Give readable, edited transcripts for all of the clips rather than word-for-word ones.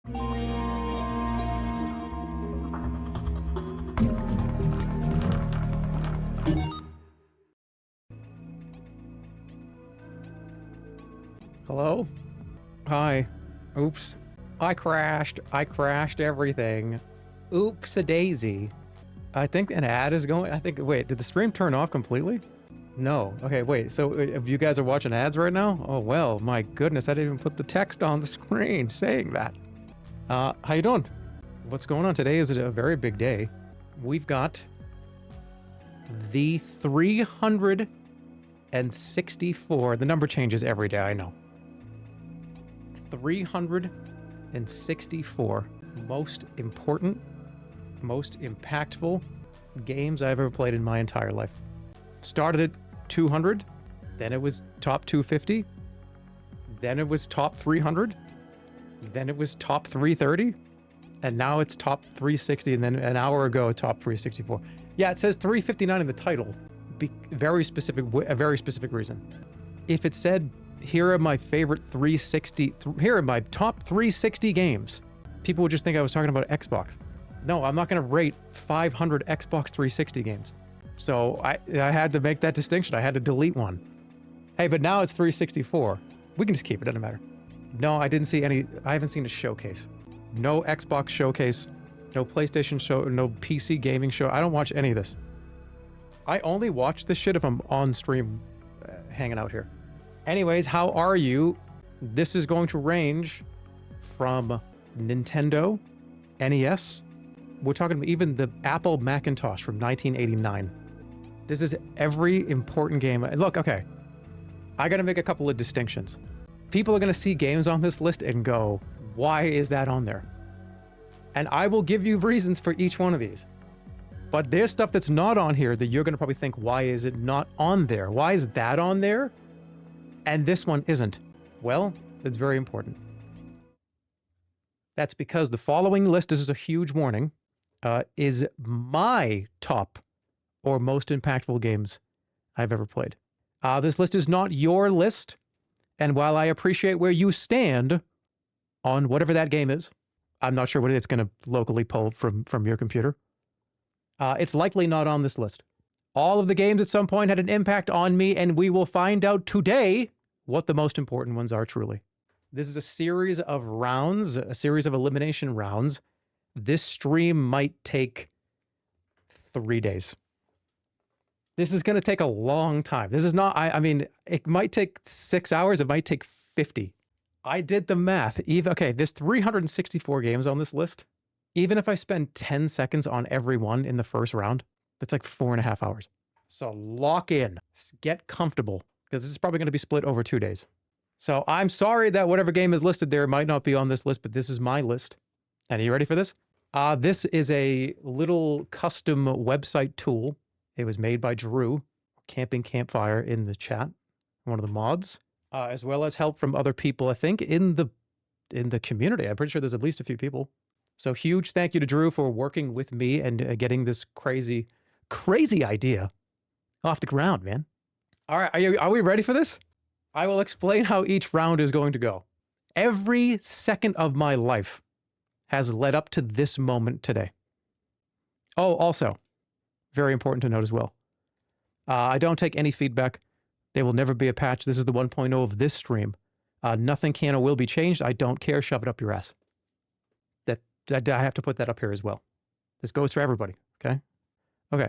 Hello? Hi. Oops. I crashed everything. Oops-a-daisy. I think an ad is going... Wait, did the stream turn off completely? No. Okay, wait. So if you guys are watching ads right now? Oh, well, my goodness. I didn't even put the text on the screen saying that. How you doing? What's going on? Today is a very big day. We've got the 364... The number changes every day, I know. 364 most important, most impactful games I've ever played in my entire life. Started at 200, then it was top 250, then it was top 300, then it was top 330, and now it's top 360, and then an hour ago, top 364. Yeah, it says 359 in the title. A very specific reason. If it said, here are my favorite 360, here are my top 360 games, people would just think I was talking about Xbox. No, I'm not going to rate 500 Xbox 360 games. So I had to make that distinction. I had to delete one. Hey, but now it's 364. We can just keep it, doesn't matter. No, I didn't see any, I haven't seen a showcase. No Xbox showcase, no PlayStation show, no PC gaming show. I don't watch any of this. I only watch this shit if I'm on stream hanging out here. Anyways, how are you? This is going to range from Nintendo, NES. We're talking about even the Apple Macintosh from 1989. This is every important game. Look, okay, I gotta make a couple of distinctions. People are gonna see games on this list and go, why is that on there? And I will give you reasons for each one of these. But there's stuff that's not on here that you're gonna probably think, why is it not on there? Why is that on there? And this one isn't. Well, that's very important. That's because the following list, this is a huge warning, is my top or most impactful games I've ever played. This list is not your list, and while I appreciate where you stand on whatever that game is, I'm not sure what it's going to locally pull from your computer. It's likely not on this list. All of the games at some point had an impact on me, and we will find out today what the most important ones are truly. This is a series of rounds, a series of elimination rounds. This stream might take 3 days. This is going to take a long time. This is not, I mean, it might take 6 hours. It might take 50. I did the math. Okay, there's 364 games on this list. Even if I spend 10 seconds on every one in the first round, that's like 4.5 hours. So lock in, get comfortable, because this is probably going to be split over 2 days. So I'm sorry that whatever game is listed there might not be on this list, but this is my list. And are you ready for this? This is a little custom website tool. It was made by Drew, Camping Campfire in the chat, one of the mods, as well as help from other people, I think, in the community. I'm pretty sure there's at least a few people. So huge thank you to Drew for working with me and getting this crazy idea off the ground, man. All right, are we ready for this? I will explain how each round is going to go. Every second of my life has led up to this moment today. Oh, also, very important to note as well. I don't take any feedback. There will never be a patch. This is the 1.0 of this stream. Nothing can or will be changed. I don't care. Shove it up your ass. That I have to put that up here as well. This goes for everybody, okay? Okay,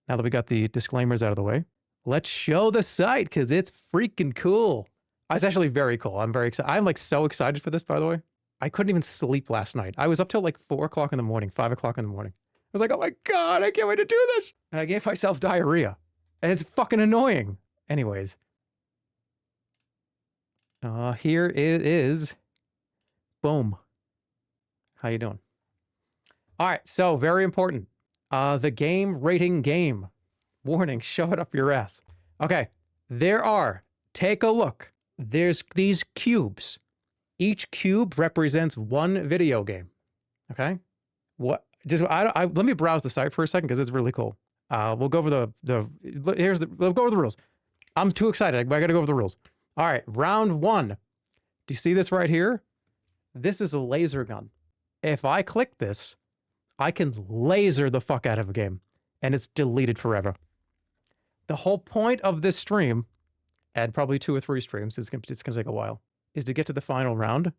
now that we got the disclaimers out of the way, let's show the site, because it's freaking cool. It's actually very cool. I'm very excited. I'm like so excited for this, by the way. I couldn't even sleep last night. I was up till like 4 o'clock in the morning, 5 o'clock in the morning. I was like, oh my God, I can't wait to do this. And I gave myself diarrhea. And it's fucking annoying. Anyways. Here it is. Boom. How you doing? All right, so very important. The game rating game. Warning, shove it up your ass. Okay, take a look. There's these cubes. Each cube represents one video game. Okay? Let me browse the site for a second because it's really cool. We'll go over we'll go over the rules. I'm too excited. I gotta go over the rules. All right, round one. Do you see this right here? This is a laser gun. if I click this, I can laser the fuck out of a game, and it's deleted forever. The whole point of this stream, and probably 2 or 3 streams, it's gonna take a while, is to get to the final round,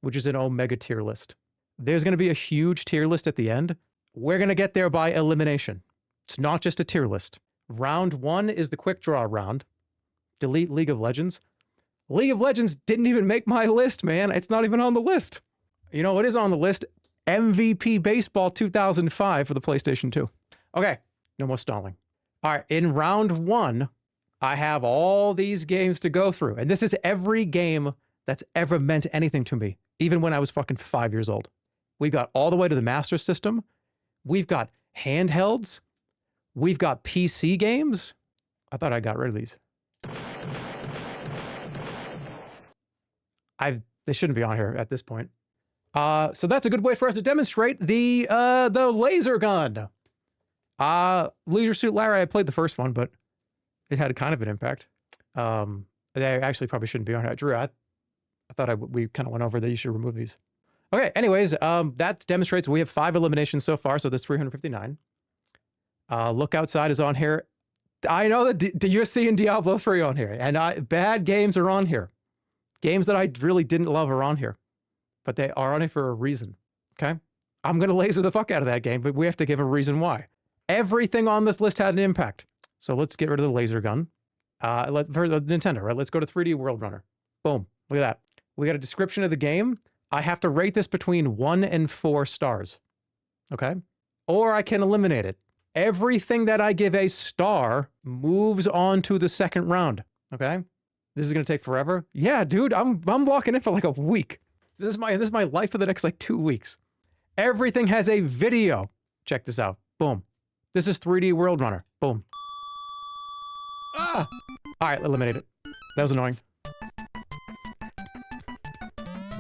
which is an Omega tier list. There's gonna be a huge tier list at the end. We're gonna get there by elimination. It's not just a tier list. Round 1 is the quick draw round. Delete League of Legends. League of Legends didn't even make my list, man. It's not even on the list. You know what is on the list? MVP Baseball 2005 for the PlayStation 2. Okay, no more stalling. All right, in round 1, I have all these games to go through. And this is every game that's ever meant anything to me, even when I was fucking 5 years old. We've got all the way to the Master System. We've got handhelds. We've got PC games. I thought I got rid of these. They shouldn't be on here at this point. So that's a good way for us to demonstrate the laser gun. Leisure Suit Larry, I played the first one, but it had kind of an impact. They actually probably shouldn't be on here. Drew, I thought we kind of went over that you should remove these. Okay, anyways, that demonstrates we have 5 eliminations so far, so there's 359. Look Outside is on here. I know that the USC and Diablo 3 on here, and bad games are on here. Games that I really didn't love are on here, but they are on it for a reason, okay? I'm going to laser the fuck out of that game, but we have to give a reason why. Everything on this list had an impact. So let's get rid of the laser gun. For Nintendo, right? Let's go to 3D World Runner. Boom. Look at that. We got a description of the game. I have to rate this between 1 and 4 stars, okay? Or I can eliminate it. Everything that I give a star moves on to the second round, okay? This is going to take forever. Yeah, dude, I'm locking in for like a week. This is my life for the next like 2 weeks. Everything has a video. Check this out. Boom. This is 3D World Runner. Boom. Ah! All right, eliminate it. That was annoying.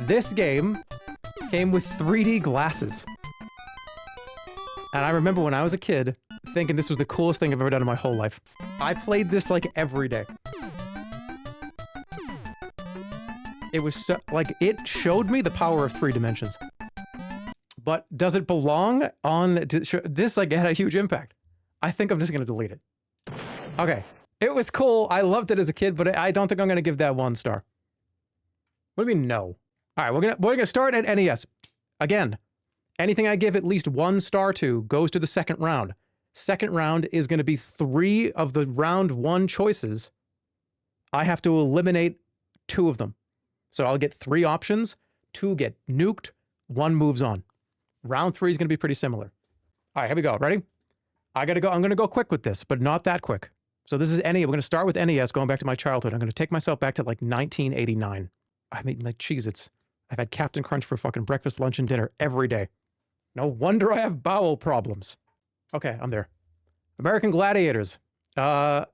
This game came with 3D glasses. And I remember when I was a kid thinking this was the coolest thing I've ever done in my whole life. I played this like every day. It was so, like, it showed me the power of 3 dimensions. But does it belong on this? Like, it had a huge impact. I think I'm just going to delete it. Okay. It was cool. I loved it as a kid, but I don't think I'm going to give that 1 star. What do you mean, no? All right, we're gonna start at NES. Again, anything I give at least 1 star to goes to the second round. Second round is going to be 3 of the round 1 choices. I have to eliminate 2 of them. So I'll get 3 options, 2 get nuked, 1 moves on. Round 3 is going to be pretty similar. All right, here we go. Ready? I'm going to go quick with this, but not that quick. So this is NES. We're going to start with NES, going back to my childhood. I'm going to take myself back to like 1989. I mean, like, Cheez-Its. I've had Captain Crunch for fucking breakfast, lunch, and dinner every day. No wonder I have bowel problems. Okay, I'm there. American Gladiators. There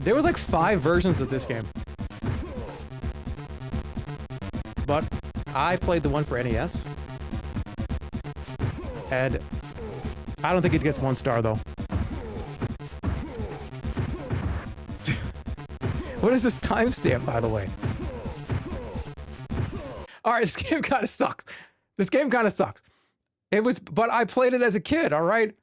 was like 5 versions of this game. But I played the one for NES. And I don't think it gets 1 star, though. What is this timestamp, by the way? All right, this game kind of sucks. This game kind of sucks. But I played it as a kid, all right?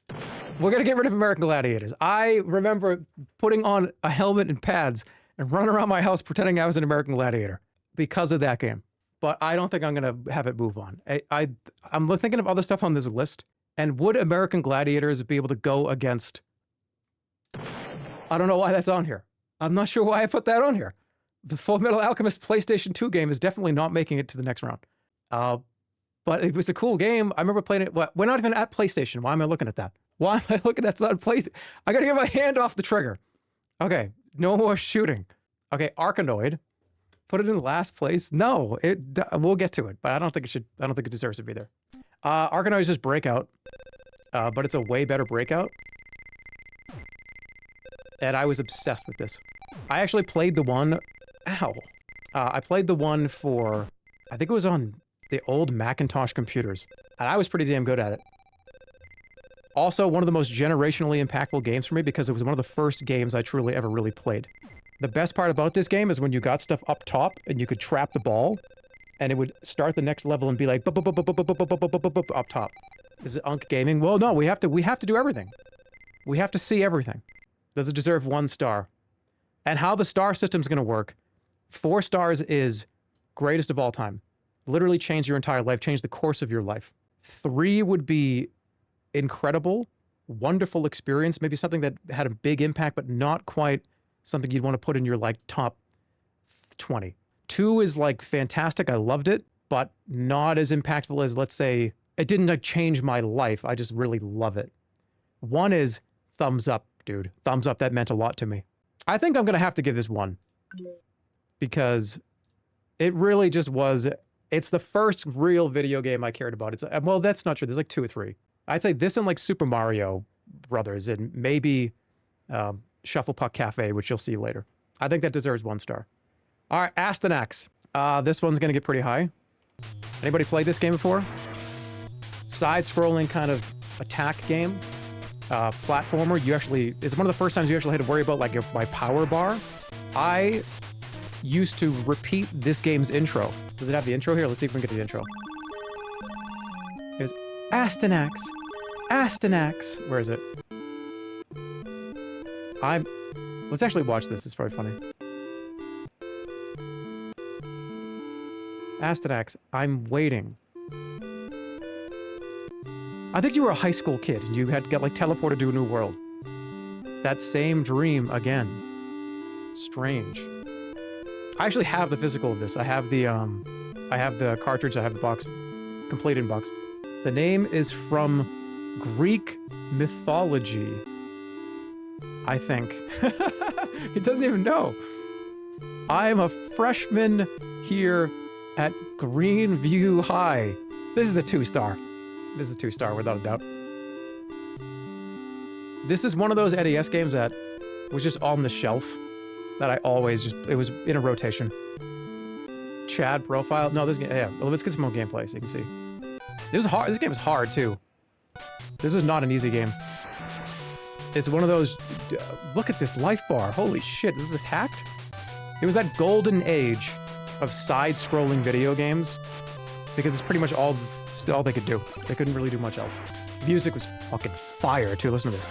We're going to get rid of American Gladiators. I remember putting on a helmet and pads and running around my house pretending I was an American Gladiator because of that game. But I don't think I'm going to have it move on. I'm thinking of other stuff on this list. And would American Gladiators be able to go against... I don't know why that's on here. I'm not sure why I put that on here. The Full Metal Alchemist PlayStation 2 game is definitely not making it to the next round. But it was a cool game. I remember playing it. We're not even at PlayStation. Why am I looking at that? Why am I looking at that PlayStation? I got to get my hand off the trigger. Okay, no more shooting. Okay, Arkanoid. Put it in last place. No, we'll get to it, but I don't think it should. I don't think it deserves to be there. Arkanoid is just Breakout, but it's a way better Breakout. And I was obsessed with this. I actually played the one. Ow. I played the one for. I think it was on the old Macintosh computers, and I was pretty damn good at it. Also, one of the most generationally impactful games for me because it was one of the first games I truly ever really played. The best part about this game is when you got stuff up top and you could trap the ball, and it would start the next level and be like up top. Is it Unk Gaming? Well, no, we have to do everything. We have to see everything. Does it deserve 1 star? And how the star system's going to work, 4 stars is greatest of all time. Literally change your entire life, change the course of your life. 3 would be incredible, wonderful experience, maybe something that had a big impact, but not quite something you'd want to put in your like top 20. 2 is like fantastic, I loved it, but not as impactful as, let's say, it didn't like change my life, I just really love it. 1 is thumbs up, dude. Thumbs up, that meant a lot to me. I think I'm gonna have to give this 1. Because it really just was, it's the first real video game I cared about. It's, well, that's not true, there's like 2 or 3. I'd say this and like Super Mario Brothers and maybe Shuffle Puck Cafe, which you'll see later. I think that deserves 1 star. All right, Astyanax. This one's gonna get pretty high. Anybody played this game before? Side-scrolling kind of attack game. Platformer. It's one of the first times you actually had to worry about like my power bar. I used to repeat this game's intro. Does it have the intro here? Let's see if we can get the intro. Here's Astyanax. Astyanax. Where is it? Let's actually watch this. It's probably funny. Astyanax, I'm waiting. I think you were a high school kid and you had to get like teleported to a new world. That same dream again. Strange. I actually have the physical of this. I have the cartridge, I have the box, completed box. The name is from Greek mythology, I think. He doesn't even know. I'm a freshman here at Greenview High. This is a 2 star. This is 2 star without a doubt. This is one of those NES games that was just on the shelf that I always just, it was in a rotation. Chad profile. No, this game, yeah. Well, let's get some more gameplay so you can see. This was hard. This game is hard too. This is not an easy game. It's one of those, look at this life bar. Holy shit, this is hacked? It was that golden age of side-scrolling video games because it's pretty much all they could do. They couldn't really do much else. Music was fucking fire too. Listen to this.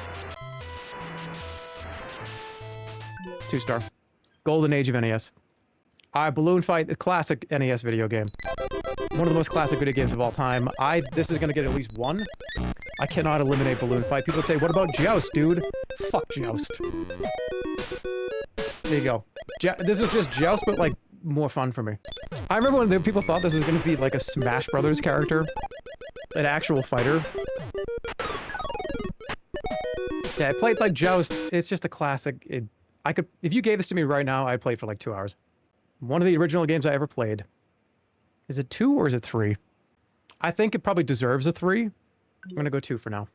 2 star. Golden age of NES. Balloon Fight, the classic NES video game. One of the most classic video games of all time. This is gonna get at least 1. I cannot eliminate Balloon Fight. People would say, what about Joust, dude? Fuck Joust. There you go. This is just Joust, but like more fun for me. I remember when people thought this was gonna be like a Smash Brothers character. An actual fighter. Yeah, I played like Joust. It's just a classic. If you gave this to me right now, I'd play it for like 2 hours. One of the original games I ever played. Is it 2 or is it 3? I think it probably deserves a 3. I'm gonna go 2 for now.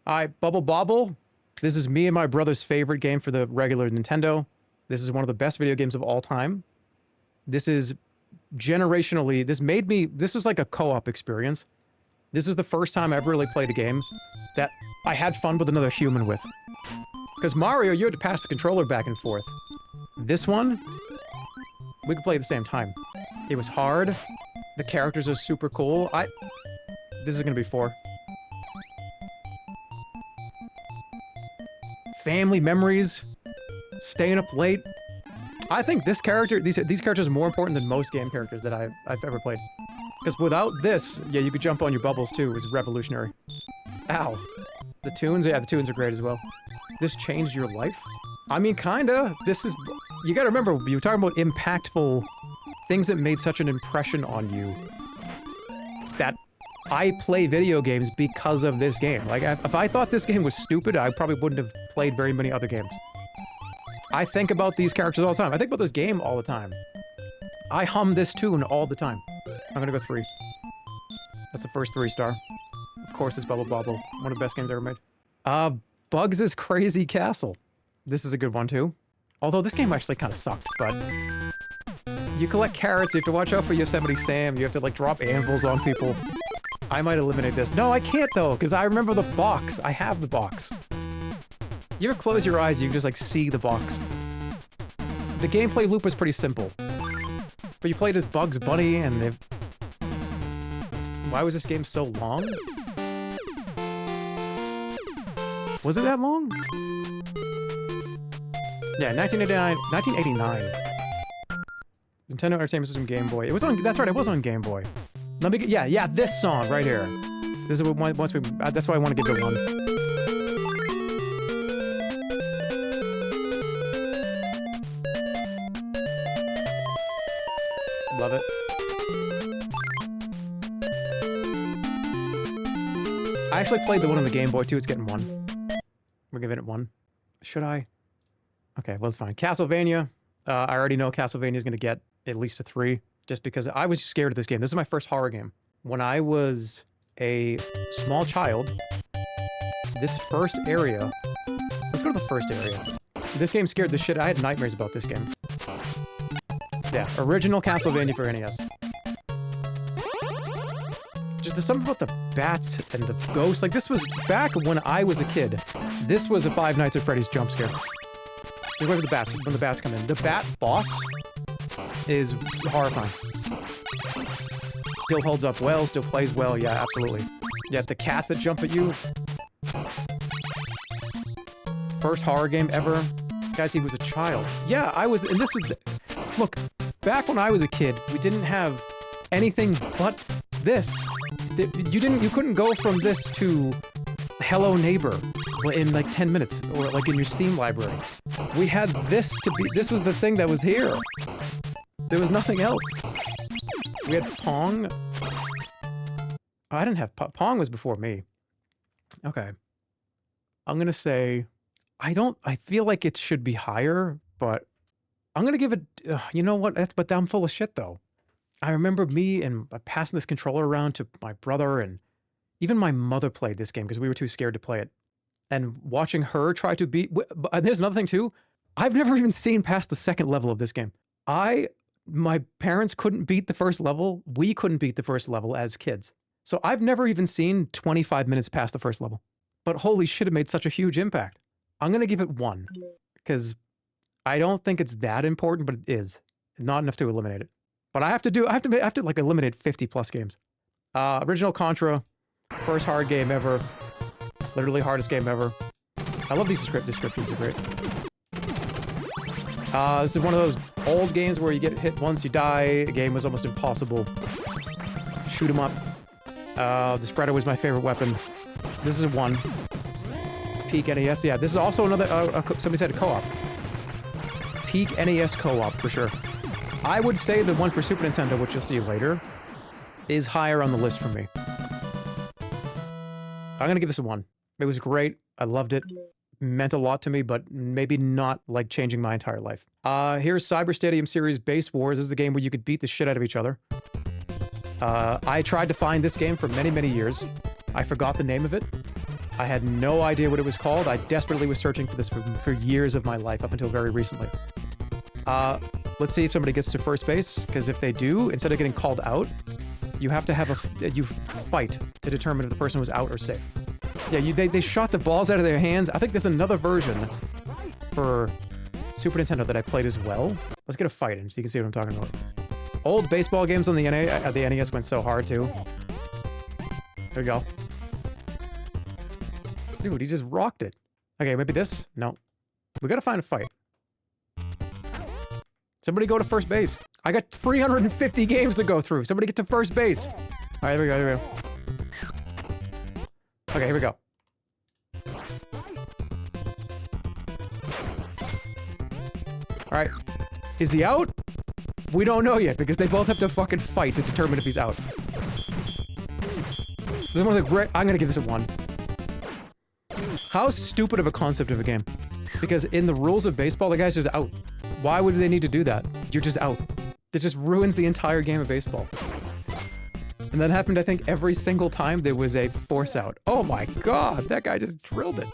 Alright, Bubble Bobble. This is me and my brother's favorite game for the regular Nintendo. This is one of the best video games of all time. This is generationally, this was like a co-op experience. This is the first time I ever really played a game that I had fun with another human with. Because Mario, you had to pass the controller back and forth. This one, we could play at the same time. It was hard. The characters are super cool. This is gonna be 4. Family memories. Staying up late. I think this character, these characters are more important than most game characters that I've ever played. Because without this, yeah, you could jump on your bubbles too. It was revolutionary. Ow. The tunes, yeah, the tunes are great as well. This changed your life? I mean, kinda. This is, you gotta remember, you were talking about impactful things that made such an impression on you. That I play video games because of this game. Like, if I thought this game was stupid, I probably wouldn't have played very many other games. I think about these characters all the time. I think about this game all the time. I hum this tune all the time. I'm gonna go 3. That's the first 3 star. Of course, it's Bubble Bobble. One of the best games ever made. Bugs' Crazy Castle. This is a good one too. Although this game actually kind of sucked, but... You collect carrots, you have to watch out for Yosemite Sam, you have to like drop anvils on people. I might eliminate this. No, I can't though, because I remember the box. I have the box. You ever close your eyes, you can just like see the box. The gameplay loop was pretty simple. But you played as Bugs Bunny, and they've... Why was this game so long? Was it that long? Yeah, 1989. Nintendo Entertainment System Game Boy. It was on... That's right, it was on Game Boy. Let me... Yeah, this song right here. This is what once we... that's why I want to give it 1. Love it. I actually played the one on the Game Boy too. It's getting 1. We're giving it 1. Should I? Okay, well, it's fine. Castlevania. I already know Castlevania is going to get at least a 3, just because I was scared of this game. This is my first horror game. When I was a small child, this first area... Let's go to the first area. This game scared the shit. I had nightmares about this game. Yeah, original Castlevania for NES. Just there's something about the bats and the ghosts. Like, this was back when I was a kid. This was a Five Nights at Freddy's jump scare. Just look at the bats, when the bats come in. The bat boss is horrifying. Still holds up well, still plays well, yeah, absolutely. Yeah, the cats that jump at you. First horror game ever. Guys, he was a child. Yeah, I was, and this was, look, back when I was a kid, we didn't have anything but this. You couldn't go from this to Hello Neighbor in like 10 minutes, or like in your Steam library. We had this to be, this was the thing that was here. There was nothing else. We had Pong. Oh, I didn't have Pong was before me. Okay. I'm gonna say, I feel like it should be higher, but I'm gonna give it, you know what, but I'm full of shit though. I remember me and passing this controller around to my brother, and even my mother played this game because we were too scared to play it. And watching her try to beat, and there's another thing too, I've never even seen past the second level of this game. My parents couldn't beat the first level, we couldn't beat the first level as kids. So I've never even seen 25 minutes past the first level. But holy shit, it made such a huge impact. I'm gonna give it 1, because I don't think it's that important, but it is. Not enough to eliminate it. But I have to like eliminate 50 plus games. Original Contra, first hard game ever. Literally hardest game ever. I love these descriptions, are great. This is one of those old games where you get hit once, you die. The game was almost impossible. Shoot 'em up. The spreader was my favorite weapon. This is 1. Peak NES, yeah. This is also another, somebody said a co-op. Peak NES co-op, for sure. I would say the one for Super Nintendo, which you'll see later, is higher on the list for me. I'm gonna give this a 1. It was great. I loved it. Meant a lot to me, but maybe not like changing my entire life. Here's Cyber Stadium Series Base Wars. This is a game where you could beat the shit out of each other. I tried to find this game for many, many years. I forgot the name of it. I had no idea what it was called. I desperately was searching for this for years of my life, up until very recently. Let's see if somebody gets to first base, because if they do, instead of getting called out, you have to have you fight to determine if the person was out or safe. Yeah, they shot the balls out of their hands. I think there's another version for Super Nintendo that I played as well. Let's get a fight in so you can see what I'm talking about. Old baseball games on the NES went so hard too. There we go. Dude, he just rocked it. Okay, maybe this? No. We gotta find a fight. Somebody go to first base. I got 350 games to go through. Somebody get to first base. All right, here we go, here we go. Okay, here we go. All right. Is he out? We don't know yet, because they both have to fucking fight to determine if he's out. This is one of the great... I'm gonna give this a 1. How stupid of a concept of a game. Because in the rules of baseball, the guy's just out. Why would they need to do that? You're just out. That just ruins the entire game of baseball. And that happened, I think, every single time there was a force out. Oh my god, that guy just drilled it.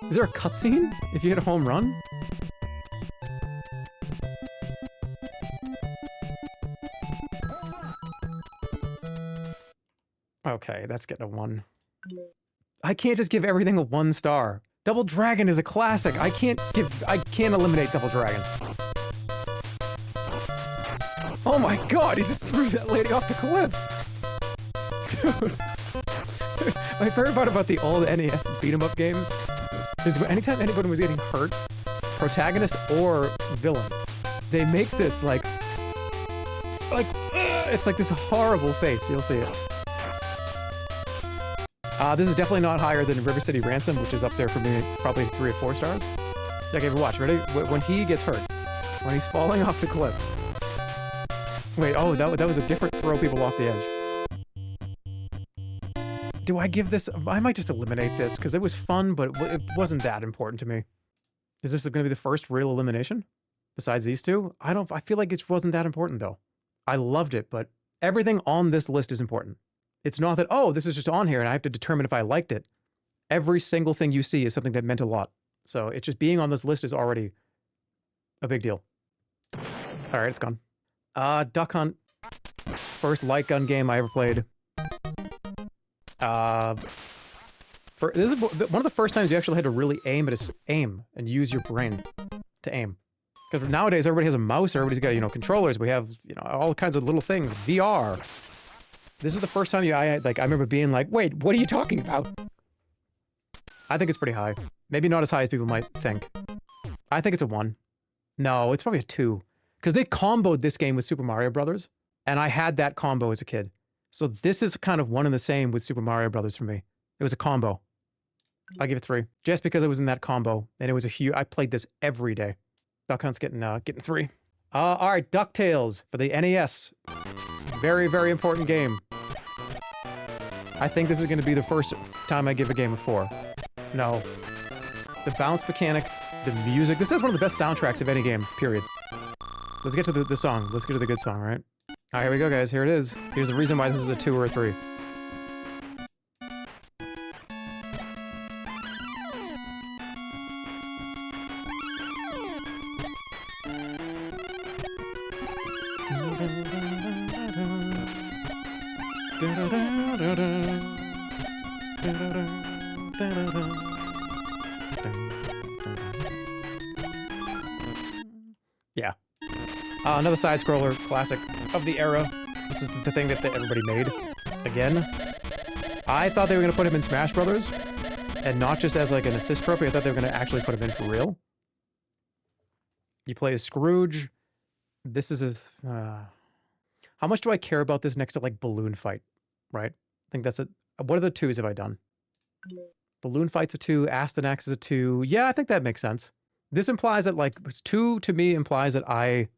Is there a cutscene if you hit a home run? Okay, that's getting a 1. I can't just give everything a 1 star. Double Dragon is a classic. I can't eliminate Double Dragon. Oh my god, he just threw that lady off the cliff! Dude. My favorite part about the old NES beat-em-up game is anytime anybody was getting hurt, protagonist or villain, they make this like it's like this horrible face. You'll see it. This is definitely not higher than River City Ransom, which is up there for me, probably 3 or 4 stars. Okay, watch. Ready? When he gets hurt, when he's falling off the cliff. Wait, oh, that was a different throw people off the edge. Do I give this? I might just eliminate this because it was fun, but it wasn't that important to me. Is this going to be the first real elimination besides these two? I feel like it wasn't that important though. I loved it, but everything on this list is important. It's not that, oh, this is just on here and I have to determine if I liked it. Every single thing you see is something that meant a lot. So it's just being on this list is already a big deal. All right, it's gone. Duck Hunt. First light gun game I ever played. This is one of the first times you actually had to really aim and use your brain to aim. Because nowadays everybody has a mouse, everybody's got, controllers. We have, all kinds of little things. VR. This is the first time I remember being like, wait, what are you talking about? I think it's pretty high. Maybe not as high as people might think. I think it's a 1. No, it's probably a 2. Because they comboed this game with Super Mario Brothers, and I had that combo as a kid. So this is kind of one and the same with Super Mario Brothers for me. It was a combo. I'll give it 3. Just because it was in that combo, and it was a huge... I played this every day. Duck Hunt's getting 3. All right, DuckTales for the NES. Very, very important game. I think this is going to be the first time I give a game a 4. No. The bounce mechanic, the music. This is one of the best soundtracks of any game, period. Let's get to the song. Let's get to the good song, right? All right, here we go, guys. Here it is. Here's the reason why this is a 2 or a 3. Yeah. Another side-scroller classic of the era. This is the thing that everybody made. Again. I thought they were going to put him in Smash Brothers, and not just as like an assist trophy. I thought they were going to actually put him in for real. You play as Scrooge. This is a... how much do I care about this next to like Balloon Fight? Right? I think that's a... What are the 2s have I done? Balloon Fight's a 2. Ask the Next is a 2. Yeah, I think that makes sense. This implies that like 2 to me implies that I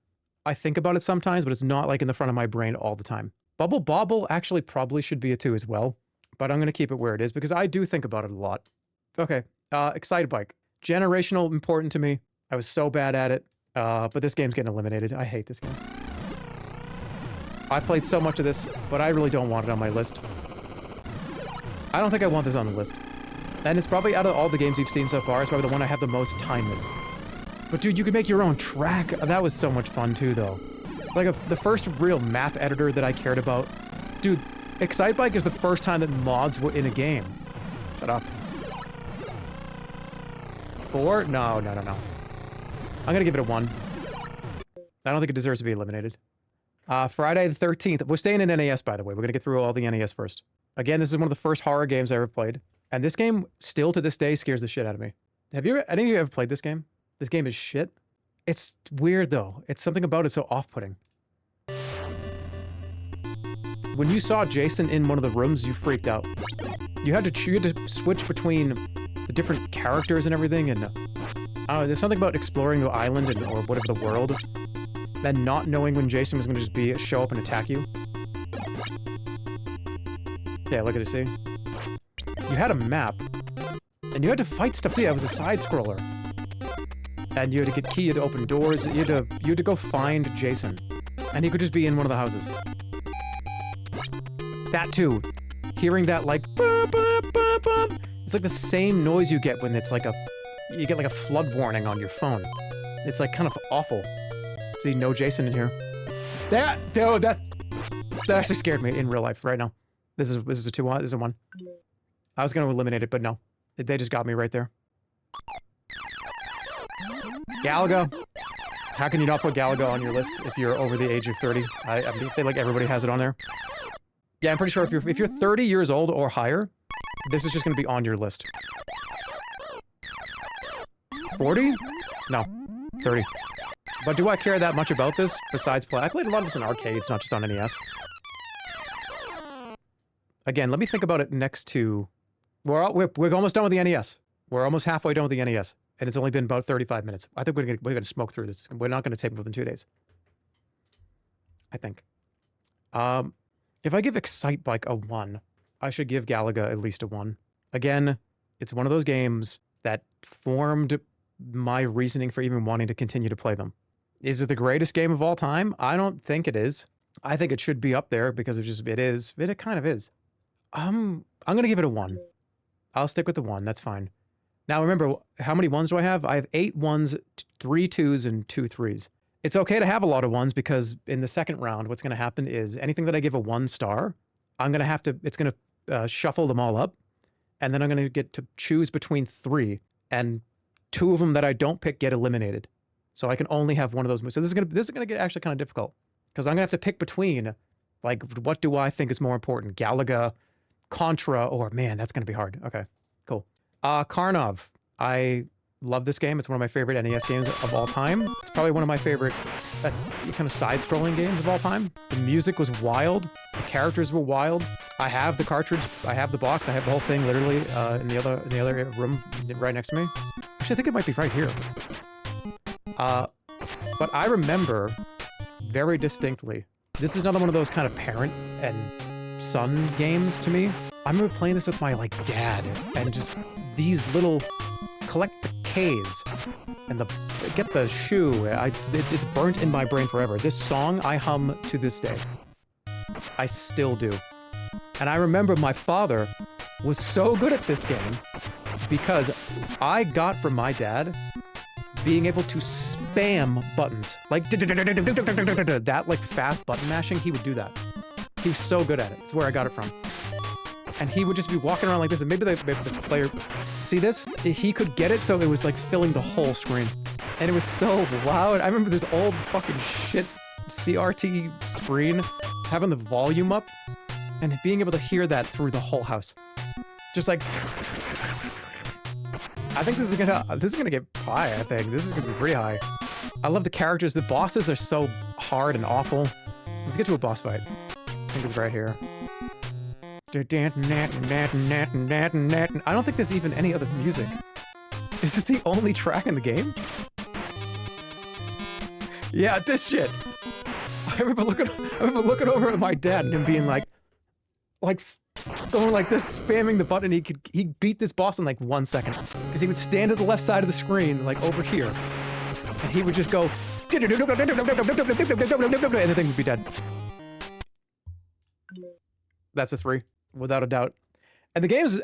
think about it sometimes, but it's not like in the front of my brain all the time. Bubble Bobble actually probably should be a 2 as well, but I'm going to keep it where it is because I do think about it a lot. Okay, Excite Bike. Generational important to me. I was so bad at it, but this game's getting eliminated. I hate this game. I played so much of this, but I really don't want it on my list. I don't think I want this on the list. And it's probably, out of all the games you've seen so far, it's probably the one I have the most time in. But dude, you could make your own track. That was so much fun too, though. Like, the first real map editor that I cared about. Dude, Excite Bike is the first time that mods were in a game. Shut up. 4? No. I'm gonna give it a 1. I don't think it deserves to be eliminated. Friday the 13th. We're staying in NES, by the way. We're gonna get through all the NES first. Again, this is one of the first horror games I ever played. And this game, still to this day, scares the shit out of me. Have you any of you ever played this game? This game is shit. It's weird, though. It's something about it so off-putting. When you saw Jason in one of the rooms, you freaked out. You had to switch between the different characters and everything, and I don't know, there's something about exploring the island or whatever the world, then not knowing when Jason was going to just show up and attack you. Yeah, look at it, see? You had a map, and you had to fight stuff too. Yeah, it was a side-scroller. And you had to get key to open doors. You had to go find Jason. And he could just be in one of the houses. That too. Hearing that like... Bah, bah, bah, bah. It's like the same noise you get when it's like you get like a flood warning on your phone. It's like kind of awful. See, no Jason in here. That actually scared me in real life right now. This is a 2. This is a 1. I was going to eliminate it, but no. They just got me right there. Galaga. How can you not put Galaga on your list if you're over the age of 30? I feel like everybody has it on there. Yeah, I'm pretty sure if you're 30 years old or higher, this is just going to be on your list. 40? No, 30. But do I care that much about this besides play? I played a lot of this in arcades, not just on NES. Again, let me think about it next to... We're almost done with the NES. We're almost halfway done with the NES. And it's only been about 35 minutes. I think we're gonna smoke through this. We're not gonna take more than 2 days. I think. If I give Excite Bike a 1, I should give Galaga at least a 1. Again, it's one of those games that formed my reasoning for even wanting to continue to play them. Is it the greatest game of all time? I don't think it is. I think it should be up there because it is. It kind of is. I'm gonna give it a 1. I'll stick with the 1. That's fine. Now remember, how many 1s do I have? I have 8 1s, 3 2s, and 2 3s. It's okay to have a lot of 1s because in the second round, what's going to happen is anything that I give a 1 star, it's going to shuffle them all up, and then I'm going to get to choose between 3, and 2 of them that I don't pick get eliminated. So I can only have 1 of those moves. So this is gonna get actually kind of difficult because I'm gonna have to pick between, like, what do I think is more important, Galaga, Contra, or man, that's gonna be hard. Okay, cool. Karnov. I love this game. It's one of my favorite NES games of all time. It's probably one of my favorite kind of side-scrolling games of all time. The music was wild. The characters were wild. I have the cartridge. I have the box. I have the whole thing literally in the other room right next to me. Actually, I think it might be right here. But I remember very distinctly. This is another one of those kind of parent and son games to me. I remember playing this with my dad and just these little collect the K's and get the shoe. It's burnt in my brain forever. This song I hum to this day. I still do. And I remember my father was so good at this game because I got from my dad being able to spam buttons. That fast button mashing, he would do that. He was so good at it. It's where I got it from. And he would just be walking around like this, and maybe the player... See this? He could get it so it was filling the whole screen. And it was so loud. I remember this old fucking shit CRT screen having the volume up and being able to hear that through the whole house. Just I think this is gonna get high, I think. This is gonna be pretty high. I love the characters. The bosses are so hard and awful. Let's get to a boss fight. I think it's right here. I don't think there's even any other music. Is this the only track in the game? Yeah, this shit. I remember looking over at my dad and him being going like this, spamming the button. He beat this boss in 1 second because he would stand at the left side of the screen, over here, and he would just go, and the thing would be dead. That's a 3, without a doubt. And the game is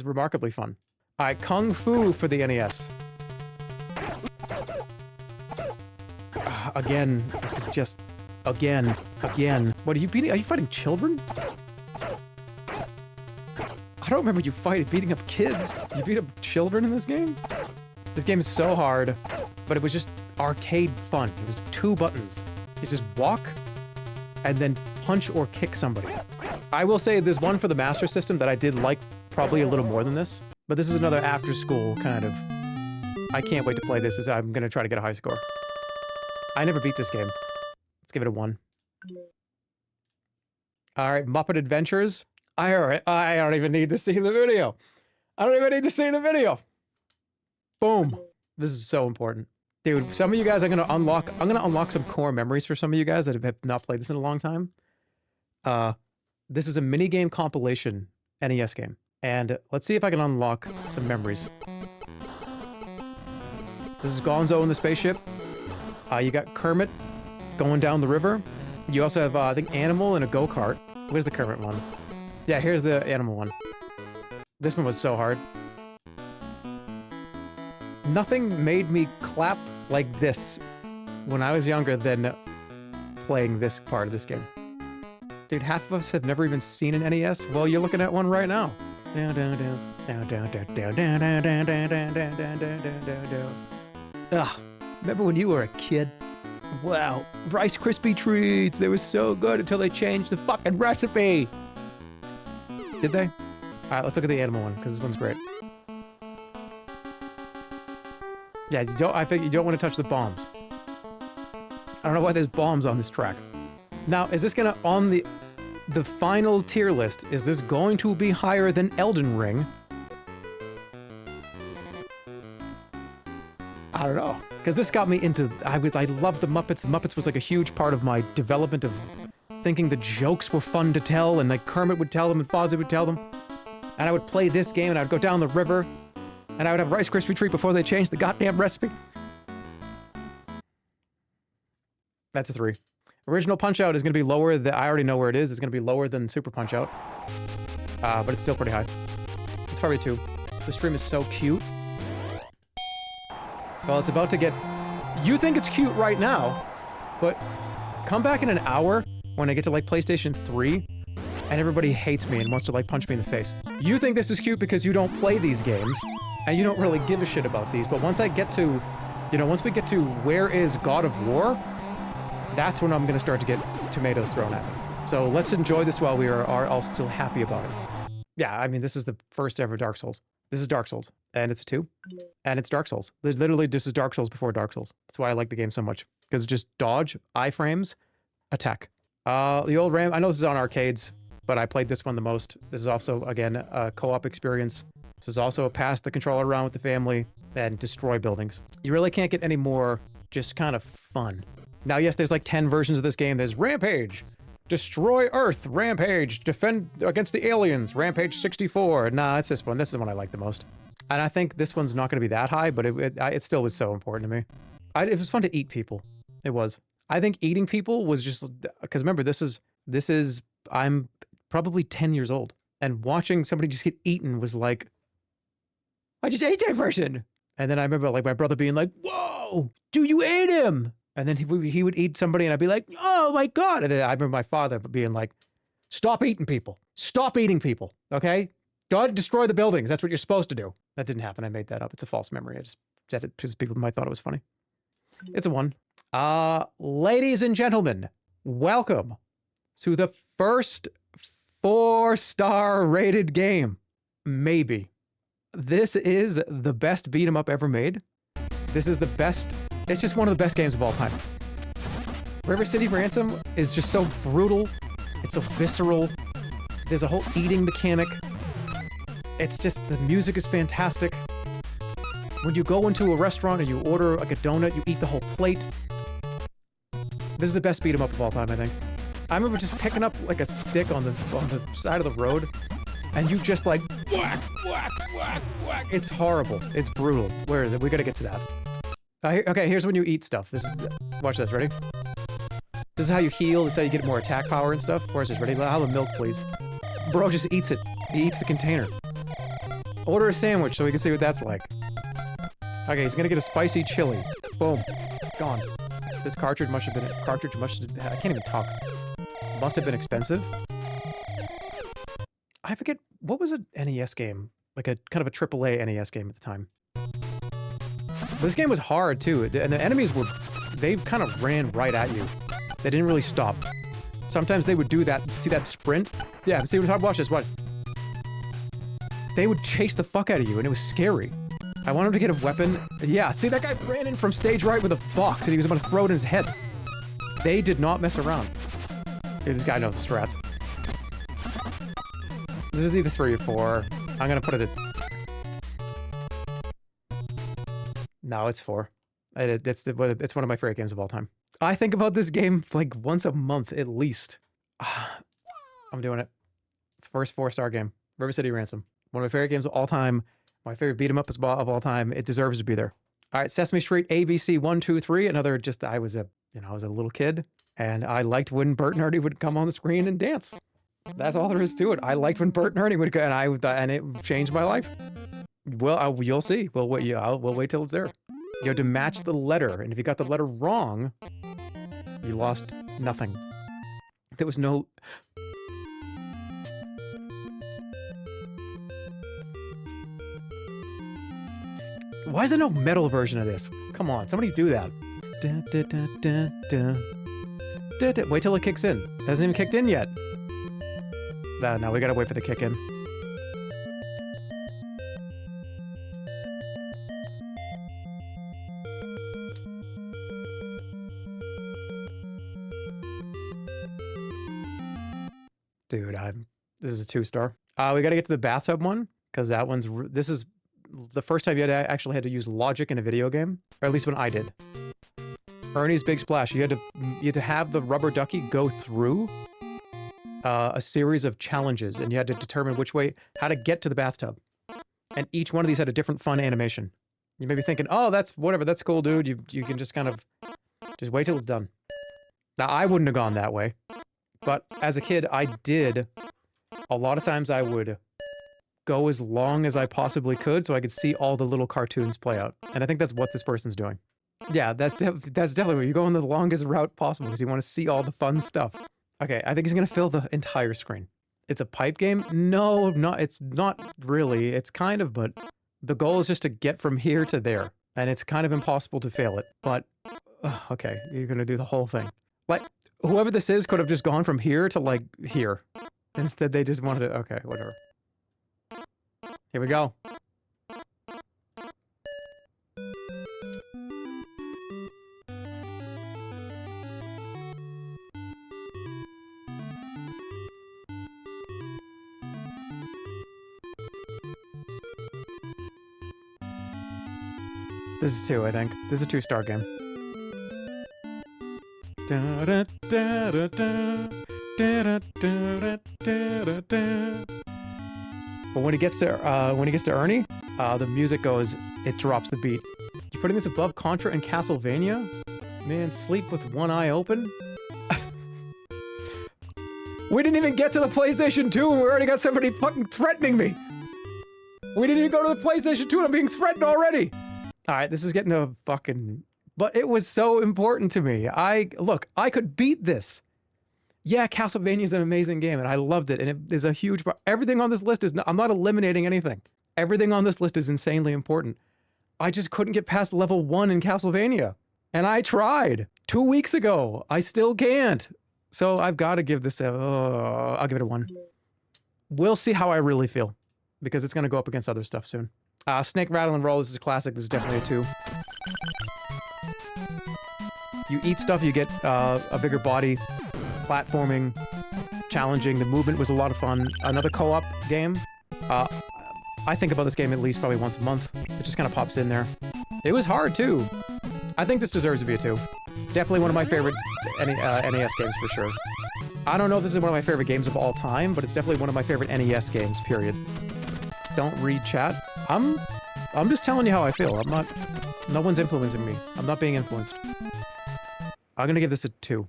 remarkably fun. Alright, Kung Fu for the NES. Again, this is just again. What are you beating? Are you fighting children? I don't remember you beating up kids. You beat up children in this game? This game is so hard, but it was just arcade fun. It was 2 buttons. You just walk and then punch or kick somebody. I will say there's one for the Master System that I did like probably a little more than this, but this is another after school kind of... I can't wait to play this. I'm gonna try to get a high score. I never beat this game. Let's give it a 1. Alright, Muppet Adventures. I don't even need to see the video. I don't even need to see the video. Boom. This is so important. Dude, some of you guys I'm gonna unlock some core memories for some of you guys that have not played this in a long time. This is a minigame compilation NES game. And let's see if I can unlock some memories. This is Gonzo in the spaceship. You got Kermit going down the river. You also have, I think, Animal and a go-kart. Where's the Kermit one? Yeah, here's the Animal one. This one was so hard. Nothing made me clap like this when I was younger than playing this part of this game. Dude, half of us have never even seen an NES. Well, you're looking at one right now. Ugh, Remember when you were a kid? Wow, Rice Krispie treats. They were so good until they changed the fucking recipe. Did they? All right, let's look at the animal one because this one's great. Yeah, I think you don't want to touch the bombs. I don't know why there's bombs on this track. Now, is this gonna, on the final tier list, is this going to be higher than Elden Ring? I don't know. Because this got me into, I loved the Muppets. The Muppets was like a huge part of my development of thinking the jokes were fun to tell, and like Kermit would tell them and Fozzie would tell them. And I would play this game and I'd go down the river and I would have Rice Krispie treat before they changed the goddamn recipe. That's a 3. Original Punch-Out is going to be lower I already know where it is. It's going to be lower than Super Punch-Out. But it's still pretty high. It's probably 2. The stream is so cute. Well, it's about to get... You think it's cute right now, but come back in an hour when I get to, like, PlayStation 3, and everybody hates me and wants to, like, punch me in the face. You think this is cute because you don't play these games, and you don't really give a shit about these, but once I get to... You know, once we get to where is God of War, that's when I'm gonna start to get tomatoes thrown at me. So let's enjoy this while we are all still happy about it. Yeah, I mean, this is the first ever Dark Souls. This is Dark Souls, and it's a 2, and it's Dark Souls. Literally, this is Dark Souls before Dark Souls. That's why I like the game so much, because it's just dodge, iframes, attack. The old Ram, I know this is on arcades, but I played this one the most. This is also, again, a co-op experience. This is also a pass the controller around with the family and destroy buildings. You really can't get any more just kind of fun. Now, yes, there's like 10 versions of this game. There's Rampage, Destroy Earth, Rampage, Defend Against the Aliens, Rampage 64. Nah, it's this one. This is the one I like the most. And I think this one's not going to be that high, but it still was so important to me. It was fun to eat people. It was. I think eating people was just... Because remember, I'm probably 10 years old. And watching somebody just get eaten was like, I just ate that person. And then I remember like my brother being like, whoa, dude, you ate him. And then he would eat somebody and I'd be like, oh my God. And then I remember my father being like, stop eating people. Stop eating people. Okay? Don't destroy the buildings. That's what you're supposed to do. That didn't happen. I made that up. It's a false memory. I just said it because people might thought it was funny. It's a 1. Ladies and gentlemen, welcome to the first 4-star rated game. Maybe. This is the best beat 'em up ever made. This is the best... It's just one of the best games of all time. River City Ransom is just so brutal. It's so visceral. There's a whole eating mechanic. It's just, the music is fantastic. When you go into a restaurant and you order like a donut, you eat the whole plate. This is the best beat 'em up of all time, I think. I remember just picking up like a stick on the side of the road, and you just like whack, whack, whack, whack. It's horrible. It's brutal. Where is it? We gotta get to that. Okay, here's when you eat stuff. Watch this. Ready? This is how you heal. This is how you get more attack power and stuff. Where's this? Ready? I'll have the milk, please. Bro just eats it. He eats the container. Order a sandwich so we can see what that's like. Okay, he's gonna get a spicy chili. Boom. Gone. This cartridge must have been... I can't even talk. Must have been expensive. I forget... What was an NES game? Like a kind of a AAA NES game at the time. This game was hard, too. And the enemies were... They kind of ran right at you. They didn't really stop. Sometimes they would do that... See that sprint? Yeah, see what I'm talking about? Watch this. What? They would chase the fuck out of you, and it was scary. I want him to get a weapon. Yeah, see, that guy ran in from stage right with a box, and he was about to throw it in his head. They did not mess around. Dude, this guy knows the strats. This is either 3 or 4. I'm gonna put it at... No, it's 4. It's one of my favorite games of all time. I think about this game like once a month at least. I'm doing it. It's the first 4-star game. River City Ransom. One of my favorite games of all time. My favorite beat 'em up of all time. It deserves to be there. All right, Sesame Street ABC 1, 2, 3. Another just I was a little kid, and I liked when Bert and Ernie would come on the screen and dance. That's all there is to it. I liked when Bert and Ernie would go, and it changed my life. Well, you'll see. We'll wait till it's there. You have to match the letter, and if you got the letter wrong, you lost nothing. There was no... Why is there no metal version of this? Come on, somebody do that. Wait till it kicks in. It hasn't even kicked in yet. No, we gotta wait for the kick in. Dude, this is a 2-star. We gotta get to the bathtub one, because that one's... This is the first time you actually had to use logic in a video game. Or at least when I did. Ernie's Big Splash. You had to have the rubber ducky go through a series of challenges, and you had to determine how to get to the bathtub. And each one of these had a different fun animation. You may be thinking, oh, that's cool, dude. You can just kind of... Just wait till it's done. Now, I wouldn't have gone that way. But as a kid, I did. A lot of times I would go as long as I possibly could so I could see all the little cartoons play out. And I think that's what this person's doing. Yeah, that's definitely what you go on the longest route possible because you want to see all the fun stuff. Okay, I think he's going to fill the entire screen. It's a pipe game? No, it's not really. It's kind of, but the goal is just to get from here to there. And it's kind of impossible to fail it. But, okay, you're going to do the whole thing. Like, whoever this is could have just gone from here to, like, here. Instead, they just wanted to... Okay, whatever. Here we go. This is 2, I think. This is a 2-star game. But when he gets to Ernie, the music goes, it drops the beat. You putting this above Contra and Castlevania? Man, sleep with one eye open? We didn't even get to the PlayStation 2 and we already got somebody fucking threatening me! We didn't even go to the PlayStation 2 and I'm being threatened already! Alright, this is getting a fucking... But it was so important to me. Look, I could beat this. Yeah, Castlevania is an amazing game, and I loved it, and it is a huge... Everything on this list is... I'm not eliminating anything. Everything on this list is insanely important. I just couldn't get past level 1 in Castlevania. And I tried 2 weeks ago. I still can't. So I've got to give this a... I'll give it a 1. We'll see how I really feel, because it's going to go up against other stuff soon. Snake, Rattle, and Roll, this is a classic. This is definitely a 2. You eat stuff, you get a bigger body. Platforming, challenging. The movement was a lot of fun. Another co-op game. I think about this game at least probably once a month. It just kind of pops in there. It was hard, too. I think this deserves to be a 2. Definitely one of my favorite NES games, for sure. I don't know if this is one of my favorite games of all time, but it's definitely one of my favorite NES games, period. Don't read chat. I'm just telling you how I feel. I'm not... No one's influencing me. I'm not being influenced. I'm gonna give this a 2.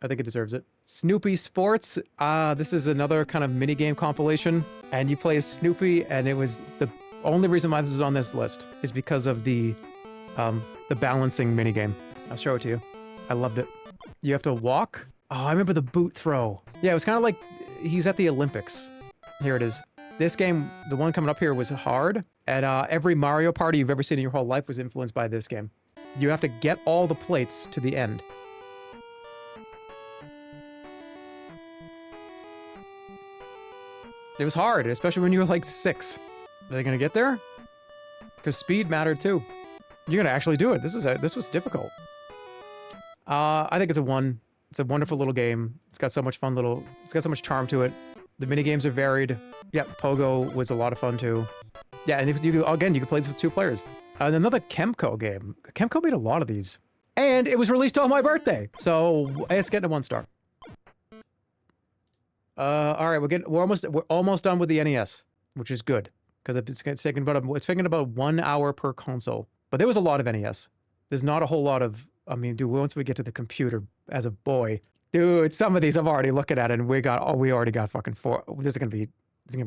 I think it deserves it. Snoopy Sports. This is another kind of minigame compilation. And you play as Snoopy, and it was the only reason why this is on this list is because of the balancing minigame. I'll show it to you. I loved it. You have to walk. Oh, I remember the boot throw. Yeah, it was kind of like he's at the Olympics. Here it is. This game, the one coming up here, was hard. And every Mario Party you've ever seen in your whole life was influenced by this game. You have to get all the plates to the end. It was hard, especially when you were like 6. Are they gonna get there? Because speed mattered too. You're gonna actually do it. This was difficult. I think it's a 1. It's a wonderful little game. It's got so much fun it's got so much charm to it. The minigames are varied. Yeah, Pogo was a lot of fun too. Yeah, and you can play this with 2 players. And another Kemco game. Kemco made a lot of these. And it was released on my birthday. So it's getting a 1 star. All right, we're almost done with the NES, which is good because it's taking about 1 hour per console. But there was a lot of NES. There's not a whole lot of. I mean, dude, once we get to the computer as a boy, dude, some of these I'm already looking at, and we already got fucking 4. This is gonna be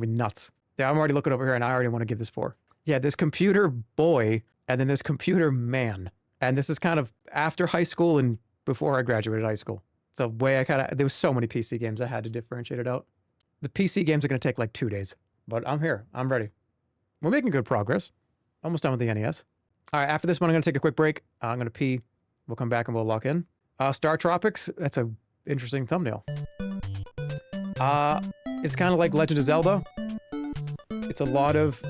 nuts. Yeah, I'm already looking over here, and I already want to give this 4. Yeah, this computer boy, and then this computer man, and this is kind of after high school and before I graduated high school. It's a way there was so many PC games I had to differentiate it out. The PC games are going to take like 2 days, but I'm here. I'm ready. We're making good progress. Almost done with the NES. All right, after this one, I'm going to take a quick break. I'm going to pee, We'll come back and we'll lock in. Star Tropics, that's a interesting thumbnail. It's kind of like Legend of Zelda. It's a lot of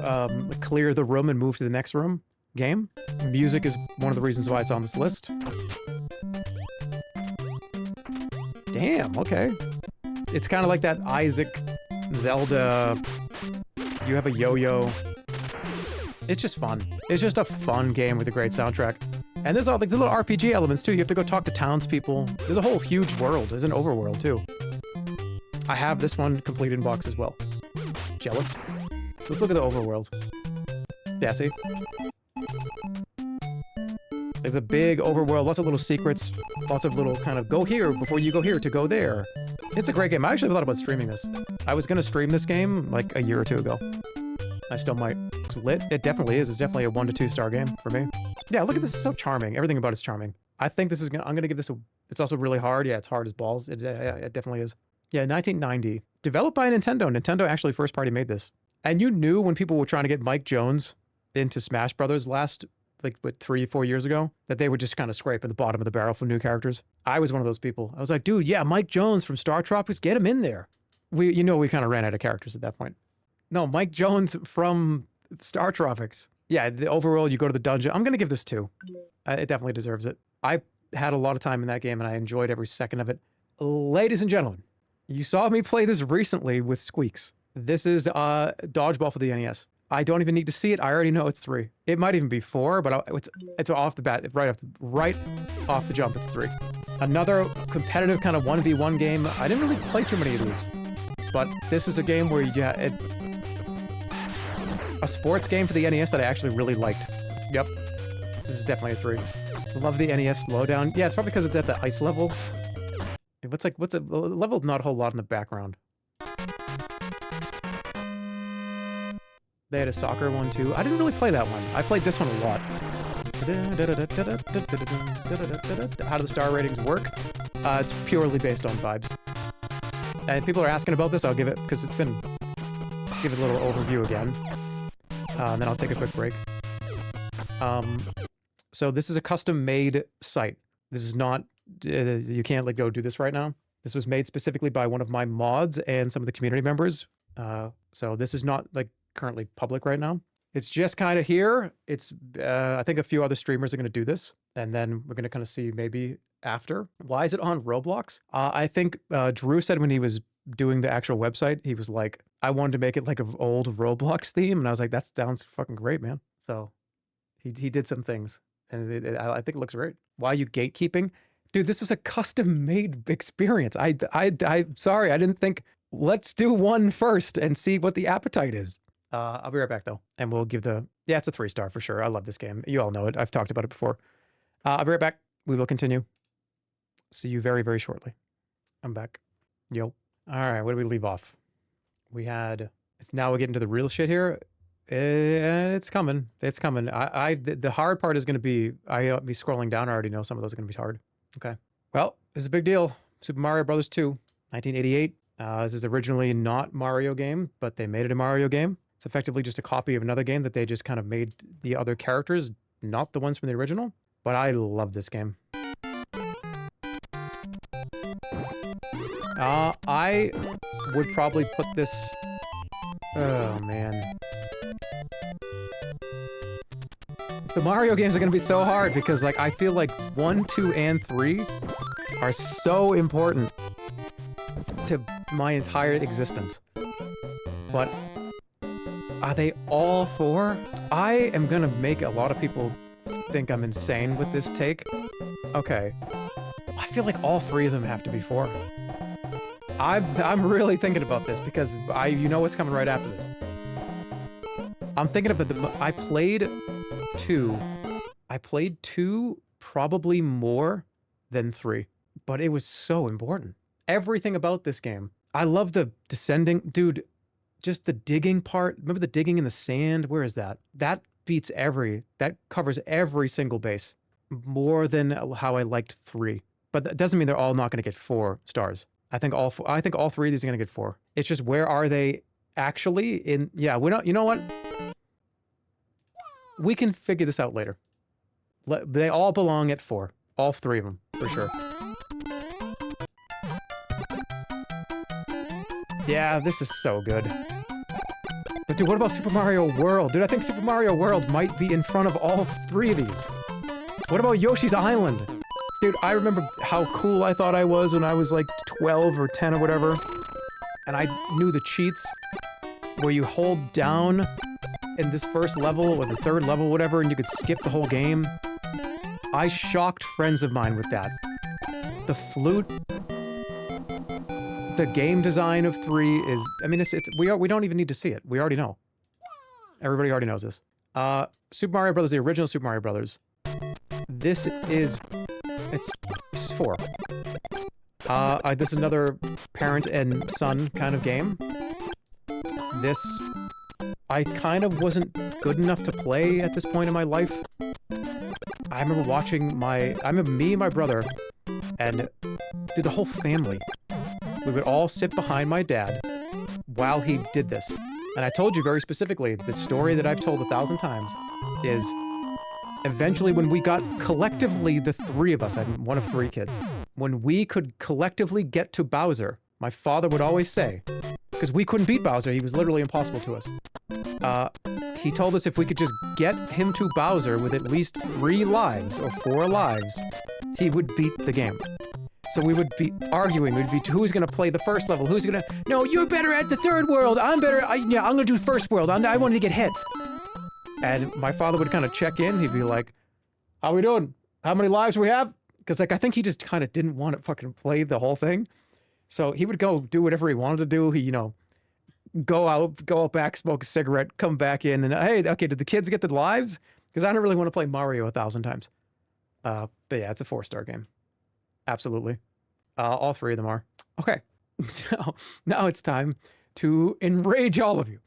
clear the room and move to the next room game. Music is one of the reasons why it's on this list. Damn, okay. It's kind of like that Isaac Zelda, you have a yo-yo. It's just fun. It's just a fun game with a great soundtrack. And there's all these little RPG elements too. You have to go talk to townspeople. There's a whole huge world. There's an overworld too. I have this one complete in box as well. Jealous? Let's look at the overworld. Yeah, see? There's a big overworld, lots of little secrets, lots of little kind of go here before you go here to go there. It's a great game. I actually thought about streaming this. I was gonna stream this game like a year or two ago. I still might. It's lit. It definitely is. It's definitely a 1 to 2 star game for me. Yeah, look at this. It's so charming. Everything about it's charming. I think this is gonna. I'm gonna give this a. It's also really hard. Yeah, it's hard as balls. It definitely is. Yeah, 1990. Developed by Nintendo. Nintendo actually first party made this. And you knew when people were trying to get Mike Jones into Smash Brothers last, like, what, 3-4 years ago, that they would just kind of scrape at the bottom of the barrel for new characters. I was one of those people. I was like, dude, yeah, Mike Jones from Star Tropics, get him in there. We kind of ran out of characters at that point. No, Mike Jones from Star Tropics. Yeah, the overworld, you go to the dungeon. I'm going to give this 2. It definitely deserves it. I had a lot of time in that game, and I enjoyed every second of it. Ladies and gentlemen, you saw me play this recently with Squeaks. This is Dodgeball for the NES. I don't even need to see it. I already know it's 3. It might even be 4, but it's off the bat, right off the jump, it's 3. Another competitive kind of 1v1 game. I didn't really play too many of these, but this is a game where a sports game for the NES that I actually really liked. Yep, this is definitely a 3. Love the NES slowdown. Yeah, it's probably because it's at the ice level. What's a level? Not a whole lot in the background. They had a soccer one too. I didn't really play that one. I played this one a lot. How do the star ratings work? It's purely based on vibes. And if people are asking about this, I'll give it, because it's been... Let's give it a little overview again. And then I'll take a quick break. So this is a custom-made site. This is not... you can't, like, go do this right now. This was made specifically by one of my mods and some of the community members. So this is not, like, currently public right now. It's just kind of here. It's I think a few other streamers are going to do this, and then we're going to kind of see maybe after. Why is it on Roblox? I think Drew said when he was doing the actual website, he was like, I wanted to make it like an old Roblox theme, and I was like, that sounds fucking great, man. So he did some things, and I think it looks great. Why are you gatekeeping? Dude, this was a custom-made experience. I'm sorry, I didn't think, let's do one first and see what the appetite is. I'll be right back, though, and we'll give the... Yeah, it's a 3-star for sure. I love this game. You all know it. I've talked about it before. I'll be right back. We will continue. See you very, very shortly. I'm back. Yo. All right, where do we leave off? We had... It's now we're getting to the real shit here. It's coming. It's coming. The hard part is going to be... I'll be scrolling down. I already know some of those are going to be hard. Okay. Well, this is a big deal. Super Mario Brothers 2, 1988. This is originally not Mario game, but they made it a Mario game. It's effectively just a copy of another game that they just kind of made the other characters, not the ones from the original. But I love this game. I would probably put this... Oh, man. The Mario games are going to be so hard because, like, I feel like 1, 2, and 3 are so important to my entire existence. But are they all 4? I am gonna make a lot of people think I'm insane with this take. Okay. I feel like all 3 of them have to be 4. I'm really thinking about this because you know what's coming right after this. I'm thinking of I played 2. I played 2 probably more than 3, but it was so important. Everything about this game. I love the descending, dude, just the digging part. Remember the digging in the sand? Where is that? That that covers every single base more than how I liked 3. But that doesn't mean they're all not going to get 4 stars. I think all 3 of these are going to get 4. It's just, where are they actually in? Yeah, we're not, you know what? We can figure this out later. They all belong at 4. All three of them, for sure. Yeah, this is so good. But dude, what about Super Mario World? Dude, I think Super Mario World might be in front of all three of these. What about Yoshi's Island? Dude, I remember how cool I thought I was when I was like 12 or 10 or whatever. And I knew the cheats where you hold down in this first level or the third level, whatever, and you could skip the whole game. I shocked friends of mine with that. The flute, the game design of 3 is, I mean, we don't even need to see it. We already know. Everybody already knows this. Super Mario Brothers, the original Super Mario Brothers. This is, it's 4. This is another parent and son kind of game. This, I kind of wasn't good enough to play at this point in my life. I remember watching I remember me and my brother, and dude, the whole family, we would all sit behind my dad while he did this. And I told you very specifically, the story that I've told 1,000 times is eventually when we got collectively, the 3 of us, I'm one of 3 kids, when we could collectively get to Bowser, my father would always say, because we couldn't beat Bowser, he was literally impossible to us. He told us if we could just get him to Bowser with at least 3 lives or 4 lives, he would beat the game. So we would be arguing, we'd be, who's gonna play the first level, who's gonna, no, you're better at the 3rd world, I'm better, I'm gonna do first world, I wanted to get hit. And my father would kind of check in, he'd be like, how we doing? How many lives do we have? Because like, I think he just kind of didn't want to fucking play the whole thing. So he would go do whatever he wanted to do, he, go out back, smoke a cigarette, come back in, and hey, okay, did the kids get the lives? Because I don't really want to play Mario 1,000 times. But yeah, it's a 4-star game. Absolutely. All 3 of them are. Okay, so now it's time to enrage all of you.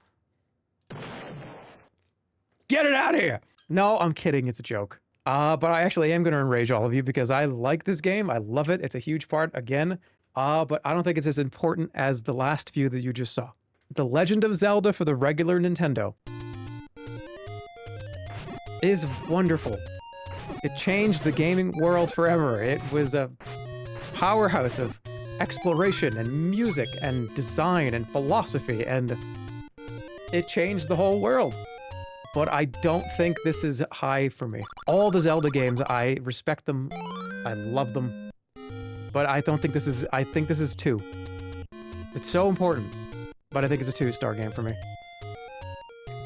Get it out of here! No, I'm kidding, it's a joke. But I actually am going to enrage all of you because I like this game, I love it, it's a huge part, again. But I don't think it's as important as the last few that you just saw. The Legend of Zelda for the regular Nintendo is wonderful. It changed the gaming world forever. It was a powerhouse of exploration and music and design and philosophy, and it changed the whole world. But I don't think this is high for me. All the Zelda games, I respect them, I love them, but I don't think this is, I think this is 2. It's so important. But I think it's a 2-star game for me.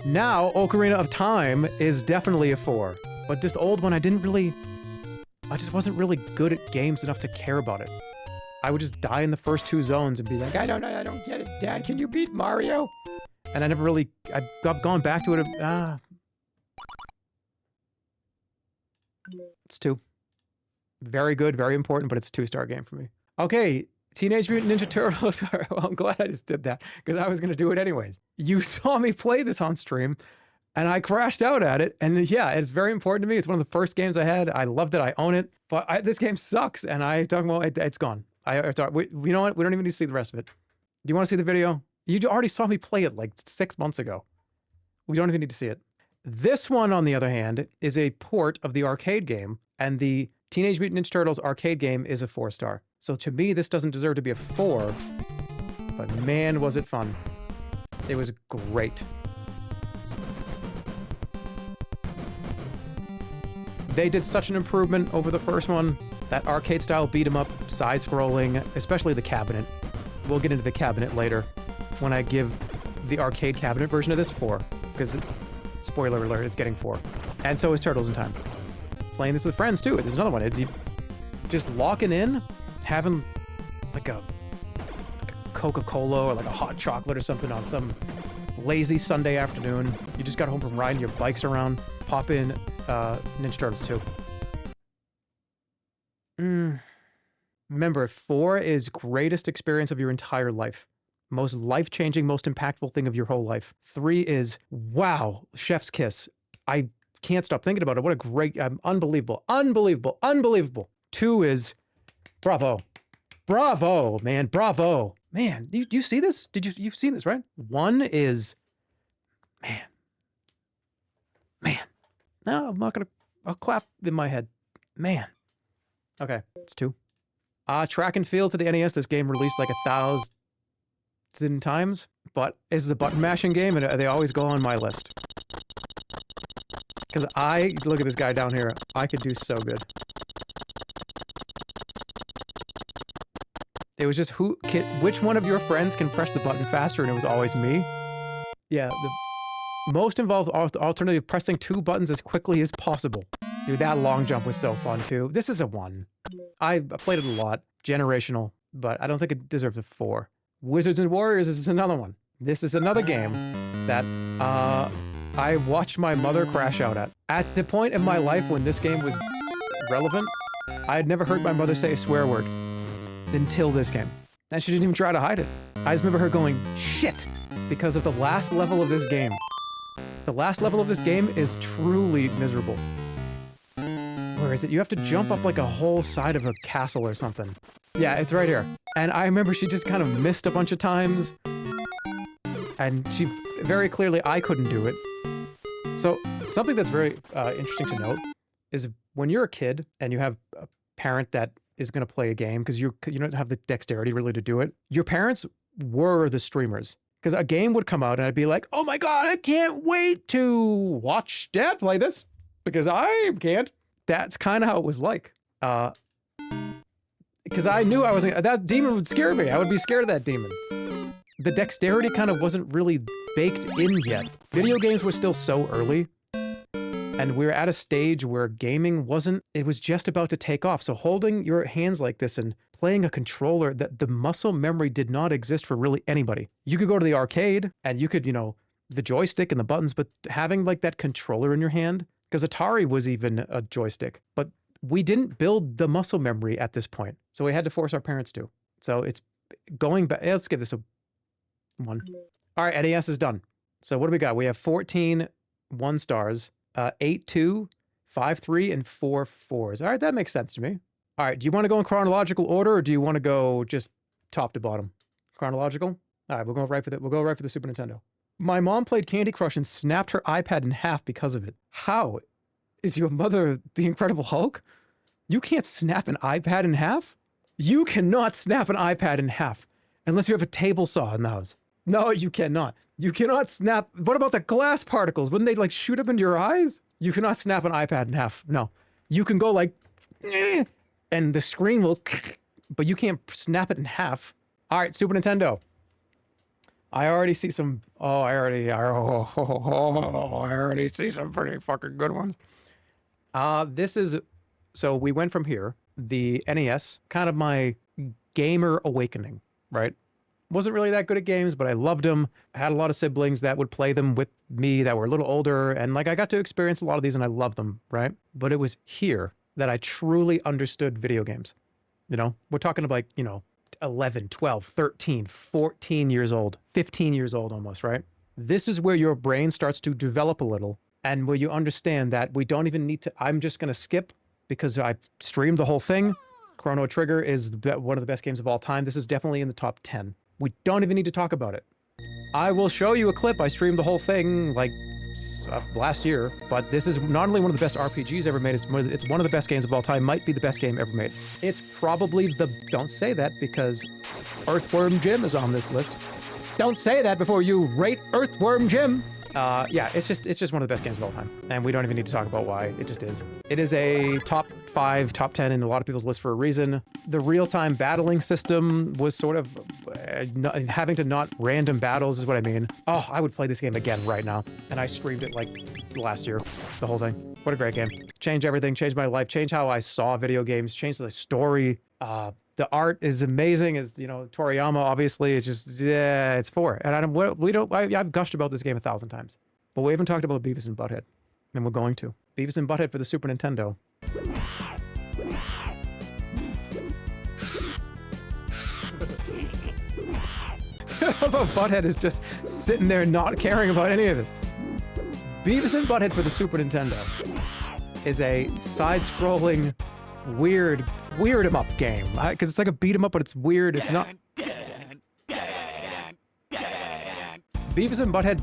Now, Ocarina of Time is definitely a 4. But this old one, I just wasn't really good at games enough to care about it. I would just die in the first 2 zones and be like, I don't get it, Dad, can you beat Mario? And I never really, I've gone back to it, It's 2. Very good, very important, but it's a 2-star game for me. Okay. Teenage Mutant Ninja Turtles. Well, I'm glad I just did that because I was going to do it anyways. You saw me play this on stream and I crashed out at it. And yeah, it's very important to me. It's one of the first games I had. I loved it. I own it. But this game sucks. And I talk about it's gone. You know what? We don't even need to see the rest of it. Do you want to see the video? You already saw me play it like 6 months ago. We don't even need to see it. This one, on the other hand, is a port of the arcade game. And the Teenage Mutant Ninja Turtles arcade game is a 4-star. So to me, this doesn't deserve to be a 4, but man, was it fun. It was great. They did such an improvement over the first one. That arcade-style beat-em-up, side-scrolling, especially the cabinet. We'll get into the cabinet later when I give the arcade cabinet version of this 4, because, spoiler alert, it's getting 4. And so is Turtles in Time. Playing this with friends, too. There's another one. It's you just locking in, having like a Coca-Cola or like a hot chocolate or something on some lazy Sunday afternoon. You just got home from riding your bikes around, pop in Ninja Turtles 2. Remember, 4 is greatest experience of your entire life. Most life-changing, most impactful thing of your whole life. 3 is, wow, chef's kiss. I can't stop thinking about it. What a great, unbelievable, unbelievable, unbelievable. 2 is, bravo. Bravo, man, bravo. Man, you see this? You've seen this, right? 1 is, man. No, I'm not gonna, I'll clap in my head. Man, Okay, it's 2. Track and Field for the NES. This game released like 1,000 times, but it's a button mashing game, and they always go on my list. Because look at this guy down here. I could do so good. It was just which one of your friends can press the button faster, and it was always me. Yeah, the most involved alternative, pressing 2 buttons as quickly as possible. Dude, that long jump was so fun too. This is a 1. I played it a lot. Generational, but I don't think it deserves a 4. Wizards and Warriors is another one. This is another game that I watched my mother crash out at. At the point in my life when this game was relevant, I had never heard my mother say a swear word until this game. And she didn't even try to hide it. I just remember her going, shit, because of the last level of this game. The last level of this game is truly miserable. Where is it? You have to jump up like a whole side of a castle or something. Yeah, it's right here. And I remember she just kind of missed a bunch of times. And she very clearly, I couldn't do it. So something that's very interesting to note is when you're a kid and you have a parent that is going to play a game because you don't have the dexterity really to do it. Your parents were the streamers. Because a game would come out and I'd be like, oh my God, I can't wait to watch Dad play this because I can't. That's kind of how it was like. Because I knew that demon would scare me. I would be scared of that demon. The dexterity kind of wasn't really baked in yet. Video games were still so early. And we were at a stage where gaming it was just about to take off. So holding your hands like this and playing a controller, the muscle memory did not exist for really anybody. You could go to the arcade and you could, the joystick and the buttons, but having like that controller in your hand, because Atari was even a joystick, but we didn't build the muscle memory at this point. So we had to force our parents to. So it's going back. Let's give this a 1. All right, NES is done. So what do we got? We have 14 1 stars. 8 2, 5 3, and 4 4s. All right, that makes sense to me. All right, do you want to go in chronological order, or do you want to go just top to bottom? Chronological. All right, we'll go right for the Super Nintendo. My mom played Candy Crush and snapped her iPad in half because of it. How? Is your mother the Incredible Hulk? You can't snap an iPad in half? You cannot snap an iPad in half unless you have a table saw in the house. No, you cannot. You cannot snap. What about the glass particles? Wouldn't they like shoot up into your eyes? You cannot snap an iPad in half. No. You can go like, and the screen will, but you can't snap it in half. All right, Super Nintendo. I already see some, I already see some pretty fucking good ones. So we went from here, the NES, kind of my gamer awakening, right? Wasn't really that good at games, but I loved them. I had a lot of siblings that would play them with me that were a little older. And like I got to experience a lot of these and I loved them, right? But it was here that I truly understood video games. We're talking about, 11, 12, 13, 14 years old, 15 years old almost, right? This is where your brain starts to develop a little and where you understand that we don't even need to, I'm just going to skip because I streamed the whole thing. Chrono Trigger is one of the best games of all time. This is definitely in the top 10. We don't even need to talk about it. I will show you a clip. I streamed the whole thing like last year, but this is not only one of the best RPGs ever made, it's one of the best games of all time, might be the best game ever made. It's probably don't say that because Earthworm Jim is on this list. Don't say that before you rate Earthworm Jim. Yeah, it's just one of the best games of all time. And we don't even need to talk about why, it just is. It is a top 5, top 10 in a lot of people's list for a reason. The real-time battling system was sort of having to not random battles is what I mean. Oh, I would play this game again right now. And I streamed it like last year, the whole thing. What a great game. Changed everything, changed my life, changed how I saw video games, changed the story. The art is amazing, as Toriyama, obviously, it's just, yeah, it's 4. And I've gushed about this game 1,000 times. But we haven't talked about Beavis and Butthead. And we're going to. Beavis and Butthead for the Super Nintendo. Although Butthead is just sitting there not caring about any of this. Beavis and Butthead for the Super Nintendo is a side-scrolling, weird 'em up game. Because it's like a beat 'em up, but it's weird. It's not. Beavis and Butthead,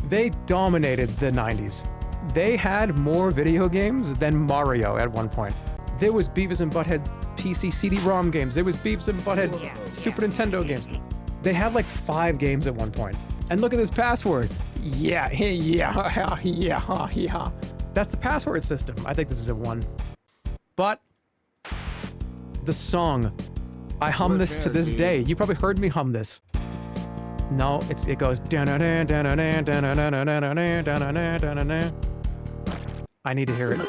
they dominated the 90s. They had more video games than Mario at one point. There was Beavis and Butthead PC CD-ROM games. There was Beavis and Butthead Super Nintendo games. They had like 5 games at one point. And look at this password. Yeah. That's the password system. I think this is a 1. But the song, I hum this to this day. You probably heard me hum this. No, it goes. I need to hear it.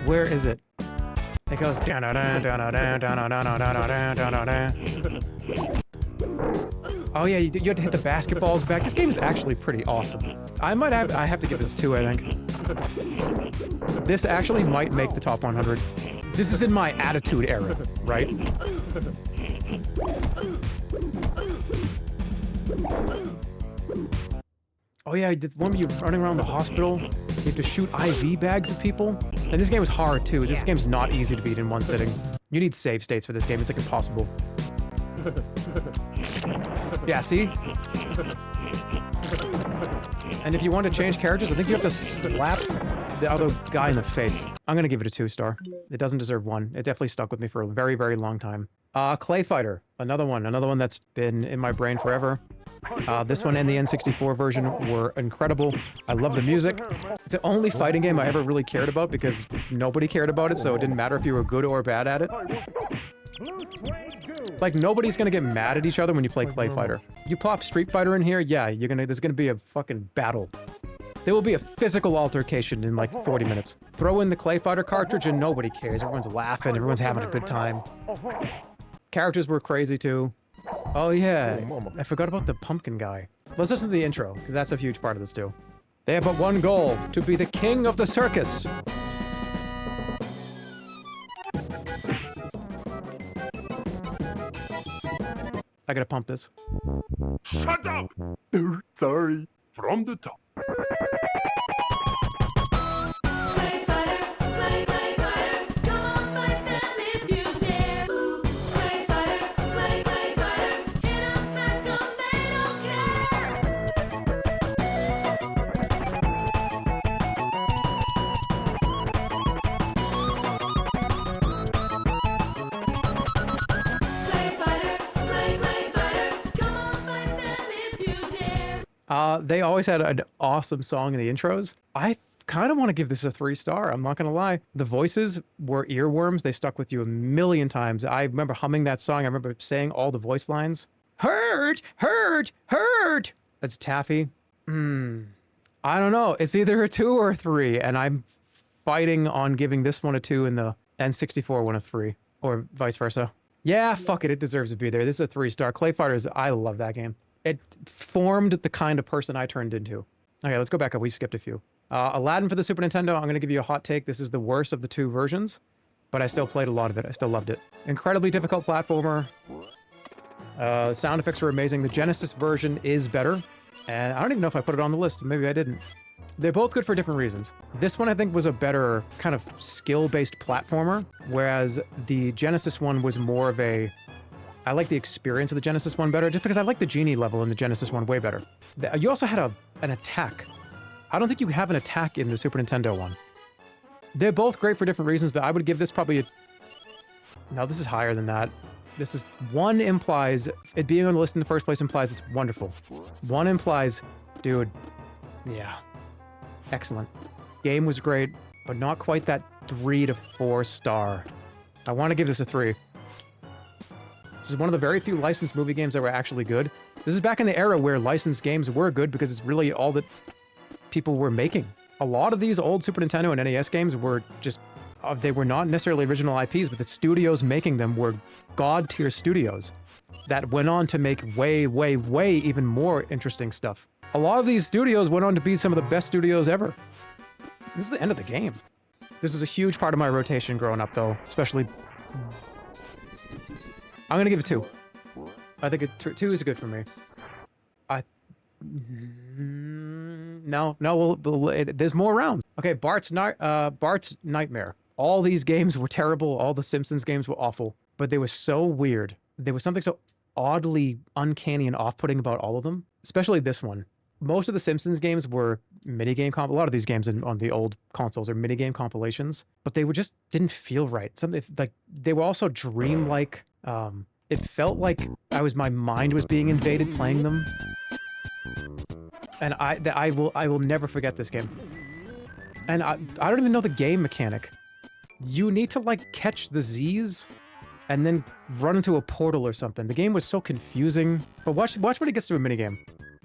Where is it? It goes. Oh yeah, you have to hit the basketballs back. This game is actually pretty awesome. I have to give this 2, I think. This actually might make the top 100. This is in my attitude era, right? Oh yeah, the one where you're running around the hospital, you have to shoot IV bags at people. And this game is hard too. This game's not easy to beat in one sitting. You need save states for this game. It's like impossible. Yeah, see? And if you want to change characters, I think you have to slap the other guy in the face. I'm gonna give it a 2-star. It doesn't deserve 1. It definitely stuck with me for a very, very long time. Clay Fighter, another one that's been in my brain forever. This one and the N64 version were incredible. I love the music. It's the only fighting game I ever really cared about because nobody cared about it, so it didn't matter if you were good or bad at it. Like, nobody's gonna get mad at each other when you play Clay Fighter. You pop Street Fighter in here, yeah, there's gonna be a fucking battle. There will be a physical altercation in like 40 minutes. Throw in the Clay Fighter cartridge and nobody cares. Everyone's laughing, everyone's having a good time. Characters were crazy too. Oh yeah, I forgot about the pumpkin guy. Let's listen to the intro, because that's a huge part of this too. They have but one goal, to be the king of the circus. I gotta pump this. Shut up! Sorry. From the top. They always had an awesome song in the intros. I kind of want to give this a 3-star. I'm not going to lie. The voices were earworms. They stuck with you a million times. I remember humming that song. I remember saying all the voice lines. Hurt, hurt, hurt. That's Taffy. I don't know. It's either a 2 or a 3, and I'm fighting on giving this one a 2 and the N64 one a 3, or vice versa. Yeah, fuck it. It deserves to be there. This is a 3-star. Clay Fighters, I love that game. It formed the kind of person I turned into. Okay, let's go back up. We skipped a few. Aladdin for the Super Nintendo. I'm going to give you a hot take. This is the worst of the 2 versions, but I still played a lot of it. I still loved it. Incredibly difficult platformer. Sound effects were amazing. The Genesis version is better, and I don't even know if I put it on the list. Maybe I didn't. They're both good for different reasons. This one, I think, was a better kind of skill-based platformer, whereas the Genesis one was more of a... I like the experience of the Genesis one better, just because I like the genie level in the Genesis one way better. You also had an attack. I don't think you have an attack in the Super Nintendo one. They're both great for different reasons, but I would give this probably a... No, this is higher than that. This is... 1 implies... It being on the list in the first place implies it's wonderful. 1 implies... Dude. Yeah. Excellent. Game was great, but not quite that 3 to 4 star. I want to give this a 3. This is one of the very few licensed movie games that were actually good. This is back in the era where licensed games were good because it's really all that people were making. A lot of these old Super Nintendo and NES games were just... they were not necessarily original IPs, but the studios making them were god-tier studios that went on to make way, way, way even more interesting stuff. A lot of these studios went on to be some of the best studios ever. This is the end of the game. This is a huge part of my rotation growing up, though, especially... I'm gonna give it 2. I think 2 is good for me. No, there's more rounds. Okay, Bart's Nightmare. All these games were terrible. All the Simpsons games were awful, but they were so weird. There was something so oddly uncanny and off-putting about all of them, especially this one. most of the Simpsons games were minigame a lot of these games on the old consoles are minigame compilations, but they were just didn't feel right. Like they were also dreamlike. It felt like my mind was being invaded playing them. And I will never forget this game. And I don't even know the game mechanic. You need to like catch the Z's and then run into a portal or something. The game was so confusing. But watch when it gets to a minigame.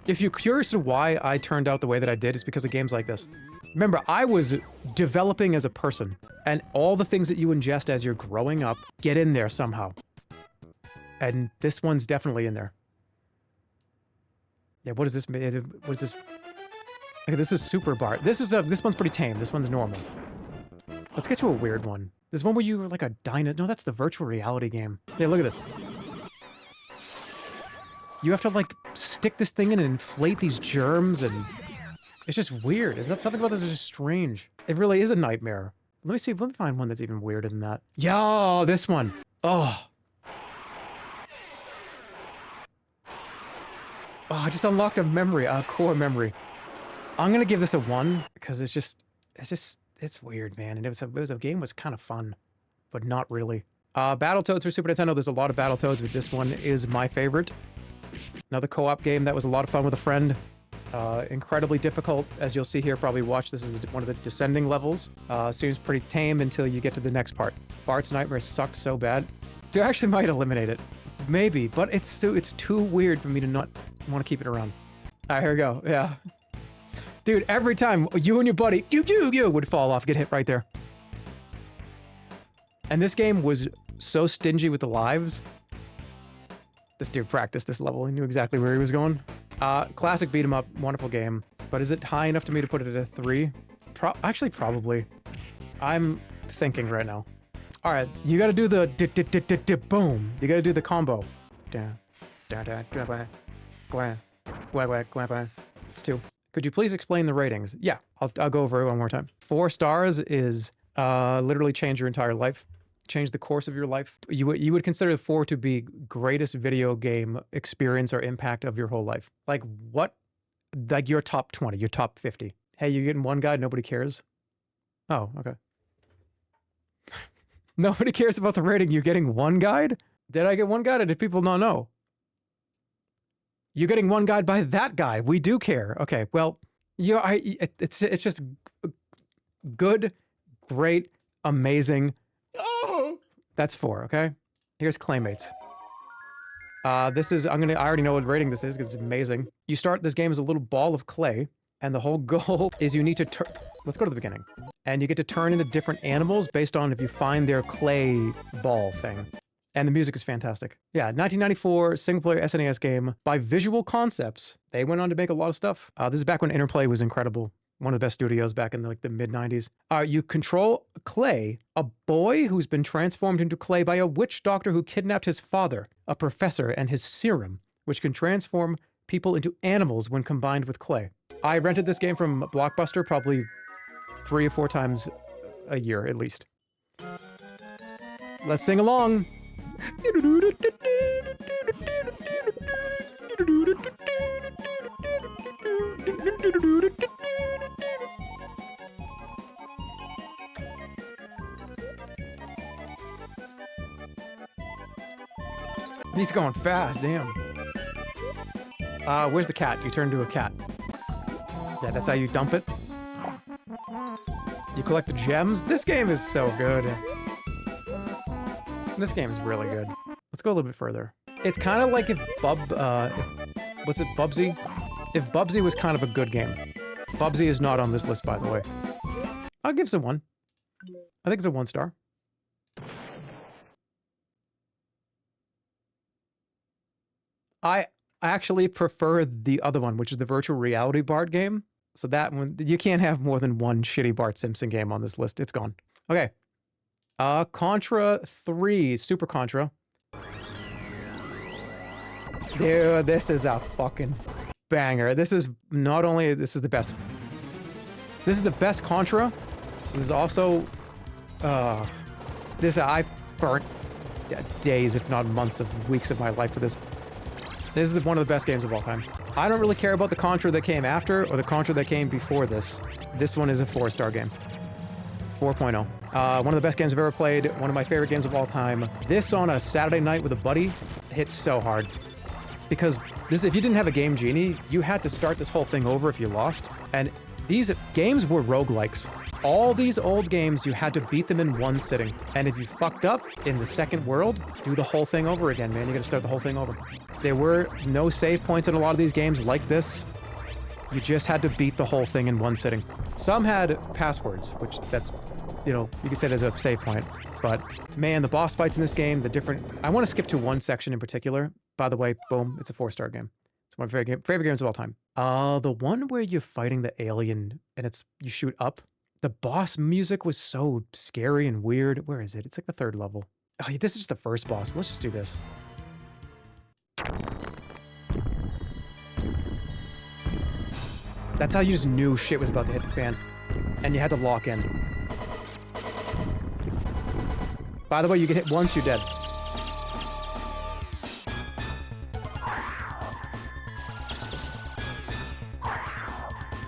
If you're curious to why I turned out the way that I did, it's because of games like this. Remember, I was developing as a person, and all the things that you ingest as you're growing up get in there somehow. And this one's definitely in there. Yeah, what is this? What is this? Okay, this is Super Bart. This one's pretty tame. This one's normal. Let's get to a weird one. This one where you were like a dino. No, that's the virtual reality game. Yeah, look at this. You have to like stick this thing in and inflate these germs, and it's just weird. Is that something about this is just strange? It really is a nightmare. Let me see. Let me find one that's even weirder than that. Yeah, this one. Oh. Oh, I just unlocked a memory, a core memory. I'm gonna give this a 1 because it's weird, man. And a game was kind of fun, but not really. Battletoads for Super Nintendo. There's a lot of Battletoads, but this one is my favorite. Another co-op game that was a lot of fun with a friend. Incredibly difficult, as you'll see here. Probably watch this is one of the descending levels. Seems pretty tame until you get to the next part. Bart's Nightmare sucks so bad. They actually might eliminate it, maybe, but it's too weird for me to not want to keep it around. All right, here we go. Yeah, dude. Every time you and your buddy you would fall off, get hit right there. And this game was so stingy with the lives. This dude practiced this level. He knew exactly where he was going. Classic beat 'em up, wonderful game. But is it high enough to me to put it at a 3? Actually, probably. I'm thinking right now. All right, you got to do the boom. You got to do the combo. It's 2. Could you please explain the ratings? Yeah, I'll go over it one more time. 4 stars is literally change your entire life. Change the course of your life. You would consider 4 to be greatest video game experience or impact of your whole life. Like what? Like your top 20, your top 50. Hey, you're getting one guide, nobody cares. Oh, okay. Nobody cares about the rating. You're getting one guide? Did I get one guide or did people not know? You're getting one guide by that guy. We do care. Okay, well, it's just good, great, amazing. Oh, that's 4. Okay, here's Claymates. I already know what rating this is because it's amazing. You start this game as a little ball of clay, and the whole goal is you need to turn. Let's go to the beginning, and you get to turn into different animals based on if you find their clay ball thing. And the music is fantastic. Yeah, 1994 single-player SNES game by Visual Concepts. They went on to make a lot of stuff. This is back when Interplay was incredible. One of the best studios back in the mid-90s. You control Clay, a boy who's been transformed into clay by a witch doctor who kidnapped his father, a professor, and his serum, which can transform people into animals when combined with clay. I rented this game from Blockbuster probably 3 or 4 times a year, at least. Let's sing along. He's going fast, damn. Where's the cat? You turn into a cat. Yeah, that's how you dump it. You collect the gems. This game is so good. This game is really good. Let's go a little bit further. It's kind of like if what's it, Bubsy? If Bubsy was kind of a good game. Bubsy is not on this list, by the way. I'll give it a 1. I think it's a 1 star. I actually prefer the other one, which is the virtual reality Bart game. So that one, you can't have more than one shitty Bart Simpson game on this list. It's gone. Okay. Contra 3, Super Contra. Dude, this is a fucking banger. This is the best. This is the best Contra. This is also, I burnt days, if not months of weeks of my life for this. This is one of the best games of all time. I don't really care about the Contra that came after or the Contra that came before this. This one is a 4-star game. 4.0. One of the best games I've ever played. One of my favorite games of all time. This on a Saturday night with a buddy hits so hard. Because this, if you didn't have a Game Genie, you had to start this whole thing over if you lost. And these games were roguelikes. All these old games, you had to beat them in one sitting. And if you fucked up in the second world, do the whole thing over again, man. You gotta start the whole thing over. There were no save points in a lot of these games like this. You just had to beat the whole thing in one sitting. Some had passwords, which that's, you know, you could say there's a save point. But man, the boss fights in this game, the different... I want to skip to one section in particular. By the way, boom, it's a 4-star game. It's one of my favorite games of all time. The one where you're fighting the alien and it's you shoot up. The boss music was so scary and weird. Where is it? It's like the 3rd level. Oh, this is just the first boss. Let's just do this. That's how you just knew shit was about to hit the fan. And you had to lock in. By the way, you get hit once, you're dead.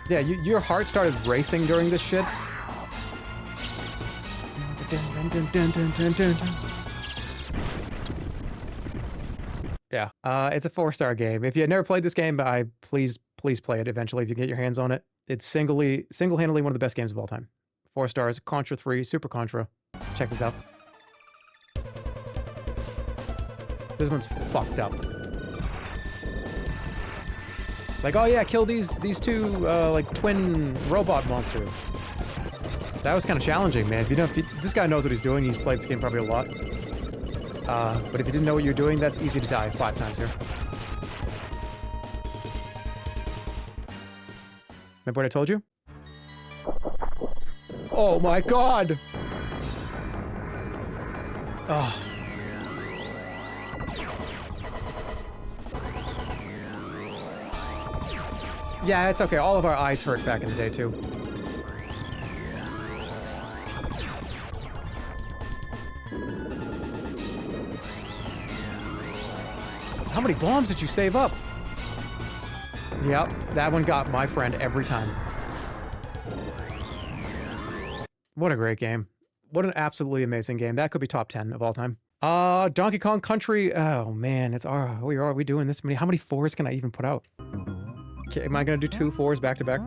Yeah, your heart started racing during this shit. Yeah, it's a 4-star game. If you had never played this game, please play it eventually if you get your hands on it. It's single-handedly one of the best games of all time. 4 stars, Contra 3, Super Contra. Check this out. This one's fucked up. Like, oh yeah, kill these two like twin robot monsters. That was kind of challenging, man. This guy knows what he's doing. He's played this game probably a lot. But if you didn't know what you're doing, that's easy to die 5 times here. Remember what I told you? Oh my god! Oh. Yeah, it's okay. All of our eyes hurt back in the day, too. How many bombs did you save up? Yep, that one got my friend every time. What a great game. What an absolutely amazing game. That could be top 10 of all time. Donkey Kong Country. Oh, man. Are we doing this many? How many 4s can I even put out? Okay, am I going to do 2 4s back to back?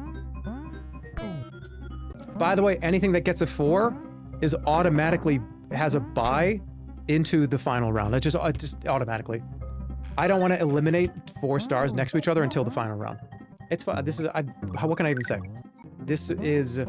By the way, anything that gets a 4 is automatically has a bye into the final round. That just automatically. I don't want to eliminate 4 stars next to each other until the final round. It's fun. What can I even say? This is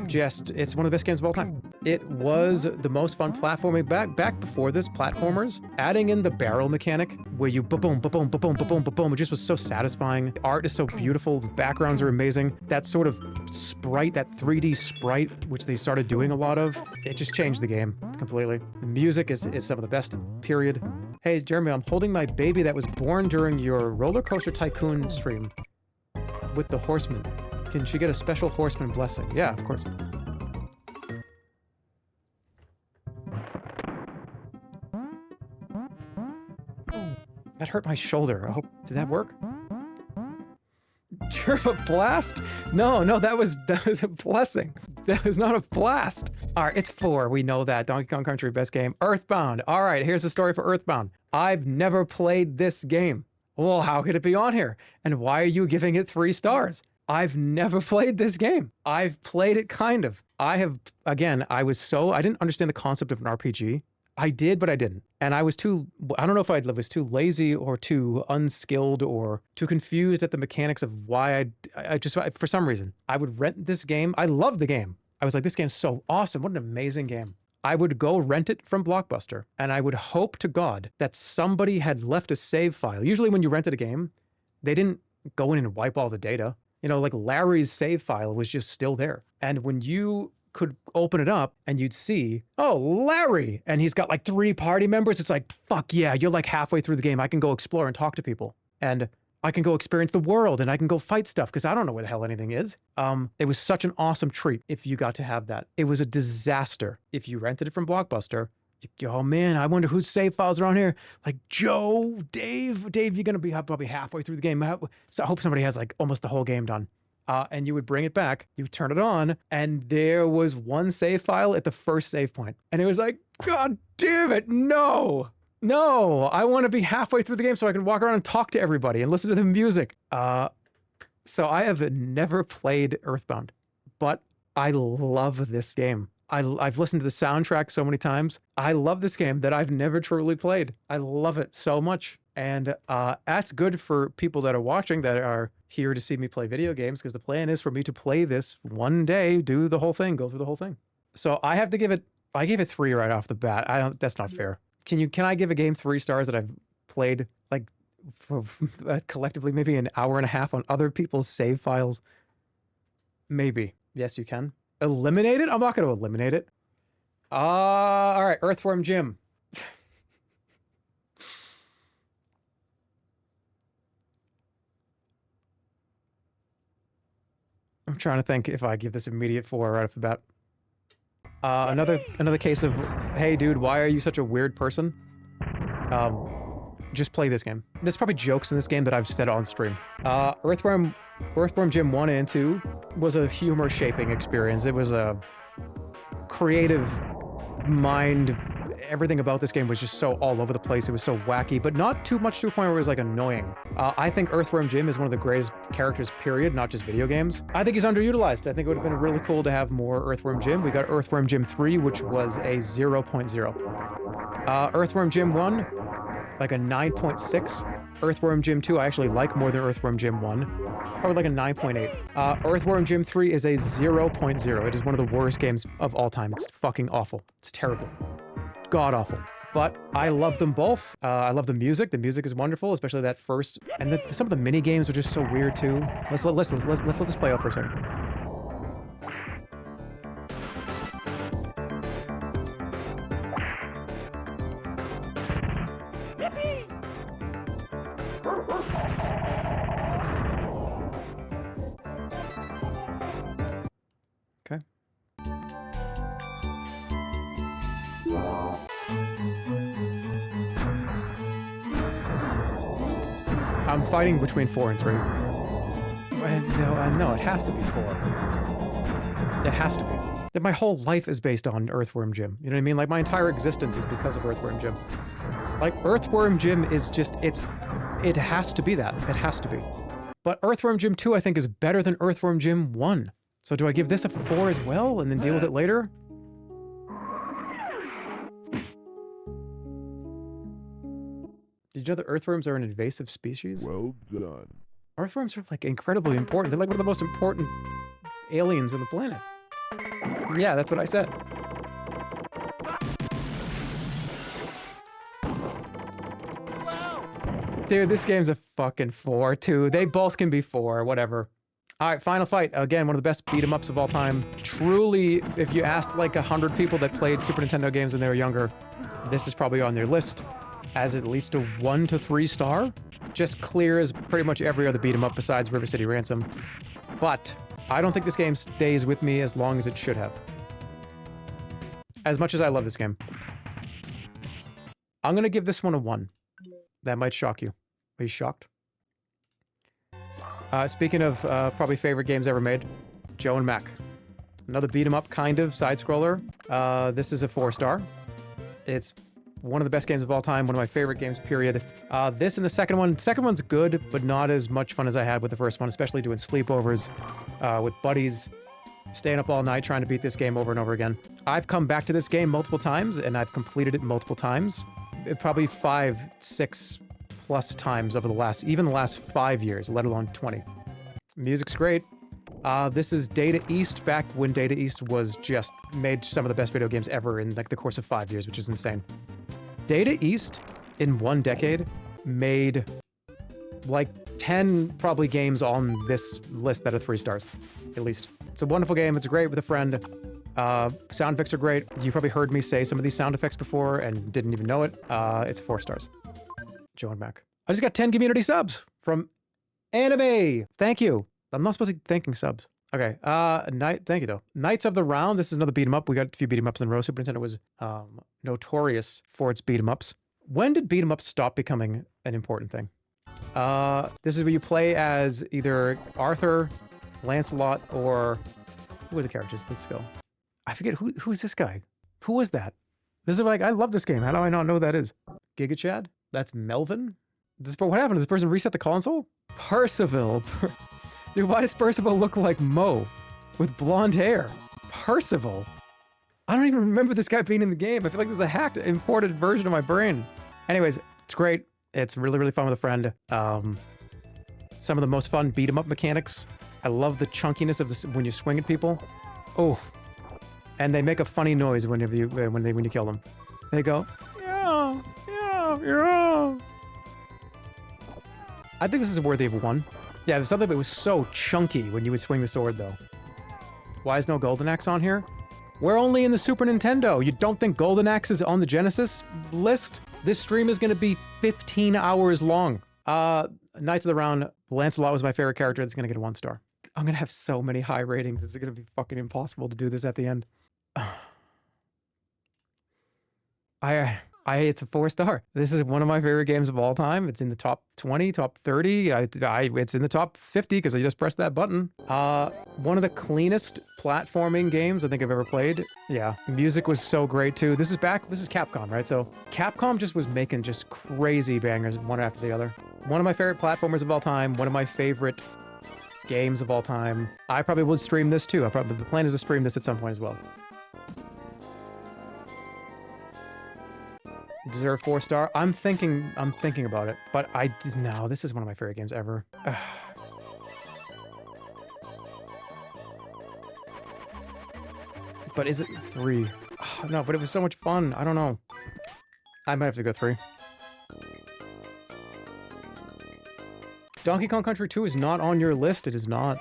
just, it's one of the best games of all time. It was the most fun platforming back before this, platformers. Adding in the barrel mechanic where you ba-boom, ba-boom, ba-boom, ba-boom, ba-boom, it just was so satisfying. The art is so beautiful. The backgrounds are amazing. That sort of sprite, that 3D sprite, which they started doing a lot of, it just changed the game completely. The music is some of the best, period. Hey, Jeremy, I'm holding my baby that was born during your Roller Coaster Tycoon stream with the horseman. Can she get a special horseman blessing? Yeah, of course. That hurt my shoulder. I hope, did that work? Jerma blast? No, that was a blessing. That was not a blast. All right, it's 4. We know that. Donkey Kong Country, best game. Earthbound. All right, here's the story for Earthbound. I've never played this game. Well, how could it be on here? And why are you giving it 3 stars? I've never played this game. I've played it kind of. I didn't understand the concept of an RPG. I did, but I didn't. And I don't know if I was too lazy or too unskilled or too confused at the mechanics of why for some reason, I would rent this game. I loved the game. I was like, this game's so awesome. What an amazing game. I would go rent it from Blockbuster and I would hope to God that somebody had left a save file. Usually when you rented a game, they didn't go in and wipe all the data. You know, like Larry's save file was just still there. And when you could open it up and you'd see, oh, Larry, and he's got like 3 party members. It's like, fuck yeah, you're like halfway through the game. I can go explore and talk to people. And I can go experience the world and I can go fight stuff because I don't know where the hell anything is. It was such an awesome treat if you got to have that. It was a disaster if you rented it from Blockbuster Oh man, I wonder whose save files are on here. Like Joe, Dave, you're gonna be probably halfway through the game. So I hope somebody has like almost the whole game done. And you would bring it back, you turn it on, and there was one save file at the first save point. And it was like, God damn it, no, I want to be halfway through the game so I can walk around and talk to everybody and listen to the music. So I have never played Earthbound, but I love this game. I've listened to the soundtrack so many times. I love this game that I've never truly played. I love it so much. And that's good for people that are watching that are here to see me play video games, because the plan is for me to play this one day, do the whole thing, go through the whole thing. So I have to give it, I gave it 3 right off the bat. That's not fair. Can I give a game 3 stars that I've played like for, collectively maybe an hour and a half on other people's save files? Maybe. Yes, you can. Eliminate it? I'm not going to eliminate it. All right, Earthworm Jim. I'm trying to think if I give this immediate 4 right off the bat. Another case of, hey dude, why are you such a weird person? Just play this game. There's probably jokes in this game that I've said on stream. Earthworm Jim 1 and 2 was a humor shaping experience. It was a creative mind. Everything about this game was just so all over the place. It was so wacky, but not too much to a point where it was like annoying. I think Earthworm Jim is one of the greatest characters, period, not just video games. I think he's underutilized. I think it would have been really cool to have more Earthworm Jim. We got Earthworm Jim 3, which was a 0.0. Earthworm Jim 1, like a 9.6. Earthworm Jim 2, I actually like more than Earthworm Jim 1. Probably like a 9.8. Earthworm Jim 3 is a 0.0. It is one of the worst games of all time. It's fucking awful. It's terrible. God awful. But I love them both. I love the music. The music is wonderful, especially that first. And some of the mini games are just so weird too. Let's let this play out for a second. Okay. I'm fighting between 4 and 3. No, it has to be 4. It has to be. My whole life is based on Earthworm Jim. You know what I mean? Like, my entire existence is because of Earthworm Jim. Like, Earthworm Jim is just, it has to be that. It has to be. But Earthworm Jim 2, I think, is better than Earthworm Jim 1. So do I give this a 4 as well and then deal with it later? Did you know that earthworms are an invasive species? Well done. Earthworms are like incredibly important. They're like one of the most important aliens on the planet. Yeah, that's what I said. Dude, this game's a fucking 4 too. They both can be 4, whatever. All right, Final Fight. Again, one of the best beat-em-ups of all time. Truly, if you asked like 100 people that played Super Nintendo games when they were younger, this is probably on their list as at least a 1 to 3 star. Just clears pretty much every other beat-em-up besides River City Ransom. But I don't think this game stays with me as long as it should have. As much as I love this game. I'm gonna give this one a 1. That might shock you. Are you shocked? Speaking of probably favorite games ever made, Joe and Mac. Another beat-em-up kind of side-scroller. This is a 4 star. It's one of the best games of all time, one of my favorite games, period. This and the second one. Second one's good, but not as much fun as I had with the first one, especially doing sleepovers with buddies, staying up all night trying to beat this game over and over again. I've come back to this game multiple times, and I've completed it multiple times. Probably 5, 6 plus times over the last 5 years, let alone 20. Music's great. This is Data East, back when Data East was just made some of the best video games ever in like the course of 5 years, which is insane. Data East, in 1 decade, made like 10 probably games on this list that are 3 stars, at least. It's a wonderful game. It's great with a friend. Sound effects are great. You probably heard me say some of these sound effects before and didn't even know it. It's 4 stars. Joe and Mac. I just got 10 community subs from Anime. Thank you. I'm not supposed to be thanking subs. Okay, thank you though. Knights of the Round. This is another beat 'em up. We got a few beat 'em ups in a row. Super Nintendo was notorious for its beat 'em ups. When did beat 'em ups stop becoming an important thing? This is where you play as either Arthur, Lancelot, or who are the characters? Let's go. I forget who's this guy. Who was that? This is like, I love this game. How do I not know who that is? Giga Chad? That's Melvin? What happened? Did this person reset the console? Percival. Dude, why does Percival look like Mo with blonde hair? Percival. I don't even remember this guy being in the game. I feel like there's a hacked, imported version of my brain. Anyways, it's great. It's really, really fun with a friend. Some of the most fun beat 'em up mechanics. I love the chunkiness of this when you swing at people. Oh, and they make a funny noise when you kill them. They go, yeah, yeah, yeah. I think this is worthy of one. Yeah, there's something that was so chunky when you would swing the sword, though. Why is no Golden Axe on here? We're only in the Super Nintendo. You don't think Golden Axe is on the Genesis list? This stream is going to be 15 hours long. Knights of the Round, Lancelot was my favorite character. It's going to get a 1 star. I'm going to have so many high ratings. It's going to be fucking impossible to do this at the end. It's a 4 star. This is one of my favorite games of all time. It's in the top 20, top 30. It's in the top 50 because I just pressed that button. One of the cleanest platforming games I think I've ever played. Yeah, the music was so great too. This is Capcom, right? So Capcom just was making just crazy bangers one after the other. One of my favorite platformers of all time. One of my favorite games of all time. I probably would stream this too. The plan is to stream this at some point as well. Deserve 4 star. I'm thinking about it, but no, this is one of my favorite games ever. But is it 3? Oh, no, but it was so much fun. I don't know. I might have to go 3. Donkey Kong Country 2 is not on your list. It is not.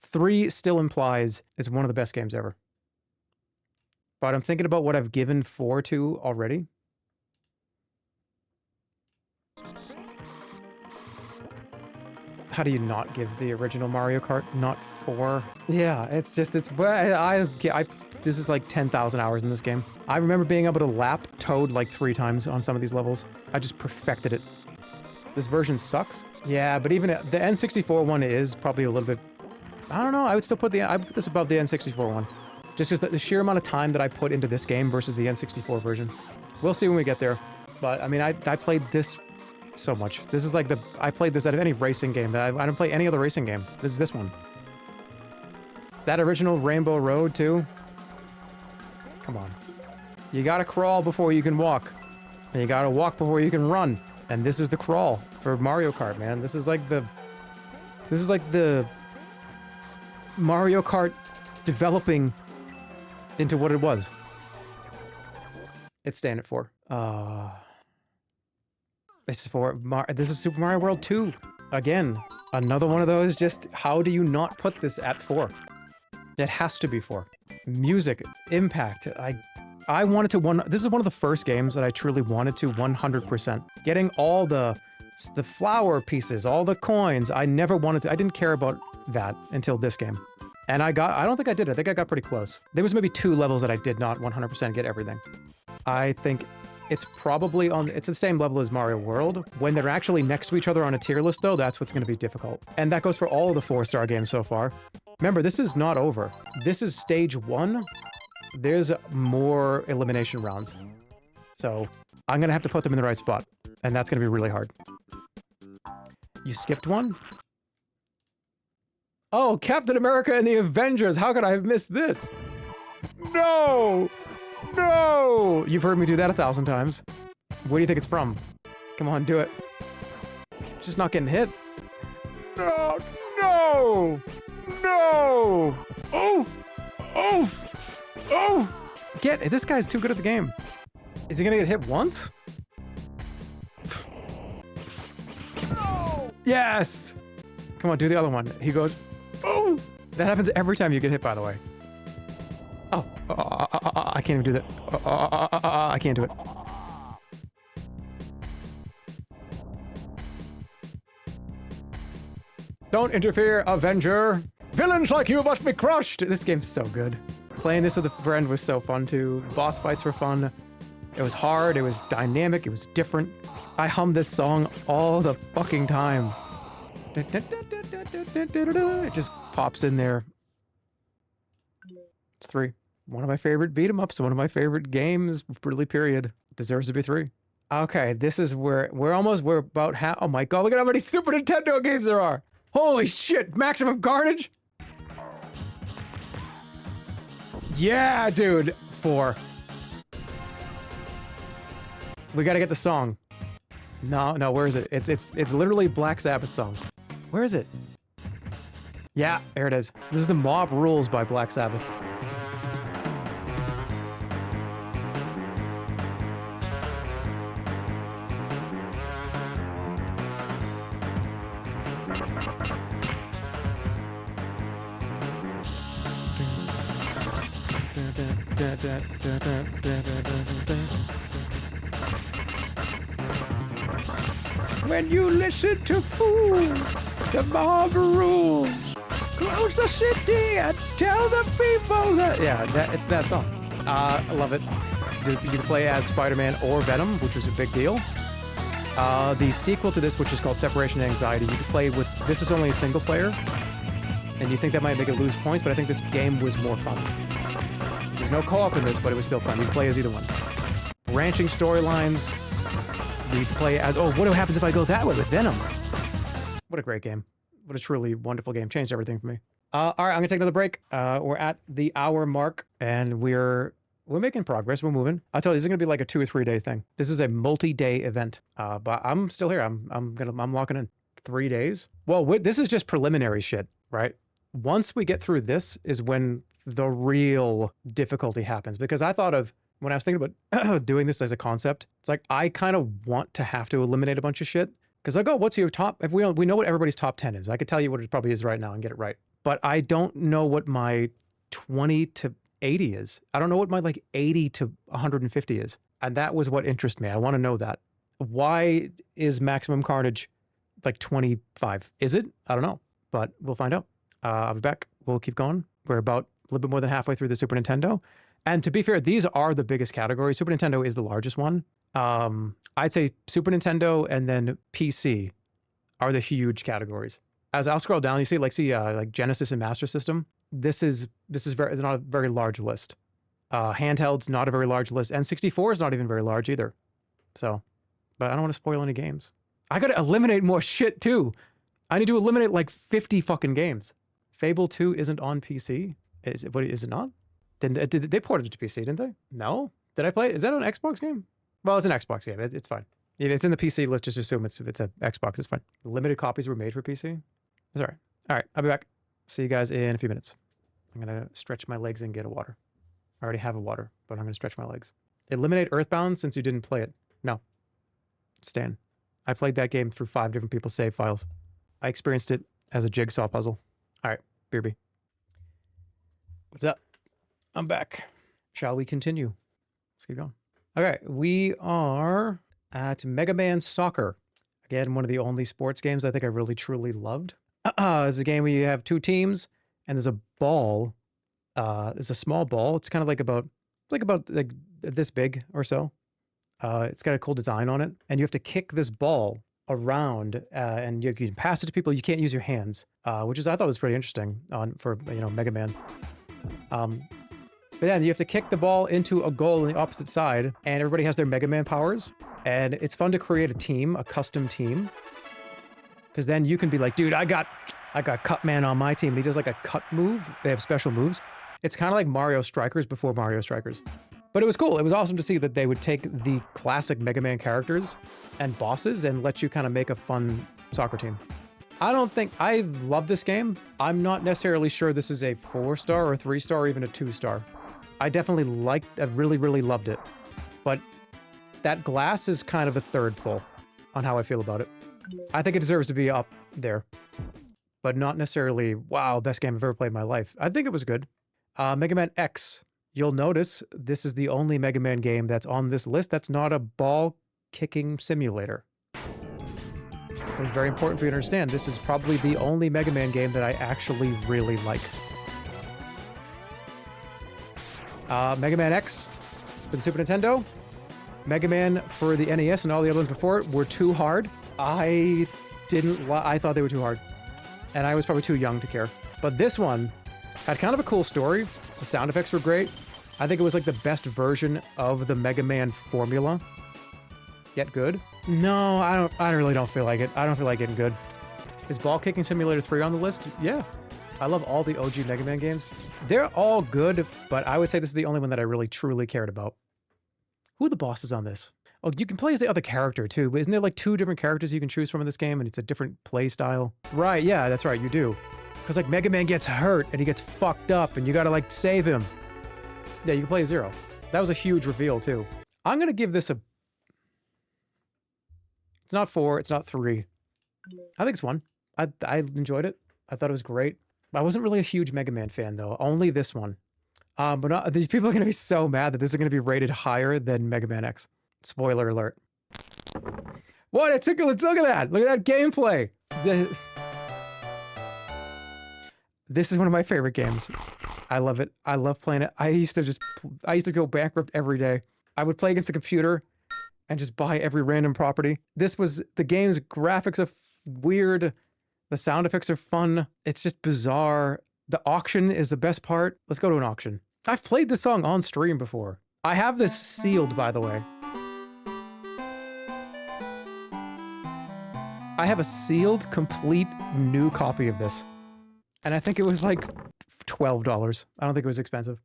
3 still implies it's one of the best games ever. But I'm thinking about what I've given 4 to already. How do you not give the original Mario Kart not 4? Yeah, it's just, this is like 10,000 hours in this game. I remember being able to lap Toad like 3 times on some of these levels. I just perfected it. This version sucks. Yeah, but even the N64 one is probably a little bit, I don't know, I would still put this above the N64 one. Just because the sheer amount of time that I put into this game versus the N64 version. We'll see when we get there. But, I mean, I played this so much. This is like I played this out of any racing game. I don't play any other racing games. This is this one. That original Rainbow Road, too. Come on. You gotta crawl before you can walk. And you gotta walk before you can run. And this is the crawl for Mario Kart, man. This is like the Mario Kart developing into what it was. It's staying at 4. This is Super Mario World 2. Again, another one of those, just how do you not put this at 4? It has to be 4. Music, impact, I wanted to this is one of the first games that I truly wanted to 100%. Getting all the flower pieces, all the coins, I didn't care about that until this game. And I don't think I did. I think I got pretty close. There was maybe 2 levels that I did not 100% get everything. I think it's probably it's the same level as Mario World. When they're actually next to each other on a tier list, though, that's what's going to be difficult. And that goes for all of the 4-star games so far. Remember, this is not over. This is stage 1. There's more elimination rounds. So I'm going to have to put them in the right spot. And that's going to be really hard. You skipped one? Oh, Captain America and the Avengers! How could I have missed this? No! No! You've heard me do that 1,000 times. Where do you think it's from? Come on, do it. Just not getting hit. No! No! No! Oh! Oh! Oh! This guy's too good at the game. Is he gonna get hit once? No! Yes! Come on, do the other one. He goes, oh! That happens every time you get hit, by the way. Oh, I can't even do that. I can't do it. Don't interfere, Avenger. Villains like you must be crushed. This game's so good. Playing this with a friend was so fun too. Boss fights were fun. It was hard, it was dynamic, it was different. I hum this song all the fucking time. It just pops in there. It's 3. One of my favorite beat 'em ups, one of my favorite games, really, period. Deserves to be 3. Okay, this is where we're about half. Oh my god, look at how many Super Nintendo games there are. Holy shit, Maximum Carnage. Yeah, dude. 4. We gotta get the song. No, where is it? It's literally Black Sabbath song. Where is it? Yeah, there it is. This is the Mob Rules by Black Sabbath. When you listen to fools, the mob rules. Close the city and tell the people that... Yeah, it's that song. I love it. You can play as Spider-Man or Venom, which was a big deal. The sequel to this, which is called Separation Anxiety, you can play with... This is only a single player, and you think that might make it lose points, but I think this game was more fun. There's no co-op in this, but it was still fun. You can play as either one. Branching storylines. You can play as... Oh, what happens if I go that way with Venom? What a great game. What a truly wonderful game. Changed everything for me. All right, I'm gonna take another break. We're at the hour mark, and we're making progress. We're moving. I'll tell you, this is gonna be like a 2 or 3 day thing. This is a multi-day event. But I'm still here. I'm locking in 3 days. Well, this is just preliminary shit, right? Once we get through this is when the real difficulty happens. Because I thought of, when I was thinking about doing this as a concept, it's like I kind of want to have to eliminate a bunch of shit. Because like, oh, what's your top? If we know what everybody's top 10 is. I could tell you what it probably is right now and get it right. But I don't know what my 20 to 80 is. I don't know what my like 80 to 150 is. And that was what interests me. I want to know that. Why is Maximum Carnage like 25? Is it? I don't know. But we'll find out. I'll be back. We'll keep going. We're about a little bit more than halfway through the Super Nintendo. And to be fair, these are the biggest categories. Super Nintendo is the largest one. I'd say Super Nintendo and then PC are the huge categories. As I'll scroll down, you see like Genesis and Master System. This is not a very large list. Handhelds, not a very large list. N64 is not even very large either. So, but I don't want to spoil any games. I gotta eliminate more shit too. I need to eliminate like 50 fucking games. Fable 2 isn't on PC. Is it not? Did they ported it to PC, didn't they? No? Did I play it? Is that an Xbox game? Well, it's an Xbox game. It's fine. If it's in the PC list, just assume it's a Xbox. It's fine. Limited copies were made for PC. It's all right. All right, I'll be back. See you guys in a few minutes. I'm going to stretch my legs and get a water. I already have a water, but I'm going to stretch my legs. Eliminate Earthbound since you didn't play it. No. Stan. I played that game through 5 different people's save files. I experienced it as a jigsaw puzzle. All right, BRB. What's up? I'm back. Shall we continue? Let's keep going. Okay, we are at Mega Man Soccer. Again, one of the only sports games I think I really truly loved. It's a game where you have 2 teams and there's a ball. There's a small ball. It's kind of like about this big or so. It's got a cool design on it, and you have to kick this ball around, and you can pass it to people. You can't use your hands, which I thought was pretty interesting for Mega Man. But then you have to kick the ball into a goal on the opposite side, and everybody has their Mega Man powers. And it's fun to create a team, a custom team. Because then you can be like, dude, I got Cutman on my team. And he does like a cut move. They have special moves. It's kind of like Mario Strikers before Mario Strikers. But it was cool. It was awesome to see that they would take the classic Mega Man characters and bosses and let you kind of make a fun soccer team. I love this game. I'm not necessarily sure this is a 4-star or 3-star or even a 2-star. I really, really loved it. But that glass is kind of a 3rd full on how I feel about it. I think it deserves to be up there. But not necessarily, wow, best game I've ever played in my life. I think it was good. Mega Man X. You'll notice this is the only Mega Man game that's on this list that's not a ball-kicking simulator. It was very important for you to understand. This is probably the only Mega Man game that I actually really like. Mega Man X for the Super Nintendo. Mega Man for the NES and all the other ones before it were too hard. I thought they were too hard. And I was probably too young to care. But this one had kind of a cool story. The sound effects were great. I think it was like the best version of the Mega Man formula. Yet good? No, I really don't feel like it. I don't feel like getting good. Is Ball Kicking Simulator 3 on the list? Yeah. I love all the OG Mega Man games. They're all good, but I would say this is the only one that I really truly cared about. Who are the bosses on this? Oh, you can play as the other character too, but isn't there like 2 different characters you can choose from in this game and it's a different play style? Right, yeah, that's right, you do. Because like Mega Man gets hurt and he gets fucked up and you gotta like save him. Yeah, you can play Zero. That was a huge reveal too. I'm gonna give this a... It's not 4, it's not 3. I think it's 1. I enjoyed it. I thought it was great. I wasn't really a huge Mega Man fan though, only this one. But these people are gonna be so mad that this is gonna be rated higher than Mega Man X. Spoiler alert. What? Look at that! Look at that gameplay! This is one of my favorite games. I love it. I love playing it. I used to go bankrupt every day. I would play against the computer and just buy every random property. The game's graphics are weird. The sound effects are fun. It's just bizarre. The auction is the best part. Let's go to an auction. I've played this song on stream before. I have this sealed, by the way. I have a sealed, complete, new copy of this. And I think it was like $12. I don't think it was expensive.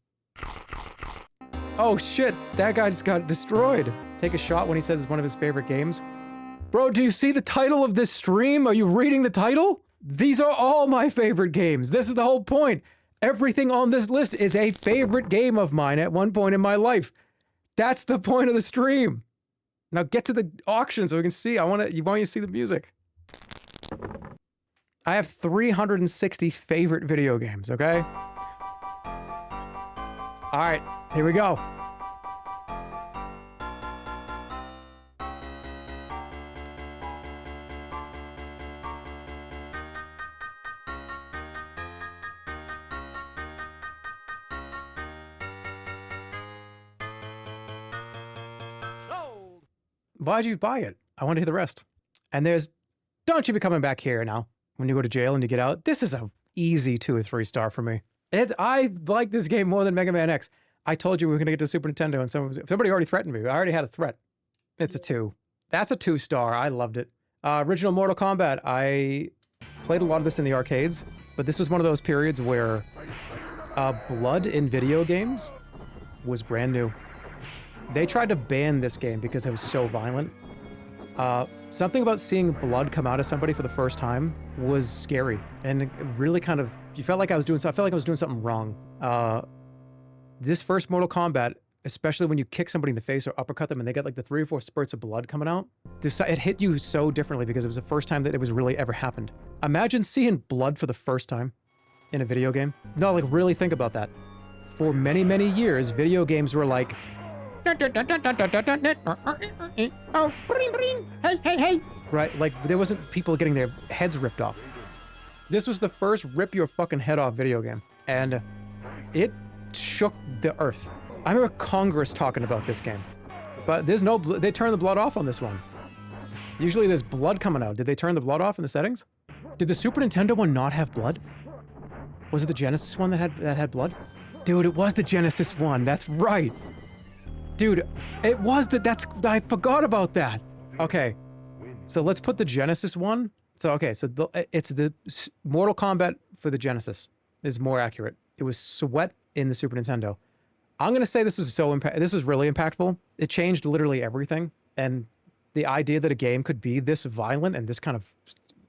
Oh shit, that guy just got destroyed. Take a shot when he says it's one of his favorite games. Bro, do you see the title of this stream? Are you reading the title? These are all my favorite games. This is the whole point. Everything on this list is a favorite game of mine at one point in my life. That's the point of the stream. Now get to the auction so we can see. I want you to see the music. I have 360 favorite video games, okay? All right, here we go. Why'd you buy it? I want to hear the rest. And there's, don't you be coming back here now when you go to jail and you get out. This is a easy 2 or 3 star for me. I like this game more than Mega Man X. I told you we were going to get to Super Nintendo and somebody already threatened me. I already had a threat. It's a 2. That's a 2 star. I loved it. Original Mortal Kombat. I played a lot of this in the arcades, but this was one of those periods where blood in video games was brand new. They tried to ban this game because it was so violent. Something about seeing blood come out of somebody for the first time was scary, and it really kind of, I felt like I was doing something wrong. This first Mortal Kombat, especially when you kick somebody in the face or uppercut them and they get like the 3 or 4 spurts of blood coming out, it hit you so differently because it was the first time that it was really ever happened. Imagine seeing blood for the first time in a video game. No, like really think about that. For many, many years, video games were like, hey. Right, like there wasn't people getting their heads ripped off. This was the first rip your fucking head off video game, and it shook the earth. I remember Congress talking about this game, but there's no they turned the blood off on this one. Usually there's blood coming out. Did they turn the blood off in the settings? Did the Super Nintendo one not have blood? Was it the Genesis one that had blood? Dude, it was the Genesis one. That's right. Dude, it was I forgot about that. Okay, so let's put the Genesis one. So, okay, so it's the Mortal Kombat for the Genesis is more accurate. It was sweat in the Super Nintendo. I'm gonna say this is this is really impactful. It changed literally everything, and the idea that a game could be this violent and this kind of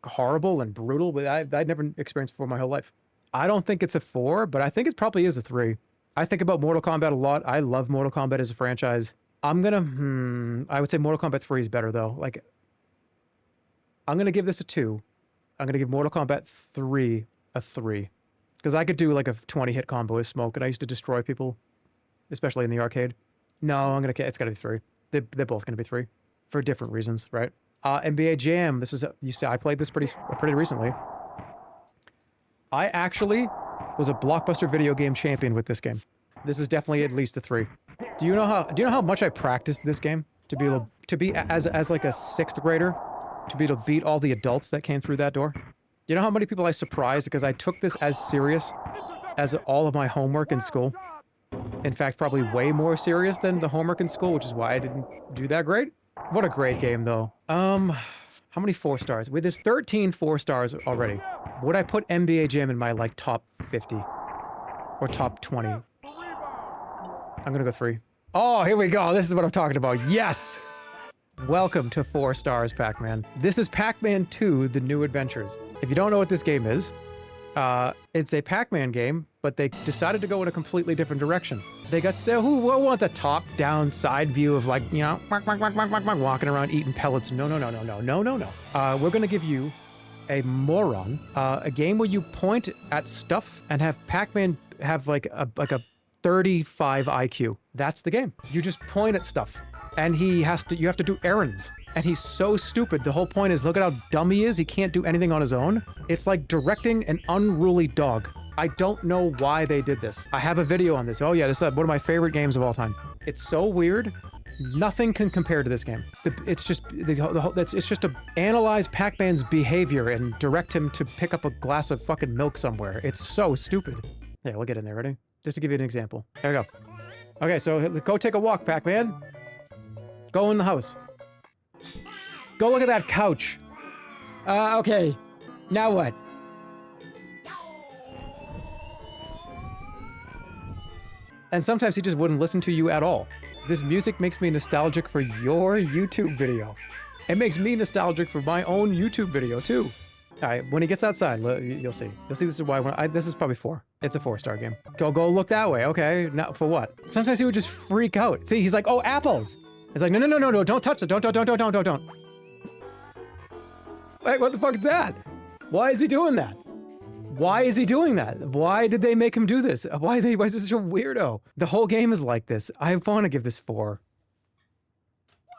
horrible and brutal, I'd never experienced before my whole life. I don't think it's a 4, but I think it probably is a 3. I think about Mortal Kombat a lot. I love Mortal Kombat as a franchise. I'm gonna, I would say Mortal Kombat 3 is better though. Like, I'm gonna give this a 2. I'm gonna give Mortal Kombat 3 a 3. Because I could do like a 20-hit combo with Smoke, and I used to destroy people, especially in the arcade. No, it's gotta be 3. They're both gonna be 3. For different reasons, right? NBA Jam. This is you see, I played this pretty recently. I actually was a Blockbuster video game champion with this game. This is definitely at least a 3. Do you know how much I practiced this game to be able to be as like a 6th grader to be able to beat all the adults that came through that door? You know how many people I surprised because I took this as serious as all of my homework in school? In fact, probably way more serious than the homework in school, which is why I didn't do that great. What a great game, though. How many 4 stars? There's 13 4 stars already. Would I put NBA Jam in my, like, top 50? Or top 20? I'm gonna go 3. Oh, here we go. This is what I'm talking about. Yes! Welcome to 4 stars, Pac-Man. This is Pac-Man 2, The New Adventures. If you don't know what this game is, it's a Pac-Man game, but they decided to go in a completely different direction. They got who want the top-down side view of, like, you know, walking around eating pellets? No. We're gonna give you a moron, a game where you point at stuff and have Pac-Man have like a 35 IQ. That's the game. You just point at stuff, and you have to do errands. And he's so stupid. The whole point is, look at how dumb he is. He can't do anything on his own. It's like directing an unruly dog. I don't know why they did this. I have a video on this. Oh yeah, this is one of my favorite games of all time. It's so weird. Nothing can compare to this game. It's just it's just to analyze Pac-Man's behavior and direct him to pick up a glass of fucking milk somewhere. It's so stupid. Yeah, we'll get in there. Ready? Just to give you an example. There we go. Okay, so go take a walk, Pac-Man. Go in the house. Go look at that couch. Okay. Now what? And sometimes he just wouldn't listen to you at all. This music makes me nostalgic for your YouTube video. It makes me nostalgic for my own YouTube video, too. All right, when he gets outside, you'll see. You'll see this is why this is probably 4. It's a 4-star game. Go look that way. Okay, now for what? Sometimes he would just freak out. See, he's like, oh, apples. It's like, no, don't touch it. Don't. Wait, what the fuck is that? Why is he doing that? Why is he doing that? Why did they make him do this? Why is he such a weirdo? The whole game is like this. I want to give this 4.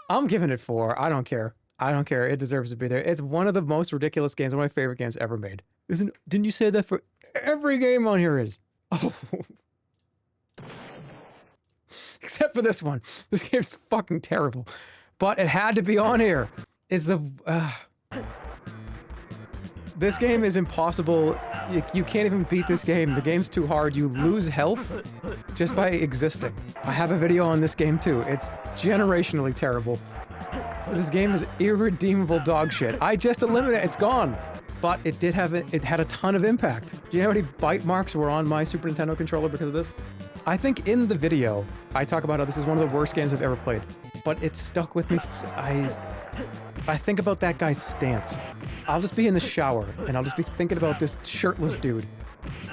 I'm giving it 4. I don't care. It deserves to be there. It's one of the most ridiculous games, one of my favorite games ever made. Didn't you say that for every game on here is? Oh. Except for this one. This game's fucking terrible. But it had to be on here. This game is impossible. You can't even beat this game. The game's too hard. You lose health just by existing. I have a video on this game too. It's generationally terrible. This game is irredeemable dog shit. I just eliminated it. It's gone. But it had a ton of impact. Do you know how many bite marks were on my Super Nintendo controller because of this? I think in the video, I talk about how this is one of the worst games I've ever played. But it stuck with me. I think about that guy's stance. I'll just be in the shower, and I'll just be thinking about this shirtless dude.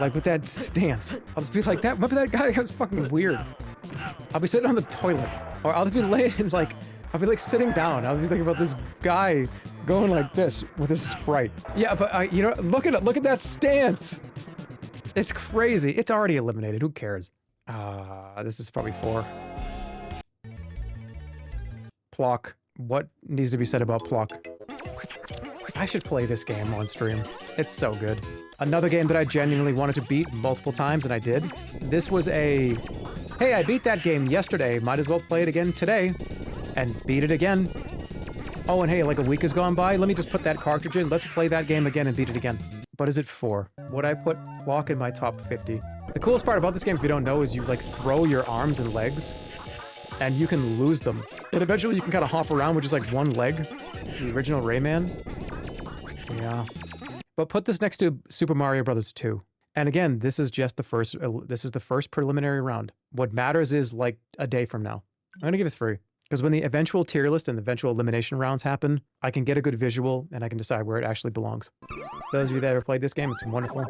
Like, with that stance. I'll just be like, remember that guy? That was fucking weird. I'll be sitting on the toilet. Or I'll just be laying, like, I'll be, like, sitting down. I'll be thinking about this guy going like this with his Sprite. Yeah, but, you know, look at that stance. It's crazy. It's already eliminated. Who cares? This is probably 4. Plock. What needs to be said about Plock? I should play this game on stream. It's so good. Another game that I genuinely wanted to beat multiple times, and I did. This was hey, I beat that game yesterday. Might as well play it again today. And beat it again. Oh, and hey, like a week has gone by. Let me just put that cartridge in. Let's play that game again and beat it again. But is it 4? Would I put Plock in my top 50? The coolest part about this game, if you don't know, is you, like, throw your arms and legs. And you can lose them. And eventually you can kind of hop around with just, like, one leg. The original Rayman. Yeah. But put this next to Super Mario Bros. 2. And again, this is just the first preliminary round. What matters is, like, a day from now. I'm gonna give it 3. Because when the eventual tier list and the eventual elimination rounds happen, I can get a good visual and I can decide where it actually belongs. Those of you that ever played this game, it's wonderful.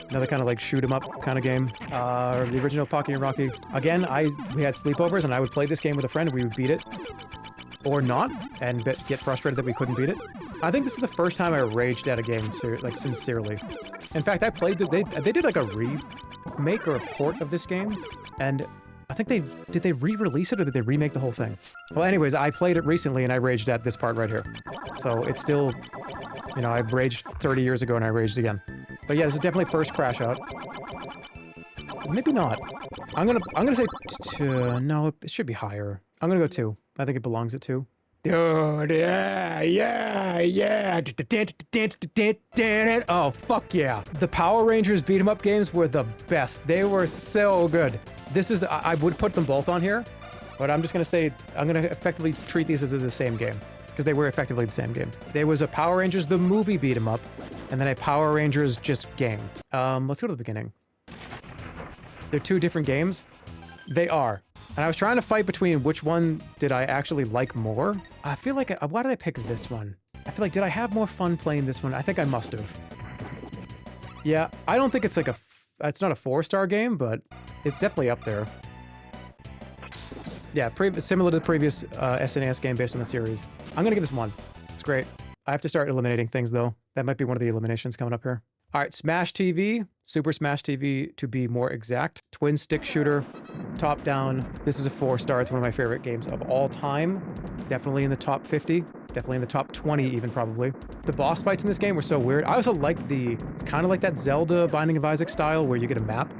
Another kind of like shoot 'em up kind of game. The original Pocky and Rocky. Again, we had sleepovers and I would play this game with a friend. We would beat it. Or not, and get frustrated that we couldn't beat it. I think this is the first time I raged at a game, like, sincerely. In fact, I played they did like a remake or a port of this game, and I think did they re-release it or did they remake the whole thing? Well, anyways, I played it recently and I raged at this part right here. So it's still, you know, I raged 30 years ago and I raged again. But yeah, this is definitely first crash out. Maybe not. I'm gonna say no, it should be higher. I'm gonna go 2. I think it belongs at 2. Dude, yeah. Oh, fuck yeah. The Power Rangers beat 'em up games were the best. They were so good. This is, I would put them both on here, but I'm just gonna say, I'm gonna effectively treat these as the same game, because they were effectively the same game. There was a Power Rangers, the movie beat 'em up, and then a Power Rangers just game. Let's go to the beginning. They're 2 different games. They are. And I was trying to fight between which one did I actually like more. I feel like, why did I pick this one? I feel like, did I have more fun playing this one? I think I must have. Yeah, I don't think it's like it's not a 4-star game, but it's definitely up there. Yeah, similar to the previous SNES game based on the series. I'm gonna give this 1. It's great. I have to start eliminating things though. That might be one of the eliminations coming up here. All right, Smash TV, Super Smash TV to be more exact. Twin stick shooter, top down. This is a 4-star. It's one of my favorite games of all time. Definitely in the top 50. Definitely in the top 20 even probably. The boss fights in this game were so weird. I also liked kind of like that Zelda Binding of Isaac style where you get a map.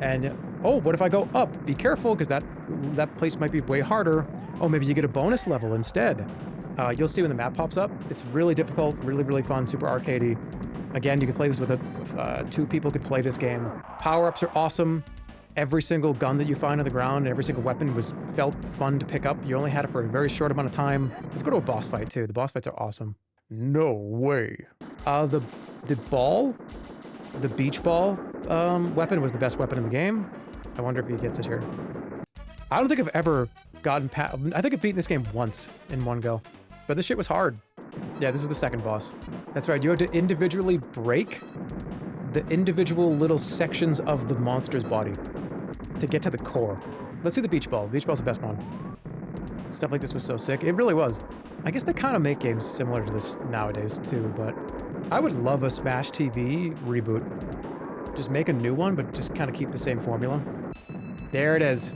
And, oh, what if I go up? Be careful, because that place might be way harder. Oh, maybe you get a bonus level instead. You'll see when the map pops up. It's really difficult, really, really fun, super arcadey. Again, you can play this with 2 people could play this game. Power-ups are awesome. Every single gun that you find on the ground and every single weapon felt fun to pick up. You only had it for a very short amount of time. Let's go to a boss fight, too. The boss fights are awesome. No way. The ball, the beach ball weapon was the best weapon in the game. I wonder if he gets it here. I don't think I've ever gotten past... I think I've beaten this game once in one go. But this shit was hard. Yeah, this is the second boss. That's right, you have to individually break the individual little sections of the monster's body to get to the core. Let's see the beach ball. The beach ball's the best one. Stuff like this was so sick. It really was. I guess they kind of make games similar to this nowadays too, but I would love a Smash TV reboot. Just make a new one, but just kind of keep the same formula. There it is.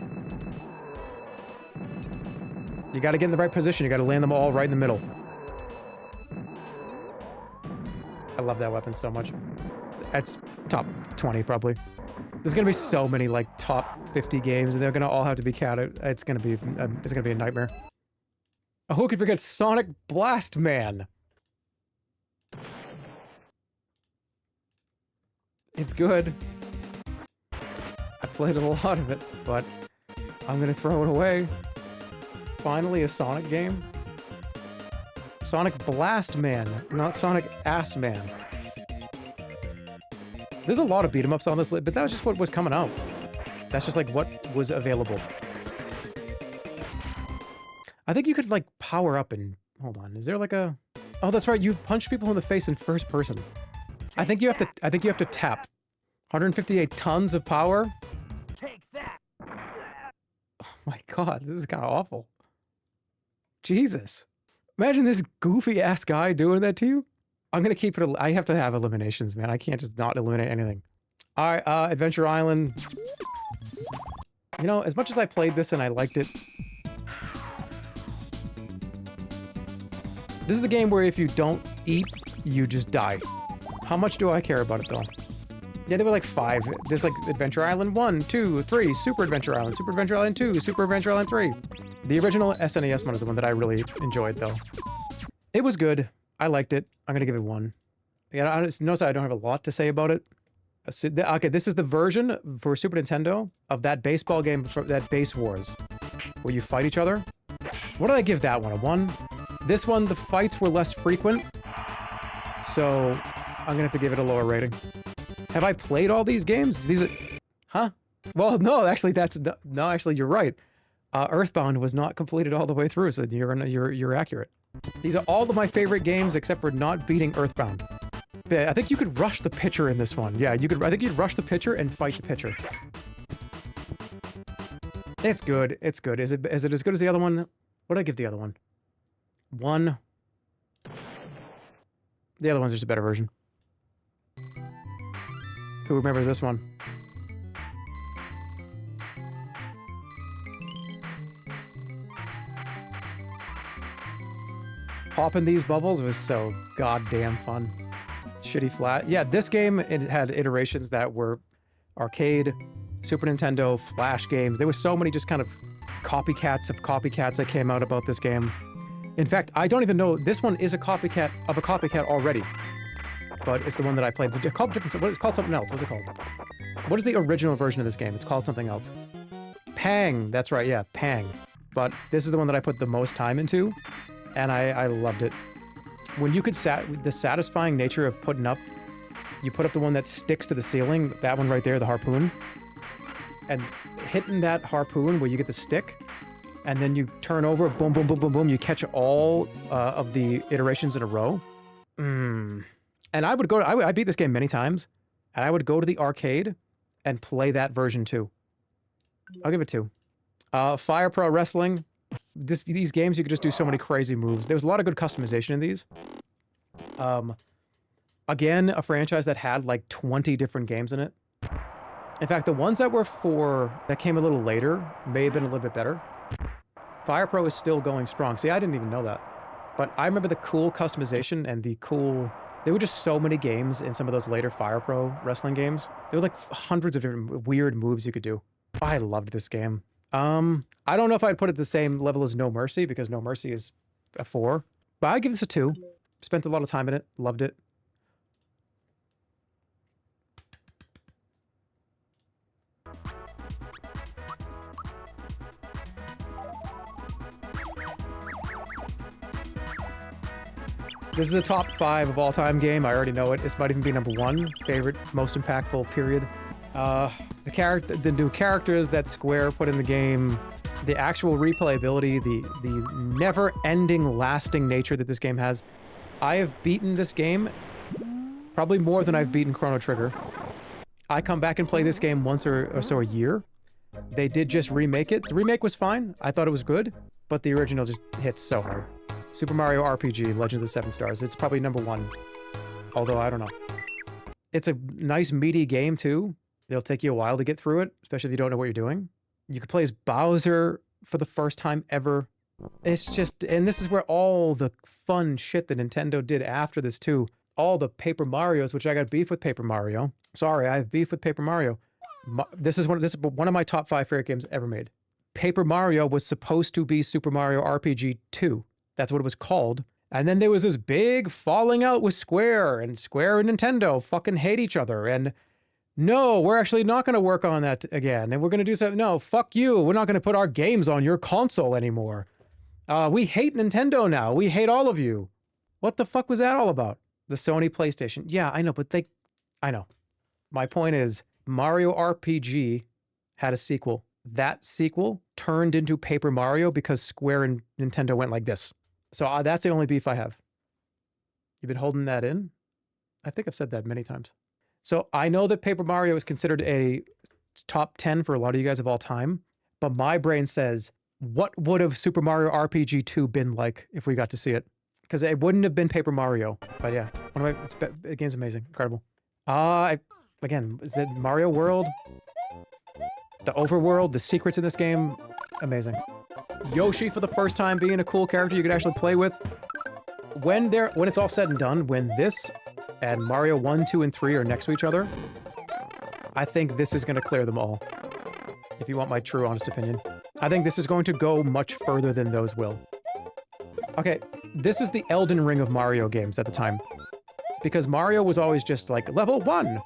You gotta get in the right position. You gotta land them all right in the middle. I love that weapon so much. That's top 20 probably. There's gonna be so many like top 50 games, and they're gonna all have to be counted. It's gonna be a nightmare. Oh, who could forget Sonic Blast Man? It's good. I played a lot of it, but I'm gonna throw it away. Finally, a Sonic game. Sonic Blast Man, not Sonic Ass Man. There's a lot of beat-em-ups on this list, but that was just what was coming out. That's just like what was available. I think you could like power up and hold on. Is there like a? Oh, that's right. You punch people in the face in first person. I think you have to tap. 158 tons of power. Take that. Oh my god, this is kind of awful. Jesus. Imagine this goofy ass guy doing that to you. I'm gonna keep it. I have to have eliminations, man. I can't just not eliminate anything. All right, Adventure Island. You know, as much as I played this and I liked it, this is the game where if you don't eat, you just die. How much do I care about it though? Yeah, there were like 5. There's like Adventure Island 1, 2, 3, Super Adventure Island, Super Adventure Island 2, Super Adventure Island 3. The original SNES one is the one that I really enjoyed though. It was good. I liked it. I'm gonna give it 1. Yeah, notice I don't have a lot to say about it. Okay, this is the version for Super Nintendo of that baseball game, that Base Wars, where you fight each other. What did I give that one? A 1? This one, the fights were less frequent, so I'm gonna have to give it a lower rating. Have I played all these games? These are... Huh? Well, no, actually, no, actually, you're right. Earthbound was not completed all the way through, so you're accurate. These are all of my favorite games except for not beating Earthbound. Yeah, I think you could rush the pitcher in this one. Yeah, you could. I think you'd rush the pitcher and fight the pitcher. It's good. It's good. Is it as good as the other one? What did I give the other one? 1. The other one's just a better version. Who remembers this one? popping these bubbles was so goddamn fun. Shitty flat. Yeah, this game, it had iterations that were arcade, Super Nintendo, Flash games. There were so many just kind of copycats of copycats that came out about this game. In fact, I don't even know, this one is a copycat of a copycat already. But it's the one that I played. It's called different. It's called something else. What's it called? What is the original version of this game? It's called something else. Pang. That's right. Yeah, Pang. But this is the one that I put the most time into, and I loved it. When you could the satisfying nature of putting up, you put up the one that sticks to the ceiling. That one right there, the harpoon, and hitting that harpoon where you get the stick, and then you turn over. Boom, boom, boom, boom, boom. You catch all of the iterations in a row. And I would go. I beat this game many times, and I would go to the arcade and play that version too. I'll give it 2. Fire Pro Wrestling. These games, you could just do so many crazy moves. There was a lot of good customization in these. Again, a franchise that had like 20 different games in it. In fact, the ones that came a little later may have been a little bit better. Fire Pro is still going strong. See, I didn't even know that. But I remember the cool customization and the cool... There were just so many games in some of those later Fire Pro wrestling games. There were like hundreds of different weird moves you could do. I loved this game. I don't know if I'd put it the same level as No Mercy, because No Mercy is a 4. But I'd give this a 2. Spent a lot of time in it. Loved it. This is a top 5 of all time game. I already know it. This might even be number 1 favorite, most impactful, period. The new characters that Square put in the game, the actual replayability, the never-ending, lasting nature that this game has. I have beaten this game probably more than I've beaten Chrono Trigger. I come back and play this game once or so a year. They did just remake it. The remake was fine. I thought it was good, but the original just hits so hard. Super Mario RPG, Legend of the Seven Stars. It's probably number 1. Although, I don't know. It's a nice, meaty game, too. It'll take you a while to get through it, especially if you don't know what you're doing. You can play as Bowser for the first time ever. It's just... And this is where all the fun shit that Nintendo did after this, too. All the Paper Marios, which I got beef with Paper Mario. Sorry, I have beef with Paper Mario. This is one of my top 5 favorite games ever made. Paper Mario was supposed to be Super Mario RPG 2. That's what it was called. And then there was this big falling out with Square, and Square and Nintendo fucking hate each other. And no, we're actually not going to work on that again. And we're going to do something. No, fuck you. We're not going to put our games on your console anymore. We hate Nintendo now. We hate all of you. What the fuck was that all about? The Sony PlayStation. Yeah, I know, but I know. My point is, Mario RPG had a sequel. That sequel turned into Paper Mario because Square and Nintendo went like this. So that's the only beef I have. You've been holding that in? I think I've said that many times. So I know that Paper Mario is considered a top 10 for a lot of you guys of all time, but my brain says, what would have Super Mario RPG 2 been like if we got to see it? Because it wouldn't have been Paper Mario. But yeah, the game's amazing, incredible. Again, is it Mario World? The overworld, the secrets in this game, amazing. Yoshi for the first time being a cool character you could actually play with. When it's all said and done, when this and Mario 1, 2, and 3 are next to each other, I think this is going to clear them all. If you want my true, honest opinion. I think this is going to go much further than those will. Okay, this is the Elden Ring of Mario games at the time. Because Mario was always just like, level 1,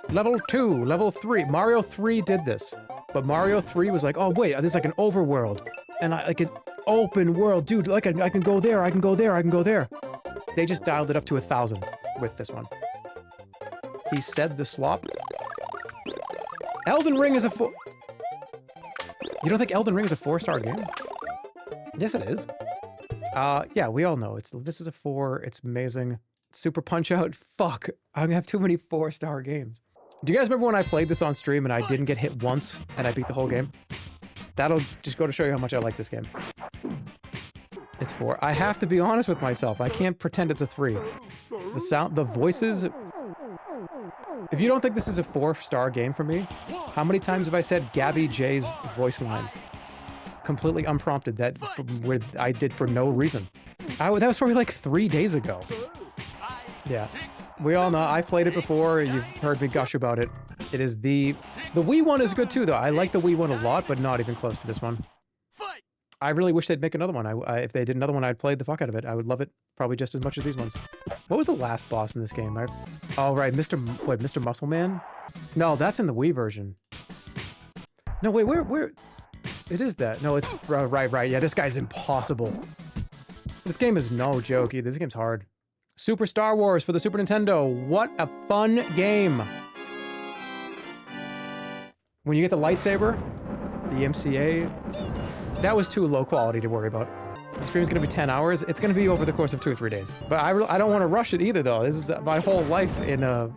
level 2, level 3. Mario 3 did this. But Mario 3 was like, oh wait, this is like an overworld. And like an open world. Dude, like I can go there, I can go there, I can go there. They just dialed it up to 1,000 with this one. He said the slop. Elden Ring is a You don't think Elden Ring is a 4-star game? Yes, it is. Yeah, we all know this is a 4. It's amazing. Super Punch-Out. Fuck, I have too many 4-star games. Do you guys remember when I played this on stream and I didn't get hit once and I beat the whole game? That'll just go to show you how much I like this game. It's 4. I have to be honest with myself. I can't pretend it's a 3. The sound, the voices. If you don't think this is a 4-star game for me, how many times have I said Gabby J's voice lines? Completely unprompted, that I did for no reason. That was probably like 3 days ago. Yeah. We all know. I've played it before. You've heard me gush about it. It is the Wii one is good too, though. I like the Wii one a lot, but not even close to this one. I really wish they'd make another one. If they did another one, I'd play the fuck out of it. I would love it probably just as much as these ones. What was the last boss in this game? Oh, right. Mr. Muscle Man? No, that's in the Wii version. No, wait, where? It is that. No, it's... Right. Yeah, this guy's impossible. This game is no joke either. This game's hard. Super Star Wars for the Super Nintendo. What a fun game. When you get the lightsaber, the MCA, that was too low quality to worry about. The stream's gonna be 10 hours. It's gonna be over the course of 2 or 3 days. But I don't want to rush it either, though. This is my whole life in a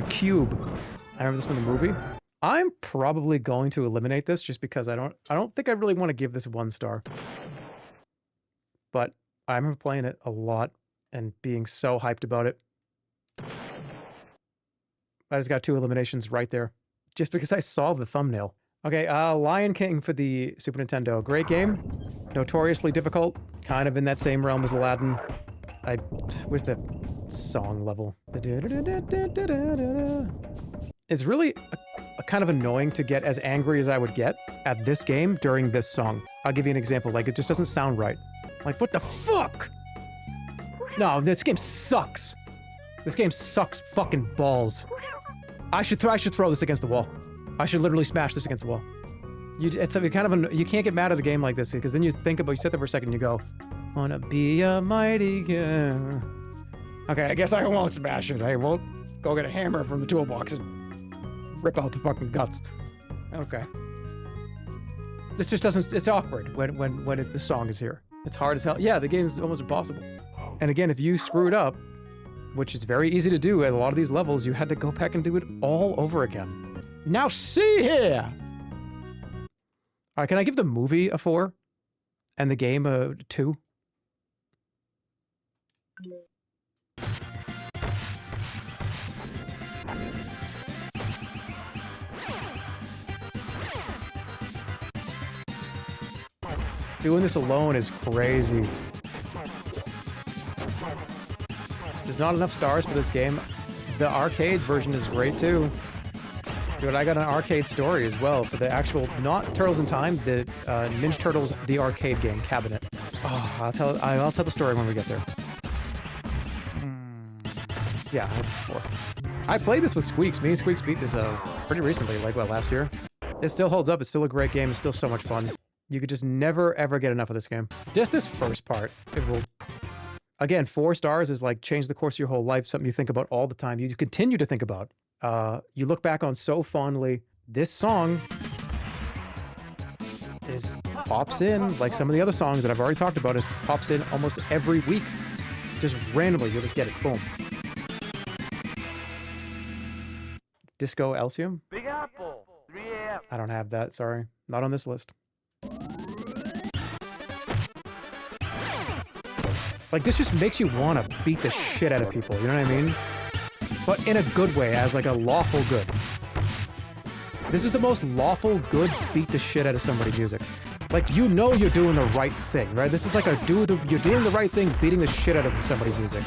cube. I remember this from the movie. I'm probably going to eliminate this just because I don't think I really want to give this 1 star. But I remember playing it a lot and being so hyped about it. I just got 2 eliminations right there. Just because I saw the thumbnail. Okay, Lion King for the Super Nintendo. Great game. Notoriously difficult. Kind of in that same realm as Aladdin. Where's the song level? It's really a kind of annoying to get as angry as I would get at this game during this song. I'll give you an example. Like, it just doesn't sound right. Like, what the fuck? No, this game sucks. This game sucks fucking balls. I should throw this against the wall. I should literally smash this against the wall. It's kind of you can't get mad at a game like this because then you sit there for a second and you go, wanna be a mighty girl. Okay, I guess I won't smash it. I won't go get a hammer from the toolbox and rip out the fucking guts. Okay. This just doesn't. It's awkward when the song is here. It's hard as hell. Yeah, the game is almost impossible. And again, if you screw it up, which is very easy to do at a lot of these levels, you had to go back and do it all over again. Now see here! Alright, can I give the movie a 4? And the game a 2? Doing this alone is crazy. There's not enough stars for this game. The arcade version is great too. Dude, I got an arcade story as well for the actual, not Turtles in Time, the Ninja Turtles, the arcade game cabinet. Oh, I'll tell the story when we get there. Yeah, that's 4. I played this with Squeaks. Me and Squeaks beat this pretty recently, like what, last year? It still holds up. It's still a great game. It's still so much fun. You could just never ever get enough of this game. Just this first part, it will. Again, 4 stars is like change the course of your whole life, something you think about all the time. You continue to think about. You look back on so fondly. This song pops in like some of the other songs that I've already talked about. It pops in almost every week. Just randomly, you'll just get it. Boom. Disco Elysium? Big Apple. 3 a.m. I don't have that, sorry. Not on this list. Like, this just makes you want to beat the shit out of people, you know what I mean? But in a good way, as like a lawful good. This is the most lawful good beat the shit out of somebody music. Like, you know you're doing the right thing, right? This is like you're doing the right thing, beating the shit out of somebody's music.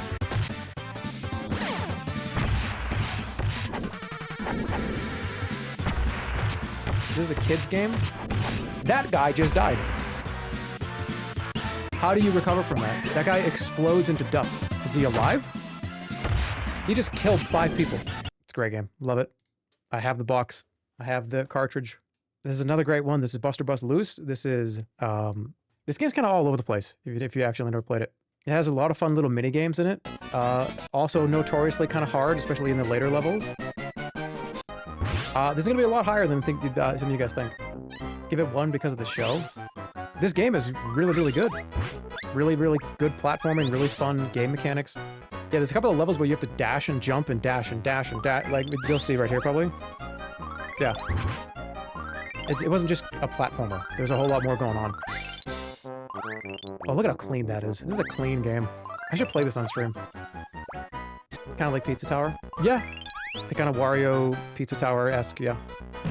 This is a kid's game? That guy just died. How do you recover from that? That guy explodes into dust. Is he alive? He just killed 5 people. It's a great game. Love it. I have the box. I have the cartridge. This is another great one. This is Buster Bust Loose. This is, this game's kind of all over the place, if you actually never played it. It has a lot of fun little mini games in it. Also notoriously kind of hard, especially in the later levels. This is going to be a lot higher than some of you guys think. Give it 1 because of the show. This game is really, really good. Really, really good platforming, really fun game mechanics. Yeah, there's a couple of levels where you have to dash and jump and dash and dash and dash. Like, you'll see right here, probably. Yeah. It wasn't just a platformer. There's a whole lot more going on. Oh, look at how clean that is. This is a clean game. I should play this on stream. Kind of like Pizza Tower. Yeah. The kind of Wario Pizza Tower-esque, yeah.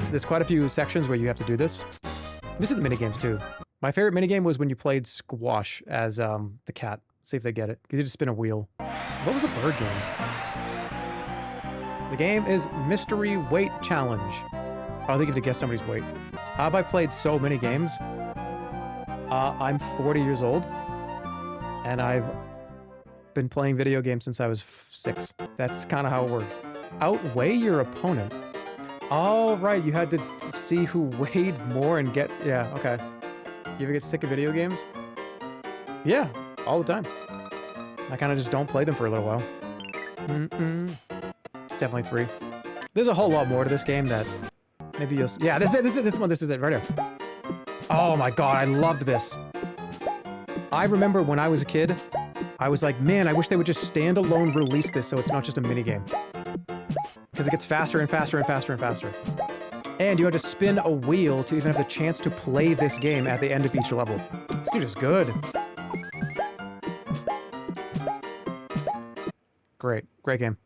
There's quite a few sections where you have to do this. This is the minigames, too. My favorite minigame was when you played squash as the cat. See if they get it. Because you just spin a wheel. What was the bird game? The game is Mystery Weight Challenge. Oh, they get to guess somebody's weight. How have I played so many games? I'm 40 years old. And I've been playing video games since I was 6. That's kind of how it works. Outweigh your opponent. Oh, right. You had to see who weighed more and get... Yeah, okay. You ever get sick of video games? Yeah, all the time. I kind of just don't play them for a little while. It's definitely 3. There's a whole lot more to this game that maybe you'll... Yeah, this is it, right here. Oh my god, I loved this. I remember when I was a kid, I was like, man, I wish they would just standalone release this so it's not just a minigame. Because it gets faster and faster and faster and faster. And you had to spin a wheel to even have the chance to play this game at the end of each level. This dude is good. Great. Great game.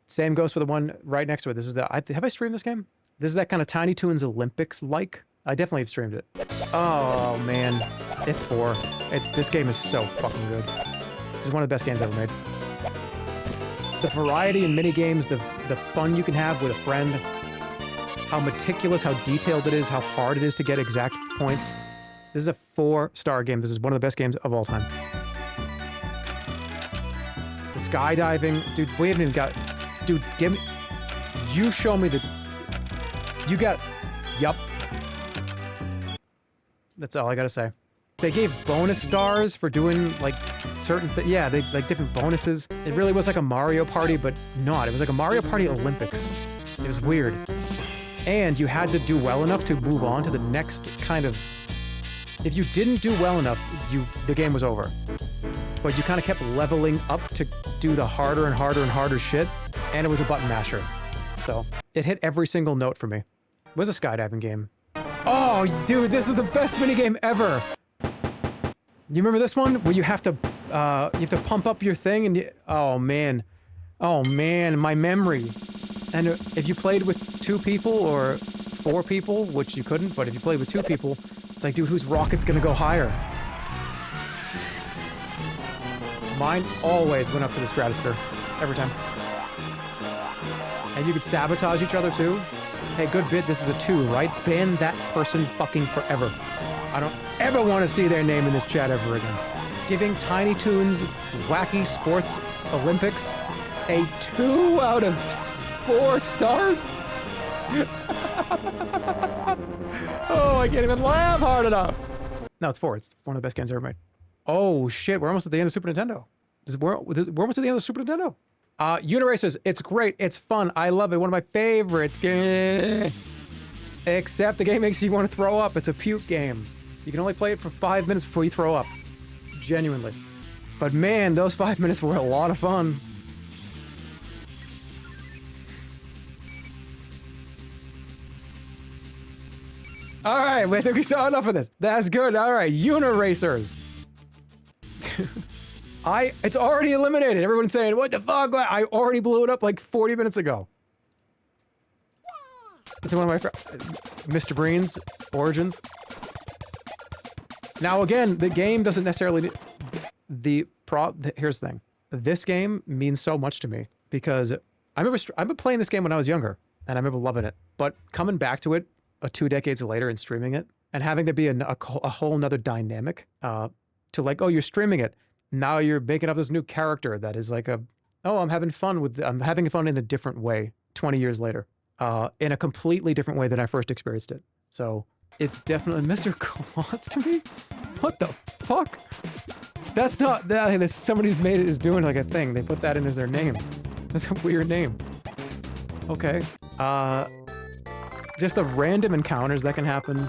Same goes for the one right next to it. This is the... have I streamed this game? This is that kind of Tiny Toons Olympics-like. I definitely have streamed it. Oh, man. It's 4. This game is so fucking good. This is one of the best games ever made. The variety in minigames, the fun you can have with a friend, how meticulous, how detailed it is, how hard it is to get exact points. This is a 4-star game. This is one of the best games of all time. The skydiving, dude, we haven't even got... Dude, give me... You show me the... You got... Yup. That's all I gotta say. They gave bonus stars for doing, like, certain things. Yeah, they, like, different bonuses. It really was like a Mario Party, but not. It was like a Mario Party Olympics. It was weird. And you had to do well enough to move on to the next kind of... If you didn't do well enough, the game was over. But you kind of kept leveling up to do the harder and harder and harder shit, and it was a button masher. So, it hit every single note for me. It was a skydiving game. Oh, dude, this is the best minigame ever! You remember this one? Where you have to pump up your thing and oh man. Oh man, my memory. And if you played with 2 people or 4 people, which you couldn't, but if you played with 2 people, it's like, dude, whose rocket's gonna go higher? Mine always went up to the stratosphere. Every time. And you could sabotage each other too. Hey, good bit, this is a 2, right? Ban that person fucking forever. I don't ever want to see their name in this chat ever again. Giving Tiny Toons Wacky Sports Olympics a 2 out of 4 stars? Oh, I can't even laugh hard enough. No, it's 4. It's one of the best games ever made. Oh, shit. We're almost at the end of Super Nintendo. We're almost at the end of Super Nintendo. Uniracers. It's great. It's fun. I love it. One of my favorites. Except the game makes you want to throw up. It's a puke game. You can only play it for 5 minutes before you throw up. Genuinely. But man, those 5 minutes were a lot of fun. Alright, I think we saw enough of this. That's good. Alright, Uniracers. It's already eliminated. Everyone's saying, what the fuck? I already blew it up like 40 minutes ago. This is one of my Mr. Breen's Origins. Now again, the game doesn't necessarily here's the thing. This game means so much to me because I remember playing this game when I was younger and I remember loving it. But coming back to it 2 decades later and streaming it and having to be a whole nother dynamic to like, oh, you're streaming it. Now you're making up this new character that is like I'm having fun in a different way 20 years later. In a completely different way than I first experienced it. So it's definitely Mr. Claus to me. What the fuck? That's not that. Somebody made it is doing like a thing. They put that in as their name. That's a weird name. Okay. Just the random encounters that can happen.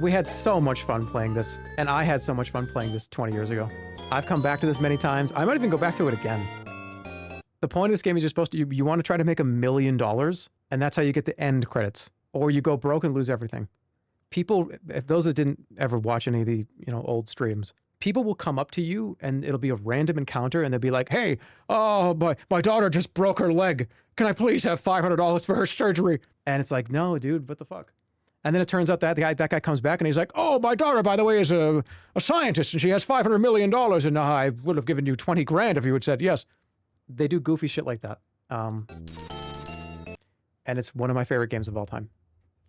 We had so much fun playing this, and I had so much fun playing this 20 years ago. I've come back to this many times. I might even go back to it again. The point of this game is you're supposed to you want to try to make $1 million. And that's how you get the end credits. Or you go broke and lose everything. People, if those that didn't ever watch any of the, old streams, people will come up to you and it'll be a random encounter and they'll be like, hey, oh, my daughter just broke her leg. Can I please have $500 for her surgery? And it's like, no, dude, what the fuck? And then it turns out that that guy comes back and he's like, oh, my daughter, by the way, is a scientist and she has $500 million and I would have given you 20 grand if you had said yes. They do goofy shit like that. And it's one of my favorite games of all time.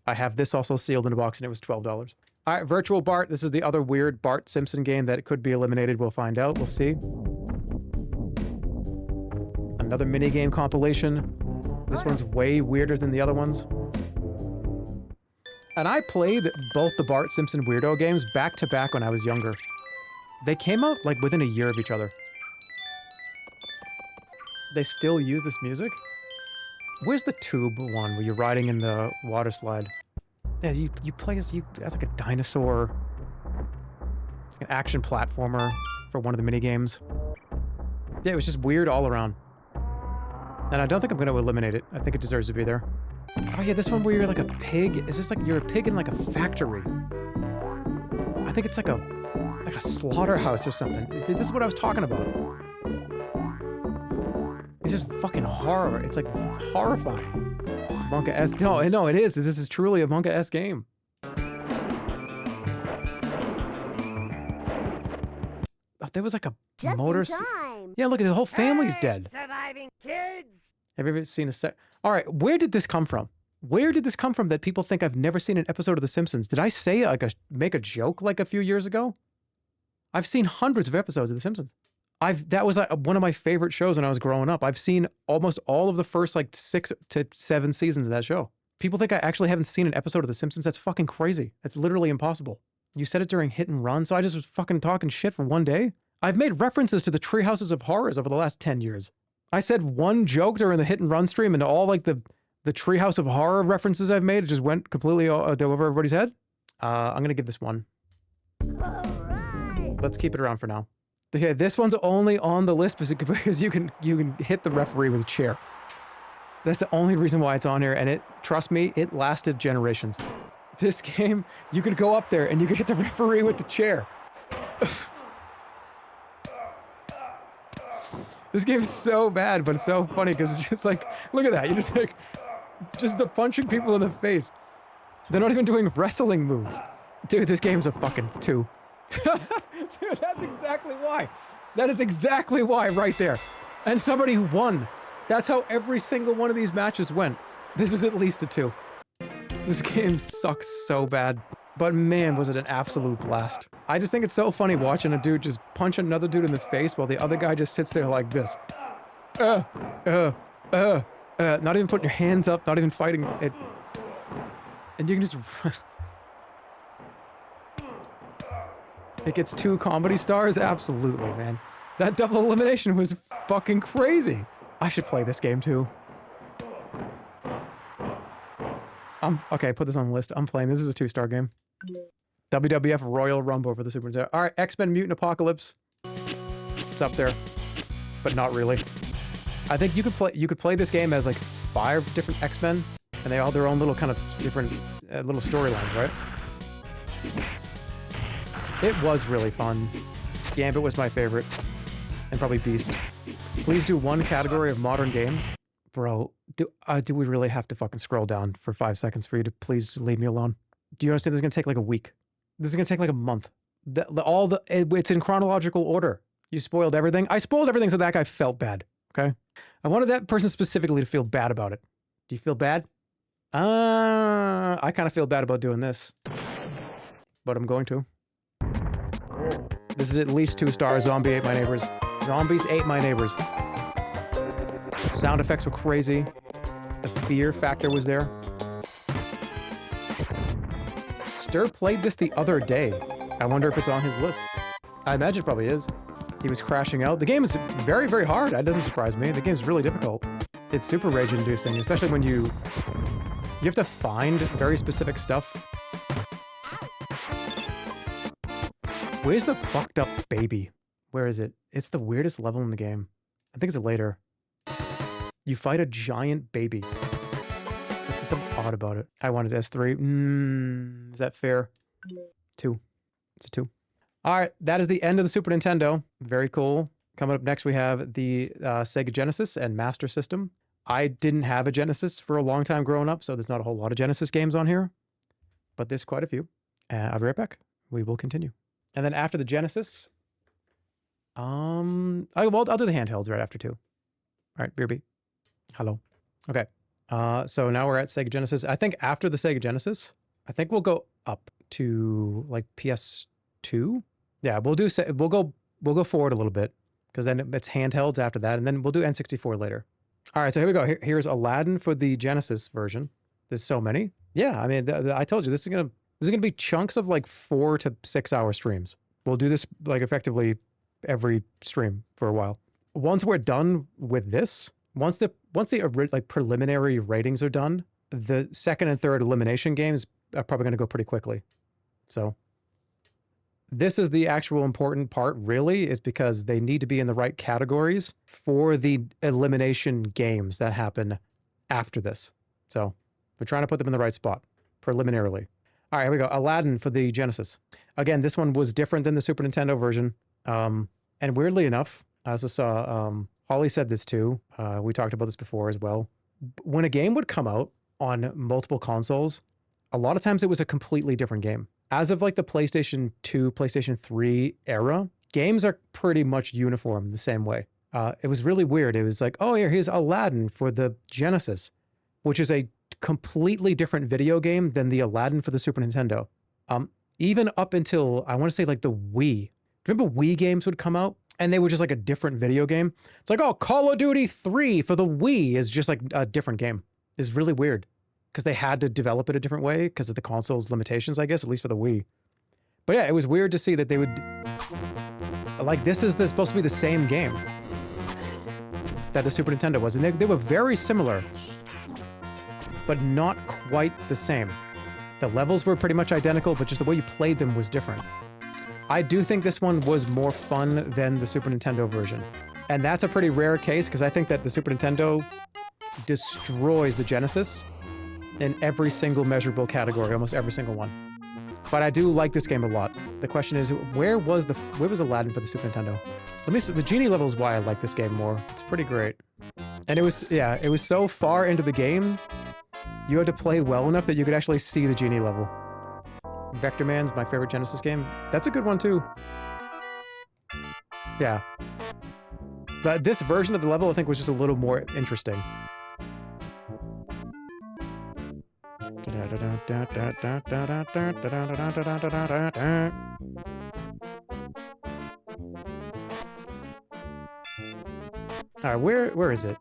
I have this also sealed in a box and it was $12. All right, Virtual Bart. This is the other weird Bart Simpson game that could be eliminated. We'll find out. We'll see. Another minigame compilation. This one's way weirder than the other ones. And I played both the Bart Simpson Weirdo games back to back when I was younger. They came out like within a year of each other. They still use this music? Where's the tube one where you're riding in the water slide? Yeah, you play as like a dinosaur. It's like an action platformer for one of the minigames. Yeah, it was just weird all around. And I don't think I'm going to eliminate it. I think it deserves to be there. Oh yeah, this one where you're like a pig. Is this like you're a pig in like a factory? I think it's like a slaughterhouse or something. This is what I was talking about. It's just fucking horror. It's like horrifying. Monka-esque. No, it is. This is truly a Monka-esque game. Oh, there was like a motor. Yeah, look at the whole family's dead. Surviving kids. Have you ever seen a set? All right, where did this come from? Where did this come from that people think I've never seen an episode of The Simpsons? Did I say like make a joke like a few years ago? I've seen hundreds of episodes of The Simpsons. That was one of my favorite shows when I was growing up. I've seen almost all of the first like 6 to 7 seasons of that show. People think I actually haven't seen an episode of The Simpsons. That's fucking crazy. That's literally impossible. You said it during Hit and Run, so I just was fucking talking shit for one day. I've made references to the Treehouses of Horrors over the last 10 years. I said one joke during the Hit and Run stream and all like the Treehouse of Horror references I've made, it just went completely over everybody's head. I'm going to give this one. Right. Let's keep it around for now. Okay, this one's only on the list because you can hit the referee with a chair. That's the only reason why it's on here, and trust me, it lasted generations. This game, you could go up there and you could hit the referee with the chair. This game's so bad, but it's so funny because it's just like, look at that. You're just like, just punching people in the face. They're not even doing wrestling moves. Dude, this game's a fucking 2. Dude, that's exactly why. That is exactly why right there. And somebody won. That's how every single one of these matches went. This is at least a 2. This game sucks so bad. But man, was it an absolute blast. I just think it's so funny watching a dude just punch another dude in the face while the other guy just sits there like this. Not even putting your hands up, not even fighting it. And you can just run. It gets 2 comedy stars? Absolutely, man. That double elimination was fucking crazy. I should play this game too. Okay, put this on the list. I'm playing. This is a 2-star game. WWF Royal Rumble for the Super Nintendo. All right, X-Men Mutant Apocalypse. It's up there, but not really. I think you could play this game as like 5 different X-Men, and they all have their own little kind of different little storylines, right? It was really fun. Gambit was my favorite, and probably Beast. Please do one category of modern games. Bro, do we really have to fucking scroll down for 5 seconds for you to please just leave me alone? Do you understand this is going to take like a week? This is going to take like a month. It's in chronological order. You spoiled everything. I spoiled everything so that guy felt bad, okay? I wanted that person specifically to feel bad about it. Do you feel bad? I kind of feel bad about doing this. But I'm going to. This is at least 2 stars. Zombie ate my neighbors. Zombies ate my neighbors. Sound effects were crazy. The fear factor was there. Stir played this the other day. I wonder if it's on his list. I imagine it probably is. He was crashing out. The game is very, very hard. That doesn't surprise me. The game's really difficult. It's super rage-inducing, especially when you have to find very specific stuff. Where's the fucked up baby? Where is it? It's the weirdest level in the game. I think it's later. You fight a giant baby. There's something odd about it. I wanted S3. Is that fair? 2. It's a 2. All right, that is the end of the Super Nintendo. Very cool. Coming up next, we have the Sega Genesis and Master System. I didn't have a Genesis for a long time growing up, so there's not a whole lot of Genesis games on here. but there's quite a few. I'll be right back. We will continue. And then after the Genesis, I'll do the handhelds right after too. All right, BRB. Hello. Okay. So now we're at Sega Genesis. I think after the Sega Genesis, I think we'll go up to like PS2. Yeah, we'll go forward a little bit because then it's handhelds after that, and then we'll do N64 later. All right, so here we go. Here's Aladdin for the Genesis version. There's so many. Yeah, I mean, I told you this is gonna be chunks of like 4 to 6 hour streams. We'll do this like effectively every stream for a while. Once we're done with this, once the like preliminary ratings are done, the second and third elimination games are probably going to go pretty quickly. So this is the actual important part, really, is because they need to be in the right categories for the elimination games that happen after this. So we're trying to put them in the right spot preliminarily. All right, here we go. Aladdin for the Genesis. Again, this one was different than the Super Nintendo version. And weirdly enough, I also saw, Holly said this too. We talked about this before as well. When a game would come out on multiple consoles, a lot of times it was a completely different game. As of like the PlayStation 2, PlayStation 3 era, games are pretty much uniform the same way. It was really weird. It was like, oh, here's Aladdin for the Genesis, which is a completely different video game than the Aladdin for the Super Nintendo. Even up until, I want to say like the Wii. Remember Wii games would come out and they were just like a different video game? It's like, oh, Call of Duty 3 for the Wii is just like a different game. It's really weird because they had to develop it a different way because of the console's limitations, I guess, at least for the Wii. But yeah, it was weird to see that they would, like, this is supposed to be the same game that the Super Nintendo was. And they were very similar, but not quite the same. The levels were pretty much identical, but just the way you played them was different. I do think this one was more fun than the Super Nintendo version. And that's a pretty rare case because I think that the Super Nintendo destroys the Genesis in every single measurable category, almost every single one. But I do like this game a lot. The question is, where was Aladdin for the Super Nintendo? Let me see, the genie level is why I like this game more. It's pretty great. And it was so far into the game, you had to play well enough that you could actually see the genie level. Vector Man's my favorite Genesis game. That's a good one too. Yeah. But this version of the level I think was just a little more interesting. Alright, where is it?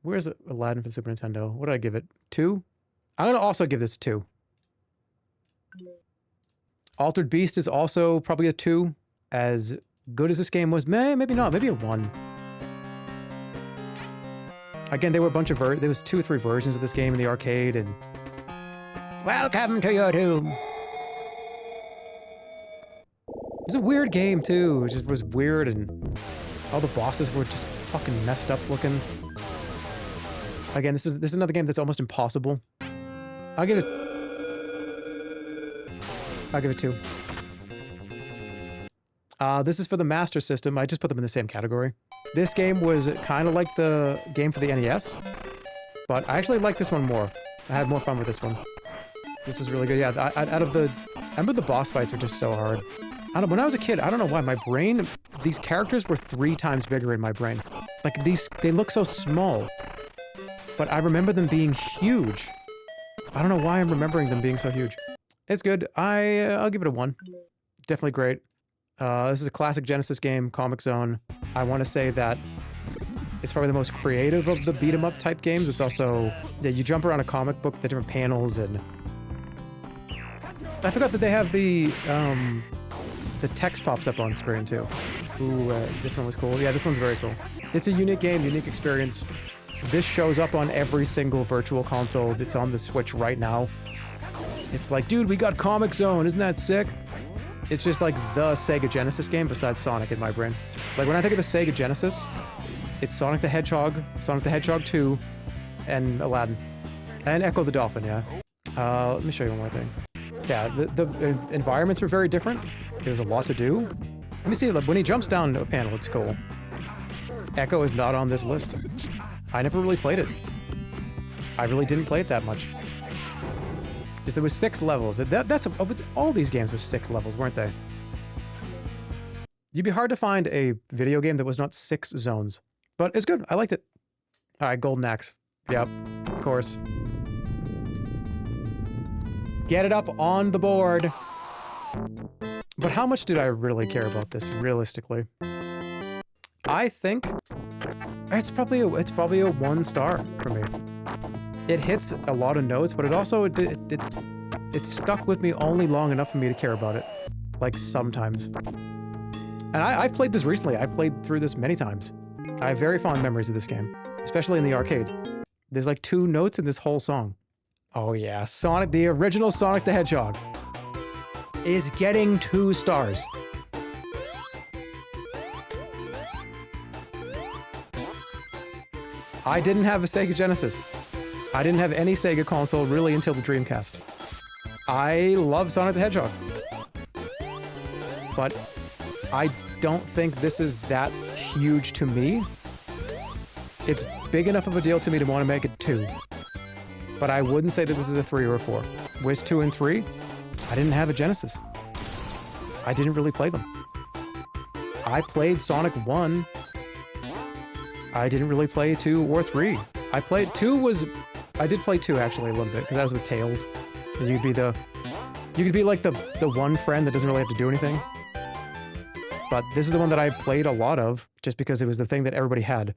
Where's Aladdin for the Super Nintendo? What did I give it? 2? I'm gonna also give this 2. Altered Beast is also probably a 2. As good as this game was, maybe not, maybe a 1. Again, there were a bunch of there was 2 or 3 versions of this game in the arcade, and welcome to your doom. It's a weird game too. It just was weird, and all the bosses were just fucking messed up looking. Again, this is another game that's almost impossible. I'll give it 2. This is for the Master System. I just put them in the same category. This game was kind of like the game for the NES, but I actually like this one more. I had more fun with this one. This was really good. Yeah, I remember the boss fights were just so hard. When I was a kid, I don't know why, my brain, these characters were 3 times bigger in my brain. Like they look so small, but I remember them being huge. I don't know why I'm remembering them being so huge. It's good. I'll give it a 1. Definitely great. This is a classic Genesis game, Comic Zone. I want to say that it's probably the most creative of the beat-em-up type games. It's also, yeah, you jump around a comic book, the different panels, and I forgot that they have the text pops up on screen too. Ooh, this one was cool. Yeah, this one's very cool. It's a unique game, unique experience. This shows up on every single virtual console that's on the Switch right now. It's like, dude, we got Comic Zone, isn't that sick? It's just like the Sega Genesis game besides Sonic in my brain. Like when I think of the Sega Genesis, it's Sonic the Hedgehog 2, and Aladdin. And Echo the Dolphin, yeah. Let me show you one more thing. Yeah, the environments were very different. There's a lot to do. Let me see, when he jumps down a panel, it's cool. Echo is not on this list. I never really played it. I really didn't play it that much. Just there was 6 levels. That's all these games were 6 levels, weren't they? You'd be hard to find a video game that was not 6 zones, but it's good. I liked it. All right, Golden Axe. Yep, of course. Get it up on the board. But how much did I really care about this, realistically? I think it's probably a 1 star for me. It hits a lot of notes, but it also it stuck with me only long enough for me to care about it, like sometimes. And I played this recently. I played through this many times. I have very fond memories of this game, especially in the arcade. There's like 2 notes in this whole song. Oh yeah, Sonic, the original Sonic the Hedgehog, is getting 2 stars. I didn't have a Sega Genesis. I didn't have any Sega console really until the Dreamcast. I love Sonic the Hedgehog. But I don't think this is that huge to me. It's big enough of a deal to me to want to make it 2. But I wouldn't say that this is a 3 or a 4. With 2 and 3, I didn't have a Genesis. I didn't really play them. I played Sonic 1. I didn't really play 2 or 3. I played 2 I did play 2 actually a little bit, because that was with Tails. And you could be like the one friend that doesn't really have to do anything. But this is the one that I played a lot of, just because it was the thing that everybody had.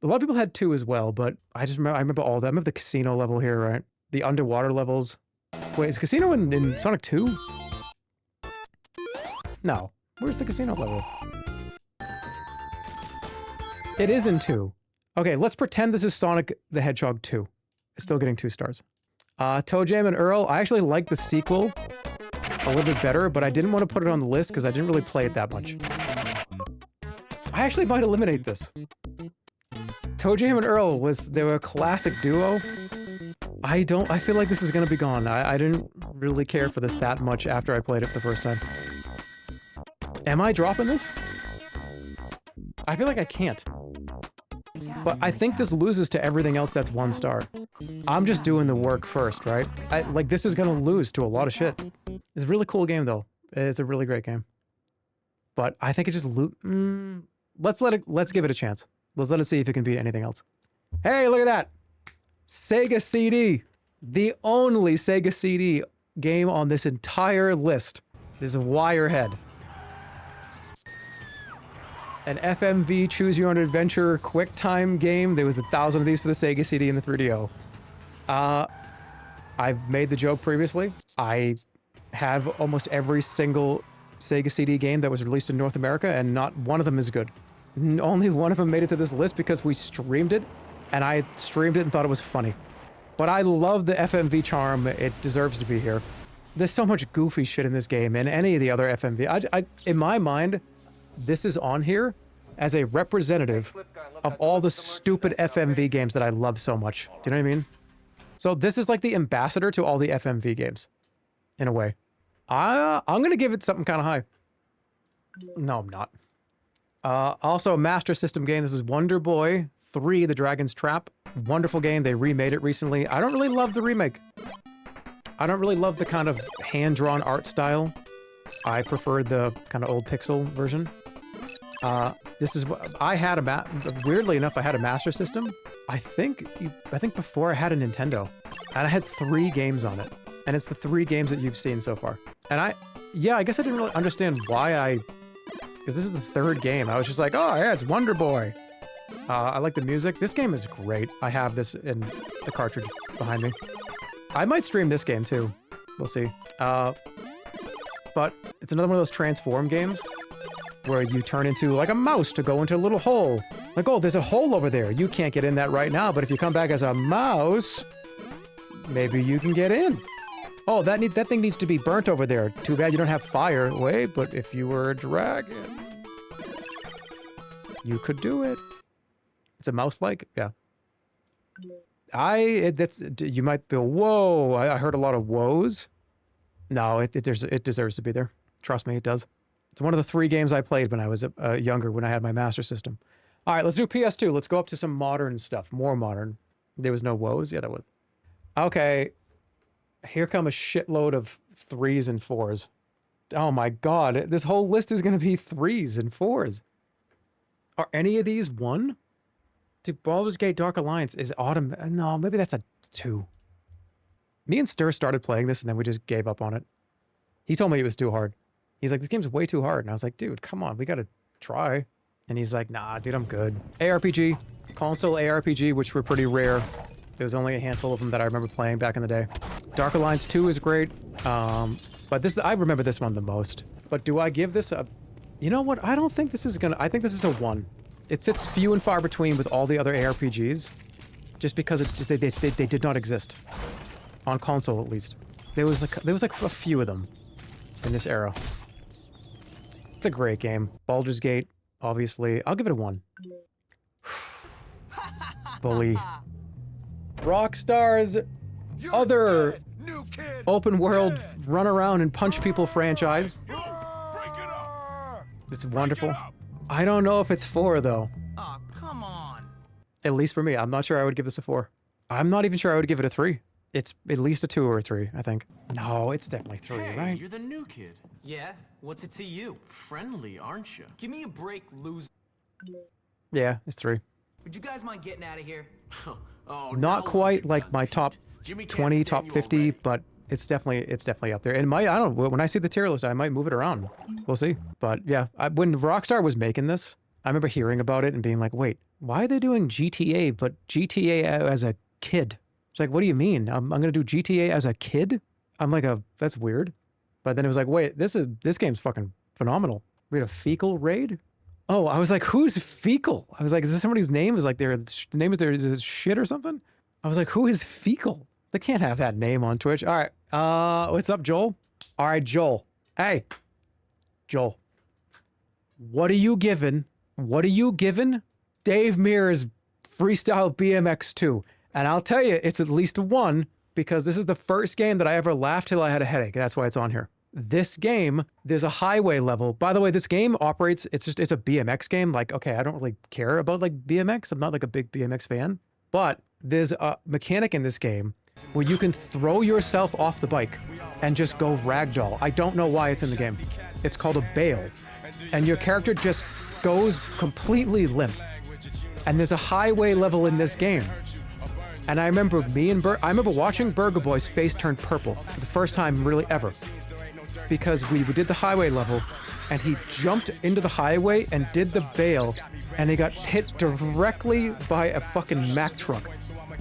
A lot of people had 2 as well, but I remember all that. I remember the casino level here, right? The underwater levels. Wait, is casino in Sonic 2? No. Where's the casino level? It is in 2. Okay, let's pretend this is Sonic the Hedgehog 2. It's still getting 2 stars. Toe Jam and Earl, I actually like the sequel a little bit better, but I didn't want to put it on the list because I didn't really play it that much. I actually might eliminate this. Toe Jam and Earl they were a classic duo. I feel like this is gonna be gone. I didn't really care for this that much after I played it the first time. Am I dropping this? I feel like I can't. But I think this loses to everything else that's 1 star. I'm just doing the work first, right? Like, this is gonna lose to a lot of shit. It's a really cool game, though. It's a really great game. But I think it just let's give it a chance. Let's let it see if it can beat anything else. Hey, look at that! Sega CD! The only Sega CD game on this entire list. This is Wirehead. An FMV Choose Your Own Adventure QuickTime game. There was 1,000 of these for the Sega CD and the 3DO. I've made the joke previously. I have almost every single Sega CD game that was released in North America, and not one of them is good. Only one of them made it to this list because we streamed it, and I streamed it and thought it was funny. But I love the FMV charm. It deserves to be here. There's so much goofy shit in this game, and any of the other FMV. In my mind, this is on here as a representative of all the stupid FMV games that I love so much. Do you know what I mean? So this is like the ambassador to all the FMV games, in a way. I'm gonna give it something kind of high. No, I'm not. Also a Master System game. This is Wonder Boy 3: The Dragon's Trap. Wonderful game. They remade it recently. I don't really love the remake. I don't really love the kind of hand-drawn art style. I prefer the kind of old pixel version. This is what I had weirdly enough, I had a Master System. I think before I had a Nintendo, and I had 3 games on it, and it's the 3 games that you've seen so far. And I guess I didn't really understand why because this is the 3rd game. I was just like, oh yeah, it's Wonder Boy. I like the music. This game is great. I have this in the cartridge behind me. I might stream this game too. We'll see. But it's another one of those transform games where you turn into like a mouse to go into a little hole. Like, oh, there's a hole over there. You can't get in that right now, but if you come back as a mouse, maybe you can get in. Oh, that thing needs to be burnt over there. Too bad you don't have fire. Wait, but if you were a dragon, you could do it. It's a mouse-like? Yeah. You might be, whoa, I heard a lot of woes. No, it deserves to be there. Trust me, it does. It's one of the 3 games I played when I was younger, when I had my Master System. All right, let's do PS2. Let's go up to some modern stuff, more modern. There was no woes? Yeah, there was. Okay. Here come a shitload of 3s and 4s. Oh my god, this whole list is going to be 3s and 4s. Are any of these 1? Dude, Baldur's Gate Dark Alliance is autumn. No, maybe that's a 2. Me and Stir started playing this and then we just gave up on it. He told me it was too hard. He's like, this game's way too hard. And I was like, dude, come on, we gotta try. And he's like, nah, dude, I'm good. ARPG, console ARPG, which were pretty rare. There was only a handful of them that I remember playing back in the day. Dark Alliance 2 is great. But this, I remember this one the most. But do I give this a... You know what? I don't think this is gonna... I think this is a 1. It sits few and far between with all the other ARPGs. Just because they did not exist. On console, at least. There was like a few of them in this era. It's a great game. Baldur's Gate, obviously. I'll give it a 1. Bully. Rockstar's other open world run around and punch people franchise. It's wonderful. I don't know if it's 4 though. Oh, come on. At least for me, I'm not sure I would give this a 4. I'm not even sure I would give it a 3. It's at least a 2 or a 3, I think. No, it's definitely 3, Hey, right? you're the new kid. Yeah? What's it to you? Friendly, aren't you? Give me a break, loser. Yeah, it's 3. Would you guys mind getting out of here? Oh, Not now quite you're like done, my Pete. top Jimmy can't 20, stand top you 50, already. but it's definitely up there. And I don't know, when I see the tier list, I might move it around. We'll see. But yeah, when Rockstar was making this, I remember hearing about it and being like, wait, why are they doing GTA, but GTA as a kid? It's like, what do you mean? I'm going to do GTA as a kid? I'm like, that's weird. But then it was like, wait, this game's fucking phenomenal. We had a fecal raid? Oh, I was like, who's fecal? I was like, is this somebody's name? Is like the name is shit or something? I was like, who is fecal? They can't have that name on Twitch. All right, what's up, Joel? All right, Joel. Hey, Joel. What are you giving? Dave Mirror's Freestyle BMX 2. And I'll tell you, it's at least a 1 because this is the first game that I ever laughed till I had a headache. That's why it's on here. This game, there's a highway level. By the way, this game operates, it's a BMX game. Like, okay, I don't really care about like BMX. I'm not like a big BMX fan. But there's a mechanic in this game where you can throw yourself off the bike and just go ragdoll. I don't know why it's in the game. It's called a bail. And your character just goes completely limp. And there's a highway level in this game. And I remember watching Burger Boy's face turn purple for the first time really ever. Because we did the highway level and he jumped into the highway and did the bail and he got hit directly by a fucking Mack truck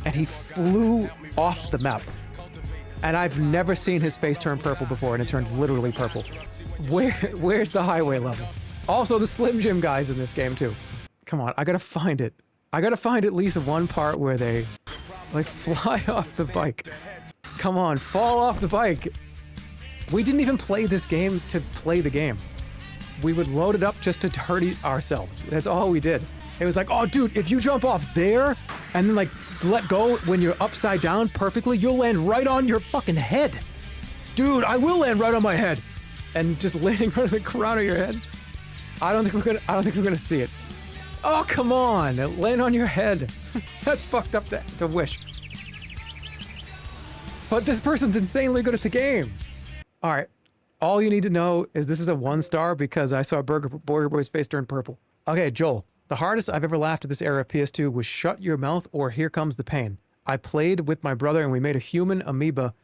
and he flew off the map. And I've never seen his face turn purple before and it turned literally purple. Where's the highway level? Also the Slim Jim guy's in this game too. Come on, I gotta find it. I gotta find at least one part where they like fly off the bike. Come on, fall off the bike. We didn't even play this game to play the game. We would load it up just to hurt ourselves. That's all we did. It was like, oh dude, if you jump off there and then like let go when you're upside down perfectly, you'll land right on your fucking head. Dude, I will land right on my head. And just landing right on the crown of your head. I don't think we're gonna see it. Oh, come on, land on your head. That's fucked up to wish. But this person's insanely good at the game. All right, all you need to know is this is a 1 star because I saw Burger Boy's face turn purple. Okay, Joel, the hardest I've ever laughed at this era of PS2 was Shut Your Mouth or Here Comes the Pain. I played with my brother and we made a human amoeba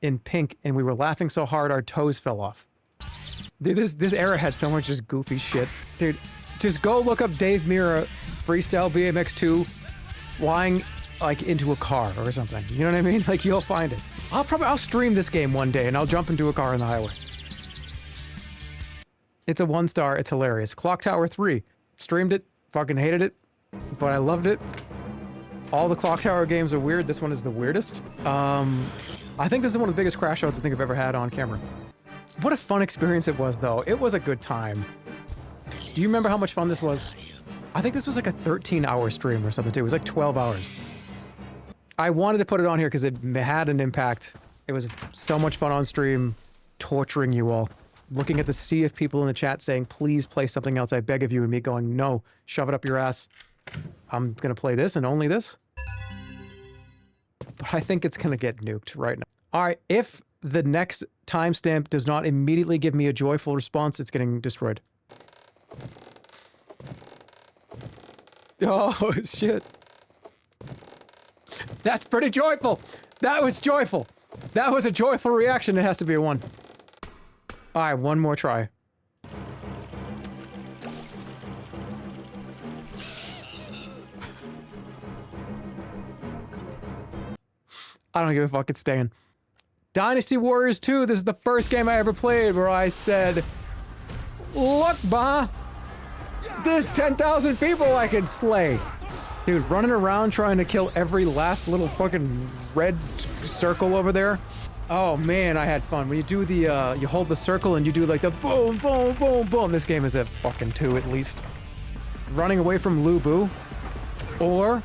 in pink and we were laughing so hard our toes fell off. Dude, this era had so much just goofy shit. Dude, just go look up Dave Mirra Freestyle BMX 2 flying like into a car or something. You know what I mean? Like you'll find it. I'll stream this game one day and I'll jump into a car on the highway. It's a 1 star. It's hilarious. Clock Tower 3. Streamed it. Fucking hated it. But I loved it. All the Clock Tower games are weird. This one is the weirdest. I think this is one of the biggest crash outs I think I've ever had on camera. What a fun experience it was though. It was a good time. Do you remember how much fun this was? I think this was like a 13-hour stream or something too. It was like 12 hours. I wanted to put it on here because it had an impact. It was so much fun on stream, torturing you all. Looking at the sea of people in the chat saying, please play something else, I beg of you, and me going, no, shove it up your ass. I'm gonna play this and only this. But I think it's gonna get nuked right now. All right, if the next timestamp does not immediately give me a joyful response, it's getting destroyed. Oh, shit. That's pretty joyful. That was joyful. That was a joyful reaction. It has to be a 1. All right, one more try. I don't give a fuck, it's staying. Dynasty Warriors 2, this is the first game I ever played where I said, look, bah, there's 10,000 people I can slay. Dude, running around trying to kill every last little fucking red circle over there. Oh man, I had fun. When you do the, you hold the circle and you do like the boom, boom, boom, boom. This game is a fucking 2 at least. Running away from Lu Bu. Or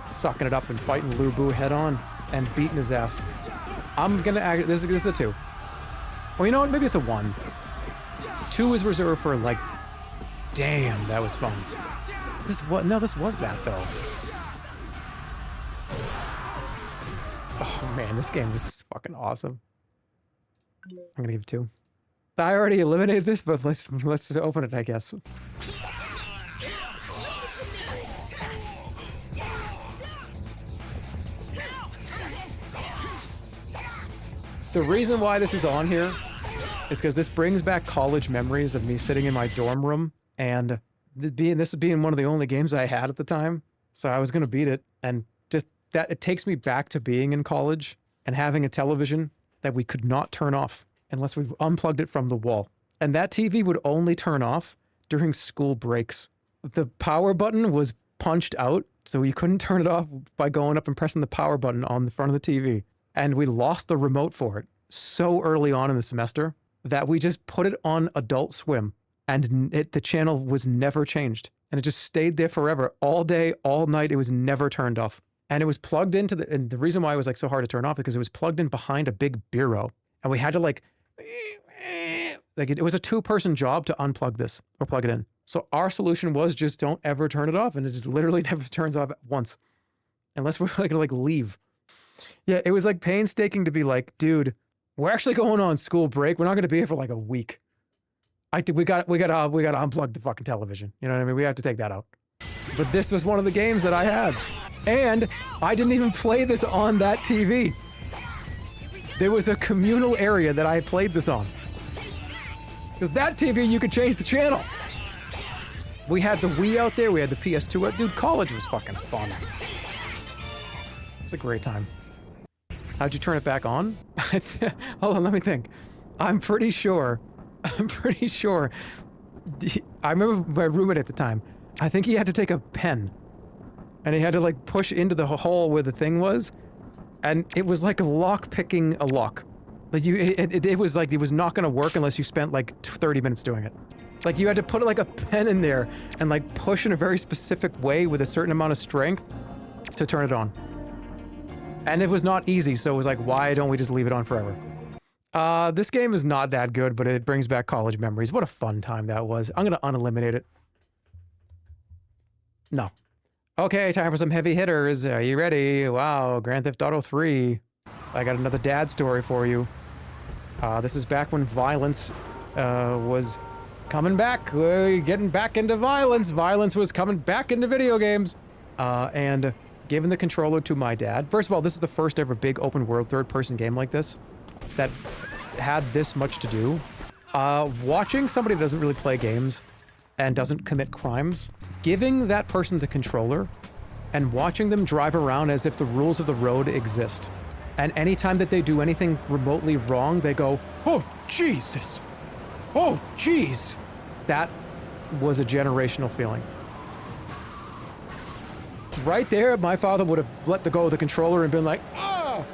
sucking it up and fighting Lu Bu head on and beating his ass. I'm gonna act, this is a 2. Well, you know what, maybe it's a 1. 2 is reserved for like, damn, that was fun. This what? No, this was that though. Oh man, this game was fucking awesome. I'm gonna give it 2. I already eliminated this, but let's just open it, I guess. The reason why this is on here is because this brings back college memories of me sitting in my dorm room and this being one of the only games I had at the time. So I was going to beat it, and just that it takes me back to being in college and having a television that we could not turn off unless we unplugged it from the wall. And that TV would only turn off during school breaks. The power button was punched out, so you couldn't turn it off by going up and pressing the power button on the front of the TV. And we lost the remote for it so early on in the semester that we just put it on Adult Swim, and the channel was never changed. And it just stayed there forever, all day, all night. It was never turned off. And it was plugged into and the reason why it was like so hard to turn off is because it was plugged in behind a big bureau. And we had to like it was a 2-person job to unplug this or plug it in. So our solution was just don't ever turn it off. And it just literally never turns off once. Unless we're like gonna like leave. Yeah, it was like painstaking to be like, dude, we're actually going on school break. We're not going to be here for like a week. I think we got to unplug the fucking television. You know what I mean? We have to take that out. But this was one of the games that I had, and I didn't even play this on that TV. There was a communal area that I played this on. Because that TV, you could change the channel. We had the Wii out there. We had the PS2 out. Dude, college was fucking fun. It was a great time. How'd you turn it back on? Hold on, let me think. I'm pretty sure. I remember my roommate at the time. I think he had to take a pen. And he had to like push into the hole where the thing was. And it was like lock picking a lock. Like it was like, it was not gonna work unless you spent like 30 minutes doing it. Like you had to put like a pen in there and like push in a very specific way with a certain amount of strength to turn it on. And it was not easy, so it was like, why don't we just leave it on forever? This game is not that good, but it brings back college memories. What a fun time that was. I'm gonna uneliminate it. No. Okay, time for some heavy hitters. Are you ready? Wow, Grand Theft Auto 3. I got another dad story for you. This is back when violence was coming back. We're getting back into violence. Violence was coming back into video games. And giving the controller to my dad. First of all, this is the first ever big open world third-person game like this that had this much to do. Watching somebody that doesn't really play games and doesn't commit crimes, giving that person the controller and watching them drive around as if the rules of the road exist. And anytime that they do anything remotely wrong, they go, oh, Jesus. Oh, jeez. That was a generational feeling. Right there, my father would have let go of the controller and been like, ah!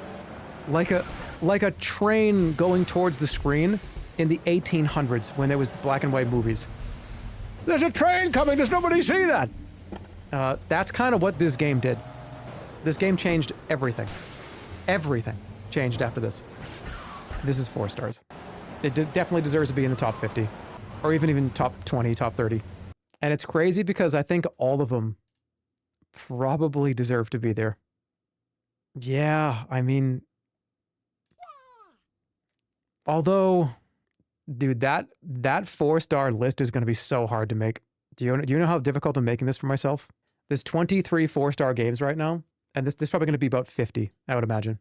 Like a train going towards the screen in the 1800s when there was the black and white movies. There's a train coming, does nobody see that? That's kind of what this game did. This game changed everything. Everything changed after this. This is 4 stars. It definitely deserves to be in the top 50. Or even top 20, top 30. And it's crazy because I think all of them probably deserve to be there. Yeah, I mean, Although, dude, that 4-star list is going to be so hard to make. Do you know how difficult I'm making this for myself? There's 23 4-star games right now, and this is probably going to be about 50, I would imagine.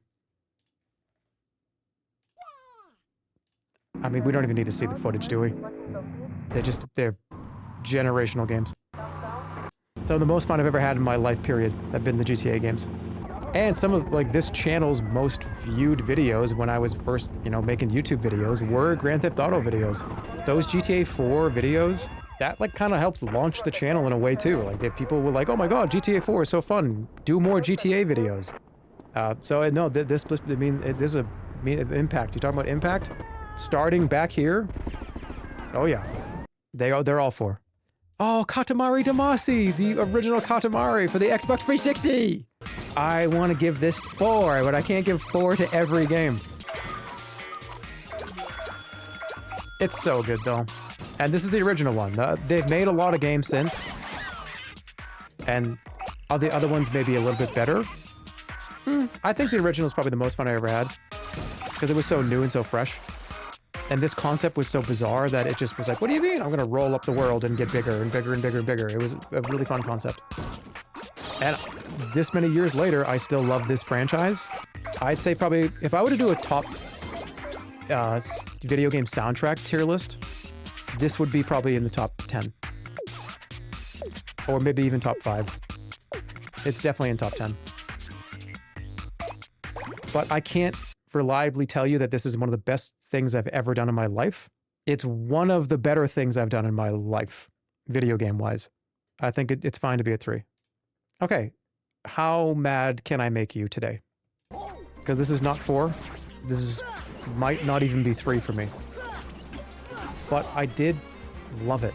I mean, we don't even need to see the footage, do we? They're generational games. Some of the most fun I've ever had in my life, period, have been the GTA games. And some of, like, this channel's most viewed videos when I was first, you know, making YouTube videos were Grand Theft Auto videos. Those GTA 4 videos, that, like, kind of helped launch the channel in a way, too. Like, people were like, oh my god, GTA 4 is so fun. Do more GTA videos. So, no, this is a impact. You talking about impact? Starting back here? Oh, yeah. They're all for. Oh, Katamari Damacy, the original Katamari for the Xbox 360. I want to give this 4, but I can't give 4 to every game. It's so good, though. And this is the original one. They've made a lot of games since. And all the other ones may be a little bit better. I think the original is probably the most fun I ever had. Because it was so new and so fresh. And this concept was so bizarre that it just was like, what do you mean? I'm going to roll up the world and get bigger and bigger and bigger and bigger. It was a really fun concept. And this many years later, I still love this franchise. I'd say probably, if I were to do a top video game soundtrack tier list, this would be probably in the top 10. Or maybe even top 5. It's definitely in top 10. But I can't reliably tell you that this is one of the best things I've ever done in my life. It's one of the better things I've done in my life, video game wise. I think it's fine to be a 3. Okay, how mad can I make you today? Because this is not 4. Might not even be 3 for me. But I did love it,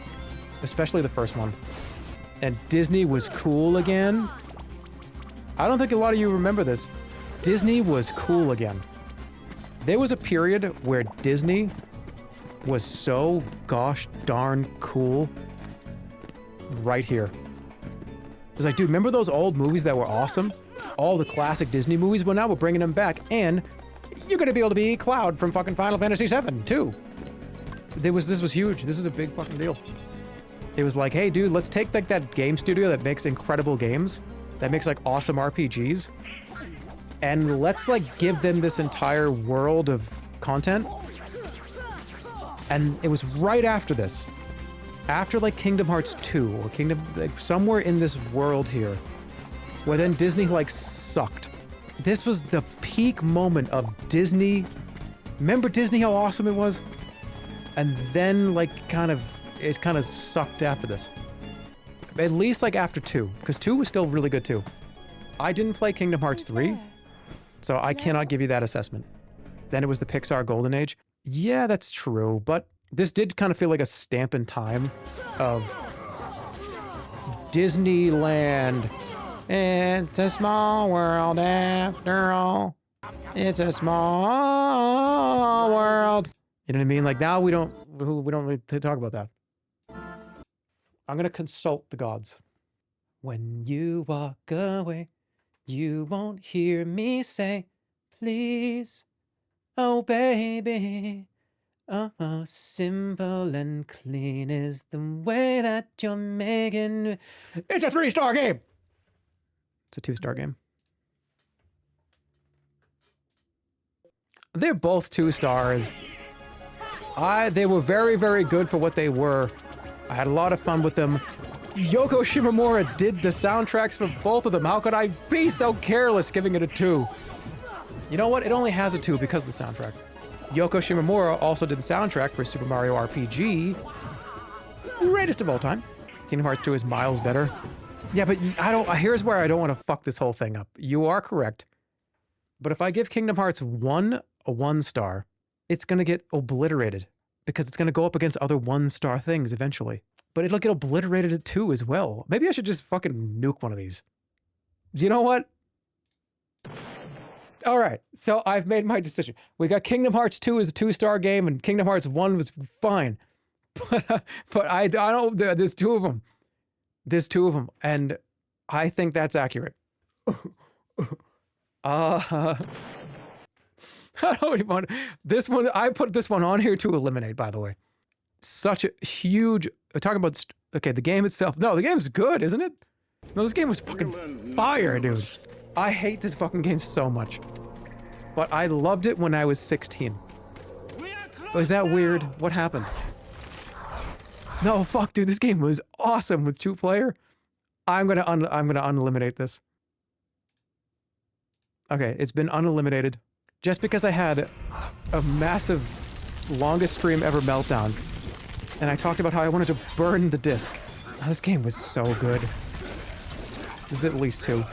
especially the first one. And Disney was cool again. I don't think a lot of you remember this. Disney was cool again. There was a period where Disney was so gosh darn cool right here. It was like, dude, remember those old movies that were awesome? All the classic Disney movies? Well, now we're bringing them back, and you're gonna be able to be Cloud from fucking Final Fantasy VII, too. This was huge. This is a big fucking deal. It was like, hey, dude, let's take like that game studio that makes incredible games, that makes like awesome RPGs, and let's like give them this entire world of content. And it was right after this, after like Kingdom Hearts 2 or like somewhere in this world here, where then Disney like sucked. This was the peak moment of Disney. Remember Disney, how awesome it was? And then like it kind of sucked after this. At least like after 2, because 2 was still really good too. I didn't play Kingdom Hearts 3, so I cannot give you that assessment. Then it was the Pixar Golden Age. Yeah, that's true, but this did kind of feel like a stamp in time of Disneyland. It's a small world after all. It's a small world. You know what I mean? Like now we don't really talk about that. I'm gonna consult the gods. When you walk away, you won't hear me say, please, oh baby. Oh, simple and clean is the way that you're making. It's a 3-star game. It's a 2-star game. They're both 2 stars. They were very, very good for what they were. I had a lot of fun with them. Yoko Shimomura did the soundtracks for both of them. How could I be so careless giving it a 2? You know what? It only has a 2 because of the soundtrack. Yoko Shimomura also did the soundtrack for Super Mario RPG. Greatest of all time. Kingdom Hearts 2 is miles better. Yeah, but here's where I don't want to fuck this whole thing up. You are correct. But if I give Kingdom Hearts 1 a 1-star, it's going to get obliterated because it's going to go up against other 1-star things eventually. But it'll get obliterated at 2 as well. Maybe I should just fucking nuke one of these. You know what? All right, so I've made my decision. We got Kingdom Hearts 2 as a 2-star game, and Kingdom Hearts 1 was fine. But I don't, there's 2 of them. There's 2 of them, and I think that's accurate. I don't even want this one. I put this one on here to eliminate, by the way. Such a huge, talking about, okay, the game itself. No, the game's good, isn't it? No, this game was fucking fire, dude. I hate this fucking game so much. But I loved it when I was 16. Was that weird? What happened? No, fuck, dude, this game was awesome with 2-player. I'm gonna uneliminate this. Okay, it's been uneliminated. Just because I had a massive, longest stream ever meltdown, and I talked about how I wanted to burn the disc. Oh, this game was so good. This is at least 2.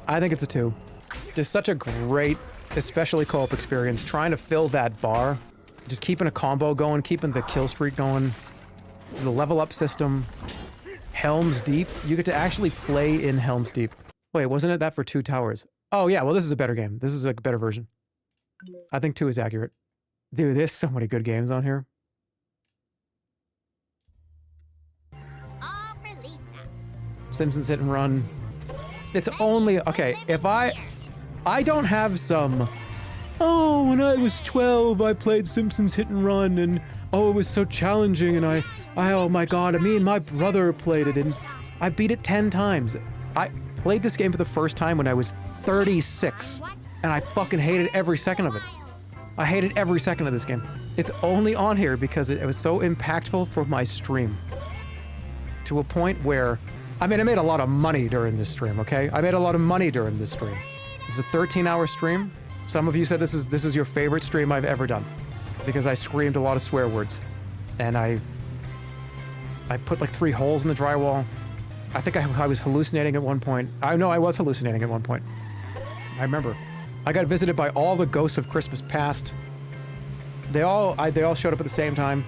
I think it's a 2. Just such a great, especially co-op experience, trying to fill that bar. Just keeping a combo going, keeping the kill streak going. The level up system. Helm's Deep. You get to actually play in Helm's Deep. Wait, wasn't it that for 2 Towers? Oh yeah, well this is a better game. This is a better version. I think 2 is accurate. Dude, there's so many good games on here. Simpsons Hit and Run. It's only, okay, if I don't have some, oh, when I was 12, I played Simpsons Hit and Run, and oh, it was so challenging, and oh my god, me and my brother played it, and I beat it 10 times. I played this game for the first time when I was 36, and I fucking hated every second of it. I hated every second of this game. It's only on here because it was so impactful for my stream. To a point where, I mean, I made a lot of money during this stream, okay? I made a lot of money during this stream. This is a 13-hour stream. Some of you said this is your favorite stream I've ever done because I screamed a lot of swear words, and I put like 3 holes in the drywall. I think I was hallucinating at one point. I know I was hallucinating at one point. I remember. I got visited by all the ghosts of Christmas past. They all showed up at the same time.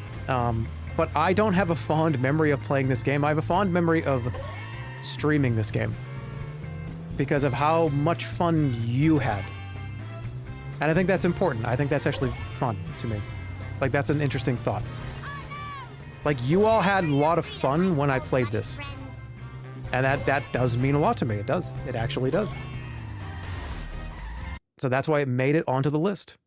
But I don't have a fond memory of playing this game. I have a fond memory of streaming this game because of how much fun you had. And I think that's important. I think that's actually fun to me. Like, that's an interesting thought. Like, you all had a lot of fun when I played this. And that does mean a lot to me. It does. It actually does. So that's why it made it onto the list.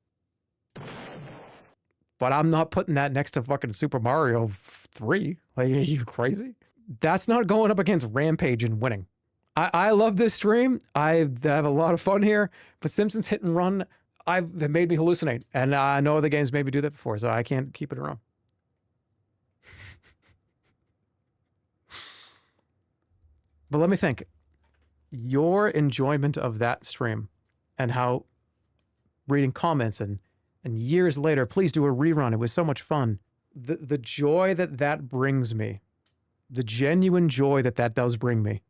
But I'm not putting that next to fucking Super Mario 3. Like, are you crazy? That's not going up against Rampage and winning. I love this stream. I have a lot of fun here. But Simpsons Hit and Run, they made me hallucinate. And I know other games made me do that before, so I can't keep it around. But let me think. Your enjoyment of that stream and how reading comments and years later, please do a rerun. It was so much fun. The joy that brings me, the genuine joy that does bring me.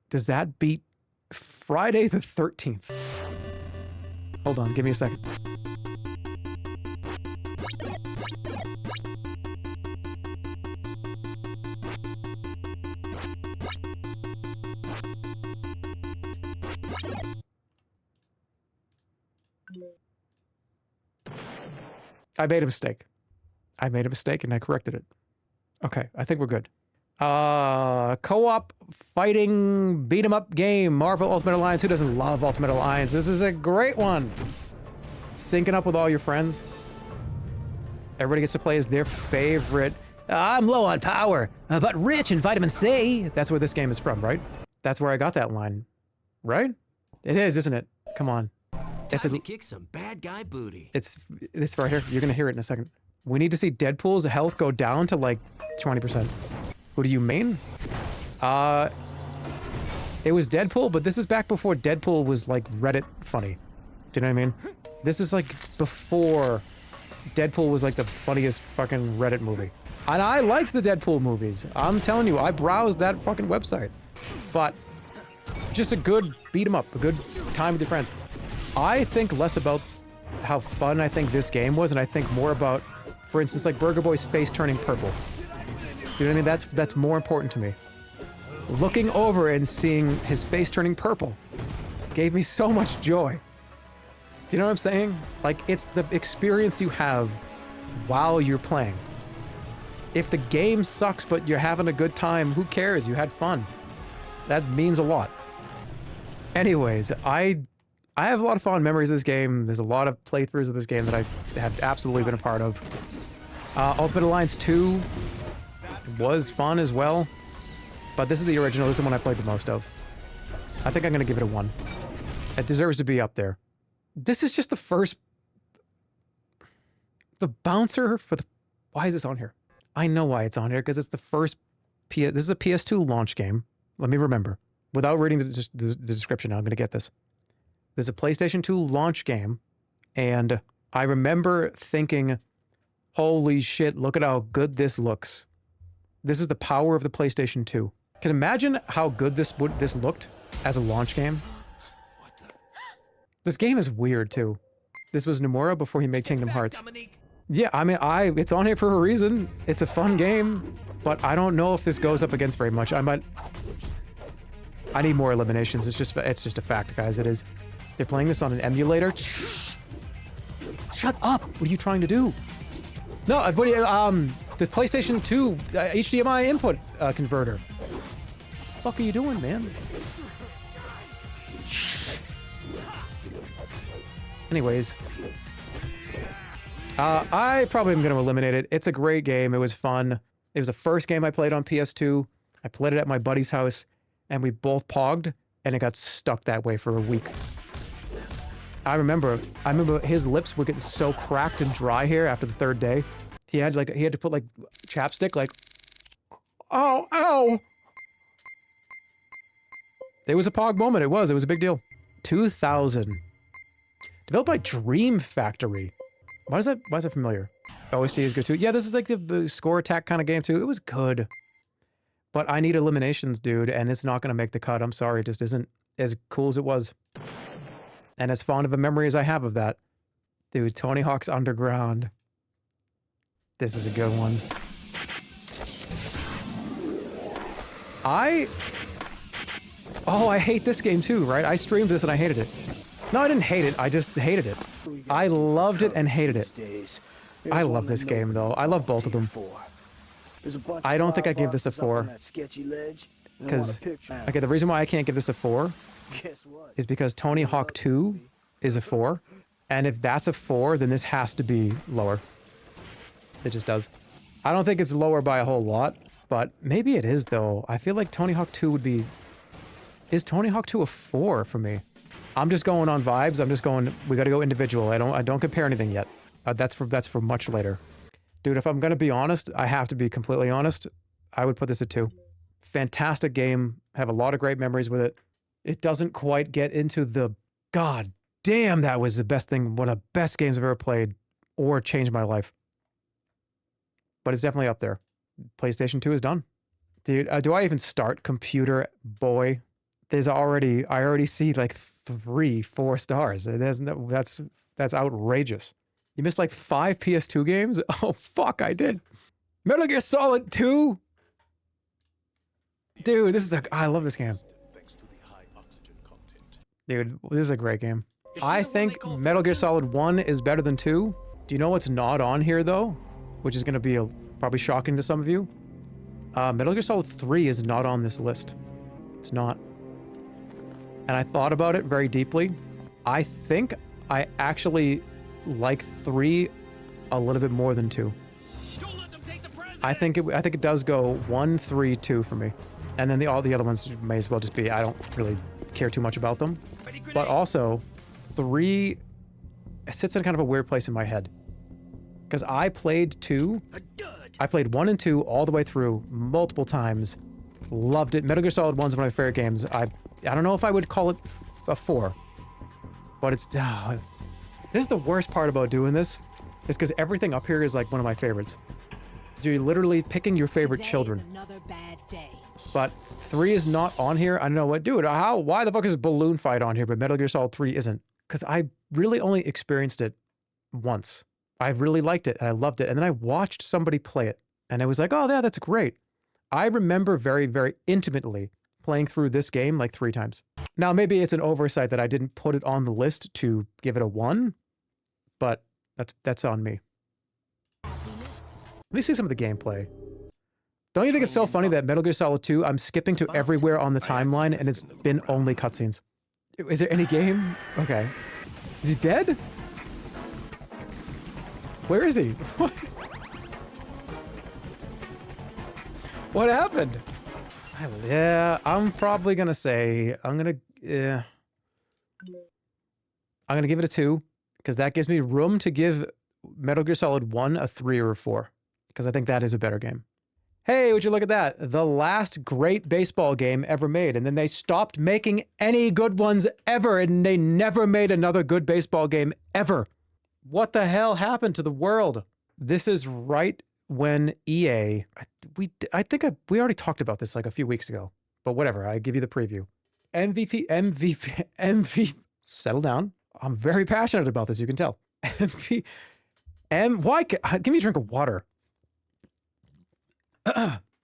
Does that beat Friday the 13th? Hold on, give me a second. I made a mistake. I made a mistake and I corrected it. Okay, I think we're good. Co-op fighting beat 'em up game, Marvel Ultimate Alliance. Who doesn't love Ultimate Alliance? This is a great one. Syncing up with all your friends. Everybody gets to play as their favorite. I'm low on power, but rich in vitamin C. That's where this game is from, right? That's where I got that line, right? It is, isn't it? Come on. It's Time to kick some bad guy booty. It's right here. You're gonna hear it in a second. We need to see Deadpool's health go down to like 20%. Who do you mean? It was Deadpool, but this is back before Deadpool was like Reddit funny. Do you know what I mean? This is like before Deadpool was like the funniest fucking Reddit movie. And I liked the Deadpool movies. I'm telling you, I browsed that fucking website. But just a good beat 'em up, a good time with your friends. I think less about how fun I think this game was, and I think more about, for instance, like Burger Boy's face turning purple. Do you know what I mean? That's more important to me. Looking over and seeing his face turning purple gave me so much joy. Do you know what I'm saying? Like, it's the experience you have while you're playing. If the game sucks but you're having a good time, who cares? You had fun. That means a lot. Anyways, I have a lot of fond memories of this game. There's a lot of playthroughs of this game that I have absolutely been a part of. Ultimate Alliance 2 was fun as well, but this is the original. This is the one I played the most of. I think I'm going to give it a 1. It deserves to be up there. This is just the first... The bouncer for the... Why is this on here? I know why it's on here, because it's the first... This is a PS2 launch game. Let me remember. Without reading the description, I'm going to get this. There's a PlayStation 2 launch game, and I remember thinking, holy shit, look at how good this looks. This is the power of the PlayStation 2. Can you imagine how good this looked as a launch game? This game is weird, too. This was Nomura before he made Kingdom Hearts. Yeah, I mean, it's on here for a reason. It's a fun game, but I don't know if this goes up against very much. I need more eliminations. It's just a fact, guys. It is. They're playing this on an emulator. Shut up! What are you trying to do? No, what do you, the PlayStation 2 HDMI input converter. What the fuck are you doing, man? Anyways, I probably am going to eliminate it. It's a great game. It was fun. It was the first game I played on PS2. I played it at my buddy's house, and we both pogged, and it got stuck that way for a week. I remember his lips were getting so cracked and dry here after the 3rd day. He had to put like chapstick, like, oh, ow. It was a pog moment. It was a big deal. 2000. Developed by Dream Factory. Why is that familiar? OST is good too. Yeah, this is like the score attack kind of game too. It was good. But I need eliminations, dude, and it's not going to make the cut. I'm sorry. It just isn't as cool as it was. And as fond of a memory as I have of that. Dude, Tony Hawk's Underground. This is a good one. I hate this game too, right? I streamed this and I hated it. No, I didn't hate it. I just hated it. I loved it and hated it. I love this game, though. I love both of them. I don't think I gave this a 4. Because, okay, the reason why I can't give this a 4 is because Tony Hawk 2 is a 4. And if that's a 4, then this has to be lower. It just does. I don't think it's lower by a whole lot, but maybe it is, though. I feel like Tony Hawk 2 would be... Is Tony Hawk 2 a 4 for me? I'm just going on vibes. I'm just going, we gotta go individual. I don't compare anything yet. That's for much later. Dude, if I'm gonna be honest, I have to be completely honest. I would put this at 2. Fantastic game. Have a lot of great memories with it. It doesn't quite get into the, god damn, that was the best thing, one of the best games I've ever played or changed my life. But it's definitely up there. PlayStation 2 is done. Dude, do I even start Computer Boy? I already see like 3-4 stars. That's outrageous. You missed like 5 PS2 games? Oh, fuck, I did. Metal Gear Solid 2? Dude, I love this game. Dude, this is a great game. I think Metal Gear Solid 1 is better than 2. Do you know what's not on here, though? Which is going to be probably shocking to some of you. Metal Gear Solid 3 is not on this list. It's not. And I thought about it very deeply. I think I actually like 3 a little bit more than 2. I think it does go 1, 3, 2 for me. And then all the other ones may as well just be, I don't really care too much about them. But also, 3 sits in kind of a weird place in my head. Because I played 2. I played 1 and 2 all the way through multiple times. Loved it. Metal Gear Solid 1 is one of my favorite games. I don't know if I would call it a 4. But it's... this is the worst part about doing this. Is because everything up here is like one of my favorites. So you're literally picking your favorite children. Another bad day. But 3 is not on here. I don't know what... Dude, why the fuck is Balloon Fight on here, but Metal Gear Solid 3 isn't? Because I really only experienced it once. I really liked it, and I loved it. And then I watched somebody play it. And I was like, oh, yeah, that's great. I remember very, very intimately playing through this game like 3 times. Now, maybe it's an oversight that I didn't put it on the list to give it a 1. But that's on me. Let me see some of the gameplay. Don't you think it's so funny that Metal Gear Solid 2, I'm skipping to everywhere on the timeline, and it's been only cutscenes? Is there any game? Okay. Is he dead? Where is he? What? What happened? Yeah, I'm probably gonna say I'm gonna give it a 2 because that gives me room to give Metal Gear Solid 1 a 3 or a 4 because I think that is a better game. Hey, would you look at that? The last great baseball game ever made, and then they stopped making any good ones ever, and they never made another good baseball game ever. What the hell happened to the world? This is right when EA, we already talked about this like a few weeks ago, but whatever, I give you the preview. MVP, settle down. I'm very passionate about this, you can tell. Give me a drink of water.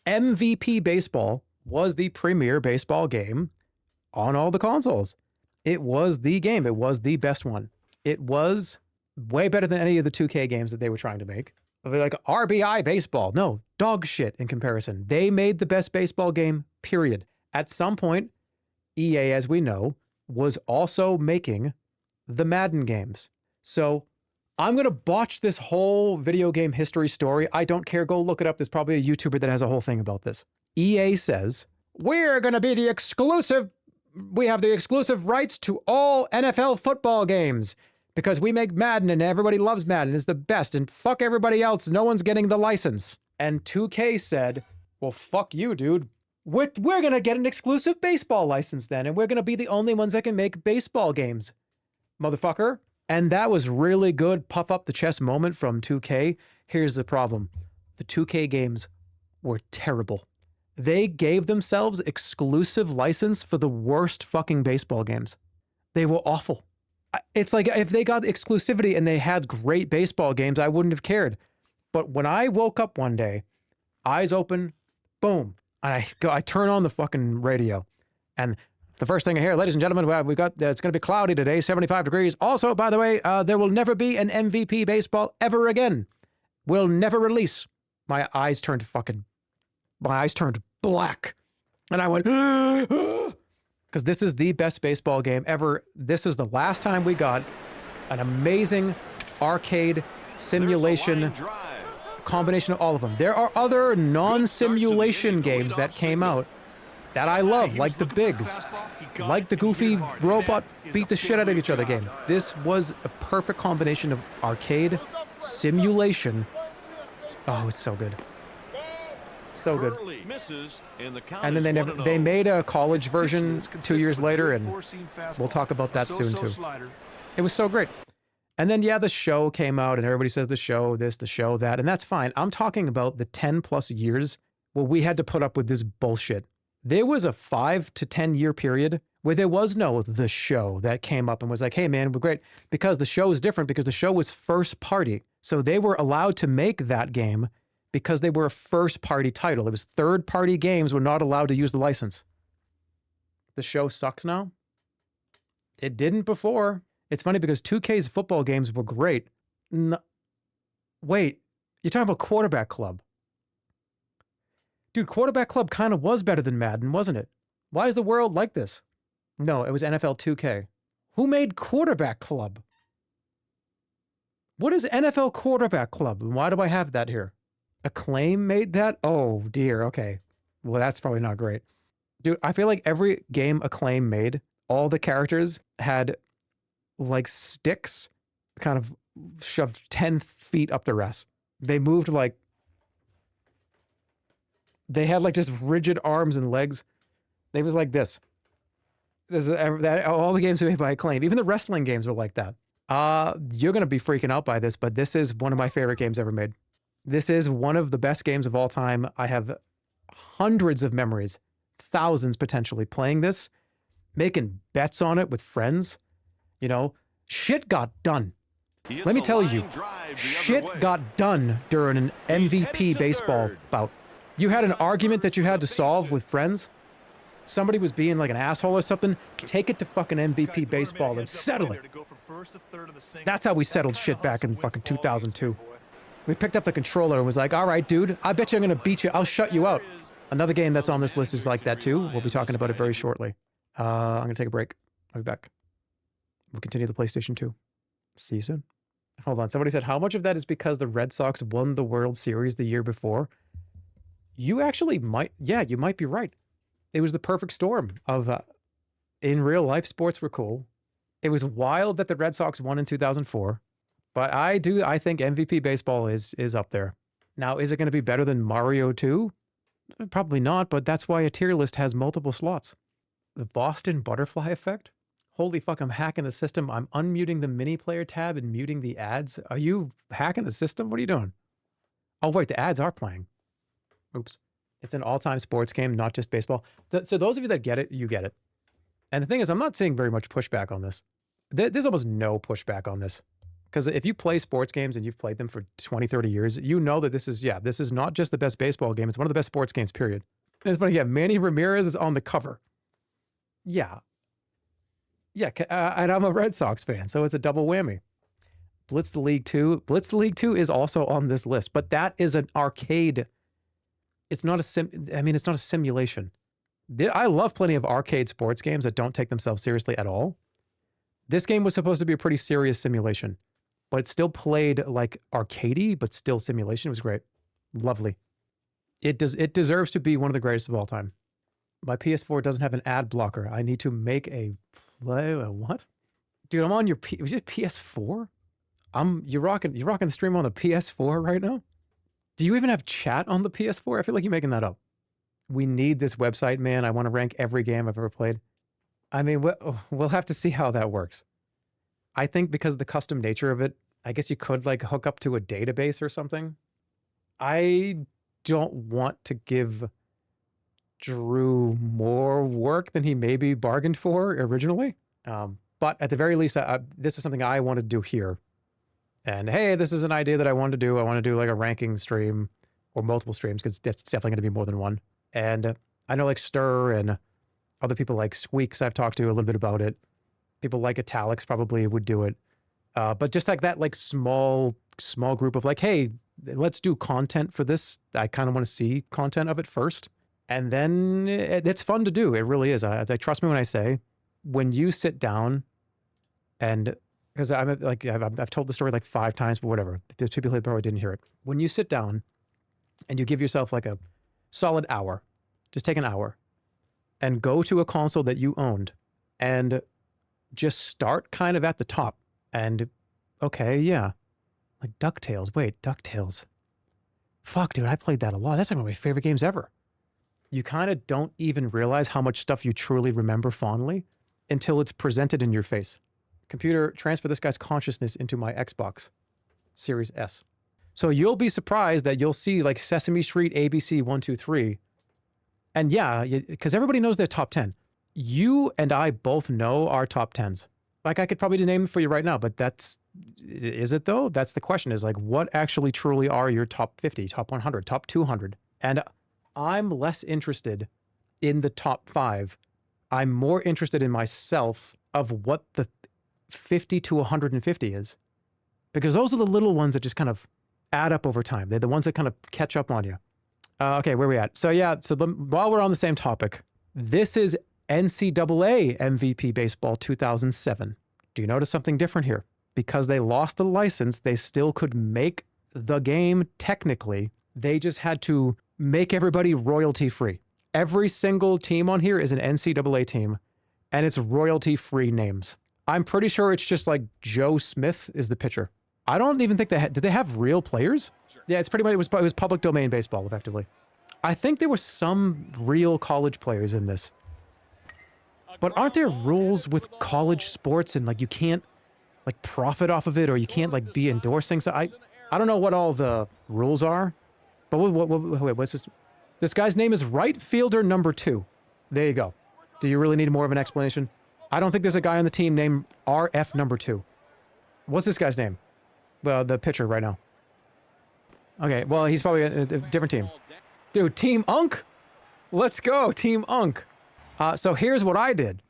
MVP Baseball was the premier baseball game on all the consoles. It was the game. It was the best one. It was way better than any of the 2K games that they were trying to make. Like RBI Baseball. No, dog shit in comparison. They made the best baseball game, period. At some point, EA, as we know, was also making the Madden games. So I'm going to botch this whole video game history story. I don't care. Go look it up. There's probably a YouTuber that has a whole thing about this. EA says, we're going to be the exclusive, we have the exclusive rights to all NFL football games because we make Madden and everybody loves Madden. It's the best and fuck everybody else. No one's getting the license. And 2K said, well, fuck you, dude. We're going to get an exclusive baseball license then, and we're going to be the only ones that can make baseball games, motherfucker. And that was really good puff up the chest moment from 2K. Here's the problem. The 2K games were terrible. They gave themselves exclusive license for the worst fucking baseball games. They were awful. It's like if they got exclusivity and they had great baseball games, I wouldn't have cared. But when I woke up one day, eyes open, boom, and I turn on the fucking radio, and the first thing I hear, ladies and gentlemen, we got it's going to be cloudy today, 75 degrees. Also, by the way, there will never be an MVP baseball ever again. We'll never release. My eyes turned black, and I went because this is the best baseball game ever. This is the last time we got an amazing arcade simulation combination of all of them. There are other non-simulation games that came out that I love, like the Bigs, like the goofy robot beat the shit out of each other game. This was a perfect combination of arcade, simulation. Oh, it's so good. So good. And then they made a college version 2 years later, and we'll talk about that soon too. It was so great. And then, yeah, the show came out and everybody says the show this, the show that, and that's fine. I'm talking about the 10 plus years where we had to put up with this bullshit. There was a 5 to 10 year period where there was no the show that came up and was like, hey man, we're great. Because the show is different because the show was first party. So they were allowed to make that game because they were a first party title. It was third party games were not allowed to use the license. The show sucks now. It didn't before. It's funny because 2K's football games were great. Wait, you're talking about Quarterback Club. Dude, Quarterback Club kind of was better than Madden, wasn't it? Why is the world like this? No, it was NFL 2K. Who made Quarterback Club? What is NFL Quarterback Club? And why do I have that here? Acclaim made that? Oh, dear. Okay. Well, that's probably not great. Dude, I feel like every game Acclaim made, all the characters had like sticks kind of shoved 10 feet up their ass. They moved like, they had like just rigid arms and legs. They was like this. All the games made by Acclaim, even the wrestling games were like that. You're going to be freaking out by this, but this is one of my favorite games ever made. This is one of the best games of all time. I have hundreds of memories, thousands potentially, playing this, making bets on it with friends. You know, shit got done. Let me tell you, shit got done during an MVP baseball bout. You had an argument that you had to solve with friends. Somebody was being like an asshole or something. Take it to fucking MVP baseball and settle it. That's how we settled shit back in fucking 2002. We picked up the controller and was like, all right, dude, I bet you I'm going to beat you. I'll shut you out. Another game that's on this list is like that too. We'll be talking about it very shortly. I'm going to take a break. I'll be back. We'll continue the PlayStation 2. See you soon. Hold on. Somebody said, how much of that is because the Red Sox won the World Series the year before? You actually might, yeah, you might be right. It was the perfect storm of, in real life, sports were cool. It was wild that the Red Sox won in 2004, but I think MVP baseball is up there. Now, is it going to be better than Mario 2? Probably not, but that's why a tier list has multiple slots. The Boston Butterfly Effect? Holy fuck, I'm hacking the system. I'm unmuting the mini player tab and muting the ads. Are you hacking the system? What are you doing? Oh, wait, the ads are playing. Oops. It's an all-time sports game, not just baseball. So those of you that get it, you get it. And the thing is, I'm not seeing very much pushback on this. There's almost no pushback on this. Because if you play sports games and you've played them for 20, 30 years, you know that this is not just the best baseball game. It's one of the best sports games, period. And it's funny, yeah, Manny Ramirez is on the cover. Yeah. Yeah, and I'm a Red Sox fan, so it's a double whammy. Blitz the League 2. Blitz the League 2 is also on this list, but that is an arcade. It's not it's not a simulation. I love plenty of arcade sports games that don't take themselves seriously at all. This game was supposed to be a pretty serious simulation, but it still played like arcadey, but still simulation. It was great. Lovely. It deserves to be one of the greatest of all time. My PS4 doesn't have an ad blocker. I need to make a what? Dude, I'm on your was it PS4? You're rocking the stream on the PS4 right now? Do you even have chat on the PS4? I feel like you're making that up. We need this website, man. I want to rank every game I've ever played. I mean, we'll have to see how that works. I think because of the custom nature of it, I guess you could like hook up to a database or something. I don't want to give Drew more work than he maybe bargained for originally. But at the very least, this is something I wanted to do here. And hey, this is an idea that I wanted to do. I want to do like a ranking stream or multiple streams because it's definitely going to be more than one. And I know like Stir and other people like Squeaks I've talked to a little bit about it. People like Italics probably would do it. But just like that like small group of like, hey, let's do content for this. I kind of want to see content of it first. And then it's fun to do. It really is. I trust me when I say, when you sit down and, because I've told the story like 5 times, but whatever. There's people who probably didn't hear it. When you sit down and you give yourself like a solid hour, just take an hour and go to a console that you owned and just start kind of at the top and, okay, yeah, like DuckTales. Wait, DuckTales. Fuck, dude, I played that a lot. That's like one of my favorite games ever. You kind of don't even realize how much stuff you truly remember fondly until it's presented in your face. Computer, transfer this guy's consciousness into my Xbox Series S. So you'll be surprised that you'll see like Sesame Street ABC 1, 2, 3. And yeah, because everybody knows their top 10. You and I both know our top 10s. Like I could probably name them for you right now, but is it though? That's the question, is like, what actually truly are your top 50, top 100, top 200? And I'm less interested in the top 5. I'm more interested in myself of what the 50 to 150 is. Because those are the little ones that just kind of add up over time. They're the ones that kind of catch up on you. Okay, where are we at? So yeah, while we're on the same topic, this is NCAA MVP Baseball 2007. Do you notice something different here? Because they lost the license, they still could make the game technically. They just had to make everybody royalty-free. Every single team on here is an NCAA team, and it's royalty-free names. I'm pretty sure it's just like Joe Smith is the pitcher. I don't even think did they have real players? Sure. Yeah, it's pretty much, it was public domain baseball, effectively. I think there were some real college players in this. But aren't there rules with college sports and like you can't like profit off of it, or you can't like be endorsing? So I don't know what all the rules are, but wait, what's this? This guy's name is right fielder number 2. There you go. Do you really need more of an explanation? I don't think there's a guy on the team named RF number 2. What's this guy's name? Well, the pitcher right now. Okay, well, he's probably a different team. Dude, Team Unk? Let's go, Team Unk. So here's what I did.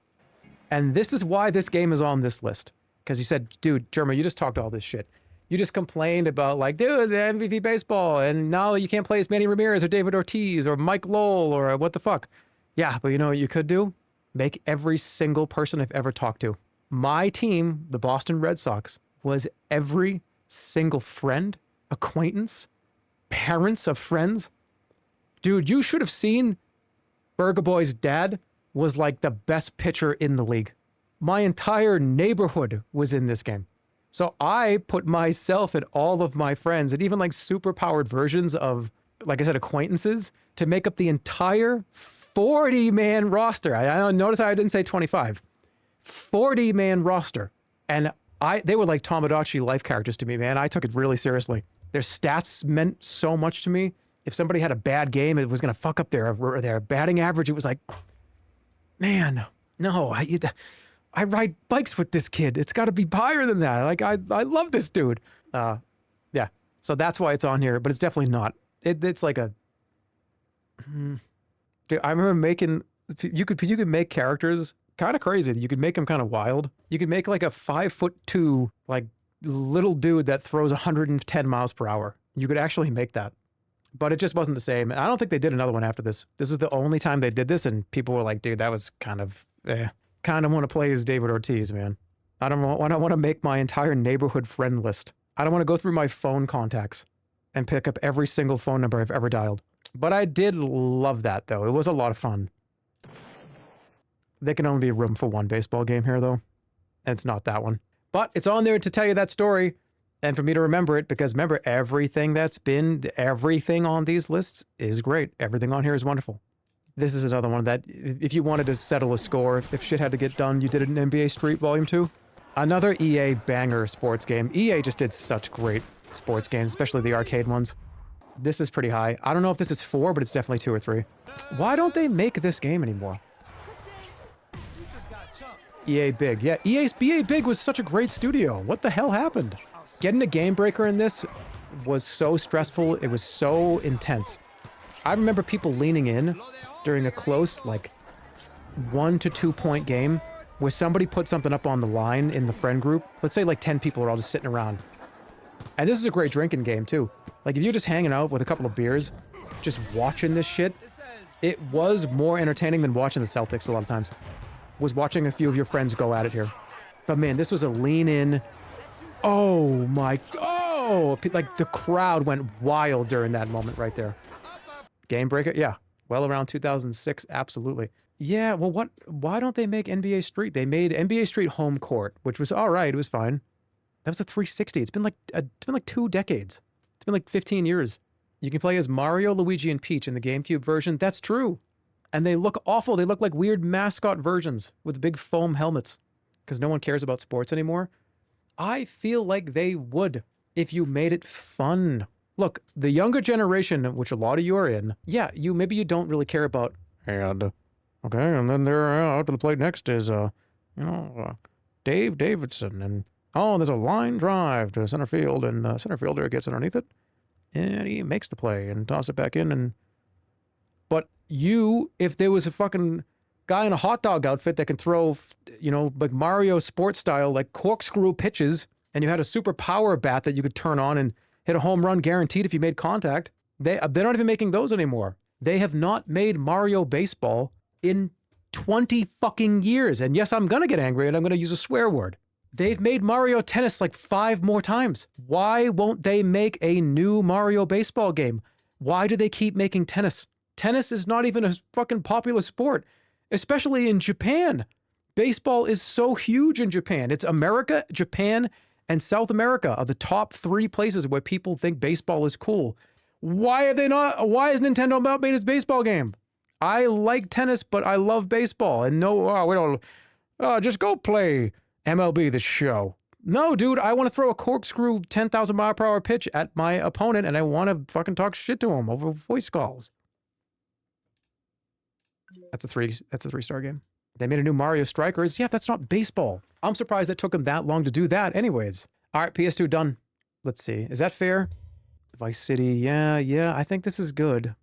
And this is why this game is on this list. Because you said, dude, Jerma, you just talked all this shit. You just complained about like, dude, the MVP baseball, and now you can't play as Manny Ramirez or David Ortiz or Mike Lowell or what the fuck. Yeah, but you know what you could do? Make every single person I've ever talked to. My team, the Boston Red Sox, was every single friend, acquaintance, parents of friends. Dude, you should have seen Burgerboy's dad was like the best pitcher in the league. My entire neighborhood was in this game. So I put myself and all of my friends and even like super powered versions of, like I said, acquaintances to make up the entire 40-man roster. I notice I didn't say 25. 40-man roster. And they were like Tomodachi life characters to me, man. I took it really seriously. Their stats meant so much to me. If somebody had a bad game, it was going to fuck up their batting average. It was like, man, no, I ride bikes with this kid. It's got to be higher than that. Like, I love this dude. Yeah. So that's why it's on here, but it's definitely not. It's like a... Dude, I remember making... You could make characters kind of crazy. You could make them kind of wild. You could make like a 5'2", like, little dude that throws 110 miles per hour. You could actually make that. But it just wasn't the same. And I don't think they did another one after this. This is the only time they did this, and people were like, dude, that was kind of... Kind of want to play as David Ortiz, man. I don't want to make my entire neighborhood friend list. I don't want to go through my phone contacts and pick up every single phone number I've ever dialed. But I did love that, though. It was a lot of fun. There can only be room for one baseball game here, though. And it's not that one. But it's on there to tell you that story and for me to remember it, because remember, everything on these lists is great. Everything on here is wonderful. This is another one that, if you wanted to settle a score, if shit had to get done, you did it in NBA Street Volume 2. Another EA banger sports game. EA just did such great sports games, especially the arcade ones. This is pretty high. I don't know if this is 4, but it's definitely 2 or 3. Why don't they make this game anymore? EA Big. Yeah, EA Big was such a great studio. What the hell happened? Getting a game breaker in this was so stressful. It was so intense. I remember people leaning in during a close, like, 1 to 2 point game where somebody put something up on the line in the friend group. Let's say like 10 people are all just sitting around. And this is a great drinking game too. Like, if you're just hanging out with a couple of beers, just watching this shit, it was more entertaining than watching the Celtics a lot of times. Was watching a few of your friends go at it here. But man, this was a lean in. Oh my, oh, like the crowd went wild during that moment right there. Game breaker, yeah. Well, around 2006, absolutely. Yeah, well, why don't they make NBA Street? They made NBA Street Home Court, which was all right. It was fine. That was a 360. It's been like 2 decades. It's been like 15 years. You can play as Mario, Luigi, and Peach in the GameCube version. That's true. And they look awful. They look like weird mascot versions with big foam helmets because no one cares about sports anymore. I feel like they would if you made it fun. Look, the younger generation, which a lot of you are in, yeah, maybe you don't really care about, and, okay, and then there out to the plate next is, Dave Davidson, and, oh, there's a line drive to center field, and center fielder gets underneath it, and he makes the play and tosses it back in, and, but if there was a fucking guy in a hot dog outfit that can throw, like Mario sports style, like corkscrew pitches, and you had a super power bat that you could turn on and hit a home run guaranteed if you made contact. They're not even making those anymore. They have not made Mario Baseball in 20 fucking years. And yes, I'm gonna get angry and I'm gonna use a swear word. They've made Mario Tennis like 5 more times. Why won't they make a new Mario Baseball game? Why do they keep making tennis? Tennis is not even a fucking popular sport, especially in Japan. Baseball is so huge in Japan. It's America, Japan, and South America are the top 3 places where people think baseball is cool. Why is Nintendo not made its baseball game? I like tennis, but I love baseball. And just go play MLB The Show. No, dude, I want to throw a corkscrew 10,000 mile per hour pitch at my opponent, and I want to fucking talk shit to him over voice calls. That's a 3-star game. They made a new Mario Strikers. Yeah, that's not baseball. I'm surprised it took them that long to do that anyways. All right, PS2 done. Let's see. Is that fair? Vice City. Yeah. I think this is good.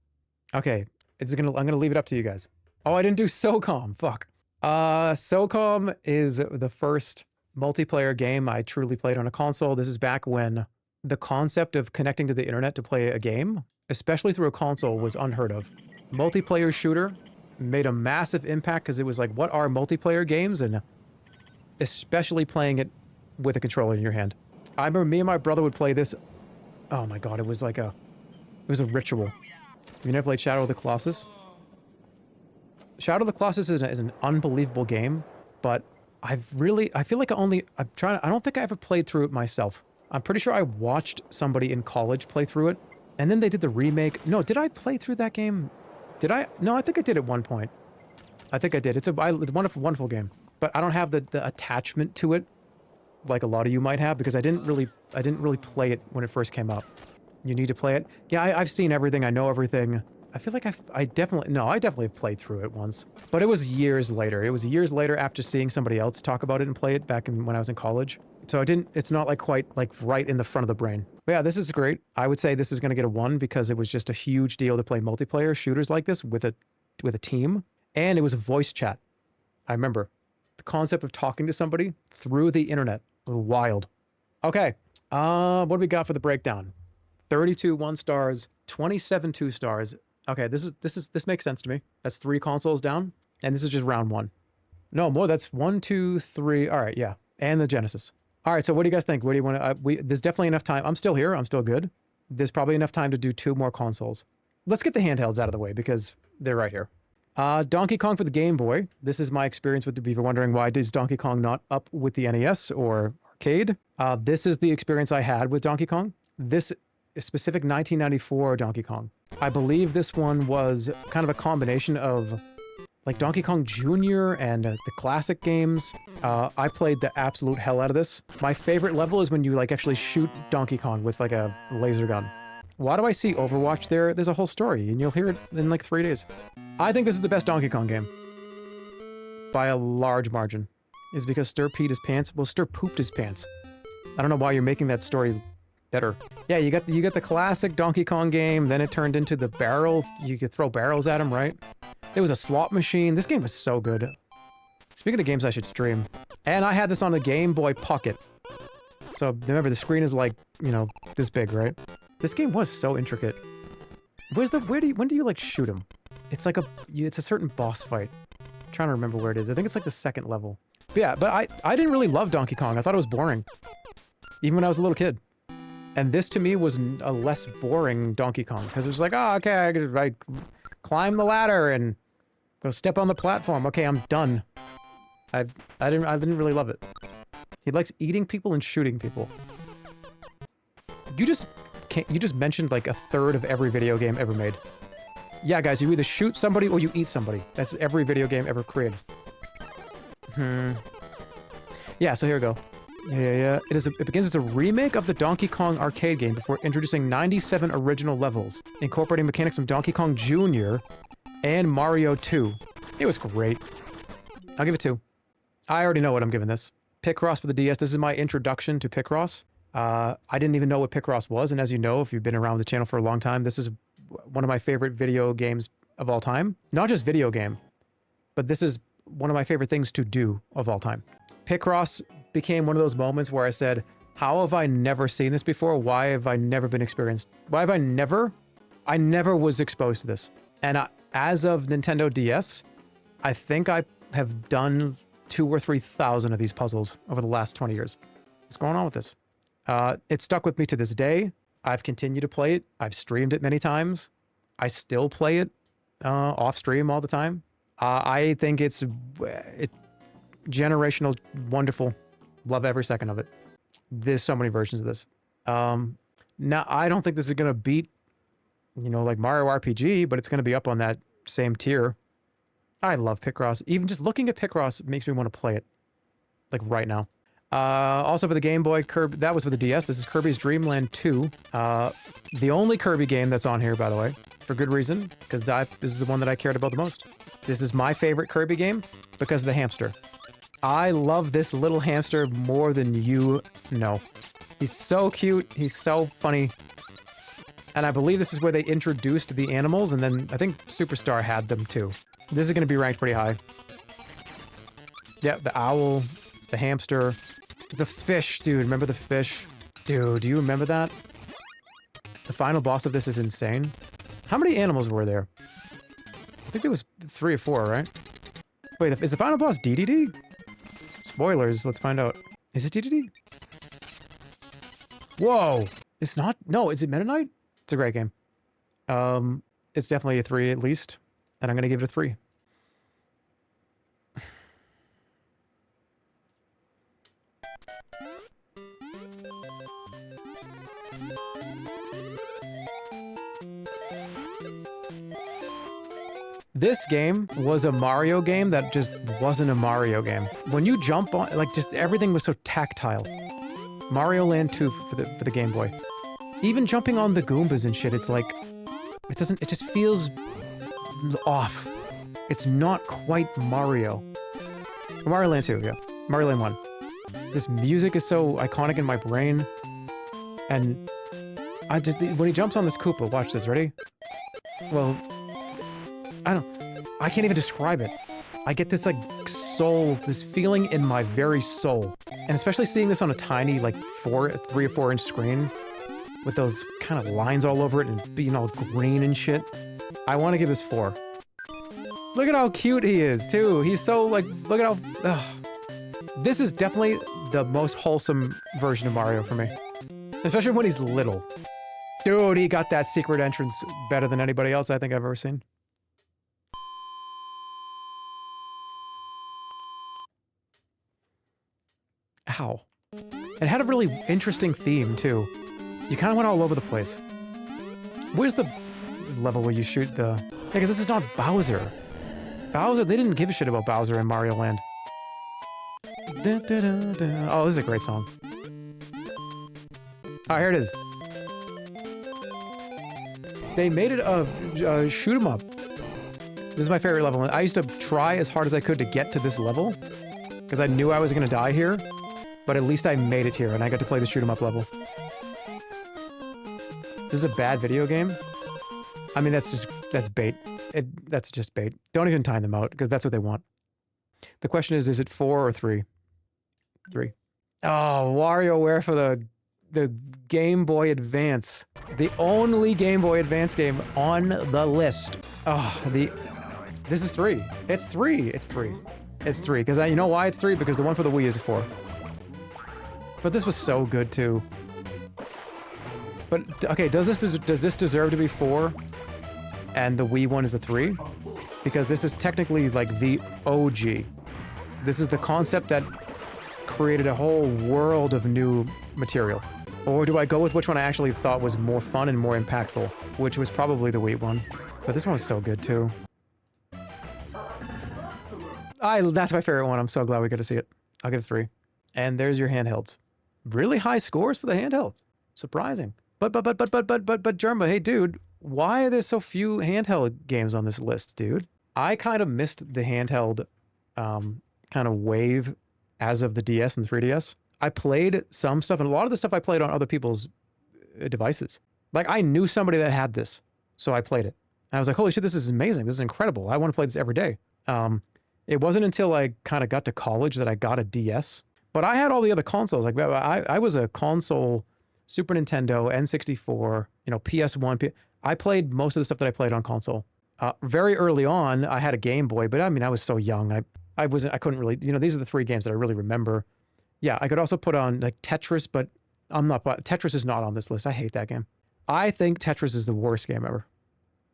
Okay. I'm going to leave it up to you guys. Oh, I didn't do SOCOM. Fuck. SOCOM is the first multiplayer game I truly played on a console. This is back when the concept of connecting to the internet to play a game, especially through a console, was unheard of. Multiplayer shooter made a massive impact because it was like, what are multiplayer games? And especially playing it with a controller in your hand. I remember me and my brother would play this. Oh my god, it was like it was a ritual. You never played Shadow of the Colossus? Shadow of the Colossus is an unbelievable game, but I feel like I don't think I ever played through it myself. I'm pretty sure I watched somebody in college play through it, and then they did the remake. No, did I play through that game? Did I? No, I think I did at one point. I think I did. It's a wonderful, wonderful game, but I don't have the attachment to it like a lot of you might have because I didn't really play it when it first came out. You need to play it. Yeah, I've seen everything. I know everything. I feel like I definitely played through it once, but it was years later. It was years later after seeing somebody else talk about it and play it back when I was in college. So it's not like quite like right in the front of the brain. But yeah, this is great. I would say this is going to get a 1 because it was just a huge deal to play multiplayer shooters like this with a team. And it was a voice chat. I remember the concept of talking to somebody through the internet was wild. Okay. What do we got for the breakdown? 32 1 stars, 27 2 stars. Okay, this makes sense to me. That's 3 consoles down, and this is just round 1. No, more. That's 1, 2, 3. All right, yeah, and the Genesis. All right, so what do you guys think? What do you want to? There's definitely enough time. I'm still here. I'm still good. There's probably enough time to do 2 more consoles. Let's get the handhelds out of the way because they're right here. Donkey Kong for the Game Boy. This is my experience with. If you're wondering why is Donkey Kong not up with the NES or arcade, this is the experience I had with Donkey Kong. This specific 1994 Donkey Kong. I believe this one was kind of a combination of like Donkey Kong Jr. and the classic games. I played the absolute hell out of this. My favorite level is when you like actually shoot Donkey Kong with like a laser gun. Why do I see Overwatch there? There's a whole story and you'll hear it in like 3 days. I think this is the best Donkey Kong game. By a large margin. Is because Stir peed his pants? Well, Stir pooped his pants. I don't know why you're making that story better. Yeah, you got the classic Donkey Kong game, then it turned into the barrel. You could throw barrels at him, right? There was a slot machine. This game was so good. Speaking of games I should stream. And I had this on the Game Boy Pocket. So remember, the screen is like, you know, this big, right? This game was so intricate. When do you like shoot him? It's like it's a certain boss fight. I'm trying to remember where it is. I think it's like the 2nd level. But yeah, but I didn't really love Donkey Kong. I thought it was boring. Even when I was a little kid. And this to me was a less boring Donkey Kong because it was like, oh, okay, I climb the ladder and go step on the platform. Okay, I'm done. I didn't really love it. He likes eating people and shooting people. You just mentioned like 1/3 of every video game ever made. Yeah, guys, you either shoot somebody or you eat somebody. That's every video game ever created. Yeah, so here we go. Yeah. It begins as a remake of the Donkey Kong arcade game before introducing 97 original levels, incorporating mechanics from Donkey Kong Jr. and Mario 2. It was great. I'll give it 2. I already know what I'm giving this. Picross for the DS. This is my introduction to Picross. I didn't even know what Picross was, and as you know, if you've been around the channel for a long time, this is one of my favorite video games of all time. Not just video game, but this is one of my favorite things to do of all time. Picross became one of those moments where I said, how have I never seen this before? Why have I never been experienced? Why have I never was exposed to this. And as of Nintendo DS, I think I have done 2,000 or 3,000 of these puzzles over the last 20 years. What's going on with this? It stuck with me to this day. I've continued to play it. I've streamed it many times. I still play it off stream all the time. I think it's generational, wonderful. Love every second of it. There's so many versions of this. Now, I don't think this is going to beat, like Mario RPG, but it's going to be up on that same tier. I love Picross. Even just looking at Picross makes me want to play it. Like right now. Also for the Game Boy, Kirby, that was for the DS. This is Kirby's Dream Land 2. The only Kirby game that's on here, by the way, for good reason, because this is the one that I cared about the most. This is my favorite Kirby game because of the hamster. I love this little hamster more than you know. He's so cute. He's so funny. And I believe this is where they introduced the animals, and then I think Superstar had them too. This is going to be ranked pretty high. Yeah, the owl, the hamster, the fish, dude. Remember the fish? Dude, do you remember that? The final boss of this is insane. How many animals were there? I think there was 3 or 4, right? Wait, is the final boss DDD? Spoilers, let's find out. Is it DDD? Whoa! It's not? No, is it Meta Knight? It's a great game. It's definitely a 3 at least, and I'm gonna give it a 3. This game was a Mario game that just wasn't a Mario game. When you jump on, like, just everything was so tactile. Mario Land 2 for the Game Boy. Even jumping on the Goombas and shit, it's like, it just feels off. It's not quite Mario. Mario Land 2, yeah. Mario Land 1. This music is so iconic in my brain. And when he jumps on this Koopa, watch this, ready? Well, I can't even describe it. I get this, like, soul, this feeling in my very soul. And especially seeing this on a tiny, like, 3 or 4 inch screen with those kind of lines all over it and being all green and shit. I want to give this 4. Look at how cute he is, too. He's so, like, look at how... This is definitely the most wholesome version of Mario for me. Especially when he's little. Dude, he got that secret entrance better than anybody else I think I've ever seen. Ow. It had a really interesting theme, too. You kind of went all over the place. Where's the level where you shoot the... Yeah, because this is not Bowser. Bowser, they didn't give a shit about Bowser in Mario Land. Da, da, da, da. Oh, this is a great song. Oh, here it is. They made it a shoot 'em up. This is my favorite level. I used to try as hard as I could to get to this level because I knew I was going to die here, but at least I made it here and I got to play the shoot 'em up level. This is a bad video game. I mean, that's bait. That's just bait. Don't even time them out because that's what they want. The question is it 4 or 3? 3. Oh, WarioWare for the Game Boy Advance. The only Game Boy Advance game on the list. Oh, this is 3. It's 3. It's 3. It's 3. Because you know why it's 3? Because the one for the Wii is a 4. But this was so good too. But okay, does this deserve to be 4? And the Wii one is a 3? Because this is technically like the OG. This is the concept that created a whole world of new material. Or do I go with which one I actually thought was more fun and more impactful? Which was probably the Wii one. But this one was so good too. That's my favorite one. I'm so glad we got to see it. I'll give it 3. And there's your handhelds. Really high scores for the handhelds. Surprising. But Jerma, hey dude, why are there so few handheld games on this list, dude? I kind of missed the handheld kind of wave as of the DS and 3DS. I played some stuff, and a lot of the stuff I played on other people's devices. Like, I knew somebody that had this, so I played it. And I was like, holy shit, this is amazing. This is incredible. I want to play this every day. It wasn't until I kind of got to college that I got a DS. But I had all the other consoles. Like, I was a console, Super Nintendo, N64, PS1. I played most of the stuff that I played on console. Very early on, I had a Game Boy, but I mean, I was so young. I couldn't really, these are the 3 games that I really remember. Yeah, I could also put on like Tetris, but Tetris is not on this list. I hate that game. I think Tetris is the worst game ever.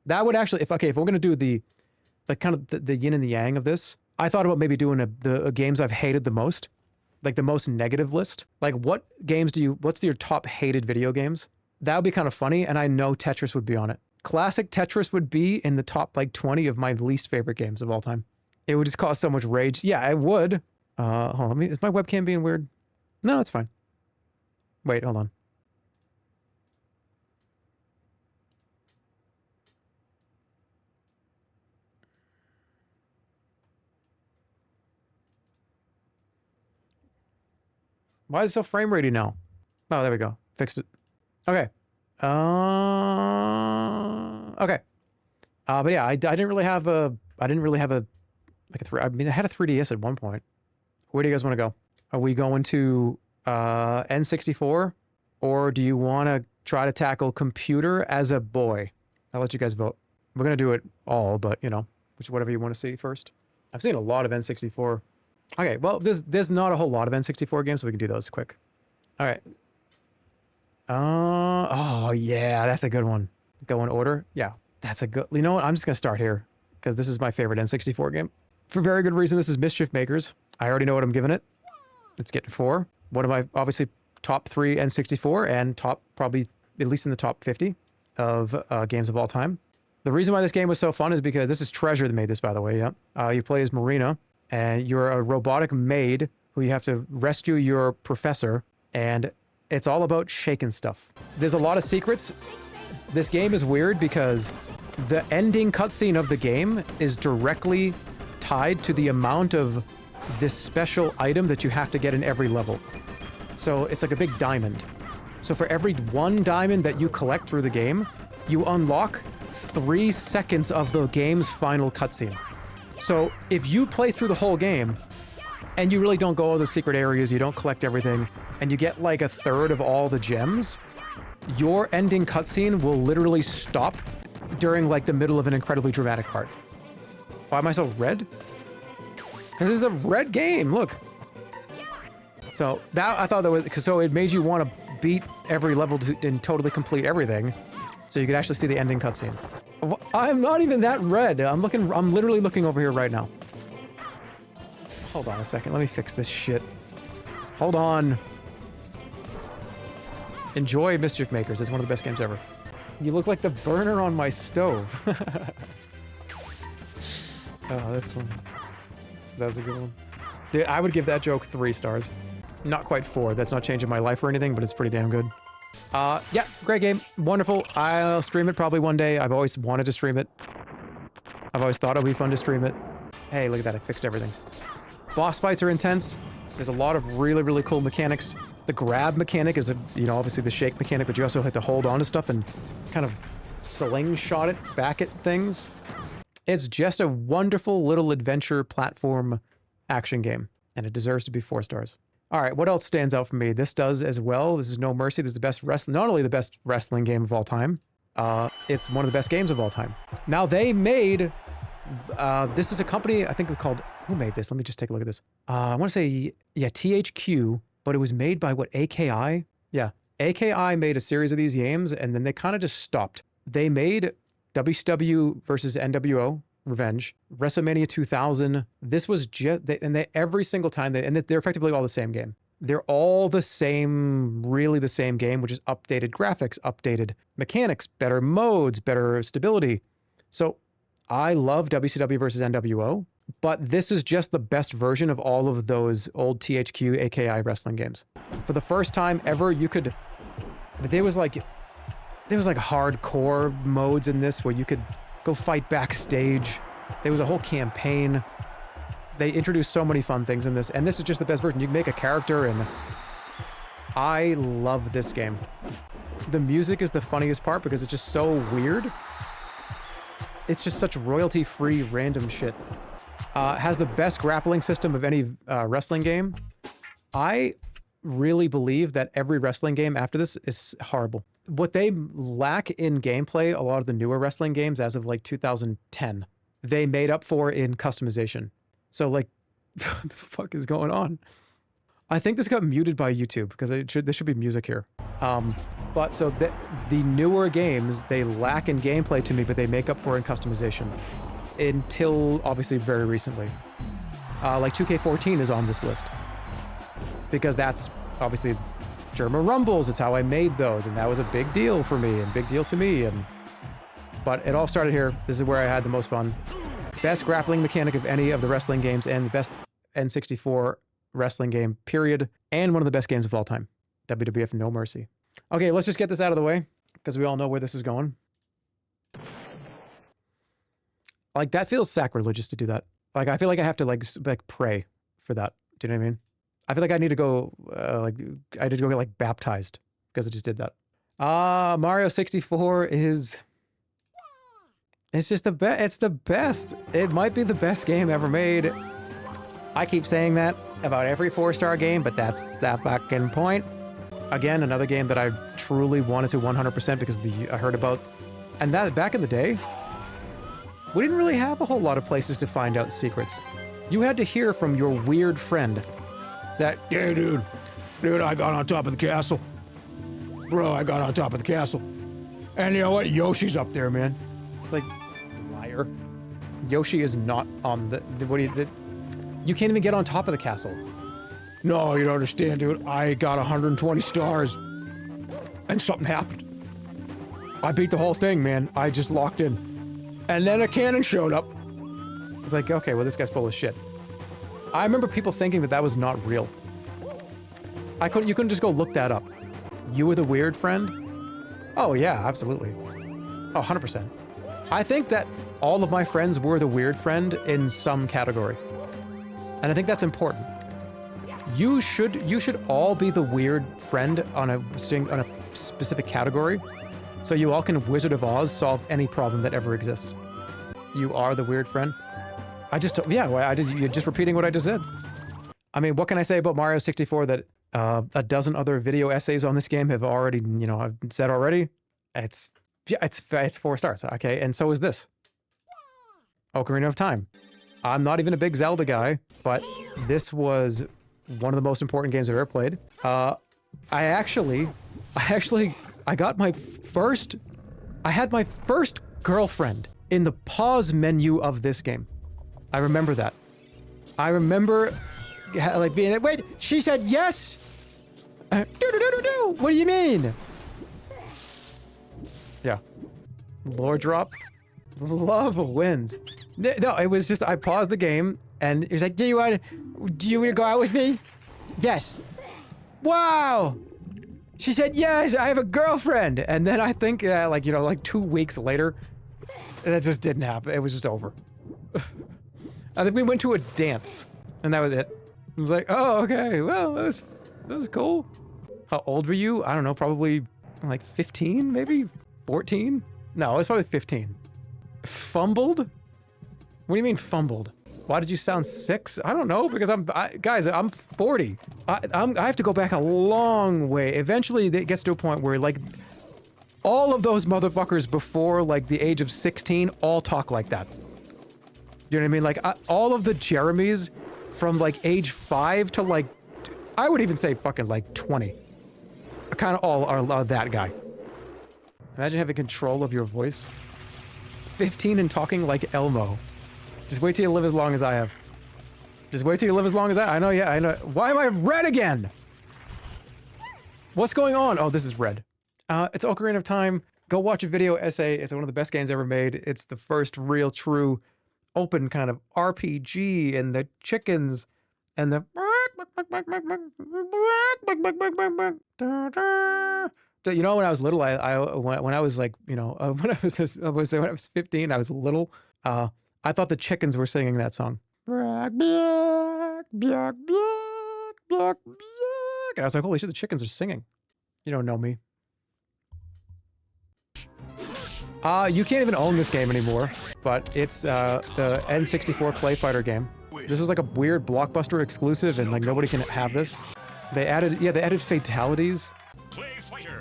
That would actually, if we're going to do the yin and the yang of this, I thought about maybe doing the games I've hated the most, like the most negative list. Like what's your top hated video games? That would be kind of funny. And I know Tetris would be on it. Classic Tetris would be in the top like 20 of my least favorite games of all time. It would just cause so much rage. Yeah, it would. Hold on, is my webcam being weird? No, it's fine. Wait, hold on. Why is it so frame ratey now? Oh, there we go. Fixed it. Okay. Okay. But yeah, I didn't really have a like a 3. I mean, I had a 3DS at one point. Where do you guys want to go? Are we going to N64, or do you want to try to tackle computer as a boy? I'll let you guys vote. We're gonna do it all, but which is whatever you want to see first. I've seen a lot of N64. Okay, well, there's not a whole lot of N64 games, so we can do those quick. All right. Oh, yeah, that's a good one. Go in order? Yeah, that's a good... You know what? I'm just going to start here, because this is my favorite N64 game. For very good reason, this is Mischief Makers. I already know what I'm giving it. It's getting 4. One of my, obviously, top 3 N64, and top, probably, at least in the top 50 of games of all time. The reason why this game was so fun is because this is Treasure that made this, by the way, yeah. You play as Marina, and you're a robotic maid who you have to rescue your professor, and it's all about shaking stuff. There's a lot of secrets. This game is weird because the ending cutscene of the game is directly tied to the amount of this special item that you have to get in every level. So it's like a big diamond. So for every 1 diamond that you collect through the game, you unlock 3 seconds of the game's final cutscene. So if you play through the whole game and you really don't go all the secret areas, you don't collect everything, and you get like 1/3 of all the gems, your ending cutscene will literally stop during like the middle of an incredibly dramatic part. Why am I so red? Because this is a red game, look. So that, I thought that was, so it made you want to beat every level and totally complete everything, so you could actually see the ending cutscene. I'm not even that red. I'm literally looking over here right now. Hold on a second, let me fix this shit. Hold on. Enjoy Mischief Makers, it's one of the best games ever. You look like the burner on my stove. Oh, that's fun. That was a good one. Dude, I would give that joke 3 stars. Not quite 4, that's not changing my life or anything, but it's pretty damn good. Yeah, great game, wonderful. I'll stream it probably one day. I've always wanted to stream it. I've always thought it would be fun to stream it. Hey, look at that, I fixed everything. Boss fights are intense. There's a lot of really, really cool mechanics. The grab mechanic is, you know, obviously the shake mechanic, but you also have to hold on to stuff and kind of slingshot it back at things. It's just a wonderful little adventure platform action game, and it deserves to be 4 stars. All right, what else stands out for me? This does as well. This is No Mercy. This is the best not only the best wrestling game of all time, it's one of the best games of all time. Now they made, this is a company, I think called, who made this? Let me just take a look at this. I want to say, yeah, THQ, but it was made by what, AKI? Yeah, AKI made a series of these games, and then they kind of just stopped. They made WCW versus NWO, Revenge, WrestleMania 2000. This was just, every single time, they're effectively all the same game. They're all the same, really the same game, which is updated graphics, updated mechanics, better modes, better stability. So I love WCW versus NWO, but this is just the best version of all of those old THQ AKI wrestling games. For the first time ever, you could, there was like hardcore modes in this where you could go fight backstage. There was a whole campaign. They introduced so many fun things in this, and this is just the best version. You can make a character, and I love this game. The music is the funniest part because it's just so weird. It's just such royalty-free random shit. Has the best grappling system of any wrestling game. I really believe that every wrestling game after this is horrible. What they lack in gameplay, a lot of the newer wrestling games as of like 2010, they made up for in customization. So like, what the fuck is going on? I think this got muted by YouTube because there should be music here. But so the newer games, they lack in gameplay to me, but they make up for in customization. Until obviously very recently. Like 2K14 is on this list. Because that's obviously Jerma Rumbles, it's how I made those, and that was a big deal for me, and big deal to me, but it all started here. This is where I had the most fun. Best grappling mechanic of any of the wrestling games, and the best N64 wrestling game, period, and one of the best games of all time. WWF No Mercy. Okay, let's just get this out of the way, because we all know where this is going. Like, that feels sacrilegious to do that. Like, I feel like I have to, like pray for that. Do you know what I mean? I feel like I need to go, I did go get, like, baptized because I just did that. Mario 64 is... It's just the best. It's the best. It might be the best game ever made. I keep saying that about every 4-star game, but that's that fucking point. Again, another game that I truly wanted to 100% because I heard about... And that, back in the day, we didn't really have a whole lot of places to find out secrets. You had to hear from your weird friend that, yeah, dude, I got on top of the castle. Bro, I got on top of the castle. And you know what? Yoshi's up there, man. It's like, liar. Yoshi is not on the what do you can't even get on top of the castle. No, you don't understand, dude. I got 120 stars. And something happened. I beat the whole thing, man. I just locked in. And then a cannon showed up. It's like, okay, well, this guy's full of shit. I remember people thinking that that was not real. You couldn't just go look that up. You were the weird friend? Oh, yeah, absolutely. Oh, 100%. I think that all of my friends were the weird friend in some category. And I think that's important. You should all be the weird friend on a specific category, so you all can Wizard of Oz solve any problem that ever exists. You are the weird friend. You're just repeating what I just said. I mean, what can I say about Mario 64 that a dozen other video essays on this game have already, I've said already? It's 4 stars, okay? And so is this. Ocarina of Time. I'm not even a big Zelda guy, but this was one of the most important games I've ever played. I got my first, I had my first girlfriend in the pause menu of this game. I remember that. I remember like being like, wait, she said yes? What do you mean? Yeah. Lore drop. Love wins. No, it was just, I paused the game and it was like, do you want to go out with me? Yes. Wow. She said, yes, I have a girlfriend. And then I think, like 2 weeks later, that just didn't happen. It was just over. I think we went to a dance and that was it. I was like, oh, okay, well, that was cool. How old were you? I don't know, probably like 15, maybe 14? No, it was probably 15. Fumbled? What do you mean fumbled? Why did you sound 6? I don't know, because guys, I'm 40. I have to go back a long way. Eventually, it gets to a point where, like, all of those motherfuckers before, like, the age of 16 all talk like that. You know what I mean? Like, all of the Jeremys from, like, age 5 to, like, I would even say fucking, like, 20. Kind of all are that guy. Imagine having control of your voice. 15 and talking like Elmo. Just wait till you live as long as I have. Just wait till you live as long as I know, yeah, I know. Why am I red again? What's going on? Oh, this is red. It's Ocarina of Time. Go watch a video essay. It's one of the best games ever made. It's the first real, true, open kind of RPG, and the chickens, and the... You know, when I was little, when I was like, when I was 15, I was little, I thought the chickens were singing that song. And I was like, holy shit, the chickens are singing. You don't know me. You can't even own this game anymore, but it's the N64 Clay Fighter game. This was like a weird Blockbuster exclusive, and like nobody can have this. They added fatalities.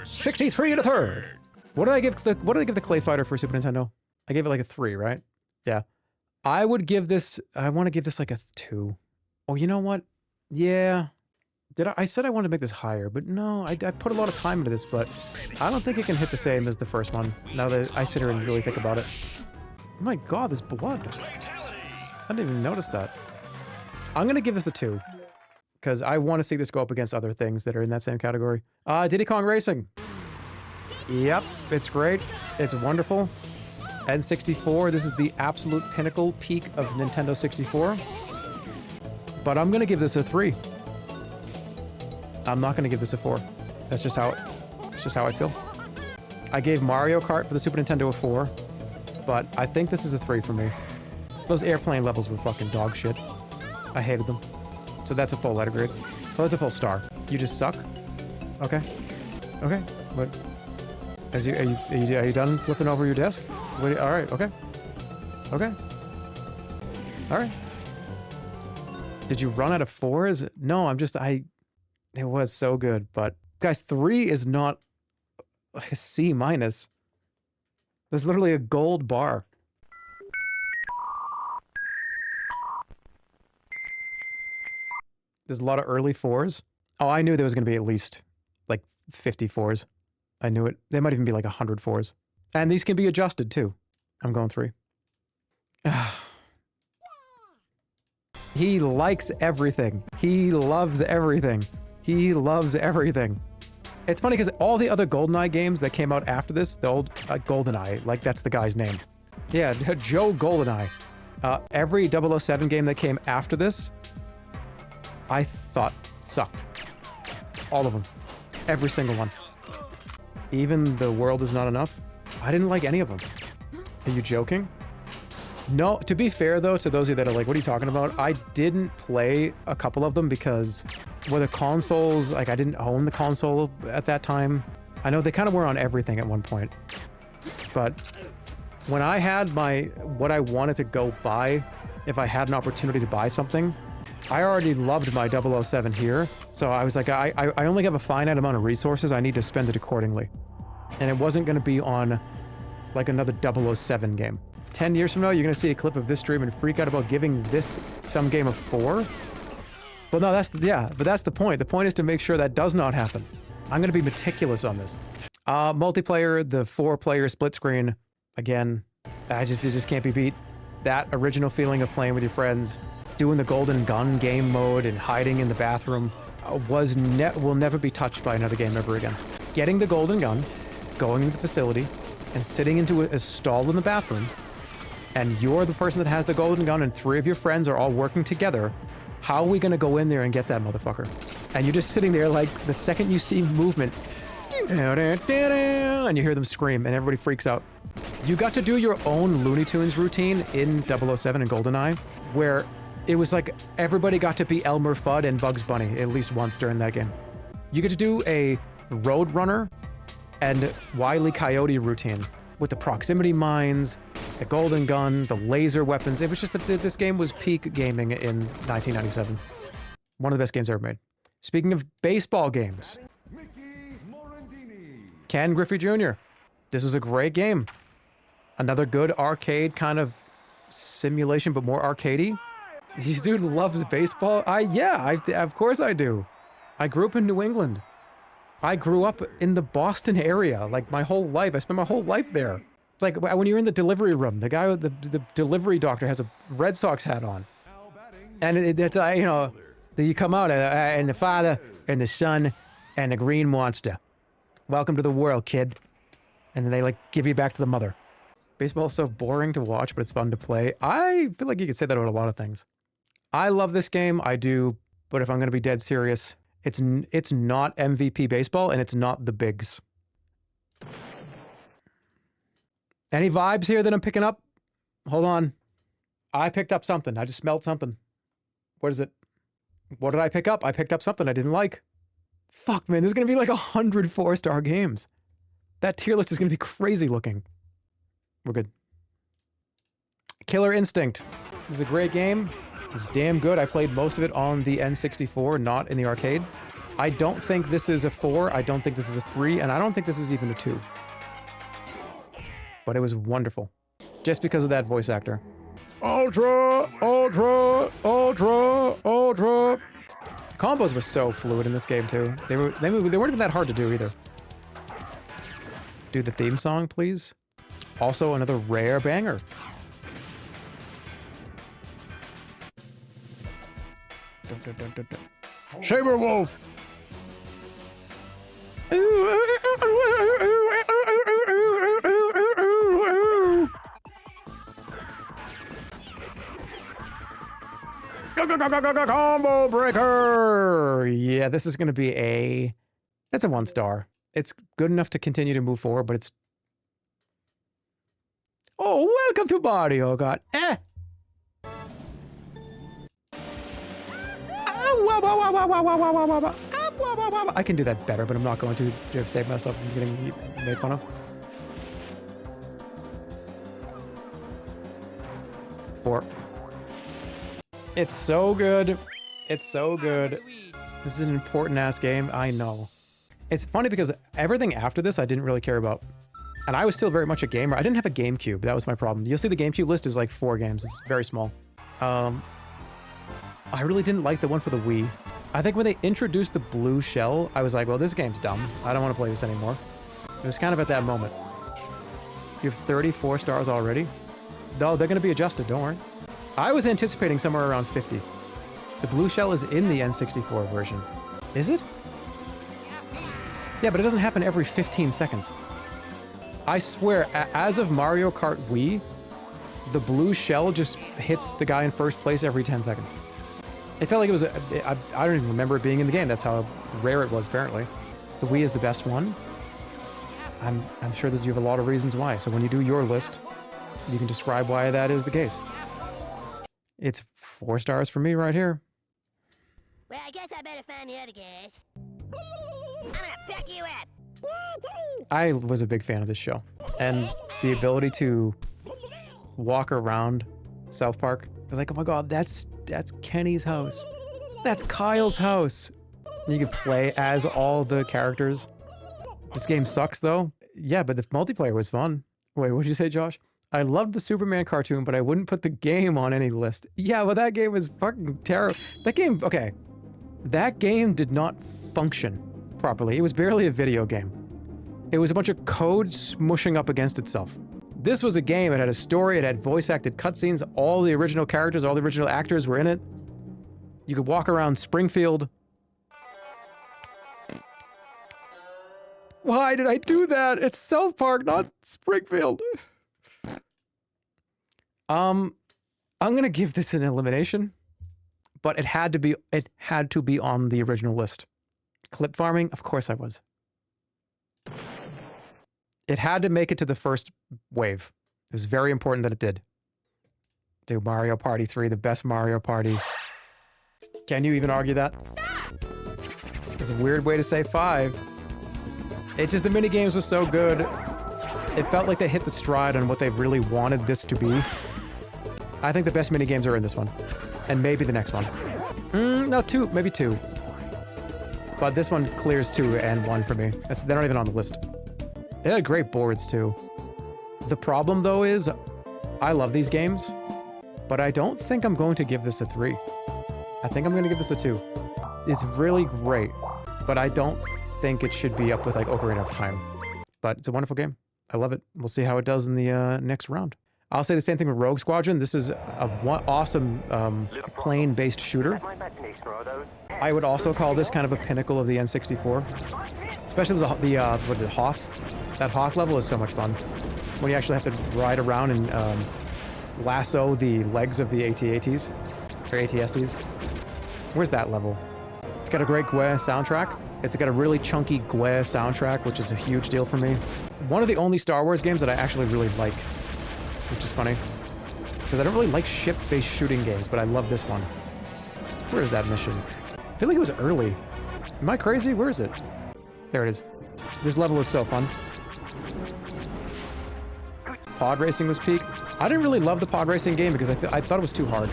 63 and a third. What did I give the Clay Fighter for Super Nintendo? I gave it like a 3, right? Yeah. I want to give this like a 2. Oh, you know what? Yeah. I said I wanted to make this higher, but no, I put a lot of time into this, but I don't think it can hit the same as the first one, now that I sit here and really think about it. Oh my god, there's blood. I didn't even notice that. I'm gonna give this a 2. Because I want to see this go up against other things that are in that same category. Diddy Kong Racing. Yep, it's great. It's wonderful. N64, this is the absolute pinnacle peak of Nintendo 64. But I'm gonna give this a 3. I'm not gonna give this a 4. That's just how I feel. I gave Mario Kart for the Super Nintendo a 4, but I think this is a 3 for me. Those airplane levels were fucking dog shit. I hated them. So that's a full letter grade. Oh, that's a full star. You just suck? Okay. Okay. What? Are you done flipping over your desk? All right. Okay. Okay. All right. Did you run out of 4s? No, it was so good, but guys, 3 is not like a C-. There's literally a gold bar. There's a lot of early 4s. Oh, I knew there was going to be at least like 50 4s. I knew it. There might even be like 100 4s. And these can be adjusted too. I'm going 3. He likes everything. He loves everything. He loves everything. It's funny because all the other GoldenEye games that came out after this, the old GoldenEye, like that's the guy's name. Yeah, Joe GoldenEye. Every 007 game that came after this, I thought sucked. All of them. Every single one. Even The World Is Not Enough. I didn't like any of them. Are you joking? No, to be fair though, to those of you that are like, what are you talking about? I didn't play a couple of them because were the consoles, like I didn't own the console at that time. I know they kind of were on everything at one point. But when I had what I wanted to go buy, if I had an opportunity to buy something, I already loved my 007 here. So I was like, I only have a finite amount of resources. I need to spend it accordingly. And it wasn't going to be on like another 007 game. 10 years from now, you're going to see a clip of this stream and freak out about giving this some game a 4? Well, no, but that's the point. The point is to make sure that does not happen. I'm going to be meticulous on this. Multiplayer, the 4-player split screen, again, it just can't be beat. That original feeling of playing with your friends, doing the golden gun game mode and hiding in the bathroom will never be touched by another game ever again. Getting the golden gun, going into the facility, and sitting into a stall in the bathroom, and you're the person that has the golden gun and 3 of your friends are all working together, how are we going to go in there and get that motherfucker? And you're just sitting there like the second you see movement, and you hear them scream and everybody freaks out. You got to do your own Looney Tunes routine in 007 and GoldenEye, where it was like everybody got to be Elmer Fudd and Bugs Bunny at least once during that game. You get to do a Roadrunner and Wile E. Coyote routine with the proximity mines, the golden gun, the laser weapons. It was just this game was peak gaming in 1997. One of the best games ever made. Speaking of baseball games, Ken Griffey Jr. This was a great game. Another good arcade kind of simulation, but more arcadey. This dude loves baseball. Of course I do. I grew up in New England. I grew up in the Boston area, like my whole life. I spent my whole life there. It's like when you're in the delivery room, the guy with the delivery doctor has a Red Sox hat on. And it's, you come out and the father and the son and the green monster. Welcome to the world, kid. And then they like give you back to the mother. Baseball is so boring to watch, but it's fun to play. I feel like you could say that about a lot of things. I love this game, I do, but if I'm going to be dead serious, it's not MVP baseball and it's not the bigs. Any vibes here that I'm picking up? Hold on. I picked up something. I just smelled something. What is it? What did I pick up? I picked up something I didn't like. Fuck, man, there's going to be like 100 4-star games. That tier list is going to be crazy looking. We're good. Killer Instinct. This is a great game. It's damn good. I played most of it on the N64, not in the arcade. I don't think this is a 4. I don't think this is a 3. And I don't think this is even a 2. But it was wonderful. Just because of that voice actor. Ultra! Ultra! Ultra! Ultra! The combos were so fluid in this game, too. They weren't even that hard to do, either. Do the theme song, please. Also, another rare banger. Saber Wolf! Combo breaker! Yeah, this is going to be that's a 1-star. It's good enough to continue to move forward, but it's... Oh, welcome to Mario God. I can do that better, but I'm not going to save myself from getting made fun of. 4. It's so good. It's so good. This is an important ass game. I know. It's funny because everything after this I didn't really care about. And I was still very much a gamer. I didn't have a GameCube. That was my problem. You'll see the GameCube list is like 4 games. It's very small. I really didn't like the one for the Wii. I think when they introduced the blue shell, I was like, well, this game's dumb. I don't want to play this anymore. It was kind of at that moment. You have 34 stars already? No, they're going to be adjusted, don't worry. I was anticipating somewhere around 50. The blue shell is in the N64 version. Is it? Yeah, but it doesn't happen every 15 seconds. I swear, as of Mario Kart Wii, the blue shell just hits the guy in first place every 10 seconds. It felt like it was, I don't even remember it being in the game. That's how rare it was, apparently. The Wii is the best one. I'm sure you have a lot of reasons why. So when you do your list, you can describe why that is the case. It's 4 stars for me right here. Well, I guess I better find the other guys. I'm gonna pick you up. I was a big fan of this show. And the ability to walk around South Park. I was like, oh my god, that's Kenny's house. That's Kyle's house. And you could play as all the characters. This game sucks though. Yeah, but the multiplayer was fun. Wait, what did you say, Josh? I loved the Superman cartoon, but I wouldn't put the game on any list. Yeah, well, that game was fucking terrible. That game, okay. That game did not function properly. It was barely a video game. It was a bunch of code smushing up against itself. This was a game. It had a story. It had voice-acted cutscenes. All the original characters, all the original actors were in it. You could walk around Springfield. Why did I do that? It's South Park, not Springfield. I'm gonna give this an elimination, but it had to be on the original list. Clip farming, of course I was. It had to make it to the first wave. It was very important that it did. Dude, Mario Party 3, the best Mario Party. Can you even argue that? It's a weird way to say 5. It just, the minigames was so good. It felt like they hit the stride on what they really wanted this to be. I think the best minigames are in this one. And maybe the next one. No, 2, maybe 2. But this one clears 2 and 1 for me. They're not even on the list. It had great boards too. The problem though is, I love these games, but I don't think I'm going to give this a 3. I think I'm going to give this a 2. It's really great, but I don't think it should be up with like Ocarina of Time. But it's a wonderful game. I love it. We'll see how it does in the next round. I'll say the same thing with Rogue Squadron. This is a awesome plane-based shooter. I would also call this kind of a pinnacle of the N64. Especially the what is it, Hoth? That Hoth level is so much fun. When you actually have to ride around and lasso the legs of the AT-ATs. Or AT-STs. Where's that level? It's got a great GUE soundtrack. It's got a really chunky GUE soundtrack, which is a huge deal for me. One of the only Star Wars games that I actually really like. Which is funny. Because I don't really like ship-based shooting games, but I love this one. Where is that mission? I feel like it was early. Am I crazy? Where is it? There it is. This level is so fun. Pod racing was peak. I didn't really love the pod racing game because I thought it was too hard.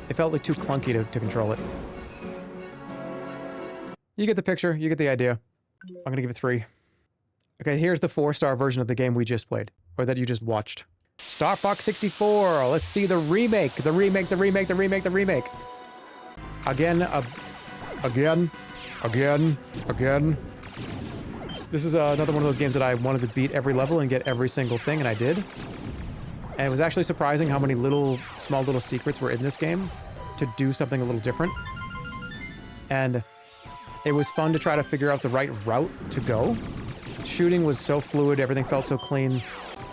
It felt like too clunky to control it. You get the picture. You get the idea. I'm gonna give it 3. Okay, here's the 4-star version of the game we just played. Or that you just watched. Star Fox 64. Let's see the remake. The remake. Again. This is another one of those games that I wanted to beat every level and get every single thing, and I did. And it was actually surprising how many small little secrets were in this game to do something a little different. And it was fun to try to figure out the right route to go. Shooting was so fluid, everything felt so clean.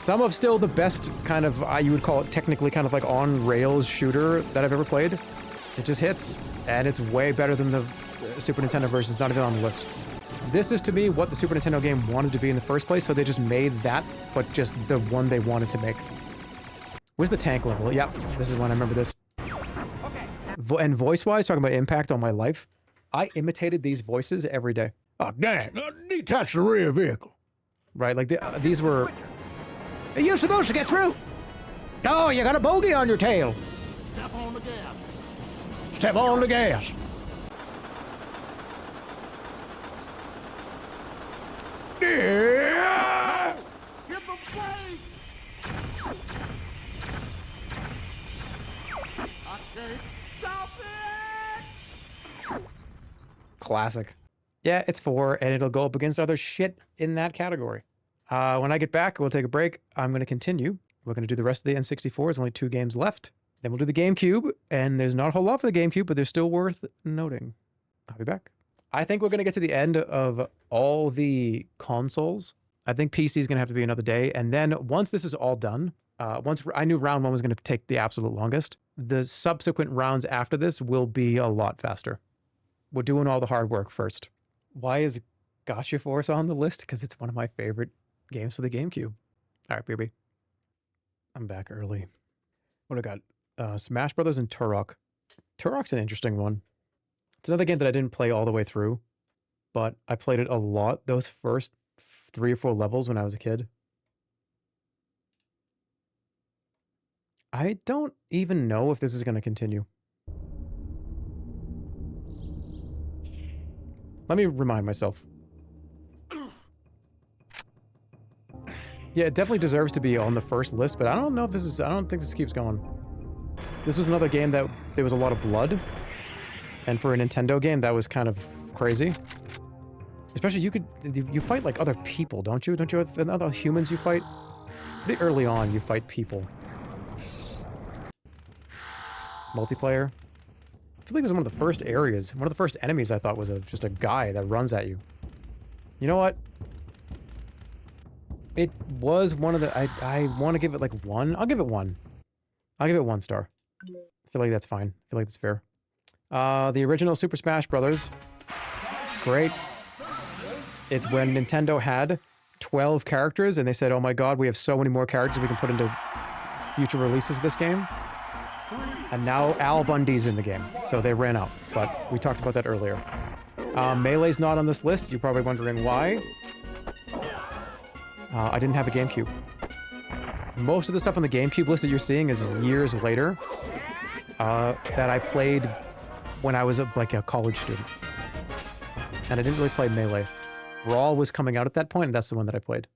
Some of still the best kind of, you would call it technically kind of like on-rails shooter that I've ever played. It just hits, and it's way better than the Super Nintendo version. It's not even on the list. This is, to me, what the Super Nintendo game wanted to be in the first place, so they just made that, but just the one they wanted to make. Where's the tank level? Yep, this is when I remember this. And voice-wise, talking about impact on my life, I imitated these voices every day. Oh, dang, detach the rear vehicle. Right, like these were... You're supposed to get through! No, you got a bogey on your tail! Step on the gas. Step on the gas! Yeah! Get the brake! I can't stop it! Classic. Yeah, it's 4, and it'll go up against other shit in that category. When I get back, we'll take a break. I'm going to continue. We're going to do the rest of the N64. There's only 2 games left. Then we'll do the GameCube, and there's not a whole lot for the GameCube, but they're still worth noting. I'll be back. I think we're going to get to the end of all the consoles. I think PC is going to have to be another day. And then once this is all done, once I knew round 1 was going to take the absolute longest, the subsequent rounds after this will be a lot faster. We're doing all the hard work first. Why is Gotcha Force on the list? Because it's one of my favorite games for the GameCube. All right, baby. I'm back early. What do I got? Smash Brothers and Turok. Turok's an interesting one. It's another game that I didn't play all the way through, but I played it a lot those first 3 or 4 levels when I was a kid. I don't even know if this is going to continue. Let me remind myself. Yeah, it definitely deserves to be on the first list, but I don't know if this is... I don't think this keeps going. This was another game that there was a lot of blood. And for a Nintendo game, that was kind of crazy. Especially you fight like other people, don't you? Don't you have other humans you fight? Pretty early on, you fight people. Multiplayer. I feel like it was one of the first areas. One of the first enemies I thought was just a guy that runs at you. You know what? It was one of the... I want to give it like 1. I'll give it 1. I'll give it 1 star. I feel like that's fine. I feel like that's fair. The original Super Smash Brothers. Great. It's when Nintendo had 12 characters and they said, oh my god, we have so many more characters we can put into future releases of this game. And now Al Bundy's in the game, so they ran out. But we talked about that earlier. Melee's not on this list. You're probably wondering why. I didn't have a GameCube. Most of the stuff on the GameCube list that you're seeing is years later that I played when I was like a college student. And I didn't really play Melee. Brawl was coming out at that point, and that's the one that I played.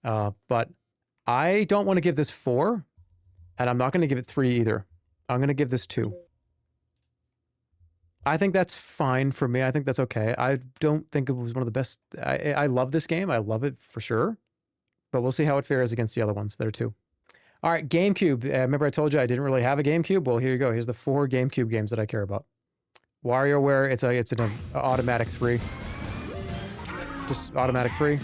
But I don't want to give this 4, and I'm not going to give it 3 either. I'm going to give this 2. I think that's fine for me. I think that's okay. I don't think it was one of the best. I love this game. I love it for sure. But we'll see how it fares against the other ones. There are 2. All right, GameCube. Remember I told you I didn't really have a GameCube? Well, here you go. Here's the 4 GameCube games that I care about. WarioWare, it's an automatic 3. Just automatic 3.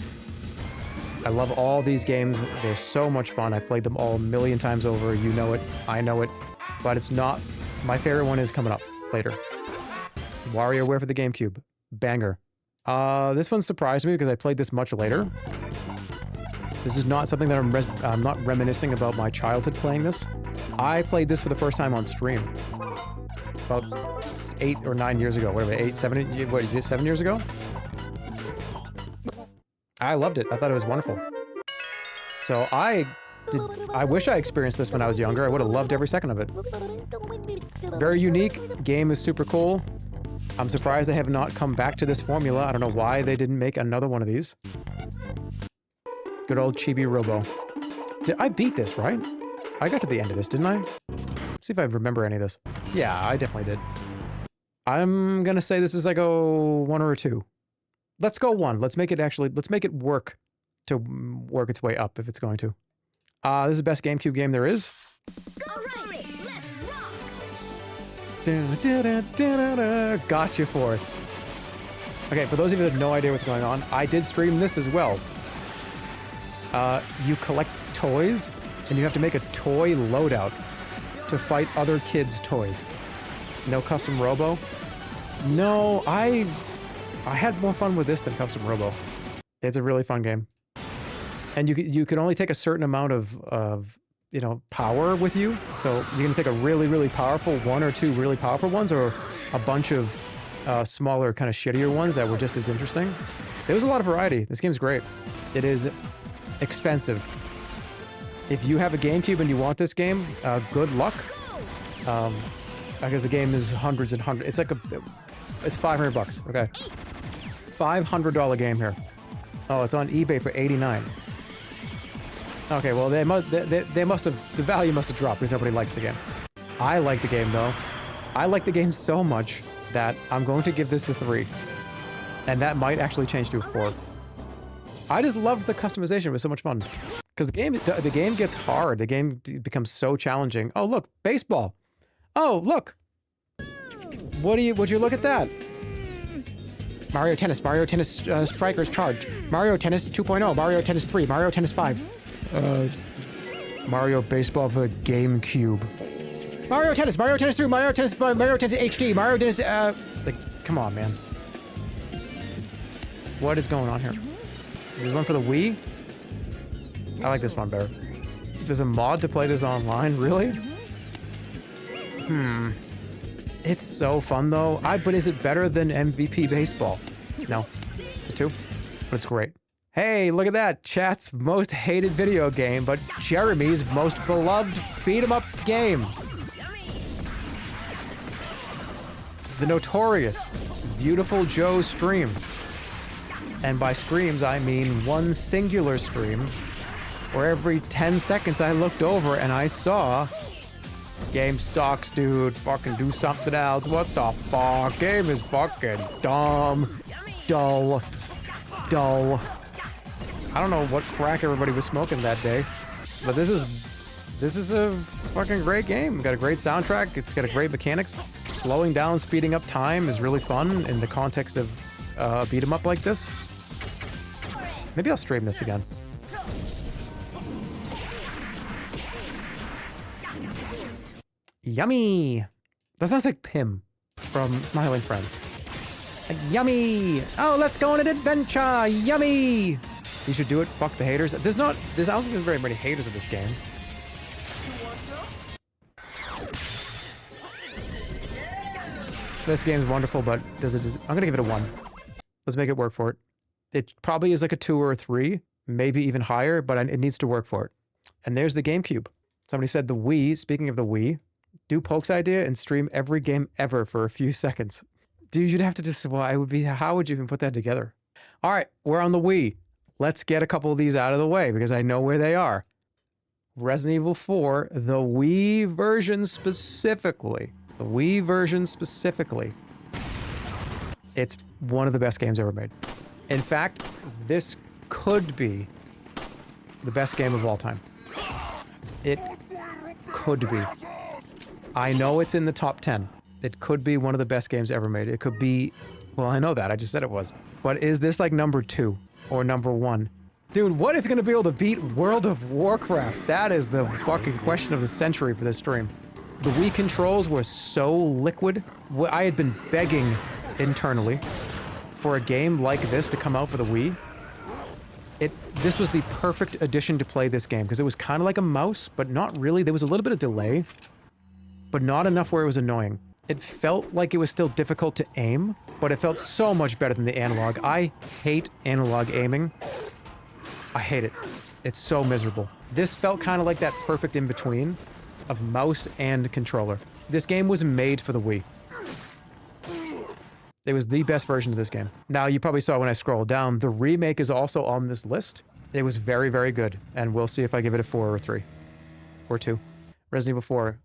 I love all these games. They're so much fun. I've played them all a million times over. You know it. I know it. But it's not... My favorite one is coming up later. WarioWare for the GameCube. Banger. This one surprised me because I played this much later. This is not something that I'm not reminiscing about my childhood playing this. I played this for the first time on stream. About 8 or 9 years ago. Whatever, 8, 7, what, 7 years ago? I loved it. I thought it was wonderful. So I wish I experienced this when I was younger. I would have loved every second of it. Very unique. Game is super cool. I'm surprised they have not come back to this formula. I don't know why they didn't make another one of these. Good old Chibi Robo. I beat this, right? I got to the end of this, didn't I? See if I remember any of this. Yeah, I definitely did. I'm gonna say this is like a 1 or a 2. Let's go 1. Let's make it work to work its way up if it's going to. This is the best GameCube game there is. Gotcha Force. Okay, for those of you that have no idea what's going on, I did stream this as well. You collect toys, and you have to make a toy loadout to fight other kids' toys. No custom robo. No, I had more fun with this than custom robo. It's a really fun game. And you can only take a certain amount of you know, power with you. So you're gonna take a really, really powerful 1 or 2 really powerful ones, or a bunch of smaller, kind of shittier ones that were just as interesting. There was a lot of variety. This game's great. It is expensive. If you have a GameCube and you want this game, good luck. Because the game is hundreds and hundreds. It's like it's $500. Okay, $500 game here. Oh, it's on eBay for $89. Okay, well they must have, the value must have dropped because nobody likes the game. I like the game though. I like the game so much that I'm going to give this a 3. And that might actually change to a 4. I just loved the customization. It was so much fun. Because the game gets hard. The game becomes so challenging. Oh, look, baseball. Oh, look. Would you look at that? Mario Tennis Strikers Charge. Mario Tennis 2.0, Mario Tennis 3, Mario Tennis 5. Mario Baseball for the GameCube. Mario Tennis 3, Mario Tennis 5, Mario Tennis HD, Mario Tennis, like, come on, man. What is going on here? Is this one for the Wii? I like this one better. There's a mod to play this online, really? It's so fun though. But is it better than MVP Baseball? No, it's a 2, but it's great. Hey, look at that. Chat's most hated video game, but Jeremy's most beloved beat-em-up game. The notorious Beautiful Joe streams. And by streams, I mean one singular stream where every 10 seconds I looked over and I saw, game sucks, dude. Fucking do something else. What the fuck? Game is fucking dumb. Dull. I don't know what crack everybody was smoking that day, but this is a fucking great game. Got a great soundtrack. It's got a great mechanics. Slowing down, speeding up time is really fun in the context of a beat 'em up like this. Maybe I'll stream this again. Yummy! That sounds like Pim from Smiling Friends. Like, yummy! Oh, let's go on an adventure! Yummy! You should do it. Fuck the haters. I don't think there's very many haters of this game. This game's wonderful, but I'm gonna give it a 1. Let's make it work for it. It probably is like a 2 or a 3, maybe even higher, but it needs to work for it. And there's the GameCube. Somebody said the Wii, speaking of the Wii, do Poke's idea and stream every game ever for a few seconds. Dude, you'd have to just, how would you even put that together? All right, we're on the Wii. Let's get a couple of these out of the way because I know where they are. Resident Evil 4, the Wii version specifically. The Wii version specifically. It's one of the best games ever made. In fact, this could be the best game of all time. It could be. I know it's in the top 10. It could be one of the best games ever made. It could be, well, I know that. I just said it was. But is this like number 2 or number 1? Dude, what is going to be able to beat World of Warcraft? That is the fucking question of the century for this stream. The Wii controls were so liquid. I had been begging internally for a game like this to come out for the Wii. This was the perfect addition to play this game because it was kind of like a mouse, but not really. There was a little bit of delay, but not enough where it was annoying. It felt like it was still difficult to aim, but it felt so much better than the analog. I hate analog aiming. I hate it. It's so miserable. This felt kind of like that perfect in-between of mouse and controller. This game was made for the Wii. It was the best version of this game. Now, you probably saw when I scrolled down, the remake is also on this list. It was very, very good, and we'll see if I give it a 4 or 3. Or 2. Resident Evil 4,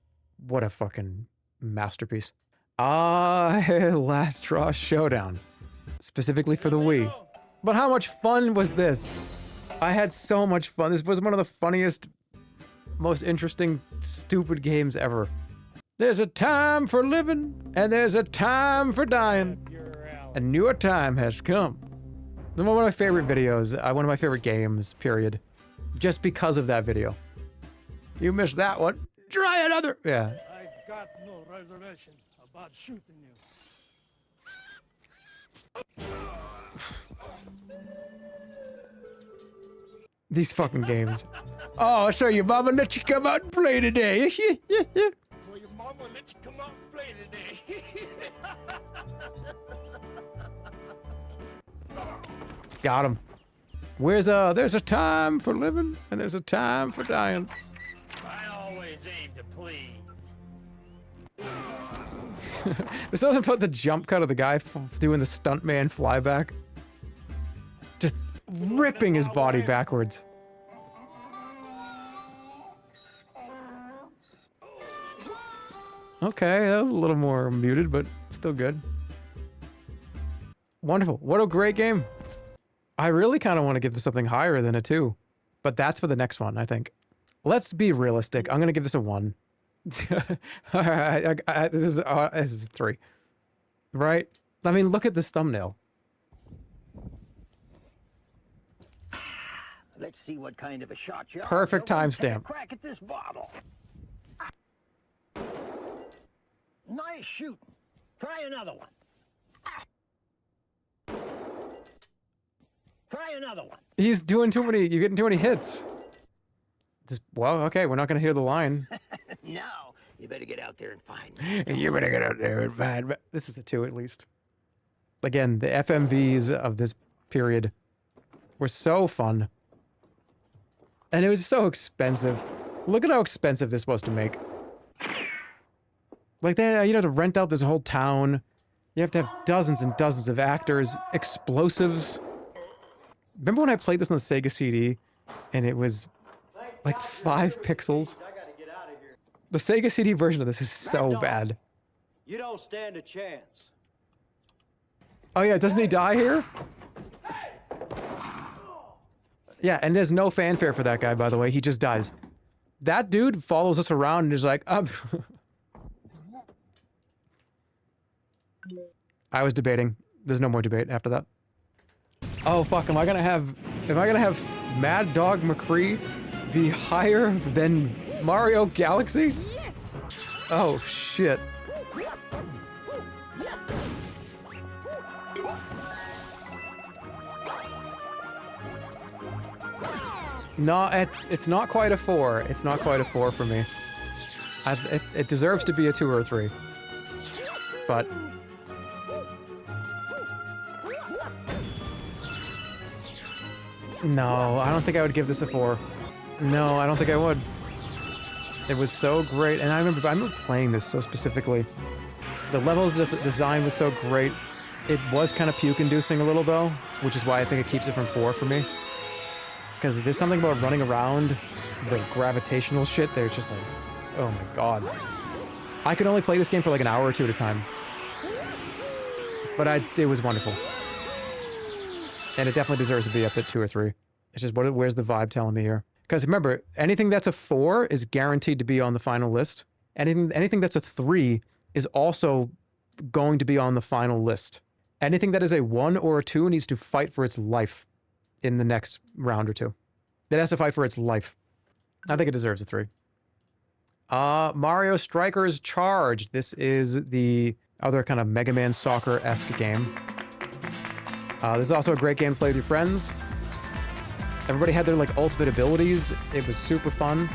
what a fucking masterpiece. Last Draw Showdown. Specifically for the Wii. But how much fun was this? I had so much fun. This was one of the funniest, most interesting, stupid games ever. There's a time for living, and there's a time for dying. A newer time has come. One of my favorite videos, one of my favorite games, period. Just because of that video. You missed that one. Try another. Yeah. I got no reservation about shooting you. These fucking games. Oh, so your mama let you come out and play today. So your mama let you come out and play today. Got him. There's a time for living and there's a time for dying. I always aim to please. This doesn't put the jump cut of the guy doing the stuntman flyback. Just ripping his body backwards. Okay, that was a little more muted, but still good. Wonderful. What a great game. I really kind of want to give this something higher than a 2. But that's for the next one, I think. Let's be realistic. I'm going to give this a 1. All right, this is 3. Right? I mean, look at this thumbnail. Let's see what kind of a shot you are. Perfect Take a timestamp. crack at this bottle. Nice shooting. Try another one. Try another one. He's doing too many. You're getting too many hits. Well, okay, we're not going to hear the line. No, you better get out there and find me. You better get out there and find. This is a 2 at least. Again, the FMVs of this period were so fun. And it was so expensive. Look at how expensive this was to make. Like, you'd have to rent out this whole town. You have to have dozens and dozens of actors, explosives. Remember when I played this on the Sega CD and it was like 5 pixels? The Sega CD version of this is so bad. You don't stand a chance. Oh yeah, doesn't he die here? Yeah, and there's no fanfare for that guy, by the way. He just dies. That dude follows us around and is like, I was debating. There's no more debate after that. Oh fuck, am I gonna have Mad Dog McCree be higher than Mario Galaxy? Yes! Oh shit. No, it's not quite a 4. It's not quite a 4 for me. It deserves to be a 2 or a 3. But no, I don't think I would give this a 4. No, I don't think I would. It was so great, and I remember playing this so specifically. The levels design was so great. It was kind of puke-inducing a little though, which is why I think it keeps it from 4 for me. Because there's something about running around, the gravitational shit, they're just like, oh my god. I could only play this game for like an hour or 2 at a time. But it was wonderful. And it definitely deserves to be up at 2 or 3. It's just, where's the vibe telling me here? Because remember, anything that's a 4 is guaranteed to be on the final list. Anything that's a 3 is also going to be on the final list. Anything that is a 1 or a 2 needs to fight for its life in the next round or 2. It has to fight for its life. I think it deserves a 3. Mario Strikers Charge. This is the other kind of Mega Man Soccer-esque game. This is also a great game to play with your friends. Everybody had their like ultimate abilities. It was super fun.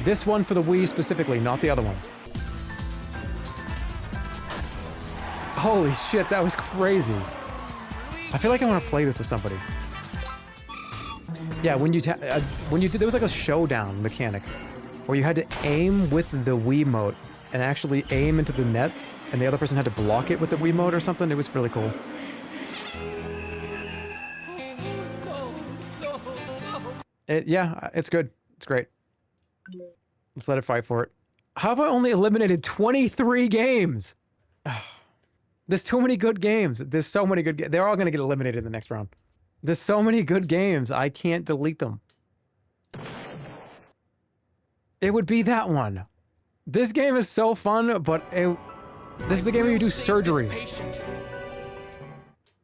This one for the Wii specifically, not the other ones. Holy shit, that was crazy. I feel like I want to play this with somebody. Yeah, when you did, there was like a showdown mechanic where you had to aim with the Wiimote and actually aim into the net, and the other person had to block it with the Wiimote or something. It was really cool. Yeah, it's good. It's great. Let's let it fight for it. How have I only eliminated 23 games? There's too many good games. There's so many good games. They're all going to get eliminated in the next round. There's so many good games. I can't delete them. It would be that one. This game is so fun, but this is the game where you do surgeries.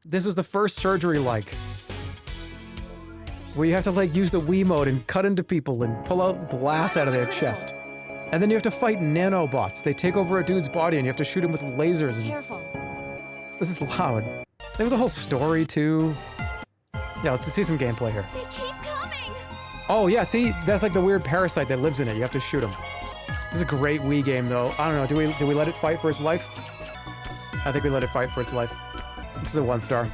This is the first surgery like. Where you have to like use the Wiimote and cut into people and pull out glass out of their chest. And then you have to fight nanobots. They take over a dude's body and you have to shoot him with lasers. And Careful. this is loud. There was a whole story too. Yeah, let's see some gameplay here. They keep coming. Oh yeah, see, that's like the weird parasite that lives in it. You have to shoot him. This is a great Wii game though. I don't know, do we let it fight for its life? I think we let it fight for its life. This is a 1 star.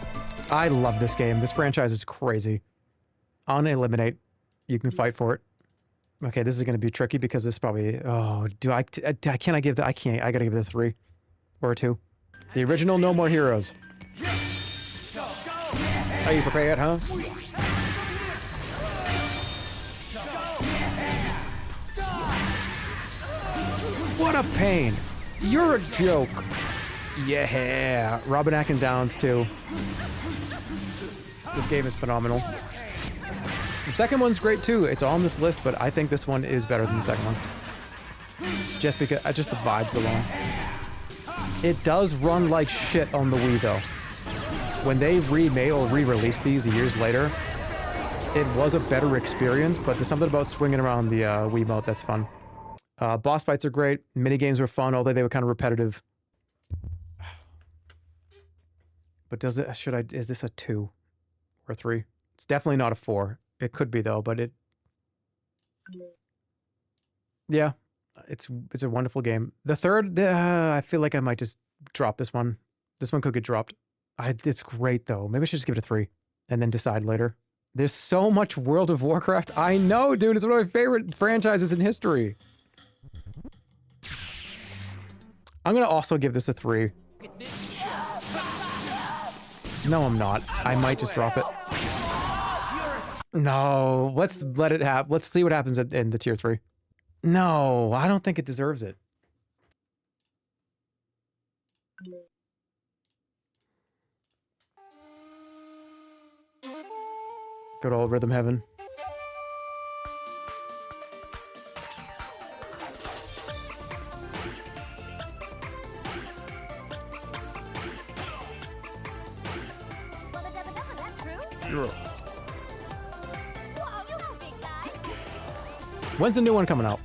I love this game. This franchise is crazy. On eliminate, you can fight for it. Okay, this is going to be tricky because this probably, can I give the, I can't, I gotta give it a 3 or a 2. The original No More Heroes. Are you prepared, huh? What a pain. You're a joke. Yeah, Robin Atkin Downs too. This game is phenomenal. The second one's great too. It's on this list, but I think this one is better than the second one. Just because, just the vibes alone. It does run like shit on the Wii though. When they remade or re-released these years later, it was a better experience, but there's something about swinging around the Wiimote that's fun. Boss fights are great. Minigames were fun, although they were kind of repetitive. But does it, is this a 2 or 3? It's definitely not a 4. It could be though, but yeah, it's a wonderful game. The third, I feel like I might just drop this one. This one could get dropped. It's great though. Maybe I should just give it a 3 and then decide later. There's so much World of Warcraft. I know, dude. It's one of my favorite franchises in history. I'm gonna also give this a 3. No, I'm not. I might just drop it. No, let's let it happen. Let's see what happens in the tier 3. No, I don't think it deserves it. Good old Rhythm Heaven. When's the new one coming out?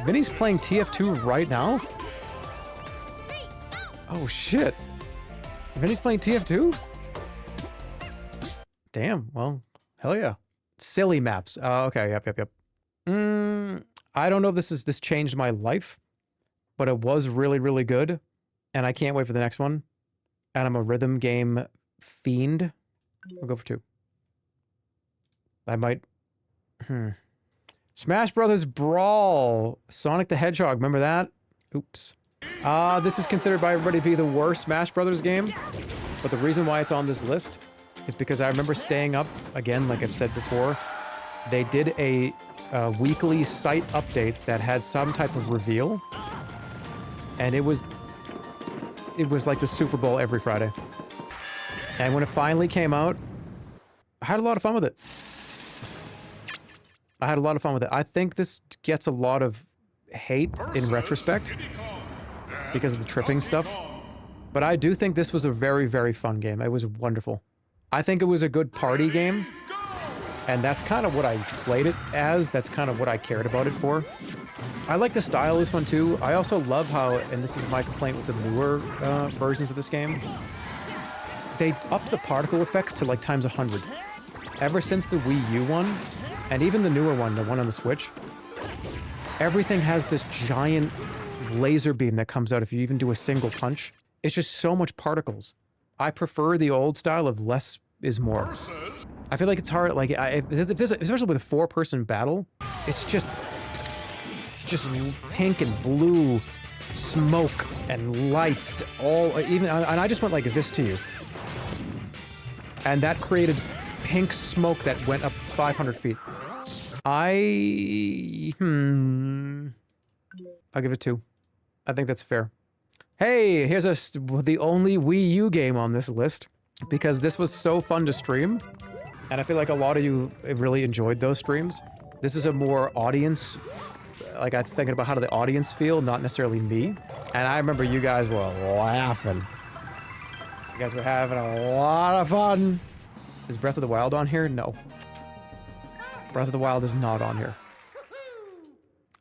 Vinny's playing TF2 right now? Oh shit. Vinny's playing TF2? Damn, well, hell yeah. Silly maps. Okay, yep. I don't know if this changed my life, but it was really, really good. And I can't wait for the next one. And I'm a rhythm game fiend. We'll go for 2. I might... Smash Brothers Brawl. Sonic the Hedgehog, remember that? Oops. This is considered by everybody to be the worst Smash Brothers game. But the reason why it's on this list is because I remember staying up, again, like I've said before, they did a weekly site update that had some type of reveal. And it was like the Super Bowl every Friday. And when it finally came out, I had a lot of fun with it. I think this gets a lot of hate in retrospect because of the tripping stuff. But I do think this was a very, very fun game. It was wonderful. I think it was a good party game. And that's kind of what I played it as. That's kind of what I cared about it for. I like the style of this one too. I also love how, and this is my complaint with the newer versions of this game, they upped the particle effects to like times 100. Ever since the Wii U one, and even the newer one, the one on the Switch, everything has this giant laser beam that comes out if you even do a single punch. It's just so much particles. I prefer the old style of less is more. I feel like it's hard, like, especially with a 4-person battle, it's just pink and blue smoke and lights, all, even, and I just went like this to you. And that created pink smoke that went up 500 feet. I'll give it a 2. I think that's fair. Hey, here's the only Wii U game on this list, because this was so fun to stream, and I feel like a lot of you really enjoyed those streams. This is a more audience, like I'm thinking about how did the audience feel, not necessarily me. And I remember you guys were laughing. You guys were having a lot of fun. Is Breath of the Wild on here? No. Breath of the Wild is not on here.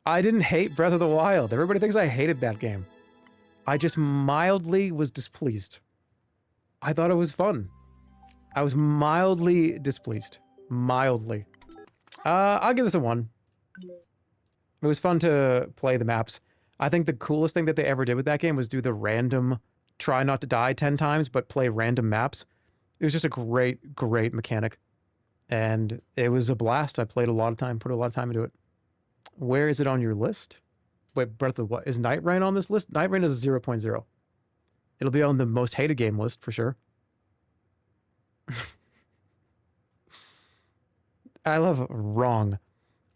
I didn't hate Breath of the Wild. Everybody thinks I hated that game. I just mildly was displeased. I thought it was fun. I was mildly displeased. Mildly. I'll give this a 1. It was fun to play the maps. I think the coolest thing that they ever did with that game was do the random, try not to die 10 times, but play random maps. It was just a great, great mechanic. And it was a blast. I played a lot of time, put a lot of time into it. Where is it on your list? Wait, Breath of what? Is Night Rain on this list? Night Rain is 0.0. It'll be on the most hated game list for sure. I love wrong.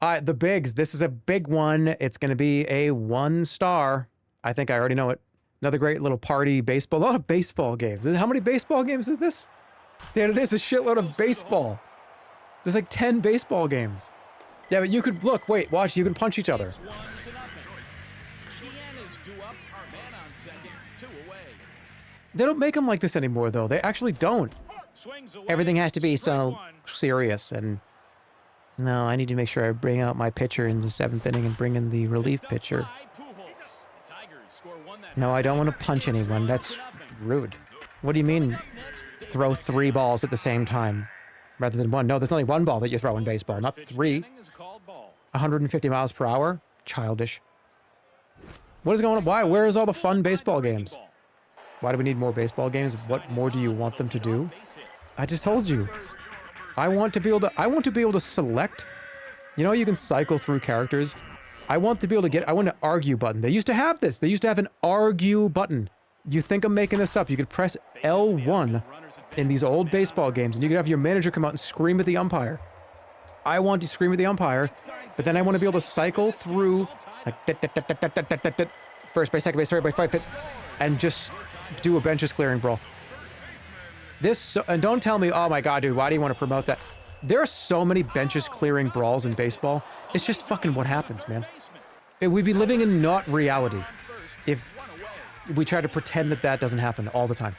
The bigs. This is a big one. It's going to be a 1 star. I think I already know it. Another great little party baseball. A lot of baseball games. How many baseball games is this? Yeah, it is a shitload of baseball. There's like 10 baseball games. Yeah, but you could, look, wait, watch, you can punch each other. They don't make them like this anymore, though. They actually don't. Everything has to be so serious, and... No, I need to make sure I bring out my pitcher in the 7th inning and bring in the relief pitcher. No, I don't want to punch anyone. That's rude. What do you mean, throw 3 balls at the same time rather than 1? No, there's only 1 ball that you throw in baseball, not 3. 150 miles per hour? Childish. What is going on? Why? Where is all the fun baseball games? Why do we need more baseball games? What more do you want them to do? I just told you. I want to be able to select. You know, you can cycle through characters. I want to be able to get, I want an argue button. They used to have this. They used to have an argue button. You think I'm making this up. You could press L1 in these old baseball games and you could have your manager come out and scream at the umpire. I want to scream at the umpire, but then I want to be able to cycle through like first base, second base, third base, five, fifth, and just do a benches clearing brawl. This, and don't tell me, oh my god, dude, why do you want to promote that? There are so many benches clearing brawls in baseball. It's just fucking what happens, man. We'd be living in not reality if we try to pretend that that doesn't happen all the time.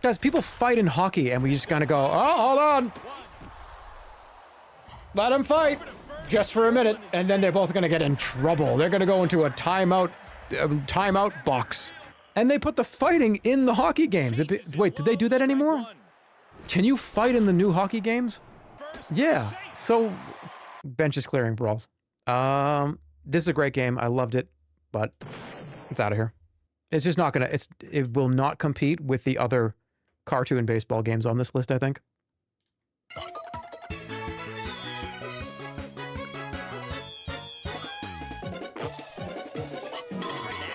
Guys, people fight in hockey and we just kind of go, oh, hold on. Let them fight just for a minute. And then they're both going to get in trouble. They're going to go into a timeout box. And they put the fighting in the hockey games. Wait, did they do that anymore? Can you fight in the new hockey games? Yeah, so benches clearing brawls. This is a great game. I loved it, but it's out of here. It's just not gonna, it will not compete with the other cartoon baseball games on this list, I think.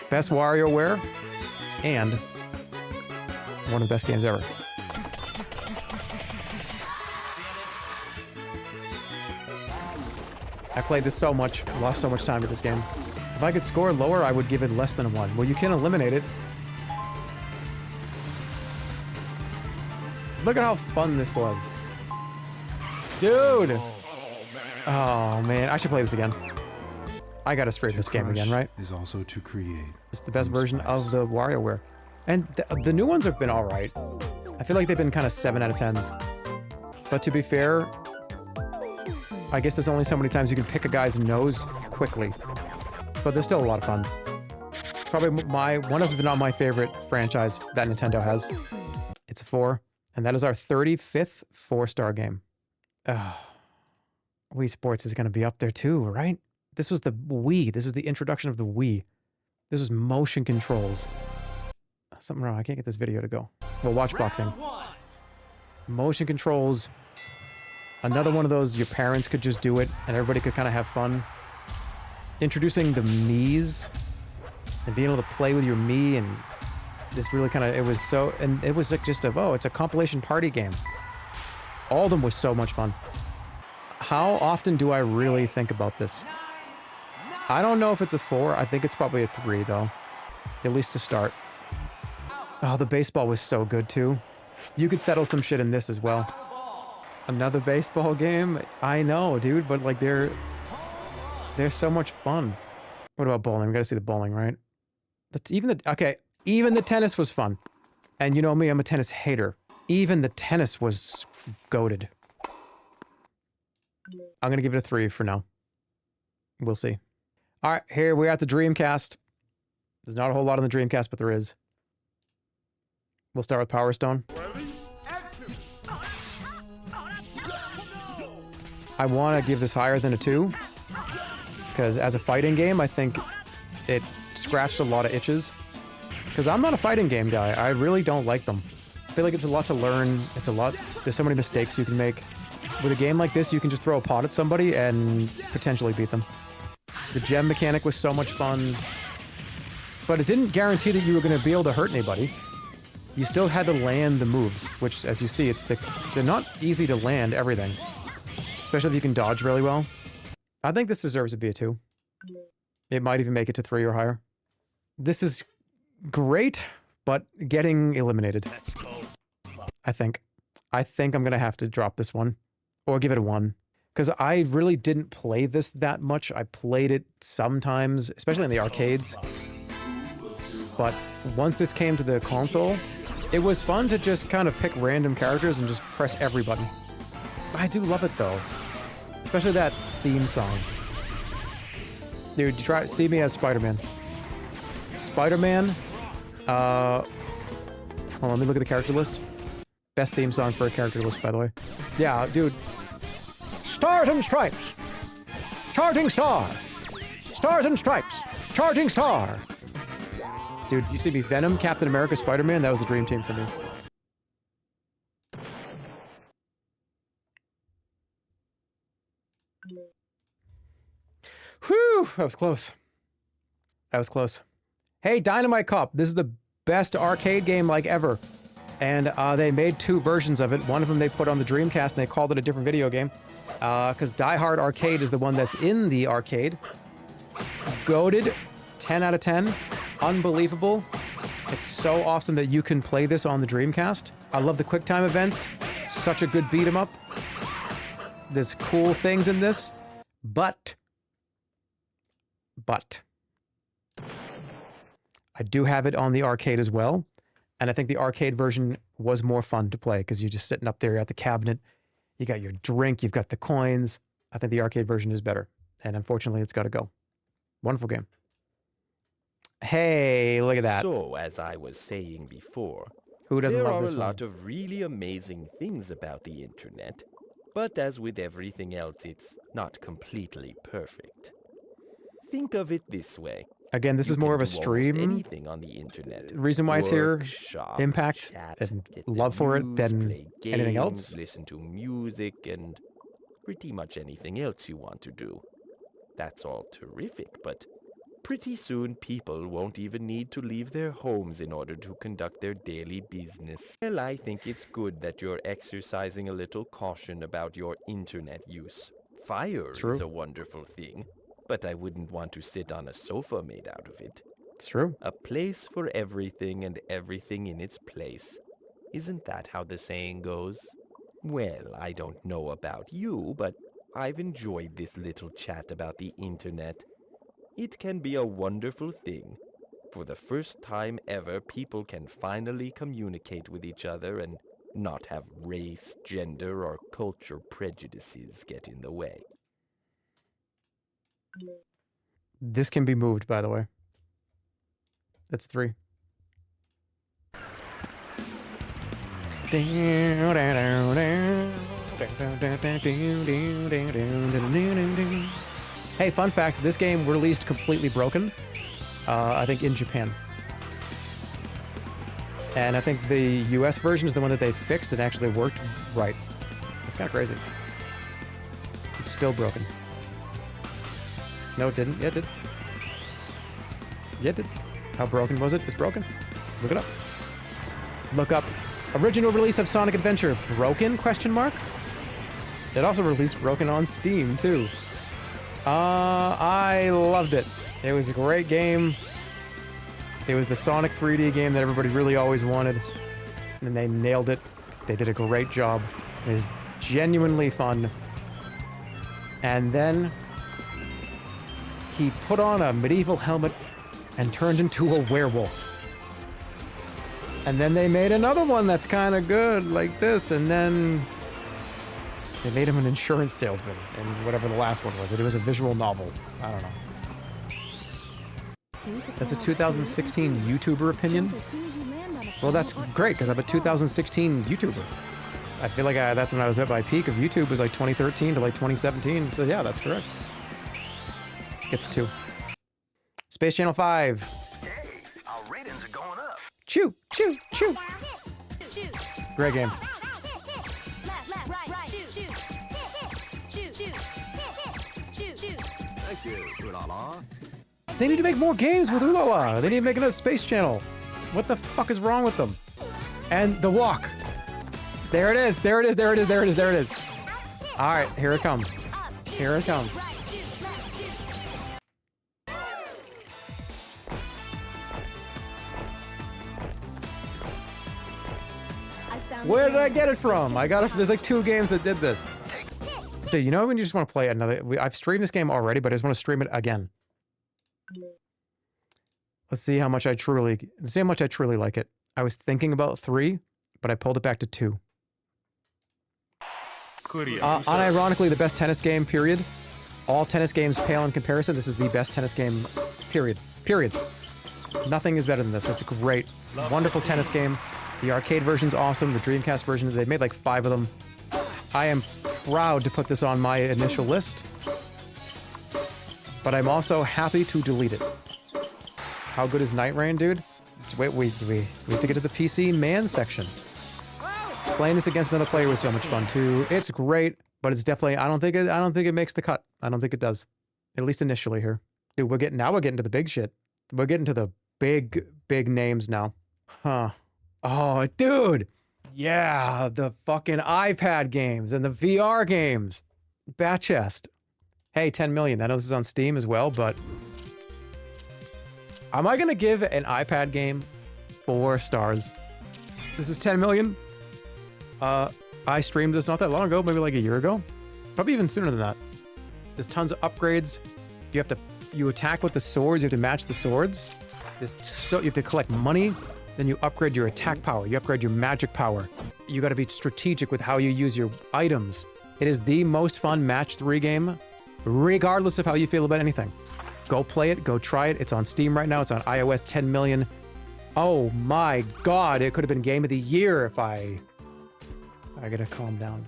Best WarioWare and one of the best games ever. I played this so much, lost so much time with this game. If I could score lower, I would give it less than a 1. Well, you can eliminate it. Look at how fun this was. Dude! Oh, man. I should play this again. I gotta stream this game again, right? Is also to create. It's the best version of the WarioWare. And the new ones have been alright. I feel like they've been kind of 7 out of 10s. But to be fair, I guess there's only so many times you can pick a guy's nose quickly. But they're still a lot of fun. It's probably one of, if not my favorite franchise that Nintendo has. It's a 4. And that is our 35th 4-star game. Wii Sports is going to be up there too, right? This was the Wii. This was the introduction of the Wii. This was motion controls. Something wrong. I can't get this video to go. Well, watch boxing. Motion controls. Another one of those, your parents could just do it and everybody could kind of have fun. Introducing the Miis and being able to play with your Mii, and this really kind of, it was so, and it was like just a, oh, it's a compilation party game. All of them was so much fun. How often do I really think about this? I don't know if it's a 4. I think it's probably a 3 though. At least to start. Oh, the baseball was so good too. You could settle some shit in this as well. Another baseball game? I know, dude, but like they're so much fun. What about bowling? We gotta see the bowling, right? That's even the tennis was fun. And you know me, I'm a tennis hater. Even the tennis was goated. I'm gonna give it a 3 for now. We'll see. All right, here we're at the Dreamcast. There's not a whole lot on the Dreamcast, but there is. We'll start with Power Stone. I want to give this higher than a 2. Because as a fighting game, I think it scratched a lot of itches. Because I'm not a fighting game guy. I really don't like them. I feel like it's a lot to learn. There's so many mistakes you can make. With a game like this, you can just throw a pot at somebody and potentially beat them. The gem mechanic was so much fun. But it didn't guarantee that you were going to be able to hurt anybody. You still had to land the moves, which, as you see, they're not easy to land everything. Especially if you can dodge really well. I think this deserves to be a 2. It might even make it to 3 or higher. This is great, but getting eliminated. I think. I think I'm gonna have to drop this one, or give it a 1, because I really didn't play this that much. I played it sometimes, especially in the arcades. But once this came to the console, it was fun to just kind of pick random characters and just press every button. I do love it though, especially that theme song. Dude, see me as Spider-Man. Spider-Man. Hold on, let me look at the character list. Best theme song for a character list, by the way. Yeah, dude. Stars and Stripes. Charging Star. Stars and Stripes. Charging Star. Dude, you see me Venom, Captain America, Spider-Man? That was the dream team for me. Whew, that was close. That was close. Hey, Dynamite Cop, this is the best arcade game like ever. And they made 2 versions of it. One of them they put on the Dreamcast and they called it a different video game. Because Die Hard Arcade is the one that's in the arcade. Goated, 10 out of 10. Unbelievable. It's so awesome that you can play this on the Dreamcast. I love the QuickTime events. Such a good beat 'em up. There's cool things in this. But I do have it on the arcade as well. And I think the arcade version was more fun to play because you're just sitting up there at the cabinet. You got your drink, you've got the coins. I think the arcade version is better. And unfortunately, it's got to go. Wonderful game. Hey, look at that. So, as I was saying before, Who doesn't there love are this a one? lot of really amazing things about the internet. But as with everything else, it's not completely perfect. Think of it this way. Again, this You is more can of a do almost stream. anything on the internet. Reason why it's here, Work, shop, impact, chat, and get the love for it news, than play anything games, else. Listen to music, and pretty much anything else you want to do. That's all terrific, but pretty soon people won't even need to leave their homes in order to conduct their daily business. Well, I think it's good that you're exercising a little caution about your internet use. Fire True. is a wonderful thing, but I wouldn't want to sit on a sofa made out of it. It's true. A place for everything and everything in its place. Isn't that how the saying goes? Well, I don't know about you, but I've enjoyed this little chat about the internet. It can be a wonderful thing. For the first time ever, people can finally communicate with each other and not have race, gender, or culture prejudices get in the way. This can be moved, by the way. That's 3. Hey, fun fact, this game released completely broken, I think in Japan. And I think the US version is the one that they fixed and actually worked right. It's kind of crazy. It's still broken. No, it didn't. Yeah, it did. Yeah, it did. How broken was it? It's broken. Look it up. Look up. Original release of Sonic Adventure. Broken? Question mark? It also released broken on Steam, too. I loved it. It was a great game. It was the Sonic 3D game that everybody really always wanted. And they nailed it. They did a great job. It was genuinely fun. And then he put on a medieval helmet and turned into a werewolf. And then they made another one that's kind of good, like this, and then they made him an insurance salesman in whatever the last one was. It was a visual novel. I don't know. That's a 2016 YouTuber opinion? Well, that's great, because I'm a 2016 YouTuber. I feel like that's when I was at my peak of YouTube, was like 2013 to like 2017. So yeah, that's correct. Gets 2. Space Channel 5. Hey, our ratings are going up. Choo, choo, choo. Great game. Thank you, Ulala. They need to make more games with Ulala. They need to make another Space Channel. What the fuck is wrong with them? And the walk. There it is. There it is. There it is. There it is. There it is. All right, here it comes. Here it comes. Where did I get it from? I got it. There's like 2 games that did this. Dude, you know when you just want to play another? I've streamed this game already, but I just want to stream it again. Let's see how much I truly like it. I was thinking about 3, but I pulled it back to 2. Unironically, the best tennis game, period. All tennis games pale in comparison. This is the best tennis game, period. Period. Nothing is better than this. It's a great, wonderful tennis game. The arcade version's awesome. The Dreamcast version, they've made like 5 of them. I am proud to put this on my initial list, but I'm also happy to delete it. How good is Night Rain, dude? Wait, we have to get to the PC man section. Playing this against another player was so much fun too. It's great, but it's definitely I don't think it makes the cut. I don't think it does. At least initially here. Dude, we're getting to the big shit. We're getting to the big names now. Huh. Oh, dude. Yeah, the fucking iPad games and the VR games. Bat chest. Hey, 10 million. I know this is on Steam as well, but am I gonna give an iPad game 4 stars? This is 10 million. I streamed this not that long ago, maybe like a year ago. Probably even sooner than that. There's tons of upgrades. You attack with the swords, you have to match the swords. You have to collect money, then you upgrade your attack power, you upgrade your magic power. You gotta be strategic with how you use your items. It is the most fun match 3 game, regardless of how you feel about anything. Go play it, go try it. It's on Steam right now, it's on iOS 10 million. Oh my God, it could have been Game of the Year if I gotta calm down.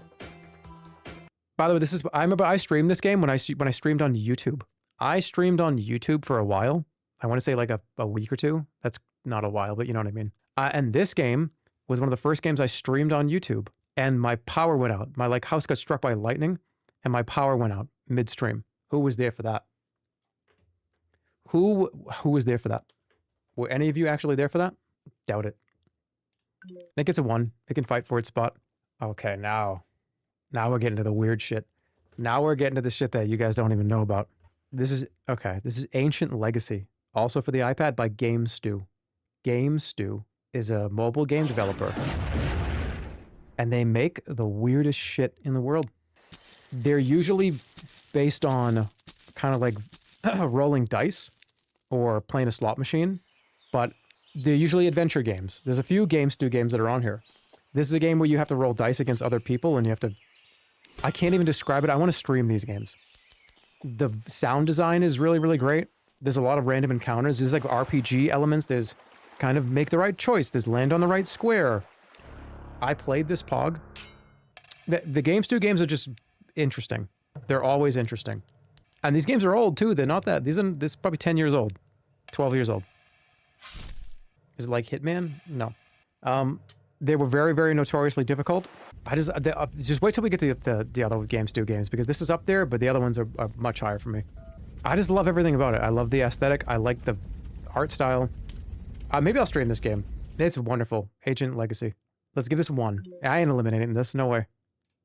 By the way, I remember I streamed this game when I streamed on YouTube. I streamed on YouTube for a while. I want to say like a week or 2. That's not a while, but you know what I mean. And this game was one of the first games I streamed on YouTube, and my power went out. My house got struck by lightning, and my power went out midstream. Who was there for that? Who was there for that? Were any of you actually there for that? Doubt it. I think it's a 1. It can fight for its spot. Okay, now we're getting to the weird shit. Now we're getting to the shit that you guys don't even know about. This is Ancient Legacy, also for the iPad by GameStew. GameStew is a mobile game developer, and they make the weirdest shit in the world. They're usually based on kind of like rolling dice or playing a slot machine, but they're usually adventure games. There's a few GameStew games that are on here. This is a game where you have to roll dice against other people, and you have to... I can't even describe it. I want to stream these games. The sound design is really, really great. There's a lot of random encounters. There's like RPG elements. There's kind of make the right choice. There's land on the right square. I played this Pog. The GameStew games are just interesting. They're always interesting. And these games are old too. They're not that... This is probably 10 years old. 12 years old. Is it like Hitman? No. They were very, very notoriously difficult. Just wait till we get to the other GameStew games, because this is up there, but the other ones are much higher for me. I just love everything about it. I love the aesthetic. I like the art style. Maybe I'll stream this game. It's wonderful. Ancient Legacy. Let's give this 1. I ain't eliminating this. No way.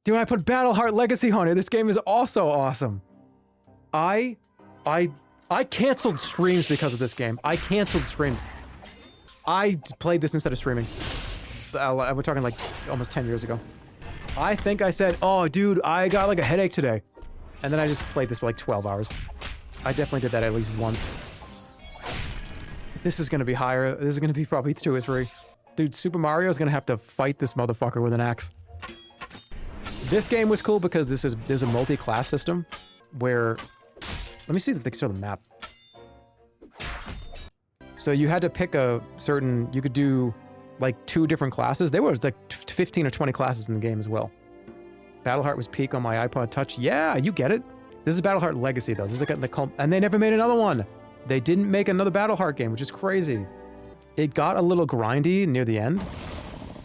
Dude, I put Battleheart Legacy on it. This game is also awesome. I canceled streams because of this game. I canceled streams. I played this instead of streaming. We're talking like almost 10 years ago. I think I said, oh, dude, I got like a headache today. And then I just played this for like 12 hours. I definitely did that at least once. This is going to be higher. This is going to be probably 2 or 3. Dude, Super Mario is going to have to fight this motherfucker with an axe. This game was cool because there's a multi-class system where... Let me see if they show the map. So you had to pick a certain... You could do... like 2 different classes. There was like 15 or 20 classes in the game as well. Battleheart was peak on my iPod Touch. Yeah, you get it. This is Battleheart Legacy though. This is like and they never made another one. They didn't make another Battleheart game, which is crazy. It got a little grindy near the end,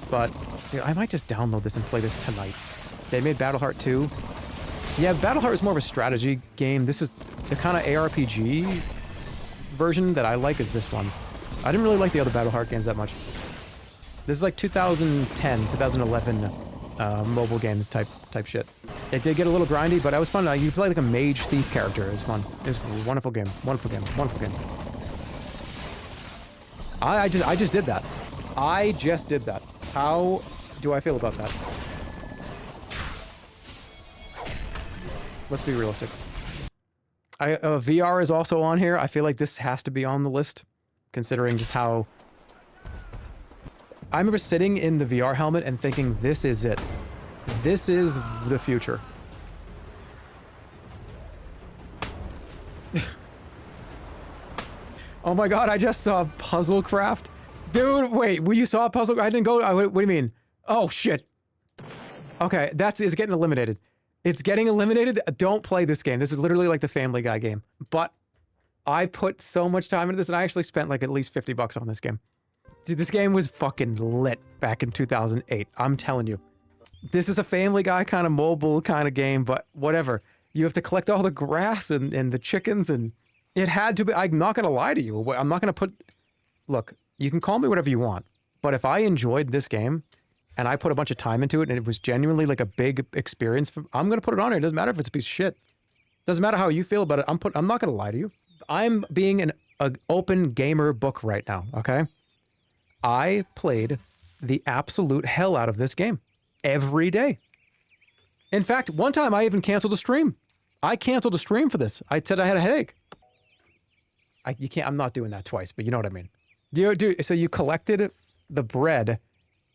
but dude, I might just download this and play this tonight. They made Battleheart 2. Yeah, Battleheart is more of a strategy game. This is the kind of ARPG version that I like is this one. I didn't really like the other Battleheart games that much. This is like 2010, 2011 mobile games type shit. It did get a little grindy, but it was fun. You play like a mage thief character. It was fun. It was a wonderful game. Wonderful game. Wonderful game. I just did that. I just did that. How do I feel about that? Let's be realistic. VR is also on here. I feel like this has to be on the list, considering just how... I remember sitting in the VR helmet and thinking, this is it. This is the future. Oh my god, I just saw Puzzle Craft. Dude, wait, you saw Puzzle? I didn't go... what do you mean? Oh, shit. Okay, it's getting eliminated. It's getting eliminated. Don't play this game. This is literally like the Family Guy game. But I put so much time into this, and I actually spent like at least $50 on this game. Dude, this game was fucking lit back in 2008. I'm telling you. This is a Family Guy kind of mobile kind of game, but whatever. You have to collect all the grass and the chickens, and it had to be... I'm not going to lie to you. I'm not going to put... Look, you can call me whatever you want, but if I enjoyed this game... and I put a bunch of time into it, and it was genuinely like a big experience, I'm going to put it on here. It doesn't matter if it's a piece of shit. Doesn't matter how you feel about it. I'm not going to lie to you. I'm being an open gamer book right now, okay? I played the absolute hell out of this game every day. In fact, one time I even canceled a stream. I canceled a stream for this. I said I had a headache. I'm not doing that twice, but you know what I mean. So you collected the bread,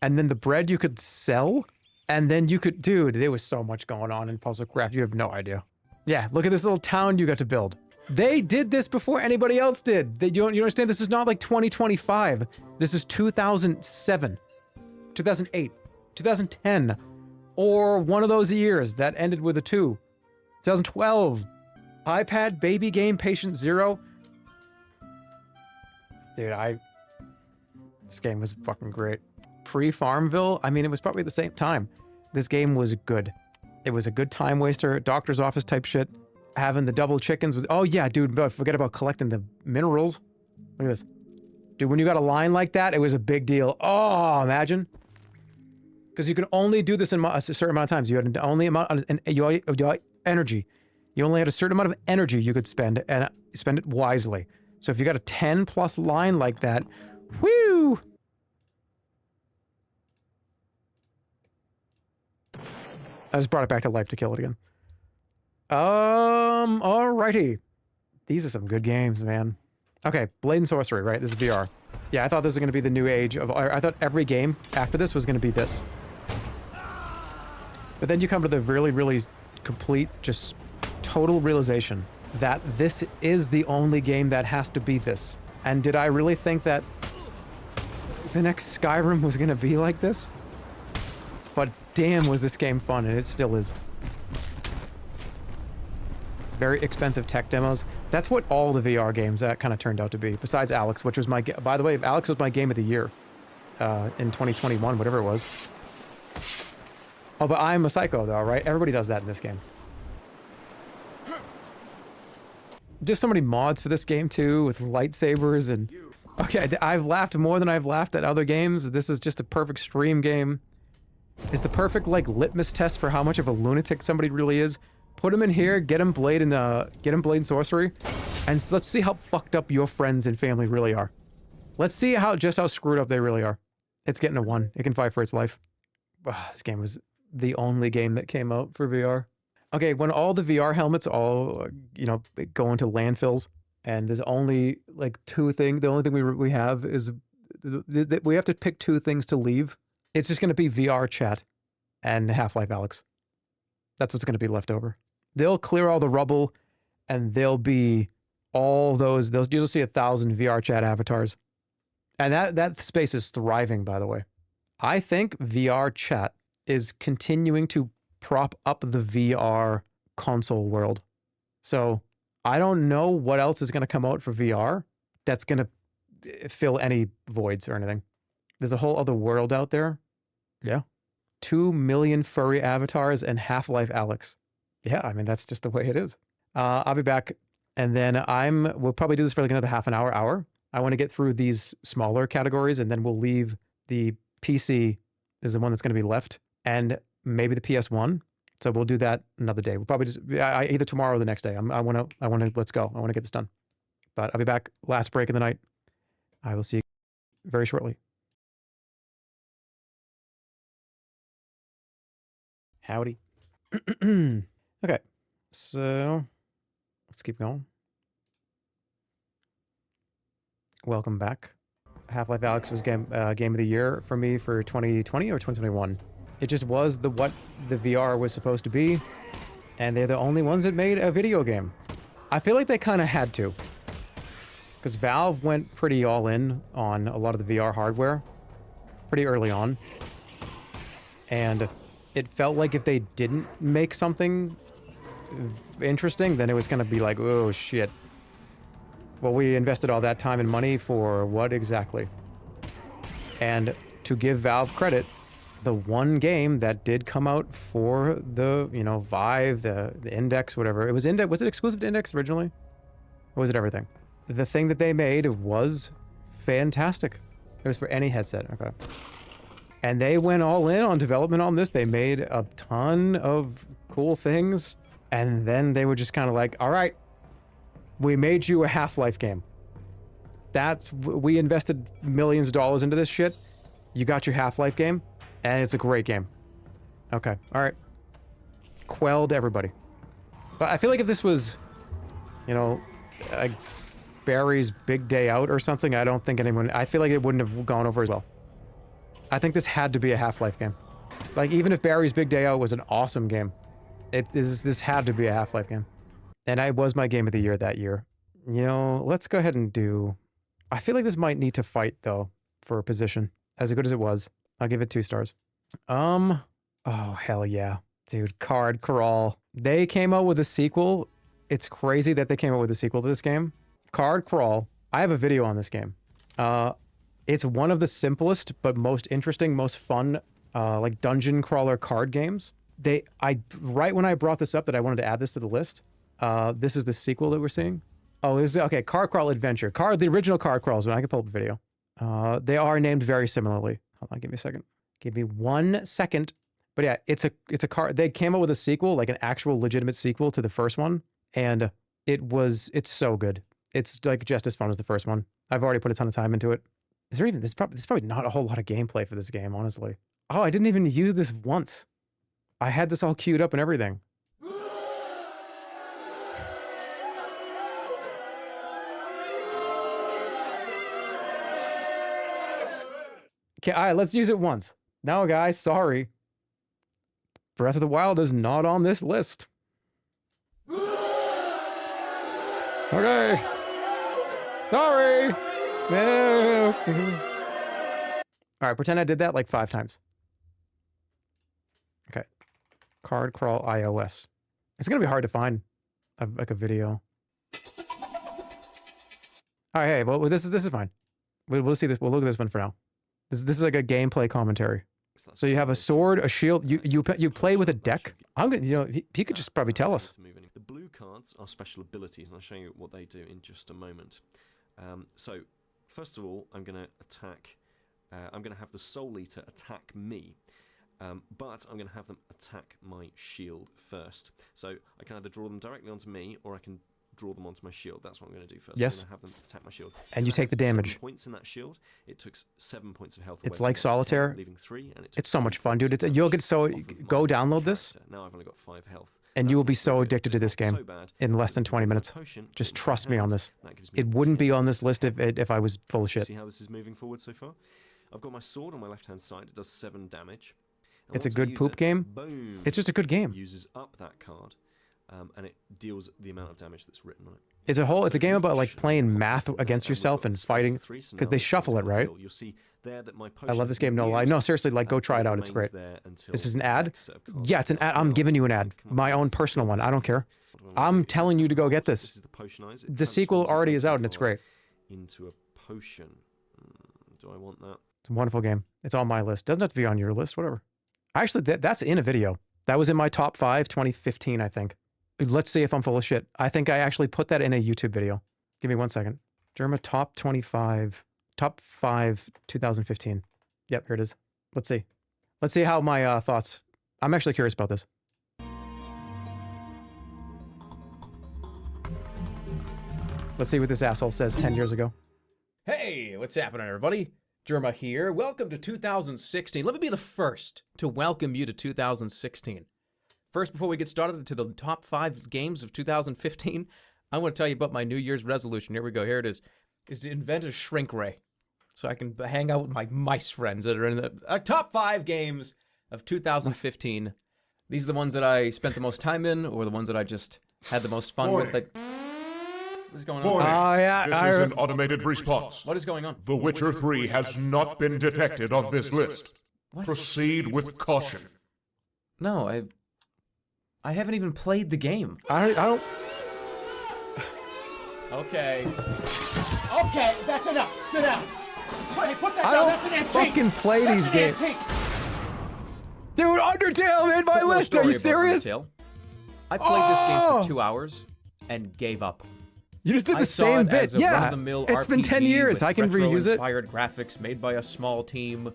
and then the bread you could sell, and then you could... Dude, there was so much going on in Puzzle Craft. You have no idea. Yeah, look at this little town you got to build. They did this before anybody else did. You understand? This is not like 2025. This is 2007, 2008, 2010, or one of those years that ended with a 2. 2012. iPad baby game Patient Zero. Dude, this game was fucking great. Pre-Farmville, I mean, it was probably the same time. This game was good. It was a good time waster, doctor's office type shit. Having the double chickens was... Oh yeah, dude, forget about collecting the minerals. Look at this. Dude, when you got a line like that, it was a big deal. Oh, imagine. Because you can only do this in a certain amount of times. You had an only amount of energy. You only had a certain amount of energy you could spend, and spend it wisely. So if you got a 10 plus line like that, whoo! I just brought it back to life to kill it again. Alrighty. These are some good games, man. Okay, Blade and Sorcery, right? This is VR. Yeah, I thought this was going to be the new age of... I thought every game after this was going to be this. But then you come to the really, really complete, just total realization that this is the only game that has to be this. And did I really think that the next Skyrim was going to be like this? But damn, was this game fun, and it still is. Very expensive tech demos. That's what all the VR games that kind of turned out to be, besides Alex, which was my... By the way, Alex was my game of the year in 2021, whatever it was. Oh, but I'm a psycho, though, right? Everybody does that in this game. Just so many mods for this game, too, with lightsabers and... Okay, I've laughed more than I've laughed at other games. This is just a perfect stream game. It's the perfect, like, litmus test for how much of a lunatic somebody really is. Put him in here, get him Blade and Sorcery, and let's see how fucked up your friends and family really are. Let's see just how screwed up they really are. It's getting a 1. It can fight for its life. This game was the only game that came out for VR. Okay, when all the VR helmets all, go into landfills, and there's only, like, 2 things, the only thing we have is, we have to pick 2 things to leave. It's just going to be VR chat and Half-Life Alyx. That's what's going to be left over. They'll clear all the rubble, and there'll be all those you'll see 1,000 VR chat avatars. And that space is thriving, by the way. I think VR chat is continuing to prop up the VR console world. So I don't know what else is going to come out for VR that's going to fill any voids or anything. There's a whole other world out there. Yeah. 2 million furry avatars and Half-Life Alyx. Yeah, I mean, that's just the way it is. I'll be back, and then we'll probably do this for like another half an hour. I want to get through these smaller categories, and then we'll leave the PC is the one that's going to be left, and maybe the PS1. So we'll do that another day. We'll probably just either tomorrow or the next day. I want to let's go. I want to get this done. But I'll be back. Last break of the night. I will see you very shortly. Howdy. Okay, so let's keep going. Welcome back. Half-Life Alyx was game of the year for me for 2020 or 2021. It just was what the VR was supposed to be, and they're the only ones that made a video game. I feel like they kind of had to, because Valve went pretty all in on a lot of the VR hardware pretty early on, and it felt like if they didn't make something interesting, then it was going to be like, oh shit. Well, we invested all that time and money for what exactly? And to give Valve credit, the one game that did come out for the, you know, Vive, the Index, whatever. It was Index. Was it exclusive to Index originally? Or was it everything? The thing that they made was fantastic. It was for any headset. Okay. And they went all in on development on this. They made a ton of cool things. And then they were just kind of like, all right, we made you a Half-Life game. We invested millions of dollars into this shit. You got your Half-Life game, and it's a great game. Okay, all right. Quelled everybody. But I feel like if this was, you know, Barry's Big Day Out or something, I don't think anyone... I feel like it wouldn't have gone over as well. I think this had to be a Half-Life game. Like, even if Barry's Big Day Out was an awesome game, this had to be a Half-Life game. And it was my game of the year that year. You know, let's go ahead and do... I feel like this might need to fight, though, for a position. As good as it was, I'll give it 2 stars. Oh, hell yeah. Dude, Card Crawl. They came out with a sequel. It's crazy that they came out with a sequel to this game. Card Crawl. I have a video on this game. It's one of the simplest, but most interesting, most fun, like dungeon crawler card games. Right when I brought this up that I wanted to add this to the list, this is the sequel that we're seeing. Oh, okay, Card Crawl Adventure. The original Card Crawls, when I can pull up the video. They are named very similarly. Hold on, give me a second. Give me 1 second. But yeah, it's a card. They came up with a sequel, like an actual legitimate sequel to the first one, and it's so good. It's like just as fun as the first one. I've already put a ton of time into it. There's probably not a whole lot of gameplay for this game, honestly. Oh, I didn't even use this once. I had this all queued up and everything. Okay, all right, let's use it once. No, guys, sorry. Breath of the Wild is not on this list. Okay. Sorry. No. All right, pretend I did that like 5 times. Okay. Card Crawl iOS. It's going to be hard to find like a video. All right, hey, well, this is fine. We'll see this. We'll look at this one for now. This is like a gameplay commentary. So you have a sword, a shield. You play with a deck. I'm gonna, you know, he could just probably tell us. The blue cards are special abilities, and I'll show you what they do in just a moment. So first of all, I'm gonna attack. I'm gonna have the Soul Eater attack me, but I'm gonna have them attack my shield first. So I can either draw them directly onto me, or I can draw them onto my shield. That's what I'm going to do first. Yes. I'm going to have them attack my shield. And you take the damage. 7 points in that shield. It took 7 points of health. It's like Solitaire. 10, leaving 3, and it's so much fun, dude. You'll get so go download this. Now I've only got 5 health. And you will be so addicted to this game in less than 20 minutes. Just trust me on this. It wouldn't be on this list if I was full of shit. See how this is moving forward so far? I've got my sword on my left-hand side. It does 7 damage. And it's a good poop game. Boom. It's just a good game. Uses up that card, and it deals the amount of damage that's written on it. It's a game about like playing math against yourself and fighting, because they shuffle it, right? You'll see there that my I love this game. No lie. No, seriously, like go try it out. It's great. This is an ad? Yeah, it's an ad. I'm giving you an ad. My own personal one. I don't care. I'm telling you to go get this. The sequel already is out and it's great. Into a potion. Do I want that? It's a wonderful game. It's on my list. Doesn't have to be on your list, whatever. Actually, that's in a video. That was in my top 5, 2015, I think. Let's see if I'm full of shit. I think I actually put that in a YouTube video. Give me 1 second. Jerma top 5, 2015. Yep, here it is. Let's see. Let's see how my thoughts. I'm actually curious about this. Let's see what this asshole says 10 years ago. Hey, what's happening, everybody? Jerma here. Welcome to 2016. Let me be the first to welcome you to 2016. First, before we get started to the top 5 games of 2015, I want to tell you about my New Year's resolution. Here we go. Here it is to invent a shrink ray so I can hang out with my mice friends that are in the top 5 games of 2015. These are the ones that I spent the most time in, or the ones that I just had the most fun with. Like, what's going on? Warning. Oh, yeah. This is an automated response. What is going on? The Witcher 3 has not been detected on this list. Proceed with caution. No, I haven't even played the game. I don't. Okay. Okay, that's enough. Sit down. Hey, put that I down. don't That's an antique. fucking play That's these an games. antique. Dude, Undertale made my Quick little list. Are you story about serious? Undertale. I played this game Oh! for 2 hours and gave up. You just did I the saw same it bit. as a Yeah. run-of-the-mill It's been 10 RPG years. with I can reuse it. retro-inspired graphics made by a small team.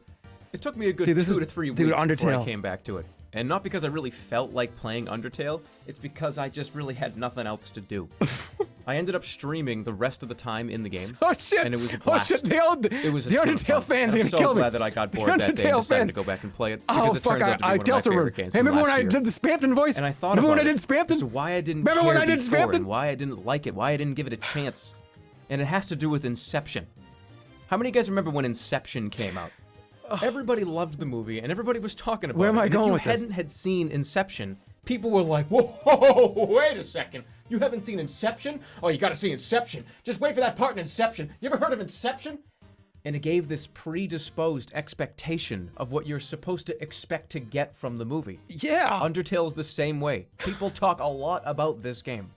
It took me a good Dude, this 2 is- to 3 dude, weeks before I Undertale. came back to it. And not because I really felt like playing Undertale, it's because I just really had nothing else to do. I ended up streaming the rest of the time in the game. Oh shit! And it was a Oh blast. shit! The Undertale fans are I'm gonna so kill me. glad that I got bored The that day and Undertale decided fans. to go back and play it. Oh Because it fuck! turns out to be I one of my Delta Room. favorite games Hey, from remember when last I year. did the Spampton voice? And I thought remember about when I it did Spampton? as to why I didn't Remember care when I did before Spampton? and why I didn't like it, why I didn't give it a chance. And it has to do with Inception. How many of you guys remember when Inception came out? Everybody loved the movie, and everybody was talking about Where it. am I And going if with you this? hadn't seen Inception, people were like, whoa, wait a second. You haven't seen Inception? Oh, you gotta see Inception. Just wait for that part in Inception. You ever heard of Inception? And it gave this predisposed expectation of what you're supposed to expect to get from the movie. Yeah. Undertale's the same way. People talk a lot about this game.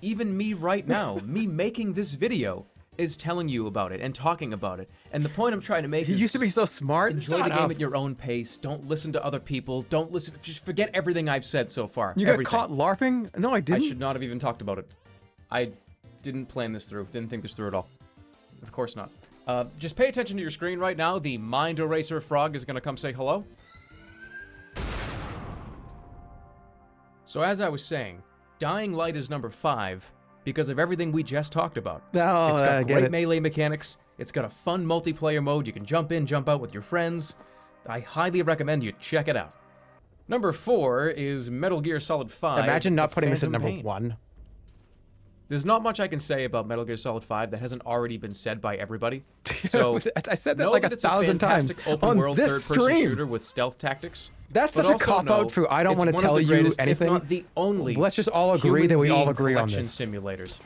Even me right now, me making this video, is telling you about it and talking about it. And the point I'm trying to make He is used to be so smart. enjoy Shut the game up. at your own pace. Don't listen to other people. Don't listen. Just forget everything I've said so far. You got Everything. caught LARPing? No, I I didn't. should not have even talked about it. I didn't plan this through. Didn't think this through at all. Of course not. Just pay attention to your screen right now. The Mind Eraser Frog is going to come say hello. So as I was saying, Dying Light is number 5 because of everything we just talked about. Oh, It's I got get great it. melee mechanics. It's got a fun multiplayer mode. You can jump in, jump out with your friends. I highly recommend you check it out. Number 4 is Metal Gear Solid 5. Imagine not The putting this at Phantom number Pain. 1. There's not much I can say about Metal Gear Solid 5 that hasn't already been said by everybody. So I said that know like that it's a 1,000 times fantastic open on world this third-person stream. shooter with stealth tactics. That's but such a also cop-out know for I don't it's want to one of tell the you greatest, anything. If not the only. Let's just all agree human that we all being agree on collection this. simulators.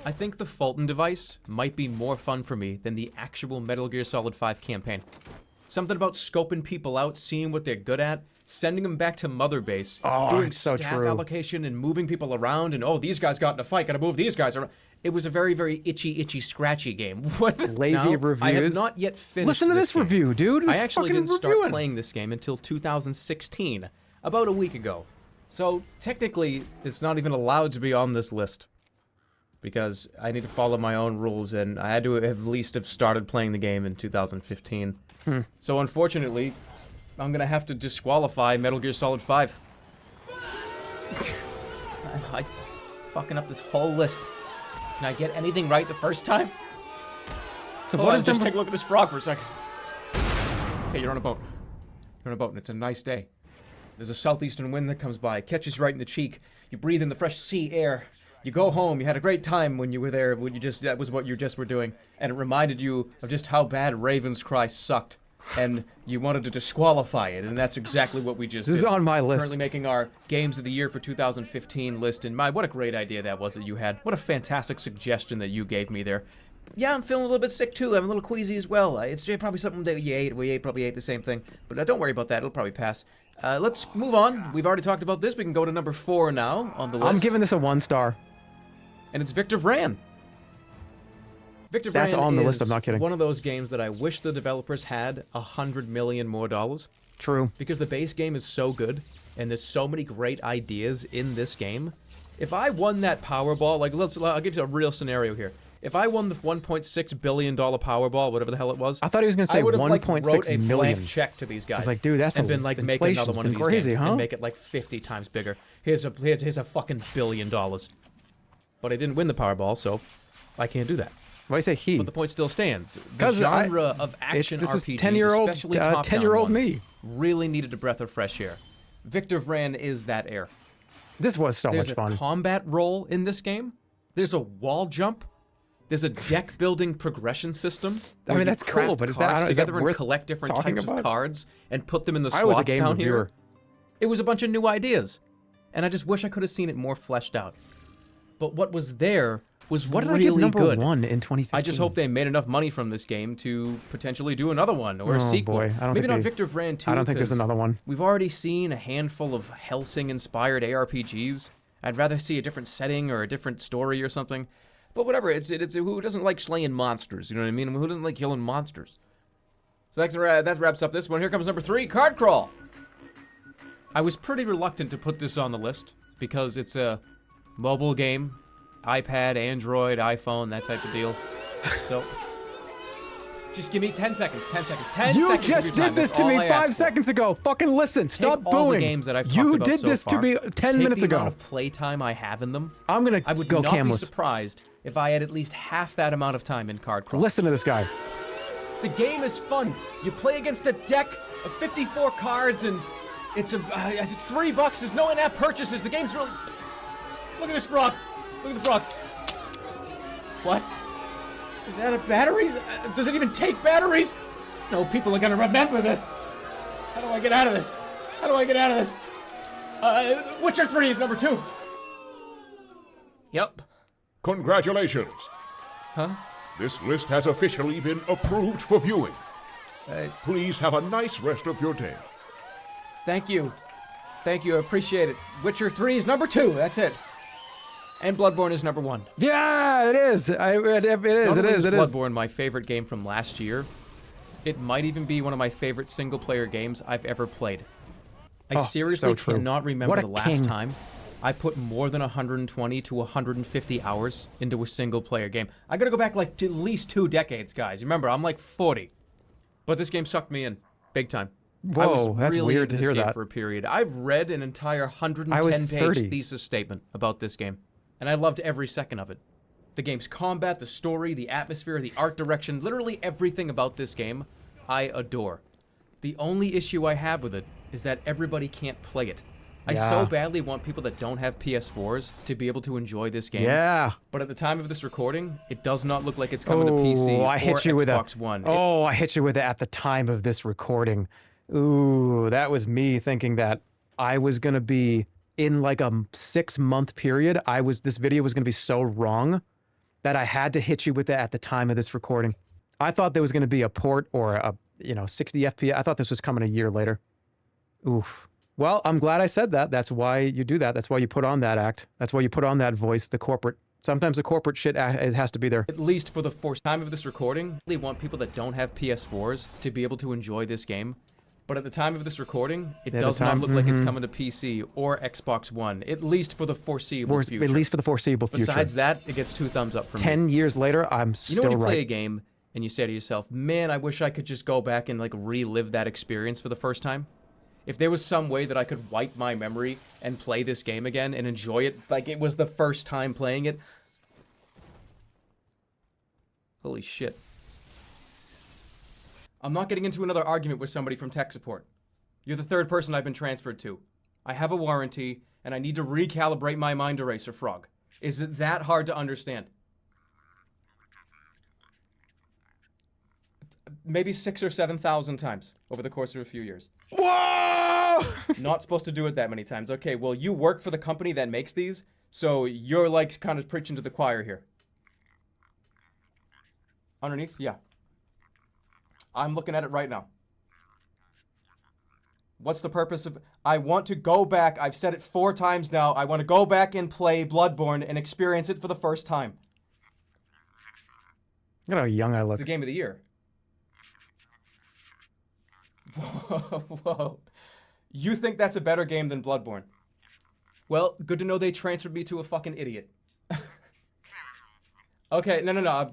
I think the Fulton device might be more fun for me than the actual Metal Gear Solid 5 campaign. Something about scoping people out, seeing what they're good at, sending them back to Mother Base, doing it's so staff true. allocation and moving people around, and oh, these guys got in a fight, gotta move these guys around. It was a very, very itchy, scratchy game. Lazy Now, I have reviews. not yet finished Listen to this game. review, dude. I It's actually fucking didn't start reviewing. playing this game until 2016, about a week ago. So technically, it's not even allowed to be on this list because I need to follow my own rules, and I had to at least have started playing the game in 2015. So unfortunately, I'm gonna have to disqualify Metal Gear Solid 5. I fucking up this whole list. Can I get anything right the first time? So Hold what on, is just number? take a look at this frog for a second. Okay, you're on a boat. You're on a boat, and it's a nice day. There's a southeastern wind that comes by, catches you right in the cheek. You breathe in the fresh sea air. You go home. You had a great time when you were there. That was what you just were doing, and it reminded you of just how bad Raven's Cry sucked, and you wanted to disqualify it, and that's exactly what we just did. This is on my list. Currently making our Games of the Year for 2015 list, and what a great idea that was that you had. What a fantastic suggestion that you gave me there. Yeah, I'm feeling a little bit sick too. I'm a little queasy as well. It's probably something that you ate. We probably ate the same thing. But don't worry about that. It'll probably pass. Let's move on. We've already talked about this. We can go to number 4 now on the list. I'm giving this a 1 star. And it's Victor Vran. Victor That's Vran on the is list, I'm not kidding. one of those games that I wish the developers had $100 million more. True. Because the base game is so good, and there's so many great ideas in this game. If I won that Powerball, I'll give you a real scenario here. If I won the $1.6 billion Powerball, whatever the hell it was, I thought he was gonna say I would have, wrote 1.6 a million. blank check to these guys. like, dude, that's and a- been like, make another inflation's one of been these crazy, games huh? and make it like 50 times bigger. Here's a fucking $1 billion. But I didn't win the Powerball, so I can't do that. Why do you say he? But the point still stands. The 'Cause of action this is RPGs, 10-year-old especially top-down 10-year-old ones, me. really needed a breath of fresh air. Victor Vran is that heir. This was so There's much fun. a combat role in this game. There's a wall jump. There's a deck building progression system. I mean, where you that's cool, craft but is that, I cards don't know, is that together and worth collect different talking types about? of cards and put them in the I was a slots game down reviewer. here. It was a bunch of new ideas, and I just wish I could have seen it more fleshed out. But what was there was What did really I give number good. 1 in 2015? I just hope they made enough money from this game to potentially do another one or a Oh, sequel. boy. I don't Maybe think not they- Victor Vran 2. I don't think there's 'cause another one. We've already seen a handful of Hellsing-inspired ARPGs. I'd rather see a different setting or a different story or something. But whatever, it's who doesn't like slaying monsters? You know what I mean? Who doesn't like killing monsters? So that wraps up this one. Here comes number 3, Card Crawl. I was pretty reluctant to put this on the list because it's a mobile game, iPad, Android, iPhone, that type of deal. So just give me 10 seconds. 10 seconds. 10 You seconds. just of your time. did this That's to all me I 5 ask for. seconds ago. Fucking listen. Stop Take all the booing. games that I've talked You about did so this far, to me 10 take minutes the ago. amount of playtime I have in them. I'm gonna I would go not be camless. surprised if I had at least half that amount of time in Card Crawl. Listen to this guy. The game is fun. You play against a deck of 54 cards, and it's $3. There's no in-app purchases. The game's really. Look at this frog. Look at the frog. What? Is that a batteries? Does it even take batteries? No, people are gonna remember this. How do I get out of this? How do I get out of this? Witcher 3 is number 2. Yep. Congratulations. Huh? This list has officially been approved for viewing. Please have a nice rest of your day. Thank you. Thank you. I appreciate it. Witcher 3 is number 2. That's it. And Bloodborne is number 1. Yeah, it is. It is. Bloodborne, my favorite game from last year. It might even be one of my favorite single-player games I've ever played. I Oh, seriously so true. cannot remember What a the last king. time I put more than 120 to 150 hours into a single-player game. I gotta go back like to at least 2 decades, guys. Remember, I'm like 40. But this game sucked me in, big time. I was Whoa, that's really weird into to this hear game that. for a period. I've read an entire I was 110-page 30. thesis statement about this game, and I loved every second of it. The game's combat, the story, the atmosphere, the art direction, literally everything about this game, I adore. The only issue I have with it is that everybody can't play it. I so Yeah. badly want people that don't have PS4s to be able to enjoy this game. Yeah. But at the time of this recording, it does not look like it's coming to PC I hit or you with Xbox a, One. Oh, I hit you with it at the time of this recording. Ooh, that was me thinking that I was gonna be in like a 6-month period. This video was gonna be so wrong that I had to hit you with it at the time of this recording. I thought there was gonna be a port or a 60 FPS. I thought this was coming a year later. Oof. Well, I'm glad I said that. That's why you do that. That's why you put on that act. That's why you put on that voice, the corporate. Sometimes the corporate shit, it has to be there. At least for the first time of this recording, I really want people that don't have PS4s to be able to enjoy this game. But at the time of this recording, it At the does not time, look like it's coming to PC or Xbox One, at least for the foreseeable future. At least for the foreseeable future. Besides that, it gets 2 thumbs up from me. 10 years later, I'm You know still when you right. play a game and you say to yourself, man, I wish I could just go back and like relive that experience for the first time? If there was some way that I could wipe my memory and play this game again and enjoy it like it was the first time playing it. Holy shit. I'm not getting into another argument with somebody from tech support. You're the 3rd person I've been transferred to. I have a warranty, and I need to recalibrate my mind eraser, Frog. Is it that hard to understand? Maybe 6,000 or 7,000 times over the course of a few years. Whoa! Not supposed to do it that many times. Okay, well, you work for the company that makes these, so you're like kind of preaching to the choir here. Underneath? Yeah. I'm looking at it right now. What's the purpose of... I want to go back. I've said it 4 times now. I want to go back and play Bloodborne and experience it for the first time. Look at how young I It's look. the game of the year. Whoa. You think that's a better game than Bloodborne? Well, good to know they transferred me to a fucking idiot. Okay, no.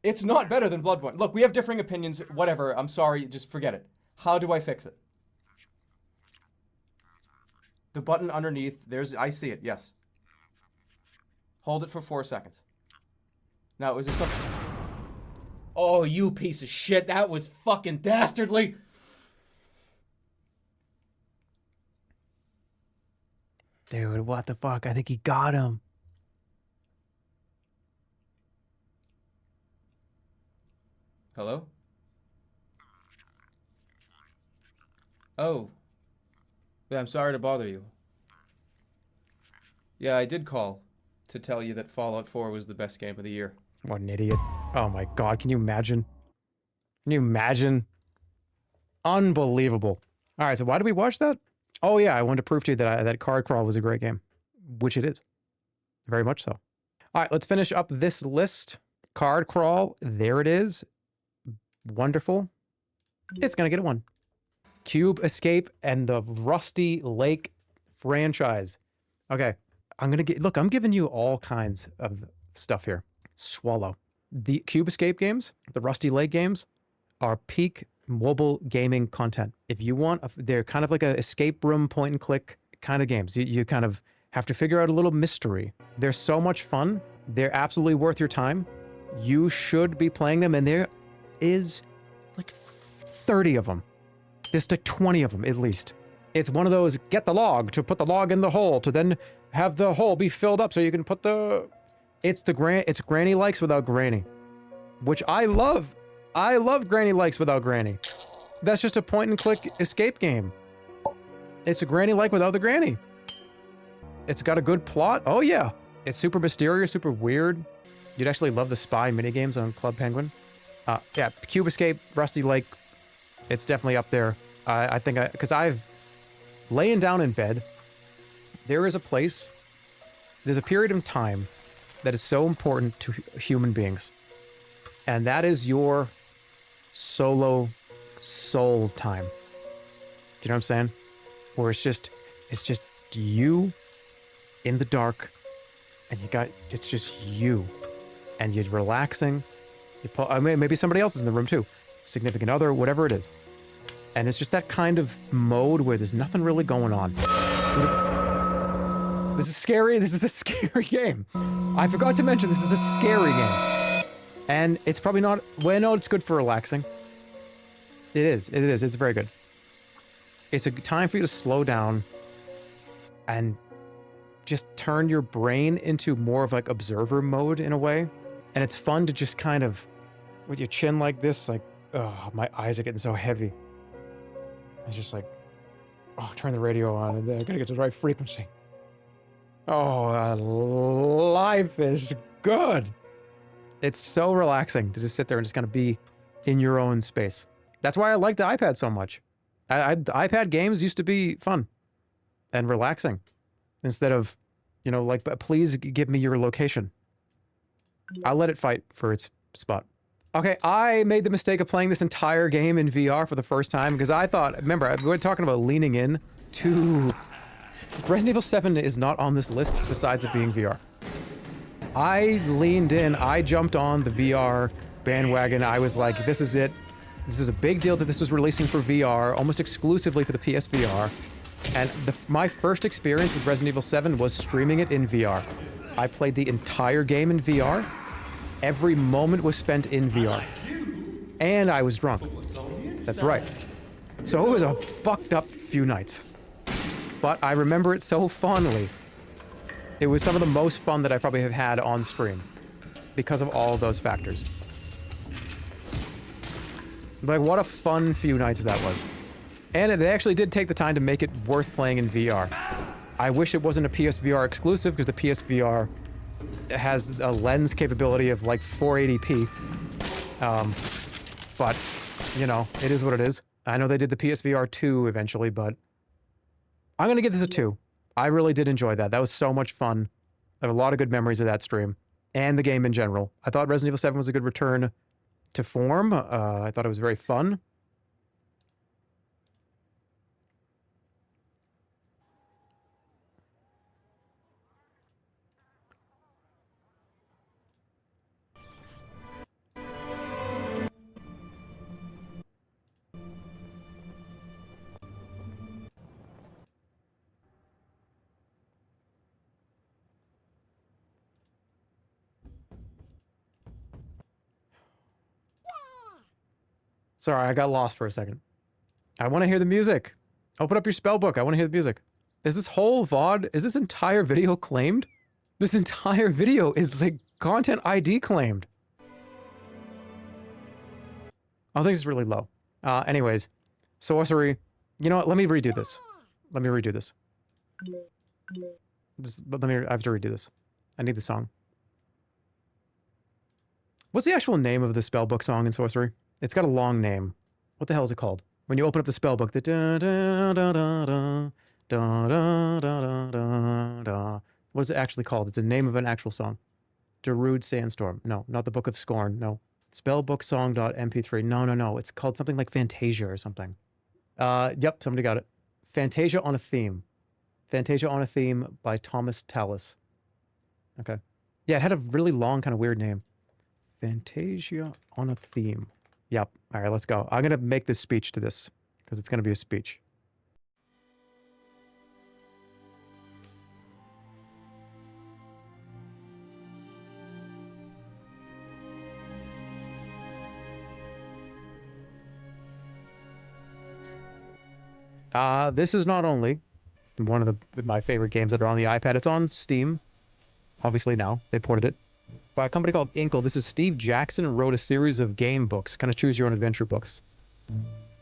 It's not better than Bloodborne. Look, we have differing opinions. Whatever. I'm sorry. Just forget it. How do I fix it? The button underneath. I see it. Yes. Hold it for 4 seconds. Now, is there something... Oh, you piece of shit. That was fucking dastardly. Dude, what the fuck? I think he got him. Hello? Oh. Yeah, I'm sorry to bother you. Yeah, I did call to tell you that Fallout 4 was the best game of the year. What an idiot. Oh my god, can you imagine? Can you imagine? Unbelievable. All right, so why did we watch that? Oh yeah, I wanted to prove to you that that Card Crawl was a great game, which it is. Very much so. All right, let's finish up this list. Card Crawl, there it is. Wonderful. It's gonna get a 1. Cube Escape and the Rusty Lake franchise. Okay, I'm gonna get, look, I'm giving you all kinds of stuff here. Swallow. The Cube Escape games, the Rusty Lake games, are peak mobile gaming content. If you want, they're kind of like a escape room point and click kind of games. You kind of have to figure out a little mystery. They're so much fun. They're absolutely worth your time. You should be playing them, and there is like 30 of them. There's like 20 of them at least. It's one of those get the log to put the log in the hole to then have the hole be filled up so you can put the... It's Granny Likes without Granny, which I love. I love Granny Likes without Granny. That's just a point and click escape game. It's a Granny Like without the Granny. It's got a good plot. Oh yeah. It's super mysterious, super weird. You'd actually love the spy minigames on Club Penguin. Yeah, Cube Escape, Rusty Lake. It's definitely up there. I think because I've laying down in bed, there is a place, there's a period of time that is so important to human beings. And that is your solo soul time. Do you know what I'm saying? Where it's just you in the dark, and it's just you, and you're relaxing. Maybe somebody else is in the room too, significant other, whatever it is, and it's just that kind of mode where there's nothing really going on. This is scary. This is a scary game. I forgot to mention this is a scary game, and it's probably not. Well, no, it's good for relaxing. It is. It is. It's very good. It's a time for you to slow down and just turn your brain into more of like observer mode in a way. And it's fun to just kind of, with your chin like this, like, oh, my eyes are getting so heavy. It's just like, oh, turn the radio on and then I gotta get to the right frequency. Oh, life is good. It's so relaxing to just sit there and just kind of be in your own space. That's why I like the iPad so much. iPad games used to be fun and relaxing instead of, you know, like, please give me your location. I'll let it fight for its spot. Okay, I made the mistake of playing this entire game in VR for the first time because I thought, remember, we were talking about leaning in to... Resident Evil 7 is not on this list besides it being VR. I leaned in, I jumped on the VR bandwagon. I was like, this is it. This is a big deal that this was releasing for VR, almost exclusively for the PSVR. And my first experience with Resident Evil 7 was streaming it in VR. I played the entire game in VR. Every moment was spent in VR. And I was drunk. That's right. So it was a fucked up few nights. But I remember it so fondly. It was some of the most fun that I probably have had on stream because of all of those factors. Like, what a fun few nights that was. And it actually did take the time to make it worth playing in VR. I wish it wasn't a PSVR exclusive because the PSVR has a lens capability of like 480p. But, you know, it is what it is. I know they did the PSVR 2 eventually, but I'm going to give this a 2. I really did enjoy that. That was so much fun. I have a lot of good memories of that stream and the game in general. I thought Resident Evil 7 was a good return to form. I thought it was very fun. Sorry, I got lost for a second. I want to hear the music. Open up your spell book. I want to hear the music. Is this whole VOD, is this entire video claimed? This entire video is like content ID claimed. I think it's really low. Anyways, sorcery. You know what? Let me redo this. Let me redo this. I have to redo this. I need the song. What's the actual name of the spellbook song in sorcery? It's got a long name. What the hell is it called? When you open up the spellbook, the da da da da da da da da da da. What is it actually called? It's the name of an actual song. Darude Sandstorm. No, not the Book of Scorn. No. Spellbooksong.mp3. No. It's called something like Fantasia or something. Yep, somebody got it. Fantasia on a Theme. Fantasia on a Theme by Thomas Tallis. Okay. Yeah, it had a really long, kind of weird name. Fantasia on a Theme. Yep. All right, let's go. I'm going to make this speech to this because it's going to be a speech. This is not only one of my favorite games that are on the iPad. It's on Steam, obviously now. They ported it. By a company called Inkle. This is Steve Jackson wrote a series of game books, kind of choose your own adventure books.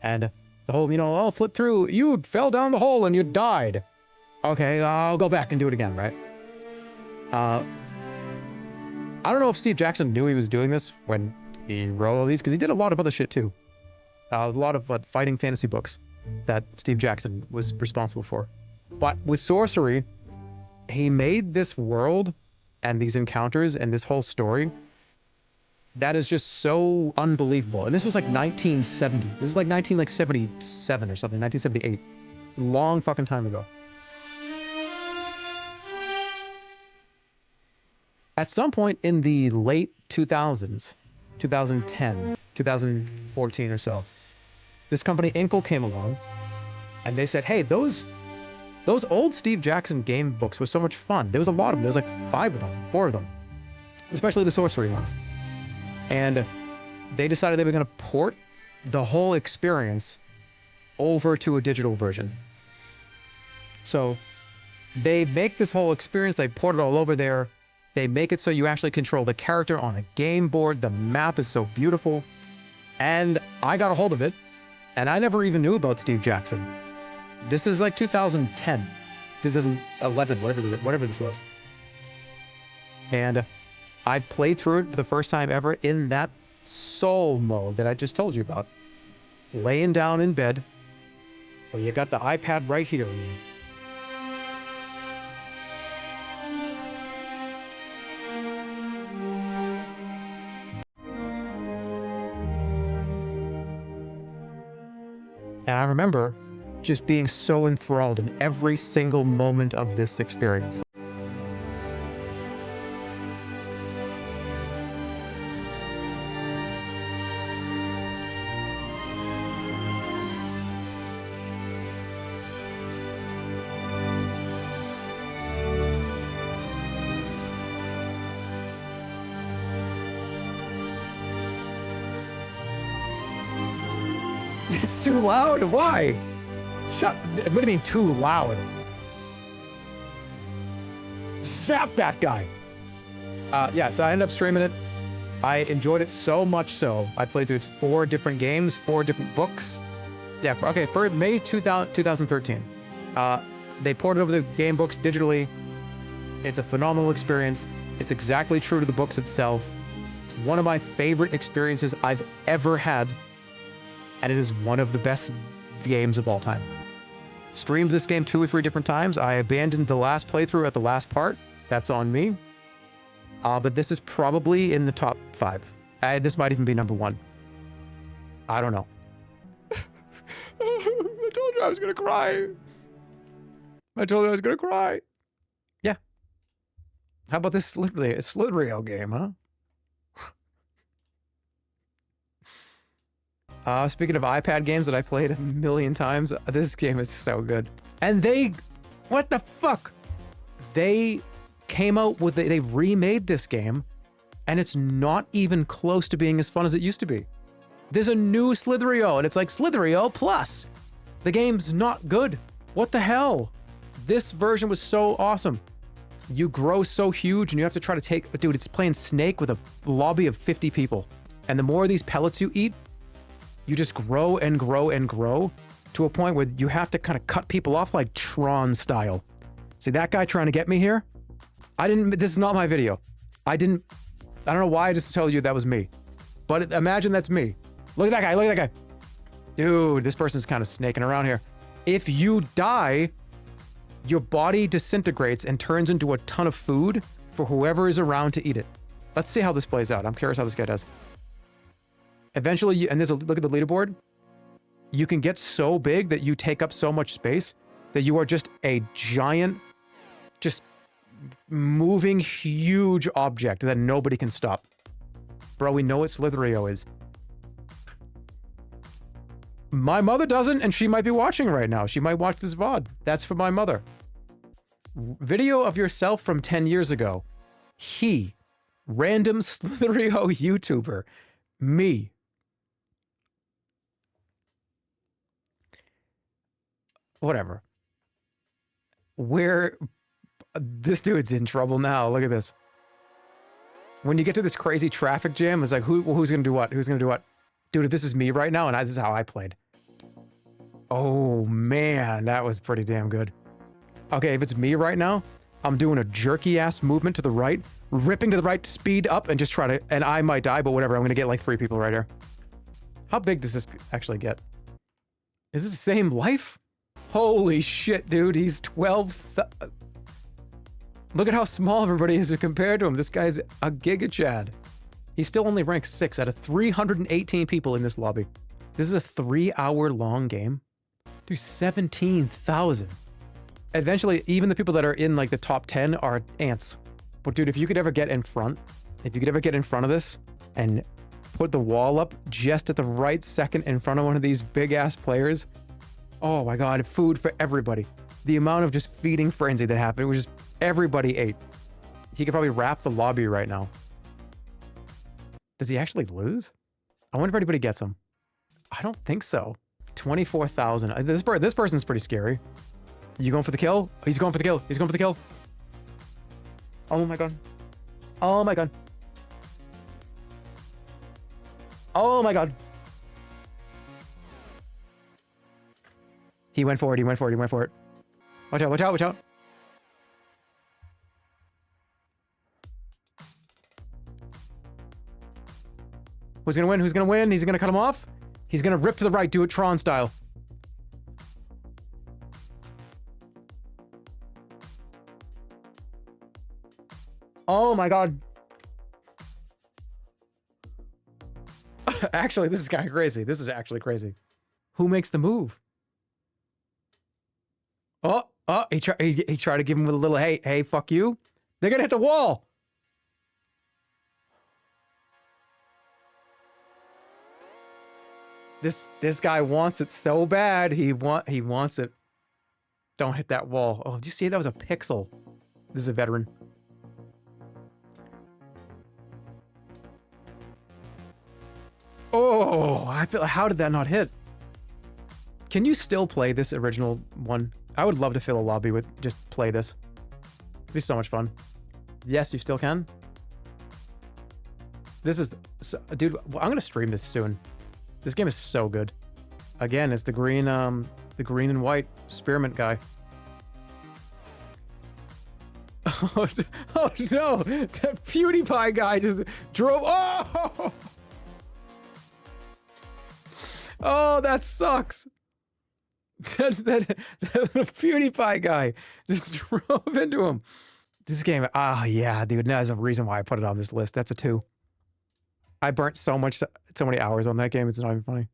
And the whole, oh, flip through, you fell down the hole and you died. Okay, I'll go back and do it again, right? I don't know if Steve Jackson knew he was doing this when he wrote all these, because he did a lot of other shit too. A lot of fighting fantasy books that Steve Jackson was responsible for. But with sorcery, he made this world and these encounters and this whole story that is just so unbelievable. And this was like 1970. This is like 1977 or something, 1978. Long fucking time ago. At some point in the late 2000s, 2010, 2014 or so, this company Inkle came along and they said, hey, those old Steve Jackson game books were so much fun. There was a lot of them. There was like 5 of them, 4 of them, especially the sorcery ones. And they decided they were going to port the whole experience over to a digital version. So they make this whole experience, they port it all over there. They make it so you actually control the character on a game board. The map is so beautiful. And I got a hold of it. And I never even knew about Steve Jackson. This is like 2010, 2011, whatever this was. And I played through it for the first time ever in that soul mode that I just told you about. Laying down in bed. Well, you got the iPad right here. And I remember just being so enthralled in every single moment of this experience. It's too loud. Why? Shut. What do you mean too loud? Zap that guy. Yeah, so I ended up streaming it. I enjoyed it so much so I played through its 4 different games, 4 different books. Yeah, okay, for May 2013. They ported over the game books digitally. It's a phenomenal experience. It's exactly true to the books itself. It's one of my favorite experiences I've ever had. And it is one of the best games of all time. Streamed this game 2 or 3 different times. I abandoned the last playthrough at the last part. That's on me. But this is probably in the top 5. This might even be number 1. I don't know. I told you I was gonna cry. Yeah. How about this Slither.io game, huh? Speaking of iPad games that I played a million times, this game is so good. And what the fuck? They came out with, they remade this game, and it's not even close to being as fun as it used to be. There's a new Slither.io, and it's like Slither.io Plus. The game's not good. What the hell? This version was so awesome. You grow so huge and you have to try to take... Dude, it's playing Snake with a lobby of 50 people. And the more of these pellets you eat, you just grow and grow and grow to a point where you have to kind of cut people off like Tron style. See that guy trying to get me here? This is not my video. I don't know why I just told you that was me. But imagine that's me. Look at that guy, look at that guy. Dude, this person's kind of snaking around here. If you die, your body disintegrates and turns into a ton of food for whoever is around to eat it. Let's see how this plays out. I'm curious how this guy does. Eventually, and look at the leaderboard. You can get so big that you take up so much space that you are just a giant, just moving huge object that nobody can stop. Bro, we know what Slitherio is. My mother doesn't, and she might be watching right now. She might watch this VOD. That's for my mother. Video of yourself from 10 years ago. He. Random Slitherio YouTuber. Me. Whatever. This dude's in trouble now. Look at this. When you get to this crazy traffic jam, it's like, who's gonna do what? Who's gonna do what? Dude, if this is me right now, and this is how I played. Oh, man, that was pretty damn good. Okay, if it's me right now, I'm doing a jerky-ass movement to the right, ripping to the right, speed up, and just try to... And I might die, but whatever. I'm gonna get like 3 people right here. How big does this actually get? Is this the same life? Holy shit, dude. He's 12... Look at how small everybody is compared to him. This guy's a Giga Chad. He's still only ranked 6 out of 318 people in this lobby. This is a 3-hour-long game. Dude, 17,000. Eventually, even the people that are in like the top 10 are ants. But dude, if you could ever get in front of this and put the wall up just at the right second in front of one of these big-ass players, oh my god, food for everybody. The amount of just feeding frenzy that happened was just everybody ate. He could probably wrap the lobby right now. Does he actually lose? I wonder if anybody gets him. I don't think so. 24,000. This person's pretty scary. You going for the kill? He's going for the kill. He's going for the kill. Oh my god. Oh my god. Oh my god. He went for it. He went for it. He went for it. Watch out. Watch out. Watch out. Who's gonna win? Who's gonna win? He's gonna cut him off. He's gonna rip to the right. Do it Tron style. Oh my god. Actually, this is kind of crazy. This is actually crazy. Who makes the move? Oh, he tried to give him with a little, hey, fuck you. They're gonna hit the wall. This guy wants it so bad. He wants it. Don't hit that wall. Oh, did you see that was a pixel? This is a veteran. Oh, I feel. How did that not hit? Can you still play this original one? I would love to fill a lobby with just play this. It'd be so much fun. Yes, you still can. This is, dude. I'm gonna stream this soon. This game is so good. Again, it's the green and white spearmint guy. Oh no! That PewDiePie guy just drove. Oh! Oh, that sucks. That PewDiePie guy just drove into him. This game, yeah, dude. There's a reason why I put it on this list. That's a 2. I burnt so many hours on that game. It's not even funny.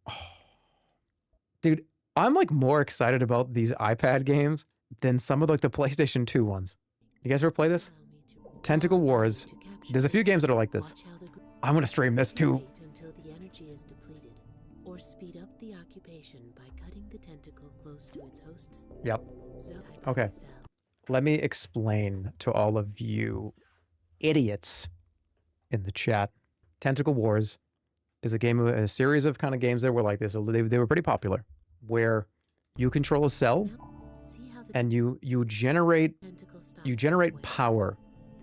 Oh. Dude, I'm like more excited about these iPad games than some of like the PlayStation 2 ones. You guys ever play this? Tentacle Wars. There's a few games that are like this. I'm gonna stream this too. Until the energy is depleted, or speed up the occupation by cutting the tentacle close to its host's. Yep. Okay. Let me explain to all of you idiots in the chat. Tentacle Wars is a series of kind of games that were like this. They were pretty popular, where you control a cell and you generate power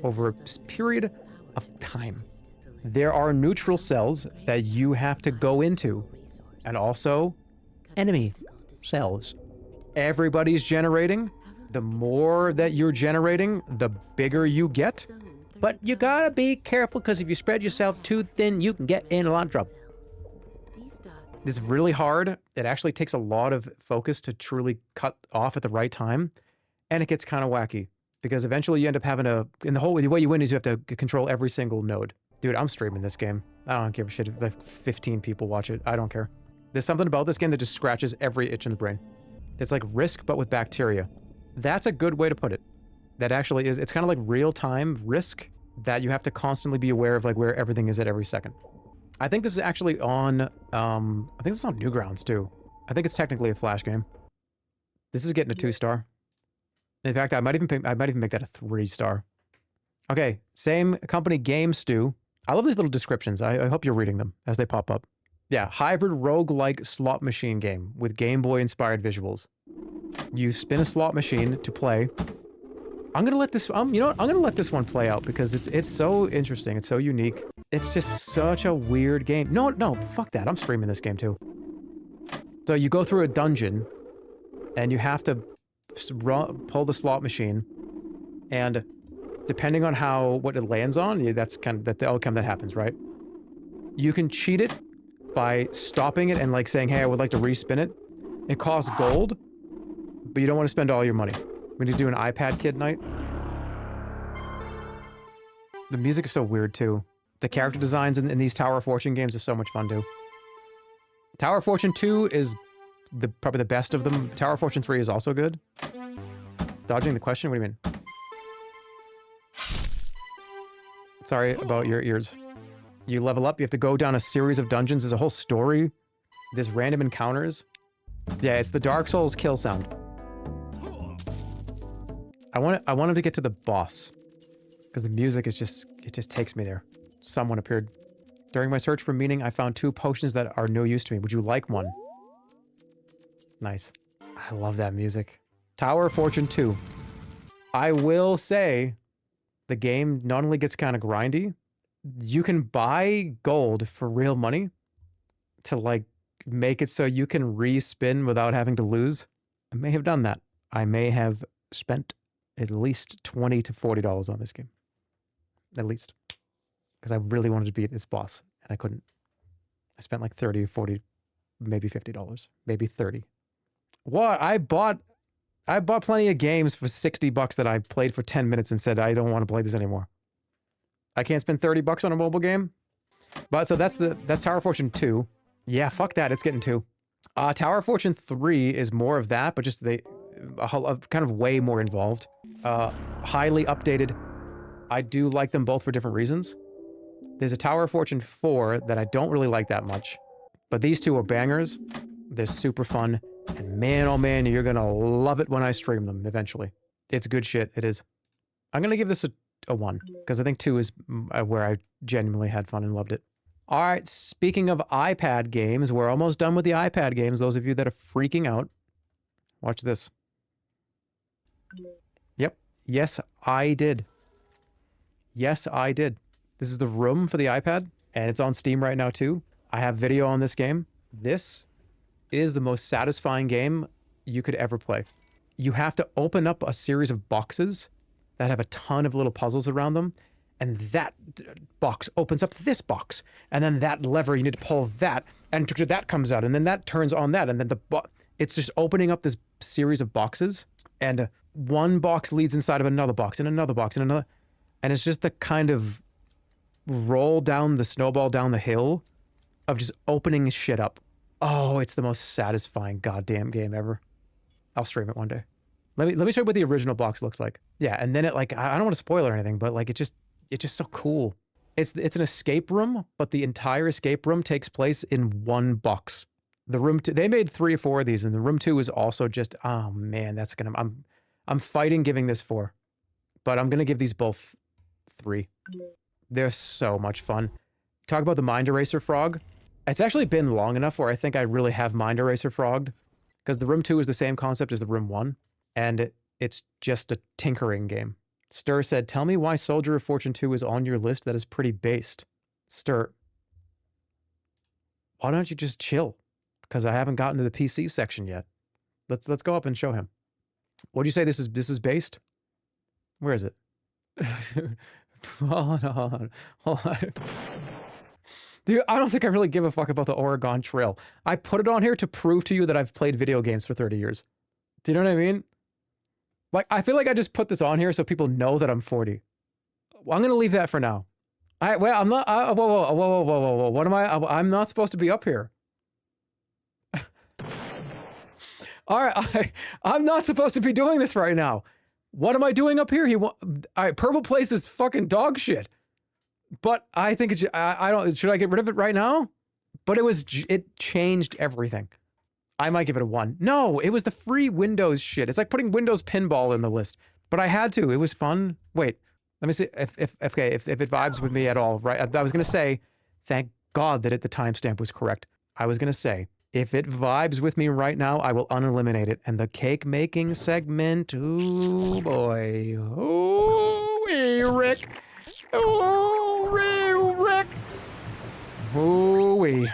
over a period of time. There are neutral cells that you have to go into, and also enemy cells. Everybody's generating. The more that you're generating, the bigger you get. But you gotta be careful, because if you spread yourself too thin, you can get in a lot of trouble. This is really hard. It actually takes a lot of focus to truly cut off at the right time. And it gets kind of wacky, because eventually you end up having to, in the way you win is you have to control every single node. Dude, I'm streaming this game. I don't give a shit if like 15 people watch it. I don't care. There's something about this game that just scratches every itch in the brain. It's like Risk, but with bacteria. That's a good way to put it. That actually is, it's kind of like real-time Risk, that you have to constantly be aware of like where everything is at every second. I think this is actually on, I think this is on Newgrounds too. I think it's technically a Flash game. This is getting a 2-star. In fact, I might even make that a 3-star. Okay, same company, GameStew. I love these little descriptions. I hope you're reading them as they pop up. Yeah, hybrid roguelike slot machine game with Game Boy inspired visuals. You spin a slot machine to play. I'm gonna let this, you know what? I'm gonna let this one play out because it's so interesting. It's so unique. It's just such a weird game. No, fuck that. I'm streaming this game too. So you go through a dungeon and you have to pull the slot machine, and depending on what it lands on, that's kind of the outcome that happens, right? You can cheat it by stopping it and like saying, hey, I would like to respin it. It costs gold, but you don't want to spend all your money. We need to do an iPad Kid night. The music is so weird too. The character designs in these Tower of Fortune games are so much fun too. Tower of Fortune 2 is probably the best of them. Tower of Fortune 3 is also good. Dodging the question? What do you mean? Sorry about your ears. You level up, you have to go down a series of dungeons. There's a whole story. There's random encounters. Yeah, it's the Dark Souls kill sound. I wanted to get to the boss, because the music is just, it just takes me there. Someone appeared. During my search for meaning, I found 2 potions that are no use to me. Would you like one? Nice. I love that music. Tower of Fortune 2. I will say, the game not only gets kind of grindy, you can buy gold for real money to like make it so you can respin without having to lose. I may have done that. I may have spent at least $20 to $40 on this game. At least. Because I really wanted to beat this boss, and I couldn't. I spent like 30, 40, maybe $50. Maybe 30. What? I bought plenty of games for $60 that I played for 10 minutes and said, I don't want to play this anymore. I can't spend $30 on a mobile game? But so that's Tower of Fortune 2. Yeah, fuck that. It's getting 2. Tower of Fortune 3 is more of that, but just kind of way more involved. Highly updated. I do like them both for different reasons. There's a Tower of Fortune 4 that I don't really like that much. But these 2 are bangers. They're super fun. And man, oh man, you're gonna love it when I stream them eventually. It's good shit. It is. I'm gonna give this a 1, because I think 2 is where I genuinely had fun and loved it. All right, speaking of iPad games, we're almost done with the iPad games. Those of you that are freaking out, watch this. Yep. Yes, I did. Yes, I did. This is the room for the iPad, and it's on Steam right now too. I have video on this game. This is the most satisfying game you could ever play. You have to open up a series of boxes that have a ton of little puzzles around them, and that box opens up this box, and then that lever, you need to pull that, and that comes out, and then that turns on that, and then it's just opening up this series of boxes, and one box leads inside of another box, and another box, and another, and it's just the kind of roll down the snowball down the hill of just opening shit up. Oh, it's the most satisfying goddamn game ever. I'll stream it one day. Let me show you what the original box looks like. Yeah, and then it like, I don't want to spoil or anything, but like it's just so cool. It's an escape room, but the entire escape room takes place in one box. The room 2, they made 3 or 4 of these, and the room 2 is also just, oh man, that's gonna, I'm fighting giving this 4, but I'm gonna give these both 3. They're so much fun. Talk about the Mind Eraser frog. It's actually been long enough where I think I really have Mind Eraser frogged, because the room 2 is the same concept as the room 1, and It's just a tinkering game. Stir said, tell me why Soldier of Fortune 2 is on your list. That is pretty based. Stir, why don't you just chill? Because I haven't gotten to the PC section yet. Let's go up and show him. What do you say this is based? Where is it? Hold on. Dude, I don't think I really give a fuck about the Oregon Trail. I put it on here to prove to you that I've played video games for 30 years. Do you know what I mean? Like, I feel like I just put this on here so people know that I'm 40. Well, I'm going to leave that for now. I'm not, whoa. What am I? I'm not supposed to be up here. All right, I'm not supposed to be doing this right now. What am I doing up here? All right, Purple Place is fucking dog shit. But I think I don't, should I get rid of it right now? But it changed everything. I might give it a 1. No, it was the free Windows shit. It's like putting Windows Pinball in the list. But I had to. It was fun. Wait, let me see if it vibes with me at all. Right? I was gonna say, thank God that the timestamp was correct. I was gonna say, if it vibes with me right now, I will uneliminate it. And the cake making segment, ooh boy, ooh Rick, ooh Rick, ooh wee.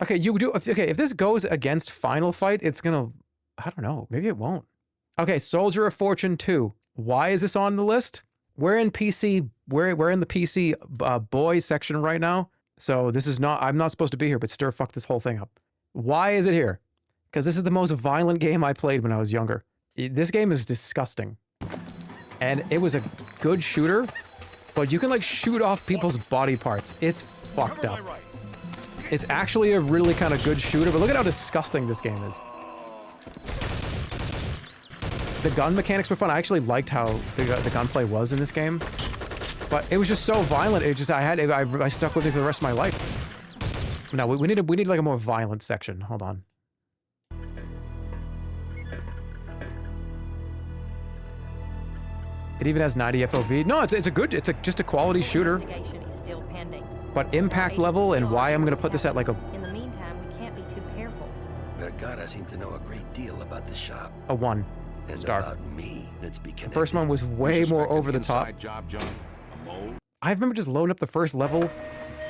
Okay, if this goes against Final Fight, it's gonna, I don't know, maybe it won't. Okay, Soldier of Fortune 2. Why is this on the list? We're in PC, we're in the PC boys section right now. So this is not, I'm not supposed to be here, but Stir fucked this whole thing up. Why is it here? Because this is the most violent game I played when I was younger. This game is disgusting. And it was a good shooter, but you can like shoot off people's body parts. It's fucked up. It's actually a really kind of good shooter, but look at how disgusting this game is. The gun mechanics were fun. I actually liked how the gunplay was in this game, but it was just so violent. It just I stuck with it for the rest of my life. No, we need like a more violent section. Hold on. It even has 90 FOV. No, it's just a quality shooter. But impact level and why I'm gonna put this at like a. In the meantime, we can't be too careful. Vergara seemed to know a great deal about the shop. A 1 and star. About me. Let's be connected. The first one was way more over the top. I remember just loading up the first level,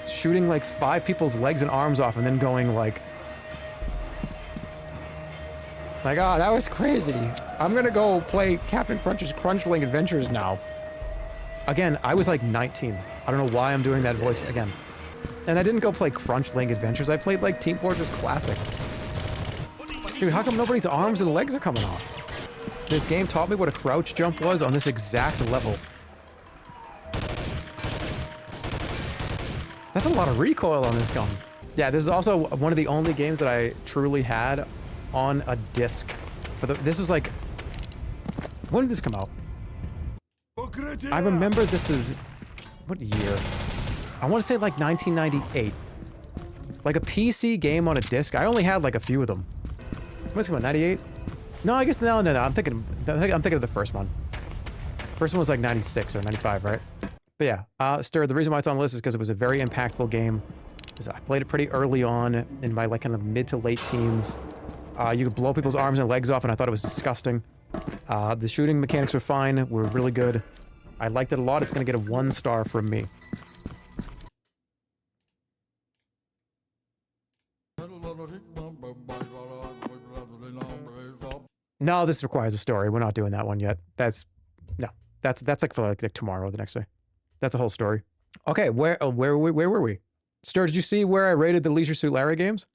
shooting like 5 people's legs and arms off, and then going like, oh, that was crazy. I'm gonna go play Captain Crunch's Crunchling Adventures now. Again, I was like 19. I don't know why I'm doing that voice again. And I didn't go play Crunchling Adventures. I played like Team Fortress Classic. Dude, how come nobody's arms and legs are coming off? This game taught me what a crouch jump was on this exact level. That's a lot of recoil on this gun. Yeah, this is also one of the only games that I truly had on a disc. This was like, when did this come out? I remember this is, what year? I want to say like 1998. Like a PC game on a disc. I only had like a few of them. What's it called, 98? No, I guess, no. I'm thinking of the first one. First one was like 96 or 95, right? But yeah, Stir, the reason why it's on the list is because it was a very impactful game. I played it pretty early on in my like kind of mid to late teens. You could blow people's arms and legs off, and I thought it was disgusting. The shooting mechanics were fine, were really good. I liked it a lot. It's going to get a 1 star from me. No, this requires a story. We're not doing that one yet. That's like for like tomorrow or the next day. That's a whole story. Okay, where were we? Stir, did you see where I rated the Leisure Suit Larry games?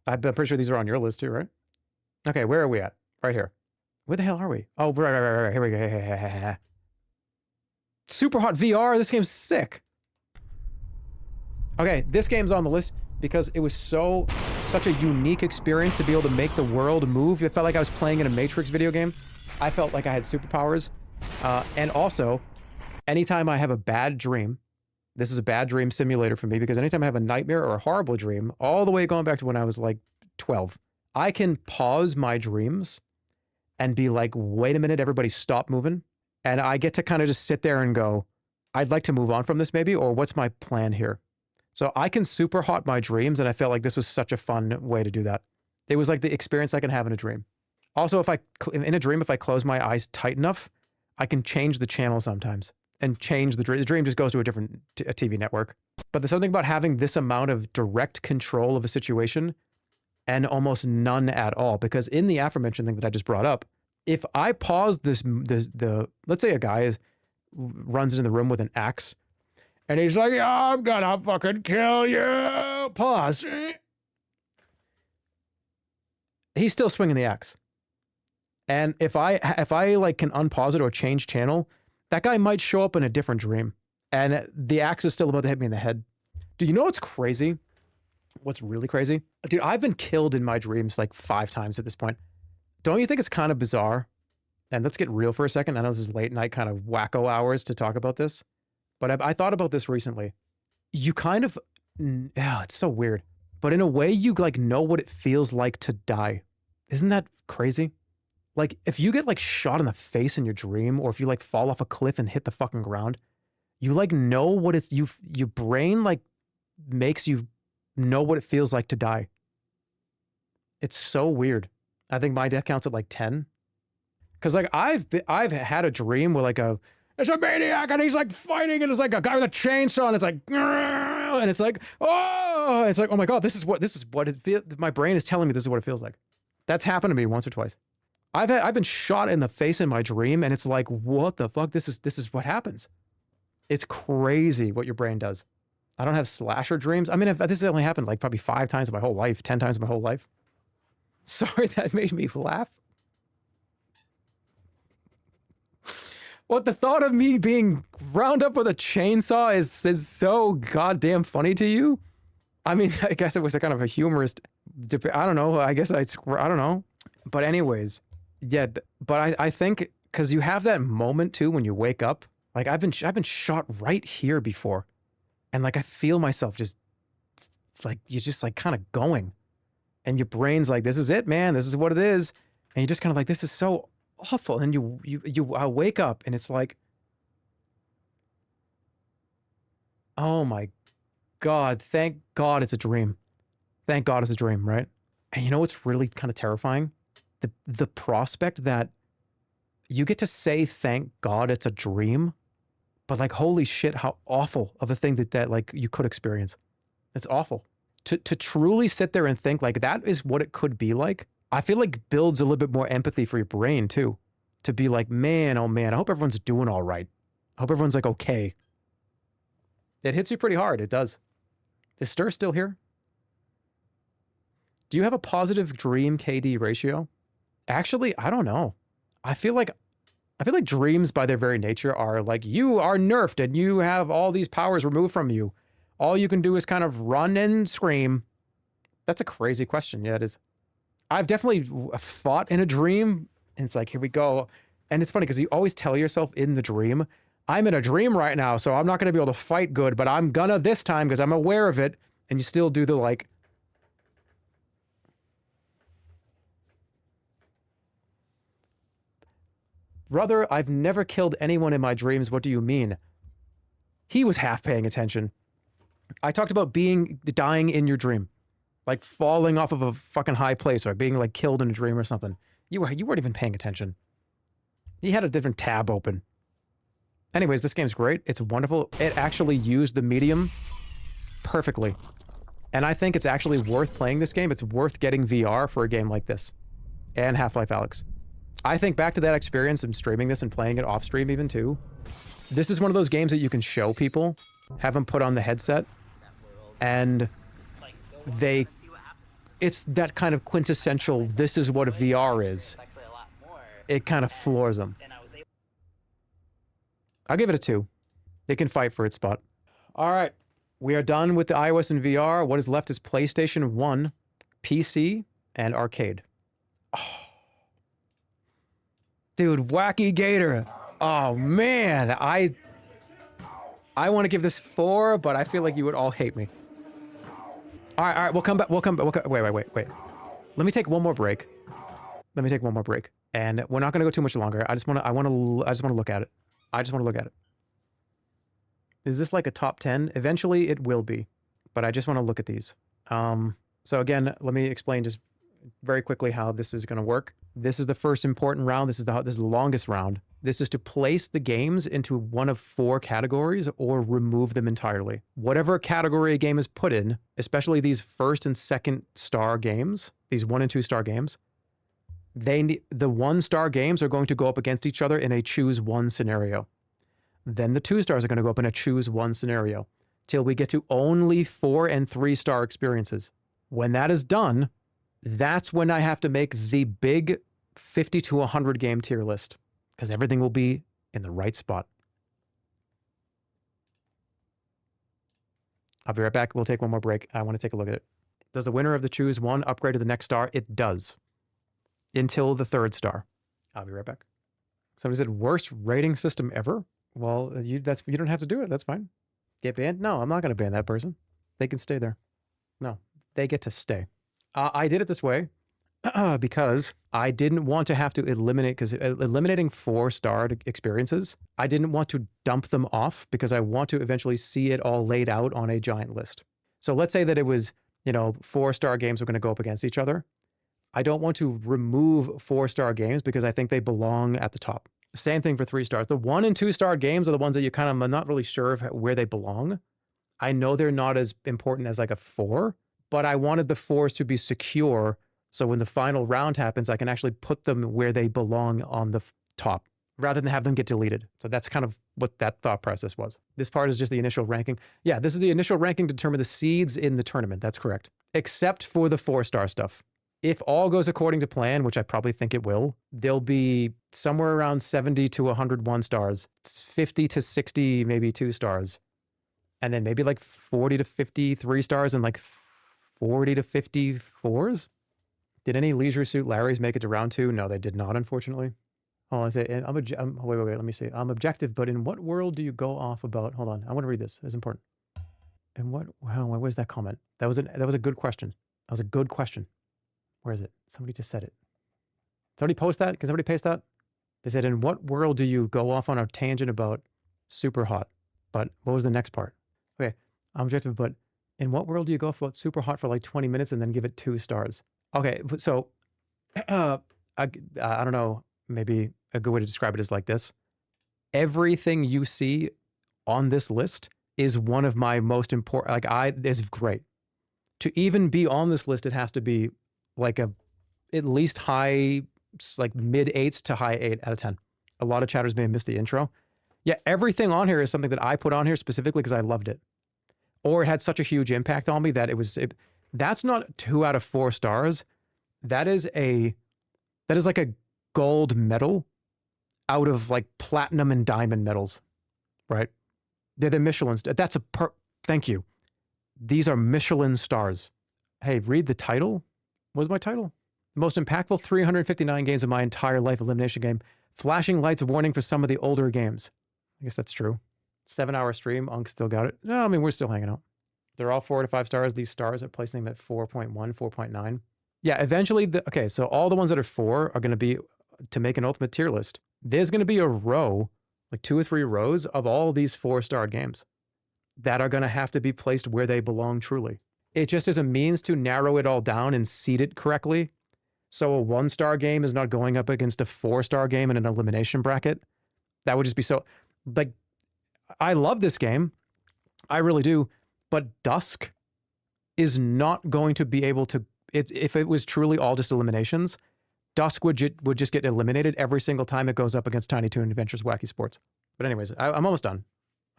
I'm pretty sure these are on your list too, right? Okay, where are we at? Right here. Where the hell are we? Oh, right. Here we go. Super Hot VR. This game's sick. Okay, this game's on the list because it was such a unique experience to be able to make the world move. It felt like I was playing in a Matrix video game. I felt like I had superpowers. And also, anytime I have a bad dream, this is a bad dream simulator for me because anytime I have a nightmare or a horrible dream, all the way going back to when I was like 12, I can pause my dreams and be like, wait a minute, everybody stop moving. And I get to kind of just sit there and go, I'd like to move on from this maybe, or what's my plan here? So I can super hot my dreams, and I felt like this was such a fun way to do that. It was like the experience I can have in a dream. Also, in a dream, if I close my eyes tight enough, I can change the channel sometimes and change the dream. The dream just goes to a different TV network. But there's something about having this amount of direct control of a situation and almost none at all. Because in the aforementioned thing that I just brought up, if I pause let's say a guy runs into the room with an axe and he's like, I'm gonna fucking kill you. Pause. He's still swinging the axe. And if I like can unpause it or change channel, that guy might show up in a different dream. And the axe is still about to hit me in the head. Dude, you know what's crazy? What's really crazy? Dude, I've been killed in my dreams like 5 times at this point. Don't you think it's kind of bizarre? And let's get real for a second. I know this is late night kind of wacko hours to talk about this. But I thought about this recently. You kind of, it's so weird. But in a way, you like know what it feels like to die. Isn't that crazy? Like if you get like shot in the face in your dream, or if you like fall off a cliff and hit the fucking ground, you like know what it's, your brain like makes you know what it feels like to die. It's so weird. I think my death counts at like 10. Cause like I've had a dream where like it's a maniac and he's like fighting and it's like a guy with a chainsaw and it's like, and it's like, oh, it's like, oh my God, this is what it feels. My brain is telling me this is what it feels like. That's happened to me once or twice. I've been shot in the face in my dream and it's like, what the fuck? This is what happens. It's crazy what your brain does. I don't have slasher dreams. I mean, this has only happened like probably 5 times in my whole life, 10 times in my whole life. Sorry, that made me laugh. What, the thought of me being round up with a chainsaw is so goddamn funny to you? I mean, I guess it was a kind of a humorous, I don't know. I guess I don't know. But anyways, yeah, but I think because you have that moment too when you wake up. Like I've been shot right here before, and like I feel myself just like you're just like kind of going, and your brain's like, this is it, man. This is what it is, and you're just kind of like, this is so awful. And you wake up and it's like, oh my God, thank God it's a dream. Thank God it's a dream, right? And you know what's really kind of terrifying? The prospect that you get to say thank God it's a dream, but like holy shit, how awful of a thing that like you could experience. It's awful. To truly sit there and think like that is what it could be like, I feel like builds a little bit more empathy for your brain too. To be like, man, oh man, I hope everyone's doing all right. I hope everyone's like okay. It hits you pretty hard, it does. Is Stir still here? Do you have a positive dream KD ratio? Actually, I don't know. I feel like dreams by their very nature are like, you are nerfed and you have all these powers removed from you. All you can do is kind of run and scream. That's a crazy question. Yeah, it is. I've definitely fought in a dream, and it's like, here we go. And it's funny because you always tell yourself in the dream, I'm in a dream right now, so I'm not going to be able to fight good, but I'm gonna this time because I'm aware of it. And you still do the like, brother, I've never killed anyone in my dreams. What do you mean? He was half paying attention. I talked about dying in your dream. Like falling off of a fucking high place or being like killed in a dream or something. You weren't even paying attention. He had a different tab open. Anyways, this game's great. It's wonderful. It actually used the medium perfectly. And I think it's actually worth playing this game. It's worth getting VR for a game like this. And Half-Life Alyx. I think back to that experience and streaming this and playing it off stream even too. This is one of those games that you can show people, have them put on the headset, and it's that kind of quintessential, this is what a VR is. It kind of floors them. I'll give it a 2. It can fight for its spot. All right, we are done with the iOS and VR. What is left is PlayStation 1, PC, and arcade. Oh. Dude, Wacky Gator. Oh man, I want to give this 4, but I feel like you would all hate me. All right, we'll come back. Wait. Let me take one more break. Let me take one more break. And we're not going to go too much longer. I just want to look at it. I just want to look at it. Is this like a top 10? Eventually it will be, but I just want to look at these. So again, let me explain just very quickly how this is going to work. This is the first important round. This is the longest round. This is to place the games into one of 4 categories or remove them entirely. Whatever category a game is put in, especially these first and second star games, these 1 and 2 star games, the 1-star games are going to go up against each other in a choose one scenario. Then the 2 stars are going to go up in a choose one scenario till we get to only 4 and 3-star experiences. When that is done, that's when I have to make the big 50 to 100 game tier list, because everything will be in the right spot. I'll be right back. We'll take one more break. I want to take a look at it. Does the winner of the choose one upgrade to the next star? It does. Until the 3rd star. I'll be right back. Somebody said worst rating system ever? Well, you don't have to do it. That's fine. Get banned? No, I'm not going to ban that person. They can stay there. No, they get to stay. I did it this way because I didn't want to have to eliminate, because eliminating 4-star experiences, I didn't want to dump them off because I want to eventually see it all laid out on a giant list. So let's say that it was, 4-star games were going to go up against each other. I don't want to remove 4-star games because I think they belong at the top. Same thing for 3 stars. The 1 and 2-star games are the ones that you kind of are not really sure of where they belong. I know they're not as important as like a 4, but I wanted the 4s to be secure. So when the final round happens, I can actually put them where they belong on the top rather than have them get deleted. So that's kind of what that thought process was. This part is just the initial ranking. Yeah, this is the initial ranking to determine the seeds in the tournament. That's correct. Except for the 4-star stuff. If all goes according to plan, which I probably think it will, there'll be somewhere around 70 to 101 stars, 50 to 60, maybe 2 stars, and then maybe like 40 to 53 stars and like 40 to 54s. Did any Leisure Suit Larrys make it to round 2? No, they did not, unfortunately. Oh, I say, wait, let me see. I'm objective, but in what world do you go off about? Hold on, I want to read this. It's important. And where's that comment? That was a good question. That was a good question. Where is it? Somebody just said it. Somebody post that? Can somebody paste that? They said, in what world do you go off on a tangent about super hot? But what was the next part? Okay, I'm objective, but in what world do you go off about super hot for like 20 minutes and then give it 2 stars? Okay, so I don't know, maybe a good way to describe it is like this. Everything you see on this list is one of my most important, is great. To even be on this list, it has to be like at least high, like mid 8s to high 8 out of 10. A lot of chatters may have missed the intro. Yeah, everything on here is something that I put on here specifically because I loved it. Or it had such a huge impact on me that that's not 2 out of 4 stars. That is like a gold medal out of like platinum and diamond medals, right? They're the Michelin. Thank you. These are Michelin stars. Hey, read the title. What was my title? Most impactful 359 games of my entire life elimination game. Flashing lights warning for some of the older games. I guess that's true. 7-hour stream. Unk still got it. No, I mean, we're still hanging out. They're all 4 to 5 stars. These stars are placing them at 4.1, 4.9. Yeah, eventually, okay, so all the ones that are 4 are going to be, to make an ultimate tier list, there's going to be a row, like 2 or 3 rows of all these 4-star games that are going to have to be placed where they belong truly. It just is a means to narrow it all down and seed it correctly. So a 1-star game is not going up against a 4-star game in an elimination bracket. That would just be so, like, I love this game. I really do. But Dusk is not going to be able to, if it was truly all just eliminations, Dusk would just get eliminated every single time it goes up against Tiny Toon Adventures Wacky Sports. But anyways, I'm almost done.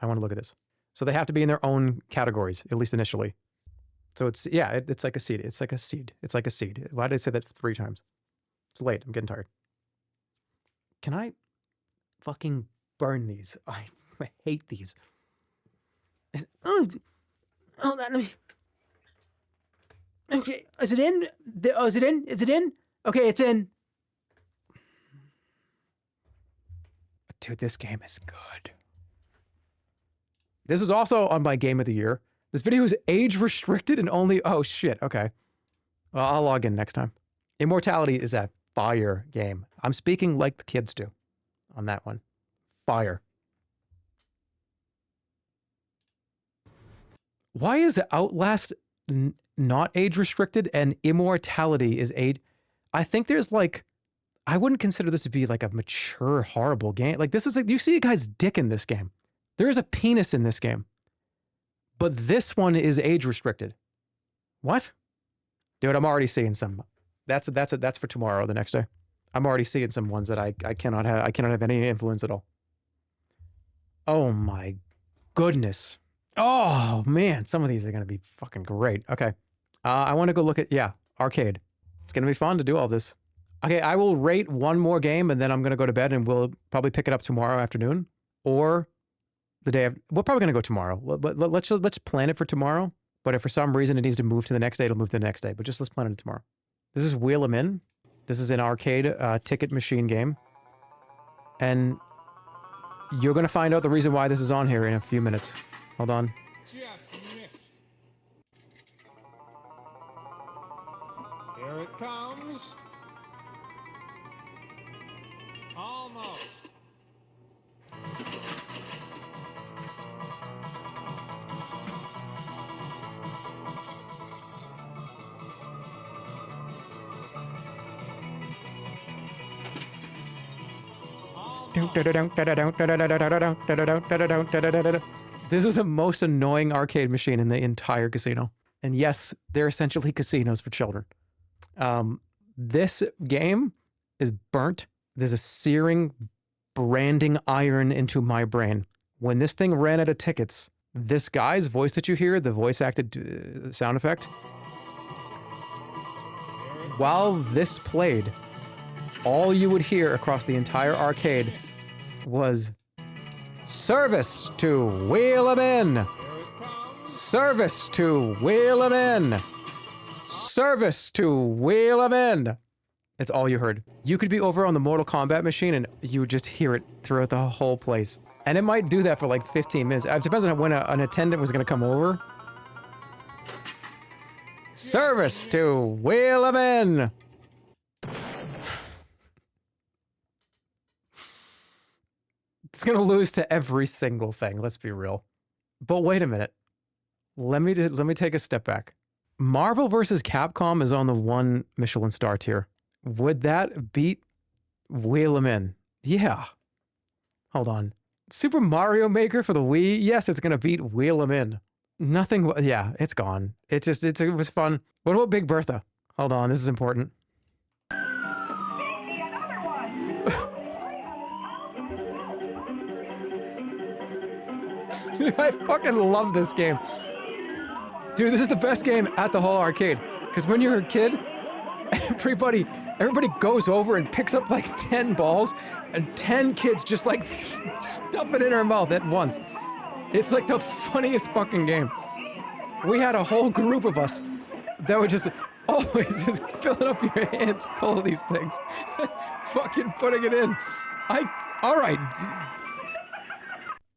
I want to look at this. So they have to be in their own categories, at least initially. So it's like a seed. It's like a seed. It's like a seed. Why did I say that 3 times? It's late. I'm getting tired. Can I fucking burn these? I hate these. Okay, is it in? Is it in? Is it in? Okay, it's in. Dude, this game is good. This is also on my Game of the Year. This video is age restricted and only, oh shit, okay. Well, I'll log in next time. Immortality is a fire game. I'm speaking like the kids do on that one. Fire. Why is Outlast not age restricted and Immortality is age? I think there's like, I wouldn't consider this to be like a mature, horrible game. Like this is like, you see a guy's dick in this game. There is a penis in this game. But this one is age restricted. What? Dude, I'm already seeing some. That's for tomorrow, the next day. I'm already seeing some ones that I cannot have any influence at all. Oh my goodness. Oh man, some of these are gonna be fucking great. Okay. I want to go look at, yeah, arcade. It's gonna be fun to do all this. Okay, I will rate one more game and then I'm gonna go to bed and we'll probably pick it up tomorrow afternoon or the day of, we're probably gonna go tomorrow. But let's plan it for tomorrow. But if for some reason it needs to move to the next day, it'll move to the next day. But just let's plan it tomorrow. This is Wheel 'em In. This is an arcade ticket machine game. And you're gonna find out the reason why this is on here in a few minutes. Hold on. Here it comes. Almost. This is the most annoying arcade machine in the entire casino. And yes, they're essentially casinos for children. This game is burnt. There's a searing, branding iron into my brain. When this thing ran out of tickets, this guy's voice that you hear, the voice acted sound effect, while this played, all you would hear across the entire arcade was service to Wheel 'em In. Service to Wheel 'em In. Service to Wheel 'em In. It's all you heard. You could be over on the Mortal Kombat machine and you would just hear it throughout the whole place. And it might do that for like 15 minutes. It depends on when an attendant was going to come over. Service to Wheel 'em In. It's going to lose to every single thing, let's be real. But wait a minute. Let me take a step back. Marvel vs. Capcom is on the 1 Michelin star tier. Would that beat Wheel 'em In? Yeah. Hold on. Super Mario Maker for the Wii? Yes, it's going to beat Wheel 'em In. Nothing, yeah, it's gone. It was fun. What about Big Bertha? Hold on, this is important. I fucking love this game. Dude, this is the best game at the whole arcade. Because when you're a kid, everybody goes over and picks up like 10 balls, and 10 kids just like stuff it in their mouth at once. It's like the funniest fucking game. We had a whole group of us that would just always just filling up your hands full of these things. Fucking putting it in. Alright.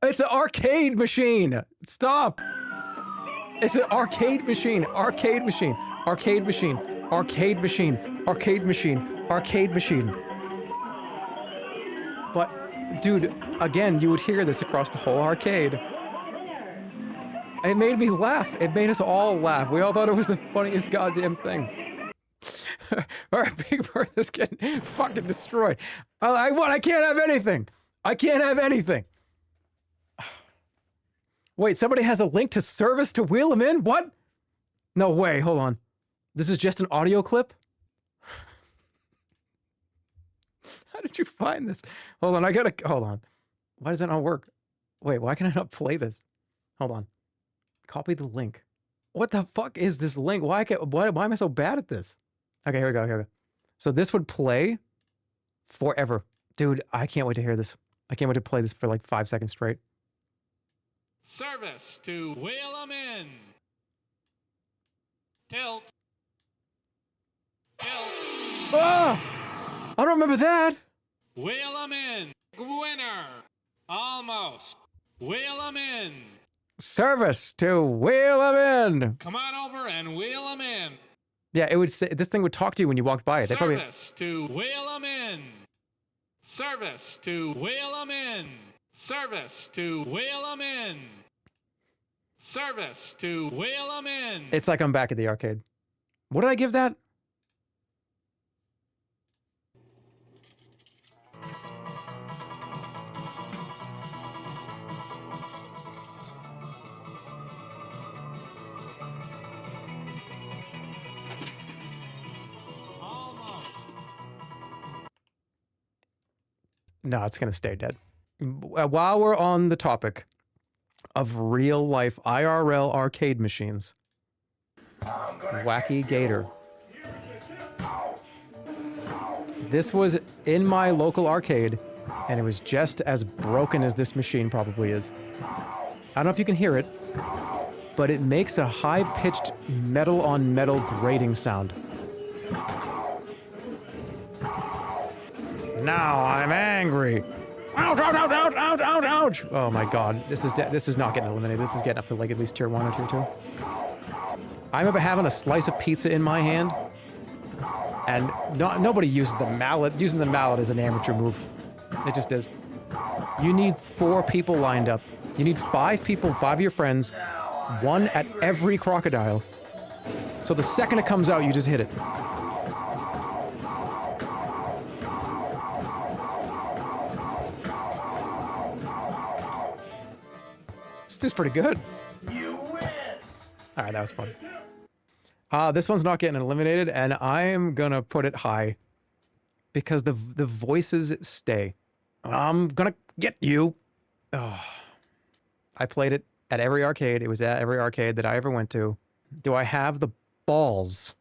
It's an arcade machine. Stop. It's an arcade machine. Arcade machine. Arcade machine. Arcade machine. Arcade machine. Arcade machine. But, dude, again, you would hear this across the whole arcade. It made me laugh. It made us all laugh. We all thought it was the funniest goddamn thing. Alright, Big Bertha's getting fucking destroyed. I can't have anything. I can't have anything. Wait, somebody has a link to service to Wheel 'em In? What? No way, hold on. This is just an audio clip? How did you find this? Hold on, hold on. Why does that not work? Wait, why can I not play this? Hold on. Copy the link. What the fuck is this link? Why am I so bad at this? Okay, here we go. So this would play forever. Dude, I can't wait to hear this. I can't wait to play this for like 5 seconds straight. Service to Wheel 'em In. Tilt. Ah! I don't remember that. Wheel 'em In. Winner. Almost. Wheel 'em In. Service to Wheel 'em In. Come on over and wheel 'em in. Yeah, it would say, this thing would talk to you when you walked by it. They probably... Service to wheel 'em in. Service to wheel 'em in. Service to wheel 'em in. Service to wheel 'em in. It's like I'm back at the arcade. What did I give that? No, it's going to stay dead. While we're on the topic of real life IRL arcade machines, Wacky Gator. This was in my local arcade, and it was just as broken as this machine probably is. I don't know if you can hear it, but it makes a high-pitched metal-on-metal grating sound. Now I'm angry. Ouch, ouch, ouch, ouch, ouch, ouch, ouch. Oh my god, this is not getting eliminated. This is getting up to like at least tier 1 or tier 2. I remember having a slice of pizza in my hand, and nobody uses the mallet. Using the mallet is an amateur move. It just is. You need 4 people lined up. You need 5 people, 5 of your friends, 1 at every crocodile. So the second it comes out, you just hit it. This is pretty good. You win. All right, that was fun. This one's not getting eliminated, and I am gonna put it high because the voices stay. I'm gonna get you. Oh. I played it at every arcade. It was at every arcade that I ever went to. Do I have the balls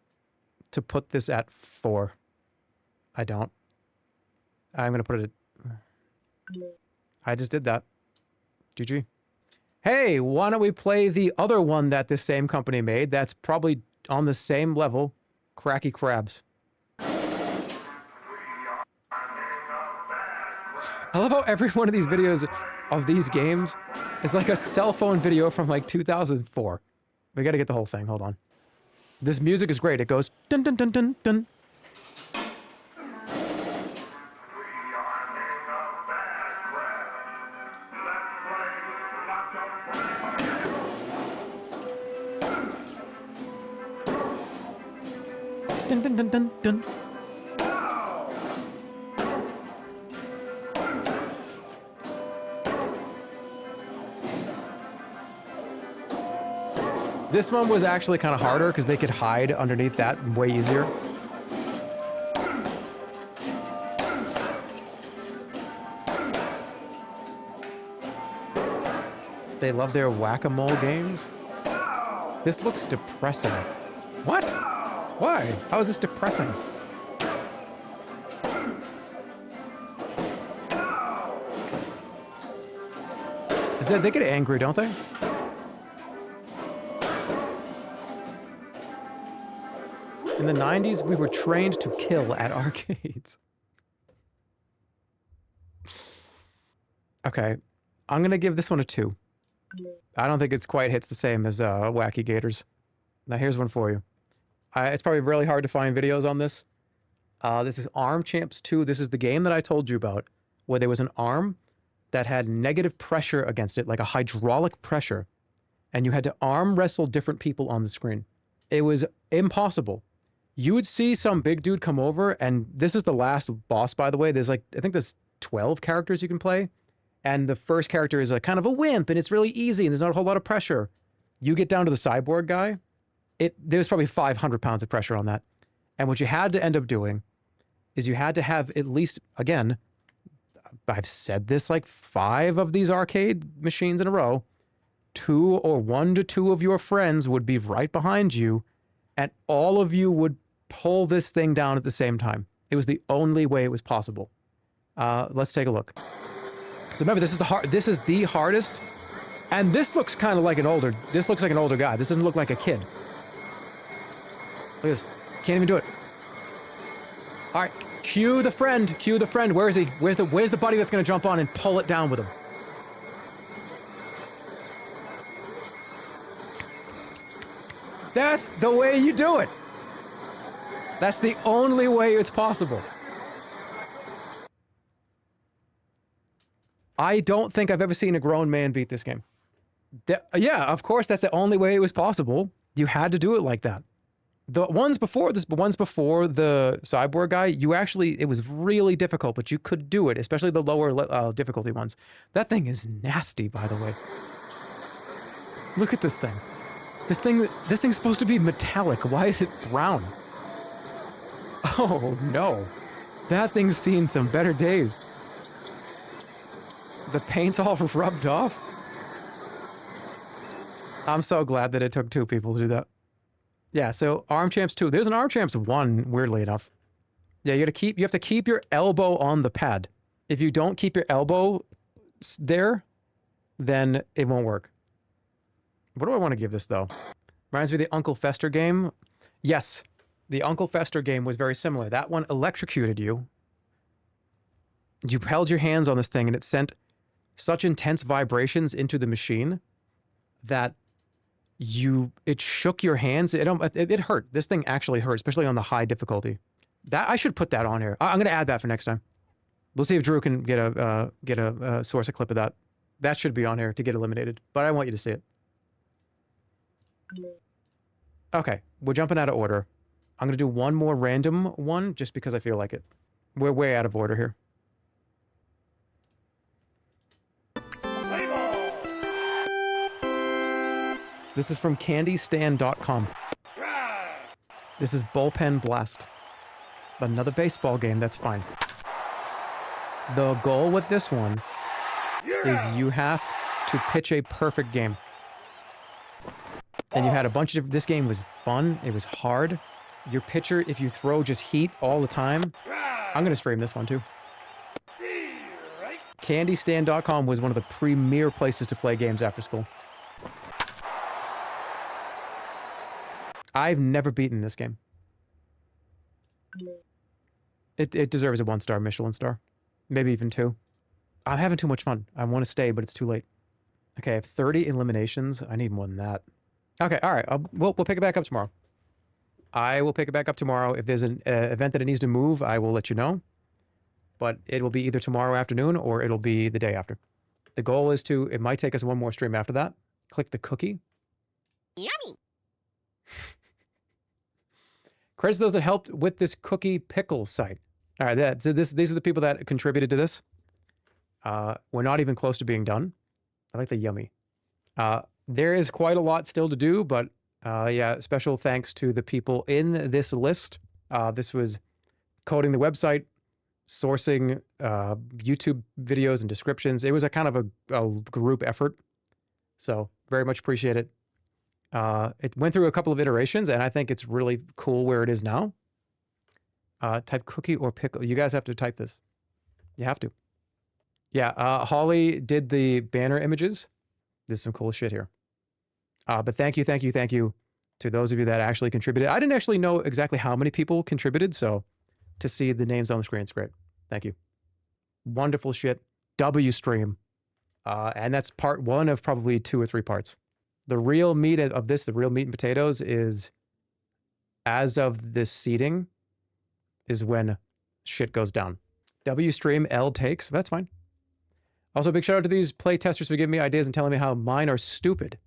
to put this at 4? I don't. I'm gonna put it at... I just did that. GG. Hey, why don't we play the other one that this same company made that's probably on the same level, Cracky Crabs. I love how every one of these videos of these games is like a cell phone video from like 2004. We gotta get the whole thing, hold on. This music is great, it goes dun dun dun dun dun. Dun dun dun dun dun. This one was actually kind of harder because they could hide underneath that way easier. They love their whack-a-mole games. This looks depressing. What? Why? How is this depressing? Is that they get angry, don't they? In the 90s, we were trained to kill at arcades. Okay, I'm gonna give this one a 2. I don't think it's quite hits the same as Wacky Gators. Now here's one for you. It's probably really hard to find videos on this. This is Arm Champs 2. This is the game that I told you about, where there was an arm that had negative pressure against it, like a hydraulic pressure, and you had to arm wrestle different people on the screen. It was impossible. You would see some big dude come over, and this is the last boss, by the way. There's like, I think there's 12 characters you can play, and the first character is a kind of a wimp, and it's really easy, and there's not a whole lot of pressure. You get down to the cyborg guy, there's probably 500 pounds of pressure on that. And what you had to end up doing is you had to have at least, again, I've said this like 5 of these arcade machines in a row, 2 or 1 to 2 of your friends would be right behind you, and all of you would pull this thing down at the same time. It was the only way it was possible. Let's take a look. So remember, this is the hardest, and this looks kind of like this looks like an older guy. This doesn't look like a kid. Look at this. Can't even do it. All right, cue the friend. Cue the friend. Where is he? Where's the buddy that's gonna jump on and pull it down with him? That's the way you do it. That's the only way it's possible. I don't think I've ever seen a grown man beat this game. Yeah, of course, that's the only way it was possible. You had to do it like that. The ones before this, the ones before the cyborg guy, it was really difficult, but you could do it, especially the lower difficulty ones. That thing is nasty, by the way. Look at this thing. This thing's supposed to be metallic. Why is it brown? Oh no. That thing's seen some better days. The paint's all rubbed off. I'm so glad that it took 2 people to do that. Yeah, so Arm Champs 2. There's an Arm Champs 1, weirdly enough. Yeah, you have to keep your elbow on the pad. If you don't keep your elbow there, then it won't work. What do I want to give this, though? Reminds me of the Uncle Fester game. Yes, the Uncle Fester game was very similar. That one electrocuted you. You held your hands on this thing, and it sent such intense vibrations into the machine that it shook your hands. It hurt. This thing actually hurt, especially on the high difficulty. I should put that on here. I'm going to add that for next time. We'll see if Drew can get a source a clip of that. That should be on here to get eliminated, but I want you to see it. Okay, we're jumping out of order. I'm going to do one more random one just because I feel like it. We're way out of order here. This is from candystand.com. This is Bullpen Blast. Another baseball game, that's fine. The goal with this one is you have to pitch a perfect game. And you had a bunch of... This game was fun. It was hard. Your pitcher, if you throw just heat all the time... I'm going to stream this one too. Candystand.com was one of the premier places to play games after school. I've never beaten this game. It deserves a 1-star Michelin star. Maybe even 2. I'm having too much fun. I want to stay, but it's too late. Okay, I have 30 eliminations. I need more than that. Okay, all right. We'll pick it back up tomorrow. I will pick it back up tomorrow. If there's an event that it needs to move, I will let you know. But it will be either tomorrow afternoon or it'll be the day after. The goal is to... It might take us one more stream after that. Click the cookie. Yummy. Credits to those that helped with this cookie pickle site. All right, so these are the people that contributed to this. We're not even close to being done. I like the yummy. There is quite a lot still to do, but yeah, special thanks to the people in this list. This was coding the website, sourcing YouTube videos and descriptions. It was a kind of a group effort. So very much appreciate it. It went through a couple of iterations, and I think it's really cool where it is now. Type cookie or pickle. You guys have to type this. You have to. Yeah, Holly did the banner images. There's some cool shit here. But thank you to those of you that actually contributed. I didn't actually know exactly how many people contributed, so to see the names on the screen is great. Thank you. Wonderful shit. W stream. And that's part 1 of probably 2 or 3 parts. The real meat of this, the real meat and potatoes is, as of this seating, is when shit goes down. W stream, L takes, that's fine. Also, big shout out to these play testers for giving me ideas and telling me how mine are stupid.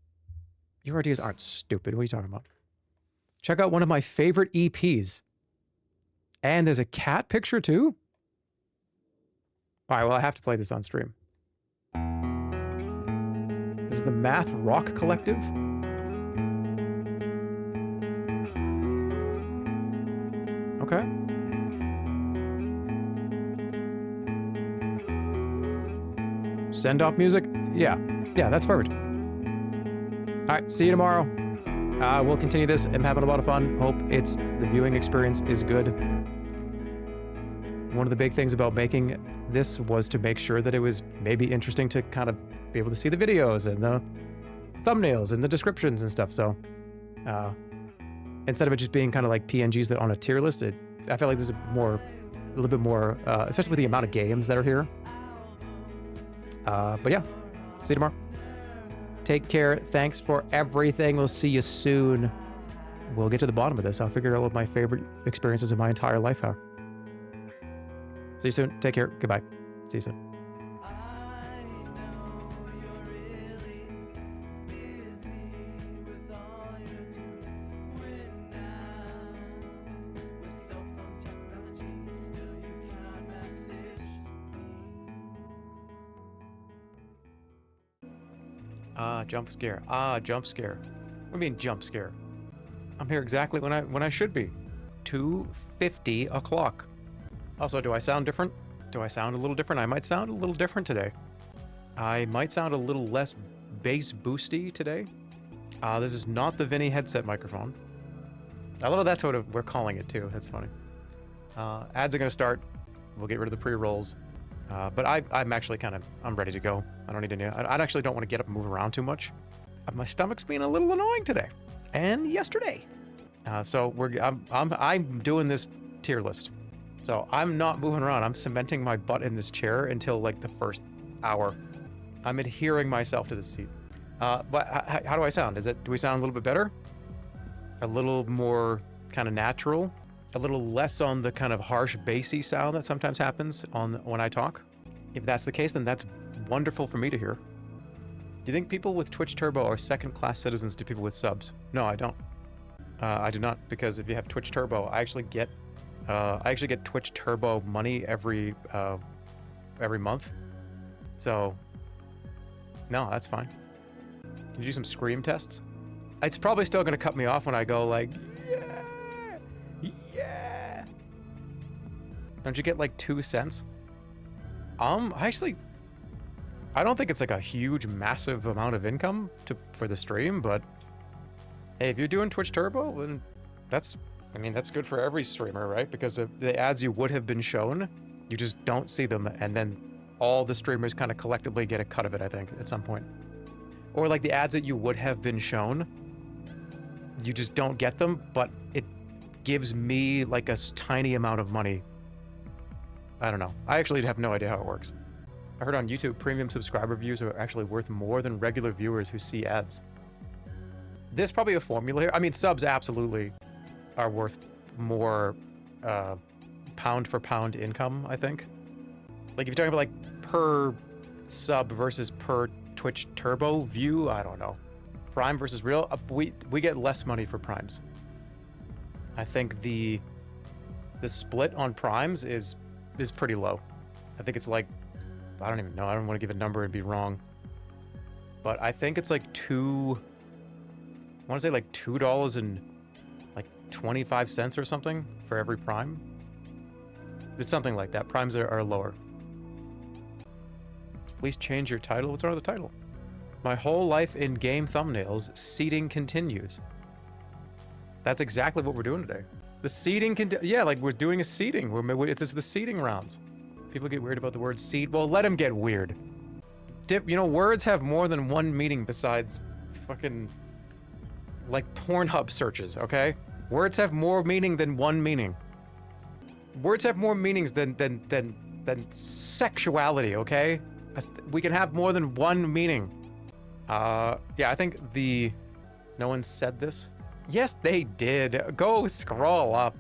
Your ideas aren't stupid. What are you talking about? Check out one of my favorite EPs. And there's a cat picture too? All right, well, I have to play this on stream. This is the Math Rock Collective. Okay. Send off music? Yeah, that's perfect. All right, see you tomorrow. We'll continue this. I'm having a lot of fun. Hope the viewing experience is good. One of the big things about making this was to make sure that it was maybe interesting to kind of be able to see the videos and the thumbnails and the descriptions and stuff. So instead of it just being kind of like PNGs that are on a tier list, I feel like this is a little bit more, especially with the amount of games that are here. But yeah, see you tomorrow. Take care. Thanks for everything. We'll see you soon. we'll get to the bottom of this. I'll figure out what my favorite experiences of my entire life are. See you soon. Take care. Goodbye. See you soon. Jump scare. Jump scare. What do you mean jump scare? I'm here exactly when I should be. 2:50 o'clock. Also, do I sound different? Do I sound a little different? I might sound a little different today. I might sound a little less bass boosty today. This is not the Vinny headset microphone. I love that's what we're calling it too. That's funny. Ads are gonna start. We'll get rid of the pre-rolls. But I'm actually I'm ready to go. I don't need to. I actually don't want to get up and move around too much. My stomach's being a little annoying today, and yesterday. So I'm doing this tier list. So I'm not moving around. I'm cementing my butt in this chair until like the first hour. I'm adhering myself to the seat. But how do I sound? Do we sound a little bit better? A little more kind of natural? A little less on the kind of harsh bassy sound that sometimes happens when I talk? If that's the case, then that's wonderful for me to hear. Do you think people with Twitch Turbo are second-class citizens to people with subs? No, I don't. I do not, because if you have Twitch Turbo, I actually get Twitch Turbo money every month. So, no, that's fine. Can you do some scream tests? It's probably still going to cut me off when I go like, yeah. Don't you get like 2 cents? I don't think it's like a huge, massive amount of income for the stream, but hey, if you're doing Twitch Turbo, then that's good for every streamer, right? Because the ads you would have been shown, you just don't see them, and then all the streamers kind of collectively get a cut of it, I think, at some point. Or like the ads that you would have been shown, you just don't get them, but it gives me like a tiny amount of money. I don't know. I actually have no idea how it works. I heard on YouTube, premium subscriber views are actually worth more than regular viewers who see ads. There's probably a formula here. I mean, subs absolutely are worth more pound for pound income, I think. Like if you're talking about like per sub versus per Twitch Turbo view, I don't know. Prime versus real, we get less money for primes. I think the split on primes is pretty low. I think it's like, I don't even know. I don't want to give a number and be wrong. But I think it's like I want to say like $2 and like 25 cents or something for every prime. It's something like that. Primes are lower. Please change your title. What's wrong with the title? My whole life in game thumbnails, seeding continues. That's exactly what we're doing today. The seeding yeah, like we're doing a seeding. It's the seeding rounds. People get weird about the word seed. Well, let them get weird. You know, words have more than one meaning besides fucking like Pornhub searches, okay? Words have more meaning than one meaning. Words have more meanings than sexuality, okay? We can have more than one meaning. Yeah, I think no one said this. Yes, they did. Go scroll up.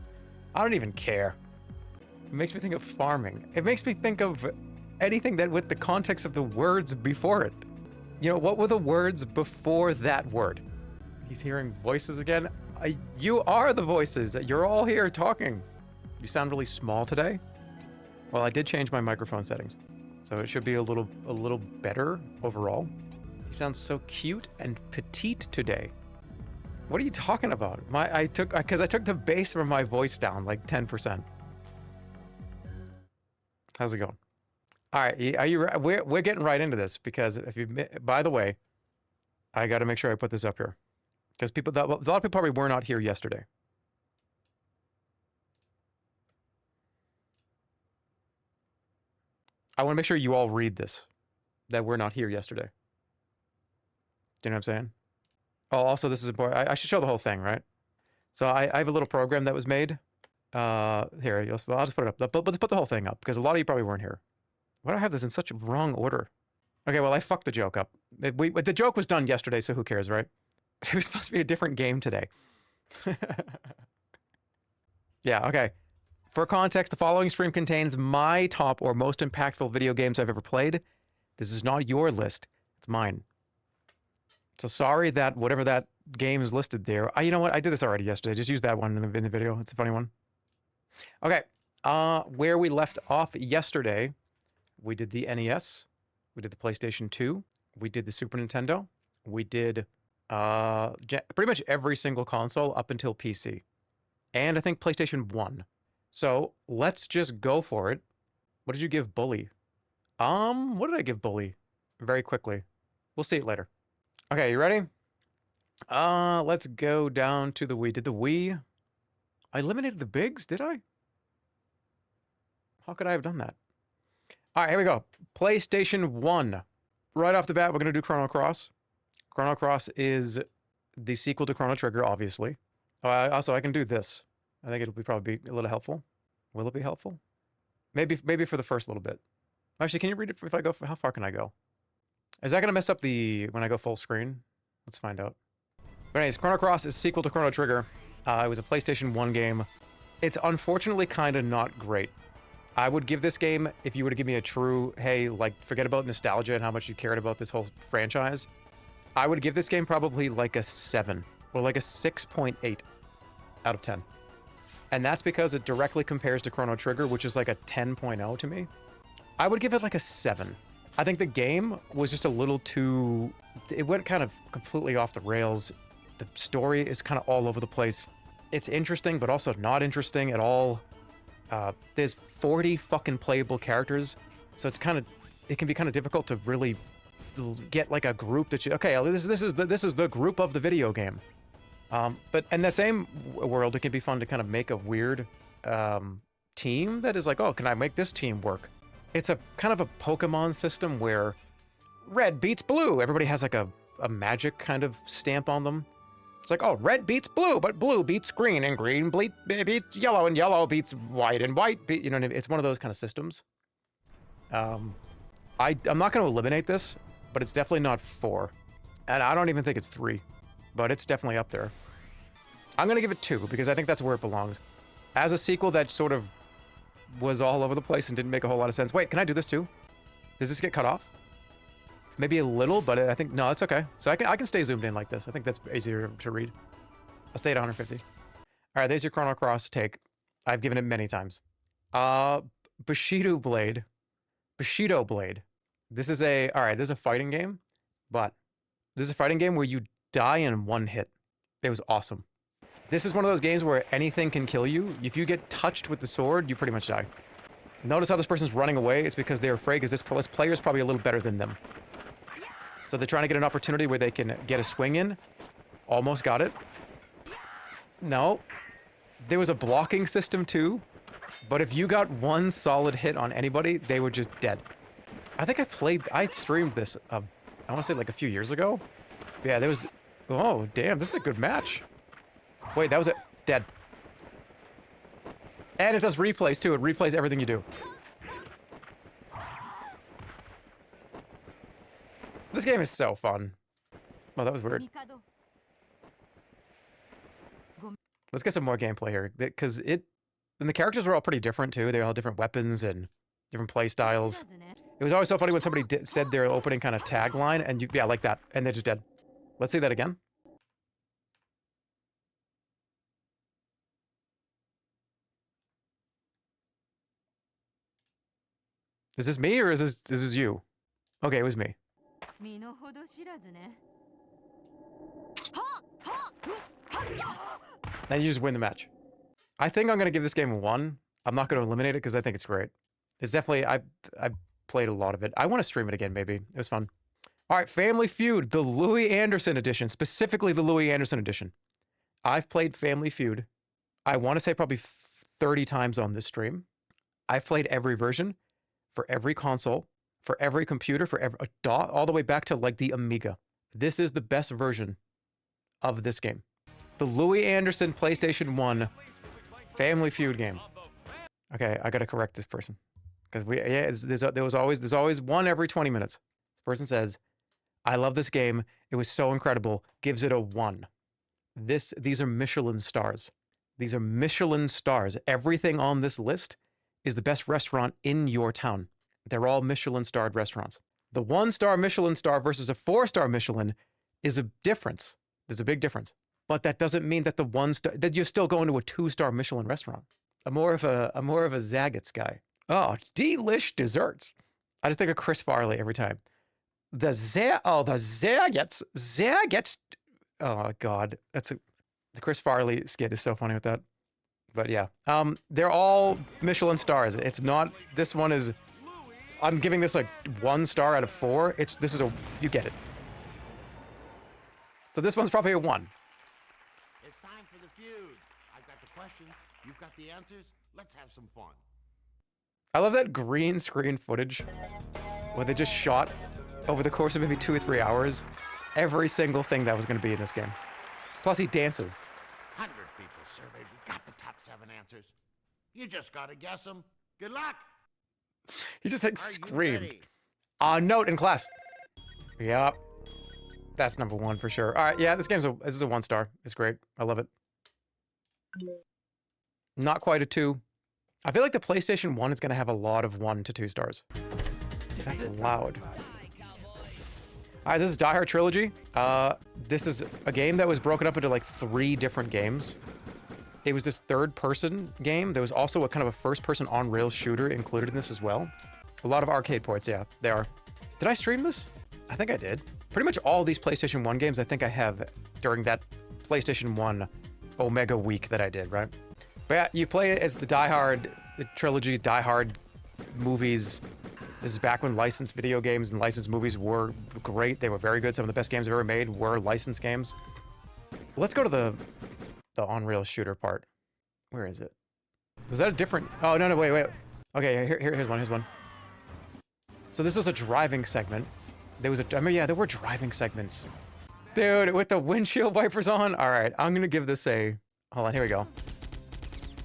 I don't even care. It makes me think of farming. It makes me think of anything that with the context of the words before it. You know, what were the words before that word? He's hearing voices again. You are the voices. You're all here talking. You sound really small today. Well, I did change my microphone settings, so it should be a little better overall. He sounds so cute and petite today. What are you talking about? Because I took the bass from my voice down like 10%. How's it going? All right, are you? We're getting right into this because by the way, I got to make sure I put this up here because a lot of people probably were not here yesterday. I want to make sure you all read this, that we're not here yesterday. Do you know what I'm saying? Oh, also, this is important. I should show the whole thing, right? So I have a little program that was made. Here, I'll just put it up. But let's put the whole thing up because a lot of you probably weren't here. Why do I have this in such a wrong order? Okay, well, I fucked the joke up. The joke was done yesterday, so who cares, right? It was supposed to be a different game today. Yeah, okay. For context, the following stream contains my top or most impactful video games I've ever played. This is not your list. It's mine. So sorry that whatever that game is listed there. You know what? I did this already yesterday. Just use that one in the video. It's a funny one. Okay. Where we left off yesterday, we did the NES. We did the PlayStation 2. We did the Super Nintendo. We did pretty much every single console up until PC. And I think PlayStation 1. So let's just go for it. What did you give Bully? What did I give Bully? Very quickly. We'll see it later. Okay, you ready? Let's go down to the Wii. Did the Wii... I eliminated the bigs, did I? How could I have done that? All right, here we go. PlayStation 1. Right off the bat, we're going to do Chrono Cross. Chrono Cross is the sequel to Chrono Trigger, obviously. Also, I can do this. I think it'll probably be a little helpful. Will it be helpful? Maybe for the first little bit. Actually, can you read it if I go? How far can I go? Is that going to mess up when I go full screen? Let's find out. But anyways, Chrono Cross is sequel to Chrono Trigger. It was a PlayStation 1 game. It's unfortunately kind of not great. I would give this game, if you were to give me a true, hey, like, forget about nostalgia and how much you cared about this whole franchise, I would give this game probably like a 7 or like a 6.8 out of 10. And that's because it directly compares to Chrono Trigger, which is like a 10.0 to me. I would give it like a 7. I think the game was just a little too... It went kind of completely off the rails. The story is kind of all over the place. It's interesting, but also not interesting at all. There's 40 fucking playable characters, so it can be kind of difficult to really get like a group that you... Okay, this is the group of the video game. But in that same world, it can be fun to kind of make a weird team that is like, oh, can I make this team work? It's a kind of a Pokemon system where red beats blue. Everybody has like a magic kind of stamp on them. It's like, oh, red beats blue, but blue beats green, and green beats yellow, and yellow beats white, and white you know what I mean? It's one of those kind of systems. I'm not going to eliminate this, but it's definitely not 4. And I don't even think it's 3, but it's definitely up there. I'm going to give it 2, because I think that's where it belongs. As a sequel that sort of was all over the place and didn't make a whole lot of sense. Wait, can I do this too? Does this get cut off? Maybe a little, but I think... No, it's okay. So I can stay zoomed in like this. I think that's easier to read. I'll stay at 150. All right, there's your Chrono Cross take. I've given it many times. Bushido Blade. Bushido Blade. This is a... All right, this is a fighting game, but this is a fighting game where you die in one hit. It was awesome. This is one of those games where anything can kill you. If you get touched with the sword, you pretty much die. Notice how this person's running away. It's because they're afraid, because this player is probably a little better than them. So they're trying to get an opportunity where they can get a swing in. Almost got it. No. There was a blocking system too. But if you got one solid hit on anybody, they were just dead. I think I streamed this, I want to say like a few years ago. Yeah, there was... Oh, damn, this is a good match. Wait, that was it. Dead. And it does replays too. It replays everything you do. This game is so fun. Oh, that was weird. Let's get some more gameplay here, because and the characters were all pretty different too. They all had different weapons and different play styles. It was always so funny when somebody said their opening kind of tagline, and yeah, like that, and they're just dead. Let's see that again. Is this me or is this you? Okay, it was me. Now you just win the match. I think I'm gonna give this game a 1. I'm not gonna eliminate it because I think it's great. It's definitely I played a lot of it. I want to stream it again, maybe. It was fun. All right, Family Feud, the Louis Anderson edition, specifically the Louis Anderson edition. I've played Family Feud. I want to say probably 30 times on this stream. I've played every version for every console, for every computer, for every all the way back to like the Amiga. This is the best version of this game. The Louis Anderson PlayStation 1 Family Feud game. Okay, I gotta correct this person. Because there's always one every 20 minutes. This person says, I love this game. It was so incredible. Gives it a 1. These are Michelin stars. These are Michelin stars. Everything on this list is the best restaurant in your town. They're all Michelin-starred restaurants. The 1-star Michelin star versus a 4-star Michelin is a difference. There's a big difference. But that doesn't mean that the 1-star, that you're still going to a 2-star Michelin restaurant. I'm more of a Zagat's guy. Oh, delish desserts. I just think of Chris Farley every time. The Zagat's. Oh God, the Chris Farley skit is so funny with that. But yeah, they're all Michelin stars. It's not, this one is, I'm giving this like 1 star out of 4. You get it. So this one's probably a 1. It's time for the feud. I've got the questions, you've got the answers. Let's have some fun. I love that green screen footage where they just shot over the course of maybe 2 or 3 hours every single thing that was going to be in this game. Plus he dances. 100 people surveyed. We got the top 7 answers. You just gotta guess them. Good luck. He just like screamed. Note in class. Yep. That's number 1 for sure. All right, yeah, this is a 1 star. It's great. I love it. Not quite a 2. I feel like the PlayStation 1 is going to have a lot of 1 to 2 stars. That's loud. All right, this is Die Hard Trilogy. This is a game that was broken up into like 3 different games. It was this third-person game. There was also a kind of a first-person on-rails shooter included in this as well. A lot of arcade ports, yeah, they are. Did I stream this? I think I did. Pretty much all these PlayStation 1 games I think I have during that PlayStation 1 Omega week that I did, right? But yeah, you play it as the Die Hard trilogy, Die Hard movies. This is back when licensed video games and licensed movies were great. They were very good. Some of the best games I've ever made were licensed games. Let's go to the on-rails shooter part. Where is it? Was that a different... Oh, no, wait. Okay, here's one. So this was a driving segment. There were driving segments. Dude, with the windshield wipers on? All right, I'm going to give this a... Hold on, here we go.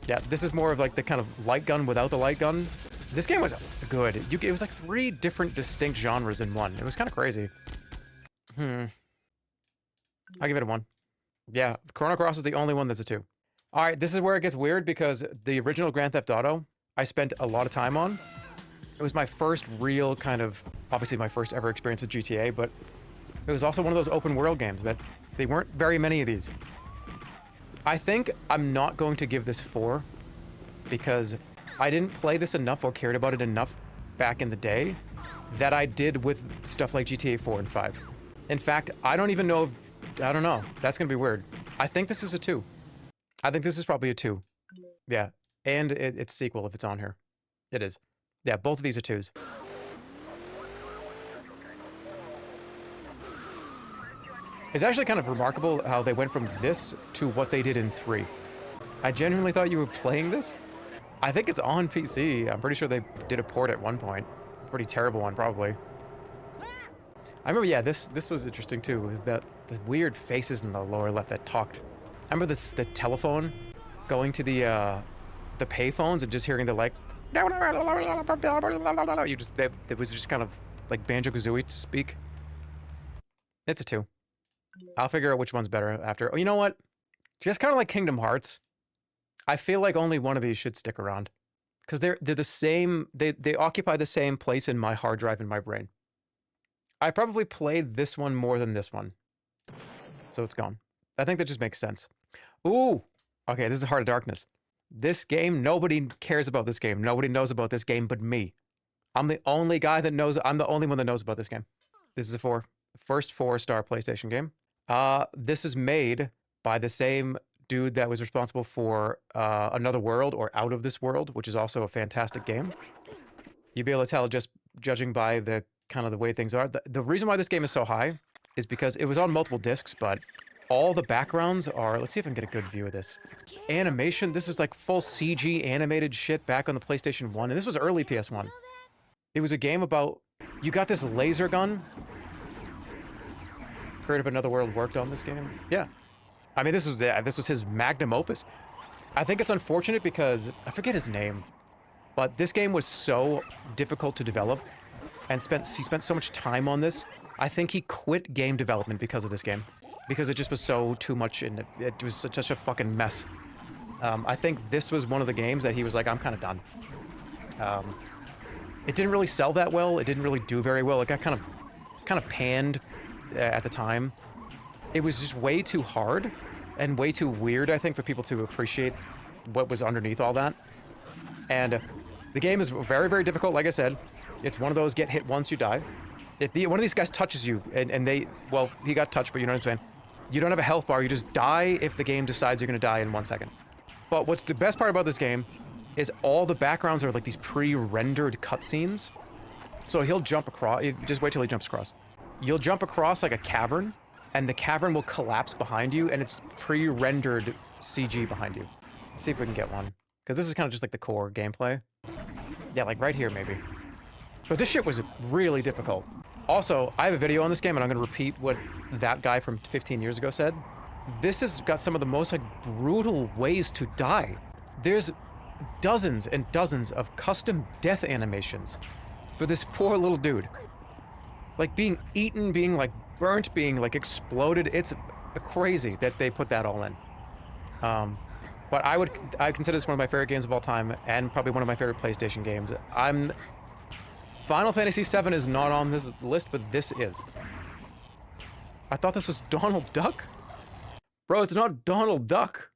Yeah, this is more of like the kind of light gun without the light gun. This game was good. It was like 3 different distinct genres in one. It was kind of crazy. I'll give it a 1. Yeah, Chrono Cross is the only one that's a 2. All right, this is where it gets weird because the original Grand Theft Auto, I spent a lot of time on. It was my first real kind of, obviously my first ever experience with GTA, but it was also one of those open world games that they weren't very many of these. I think I'm not going to give this 4 because I didn't play this enough or cared about it enough back in the day that I did with stuff like GTA 4 and 5. In fact, I don't even know if, I don't know. That's going to be weird. I think this is a 2. I think this is probably a 2. Yeah. And it's sequel if it's on here. It is. Yeah, both of these are 2s. It's actually kind of remarkable how they went from this to what they did in 3. I genuinely thought you were playing this. I think it's on PC. I'm pretty sure they did a port at one point. Pretty terrible one, probably. I remember, yeah, this was interesting too, is that the weird faces in the lower left that talked. I remember the telephone going to the payphones and just hearing the like, it was just kind of like Banjo-Kazooie to speak. It's a 2. I'll figure out which one's better after. Oh, you know what? Just kind of like Kingdom Hearts. I feel like only one of these should stick around. Because they're the same, they occupy the same place in my hard drive in my brain. I probably played this one more than this one. So it's gone. I think that just makes sense. Ooh! Okay, this is Heart of Darkness. This game, nobody cares about this game. Nobody knows about this game but me. I'm the only guy that knows, I'm the only one that knows about this game. This is a first 4-star PlayStation game. This is made by the same dude that was responsible for Another World or Out of This World, which is also a fantastic game. You'll be able to tell just judging by the kind of the way things are. The reason why this game is so high is because it was on multiple discs, but all the backgrounds are, let's see if I can get a good view of this. Animation, this is like full CG animated shit back on the PlayStation 1, and this was early PS1. It was a game about, you got this laser gun. Creator of Another World worked on this game. Yeah. I mean, this was his magnum opus. I think it's unfortunate because, I forget his name, but this game was so difficult to develop and he spent so much time on this. I think he quit game development because of this game. because it just was so too much and it was such a fucking mess. I think this was one of the games that he was like, I'm kind of done. It didn't really sell that well. It didn't really do very well. It got kind of panned at the time. It was just way too hard and way too weird, I think, for people to appreciate what was underneath all that. And the game is very, very difficult, like I said. It's one of those get hit once, you die. One of these guys touches you, and well, he got touched, but you know what I'm saying? You don't have a health bar, you just die if the game decides you're gonna die in 1 second. But what's the best part about this game is all the backgrounds are like these pre-rendered cutscenes. So he'll jump across, just wait till he jumps across. You'll jump across like a cavern, and the cavern will collapse behind you, and it's pre-rendered CG behind you. Let's see if we can get one. Because this is kind of just like the core gameplay. Yeah, like right here maybe. But this shit was really difficult. Also, I have a video on this game, and I'm going to repeat what that guy from 15 years ago said. This has got some of the most like brutal ways to die. There's dozens and dozens of custom death animations for this poor little dude. Like being eaten, being like burnt, being like exploded. It's crazy that they put that all in. But I consider this one of my favorite games of all time, and probably one of my favorite PlayStation games. Final Fantasy VII is not on this list, but this is. I thought this was Donald Duck? Bro, it's not Donald Duck.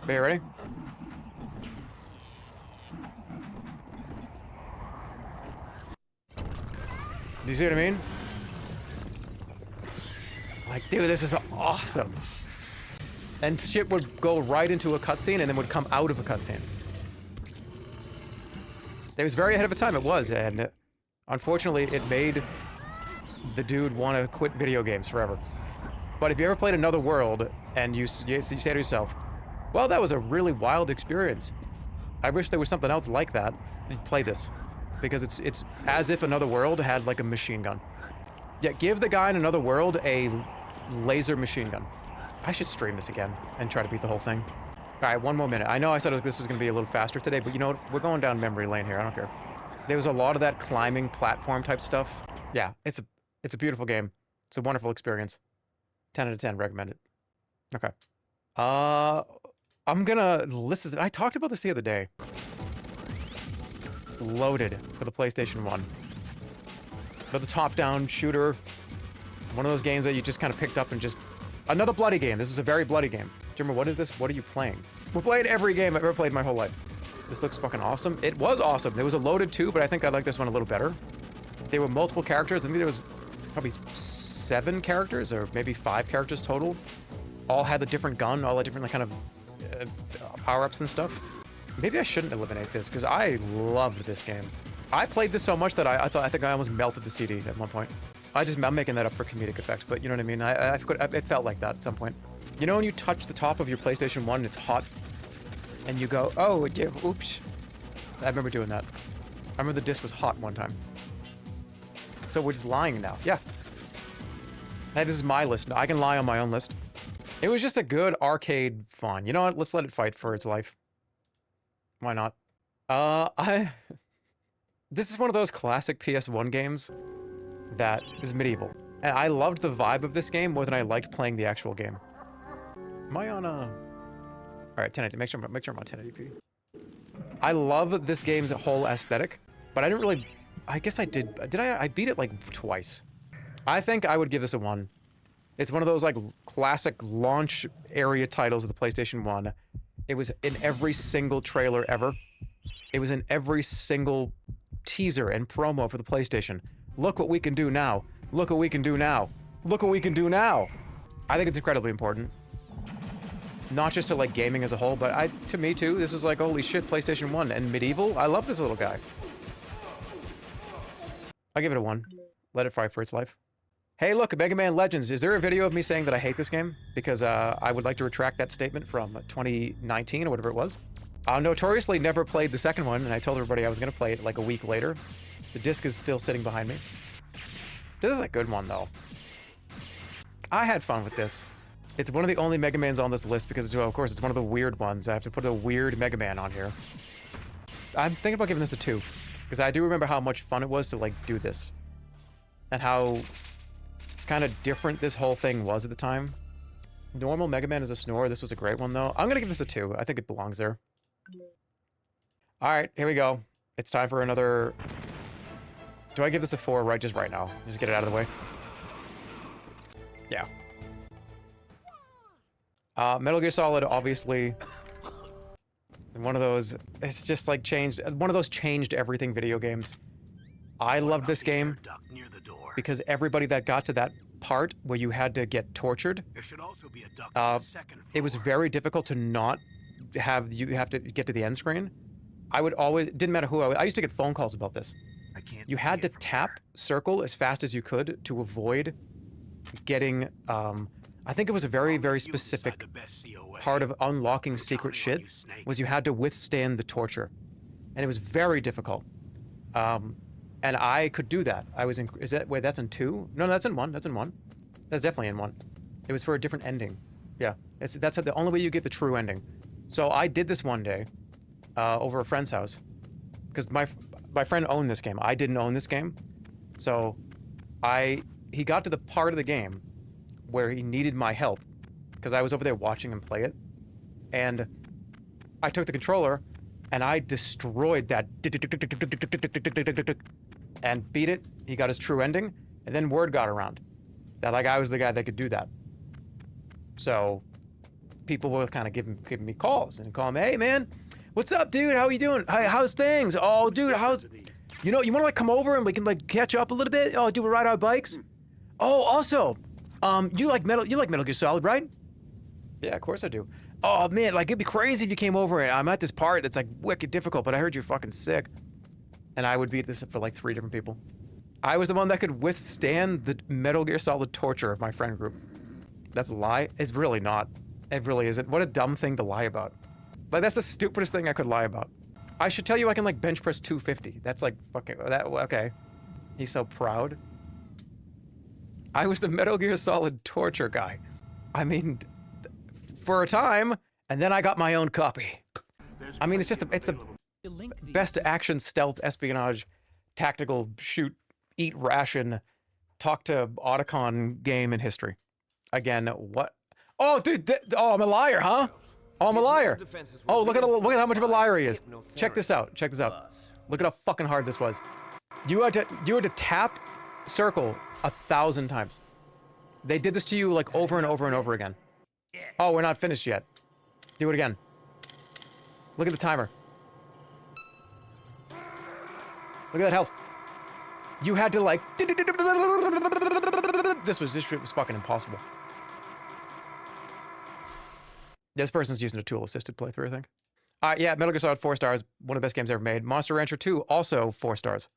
Are you ready? Do you see what I mean? Like, dude, this is awesome. And shit would go right into a cutscene and then would come out of a cutscene. It was very ahead of its time, it was, and unfortunately it made the dude want to quit video games forever. But if you ever played Another World and you say to yourself, well, that was a really wild experience. I wish there was something else like that. Play this. Because it's as if Another World had like a machine gun. Yeah, give the guy in Another World a laser machine gun. I should stream this again and try to beat the whole thing. All right, one more minute. I know I said this was going to be a little faster today, but you know what? We're going down memory lane here. I don't care. There was a lot of that climbing platform type stuff. Yeah, it's a beautiful game. It's a wonderful experience. 10 out of 10, recommend it. Okay. I'm gonna listen. I talked about this the other day. Loaded for the PlayStation 1. But the top-down shooter. One of those games that you just kind of picked up and just... Another bloody game. This is a very bloody game. Jerma, what is this? What are you playing? We're playing every game I've ever played in my whole life. This looks fucking awesome. It was awesome. There was a loaded 2, but I think I like this one a little better. There were multiple characters. I think there was probably 7 characters, or maybe 5 characters total. All had a different gun, all the different kind of power-ups and stuff. Maybe I shouldn't eliminate this, because I loved this game. I played this so much that I think I almost melted the CD at one point. I'm making that up for comedic effect, but you know what I mean? It felt like that at some point. You know when you touch the top of your PlayStation 1 and it's hot, and you go, oh, oops. I remember doing that. I remember the disc was hot one time. So we're just lying now. Yeah. Hey, this is my list. I can lie on my own list. It was just a good arcade fun. You know what? Let's let it fight for its life. Why not? This is one of those classic PS1 games that is medieval. And I loved the vibe of this game more than I liked playing the actual game. Am I on a... Alright, 1080. Make sure I'm on 1080p. I love this game's whole aesthetic, but I didn't really... I guess I did... I beat it like twice. I think I would give this a 1. It's one of those like classic launch area titles of the PlayStation 1. It was in every single trailer ever. It was in every single teaser and promo for the PlayStation. Look what we can do now. Look what we can do now. Look what we can do now. I think it's incredibly important. Not just to like gaming as a whole, but to me too. This is like, holy shit, PlayStation 1 and medieval. I love this little guy. I'll give it a 1. Let it fight for its life. Hey, look, Mega Man Legends. Is there a video of me saying that I hate this game? Because I would like to retract that statement from 2019 or whatever it was. I notoriously never played the second one, and I told everybody I was going to play it like a week later. The disc is still sitting behind me. This is a good one, though. I had fun with this. It's one of the only Mega Mans on this list because, well, of course, it's one of the weird ones. I have to put a weird Mega Man on here. I'm thinking about giving this a 2. Because I do remember how much fun it was to, like, do this. And how kind of different this whole thing was at the time. Normal Mega Man is a snore. This was a great one, though. I'm going to give this a 2. I think it belongs there. All right, here we go. It's time for another... Do I give this a 4 right just right now? Just get it out of the way. Yeah. Metal Gear Solid, obviously... One of those... It's just like changed... One of those changed everything video games. I loved this game because everybody that got to that part where you had to get tortured, it was very difficult to not have you have to get to the end screen. I would always, it didn't matter who I used to get phone calls about this. You had to tap circle as fast as you could to avoid getting, I think it was a very, very specific part of unlocking secret shit was you had to withstand the torture. And it was very difficult. And I could do that. I was in, is that, wait, that's in 2? No, that's in 1, that's in 1. That's definitely in 1. It was for a different ending. Yeah, that's the only way you get the true ending. So I did this one day, over a friend's house, because my friend owned this game. I didn't own this game. So he got to the part of the game where he needed my help, because I was over there watching him play it. And I took the controller, and I destroyed that and beat it. He got his true ending, and then word got around that like I was the guy that could do that. So people were kind of giving me calls and calling me, hey man, what's up, dude? How you doing? How's things? Oh, dude, how's, you know, you want to like come over and we can like catch up a little bit? Oh, do we ride our bikes? Oh, also, you like Metal Gear Solid, right? Yeah, of course I do. Oh man, like it'd be crazy if you came over and I'm at this part that's like wicked difficult, but I heard you're fucking sick. And I would beat this for like 3 different people. I was the one that could withstand the Metal Gear Solid torture of my friend group. That's a lie? It's really not. It really isn't. What a dumb thing to lie about. Like that's the stupidest thing I could lie about. I should tell you I can like bench press 250. That's like fucking, that, okay. He's so proud. I was the Metal Gear Solid torture guy. I mean, for a time, and then I got my own copy. I mean, it's just, it's the best action, stealth, espionage, tactical, shoot, eat ration, talk to Otacon game in history. Again, what? Oh, dude, oh, I'm a liar, huh? Oh, I'm a liar. Oh, look at how much of a liar he is. Check this out, check this out. Look at how fucking hard this was. You had to tap circle 1,000 times. They did this to you like over and over and over again. Oh, we're not finished yet. Do it again. Look at the timer. Look at that health. You had to like... This shit was fucking impossible. This person's using a tool-assisted playthrough, I think. Yeah, Metal Gear Solid 4 stars. One of the best games ever made. Monster Rancher 2, also 4 stars.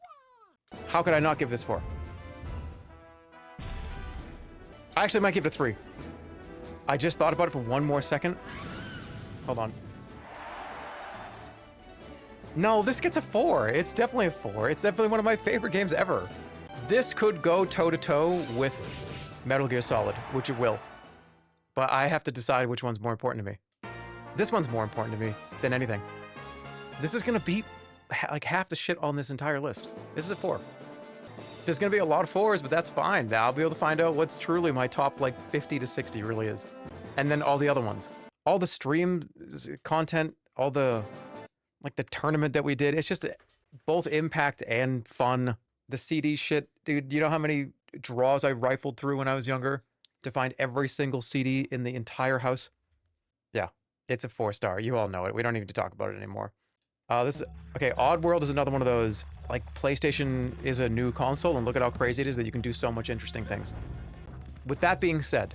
How could I not give this 4? I actually might give it a 3. I just thought about it for one more second. Hold on. No, this gets a 4. It's definitely a 4. It's definitely one of my favorite games ever. This could go toe-to-toe with Metal Gear Solid, which it will. But I have to decide which one's more important to me. This one's more important to me than anything. This is gonna beat like half the shit on this entire list. This is a 4. There's gonna be a lot of 4s, but that's fine. I'll be able to find out what's truly my top like 50 to 60 really is. And then all the other ones. All the stream content, all the like the tournament that we did, it's just both impact and fun. The CD shit, dude, you know how many draws I rifled through when I was younger to find every single CD in the entire house? Yeah, it's a 4-star. You all know it. We don't need to talk about it anymore. Okay, Oddworld is another one of those, like, PlayStation is a new console, and look at how crazy it is that you can do so much interesting things. With that being said,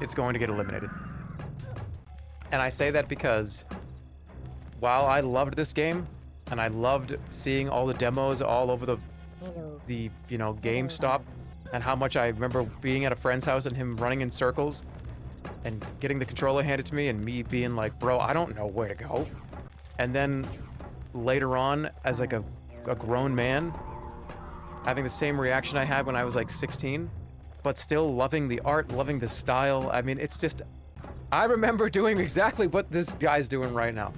it's going to get eliminated. And I say that because while I loved this game, and I loved seeing all the demos all over the you know, GameStop, and how much I remember being at a friend's house and him running in circles and getting the controller handed to me and me being like, bro, I don't know where to go. And then later on, as like a grown man, having the same reaction I had when I was like 16, but still loving the art, loving the style. I mean, it's just, I remember doing exactly what this guy's doing right now.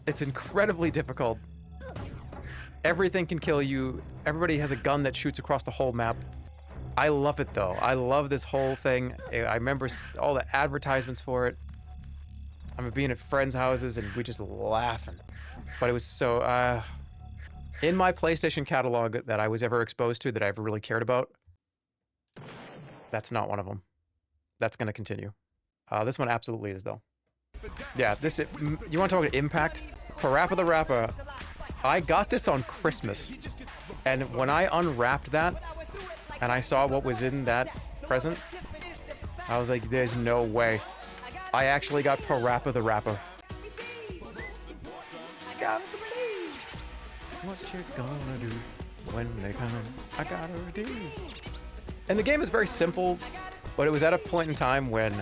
It's incredibly difficult. Everything can kill you. Everybody has a gun that shoots across the whole map. I love it though. I love this whole thing. I remember all the advertisements for it. I remember being at friends' houses and we just laughing. But it was so, in my PlayStation catalog that I was ever exposed to that I ever really cared about, that's not one of them. That's gonna continue. This one absolutely is though. Yeah, this, you wanna talk about impact? Parappa the Rapper. I got this on Christmas. And when I unwrapped that, and I saw what was in that present, I was like, there's no way. I actually got Parappa the Rapper. What you gonna do when they come? I gotta do. And the game is very simple, but it was at a point in time when,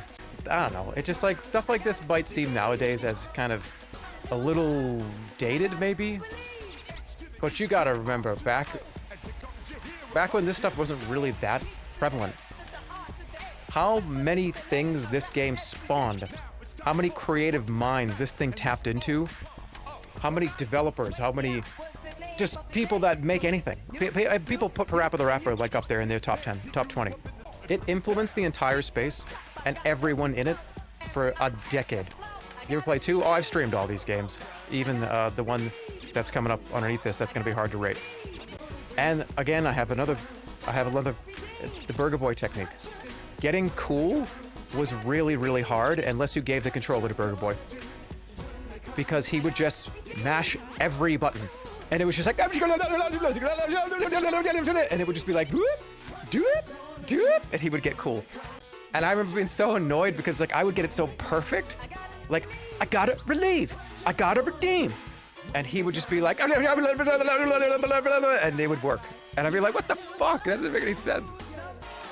I don't know, it just like, stuff like this might seem nowadays as kind of a little dated maybe. But you gotta remember, back when this stuff wasn't really that prevalent, how many things this game spawned, how many creative minds this thing tapped into, how many developers, how many just people that make anything. People put Parappa the Rapper like up there in their top 10, top 20. It influenced the entire space and everyone in it for a decade. You ever play 2? Oh, I've streamed all these games. Even the one that's coming up underneath this, that's gonna be hard to rate. And again, I have another, the Burger Boy technique. Getting cool was really, really hard unless you gave the controller to Burger Boy. Because he would just mash every button. And it was just like, and it would just be like, do it, and he would get cool. And I remember being so annoyed because like I would get it so perfect. Like, I gotta relieve, I gotta redeem. And he would just be like, and it would work. And I'd be like, what the fuck? That doesn't make any sense.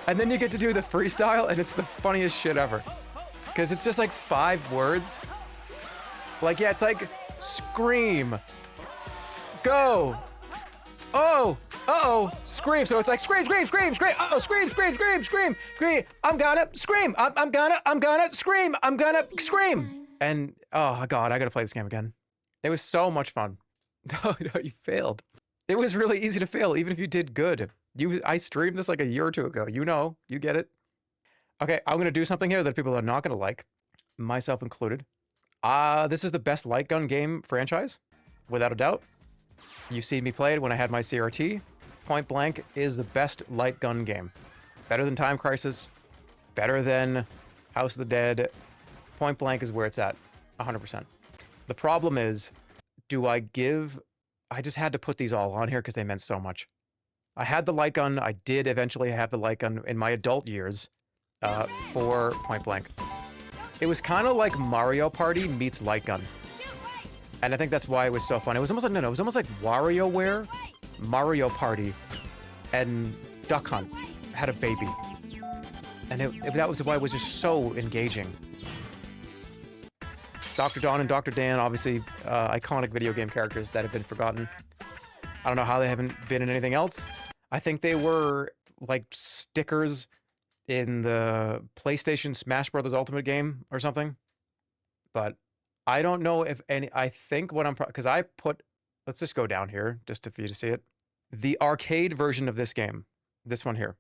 And then you get to do the freestyle and it's the funniest shit ever. Because it's just like 5 words. Like, yeah, it's like, scream, go, oh, uh-oh, scream. So it's like, scream, scream, scream, scream, uh-oh, scream, scream, scream, scream, scream, I'm gonna scream, I'm gonna scream, I'm gonna scream. And, oh God, I gotta play this game again. It was so much fun. No, you failed. It was really easy to fail, even if you did good. I streamed this like a year or 2 ago. You know, you get it. Okay, I'm gonna do something here that people are not gonna like, myself included. This is the best light gun game franchise, without a doubt. You've seen me play it when I had my CRT. Point Blank is the best light gun game. Better than Time Crisis, better than House of the Dead. Point Blank is where it's at, 100%. The problem is, I just had to put these all on here because they meant so much. I had the light gun. I did eventually have the light gun in my adult years for Point Blank. It was kind of like Mario Party meets light gun. And I think that's why it was so fun. It was almost like, it was almost like WarioWare, Mario Party, and Duck Hunt had a baby. And that was why it was just so engaging. Dr. Don and Dr. Dan, obviously iconic video game characters that have been forgotten. I don't know how they haven't been in anything else. I think they were like stickers in the PlayStation Smash Brothers Ultimate game or something. But I don't know if any, I think what because I put, let's just go down here just for you to see it. The arcade version of this game, this one here,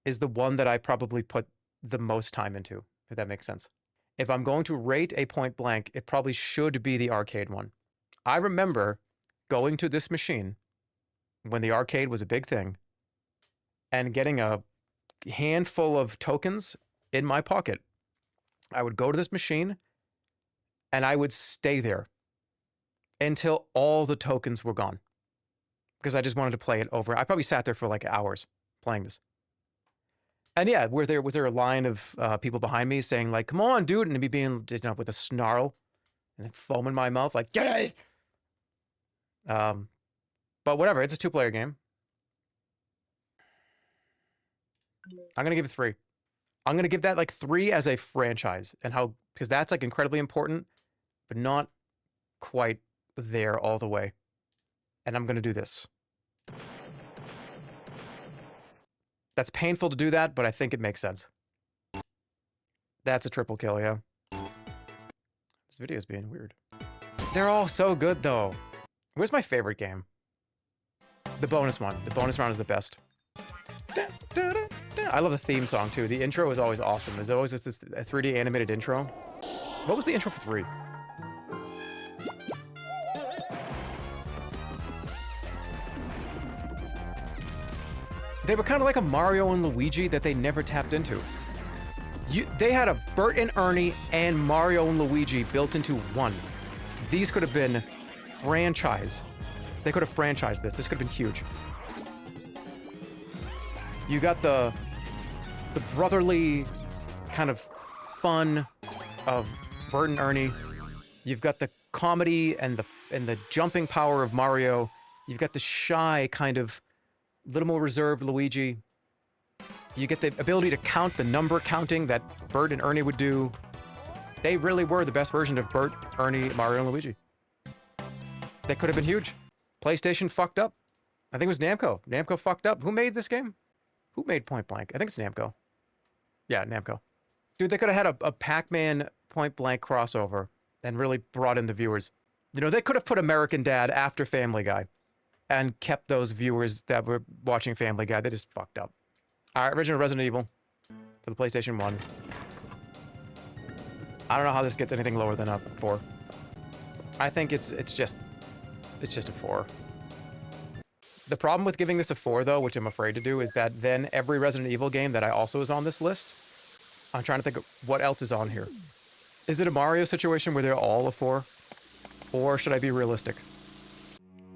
is the one that I probably put the most time into, if that makes sense. If I'm going to rate a Point Blank, it probably should be the arcade one. I remember going to this machine when the arcade was a big thing and getting a handful of tokens in my pocket. I would go to this machine and I would stay there until all the tokens were gone because I just wanted to play it over. I probably sat there for like hours playing this. And yeah, was there a line of people behind me saying like, come on, dude, and me being, you know, with a snarl and foam in my mouth, like, get it! But whatever, it's a 2-player game. I'm gonna give it 3. I'm gonna give that like 3 as a franchise, and because that's like incredibly important, but not quite there all the way. And I'm gonna do this. That's painful to do that, but I think it makes sense. That's a triple kill, yeah. This video is being weird. They're all so good, though. Where's my favorite game? The bonus one. The bonus round is the best. I love the theme song too. The intro is always awesome. There's always this 3D animated intro. What was the intro for 3? They were kind of like a Mario and Luigi that they never tapped into. They had a Bert and Ernie and Mario and Luigi built into one. These could have been franchise. They could have franchised this. This could have been huge. You got the brotherly kind of fun of Bert and Ernie. You've got the comedy and the jumping power of Mario. You've got the shy kind of little more reserved Luigi. You get the ability to count, the number counting that Bert and Ernie would do. They really were the best version of Bert, Ernie, Mario, and Luigi. They could have been huge. PlayStation fucked up. I think it was Namco. Namco fucked up. Who made this game? Who made Point Blank? I think it's Namco. Yeah, Namco. Dude, they could have had a Pac-Man Point Blank crossover and really brought in the viewers. You know, they could have put American Dad after Family Guy and kept those viewers that were watching Family Guy. They just fucked up. All right, original Resident Evil for the PlayStation 1. I don't know how this gets anything lower than a 4. I think it's just a 4. The problem with giving this a 4, though, which I'm afraid to do, is that then every Resident Evil game that I also is on this list, I'm trying to think of what else is on here. Is it a Mario situation where they're all a 4? Or should I be realistic?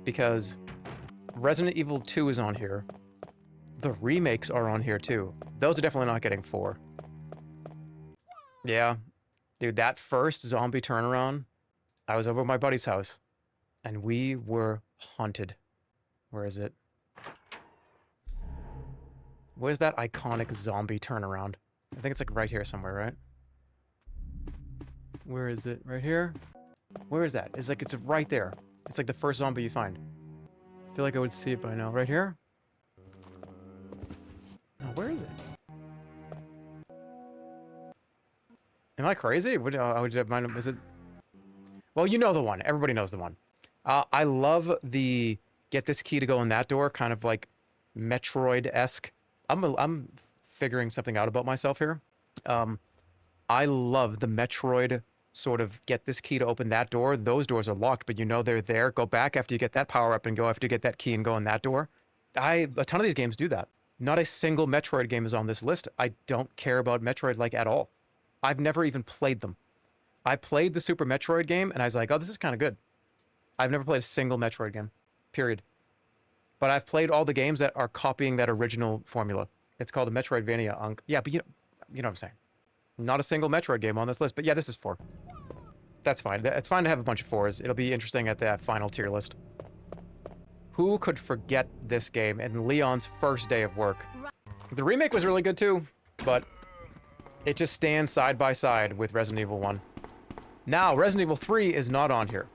Because Resident Evil 2 is on here. The remakes are on here, too. Those are definitely not getting 4. Yeah. Dude, that first zombie turnaround, I was over at my buddy's house, and we were haunted. Where is it? Where's that iconic zombie turnaround? I think it's like right here somewhere, right? Where is it? Right here? Where is that? It's like, it's right there. It's like the first zombie you find. I feel like I would see it by now. Right here? No, where is it? Am I crazy? Is it? Well, you know the one. Everybody knows the one. I love the get this key to go in that door, kind of like Metroid-esque. I'm figuring something out about myself here. I love the Metroid sort of get this key to open that door. Those doors are locked, but you know they're there. Go back after you get that power up and go after you get that key and go in that door. A ton of these games do that. Not a single Metroid game is on this list. I don't care about Metroid like at all. I've never even played them. I played the Super Metroid game and I was like, oh, this is kind of good. I've never played a single Metroid game, period. But I've played all the games that are copying that original formula. It's called a Metroidvania. Yeah, but you know what I'm saying. Not a single Metroid game on this list, but yeah, this is 4. That's fine. It's fine to have a bunch of 4s. It'll be interesting at that final tier list. Who could forget this game in Leon's first day of work? The remake was really good too, but it just stands side by side with Resident Evil 1. Now, Resident Evil 3 is not on here.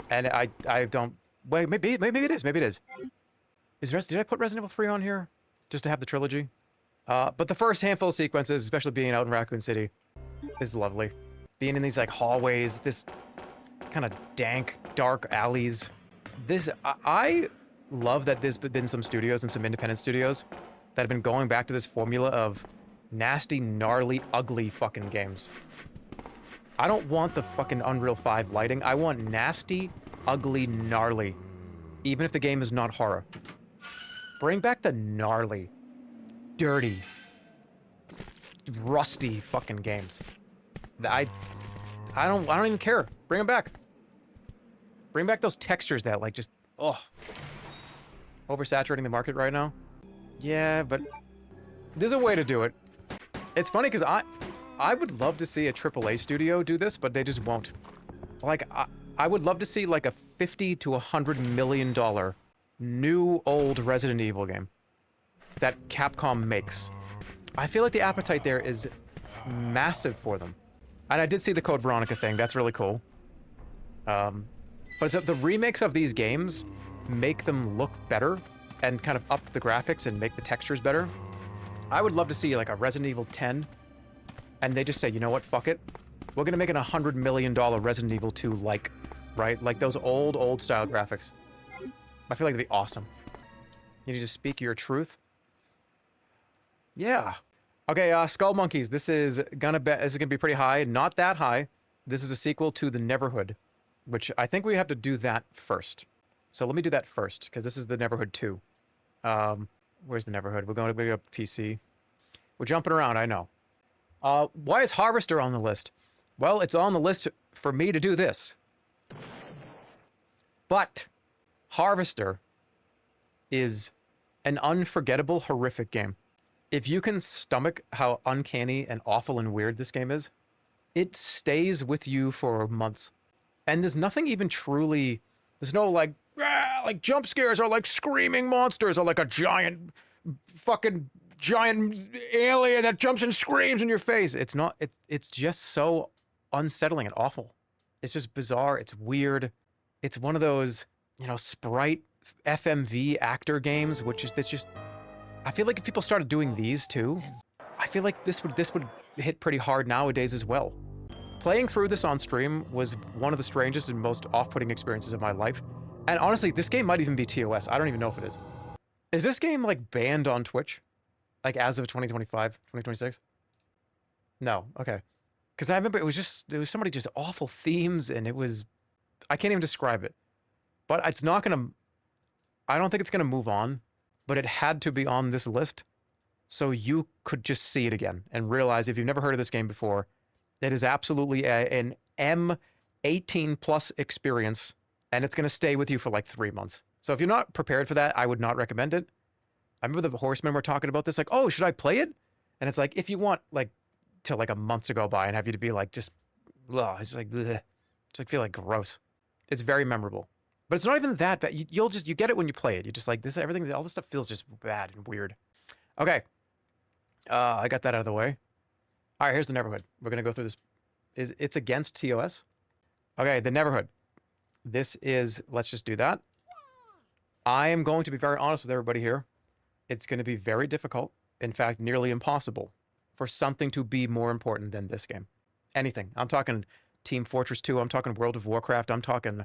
And I don't... Wait, maybe it is. Maybe it is. Did I put Resident Evil 3 on here? Just to have the trilogy? But the first handful of sequences, especially being out in Raccoon City, is lovely. Being in these, like, hallways, this kind of dank, dark alleys. I love that there's been some studios and some independent studios that have been going back to this formula of nasty, gnarly, ugly fucking games. I don't want the fucking Unreal 5 lighting. I want nasty, ugly, gnarly. Even if the game is not horror. Bring back the gnarly, dirty, rusty fucking games. I don't even care. Bring them back. Bring back those textures that like just oversaturating the market right now. Yeah, but there's a way to do it. It's funny because I would love to see a AAA studio do this, but they just won't. Like I would love to see like a $50 to $100 million new old Resident Evil game that Capcom makes. I feel like the appetite there is massive for them. And I did see the Code Veronica thing. That's really cool. But the remakes of these games make them look better and kind of up the graphics and make the textures better. I would love to see like a Resident Evil 10 and they just say, you know what, fuck it. We're gonna make it $100 million Resident Evil 2 like, right? Like those old style graphics. I feel like that'd be awesome. You need to speak your truth. Yeah. Okay, Skull Monkeys. This is gonna be pretty high. Not that high. This is a sequel to the Neverhood, which I think we have to do that first. So let me do that first, because this is the Neverhood 2. Where's the Neverhood? We're going to go PC. We're jumping around, I know. Why is Harvester on the list? Well, it's on the list for me to do this. But Harvester is an unforgettable, horrific game. If you can stomach how uncanny and awful and weird this game is, it stays with you for months. And there's nothing even truly... There's no, like jump scares or, like, screaming monsters or, like, a giant alien that jumps and screams in your face. It's not... It's just so unsettling and awful. It's just bizarre. It's weird. It's one of those, you know, sprite FMV actor games, which is... It's just... I feel like if people started doing these too, I feel like this would hit pretty hard nowadays as well. Playing through this on stream was one of the strangest and most off-putting experiences of my life. And honestly, this game might even be TOS. I don't even know if it is. Is this game, like, banned on Twitch? Like, as of 2025, 2026? No, okay. Because I remember it was somebody just awful themes, and it was... I can't even describe it. But it's not gonna... I don't think it's gonna move on. But it had to be on this list so you could just see it again and realize, if you've never heard of this game before, it is absolutely an M18 plus experience, and it's going to stay with you for like 3 months. So if you're not prepared for that, I would not recommend it. I remember the Horsemen were talking about this, like, oh, should I play it? And it's like, if you want, like, till like a month to go by and have you to be like, just, ugh, it's just like, bleh. It's like, feel like gross. It's very memorable. But it's not even that bad. You get it when you play it. You're just like, all this stuff feels just bad and weird. Okay. I got that out of the way. All right, here's the Neverhood. We're going to go through this. It's against TOS. Okay, the Neverhood. This is, let's just do that. I am going to be very honest with everybody here. It's going to be very difficult, in fact, nearly impossible, for something to be more important than this game. Anything. I'm talking Team Fortress 2. I'm talking World of Warcraft. I'm talking...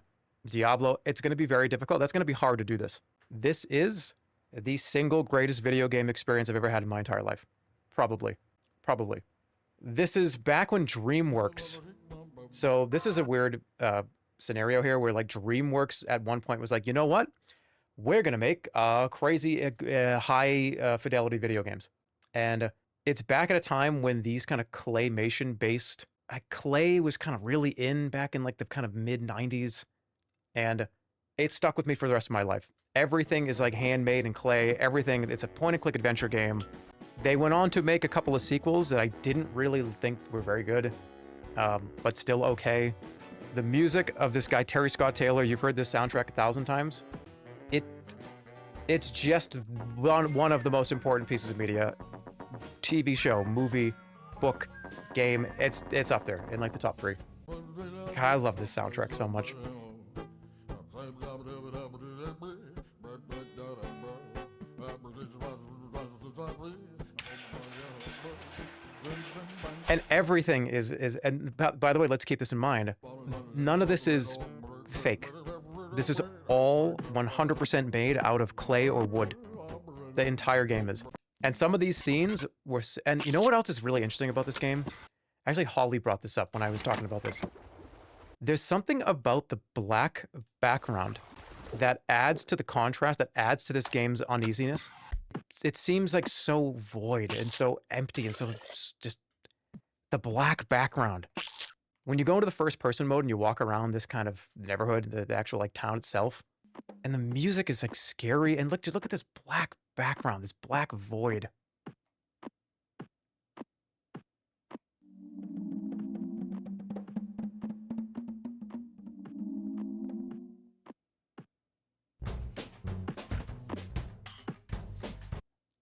Diablo. It's going to be very difficult. That's going to be hard to do this. This is the single greatest video game experience I've ever had in my entire life. Probably. This is back when DreamWorks... So this is a weird scenario here where, like, DreamWorks at one point was like, you know what? We're going to make crazy high fidelity video games. And it's back at a time when these kind of claymation based... Clay was kind of really in back in, like, the kind of mid-90s. And it stuck with me for the rest of my life. Everything is like handmade in clay. Everything, it's a point-and-click adventure game. They went on to make a couple of sequels that I didn't really think were very good, but still okay. The music of this guy, Terry Scott Taylor, you've heard this soundtrack 1,000 times. It's just one of the most important pieces of media. TV show, movie, book, game. It's up there in like the top 3. God, I love this soundtrack so much. And everything is and by the way, let's keep this in mind. None of this is fake. This is all 100% made out of clay or wood. The entire game is. And some of these scenes were... And you know what else is really interesting about this game? Actually, Holly brought this up when I was talking about this. There's something about the black background that adds to the contrast, that adds to this game's uneasiness. It seems like so void and so empty and so just... The black background. When you go into the first person mode and you walk around this kind of neighborhood, the actual like town itself, and the music is like scary, and just look at this black background, this black void.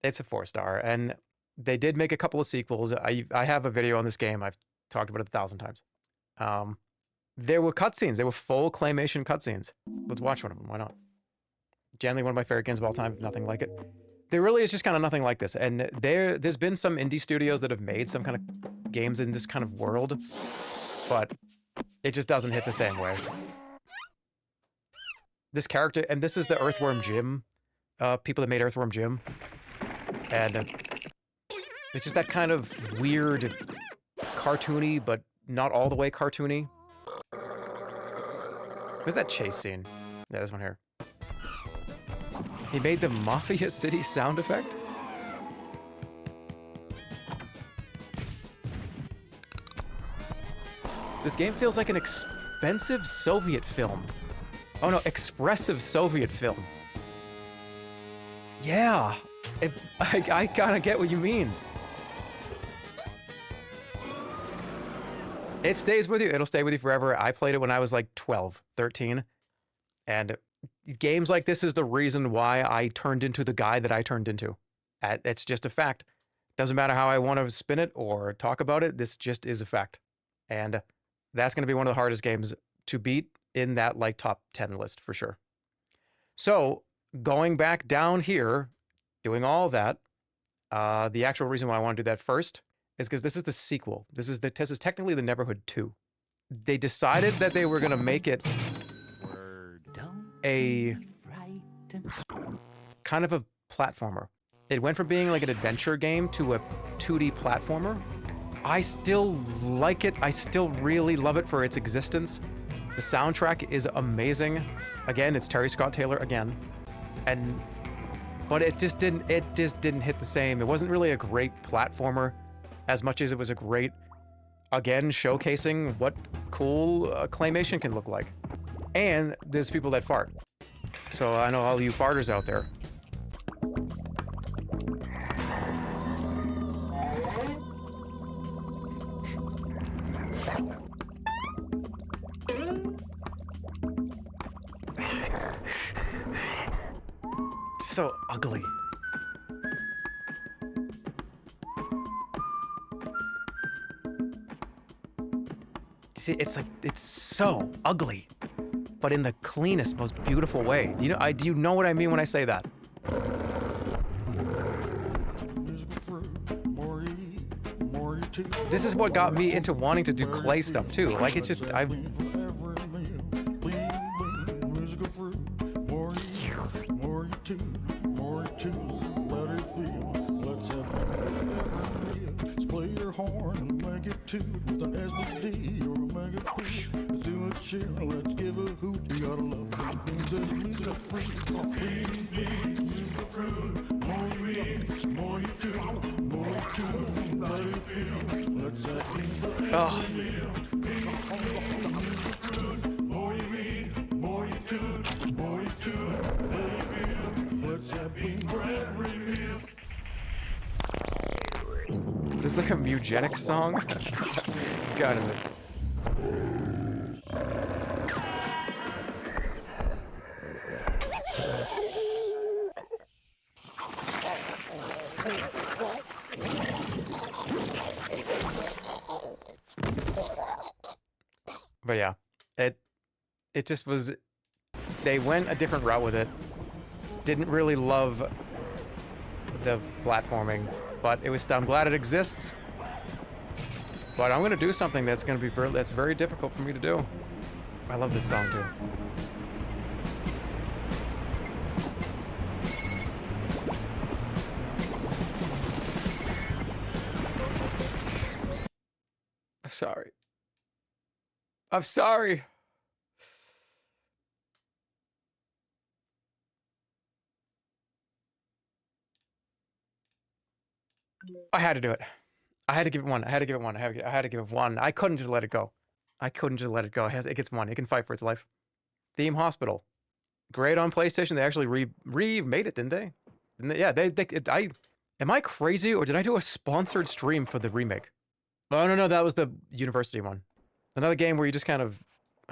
It's a 4-star, and they did make a couple of sequels. I have a video on this game. I've talked about it 1,000 times. There were cutscenes. There were full claymation cutscenes. Let's watch one of them. Why not? Generally one of my favorite games of all time. Nothing like it. There really is just kind of nothing like this. And there's been some indie studios that have made some kind of games in this kind of world, but it just doesn't hit the same way. This character, and this is the Earthworm Jim people that made Earthworm Jim. And it's just that kind of weird, cartoony, but not all the way cartoony. Where's that chase scene? Yeah, this one here. He made the Mafia City sound effect? This game feels like an expensive Soviet film. Oh no, expressive Soviet film. Yeah, I kind of get what you mean. It stays with you. It'll stay with you forever. I played it when I was like 12, 13. And games like this is the reason why I turned into the guy that I turned into. It's just a fact. Doesn't matter how I want to spin it or talk about it. This just is a fact. And that's going to be one of the hardest games to beat in that like top 10 list for sure. So going back down here, doing all that, the actual reason why I want to do that first is because this is the sequel. This is technically the Neighborhood 2. They decided that they were going to make it a kind of a platformer. It went from being like an adventure game to a 2D platformer. I still like it. I still really love it for its existence. The soundtrack is amazing. Again, it's Terry Scott Taylor again. But it just didn't hit the same. It wasn't really a great platformer as much as it was a great, again, showcasing what cool claymation can look like. And there's people that fart. So I know all you farters out there. So ugly. See, it's like, it's so ugly, but in the cleanest, most beautiful way. Do you know what I mean when I say that? This is what got me into wanting to do clay stuff too. Like, it's just, Play your horn and make it toot with an SBD or a mega P. Let's do a cheer, let's give a hoot. You gotta love it. Things as music fruit. Music fruit. More you eat, more you toot, more you toot. Let it feel. Let's have things for every meal. Music fruit. More you eat, more you toot, more you toot. Let it feel. Let's have things for every meal. This is like a eugenics song. Got it. But yeah, it just was, they went a different route with it. Didn't really love the platforming, but it was, I'm glad it exists. But I'm gonna do something that's gonna be that's very difficult for me to do. I love this song too. I'm sorry. I'm sorry. I had to do it. I had to give it one. I had to give it one. I had to give it one. I couldn't just let it go. I couldn't just let it go. It gets one. It can fight for its life. Theme Hospital. Great on PlayStation. They actually remade it, didn't they? Yeah, am I crazy or did I do a sponsored stream for the remake? Oh, no, that was the university one. Another game where you just kind of,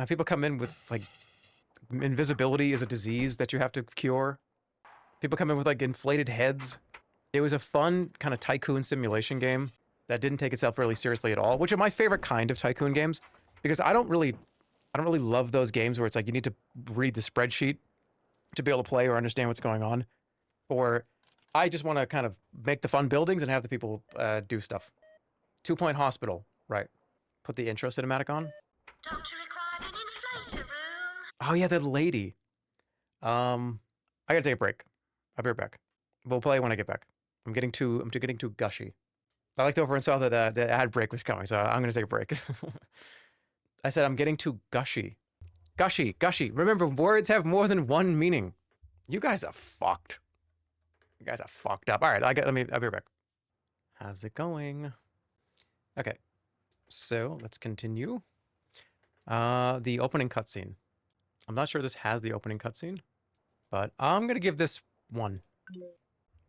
people come in with like, invisibility is a disease that you have to cure. People come in with like inflated heads. It was a fun kind of tycoon simulation game that didn't take itself really seriously at all, which are my favorite kind of tycoon games, because I don't really love those games where it's like you need to read the spreadsheet to be able to play or understand what's going on, or I just want to kind of make the fun buildings and have the people do stuff. 2 Point Hospital, right? Put the intro cinematic on. Doctor required an inflator room. Oh yeah, that lady. I gotta take a break. I'll be right back. We'll play when I get back. I'm getting too gushy. I looked over and saw that the ad break was coming, so I'm gonna take a break. I said I'm getting too gushy. Gushy, gushy. Remember, words have more than one meaning. You guys are fucked. You guys are fucked up. All right, I'll be right back. How's it going? Okay, so let's continue. The opening cutscene. I'm not sure this has the opening cutscene, but I'm gonna give this 1.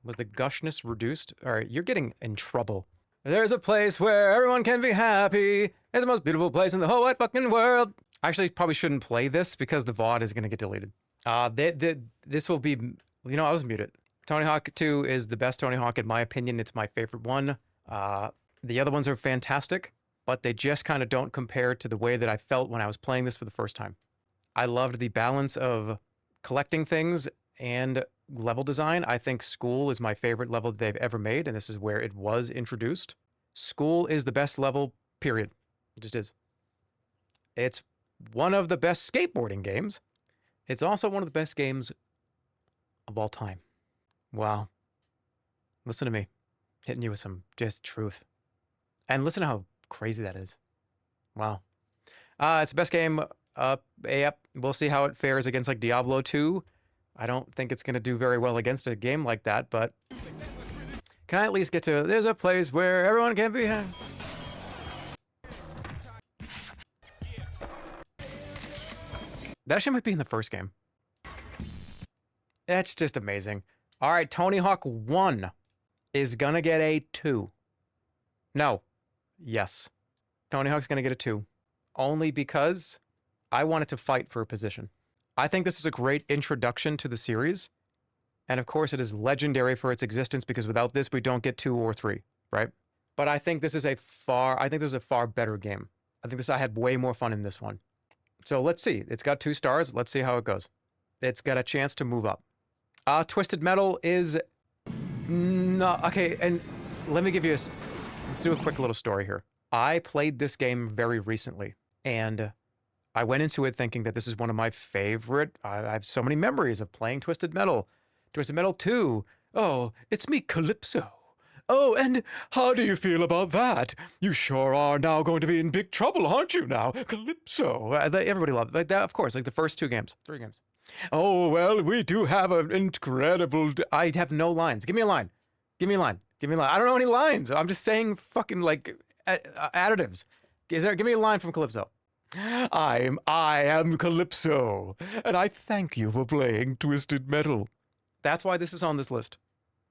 Was the gushness reduced? All right, you're getting in trouble. There's a place where everyone can be happy. It's the most beautiful place in the whole wide fucking world. I actually probably shouldn't play this because the VOD is gonna get deleted. This will be, you know, I was muted. Tony Hawk 2 is the best Tony Hawk in my opinion. It's my favorite one. The other ones are fantastic, but they just kind of don't compare to the way that I felt when I was playing this for the first time. I loved the balance of collecting things and level design. I think School is my favorite level that they've ever made, and this is where it was introduced. School is the best level, period. It just is. It's one of the best skateboarding games. It's also one of the best games of all time. Wow. Listen to me. Hitting you with some just truth. And listen to how crazy that is. Wow. It's the best game. Yep. We'll see how it fares against like Diablo 2. I don't think it's going to do very well against a game like that, but can I at least get to, there's a place where everyone can be happy. That actually might be in the first game. That's just amazing. All right, Tony Hawk 1 is going to get a 2. No. Yes. Tony Hawk's going to get a 2. Only because I wanted to fight for a position. I think this is a great introduction to the series. And of course, it is legendary for its existence because without this, we don't get 2 or 3, right? But I think this is a far better game. I had way more fun in this one. So let's see. It's got 2 stars. Let's see how it goes. It's got a chance to move up. Twisted Metal is no okay. And let me give you let's do a quick little story here. I played this game very recently, and I went into it thinking that this is one of my favorite. I have so many memories of playing Twisted Metal. Twisted Metal 2. Oh, it's me, Calypso. Oh, and how do you feel about that? You sure are now going to be in big trouble, aren't you now? Calypso. Everybody loved it. Like that, of course, like the first 2 games. 3 games. Oh, well, we do have an incredible... I have no lines. Give me a line. Give me a line. Give me a line. I don't know any lines. I'm just saying fucking, like, additives. Give me a line from Calypso. I am Calypso, and I thank you for playing Twisted Metal. That's why this is on this list.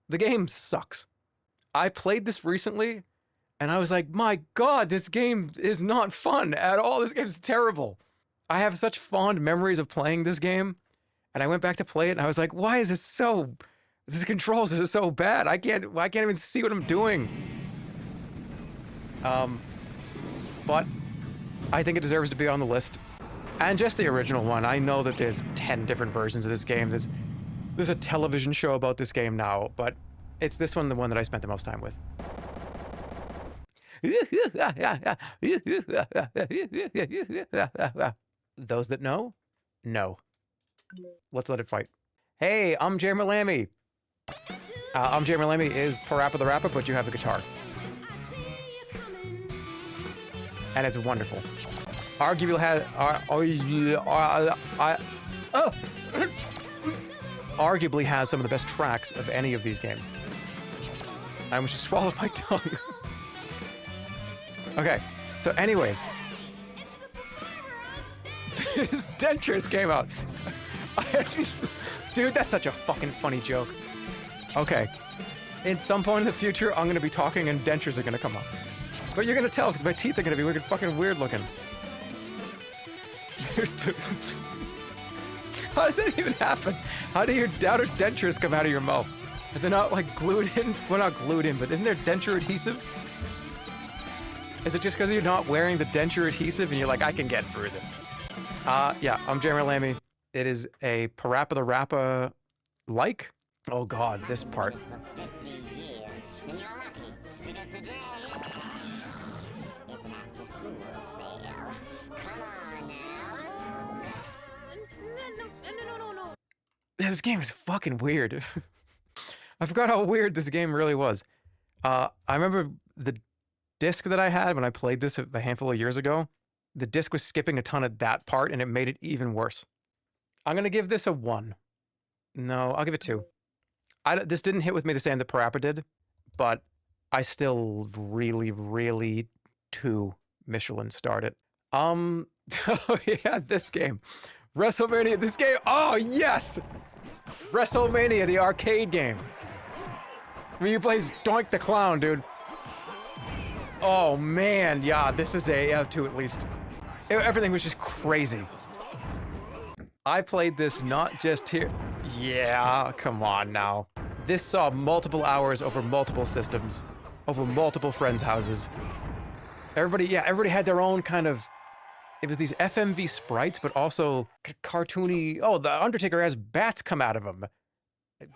The game sucks. I played this recently, and I was like, my God, this game is not fun at all. This game's terrible. I have such fond memories of playing this game, and I went back to play it, and I was like, why is this so... This controls is so bad. I can't even see what I'm doing. But I think it deserves to be on the list. And just the original one. I know that there's 10 different versions of this game. There's a television show about this game now, but it's this one, the one that I spent the most time with. Those that know? Let's let it fight. Hey, I'm Jerma Lammy. I'm Jerma Lammy is Parappa the Rapper, but you have a guitar. And it's wonderful. Arguably has some of the best tracks of any of these games. I almost just swallowed my tongue. Okay, so anyways. His dentures came out. Dude, that's such a fucking funny joke. Okay. At some point in the future, I'm gonna be talking and dentures are gonna come out. But you're gonna tell, because my teeth are gonna be wicked fucking weird looking. How does that even happen? How do dentures come out of your mouth? They're not like glued in? Well, not glued in, but isn't there denture adhesive? Is it just because you're not wearing the denture adhesive and you're like, I can get through this? Yeah, I'm Jeremy Lammy. It is a Parappa the Rapper like. Oh God, this part. Yeah, this game is fucking weird. I forgot how weird this game really was. I remember the disc that I had when I played this a handful of years ago. The disc was skipping a ton of that part, and it made it even worse. I'm going to give this a 1. No, I'll give it 2. This didn't hit with me the same that Parappa did, but I still really, really 2 Michelin starred it. Oh yeah, this game. WrestleMania, this game. Oh, yes! WrestleMania, the arcade game. Where you play Doink the Clown, dude. Oh, man. Yeah, this is a 2 at least. Everything was just crazy. I played this not just here. Yeah, come on now. This saw multiple hours over multiple systems, over multiple friends' houses. Everybody had their own kind of... It was these FMV sprites, but also cartoony... Oh, the Undertaker has bats come out of him.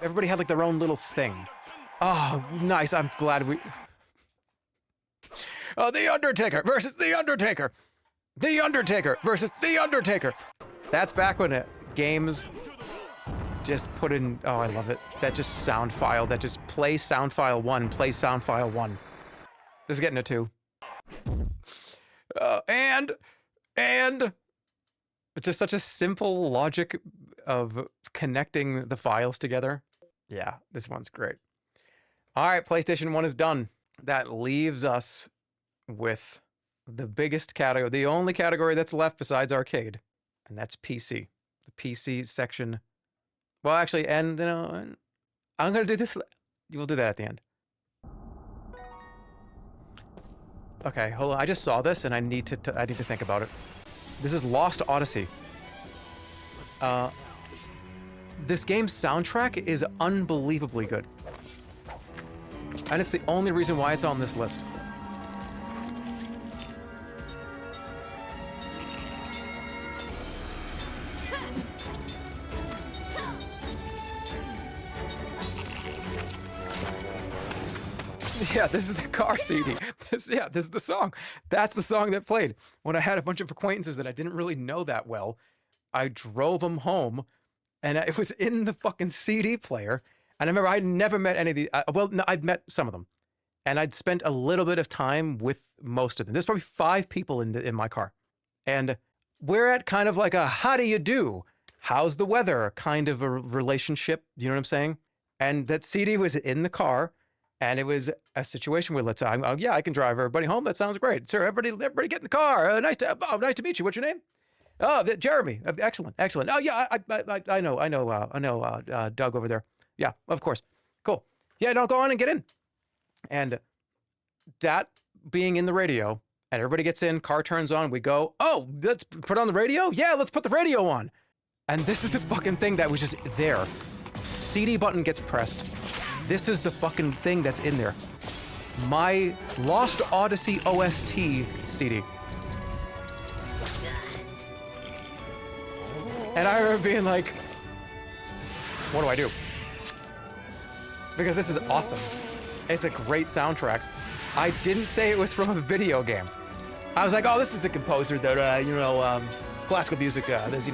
Everybody had like their own little thing. Oh, nice. I'm glad we... Oh, The Undertaker versus The Undertaker. The Undertaker versus The Undertaker. That's back when games just put in... Oh, I love it. That just sound file. That just play sound file 1, play sound file 1. This is getting a 2. And just such a simple logic of connecting the files together. Yeah, this one's great. All right, PlayStation 1 is done. That leaves us with the biggest category, the only category that's left besides arcade, and that's PC. The PC section. Well, actually, and you know, I'm gonna do this. We'll do that at the end. Okay, hold on. I just saw this, and I need to think about it. This is Lost Odyssey. This game's soundtrack is unbelievably good, and it's the only reason why it's on this list. Yeah, this is the car CD. This is the song. That's the song that played. When I had a bunch of acquaintances that I didn't really know that well, I drove them home, and it was in the fucking CD player. And I remember I'd never met any of the... well, no, I'd met some of them. And I'd spent a little bit of time with most of them. There's probably 5 people in my car. And we're at kind of like a, how do you do? How's the weather? Kind of a relationship. You know what I'm saying? And that CD was in the car. And it was a situation where yeah, I can drive everybody home. That sounds great. Sir, everybody get in the car. Nice to meet you. What's your name? Oh, Jeremy. Excellent. Oh, yeah, I know Doug over there. Yeah, of course. Cool. Yeah, no, go on and get in. And that being in the radio, and everybody gets in, car turns on, we go, oh, let's put on the radio? Yeah, let's put the radio on. And this is the fucking thing that was just there. CD button gets pressed. This is the fucking thing that's in there. My Lost Odyssey OST CD. And I remember being like, what do I do? Because this is awesome. It's a great soundtrack. I didn't say it was from a video game. I was like, oh, this is a composer that, classical music, there's,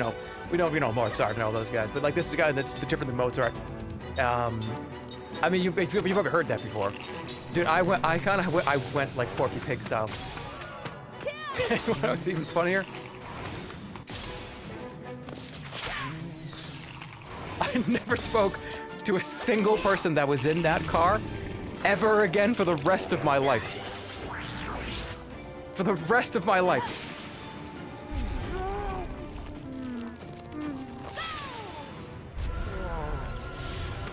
we know Mozart and all those guys, but like this is a guy that's different than Mozart. I mean, you've probably heard that before. Dude, I went like Porky Pig style. What's even funnier? I never spoke to a single person that was in that car ever again for the rest of my life. For the rest of my life.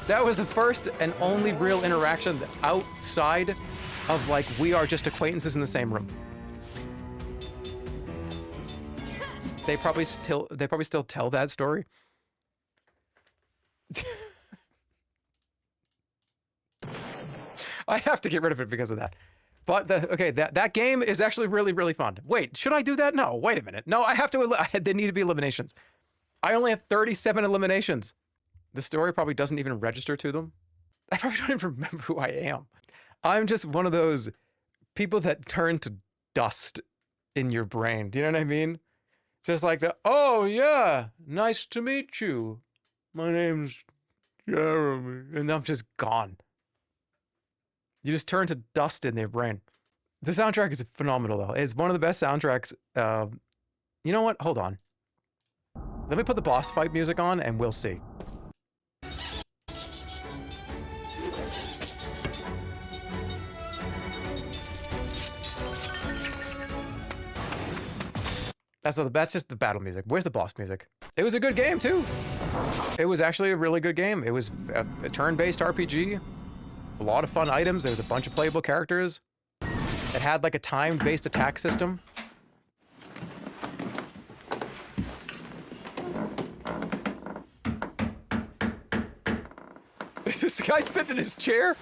That was the first and only real interaction outside of like we are just acquaintances in the same room. They probably still tell that story. I have to get rid of it because of that. But that game is actually really, really fun. Wait, should I do that? No, wait a minute. No, I have to. There need to be eliminations. I only have 37 eliminations. The story probably doesn't even register to them. I probably don't even remember who I am. I'm just one of those people that turn to dust in your brain. Do you know what I mean? Just like oh yeah, nice to meet you. My name's Jeremy. And I'm just gone. You just turn to dust in their brain. The soundtrack is phenomenal, though. It's one of the best soundtracks. You know what? Hold on. Let me put the boss fight music on, and we'll see. That's just the battle music. Where's the boss music? It was a good game, too. It was actually a really good game. It was a turn-based RPG. A lot of fun items. There was a bunch of playable characters. It had like a time-based attack system. Is this guy sitting in his chair?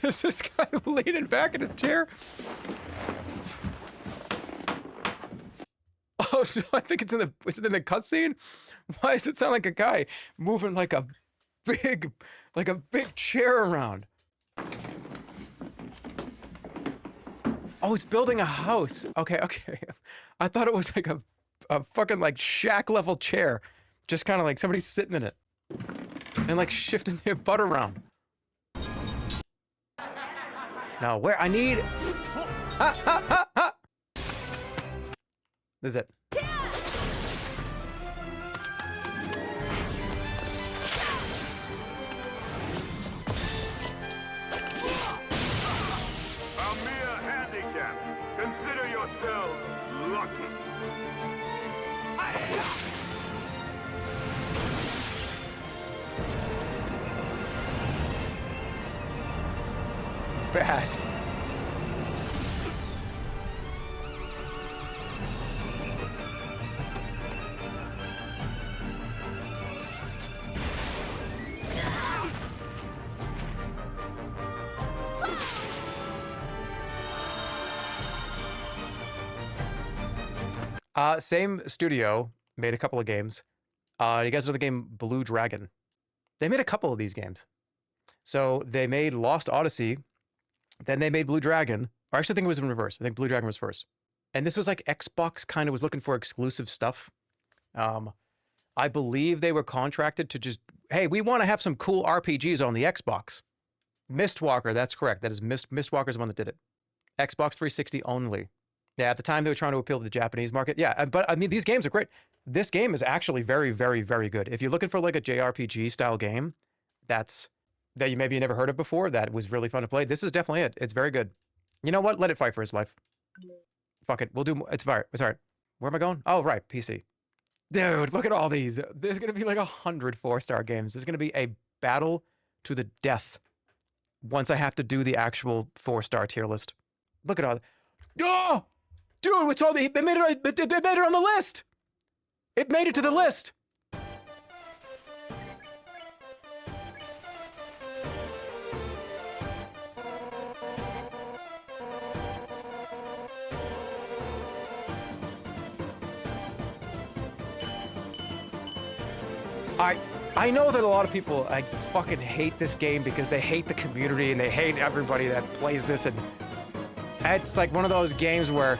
Is this guy leaning back in his chair? Oh, so I think it's in the cutscene. Why does it sound like a guy moving like a big chair around? Oh, it's building a house. Okay. I thought it was like a fucking like shack level chair, just kind of like somebody sitting in it and like shifting their butt around. Now, where I need. Ha! This is it. Consider yourselves lucky. Bad. Same studio made a couple of games. You guys know the game Blue Dragon? They made a couple of these games. So they made Lost Odyssey, then they made Blue Dragon. Or I actually think it was in reverse. I think Blue Dragon was first. And this was like Xbox kind of was looking for exclusive stuff. I believe they were contracted to just, hey, we want to have some cool RPGs on the Xbox. Mistwalker, that's correct. That is Mistwalker's the one that did it. Xbox 360 only. Yeah, at the time they were trying to appeal to the Japanese market. Yeah, but I mean, these games are great. This game is actually very, very, very good. If you're looking for like a JRPG style game, that you maybe never heard of before, that was really fun to play. This is definitely it. It's very good. You know what? Let it fight for his life. Fuck it. We'll do. It's all right. It's all right. Where am I going? Oh, right. PC. Dude, look at all these. There's gonna be like 100 4-star games. There's gonna be a battle to the death once I have to do the actual 4-star tier list. Look at all. Oh! Dude, it's all it made it on the list. It made it to the list. I know that a lot of people fucking hate this game because they hate the community and they hate everybody that plays this, and it's like one of those games where,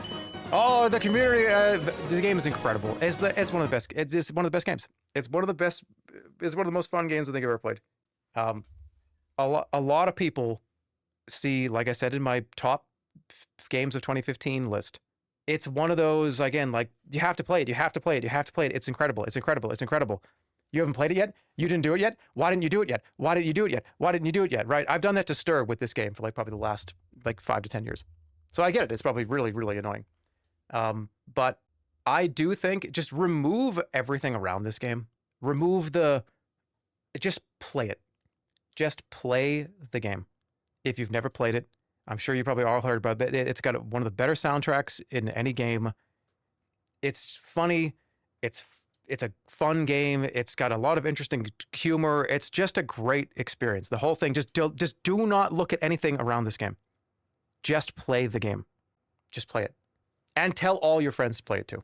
oh, the community, this game is incredible. It's one of the best. It's one of the best games. It's one of the best. It's one of the most fun games I think I've ever played. A lot of people see, like I said in my top games of 2015 list, it's one of those, again, like, you have to play it. You have to play it. You have to play it. It's incredible. It's incredible. It's incredible. You haven't played it yet? You didn't do it yet? Why didn't you do it yet? Why didn't you do it yet? Why didn't you do it yet? Right? I've done that to Stir with this game for like probably the last like 5 to 10 years. So I get it. It's probably really, really annoying. But I do think just remove everything around this game. Just play it. Just play the game. If you've never played it, I'm sure you probably all heard about it. It's got one of the better soundtracks in any game. It's funny. It's a fun game. It's got a lot of interesting humor. It's just a great experience. The whole thing, just do not look at anything around this game. Just play the game. Just play it. And tell all your friends to play it too.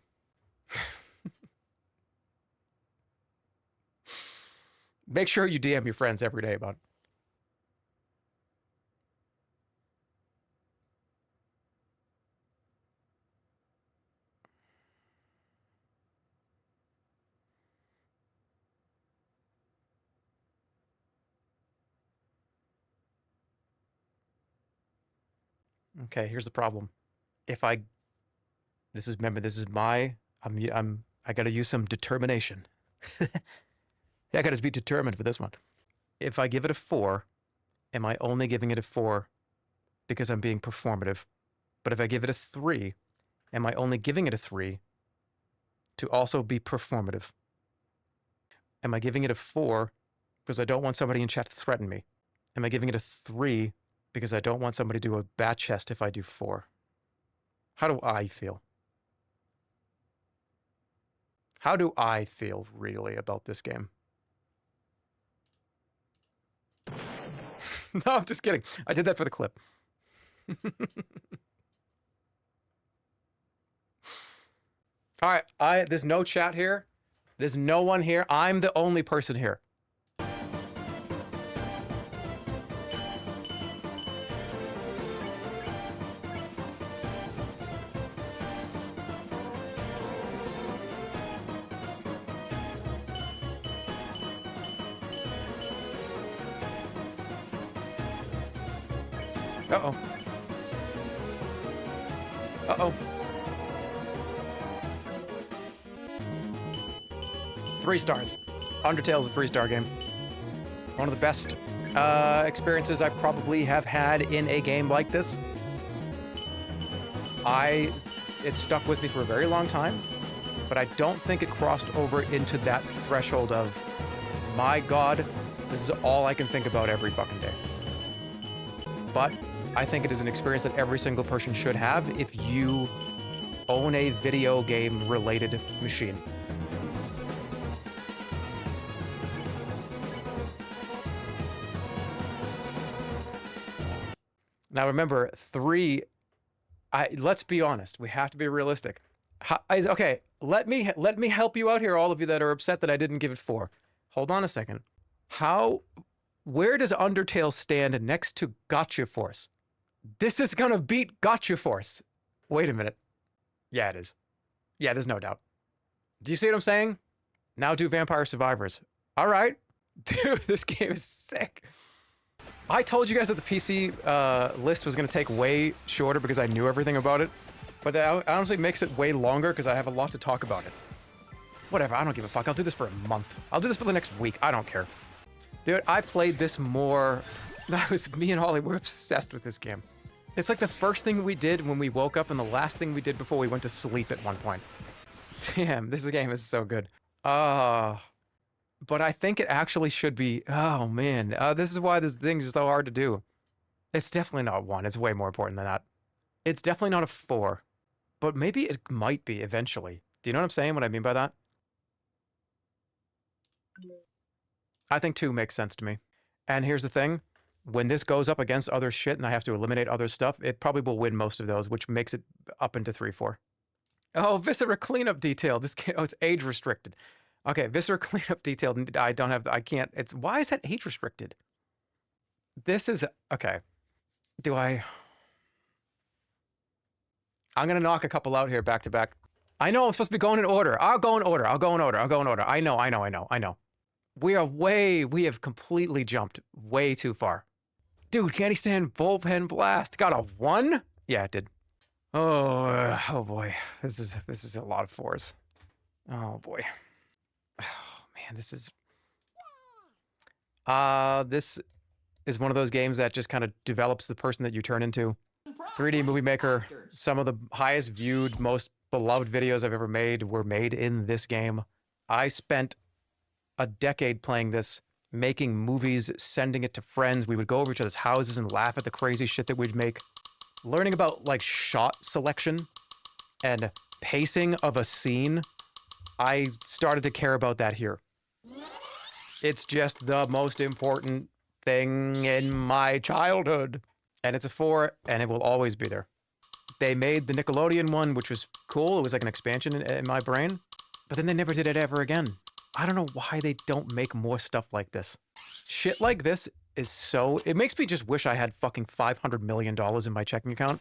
Make sure you DM your friends every day about it. Okay, here's the problem. If I, remember, this is my, I gotta use some determination. I gotta be determined for this one. If I give it a 4, am I only giving it a 4 because I'm being performative? But if I give it a 3, am I only giving it a 3 to also be performative? Am I giving it a 4 because I don't want somebody in chat to threaten me? Am I giving it a 3 because I don't want somebody to do a bat chest if I do 4? How do I feel? How do I feel really about this game? No, I'm just kidding. I did that for the clip. All right, there's no chat here. There's no one here. I'm the only person here. Uh-oh. Uh-oh. 3 stars. Undertale's a 3-star game. One of the best experiences I probably have had in a game like this. It stuck with me for a very long time, but I don't think it crossed over into that threshold of, my God, this is all I can think about every fucking day. But I think it is an experience that every single person should have if you own a video game related machine. Now remember, 3, let's be honest, we have to be realistic. Okay, let me help you out here, all of you that are upset that I didn't give it 4. Hold on a second. Where does Undertale stand next to Gotcha Force? This is gonna beat Gotcha Force. Wait a minute. Yeah, it is. Yeah, there's no doubt. Do you see what I'm saying? Now do Vampire Survivors. All right. Dude, this game is sick. I told you guys that the PC list was gonna take way shorter because I knew everything about it. But that honestly makes it way longer because I have a lot to talk about it. Whatever, I don't give a fuck. I'll do this for a month. I'll do this for the next week. I don't care. Dude, I played this more. Me and Holly were obsessed with this game. It's like the first thing we did when we woke up and the last thing we did before we went to sleep at one point. Damn, this game is so good. But I think it actually should be. Oh man, this is why this thing is so hard to do. It's definitely not 1. It's way more important than that. It's definitely not a 4, but maybe it might be eventually. Do you know what I'm saying? What I mean by that? I think 2 makes sense to me. And here's the thing. When this goes up against other shit and I have to eliminate other stuff, it probably will win most of those, which makes it up into 3, 4. Oh, Viscera cleanup detail. This game, it's age restricted. Okay, Viscera cleanup detail. I can't. Why is that age restricted? This is, okay. I'm going to knock a couple out here back to back. I know I'm supposed to be going in order. I'll go in order. I know. We have completely jumped way too far. Dude, Candy Stand Bullpen Blast got a 1? Yeah, it did. Oh boy. This is a lot of 4s. Oh boy. Oh man, this is one of those games that just kind of develops the person that you turn into. 3D Movie Maker, some of the highest viewed, most beloved videos I've ever made were made in this game. I spent a decade playing this, making movies, sending it to friends. We would go over each other's houses and laugh at the crazy shit that we'd make. Learning about like shot selection and pacing of a scene, I started to care about that here. It's just the most important thing in my childhood. And it's a 4, and it will always be there. They made the Nickelodeon one, which was cool. It was like an expansion in my brain. But then they never did it ever again. I don't know why they don't make more stuff like this. Shit like this is so... It makes me just wish I had fucking $500 million in my checking account.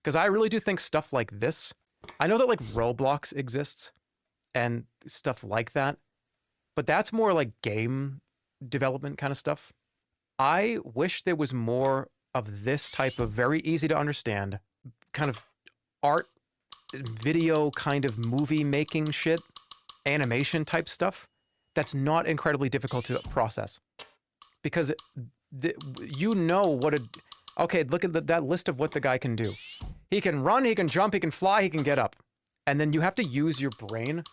Because I really do think stuff like this... I know that like Roblox exists and stuff like that. But that's more like game development kind of stuff. I wish there was more of this type of very easy to understand kind of art, video kind of movie making shit, animation type stuff, that's not incredibly difficult to process. Because you know what a... Okay, look at that list of what the guy can do. He can run, he can jump, he can fly, he can get up. And then you have to use your brain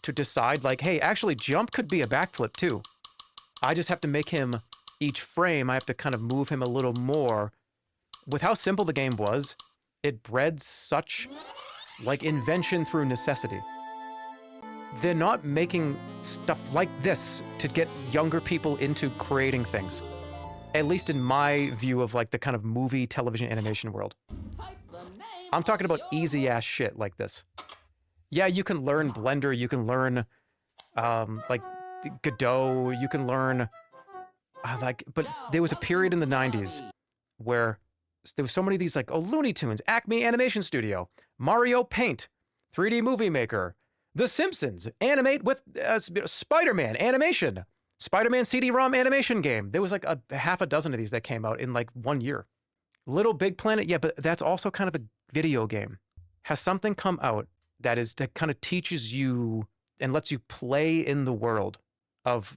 to decide, like, hey, actually jump could be a backflip too. I just have to make him, each frame, I have to kind of move him a little more. With how simple the game was, it bred such, like, invention through necessity. They're not making stuff like this to get younger people into creating things. At least in my view of, like, the kind of movie, television, animation world. I'm talking about easy-ass shit like this. Yeah, you can learn Blender, you can learn, like, Godot, you can learn, but there was a period in the 90s where there was so many of these, like, Looney Tunes, Acme Animation Studio, Mario Paint, 3D Movie Maker, The Simpsons, animate with Spider-Man animation, Spider-Man CD-ROM animation game. There was like a half a dozen of these that came out in like 1 year. Little Big Planet, yeah, but that's also kind of a video game. Has something come out that kind of teaches you and lets you play in the world of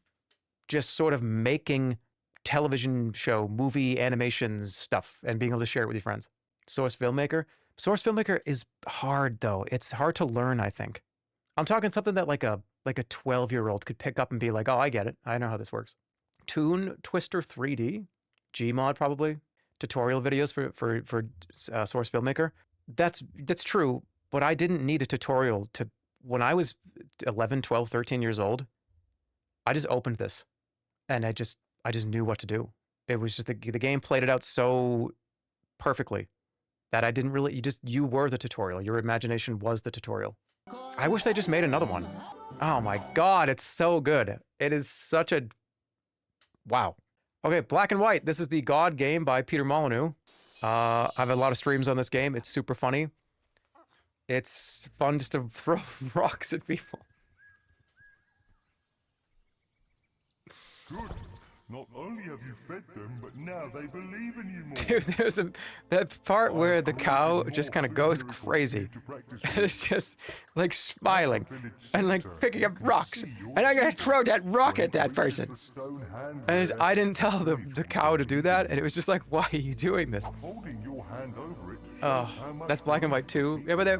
just sort of making television show, movie, animations stuff and being able to share it with your friends. Source Filmmaker. Source Filmmaker is hard though. It's hard to learn, I think. I'm talking something that like a 12-year-old could pick up and be like, oh, I get it. I know how this works. Toon Twister 3D, Gmod probably, tutorial videos for Source Filmmaker. That's true, but I didn't need a tutorial to, when I was 11, 12, 13 years old, I just opened this and I just knew what to do. It was just the game played it out so perfectly that I didn't really, you were the tutorial. Your imagination was the tutorial. I wish they just made another one. Oh my God, it's so good. It is such a, wow. Okay, Black and White. This is the God game by Peter Molyneux. I have a lot of streams on this game. It's super funny. It's fun just to throw rocks at people. Good. Not only have you fed them, but now they believe in you more. Dude, there's that part where the cow just kind of goes crazy. And it's just like smiling and like picking up rocks. And I'm gonna throw that rock at that person. And I didn't tell the cow to do that. And it was just like, why are you doing this? Oh, that's Black and White too. Yeah, but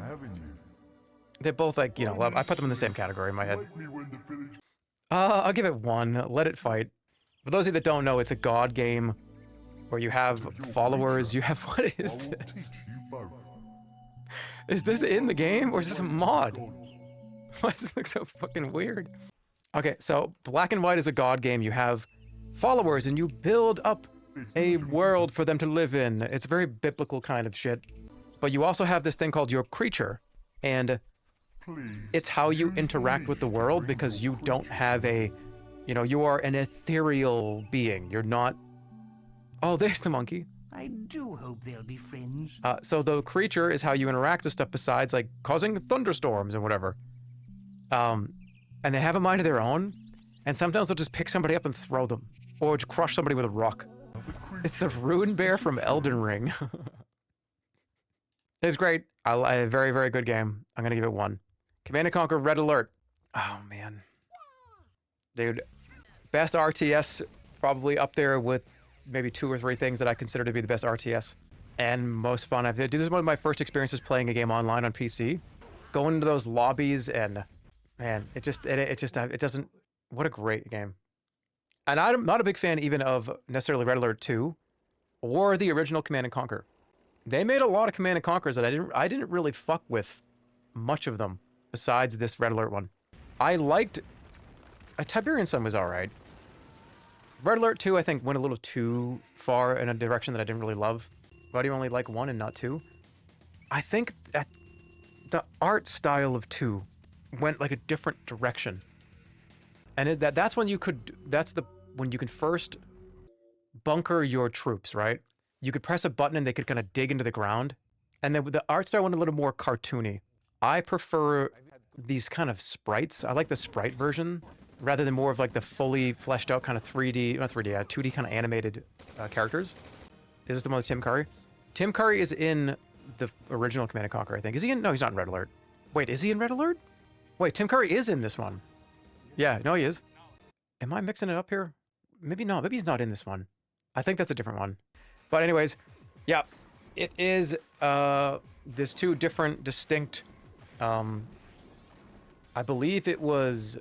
they're both like, you know, I put them in the same category in my head. I'll give it 1. Let It Fight. For those of you that don't know, it's a God game where you have followers, you have, what is this? Is this in the game or is this a mod? Why does this look so fucking weird? Okay, so Black and White is a God game. You have followers and you build up a world for them to live in. It's very biblical kind of shit. But you also have this thing called your creature, and it's how you interact with the world because you don't have a, you know, you are an ethereal being. You're not... Oh, there's the monkey. I do hope they'll be friends. So the creature is how you interact with stuff besides, like, causing thunderstorms and whatever. And they have a mind of their own, and sometimes they'll just pick somebody up and throw them, or crush somebody with a rock. It's the Rune Bear from Elden Ring. It's great. A very, very good game. I'm gonna give it 1. Command & Conquer Red Alert. Oh, man. Dude. Best RTS, probably up there with maybe 2 or 3 things that I consider to be the best RTS. And most fun I've had. This is one of my first experiences playing a game online on PC. Going into those lobbies and, man, it doesn't, what a great game. And I'm not a big fan even of necessarily Red Alert 2 or the original Command & Conquer. They made a lot of Command & Conquers that I didn't really fuck with much of them besides this Red Alert one. I liked, Tiberian Sun was alright. Red Alert 2, I think, went a little too far in a direction that I didn't really love. Why do you only like 1 and not 2? I think that the art style of 2 went like a different direction. And that's when you could, when you can first bunker your troops, right? You could press a button and they could kind of dig into the ground. And then the art style went a little more cartoony. I prefer these kind of sprites. I like the sprite version rather than more of like the fully fleshed out kind of 3D, not 3D, 2D kind of animated characters. Is this the one with Tim Curry? Tim Curry is in the original Command & Conquer, I think. Is he in? No, he's not in Red Alert. Wait, is he in Red Alert? Wait, Tim Curry is in this one. Yeah, no, he is. Am I mixing it up here? Maybe not. Maybe he's not in this one. I think that's a different one. But anyways, yeah, it is, there's two different, distinct, I believe it was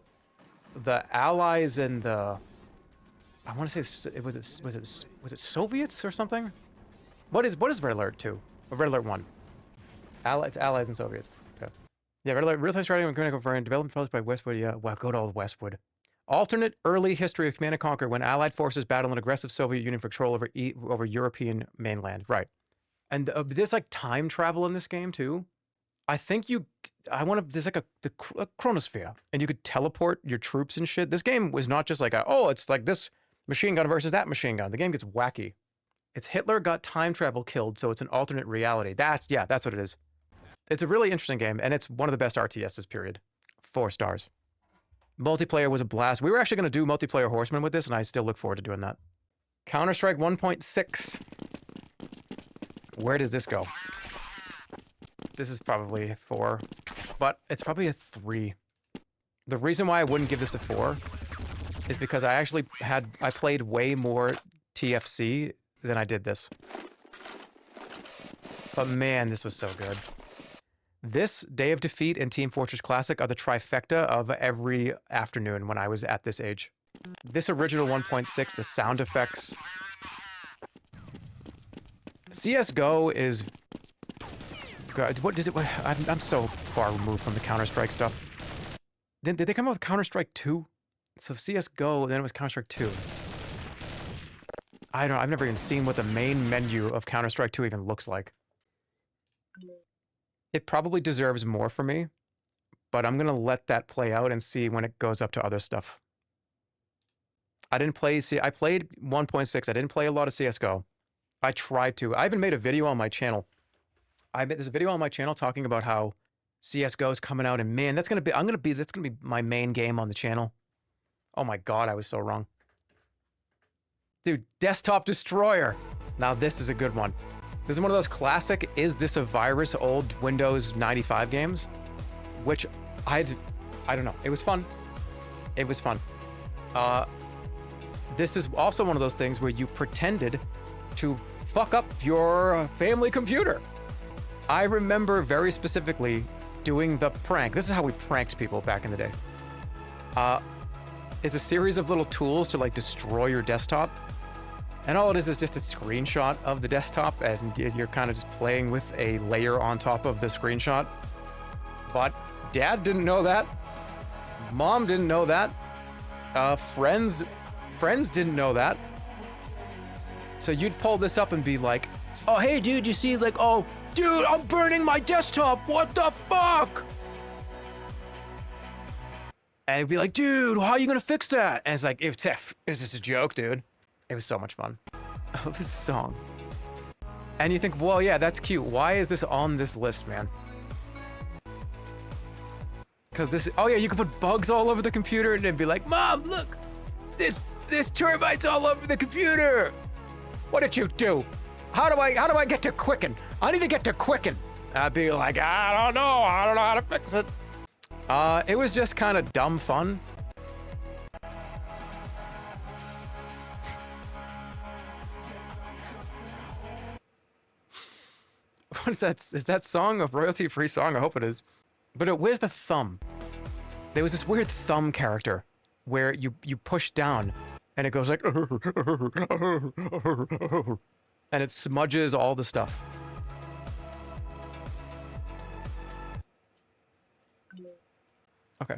the Allies and the, I want to say, was it Soviets or something? What is Red Alert 2? Or Red Alert 1? It's Allies and Soviets. Okay. Yeah, Red Alert, real-time strategy and Command & Conquer, development published by Westwood. Yeah, wow, good old Westwood. Alternate early history of Command & Conquer when Allied forces battle an aggressive Soviet Union for control over European mainland. Right. And there's like time travel in this game too. I think there's like a chronosphere and you could teleport your troops and shit. This game was not just like it's like this machine gun versus that machine gun. The game gets wacky. It's Hitler got time travel killed, so it's an alternate reality. That's what it is. It's a really interesting game, and it's one of the best RTSs, period. 4 stars. Multiplayer was a blast. We were actually going to do multiplayer Horseman with this, and I still look forward to doing that. Counter-Strike 1.6. Where does this go? This is probably a 4, but it's probably a 3. The reason why I wouldn't give this a 4 is because I played way more TFC than I did this. But man, this was so good. This, Day of Defeat, and Team Fortress Classic are the trifecta of every afternoon when I was at this age. This original 1.6, the sound effects. CSGO is... God, what does it... I'm so far removed from the Counter-Strike stuff. Did they come out with Counter-Strike 2? So CSGO, then it was Counter-Strike 2. I don't know, I've never even seen what the main menu of Counter-Strike 2 even looks like. It probably deserves more for me, but I'm going to let that play out and see when it goes up to other stuff. I played 1.6. I didn't play a lot of CSGO. I tried to. I even made a video on my channel. There's a video on my channel talking about how CSGO is coming out, and man, that's going to be my main game on the channel. Oh my God, I was so wrong. Dude, Desktop Destroyer. Now this is a good one. This is one of those classic, is this a virus, old Windows 95 games? Which I don't know. It was fun. It was fun. This is also one of those things where you pretended to fuck up your family computer. I remember very specifically doing the prank. This is how we pranked people back in the day. It's a series of little tools to like destroy your desktop. And all it is just a screenshot of the desktop, and you're kind of just playing with a layer on top of the screenshot. But Dad didn't know that. Mom didn't know that. Friends didn't know that. So you'd pull this up and be like, oh, hey, dude, you see, like, oh, dude, I'm burning my desktop. What the fuck? And it'd be like, dude, how are you going to fix that? And it's like, it's just a joke, dude. It was so much fun. Oh, this song. And you think, well, yeah, that's cute. Why is this on this list, man? Because this, oh yeah, you can put bugs all over the computer and then be like, Mom, look, this termite's all over the computer. What did you do? How do I get to Quicken? I need to get to Quicken. I'd be like, I don't know how to fix it. It was just kind of dumb fun. What is that? Is that song a royalty-free song? I hope it is. But where's the thumb? There was this weird thumb character where you push down and it goes like and it smudges all the stuff. Okay.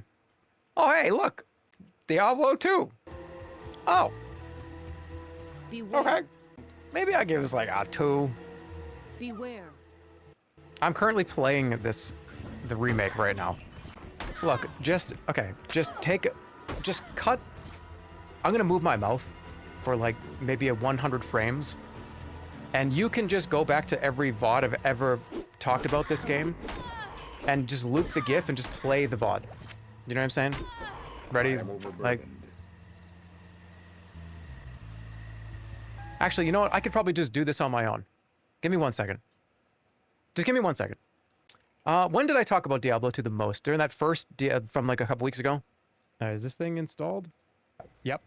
Oh, hey, look. Diablo 2. Oh. Beware. Okay. Maybe I'll give this like a 2. Beware. I'm currently playing the remake right now. Look, just cut. I'm gonna move my mouth for like maybe 100 frames. And you can just go back to every VOD I've ever talked about this game and just loop the GIF and just play the VOD. You know what I'm saying? Ready? Like. Actually, you know what? I could probably just do this on my own. Give me 1 second. Just give me 1 second. When did I talk about Diablo 2 the most? During that first, from like a couple weeks ago? Is this thing installed? Yep.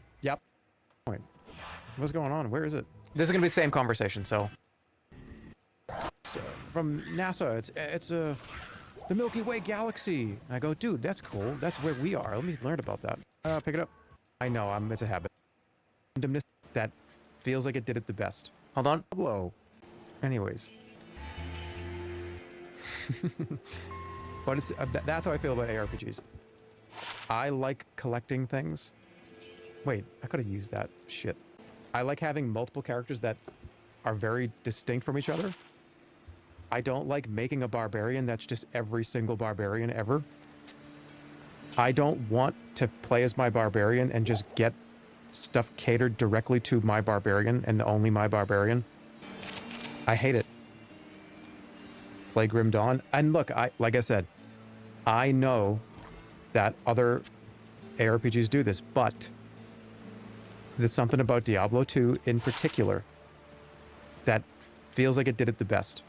Wait. What's going on? Where is it? This is going to be the same conversation, so. From NASA, it's the Milky Way galaxy. And I go, dude, that's cool. That's where we are. Let me learn about that. Pick it up. I know, it's a habit. Randomness that feels like it did it the best. Hold on. Hello. Anyways. But it's that's how I feel about ARPGs. I like collecting things. Wait, I could have used that shit. I like having multiple characters that are very distinct from each other. I don't like making a barbarian that's just every single barbarian ever. I don't want to play as my barbarian and just get stuff catered directly to my barbarian and only my barbarian. I hate it. Play Grim Dawn. And look, like I said, I know that other ARPGs do this, but there's something about Diablo 2 in particular that feels like it did it the best.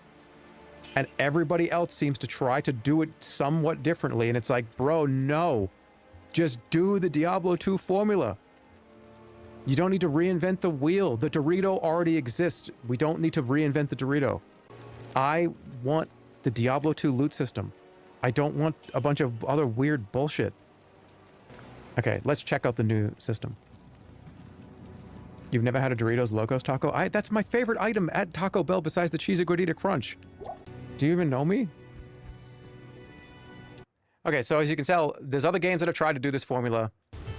And everybody else seems to try to do it somewhat differently, and it's like, bro, no. Just do the Diablo 2 formula. You don't need to reinvent the wheel. The Dorito already exists. We don't need to reinvent the Dorito. I want the Diablo 2 loot system. I don't want a bunch of other weird bullshit. Okay, let's check out the new system. You've never had a Doritos Locos taco? That's my favorite item at Taco Bell besides the Cheesy Gordita Crunch. Do you even know me? Okay, so as you can tell, there's other games that have tried to do this formula,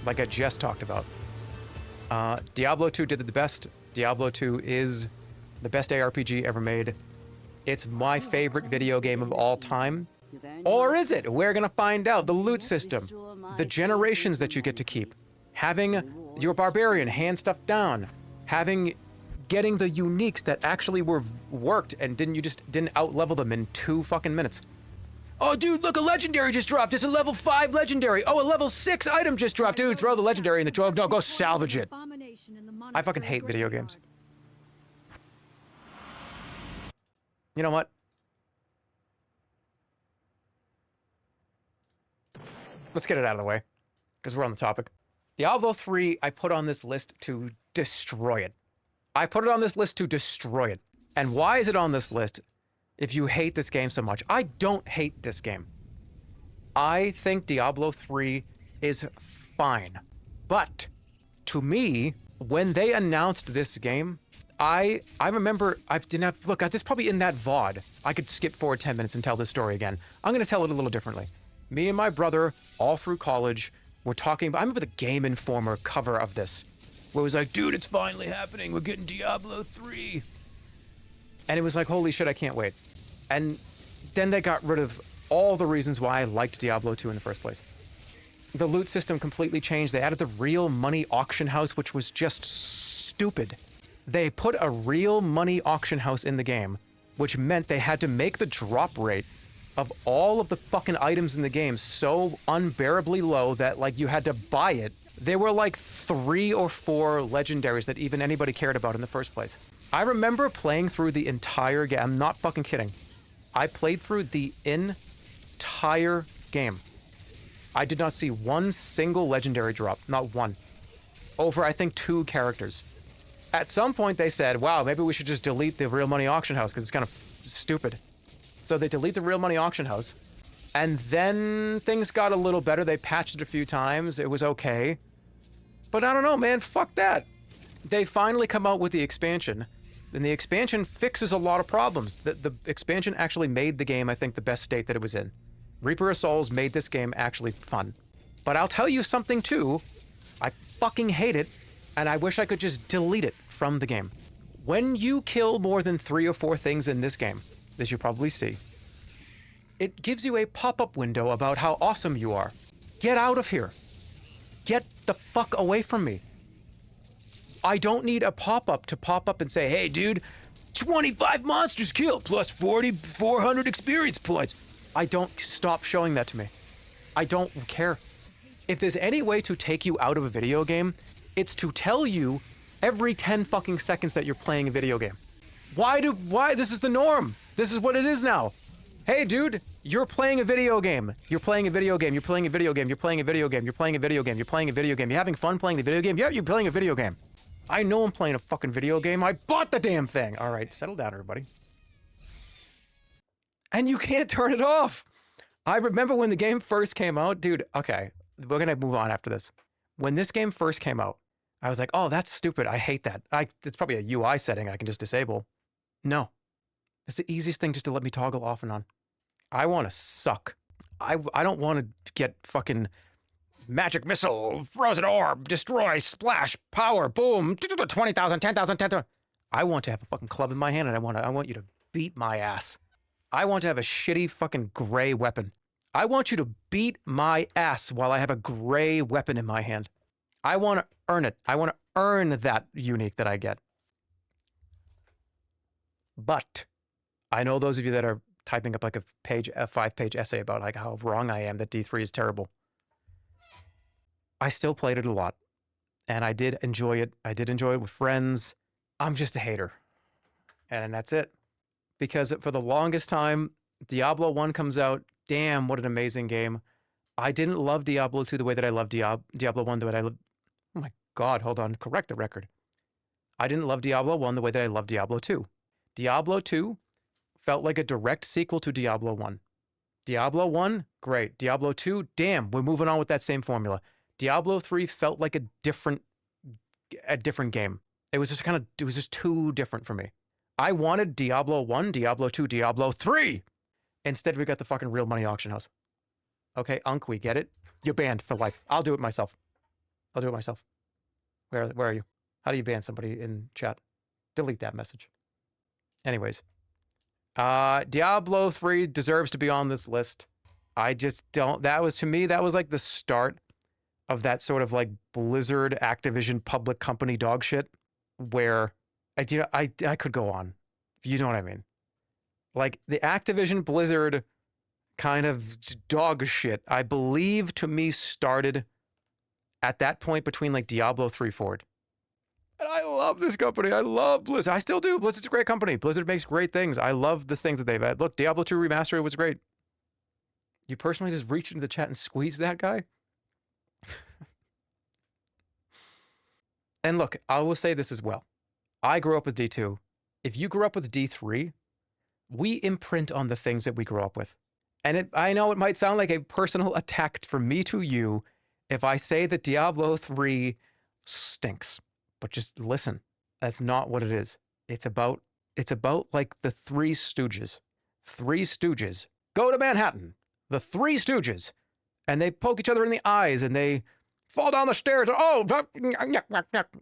like I just talked about. Diablo 2 did it the best. Diablo 2 is the best ARPG ever made. It's my favorite video game of all time. Or is it? We're gonna find out. The loot system, the generations that you get to keep, having your barbarian hand stuff down, getting the uniques that actually worked and you just didn't out-level them in 2 fucking minutes. Oh, dude, look, a legendary just dropped. It's a level 5 legendary. Oh, a level 6 item just dropped. Dude, throw the legendary in the drug. No, go salvage it. I fucking hate video games. You know what? Let's get it out of the way, because we're on the topic. Diablo 3, I put on this list to destroy it. I put it on this list to destroy it. And why is it on this list if you hate this game so much? I don't hate this game. I think Diablo 3 is fine. But to me, when they announced this game, I remember, look, this is probably in that VOD. I could skip forward 10 minutes and tell this story again. I'm going to tell it a little differently. Me and my brother, all through college, were talking about, I remember the Game Informer cover of this, where it was like, dude, it's finally happening. We're getting Diablo 3. And it was like, holy shit, I can't wait. And then they got rid of all the reasons why I liked Diablo 2 in the first place. The loot system completely changed. They added the real money auction house, which was just stupid. They put a real money auction house in the game, which meant they had to make the drop rate of all of the fucking items in the game so unbearably low that, like, you had to buy it. There were like 3 or 4 legendaries that even anybody cared about in the first place. I remember playing through the entire game. I'm not fucking kidding. I played through the entire game. I did not see one single legendary drop. Not one. Over, I think, 2 characters. At some point, they said, wow, maybe we should just delete the real money auction house because it's kind of stupid. So they delete the real money auction house. And then things got a little better. They patched it a few times. It was okay. But I don't know, man. Fuck that. They finally come out with the expansion. And the expansion fixes a lot of problems. The expansion actually made the game, I think, the best state that it was in. Reaper of Souls made this game actually fun. But I'll tell you something too. I fucking hate it. And I wish I could just delete it from the game. When you kill more than 3 or 4 things in this game, as you probably see, it gives you a pop-up window about how awesome you are. Get out of here. Get the fuck away from me. I don't need a pop-up to pop up and say, hey dude, 25 monsters killed plus 400 experience points. I don't, stop showing that to me. I don't care. If there's any way to take you out of a video game, it's to tell you every 10 fucking seconds that you're playing a video game. Why? This is the norm. This is what it is now. Hey, dude, you're playing a video game. You're playing a video game. You're playing a video game. You're playing a video game. You're playing a video game. You're playing a video game. You're having fun playing the video game? Yeah, you're playing a video game. I know I'm playing a fucking video game. I bought the damn thing. All right, settle down, everybody. And you can't turn it off. I remember when the game first came out, dude, okay, we're gonna move on after this. When this game first came out, I was like, oh, that's stupid. I hate that. It's probably a UI setting I can just disable. No. It's the easiest thing just to let me toggle off and on. I want to suck. I don't want to get fucking magic missile, frozen orb, destroy, splash, power, boom, 20,000, 10,000, 10,000. I want to have a fucking club in my hand and I want you to beat my ass. I want to have a shitty fucking gray weapon. I want you to beat my ass while I have a gray weapon in my hand. I want to earn it. I want to earn that unique that I get. But I know those of you that are typing up like a 5-page essay about like how wrong I am that D3 is terrible. I still played it a lot and I did enjoy it. I did enjoy it with friends. I'm just a hater. And that's it. Because for the longest time, Diablo 1 comes out. Damn, what an amazing game. I didn't love Diablo 2 the way that I love Diablo 1 the way that I love... Oh my God, hold on. Correct the record. I didn't love Diablo 1 the way that I love Diablo 2. Diablo 2 felt like a direct sequel to Diablo 1. Diablo 1, great. Diablo 2, damn, we're moving on with that same formula. Diablo 3 felt like a different game. It was just too different for me. I wanted Diablo 1, Diablo 2, Diablo 3. Instead, we got the fucking real money auction house. Okay, Unk, we get it. You're banned for life. I'll do it myself. I'll do it myself. Where are you? How do you ban somebody in chat? Delete that message. Anyways. Diablo 3 deserves to be on this list. I just don't... to me, that was like the start of that sort of like Blizzard, Activision, public company dog shit where... I could go on. You know what I mean? Like the Activision Blizzard kind of dog shit, I believe to me started at that point between like Diablo 3 forward. And I love this company. I love Blizzard. I still do. Blizzard's a great company. Blizzard makes great things. I love the things that they've had. Look, Diablo 2 Remastered was great. You personally just reached into the chat and squeezed that guy? And look, I will say this as well. I grew up with D2. If you grew up with D3, we imprint on the things that we grew up with. And I know it might sound like a personal attack from me to you if I say that Diablo 3 stinks. But just listen, that's not what it is. It's about like the Three Stooges. Three Stooges go to Manhattan. The Three Stooges. And they poke each other in the eyes and they fall down the stairs. Oh,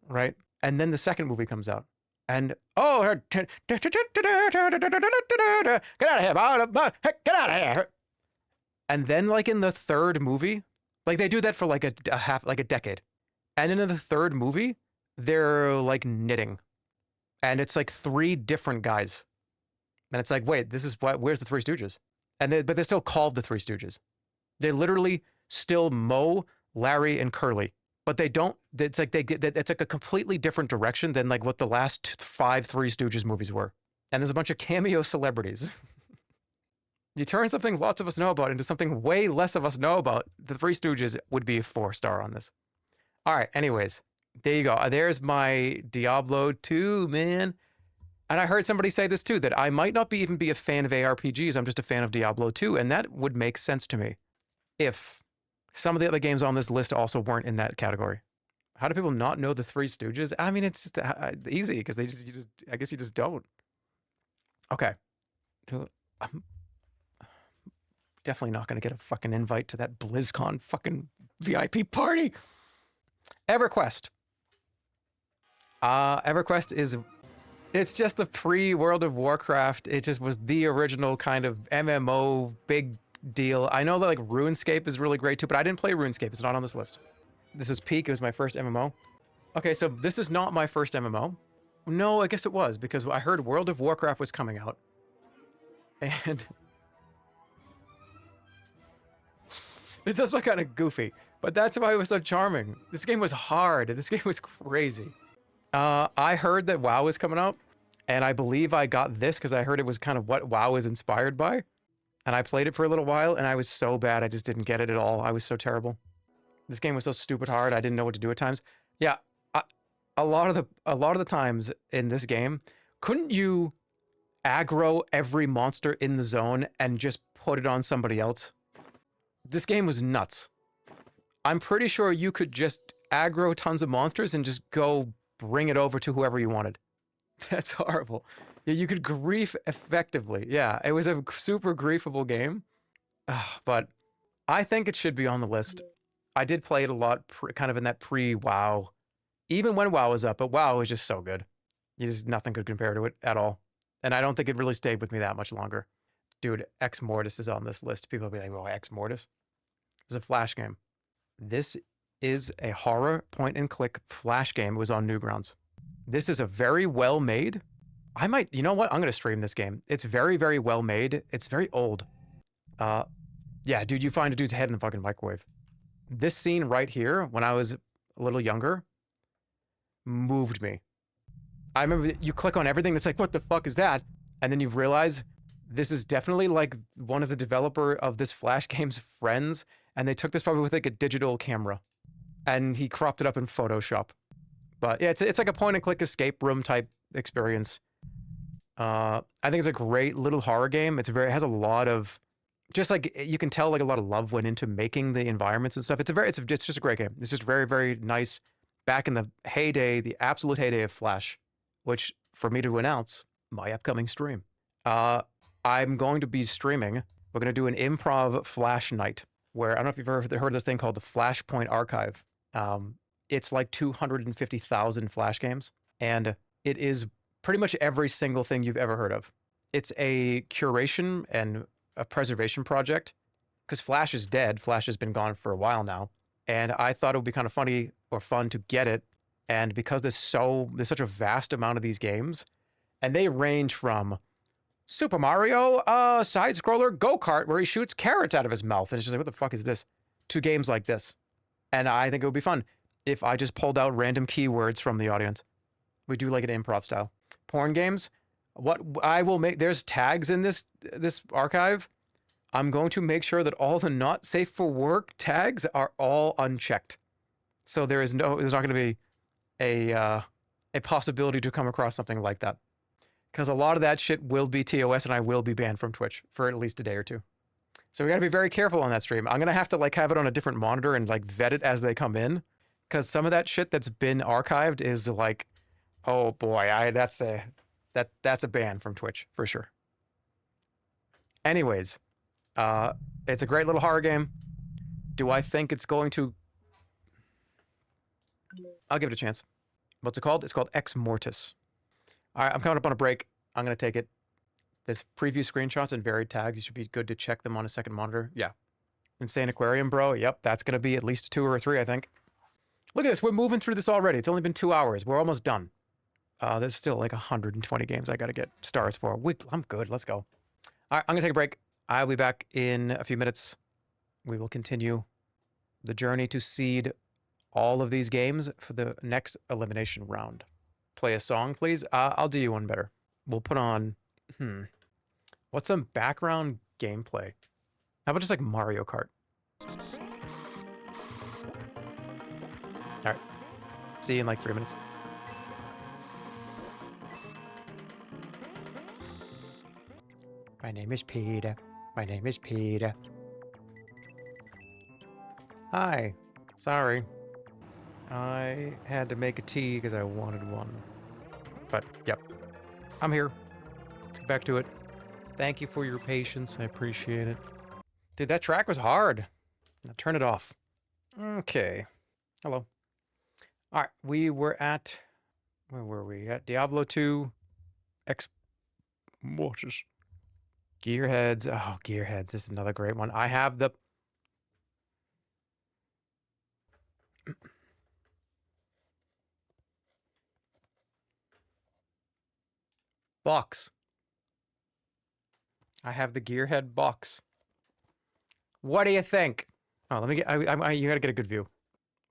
right? And then the second movie comes out. And, oh, get out of here, get out of here. And then like in the third movie, like they do that for like a decade. And in the third movie, they're like knitting. And it's like three different guys. And it's like, wait, this is what, where's the Three Stooges? But they're still called the Three Stooges. They literally still Moe, Larry, and Curly. But they don't, it's like it's like a completely different direction than like what the last 5 Three Stooges movies were. And there's a bunch of cameo celebrities. You turn something lots of us know about into something way less of us know about. The Three Stooges would be a 4-star on this. All right, anyways, there you go. There's my Diablo 2, man. And I heard somebody say this too, that I might not even be a fan of ARPGs. I'm just a fan of Diablo 2. And that would make sense to me if some of the other games on this list also weren't in that category. How do people not know the Three Stooges? I mean, it's just easy because I guess you just don't. Okay. I'm definitely not going to get a fucking invite to that BlizzCon fucking VIP party. EverQuest. EverQuest it's just the pre-World of Warcraft. It just was the original kind of MMO big deal. I know that like RuneScape is really great too, but I didn't play RuneScape. It's not on this list. This was peak. It was my first MMO. Okay, so this is not my first MMO. No, I guess it was because I heard World of Warcraft was coming out. And it does look kind of goofy, but that's why it was so charming. This game was hard. This game was crazy. I heard that WoW is coming out, and I believe I got this because I heard it was kind of what WoW is inspired by. And I played it for a little while, and I was so bad, I just didn't get it at all. I was so terrible. This game was so stupid hard, I didn't know what to do at times. Yeah, a lot of the times in this game, couldn't you aggro every monster in the zone and just put it on somebody else? This game was nuts. I'm pretty sure you could just aggro tons of monsters and just go bring it over to whoever you wanted. That's horrible. Yeah, you could grief effectively. Yeah, it was a super griefable game. But I think it should be on the list. I did play it a lot, kind of in that pre-WoW. Even when WoW was up, but WoW was just so good. Nothing could compare to it at all. And I don't think it really stayed with me that much longer. Dude, Ex Mortis is on this list. People will be like, well, Ex Mortis? It was a Flash game. This is a horror point-and-click Flash game. It was on Newgrounds. This is a very well-made... you know what? I'm going to stream this game. It's very, very well made. It's very old. Yeah, dude, you find a dude's head in the fucking microwave. This scene right here, when I was a little younger, moved me. I remember you click on everything, it's like, what the fuck is that? And then you realize this is definitely like one of the developer of this Flash game's friends, and they took this probably with like a digital camera, and he cropped it up in Photoshop. But yeah, it's like a point-and-click escape room type experience. I think it's a great little horror game. It has a lot of, just like you can tell, like a lot of love went into making the environments and stuff. It's just a great game. It's just very, very nice. Back in the heyday, the absolute heyday of Flash, which for me to announce my upcoming stream. I'm going to be streaming. We're going to do an improv Flash night where, I don't know if you've ever heard of this thing called the Flashpoint Archive. It's like 250,000 Flash games, and it is pretty much every single thing you've ever heard of. It's a curation and a preservation project, because Flash is dead. Flash has been gone for a while now, and I thought it would be kind of funny or fun to get it. And because there's such a vast amount of these games, and they range from Super Mario, side-scroller go-kart where he shoots carrots out of his mouth, and it's just like, what the fuck is this? To games like this. And I think it would be fun if I just pulled out random keywords from the audience. We do like an improv style. Porn games, what I will make, there's tags in this archive. I'm going to make sure that all the not safe for work tags are all unchecked. So there's not going to be a possibility to come across something like that. Because a lot of that shit will be TOS, and I will be banned from Twitch for at least a day or two. So we got to be very careful on that stream. I'm going to have to like have it on a different monitor and like vet it as they come in. Because some of that shit that's been archived is like, oh boy, that's a ban from Twitch for sure. Anyways, it's a great little horror game. Do I think it's going to... I'll give it a chance. What's it called? It's called Ex Mortis. All right, I'm coming up on a break. I'm going to take it. This preview screenshots and varied tags, you should be good to check them on a second monitor. Yeah. Insane Aquarium, bro. Yep, that's going to be at least 2 or 3, I think. Look at this. We're moving through this already. It's only been 2 hours. We're almost done. There's still like 120 games I got to get stars for. I'm good. Let's go. All right, I'm going to take a break. I'll be back in a few minutes. We will continue the journey to seed all of these games for the next elimination round. Play a song, please. I'll do you one better. We'll put on, what's some background gameplay? How about just like Mario Kart? All right. See you in like 3 minutes. My name is Peter. My name is Peter. Hi. Sorry. I had to make a tea because I wanted one. But, yep. I'm here. Let's get back to it. Thank you for your patience. I appreciate it. Dude, that track was hard. Now turn it off. Okay. Hello. All right. We were at... Where were we? At Diablo 2. Ex Mortis. Gearheads. Oh, Gearheads. This is another great one. I have the... box. I have the Gearhead box. What do you think? Oh, let me get... you gotta get a good view.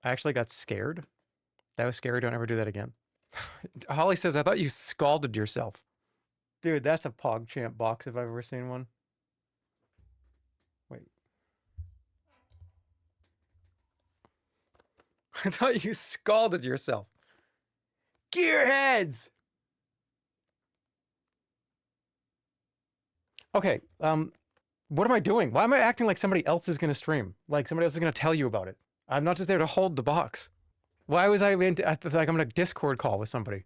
I actually got scared. That was scary. Don't ever do that again. Holly says, I thought you scalded yourself. Dude, that's a PogChamp box if I've ever seen one. Wait. I thought you scalded yourself. Gearheads! Okay, what am I doing? Why am I acting like somebody else is going to stream? Like somebody else is going to tell you about it. I'm not just there to hold the box. Why was I I feel like I'm in a Discord call with somebody?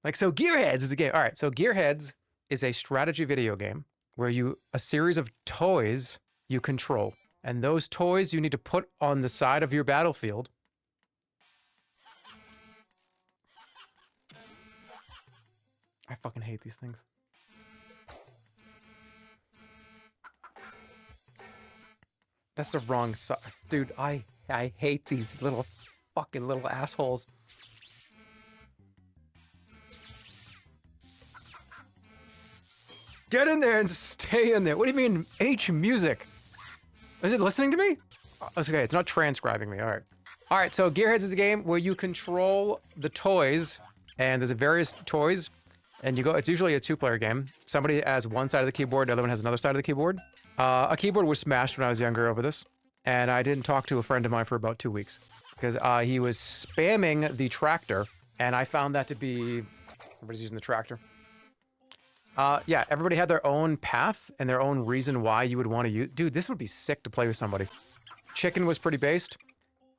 Like, so Gearheads is a game. All right, so Gearheads is a strategy video game where a series of toys you control. And those toys you need to put on the side of your battlefield. I fucking hate these things. That's the wrong side. Dude, I hate these fucking little assholes. Get in there and stay in there. What do you mean, H music? Is it listening to me? It's okay, it's not transcribing me, all right. All right, so Gearheads is a game where you control the toys, and there's various toys, and it's usually a two-player game. Somebody has one side of the keyboard, the other one has another side of the keyboard. A keyboard was smashed when I was younger over this, and I didn't talk to a friend of mine for about 2 weeks because he was spamming the tractor, and I found that to be... Everybody's using the tractor. Yeah, everybody had their own path and their own reason why you would want to use... Dude, this would be sick to play with somebody. Chicken was pretty based.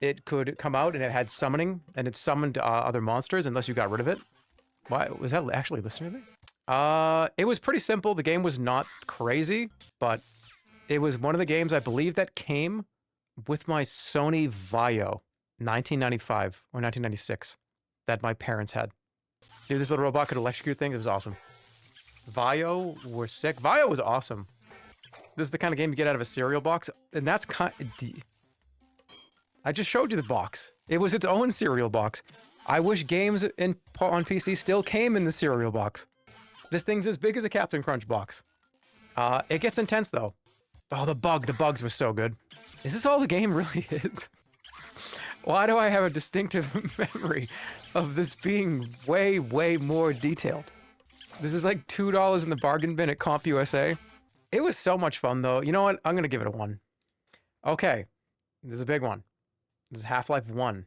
It could come out and it had summoning, and it summoned other monsters unless you got rid of it. Why? Was that actually listening to me? It was pretty simple. The game was not crazy, but it was one of the games I believe that came with my Sony Vaio 1995 or 1996 that my parents had. Dude, this little robot could electrocute things. It was awesome. Vaio were sick. Vaio was awesome. This is the kind of game you get out of a cereal box, and that's kind of... I just showed you the box. It was its own cereal box. I wish games on PC still came in the cereal box. This thing's as big as a Captain Crunch box. It gets intense, though. Oh, the bugs were so good. Is this all the game really is? Why do I have a distinctive memory of this being way, way more detailed? This is like $2 in the bargain bin at CompUSA. It was so much fun, though. You know what? I'm going to give it a 1. Okay. This is a big one. This is Half-Life 1.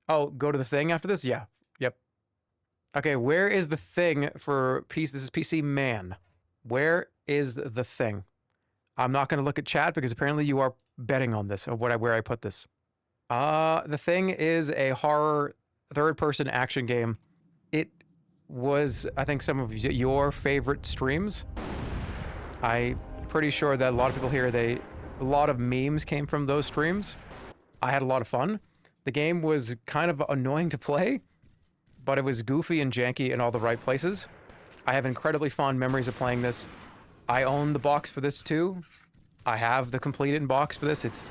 Oh, go to the thing after this? Yeah. Yep. Okay, where is the thing for PC? This is PC Man. Where is the thing? I'm not going to look at chat because apparently you are betting on this, or where I put this. The thing is a horror third-person action game. It was, I think, some of your favorite streams. I'm pretty sure that a lot of people here, a lot of memes came from those streams. I had a lot of fun. The game was kind of annoying to play, but it was goofy and janky in all the right places. I have incredibly fond memories of playing this. I own the box for this too. I have the completed box for this. It's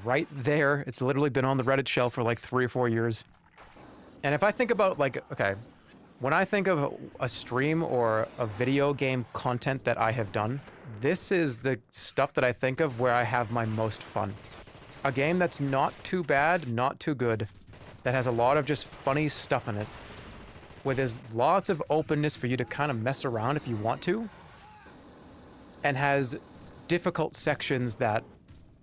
right there. It's literally been on the Reddit shelf for like 3 or 4 years. And if I think about okay, when I think of a stream or a video game content that I have done, this is the stuff that I think of where I have my most fun. A game that's not too bad, not too good, that has a lot of just funny stuff in it, where there's lots of openness for you to kind of mess around if you want to, and has difficult sections that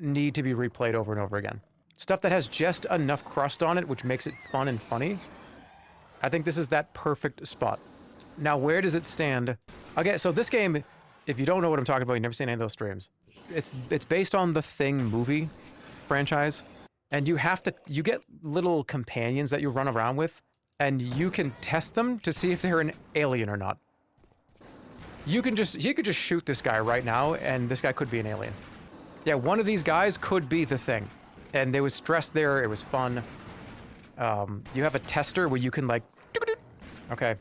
need to be replayed over and over again. Stuff that has just enough crust on it, which makes it fun and funny. I think this is that perfect spot. Now, where does it stand? Okay, so this game, if you don't know what I'm talking about, you've never seen any of those streams. It's based on the Thing movie franchise, and you get little companions that you run around with, and you can test them to see if they're an alien or not. You could just shoot this guy right now, and this guy could be an alien. Yeah, one of these guys could be the Thing. And there was stress there, it was fun. You have a tester where you can like... Okay.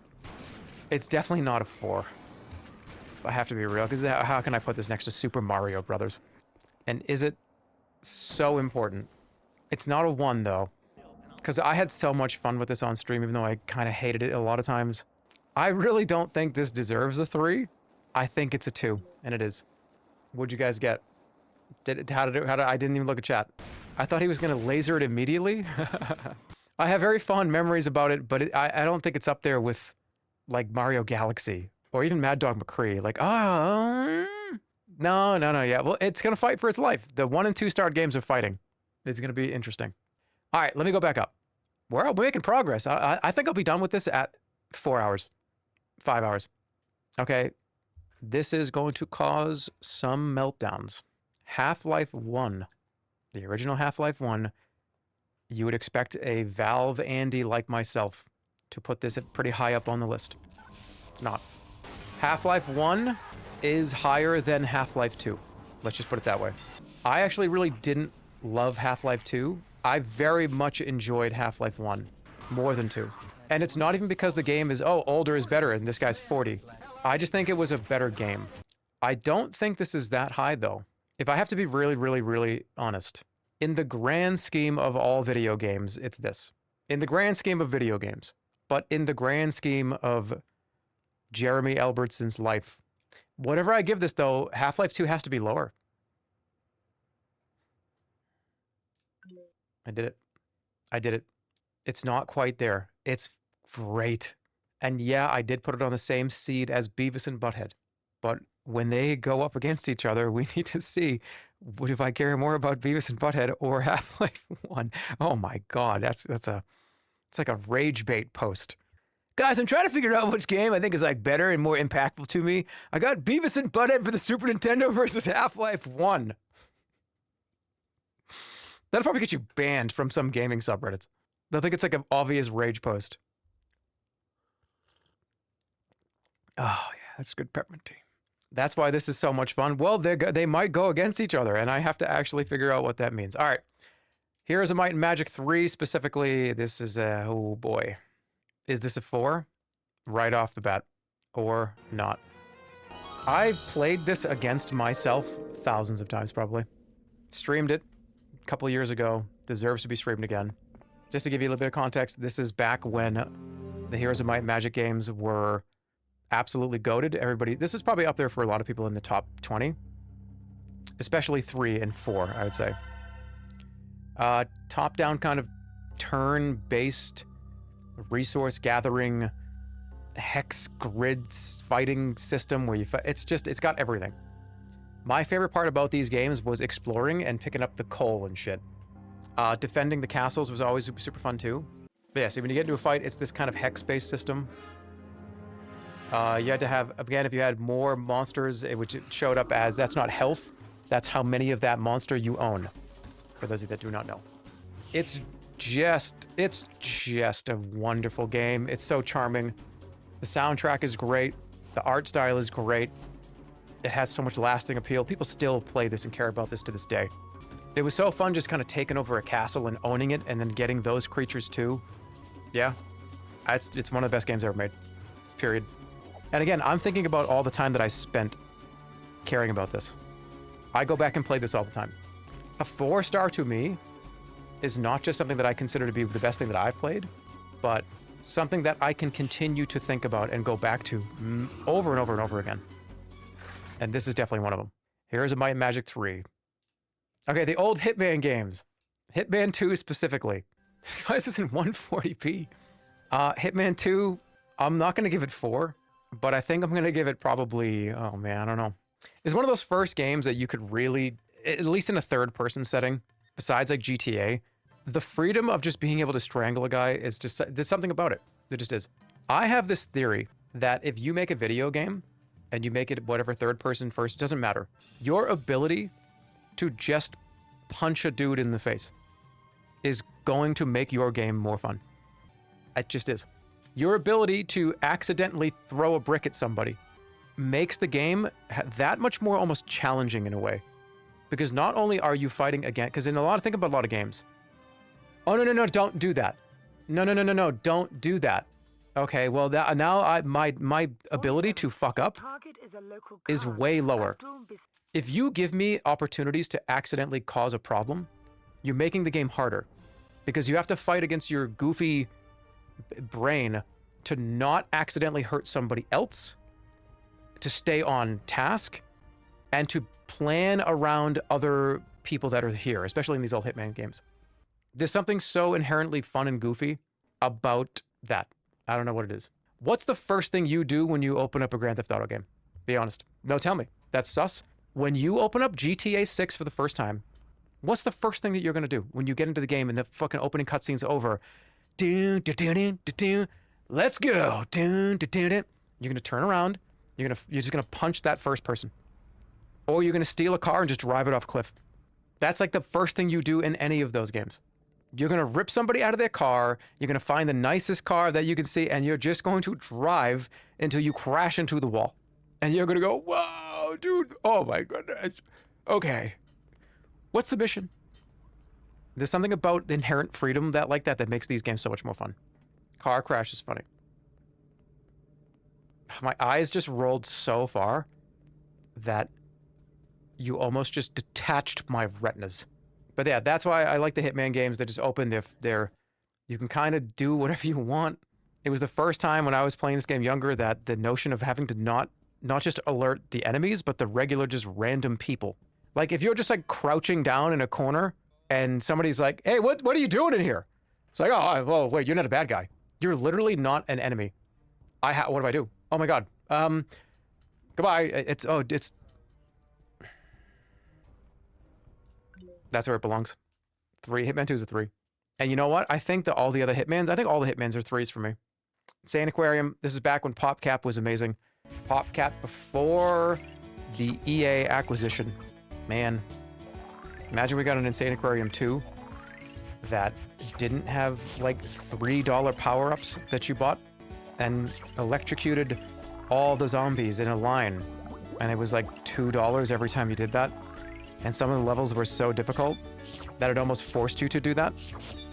It's definitely not a 4. I have to be real, because how can I put this next to Super Mario Brothers? And is it so important? It's not a 1, though. Because I had so much fun with this on stream, even though I kind of hated it a lot of times. I really don't think this deserves a 3. I think it's a 2, and it is. What'd you guys get? I didn't even look at chat. I thought he was going to laser it immediately. I have very fond memories about it, but I don't think it's up there with like Mario Galaxy or even Mad Dog McCree. Like, no, yeah. Well, it's going to fight for its life. The 1 and 2 star games are fighting. It's going to be interesting. All right, let me go back up. We're making progress. I think I'll be done with this at 4 hours, 5 hours. Okay, this is going to cause some meltdowns. Half-Life 1, the original Half-Life 1, you would expect a Valve Andy like myself to put this pretty high up on the list. It's not. Half-Life 1 is higher than Half-Life 2. Let's just put it that way. I actually really didn't love Half-Life 2. I very much enjoyed Half-Life 1 more than 2. And it's not even because the game is, oh, older is better and this guy's 40. I just think it was a better game. I don't think this is that high though. If I have to be really, really, really honest, in the grand scheme of all video games, it's this. In the grand scheme of video games, but in the grand scheme of Jeremy Elbertson's life, whatever I give this though, Half-Life 2 has to be lower. I did it. I did it. It's not quite there. It's great. And yeah, I did put it on the same seed as Beavis and Butthead. But when they go up against each other, we need to see, if I care more about Beavis and Butthead or Half-Life 1? Oh my God, it's like a rage bait post. Guys, I'm trying to figure out which game I think is like better and more impactful to me. I got Beavis and Butthead for the Super Nintendo versus Half-Life 1. That'll probably get you banned from some gaming subreddits. They'll think it's like an obvious rage post. Oh, yeah, that's good peppermint tea. That's why this is so much fun. Well, they might go against each other, and I have to actually figure out what that means. All right. Heroes of Might and Magic 3 specifically. This is a, oh boy. Is this a 4? Right off the bat. Or not. I played this against myself thousands of times, probably. Streamed it a couple years ago. Deserves to be streamed again. Just to give you a little bit of context, this is back when the Heroes of Might and Magic games were absolutely goated. Everybody, this is probably up there for a lot of people in the top 20. Especially 3 and 4, I would say. Top-down kind of turn-based resource gathering hex grids fighting system where you fight. It's got everything. My favorite part about these games was exploring and picking up the coal and shit. Defending the castles was always super fun too. But yeah, so when you get into a fight, it's this kind of hex-based system. You had to have, again, if you had more monsters, which it showed up as, that's not health, that's how many of that monster you own. For those of you that do not know. It's just a wonderful game. It's so charming. The soundtrack is great. The art style is great. It has so much lasting appeal. People still play this and care about this to this day. It was so fun just kind of taking over a castle and owning it and then getting those creatures too. Yeah. It's one of the best games ever made. Period. And again, I'm thinking about all the time that I spent caring about this. I go back and play this all the time. A 4-star to me is not just something that I consider to be the best thing that I've played, but something that I can continue to think about and go back to over and over and over again. And this is definitely one of them. Heroes of Might and Magic 3. Okay, the old Hitman games. Hitman 2 specifically. Why is this in 140p? Hitman 2, I'm not going to give it 4, but I think I'm going to give it probably, oh man, I don't know. It's one of those first games that you could really, at least in a third-person setting, besides like GTA, the freedom of just being able to strangle a guy is just, there's something about it. There just is. I have this theory that if you make a video game, and you make it whatever third-person first, it doesn't matter. Your ability to just punch a dude in the face is going to make your game more fun. It just is. Your ability to accidentally throw a brick at somebody makes the game that much more almost challenging in a way. Because not only are you fighting again, because think about a lot of games. Oh, no, don't do that. No, don't do that. Okay, well, my ability to fuck up is way lower. If you give me opportunities to accidentally cause a problem, you're making the game harder. Because you have to fight against your goofy brain to not accidentally hurt somebody else, to stay on task, and to plan around other people that are here, especially in these old Hitman games. There's something so inherently fun and goofy about that. I don't know what it is. What's the first thing you do when you open up a Grand Theft Auto game? Be honest. No, tell me. That's sus. When you open up GTA 6 for the first time, what's the first thing that you're going to do when you get into the game and the fucking opening cutscene's over? Let's go. You're going to turn around. You're just going to punch that first person. Or you're going to steal a car and just drive it off a cliff. That's like the first thing you do in any of those games. You're going to rip somebody out of their car. You're going to find the nicest car that you can see, and you're just going to drive until you crash into the wall. And you're going to go, wow, dude. Oh, my goodness. Okay. What's the mission? There's something about the inherent freedom that makes these games so much more fun. Car crash is funny. My eyes just rolled so far that you almost just detached my retinas. But yeah, that's why I like the Hitman games. They're just open. You can kind of do whatever you want. It was the first time when I was playing this game younger that the notion of having to not just alert the enemies, but the regular just random people. Like if you're just like crouching down in a corner and somebody's like, hey, what are you doing in here? It's like, oh, well, wait, you're not a bad guy. You're literally not an enemy. What do I do? Oh my God. Goodbye. That's where it belongs. 3. Hitman 2 is a 3. And you know what? I think that all the Hitmans are 3s for me. Insane Aquarium. This is back when PopCap was amazing. PopCap before the EA acquisition. Man. Imagine we got an Insane Aquarium 2 that didn't have like $3 power-ups that you bought and electrocuted all the zombies in a line. And it was like $2 every time you did that. And some of the levels were so difficult that it almost forced you to do that.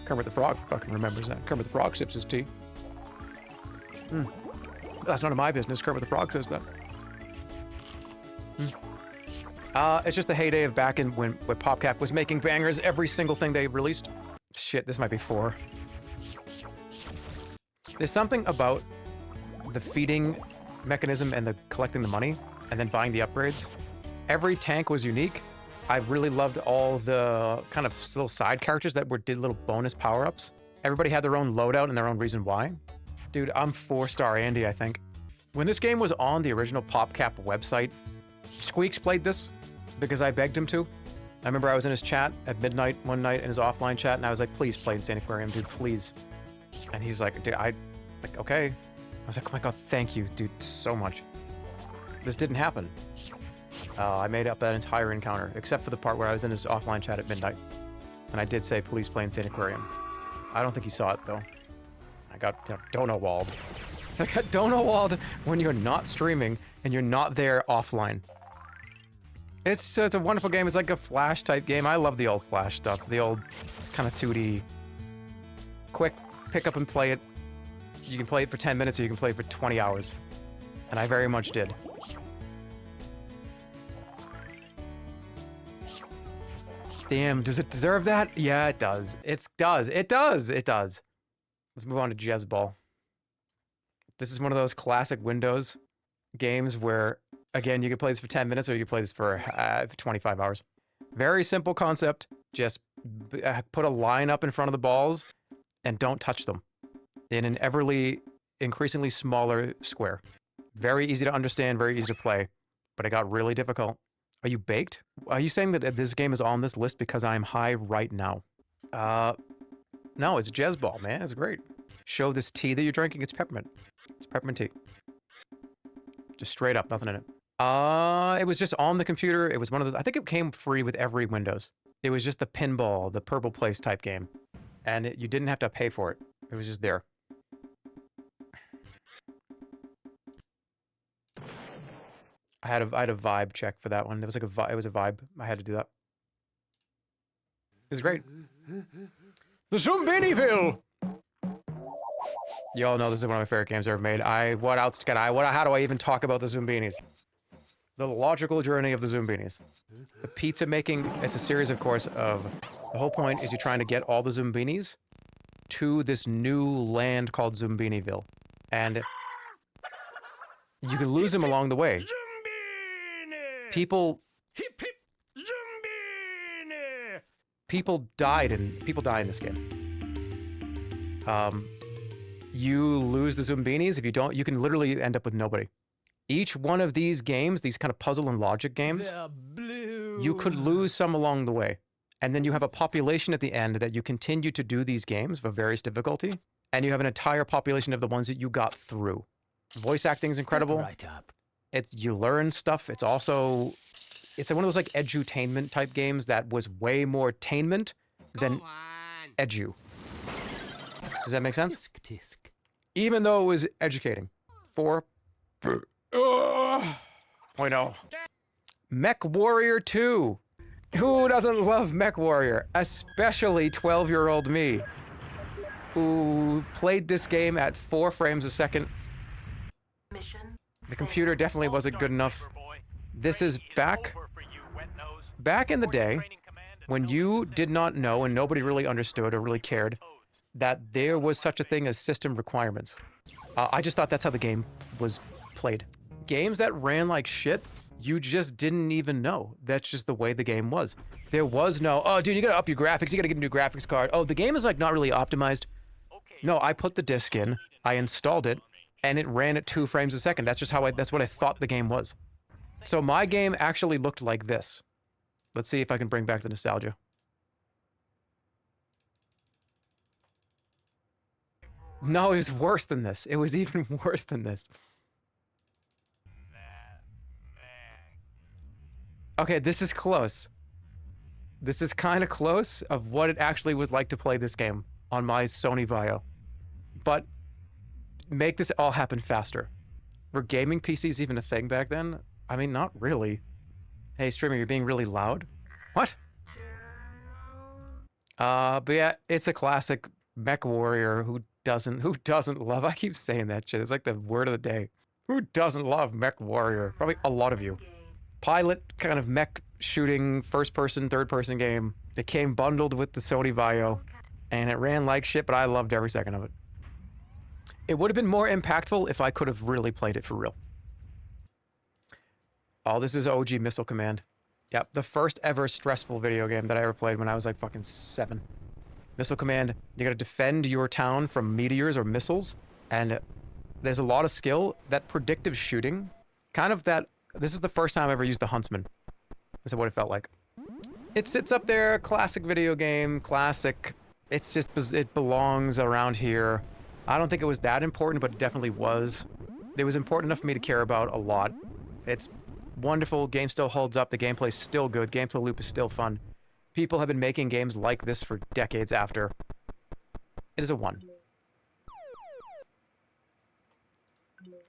Kermit the Frog fucking remembers that. Kermit the Frog sips his tea. That's none of my business. Kermit the Frog says that. It's just the heyday of back in when PopCap was making bangers every single thing they released. Shit, this might be 4. There's something about the feeding mechanism and the collecting the money and then buying the upgrades. Every tank was unique. I really loved all the kind of little side characters that did little bonus power-ups. Everybody had their own loadout and their own reason why. Dude, I'm 4-star Andy, I think. When this game was on the original PopCap website, Squeaks played this because I begged him to. I remember I was in his chat at midnight one night in his offline chat, and I was like, please play Insane Aquarium, dude, please. And he was like, dude, okay. I was like, oh my God, thank you, dude, so much. This didn't happen. I made up that entire encounter, except for the part where I was in his offline chat at midnight. And I did say, please play Insane Aquarium. I don't think he saw it, though. I got dono-walled. I got dono-walled when you're not streaming and you're not there offline. It's a wonderful game. It's like a Flash-type game. I love the old Flash stuff. The old kind of 2D. Quick, pick up and play it. You can play it for 10 minutes or you can play it for 20 hours. And I very much did. Damn, does it deserve that? Yeah, it does. It does. Let's move on to Jezball. This is one of those classic Windows games where, again, you can play this for 10 minutes or you can play this for 25 hours. Very simple concept. Just put a line up in front of the balls and don't touch them in an increasingly smaller square. Very easy to understand, very easy to play, but it got really difficult. Are you baked? Are you saying that this game is on this list because I'm high right now? No, it's Jezball, man. It's great. Show this tea that you're drinking. It's peppermint. It's peppermint tea. Just straight up, nothing in it. It was just on the computer. It was one of those. I think it came free with every Windows. It was just the pinball, the Purple Place type game, and you didn't have to pay for it. It was just there. I had a vibe check for that one. It was like it was a vibe. I had to do that. It was great. The Zumbinyville! You all know this is one of my favorite games ever made. how do I even talk about the Zumbinis? The logical journey of the Zumbinis. The pizza making, it's a series, of course, of... The whole point is you're trying to get all the Zumbinis to this new land called Zumbinyville. And you can lose them along the way. People people die in this game. You lose the Zumbinis. If you don't, you can literally end up with nobody. Each one of these games, these kind of puzzle and logic games, you could lose some along the way. And then you have a population at the end that you continue to do these games of various difficulty. And you have an entire population of the ones that you got through. Voice acting is incredible. Right up. You learn stuff. It's also, it's one of those like edutainment type games that was way more tainment than edu. Does that make sense? Tisk, tisk. Even though it was educating. 4.0. Mech Warrior 2. Who doesn't love Mech Warrior? Especially 12-year-old me, who played this game at 4 frames a second. The computer definitely wasn't good enough. This is back in the day when you did not know and nobody really understood or really cared that there was such a thing as system requirements. I just thought that's how the game was played. Games that ran like shit, you just didn't even know. That's just the way the game was. There was no, oh dude, you gotta up your graphics, you gotta get a new graphics card. Oh, the game is like not really optimized. No, I put the disc in, I installed it, and it ran at 2 frames a second. That's just how that's what I thought the game was. So my game actually looked like this. Let's see if I can bring back the nostalgia. No, it was worse than this. It was even worse than this. Okay, this is close. This is kind of close of what it actually was like to play this game on my Sony Vaio. But make this all happen faster. Were gaming PCs even a thing back then? I mean, not really. Hey, streamer, you're being really loud. What? But yeah, it's a classic Mech Warrior. Who doesn't love? I keep saying that shit. It's like the word of the day. Who doesn't love Mech Warrior? Probably a lot of you. Pilot kind of mech shooting first-person, third-person game. It came bundled with the Sony Vaio, and it ran like shit, but I loved every second of it. It would have been more impactful if I could have really played it for real. Oh, this is OG Missile Command. Yep, the first ever stressful video game that I ever played when I was like fucking 7. Missile Command, you gotta defend your town from meteors or missiles, and there's a lot of skill. That predictive shooting, kind of that, this is the first time I ever used the Huntsman. This is what it felt like. It sits up there, classic video game, classic. It's just, it belongs around here. I don't think it was that important, but it definitely was. It was important enough for me to care about a lot. It's wonderful, game still holds up, the gameplay's still good, gameplay loop is still fun. People have been making games like this for decades after. It is a 1.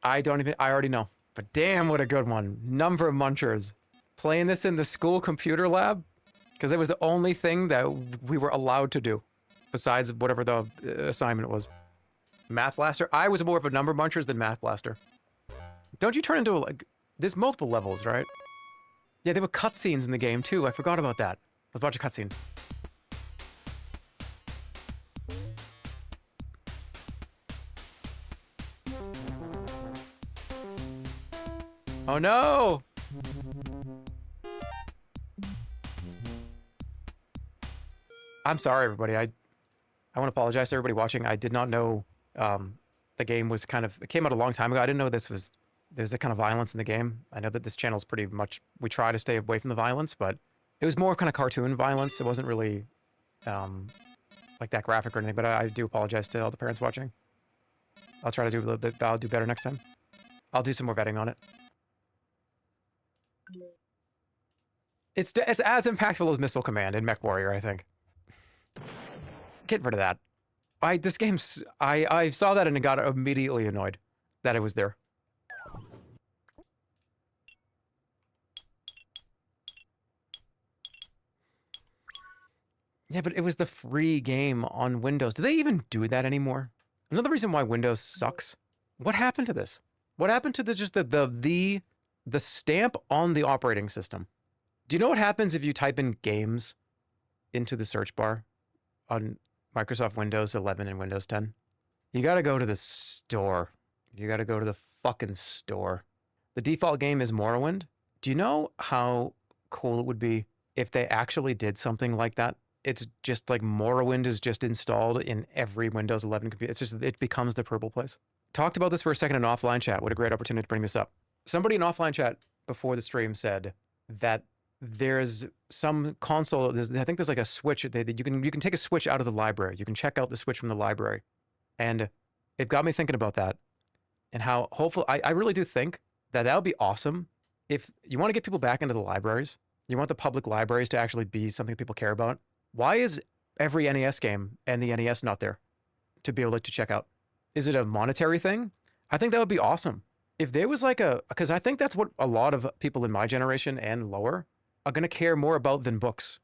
I already know. But damn, what a good one. Number of munchers. Playing this in the school computer lab, because it was the only thing that we were allowed to do, besides whatever the assignment was. Math Blaster? I was more of a number munchers than Math Blaster. Don't you turn into, like, there's multiple levels, right? Yeah, there were cutscenes in the game, too. I forgot about that. Let's watch a cutscene. Oh no! I'm sorry, everybody. I want to apologize to everybody watching. I did not know the game was kind of... It came out a long time ago. I didn't know there's a kind of violence in the game. I know that this channel's pretty much... We try to stay away from the violence, but it was more kind of cartoon violence. It wasn't really like that graphic or anything, but I do apologize to all the parents watching. I'll try to do a little bit... I'll do better next time. I'll do some more vetting on it. It's as impactful as Missile Command in Mech Warrior, I think. Get rid of that. This game's... I saw that and got immediately annoyed that it was there. Yeah, but it was the free game on Windows. Do they even do that anymore? Another reason why Windows sucks. What happened to this? What happened to the stamp on the operating system? Do you know what happens if you type in games into the search bar on Microsoft Windows 11 and Windows 10? You gotta go to the store. You gotta go to the fucking store. The default game is Morrowind. Do you know how cool it would be if they actually did something like that it's just like Morrowind is just installed in every Windows 11 computer. It's just, it becomes the purple place. Talked about this for a second in offline chat. What a great opportunity to bring this up. Somebody in offline chat before the stream said that there's some console, I think there's like a switch that you can take a switch out of the library. You can check out the switch from the library. And it got me thinking about that and how hopeful, I really do think that would be awesome if you want to get people back into the libraries. You want the public libraries to actually be something people care about. Why is every NES game and the NES not there to be able to check out? Is it a monetary thing? I think that would be awesome. If there was like because I think that's what a lot of people in my generation and lower are going to care more about than books.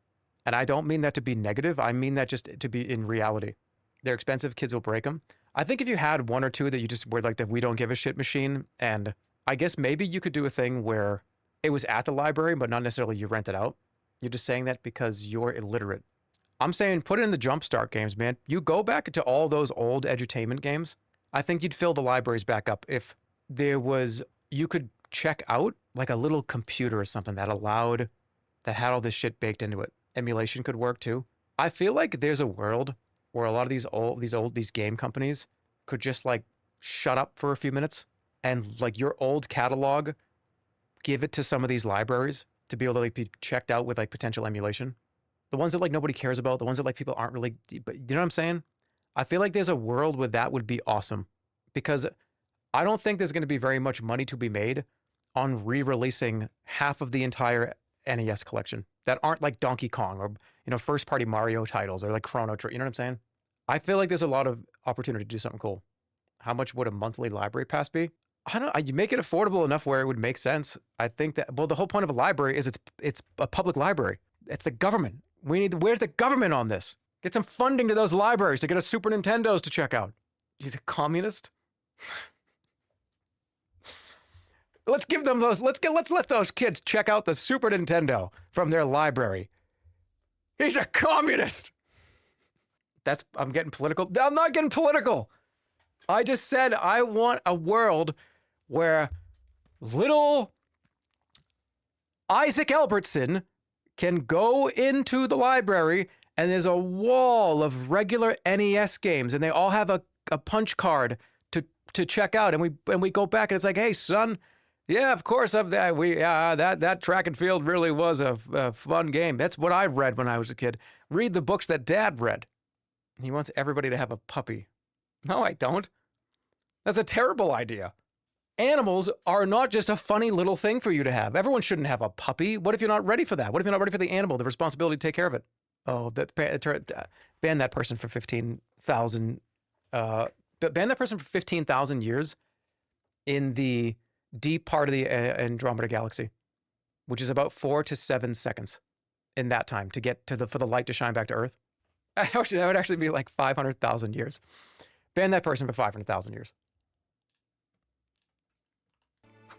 And I don't mean that to be negative. I mean that just to be in reality. They're expensive. Kids will break them. I think if you had one or two that you just were like the we don't give a shit machine, and I guess maybe you could do a thing where it was at the library, but not necessarily you rent it out. You're just saying that because you're illiterate. I'm saying put it in the Jumpstart games, man. You go back to all those old edutainment games. I think you'd fill the libraries back up if there was, you could check out like a little computer or something that had all this shit baked into it. Emulation could work too. I feel like there's a world where a lot of these game companies could just like shut up for a few minutes and like your old catalog, give it to some of these libraries to be able to like be checked out with like potential emulation. The ones that like nobody cares about, the ones that like people aren't really, but you know what I'm saying? I feel like there's a world where that would be awesome, because I don't think there's going to be very much money to be made on re-releasing half of the entire NES collection that aren't like Donkey Kong or, you know, first party Mario titles or like Chrono Trigger. You know what I'm saying? I feel like there's a lot of opportunity to do something cool. How much would a monthly library pass be? I don't know. You make it affordable enough where it would make sense. I think that, well, the whole point of a library is it's a public library. It's the government. Where's the government on this? Get some funding to those libraries to get us Super Nintendos to check out. He's a communist. Let's give them those. Let's let those kids check out the Super Nintendo from their library. He's a communist. I'm getting political. I'm not getting political. I just said I want a world where little Isaac Elbertson can go into the library and there's a wall of regular NES games and they all have a punch card to check out, and we go back and it's like, hey son, yeah, of course that track and field really was a fun game. That's what I read when I was a kid. Read the books that Dad read. He wants everybody to have a puppy. No, I don't. That's a terrible idea. Animals are not just a funny little thing for you to have. Everyone shouldn't have a puppy. What if you're not ready for that? What if you're not ready for the animal, the responsibility to take care of it? Oh, ban that person for 15,000. Ban that person for 15,000 years in the deep part of the Andromeda galaxy, which is about 4 to 7 seconds in that time to get to for the light to shine back to Earth. Actually, that would actually be like 500,000 years. Ban that person for 500,000 years.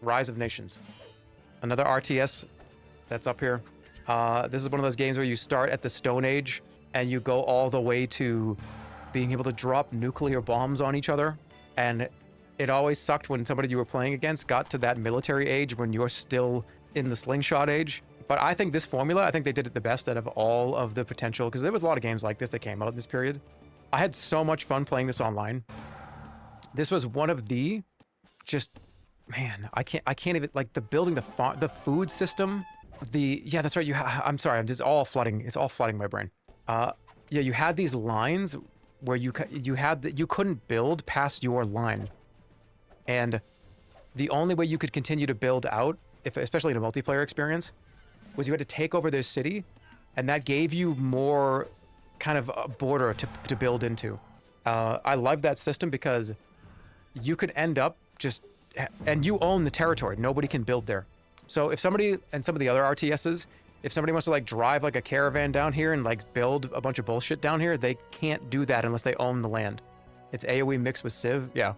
Rise of Nations. Another RTS that's up here. This is one of those games where you start at the Stone Age and you go all the way to being able to drop nuclear bombs on each other. And it always sucked when somebody you were playing against got to that military age when you're still in the slingshot age. But I think this formula, I think they did it the best out of all of the potential, because there was a lot of games like this that came out in this period. I had so much fun playing this online. This was one of the man, I can't even, like, the building, the food system, yeah, that's right. I'm sorry, I'm just all flooding. It's all flooding my brain. Yeah, you had these lines where you couldn't build past your line. And the only way you could continue to build out, especially in a multiplayer experience, was you had to take over their city, and that gave you more kind of a border to build into. I love that system because you could end up and you own the territory. Nobody can build there. So if somebody, and some of the other RTSs, if somebody wants to like drive like a caravan down here and like build a bunch of bullshit down here, they can't do that unless they own the land. It's AoE mixed with Civ, yeah.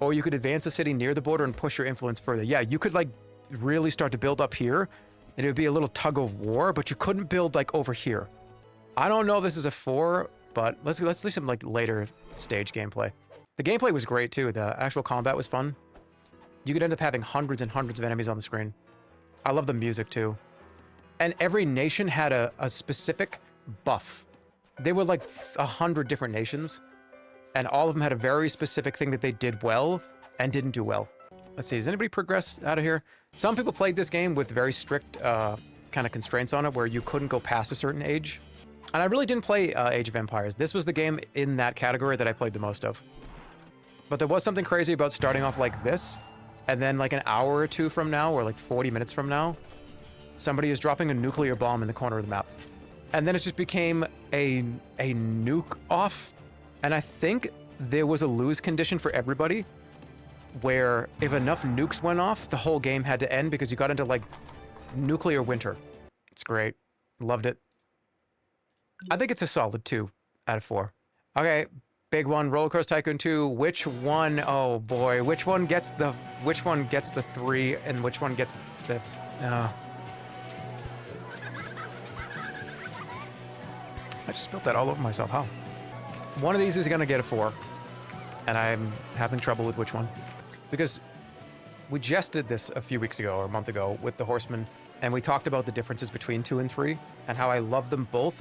Or you could advance a city near the border and push your influence further. Yeah, you could like really start to build up here, and it would be a little tug of war, but you couldn't build like over here. I don't know if this is a 4, but let's see some like later stage gameplay. The gameplay was great too. The actual combat was fun. You could end up having hundreds and hundreds of enemies on the screen. I love the music too. And every nation had a specific buff They were like 100 different nations, and all of them had a very specific thing that they did well and didn't do well. Let's see, does anybody progress out of here? Some people played this game with very strict kind of constraints on it where you couldn't go past a certain age. And I really didn't play Age of Empires. This was the game in that category that I played the most of. But there was something crazy about starting off like this, and then like an hour or two from now, or like 40 minutes from now, somebody is dropping a nuclear bomb in the corner of the map. And then it just became a nuke off. And I think there was a lose condition for everybody, where if enough nukes went off, the whole game had to end because you got into like nuclear winter. It's great. Loved it. I think it's a solid 2 out of 4. Okay, big one, Roller Coaster Tycoon 2. Which one, oh boy, which one gets the 3 and which one gets the, I just spilled that all over myself, how? One of these is gonna get a 4, and I'm having trouble with which one. Because we just did this a few weeks ago, or a month ago, with the Horsemen, and we talked about the differences between 2 and 3, and how I love them both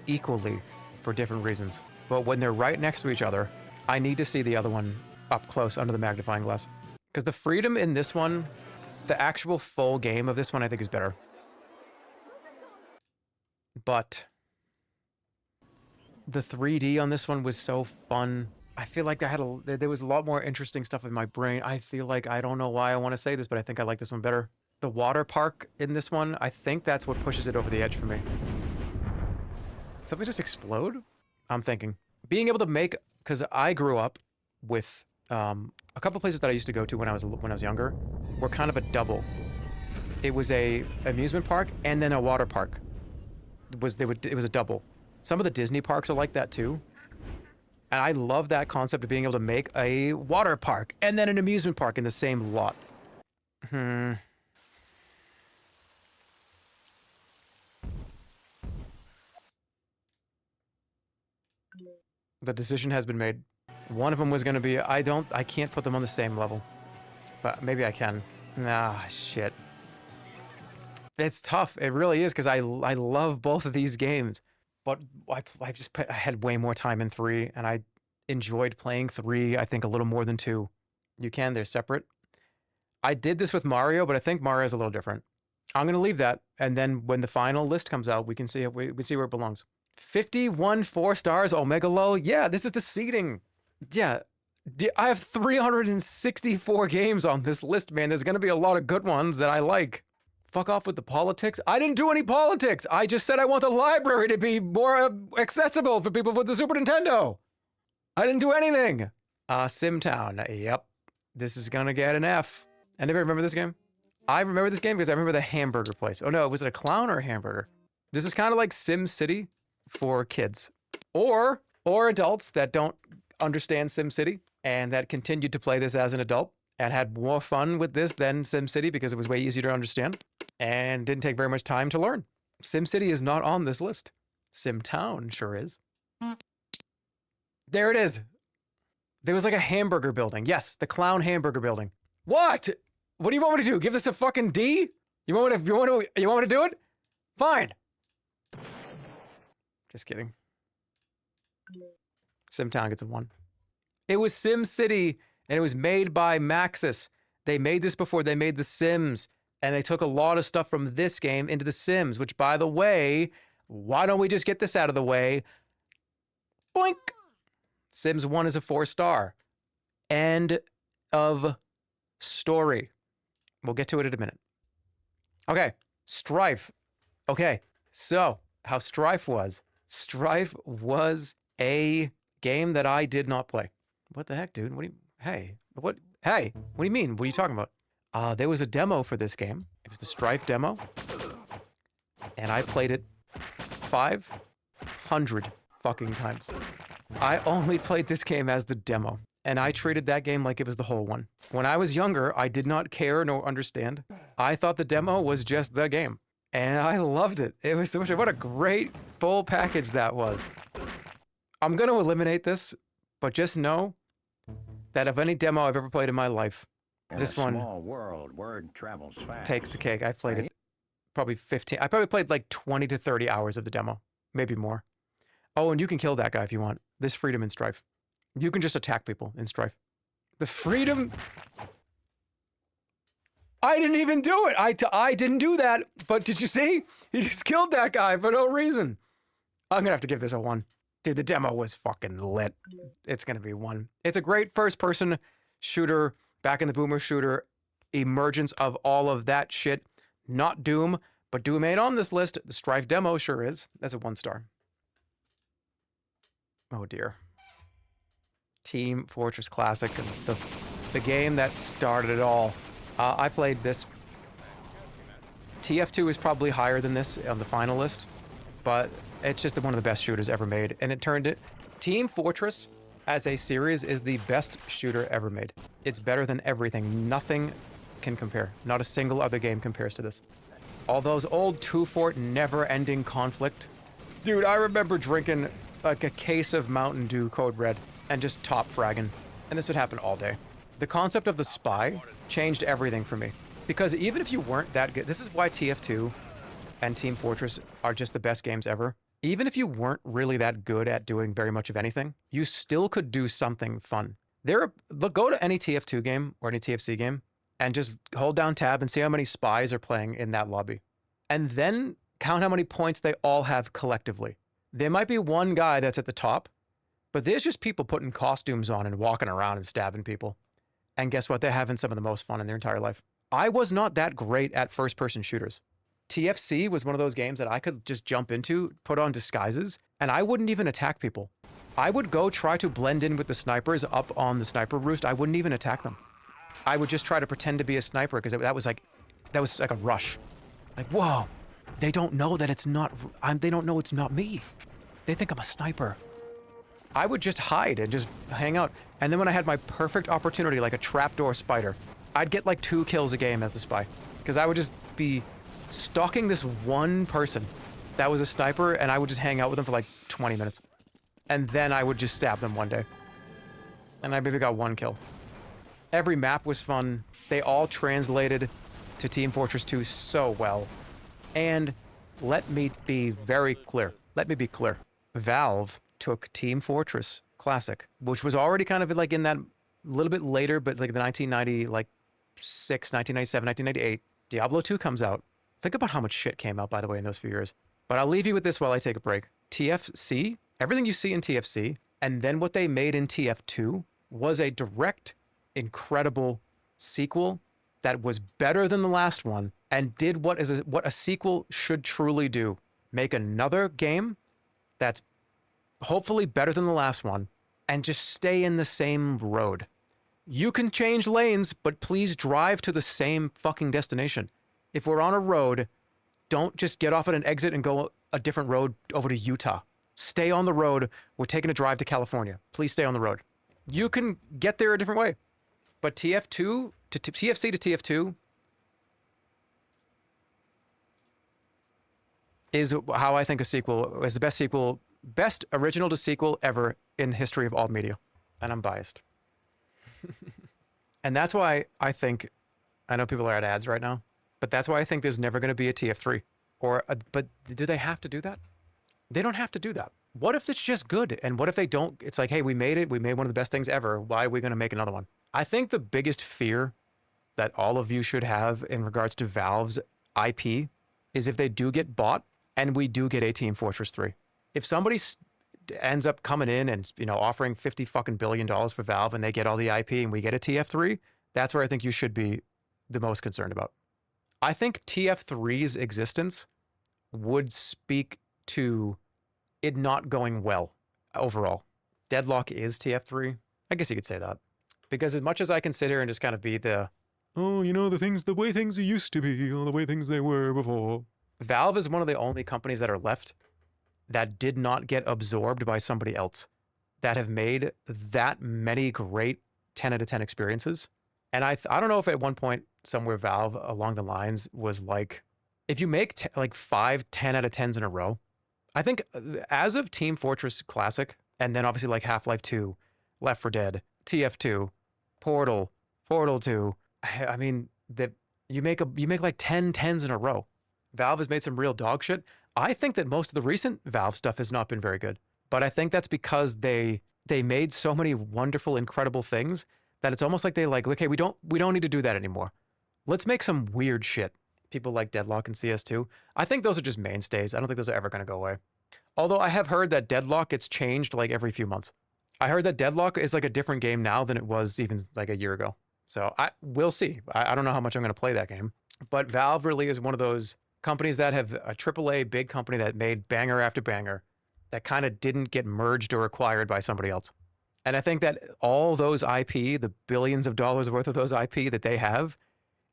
equally for different reasons. But when they're right next to each other, I need to see the other one up close under the magnifying glass. Because the freedom in this one, the actual full game of this one, I think is better. But the 3D on this one was so fun. I feel like there was a lot more interesting stuff in my brain. I feel like, I don't know why I want to say this, but I think I like this one better. The water park in this one, I think that's what pushes it over the edge for me. Did something just explode? I'm thinking. Being able to make, because I grew up with a couple places that I used to go to when I was younger, were kind of a double. It was a amusement park and then a water park. It was a double. Some of the Disney parks are like that too. And I love that concept of being able to make a water park and then an amusement park in the same lot. The decision has been made. One of them was going to be, I can't put them on the same level. But maybe I can. Nah, shit. It's tough. It really is, because I love both of these games. But I had way more time in 3, and I enjoyed playing 3, I think, a little more than 2. They're separate. I did this with Mario, but I think Mario's a little different. I'm going to leave that, and then when the final list comes out, we can see we see where it belongs. 51 4 stars, Omega Low. Yeah, this is the seeding. Yeah, I have 364 games on this list, man. There's going to be a lot of good ones that I like. Fuck off with the politics. I didn't do any politics. I just said I want the library to be more accessible for people with the Super Nintendo. I didn't do anything. Simtown. Yep. This is going to get an F. Anybody remember this game? I remember this game because I remember the hamburger place. Oh no, was it a clown or a hamburger? This is kind of like Sim City for kids. Or adults that don't understand Sim City and that continued to play this as an adult and had more fun with this than Sim City because it was way easier to understand and didn't take very much time to learn. Sim City is not on this list. Simtown sure is. There it is. There was like a hamburger building. Yes, the clown hamburger building. What? What do you want me to do? Give this a fucking D? You want me to do it? Fine. Just kidding. Simtown gets a 1. It was Sim City, and it was made by Maxis. They made this before they made The Sims, and they took a lot of stuff from this game into The Sims, which, by the way, why don't we just get this out of the way? Boink! Sims 1 is a 4-star. End of story. We'll get to it in a minute. Okay, Strife. Okay, so how Strife was. Strife was a game that I did not play. What the heck, dude? Hey, what do you mean? What are you talking about? There was a demo for this game. It was the Strife demo. And I played it 500 fucking times. I only played this game as the demo. And I treated that game like it was the whole one. When I was younger, I did not care nor understand. I thought the demo was just the game. And I loved it. It was so much. What a great full package that was. I'm going to eliminate this, but just know that of any demo I've ever played in my life, this one world, word travels fast. Takes the cake. I played it probably 15. I probably played like 20 to 30 hours of the demo, maybe more. Oh, and you can kill that guy if you want. There's freedom in Strife. You can just attack people in Strife. The freedom... I didn't even do it. I didn't do that. But did you see? He just killed that guy for no reason. I'm gonna have to give this a 1. Dude, the demo was fucking lit. It's gonna be 1. It's a great first-person shooter, back in the boomer shooter, emergence of all of that shit. Not Doom, but Doom ain't on this list. The Strife demo sure is. That's a 1 star. Oh dear. Team Fortress Classic, the game that started it all. I played this. TF2 is probably higher than this on the final list, but it's just one of the best shooters ever made. And it turned it. Team Fortress as a series is the best shooter ever made. It's better than everything. Nothing can compare. Not a single other game compares to this. All those old two-fort never-ending conflict. Dude, I remember drinking like a case of Mountain Dew Code Red and just top fragging. And this would happen all day. The concept of the spy changed everything for me. Because even if you weren't that good, this is why TF2 and Team Fortress are just the best games ever. Even if you weren't really that good at doing very much of anything, you still could do something fun. Go to any TF2 game or any TFC game and just hold down tab and see how many spies are playing in that lobby. And then count how many points they all have collectively. There might be one guy that's at the top, but there's just people putting costumes on and walking around and stabbing people. And guess what? They're having some of the most fun in their entire life. I was not that great at first-person shooters. TFC was one of those games that I could just jump into, put on disguises, and I wouldn't even attack people. I would go try to blend in with the snipers up on the sniper roost. I wouldn't even attack them. I would just try to pretend to be a sniper because that was like a rush. Like, whoa, they don't know that it's not, they don't know it's not me. They think I'm a sniper. I would just hide and just hang out. And then when I had my perfect opportunity, like a trapdoor spider, I'd get like 2 kills a game as the spy. Because I would just be stalking this one person that was a sniper, and I would just hang out with them for like 20 minutes. And then I would just stab them one day. And I maybe got 1 kill. Every map was fun. They all translated to Team Fortress 2 so well. And let me be very clear. Let me be clear. Valve took Team Fortress Classic, which was already kind of like in that little bit later, but like the 1996, 1997, 1998, Diablo 2 comes out. Think about how much shit came out, by the way, in those few years. But I'll leave you with this while I take a break. TFC, everything you see in TFC, and then what they made in TF2 was a direct, incredible sequel that was better than the last one and did what a sequel should truly do. Make another game that's hopefully better than the last one and just stay in the same road. You can change lanes, but please drive to the same fucking destination. If we're on a road, don't just get off at an exit and go a different road over to Utah. Stay on the road. We're taking a drive to California. Please stay on the road. You can get there a different way. But TFC to TF2 is how I think a sequel is the best original to sequel ever in the history of all media. And I'm biased. And that's why I think, I know people are at ads right now, but that's why I think there's never going to be a TF3. But do they have to do that? They don't have to do that. What if it's just good? And what if they don't? It's like, hey, we made it. We made one of the best things ever. Why are we going to make another one? I think the biggest fear that all of you should have in regards to Valve's IP is if they do get bought and we do get a Team Fortress 3. If somebody ends up coming in and, offering $50 fucking billion for Valve and they get all the IP and we get a TF3, that's where I think you should be the most concerned about. I think TF3's existence would speak to it not going well overall. Deadlock is TF3. I guess you could say that. Because as much as I consider and just kind of be the, the way things used to be, or the way things they were before. Valve is one of the only companies that are left that did not get absorbed by somebody else, that have made that many great 10 out of 10 experiences. And I don't know if at one point somewhere Valve along the lines was like, if you make 5 10 out of 10s in a row, I think as of Team Fortress Classic, and then obviously like Half-Life 2, Left 4 Dead, TF2, Portal 2, I mean, that you make like 10 10s in a row. Valve has made some real dog shit. I think that most of the recent Valve stuff has not been very good. But I think that's because they made so many wonderful, incredible things that it's almost like they like, okay, we don't need to do that anymore. Let's make some weird shit. People like Deadlock and CS2. I think those are just mainstays. I don't think those are ever going to go away. Although I have heard that Deadlock gets changed like every few months. I heard that Deadlock is like a different game now than it was even like a year ago. So we'll see. I don't know how much I'm going to play that game. But Valve really is one of those companies that have a AAA big company that made banger after banger that kind of didn't get merged or acquired by somebody else. And I think that all those IP, the billions of dollars worth of those IP that they have,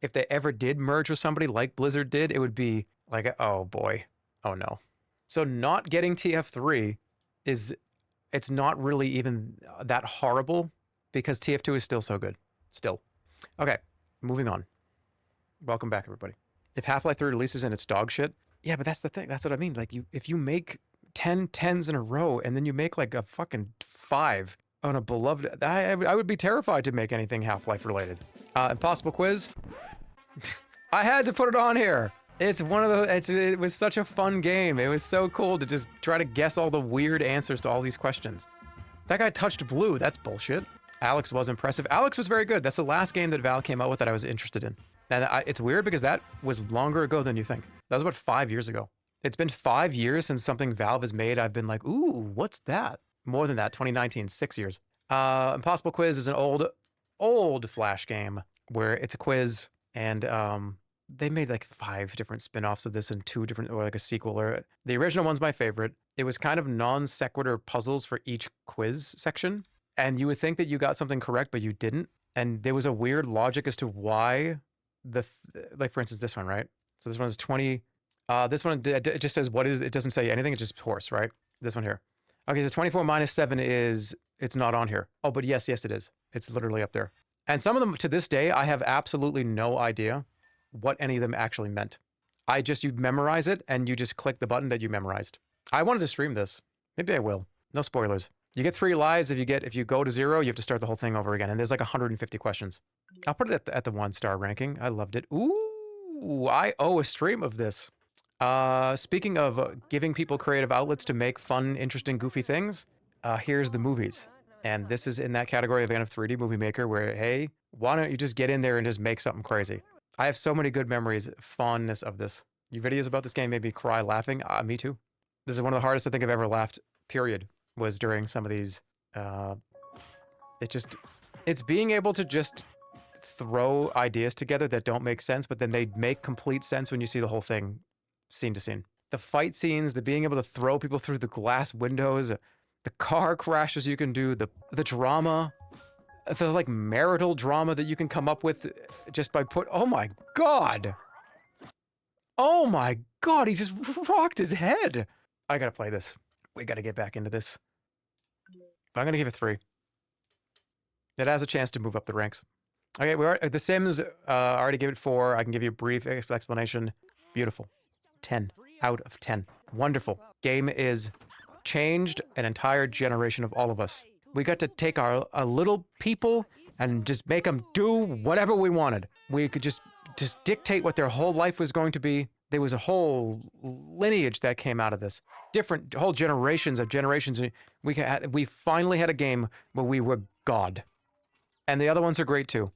if they ever did merge with somebody like Blizzard did, it would be like, oh boy, oh no. So not getting TF3 it's not really even that horrible because TF2 is still so good. Still. Okay, moving on. Welcome back, everybody. If Half-Life 3 releases and it's dog shit, yeah, but that's the thing. That's what I mean. Like, if you make 10 10s in a row and then you make like a fucking 5 on a beloved, I would be terrified to make anything Half-Life related. Impossible Quiz. I had to put it on here. It's one of those, it was such a fun game. It was so cool to just try to guess all the weird answers to all these questions. That guy touched blue. That's bullshit. Alex was impressive. Alex was very good. That's the last game that Val came out with that I was interested in. And it's weird because that was longer ago than you think. That was about 5 years ago. It's been 5 years since something Valve has made. I've been like, ooh, what's that? More than that, 2019, 6 years. Impossible Quiz is an old Flash game where it's a quiz and they made like 5 different spin-offs of this and 2 different, or like a sequel. Or the original one's my favorite. It was kind of non sequitur puzzles for each quiz section. And you would think that you got something correct, but you didn't. And there was a weird logic as to why like for instance, this one, right? So this one is 20. This one, it just says what is, it doesn't say anything. It's just horse, right? This one here. Okay, so 24 minus 7 is, it's not on here. Oh, but yes, it is. It's literally up there. And some of them to this day, I have absolutely no idea what any of them actually meant. You memorize it and you just click the button that you memorized. I wanted to stream this. Maybe I will. No spoilers. You get 3 lives. If you go to 0, you have to start the whole thing over again. And there's like 150 questions. I'll put it at the 1-star ranking. I loved it. Ooh, I owe a stream of this. Speaking of giving people creative outlets to make fun, interesting, goofy things, here's the movies. And this is in that category of 3D Movie Maker where, hey, why don't you just get in there and just make something crazy? I have so many good memories, fondness of this. Your videos about this game made me cry laughing. Me too. This is one of the hardest I think I've ever laughed, period, was during some of these. It's being able to just throw ideas together that don't make sense, but then they make complete sense when you see the whole thing scene to scene. The fight scenes, the being able to throw people through the glass windows, the car crashes you can do, the drama, the like marital drama that you can come up with just by oh my god! Oh my god, he just rocked his head! I gotta play this. We gotta get back into this. I'm gonna give it 3. It has a chance to move up the ranks. Okay, The Sims, I already gave it 4. I can give you a brief explanation. Beautiful. 10 out of 10. Wonderful. Game is changed an entire generation of all of us. We got to take our little people and just make them do whatever we wanted. We could just dictate what their whole life was going to be. There was a whole lineage that came out of this. Different whole generations. We finally had a game where we were God. And the other ones are great too.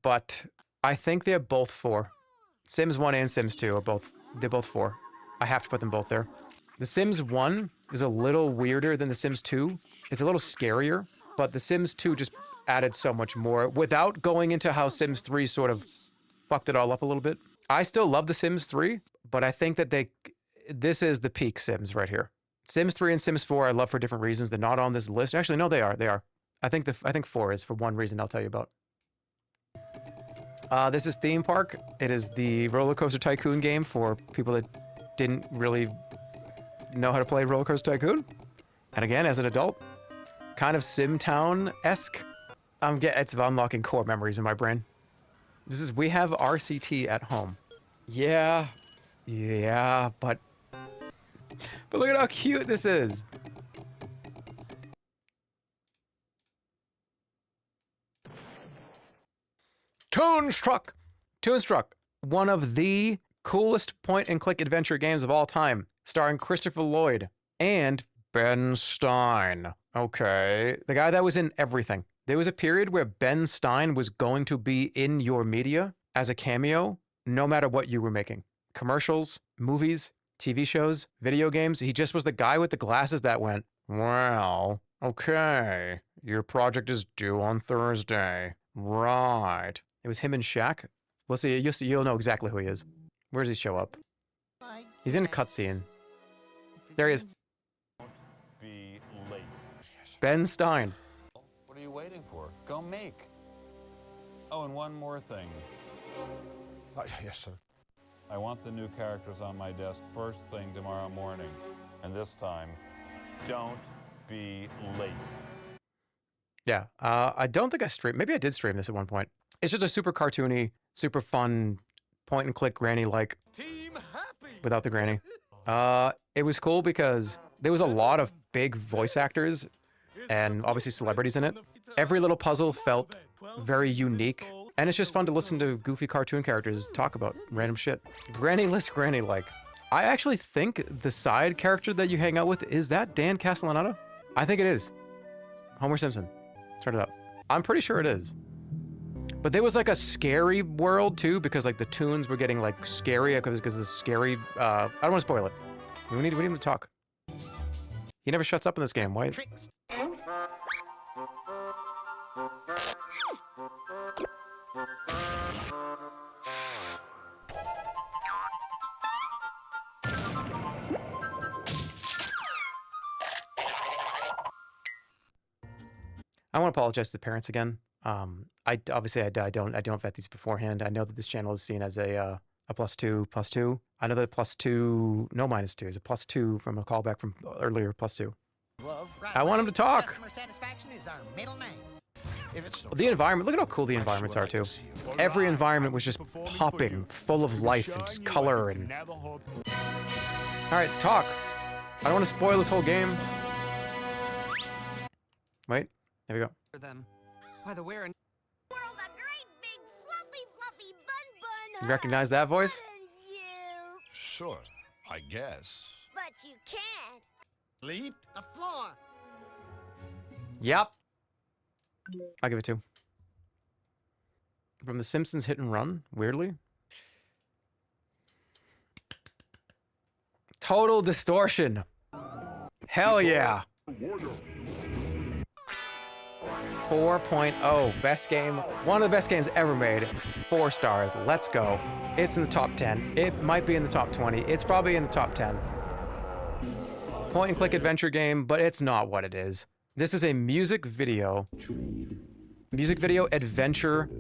But I think they're both 4. Sims 1 and Sims 2 they're both 4. I have to put them both there. The Sims 1 is a little weirder than The Sims 2. It's a little scarier, but The Sims 2 just added so much more without going into how Sims 3 sort of fucked it all up a little bit. I still love The Sims 3, but I think that this is the peak Sims right here. Sims 3 and Sims 4 I love for different reasons. They're not on this list. Actually, no, they are. I think 4 is for one reason I'll tell you about. This is Theme Park. It is the Roller Coaster Tycoon game for people that didn't really know how to play Roller Coaster Tycoon. And again, as an adult, kind of SimTown-esque. It's unlocking core memories in my brain. We have RCT at home. Yeah, but look at how cute this is. Toonstruck, one of the coolest point-and-click adventure games of all time, starring Christopher Lloyd. and Ben Stein. Okay. The guy that was in everything. There was a period where Ben Stein was going to be in your media as a cameo, no matter what you were making. Commercials, movies, TV shows, video games. He just was the guy with the glasses that went, well, okay, your project is due on Thursday. Right. It was him and Shaq. We'll see. You'll know exactly who he is. Where does he show up? He's in a cutscene. There he is. Be late. Ben Stein. What are you waiting for? Go make. Oh, and one more thing. Yes, sir. I want the new characters on my desk first thing tomorrow morning. And this time, don't be late. Yeah, I don't think I streamed. Maybe I did stream this at one point. It's just a super cartoony, super fun, point and click granny-like. Without the granny. It was cool because there was a lot of big voice actors and obviously celebrities in it. Every little puzzle felt very unique, and it's just fun to listen to goofy cartoon characters talk about random shit. Granny-less granny-like. I actually think the side character that you hang out with, is that Dan Castellaneta? I think it is. Homer Simpson. Turn it up. I'm pretty sure it is. But there was like a scary world too, because like the tunes were getting like scary because of the scary, I don't want to spoil it. We need him to talk. He never shuts up in this game. Why? I want to apologize to the parents again. I don't vet these beforehand. I know that this channel is seen as a +2. I know that +2, no -2 is a +2 from a callback from earlier +2. I want him to talk. Customer satisfaction is our middle name. The environment, look at how cool the environments are too. Every environment was just popping, full of life and just color and... All right, talk. I don't want to spoil this whole game. Wait, there we go. Them. By the way, World a great big fluffy bun. You recognize that voice? Sure, I guess. But you can't. Leap the floor. Yep. I'll give it 2. From The Simpsons Hit and Run, weirdly. Total Distortion. Hell yeah. 4.0. Best game. One of the best games ever made. 4 stars. Let's go. It's in the top 10. It might be in the top 20. It's probably in the top 10. Point and click adventure game, but it's not what it is. This is a music video. Music video, adventure,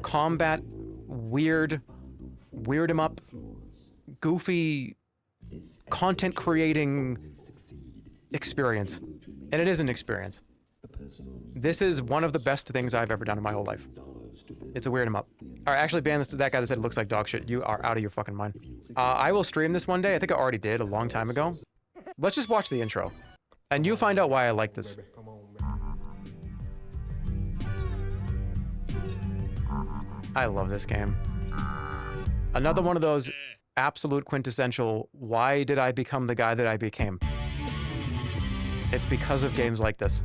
combat, weird 'em up, goofy, content creating experience. And it is an experience. This is one of the best things I've ever done in my whole life. It's a weird 'em up. All right, actually ban this to that guy that said it looks like dog shit. You are out of your fucking mind. I will stream this one day. I think I already did a long time ago. Let's just watch the intro. And you'll find out why I like this. I love this game. Another one of those absolute quintessential, why did I become the guy that I became? It's because of games like this.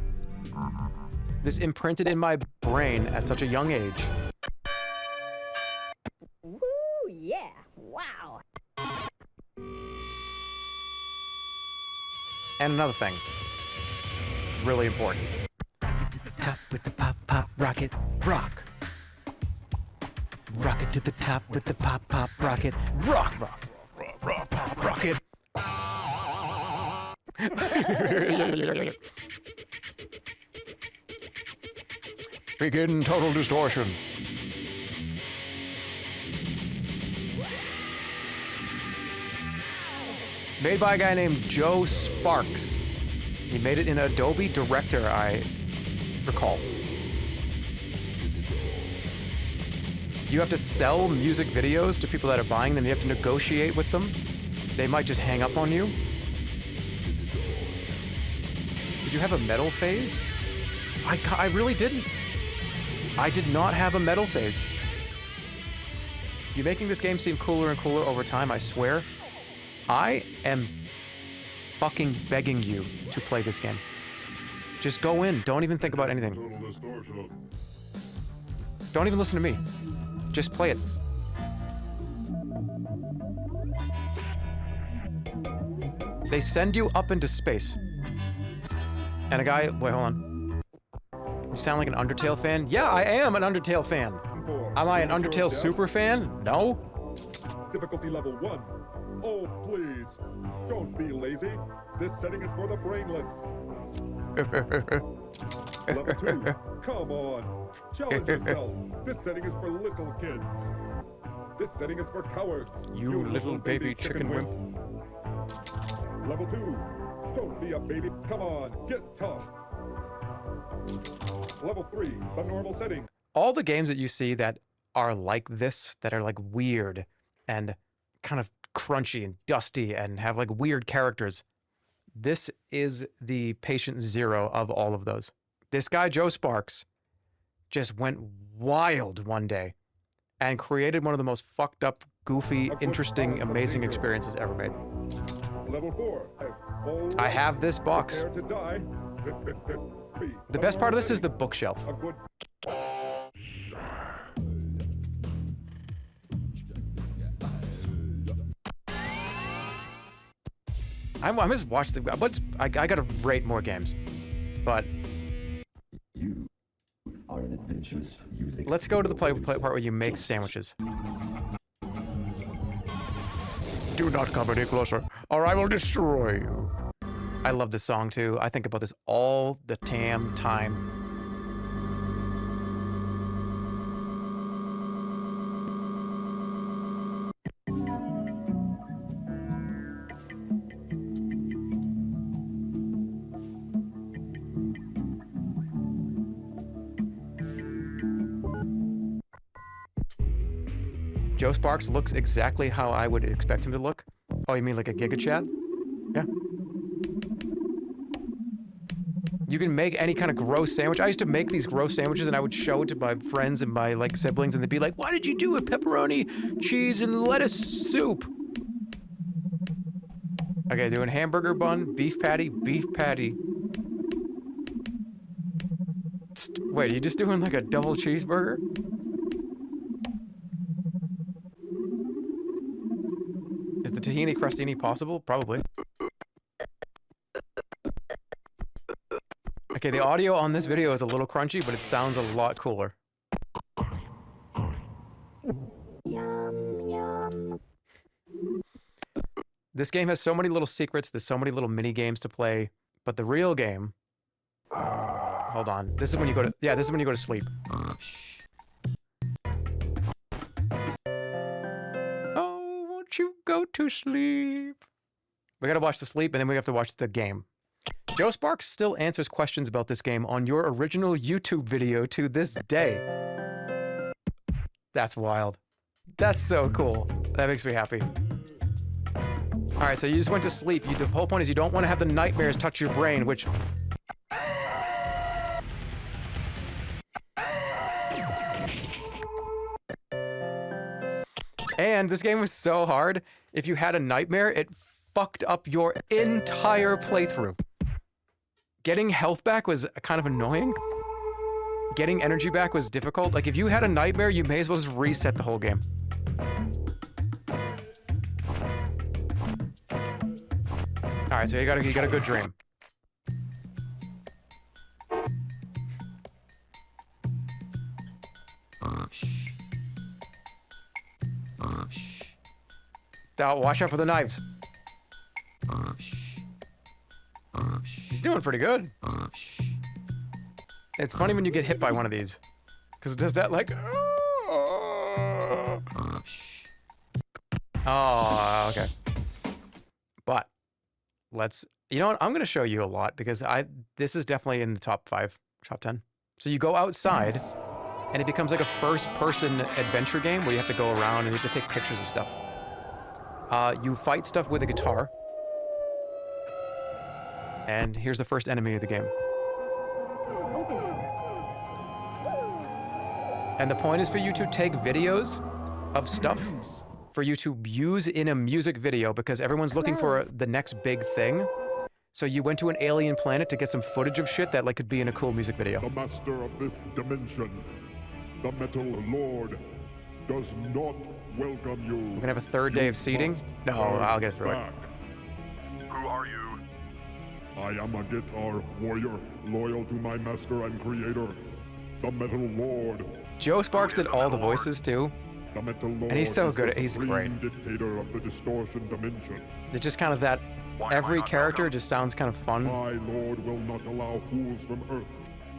This imprinted in my brain at such a young age. Woo, yeah. Wow. And another thing. It's really important. Top with the pop, pop, rocket, rock. Rocket to the top with the pop, pop, rocket, rock, rock, rock, rock, pop, rocket. Begin Total Distortion. Made by a guy named Joe Sparks. He made it in Adobe Director, I recall. You have to sell music videos to people that are buying them. You have to negotiate with them. They might just hang up on you. Did you have a metal phase? I really didn't. I did not have a metal phase. You're making this game seem cooler and cooler over time, I swear. I am fucking begging you to play this game. Just go in. Don't even think about anything. Don't even listen to me. Just play it. They send you up into space. And a guy... Wait, hold on. You sound like an Undertale fan? Yeah, I am an Undertale fan. Am I an Undertale super fan? No. Difficulty level 1. Oh, please. Don't be lazy. This setting is for the brainless. Level 2. Come on. Challenge yourself. This setting is for little kids. This setting is for cowards. You little baby chicken wimp. Level 2. Don't be a baby. Come on. Get tough. Level 3. The normal setting. All the games that you see that are like this, that are like weird and kind of crunchy and dusty and have like weird characters, this is the patient zero of all of those. This guy, Joe Sparks, just went wild one day and created one of the most fucked up, goofy, interesting, amazing experiences ever made. Level 4. I have this box. The best part of this is the bookshelf. I just watched the... I gotta rate more games. But... You are an adventurous music. Let's go to the play part where you make sandwiches. Do not come any closer, or I will destroy you. I love this song too. I think about this all the damn time. Joe Sparks looks exactly how I would expect him to look. Oh, you mean like a Giga Chad? Yeah. You can make any kind of gross sandwich. I used to make these gross sandwiches and I would show it to my friends and my like siblings and they'd be like, why did you do it? Pepperoni, cheese, and lettuce soup. Okay, doing hamburger bun, beef patty, beef patty. Wait, are you just doing like a double cheeseburger? Is the tahini crostini possible? Probably. Okay, the audio on this video is a little crunchy, but it sounds a lot cooler. Yum, yum. This game has so many little secrets, there's so many little mini games to play, but the real game... Hold on. This is when you go to... Yeah, this is when you go to sleep. Oh, won't you go to sleep? We gotta watch the sleep, and then we have to watch the game. Joe Sparks still answers questions about this game on your original YouTube video to this day. That's wild. That's so cool. That makes me happy. Alright, so you just went to sleep. The whole point is you don't want to have the nightmares touch your brain, which... And this game was so hard, if you had a nightmare, it fucked up your entire playthrough. Getting health back was kind of annoying. Getting energy back was difficult. Like, if you had a nightmare, you may as well just reset the whole game. Alright, so you got a good dream. Watch out for the knives. He's doing pretty good. It's funny when you get hit by one of these. Because it does that like... Oh, okay. But, let's... You know what? I'm going to show you a lot because this is definitely in the top 5, top 10. So you go outside, and it becomes like a first-person adventure game where you have to go around and you have to take pictures of stuff. You fight stuff with a guitar. And here's the first enemy of the game. And the point is for you to take videos of stuff for you to use in a music video because everyone's looking for the next big thing. So you went to an alien planet to get some footage of shit that like could be in a cool music video. The master of this dimension, the Metal Lord, does not welcome you. We're gonna have a third day of seeding? No, I'll get through it. Who are you? I am a guitar warrior, loyal to my master and creator, the Metal Lord. Joe Sparks did all the voices too. The Metal Lord, and he's so good. is the He's great. supreme dictator of the distortion dimension. They're just kind of that. Every character just sounds kind of fun. My Lord will not allow fools from Earth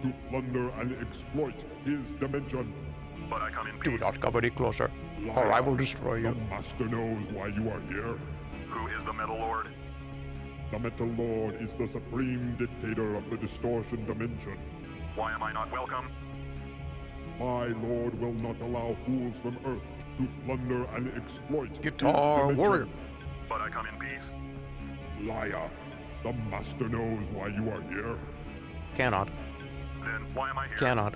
to plunder and exploit his dimension. But I come in Do not come any closer, or I will destroy you. The master knows why you are here. Who is the Metal Lord? The Metal Lord is the supreme dictator of the distortion dimension. Why am I not welcome? My Lord will not allow fools from Earth to plunder and exploit Guitar his warrior. dimension. But I come in peace. Liar. The master knows why you are here. Cannot. Then why am I here? Cannot.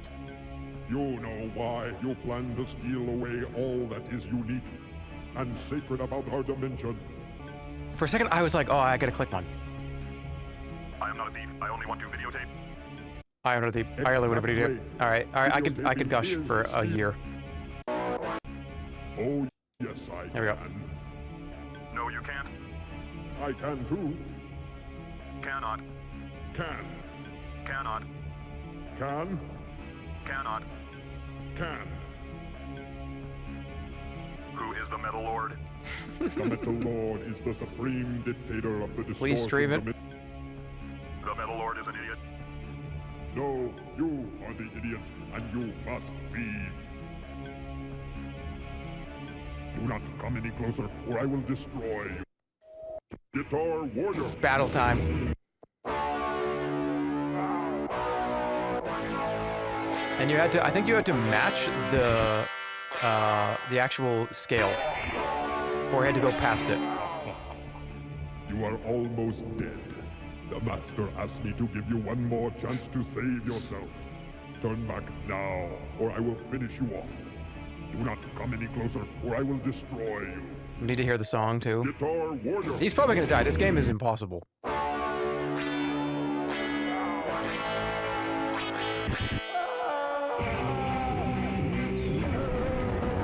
You know why. You plan to steal away all that is unique and sacred about our dimension. For a second, I was like, oh, I gotta click one. I am not a thief. I only want to videotape. I don't know the. I only would have video. All right. I could gush for a year. Oh yes, I There we go. can. No, you can't. I can too. Cannot. Can. Cannot. Can. Cannot. Can. Who is the Metal Lord? The Metal Lord is the supreme dictator of the distortion. Please stream it. The Metal Lord is an idiot. No, you are the idiot, and you must leave. Do not come any closer, or I will destroy you. Guitar warrior. Battle time. And you had to. I think you had to match the actual scale, or you had to go past it. You are almost dead. The master asked me to give you one more chance to save yourself. Turn back now, or I will finish you off. Do not come any closer, or I will destroy you. We need to hear the song too. Guitar warrior. He's probably gonna die. This game is impossible.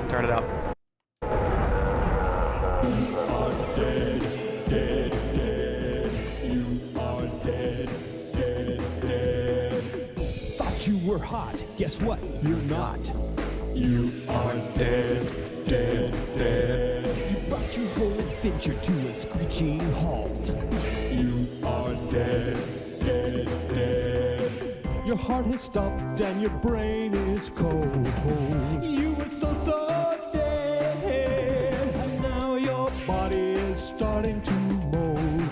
Turn it up. Thought you were hot. Guess what? You're not. You are dead, dead, dead. You brought your whole adventure to a screeching halt. You are dead, dead, dead. Your heart has stopped and your brain is cold. You were so dead, and now your body is starting to mold.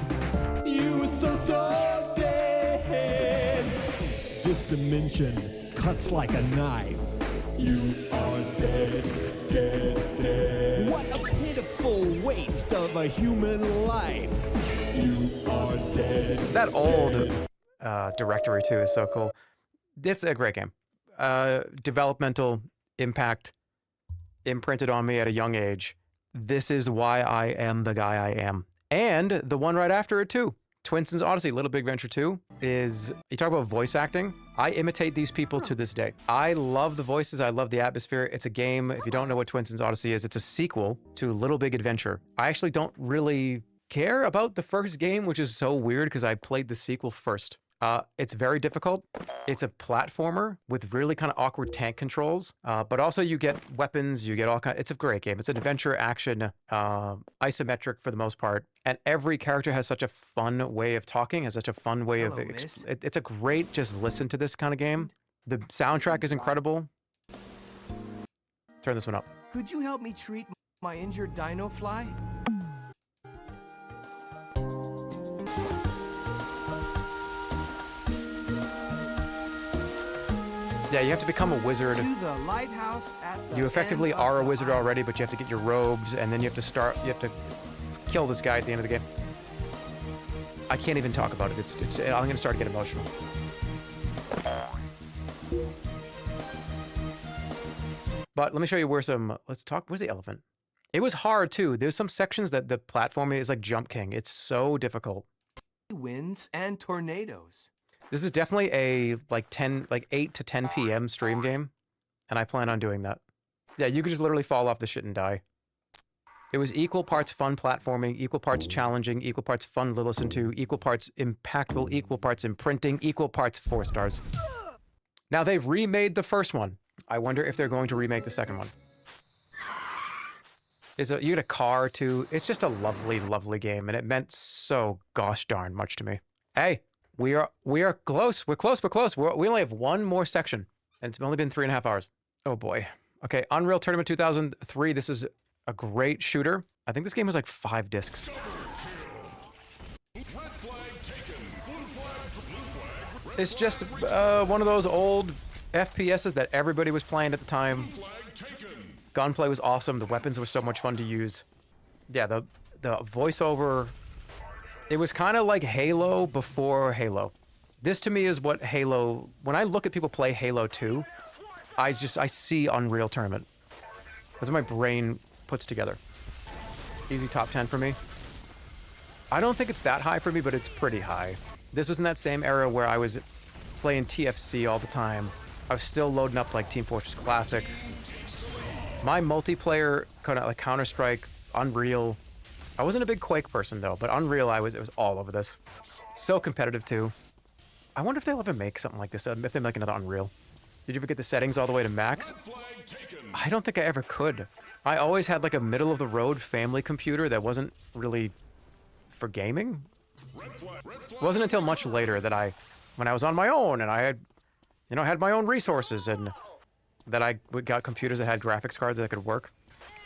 You were so dead. This dimension cuts like a knife. You are dead, dead, dead. What a pitiful waste of a human life. You are dead. That old directory too is so cool. It's a great game. Developmental impact imprinted on me at a young age. This is why I am the guy I am. And the one right after it too. Twinson's Odyssey, Little Big Adventure 2 is, you talk about voice acting. I imitate these people to this day. I love the voices. I love the atmosphere. It's a game. If you don't know what Twinson's Odyssey is, it's a sequel to Little Big Adventure. I actually don't really care about the first game, which is so weird because I played the sequel first. It's very difficult. It's a platformer with really kind of awkward tank controls, but also you get weapons, you get all kinds. It's a great game. It's an adventure action, isometric for the most part, and every character has such a fun way of talking, has such a fun way of. It's a great just listen to this kind of game. The soundtrack is incredible. Turn this one up. Could you help me treat my injured dino fly? Yeah, you have to become a wizard. To the lighthouse at the You effectively end of are a the wizard already, but you have to get your robes, and then you have to kill this guy at the end of the game. I can't even talk about it. I'm gonna start to get emotional. But let me show you where let's talk, where's the elephant? It was hard too. There's some sections that the platform is like Jump King. It's so difficult. winds and tornadoes. This is definitely a like 8 to 10 p.m. stream game, and I plan on doing that. Yeah, you could just literally fall off the shit and die. It was equal parts fun platforming, equal parts challenging, equal parts fun to listen to, equal parts impactful, equal parts imprinting, equal parts 4 stars. Now they've remade the first one. I wonder if they're going to remake the second one. You get a car too. It's just a lovely, lovely game, and it meant so gosh darn much to me. Hey, we are close. We're close. We only have one more section, and it's only been 3.5 hours. Oh boy. Okay, Unreal Tournament 2003. This is a great shooter. I think this game was like 5 discs. It's just one of those old FPSs that everybody was playing at the time. Gunplay was awesome. The weapons were so much fun to use. Yeah, the voiceover. It was kind of like Halo before Halo. This to me is what Halo. When I look at people play Halo 2, I see Unreal Tournament. That's what my brain puts together. Easy top 10 for me. I don't think it's that high for me, but it's pretty high. This was in that same era where I was playing TFC all the time. I was still loading up like Team Fortress Classic. My multiplayer, kind of like Counter-Strike, Unreal. I wasn't a big Quake person though, but Unreal, it was all over this. So competitive too. I wonder if they'll ever make something like this, if they make another Unreal. Did you ever get the settings all the way to max? I don't think I ever could. I always had like a middle-of-the-road family computer that wasn't really for gaming. It wasn't until much later that when I was on my own and I had, had my own resources and that I got computers that had graphics cards that could work.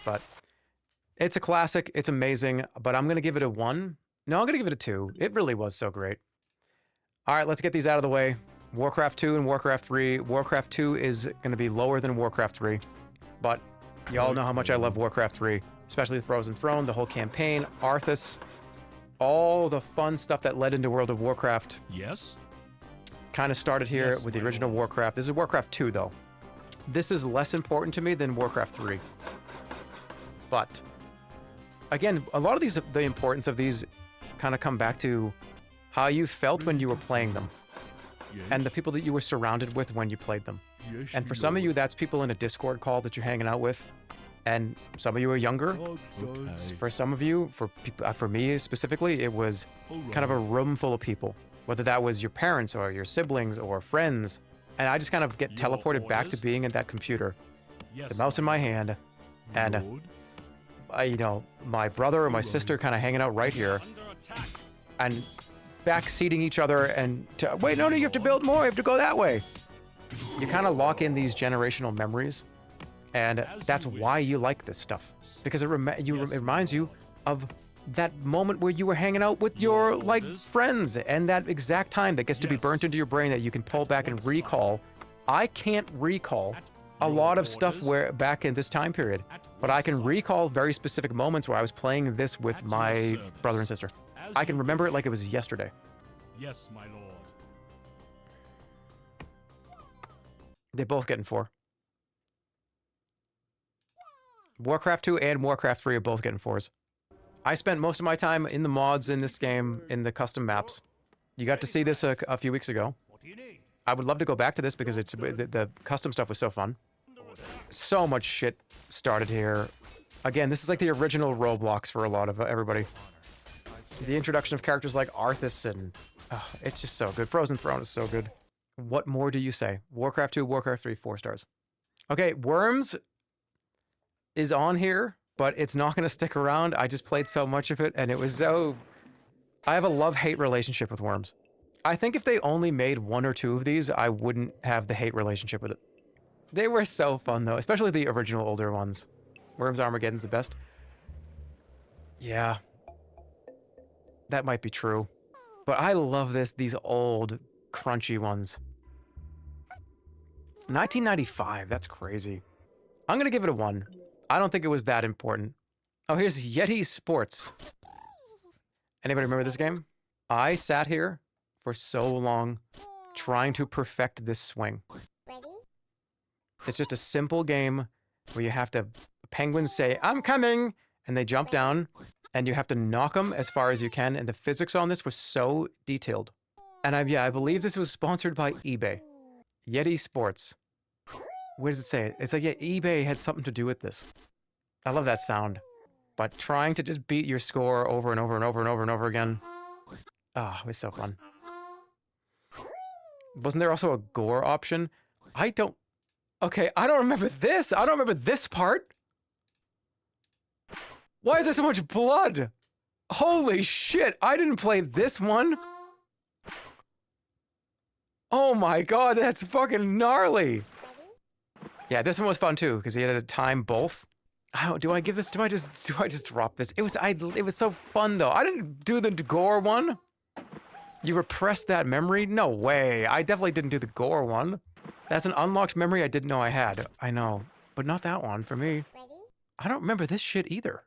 But it's a classic. It's amazing. But I'm going to give it a 1. No, I'm going to give it a 2. It really was so great. All right, let's get these out of the way. Warcraft 2 and Warcraft 3. Warcraft 2 is going to be lower than Warcraft 3. But y'all know how much I love Warcraft 3. Especially the Frozen Throne, the whole campaign, Arthas. All the fun stuff that led into World of Warcraft. Yes. Kind of started here with the original Warcraft. This is Warcraft 2, though. This is less important to me than Warcraft 3. But, again, a lot of the importance of these kind of come back to how you felt when you were playing them. Yes. And the people that you were surrounded with when you played them. Yes, and for some of you, that's people in a Discord call that you're hanging out with. And some of you are younger. Okay. For some of you, for me specifically, it was kind of a room full of people. Whether that was your parents or your siblings or friends. And I just kind of get teleported back to being at that computer. Yes, the mouse in my hand. And, my brother or my sister kind of hanging out right here. And backseating each other and wait, no, you have to build more. You have to go that way. You kind of lock in these generational memories. And that's why you like this stuff. Because it reminds you of that moment where you were hanging out with your, friends. And that exact time that gets to be burnt into your brain that you can pull back and recall. I can't recall a lot of stuff back in this time period. But I can recall very specific moments where I was playing this with my brother and sister. I can remember it like it was yesterday. Yes, my lord. They're both getting 4. Warcraft 2 and Warcraft 3 are both getting 4s. I spent most of my time in the mods in this game, in the custom maps. You got to see this a few weeks ago. I would love to go back to this because the custom stuff was so fun. So much shit started here. Again, this is like the original Roblox for a lot of everybody. The introduction of characters like Arthas and it's just so good. Frozen Throne is so good. What more do you say? Warcraft 2, Warcraft 3, 4 stars. Okay, Worms is on here, but it's not going to stick around. I just played so much of it, and it was so... I have a love-hate relationship with Worms. I think if they only made 1 or 2 of these, I wouldn't have the hate relationship with it. They were so fun, though, especially the original older ones. Worms Armageddon's the best. Yeah. That might be true. But I love these old, crunchy ones. 1995, that's crazy. I'm going to give it a 1. I don't think it was that important. Oh, here's Yeti Sports. Anybody remember this game? I sat here for so long trying to perfect this swing. Ready? It's just a simple game where you have to... Penguins say, "I'm coming!" and they jump down, and you have to knock them as far as you can, and the physics on this was so detailed. And I believe this was sponsored by eBay. Yeti Sports. Where does it say it? It's like, yeah, eBay had something to do with this. I love that sound. But trying to just beat your score over and over and over and over and over again. Oh, it was so fun. Wasn't there also a gore option? Okay, I don't remember this. I don't remember this part. Why is there so much blood? Holy shit, I didn't play this one. Oh my god, that's fucking gnarly. Yeah, this one was fun too, because he had to time both. Do I just drop this? It was so fun though. I didn't do the gore one. You repressed that memory? No way. I definitely didn't do the gore one. That's an unlocked memory I didn't know I had. I know, but not that one for me. I don't remember this shit either.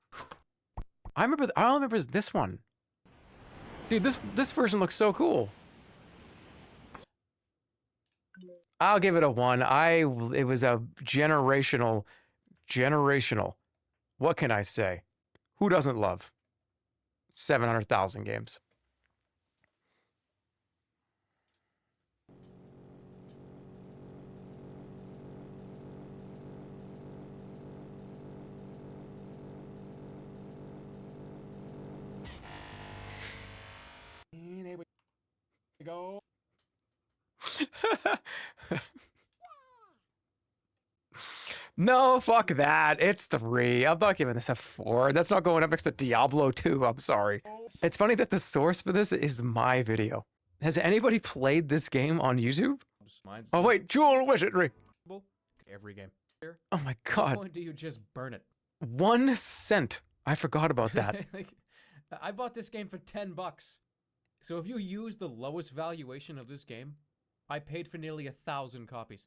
I all I remember is this one. Dude, this version looks so cool. I'll give it a 1. It was a generational. What can I say? Who doesn't love 700,000 games? Here we go. No, fuck that. It's 3. I'm not giving this a 4. That's not going up next to Diablo 2. I'm sorry. It's funny that the source for this is my video. Has anybody played this game on YouTube? Oh wait, Jewel Wizardry. Every game. Oh my At what god. point do you just burn it? 1 cent. I forgot about that. I bought this game for $10. So if you use the lowest valuation of this game, I paid for nearly 1,000 copies.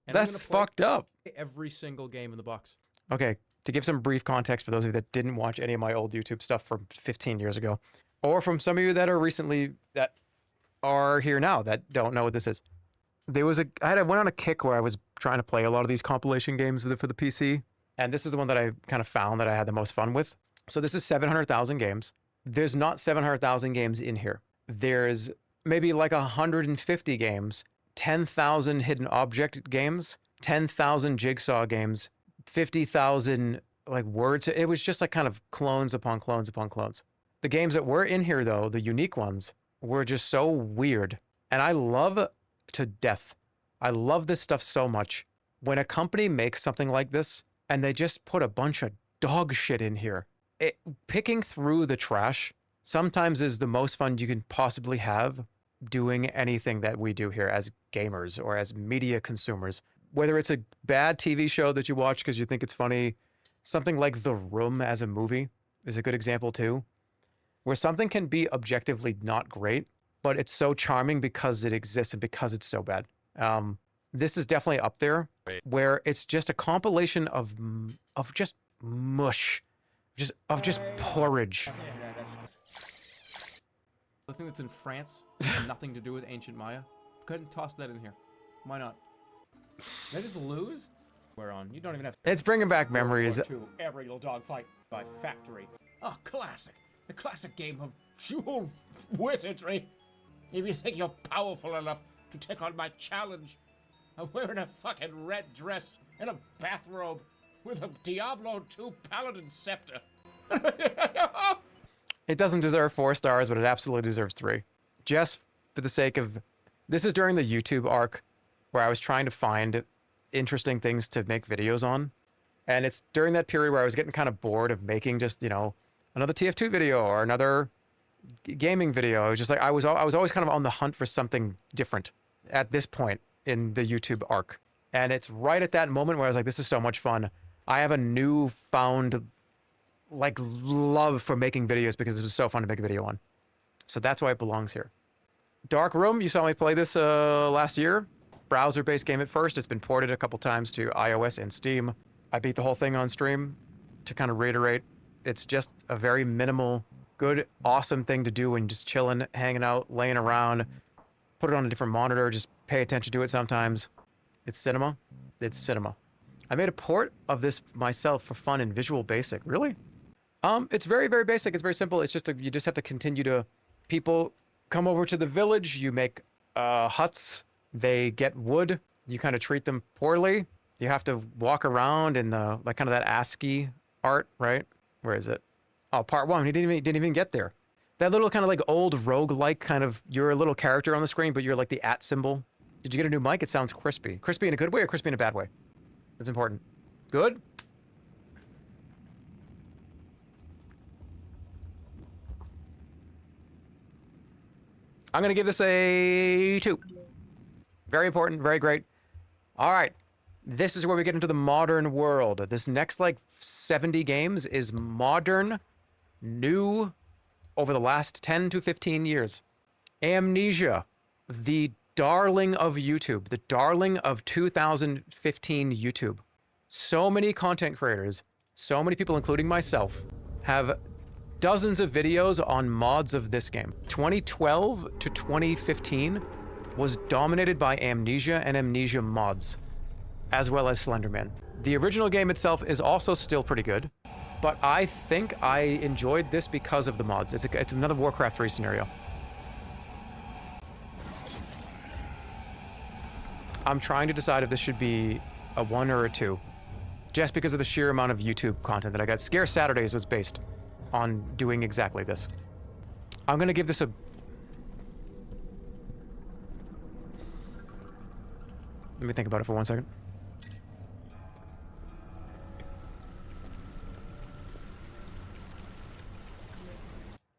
And That's fucked up. Every single game in the box. Okay, to give some brief context for those of you that didn't watch any of my old YouTube stuff from 15 years ago, or from some of you that are here now that don't know what this is. I went on a kick where I was trying to play a lot of these compilation games for the PC, and this is the one that I kind of found that I had the most fun with. So this is 700,000 games. There's not 700,000 games in here. There's maybe like 150 games, 10,000 hidden object games, 10,000 jigsaw games, 50,000 like words. It was just like kind of clones upon clones upon clones. The games that were in here though, the unique ones, were just so weird. And I love to death. I love this stuff so much. When a company makes something like this and they just put a bunch of dog shit in here, picking through the trash sometimes is the most fun you can possibly have doing anything that we do here as gamers or as media consumers. Whether it's a bad TV show that you watch because you think it's funny, something like The Room as a movie is a good example too, where something can be objectively not great, but it's so charming because it exists and because it's so bad. This is definitely up there, where it's just a compilation of just mush, of just porridge. The thing that's in France has nothing to do with ancient Maya. Go ahead and toss that in here. Why not? Did I just lose? We're on. You don't even have to. It's bringing back memories. Aerial dogfight by Factory. Oh, classic. The classic game of dual wizardry. If you think you're powerful enough to take on my challenge, I'm wearing a fucking red dress and a bathrobe with a Diablo 2 paladin scepter. It doesn't deserve 4 stars, but it absolutely deserves 3. Just for the sake of... This is during the YouTube arc where I was trying to find interesting things to make videos on. And it's during that period where I was getting kind of bored of making just, you know, another TF2 video or another gaming video. I was just like, I was always kind of on the hunt for something different at this point in the YouTube arc. And it's right at that moment where I was like, this is so much fun. I have a newfound like love for making videos because it was so fun to make a video on. So that's why it belongs here. Dark Room, you saw me play this last year. Browser-based game at first. It's been ported a couple times to iOS and Steam. I beat the whole thing on stream. To kind of reiterate, it's just a very minimal, good, awesome thing to do when just chilling, hanging out, laying around. Put it on a different monitor, just pay attention to it sometimes. It's cinema. It's cinema. I made a port of this myself for fun in Visual Basic. Really? It's very, very basic. It's very simple. It's just you just have to continue to... People come over to the village. You make huts. They get wood. You kind of treat them poorly. You have to walk around in the like kind of that ASCII art, right? Where is it? Oh, part 1. He didn't even get there. That little kind of like old roguelike kind of, you're a little character on the screen, but you're like the @ symbol. Did you get a new mic? It sounds crispy. Crispy in a good way or crispy in a bad way? That's important. Good? I'm going to give this a 2. Very important, very great. All right. This is where we get into the modern world. This next like 70 games is modern, new, over the last 10 to 15 years. Amnesia, the darling of YouTube, the darling of 2015 YouTube. So many content creators, so many people, including myself, have dozens of videos on mods of this game. 2012 to 2015 was dominated by Amnesia and Amnesia mods, as well as Slenderman. The original game itself is also still pretty good, but I think I enjoyed this because of the mods. It's another Warcraft 3 scenario. I'm trying to decide if this should be a 1 or a 2, just because of the sheer amount of YouTube content that I got. Scare Saturdays was based on doing exactly this. I'm gonna give this a... Let me think about it for 1 second.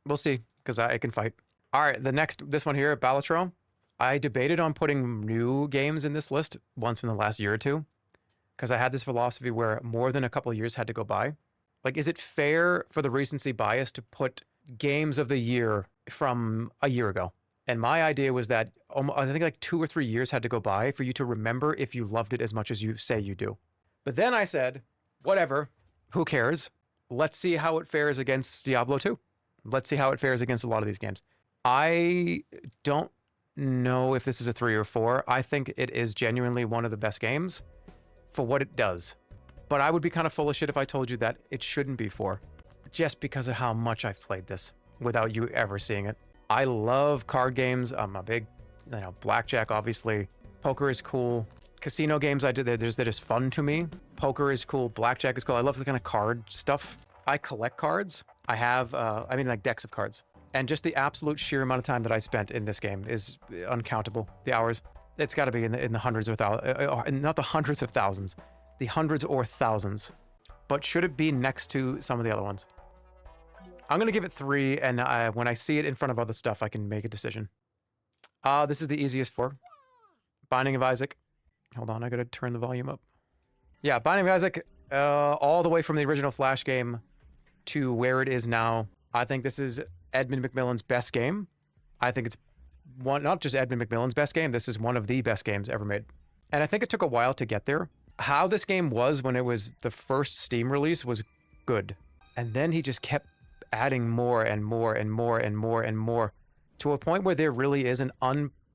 We'll see, because I can fight. All right, this one here, Balatro. I debated on putting new games in this list once in the last year or two, because I had this philosophy where more than a couple of years had to go by. Like, is it fair for the recency bias to put games of the year from a year ago? And my idea was that I think like 2 or 3 years had to go by for you to remember if you loved it as much as you say you do. But then I said, whatever, who cares? Let's see how it fares against Diablo 2. Let's see how it fares against a lot of these games. I don't know if this is a 3 or 4. I think it is genuinely one of the best games for what it does. But I would be kind of full of shit if I told you that it shouldn't be 4, just because of how much I've played this without you ever seeing it. I love card games. I'm a big, blackjack, obviously. Poker is cool. Casino games they're just fun to me. Poker is cool. Blackjack is cool. I love the kind of card stuff. I collect cards. I have, like decks of cards. And just the absolute sheer amount of time that I spent in this game is uncountable. The hours. It's got to be in the hundreds or thousands. Not the hundreds of thousands. The hundreds or thousands. But should it be next to some of the other ones? I'm going to give it 3, and when I see it in front of other stuff, I can make a decision. This is the easiest 4. Binding of Isaac. Hold on, I got to turn the volume up. Yeah, Binding of Isaac, all the way from the original Flash game to where it is now. I think this is Edmund Macmillan's best game. I think it's not just Edmund Macmillan's best game, this is one of the best games ever made. And I think it took a while to get there. How this game was when it was the first Steam release was good. And then he just kept adding more and more and more and more and more to a point where there really is an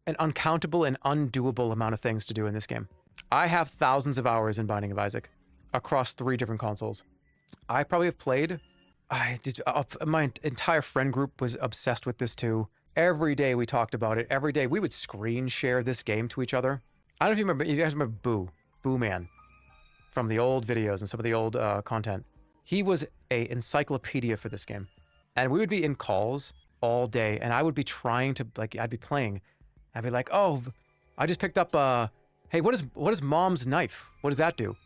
uncountable and undoable amount of things to do in this game. I have thousands of hours in Binding of Isaac across 3 different consoles. I probably have played... my entire friend group was obsessed with this too. Every day we talked about it. Every day we would screen share this game to each other. I don't know if you guys remember Boo Man from the old videos and some of the old content. He was a encyclopedia for this game. And we would be in calls all day and I would be trying to, I'd be playing. I'd be like, oh, I just picked up, hey, what is Mom's knife? What does that do?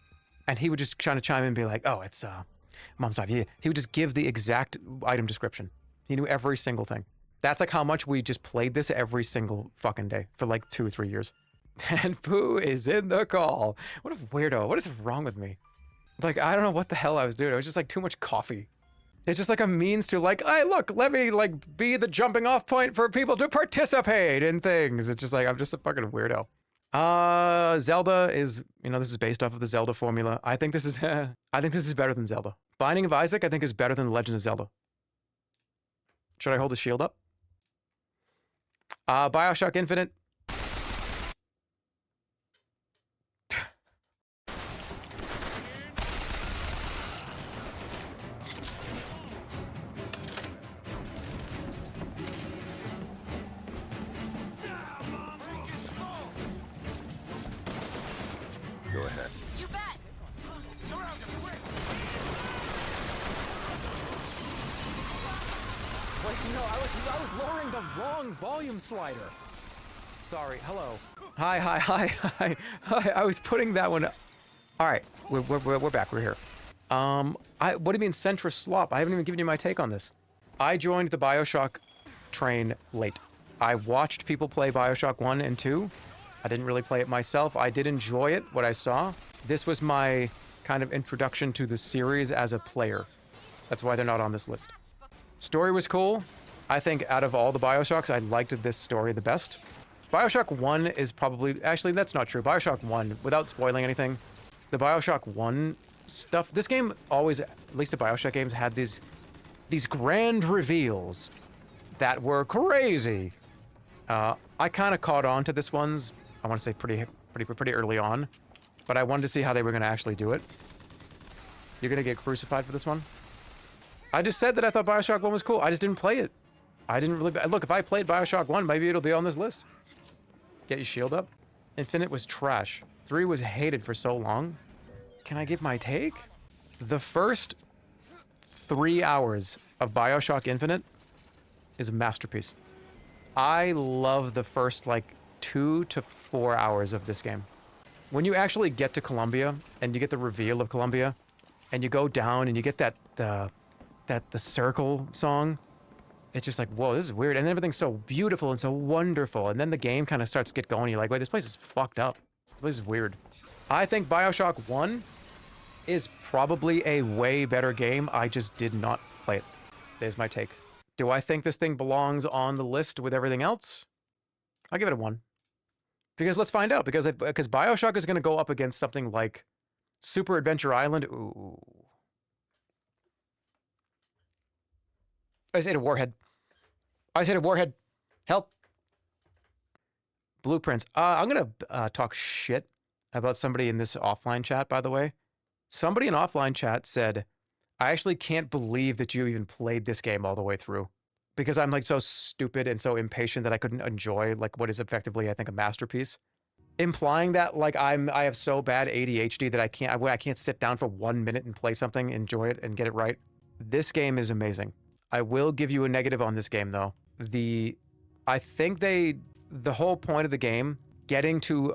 And he would just try to chime in and be like, oh, it's, Mom's knife. He would just give the exact item description. He knew every single thing. That's like how much we just played this every single fucking day for like 2 or 3 years. And Pooh is in the call. What a weirdo. What is wrong with me? Like, I don't know what the hell I was doing. It was just like too much coffee. It's just like a means to like, hey, look, let me like be the jumping off point for people to participate in things. It's just like, I'm just a fucking weirdo. Zelda is, this is based off of the Zelda formula. I think this is, better than Zelda. Binding of Isaac, I think, is better than Legend of Zelda. Should I hold the shield up? BioShock Infinite. wrong volume slider. Sorry, hello. Hi. I was putting that one. All right, we're back, we're here. What do you mean centrist slop? I haven't even given you my take on this. I joined the BioShock train late. I watched people play BioShock 1 and 2. I didn't really play it myself. I did enjoy it, what I saw. This was my kind of introduction to the series as a player. That's why they're not on this list. Story was cool. I think out of all the BioShocks, I liked this story the best. BioShock 1 is probably... Actually, that's not true. BioShock 1, without spoiling anything, the BioShock 1 stuff... This game always, at least the BioShock games, had these grand reveals that were crazy. I kind of caught on to this one's, I want to say pretty early on, but I wanted to see how they were going to actually do it. You're going to get crucified for this one? I just said that I thought BioShock 1 was cool. I just didn't play it. I didn't really... Look, if I played BioShock 1, maybe it'll be on this list. Get your shield up. Infinite was trash. 3 was hated for so long. Can I give my take? The first 3 hours of BioShock Infinite is a masterpiece. I love the first, like, 2 to 4 hours of this game. When you actually get to Columbia, and you get the reveal of Columbia, and you go down and you get the circle song, it's just like, whoa, this is weird. And everything's so beautiful and so wonderful. And then the game kind of starts to get going. You're like, wait, this place is fucked up. This place is weird. I think BioShock 1 is probably a way better game. I just did not play it. There's my take. Do I think this thing belongs on the list with everything else? I'll give it a 1. Because let's find out. Because BioShock is going to go up against something like Super Adventure Island. Ooh. I said a warhead. I said a warhead. Help. Blueprints. I'm going to talk shit about somebody in this offline chat, by the way. Somebody in offline chat said, I actually can't believe that you even played this game all the way through. Because I'm like so stupid and so impatient that I couldn't enjoy like what is effectively, I think, a masterpiece. Implying that like I have so bad ADHD that I can't sit down for 1 minute and play something, enjoy it, and get it right. This game is amazing. I will give you a negative on this game though. I think the whole point of the game, getting to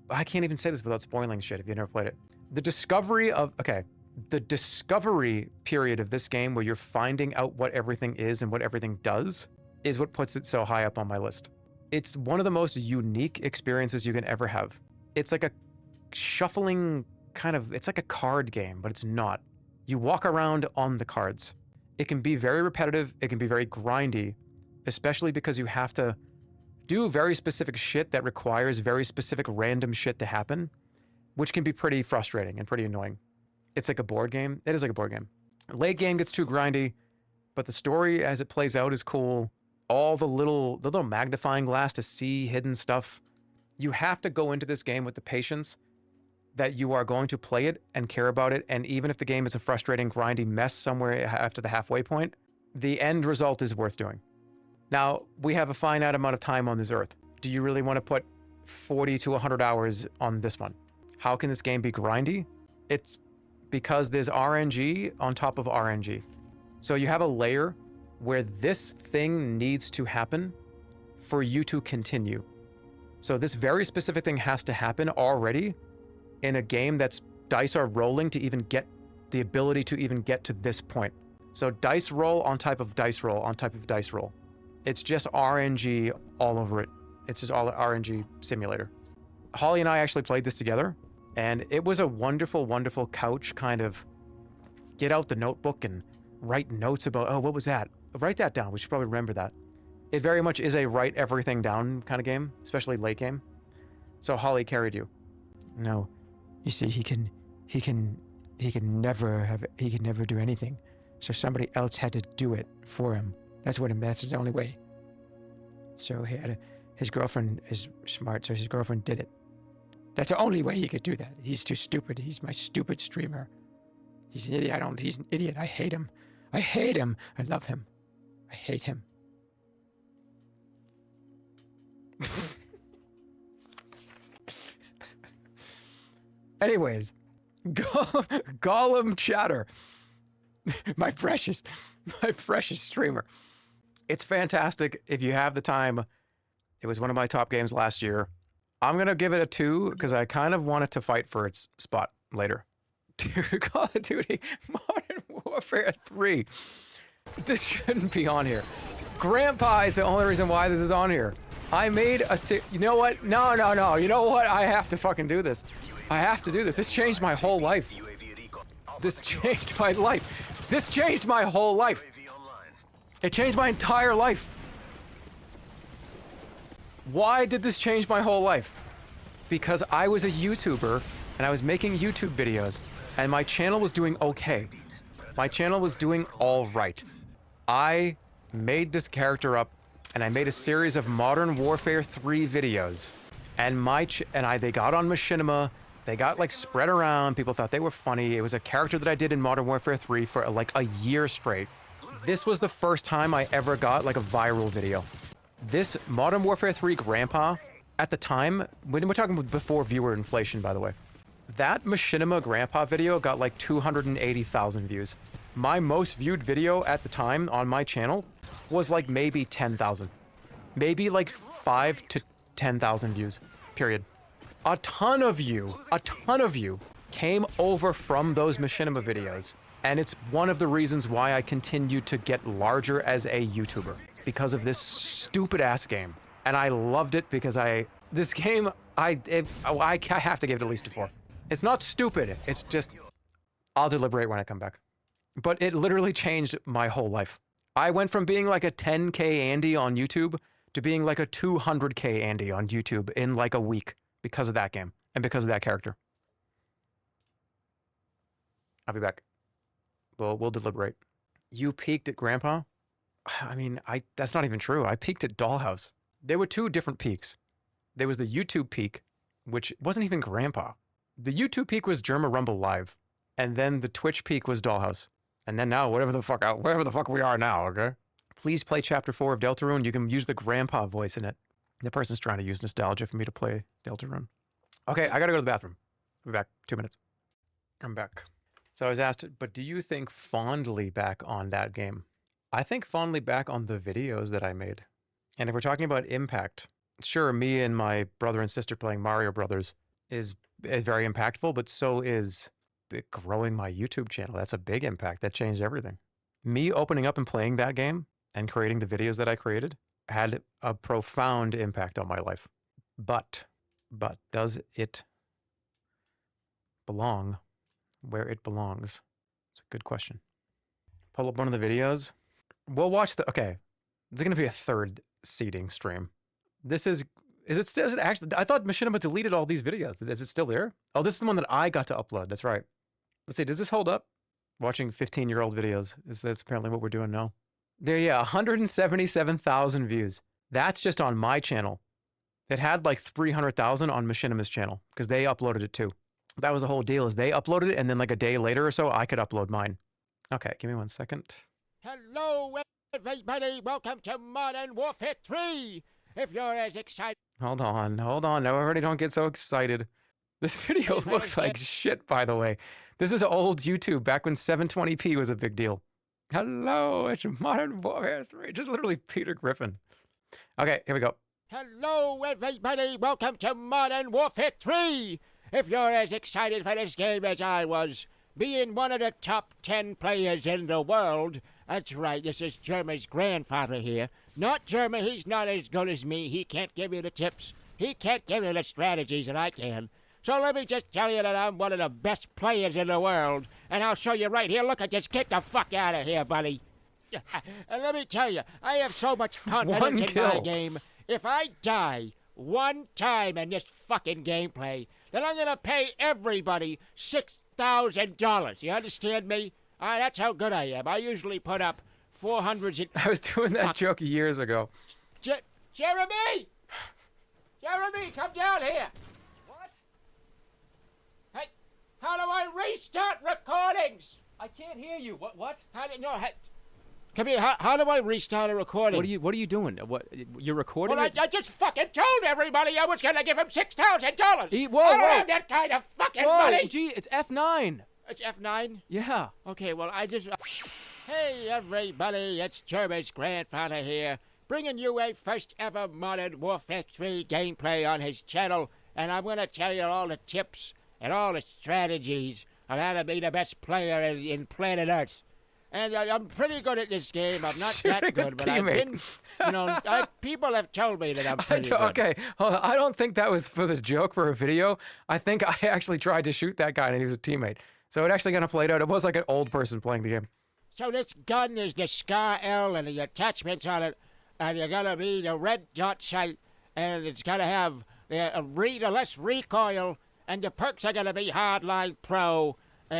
I can't even say this without spoiling shit if you've never played it. The discovery period of this game where you're finding out what everything is and what everything does is what puts it so high up on my list. It's one of the most unique experiences you can ever have. It's like a shuffling it's like a card game, but it's not. You walk around on the cards. It can be very repetitive. It can be very grindy, especially because you have to do very specific shit that requires very specific random shit to happen, which can be pretty frustrating and pretty annoying. It's like a board game. It is like a board game. Late game gets too grindy, but the story as it plays out is cool. All the little magnifying glass to see hidden stuff. You have to go into this game with the patience that you are going to play it and care about it. And even if the game is a frustrating, grindy mess somewhere after the halfway point, the end result is worth doing. Now, we have a finite amount of time on this earth. Do you really want to put 40 to 100 hours on this one? How can this game be grindy? It's because there's RNG on top of RNG. So you have a layer where this thing needs to happen for you to continue. So this very specific thing has to happen already in a game that's dice are rolling to even get the ability to even get to this point. So dice roll on type of dice roll on type of dice roll. It's just RNG all over it. It's just all RNG simulator. Holly and I actually played this together, and it was a wonderful, wonderful couch kind of get out the notebook and write notes about, oh, what was that? Write that down. We should probably remember that. It very much is a write everything down kind of game, especially late game. So Holly carried you. No, you see, he can never do anything. So somebody else had to do it for him. That's the only way. So his girlfriend is smart, so his girlfriend did it. That's the only way he could do that. He's too stupid. He's my stupid streamer. He's an idiot. He's an idiot. I hate him. I hate him. I love him. I hate him. Anyways, Gollum Chatter, my precious streamer. It's fantastic if you have the time. It was one of my top games last year. I'm going to give it a 2 because I kind of want it to fight for its spot later. Call of Duty Modern Warfare 3. This shouldn't be on here. Grandpa is the only reason why this is on here. I made a you know what? No. You know what? I have to fucking do this. I have to do this. This changed my whole life. This changed my life. This changed my whole life. It changed my entire life. Why did this change my whole life? Because I was a YouTuber and I was making YouTube videos and my channel was doing okay. My channel was doing all right. I made this character up and I made a series of Modern Warfare 3 videos. And they got on Machinima. They got like spread around. People thought they were funny. It was a character that I did in Modern Warfare 3 for like a year straight. This was the first time I ever got like a viral video. This Modern Warfare 3 Grandpa, at the time, when we're talking before viewer inflation, by the way, that Machinima Grandpa video got like 280,000 views. My most viewed video at the time on my channel was like maybe 10,000. Maybe like 5 to 10,000 views, period. A ton of you came over from those Machinima videos. And it's one of the reasons why I continue to get larger as a YouTuber. Because of this stupid ass game. And I loved it because this game, I have to give it at least a 4. It's not stupid, it's just, I'll deliberate when I come back. But it literally changed my whole life. I went from being like a 10K Andy on YouTube to being like a 200K Andy on YouTube in like a week because of that game and because of that character. I'll be back. We'll deliberate. You peaked at Grandpa? I mean, that's not even true. I peaked at Dollhouse. There were 2 different peaks. There was the YouTube peak, which wasn't even Grandpa. The YouTube peak was Jerma Rumble Live. And then the Twitch peak was Dollhouse. And then now, wherever the fuck we are now, okay? Please play Chapter 4 of Deltarune. You can use the Grandpa voice in it. The person's trying to use nostalgia for me to play Deltarune. Okay, I gotta go to the bathroom. I'll be back. 2 minutes. I'm back. So I was asked, but do you think fondly back on that game? I think fondly back on the videos that I made. And if we're talking about impact, sure, me and my brother and sister playing Mario Brothers is very impactful, but so is growing my YouTube channel. That's a big impact. That changed everything. Me opening up and playing that game and creating the videos that I created had a profound impact on my life. But does it belong where it belongs? It's a good question. Pull up one of the videos. We'll watch okay. This is going to be a 3rd seating stream. Is it actually, I thought Machinima deleted all these videos. Is it still there? Oh, this is the one that I got to upload. That's right. Let's see, does this hold up? Watching 15-year-old videos. That's apparently what we're doing now. There, yeah, 177,000 views. That's just on my channel. It had like 300,000 on Machinima's channel because they uploaded it too. That was the whole deal, is they uploaded it and then like a day later or so, I could upload mine. Okay, give me 1 second. Hello, everybody. Welcome to Modern Warfare 3. If you're as excited... Hold on. Now, everybody don't get so excited. This video looks like shit, by the way. This is old YouTube, back when 720p was a big deal. Hello, it's Modern Warfare 3. Just literally Peter Griffin. Okay, here we go. Hello, everybody. Welcome to Modern Warfare 3. If you're as excited for this game as I was, being one of the top 10 players in the world, that's right, this is Jerma's grandfather here. Not Jerma, he's not as good as me. He can't give you the tips. He can't give you the strategies that I can. So let me just tell you that I'm one of the best players in the world, and I'll show you right here. Look, I just kicked the fuck out of here, buddy. And let me tell you, I have so much confidence in my game. If I die one time in this fucking gameplay, then I'm gonna pay everybody $6,000. You understand me? That's how good I am. I usually put up 400. I was doing that joke years ago. Jeremy! Jeremy, come down here! What? Hey, how do I restart recordings? I can't hear you. What? Come here, how do I restart a recording? What are you doing? You're recording it? I just fucking told everybody I was gonna give him $6,000! Whoa! I don't have that kind of fucking money! Gee, it's F9! It's F9? Yeah. Okay, well, I just... Hey everybody, it's Jerma's grandfather here, bringing you a first ever Modern Warfare 3 gameplay on his channel, and I'm gonna tell you all the tips and all the strategies on how to be the best player in planet Earth. And I'm pretty good at this game. I'm not that good, but I've been, people have told me that I'm pretty good. Okay, hold on. I don't think that was for the joke for a video. I think I actually tried to shoot that guy and he was a teammate. So it actually kind of played out. It was like an old person playing the game. So this gun is the Scar L and the attachments on it, and you're gonna be the red dot sight, and it's gonna have less recoil, and the perks are gonna be Hardline Pro,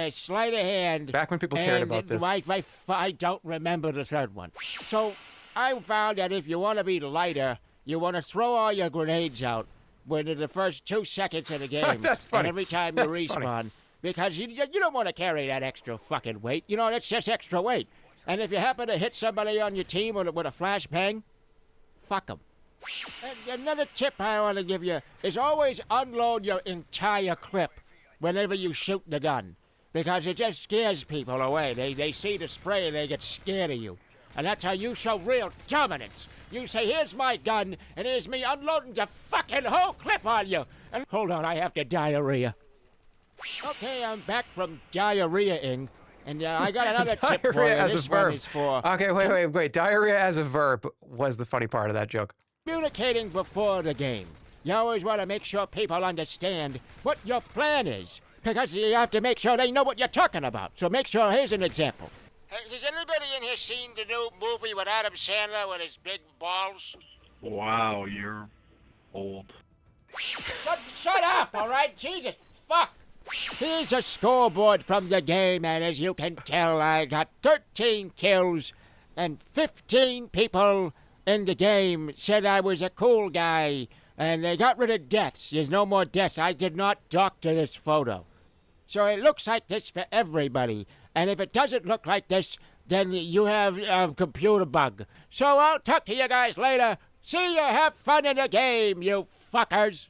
sleight of hand. Back when people cared about this. I don't remember the third one. So I found that if you want to be lighter, you want to throw all your grenades out within the first 2 seconds of the game. That's funny. And every time you That's respawn. funny. Because you don't want to carry that extra fucking weight. You know, that's just extra weight. And if you happen to hit somebody on your team with a flashbang, fuck them. And another tip I want to give you is always unload your entire clip whenever you shoot the gun. Because it just scares people away. They see the spray and they get scared of you. And that's how you show real dominance. You say, here's my gun, and here's me unloading the fucking whole clip on you. And hold on, I have to diarrhea. Okay, I'm back from diarrhea-ing, and I got another tip for you. Diarrhea as This a verb. one is for Okay, wait. Diarrhea as a verb was the funny part of that joke. communicating before the game. You always want to make sure people understand what your plan is, because you have to make sure they know what you're talking about. So make sure, here's an example. Has anybody in here seen the new movie with Adam Sandler with his big balls? Wow, you're old. Shut up, all right? Jesus, fuck. Here's a scoreboard from the game, and as you can tell, I got 13 kills, and 15 people in the game said I was a cool guy, and they got rid of deaths. There's no more deaths. I did not doctor this photo. So it looks like this for everybody, and if it doesn't look like this, then you have a computer bug. So I'll talk to you guys later. See you, have fun in the game, you fuckers.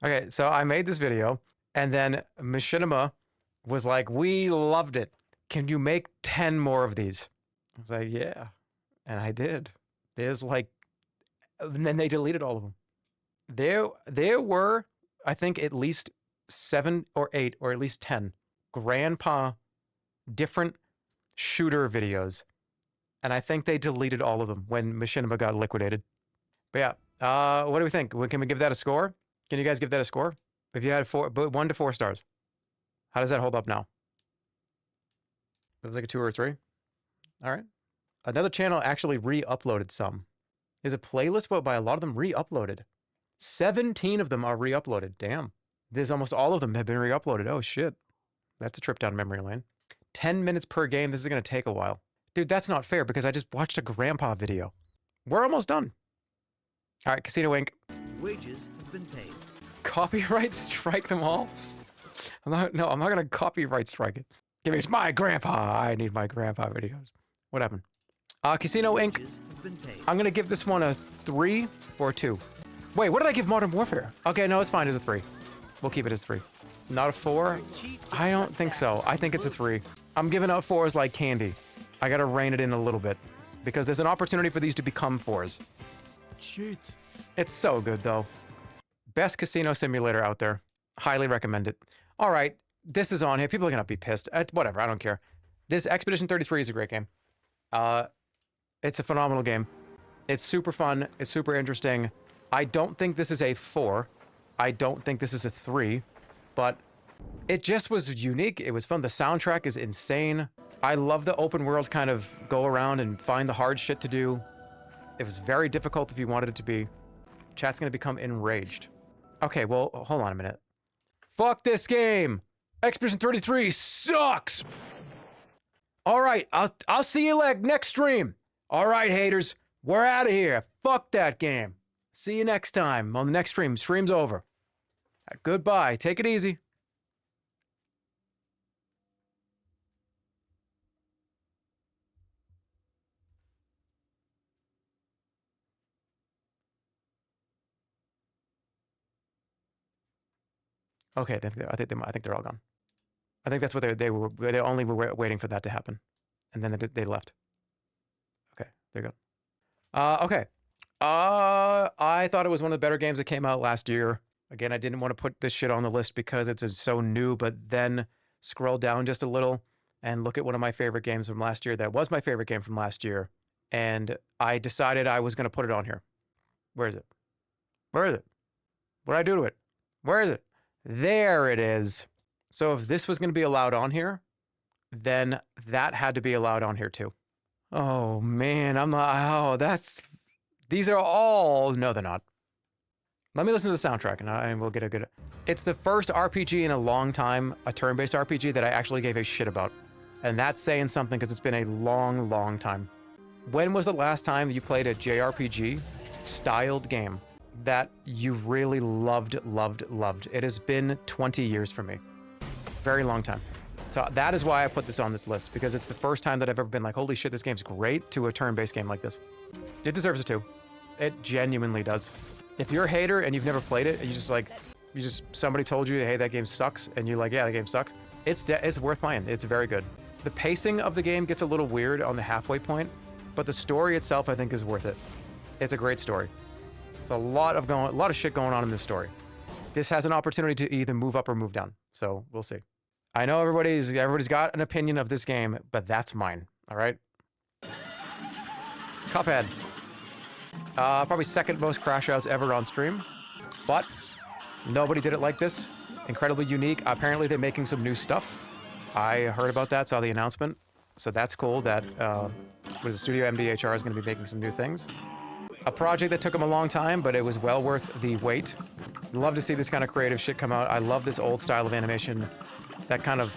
Okay, so I made this video, and then Machinima was like, we loved it. Can you make 10 more of these? I was like, yeah. And I did. There's like, and then they deleted all of them. There were, I think, at least 7 or 8 or at least 10 grandpa different shooter videos. And I think they deleted all of them when Machinima got liquidated. But yeah, what do we think? Can we give that a score? Can you guys give that a score? If you had 1 to 4 stars, how does that hold up now? It was like a 2 or a 3. All right. Another channel actually re-uploaded some. There's a playlist, but by a lot of them re-uploaded. 17 of them are re-uploaded. Damn. There's almost all of them have been re-uploaded. Oh shit. That's a trip down memory lane. 10 minutes per game. This is going to take a while. Dude, that's not fair because I just watched a grandpa video. We're almost done. All right, Casino Inc. Wages have been paid. Copyright strike them all? I'm not going to copyright strike it. Give me, it's my grandpa. I need my grandpa videos. What happened? Casino Inc. I'm going to give this one a 3 or a 2. Wait, what did I give Modern Warfare? Okay, no, it's fine. It's a 3. We'll keep it as 3. Not a 4? I don't think so. I think it's a 3. I'm giving out 4s like candy. I got to rein it in a little bit because there's an opportunity for these to become 4s. Cheat. It's so good, though. Best casino simulator out there. Highly recommend it. All right, this is on here. People are going to be pissed. Whatever, I don't care. This Expedition 33 is a great game. It's a phenomenal game. It's super fun. It's super interesting. I don't think this is a 4. I don't think this is a 3. But it just was unique. It was fun. The soundtrack is insane. I love the open world kind of go around and find the hard shit to do. It was very difficult if you wanted it to be. Chat's going to become enraged. Okay, well, hold on a minute. Fuck this game. Expedition 33 sucks. All right, I'll see you next stream. All right, haters, we're out of here. Fuck that game. See you next time on the next stream. Stream's over. Goodbye. Take it easy. Okay, I think they're all gone. I think that's what they only were waiting for that to happen. and then they left. Okay, there you go. Okay. I thought it was one of the better games that came out last year. Again, I didn't want to put this shit on the list because it's so new, but then scroll down just a little and look at one of my favorite games from last year. That was my favorite game from last year. And I decided I was going to put it on here. Where is it? Where is it? What did I do to it? Where is it? There it is. So if this was going to be allowed on here, then that had to be allowed on here too. Oh man, I'm not, these are all, no they're not. Let me listen to the soundtrack and we'll get a good, it's the first RPG in a long time, a turn-based RPG that I actually gave a shit about. And that's saying something because it's been a long, long time. When was the last time you played a JRPG styled game that you really loved? It has been 20 years for me. Very long time. So that is why I put this on this list, because it's the first time that I've ever been like, holy shit, this game's great, to a turn-based game like this. It deserves it too. It genuinely does. If you're a hater and you've never played it, and somebody told you, hey, that game sucks, and you're like, yeah, that game sucks, it's worth playing. It's very good. The pacing of the game gets a little weird on the halfway point, but the story itself, I think, is worth it. It's a great story. There's a lot of shit going on in this story. This has an opportunity to either move up or move down, so we'll see. I know everybody's got an opinion of this game, but that's mine, all right? Cuphead. Probably second most crash outs ever on stream, but nobody did it like this. Incredibly unique. Apparently they're making some new stuff. I heard about that, saw the announcement, so that's cool that with the studio MDHR is going to be making some new things. A project that took them a long time, but it was well worth the wait. Love to see this kind of creative shit come out. I love this old style of animation. That kind of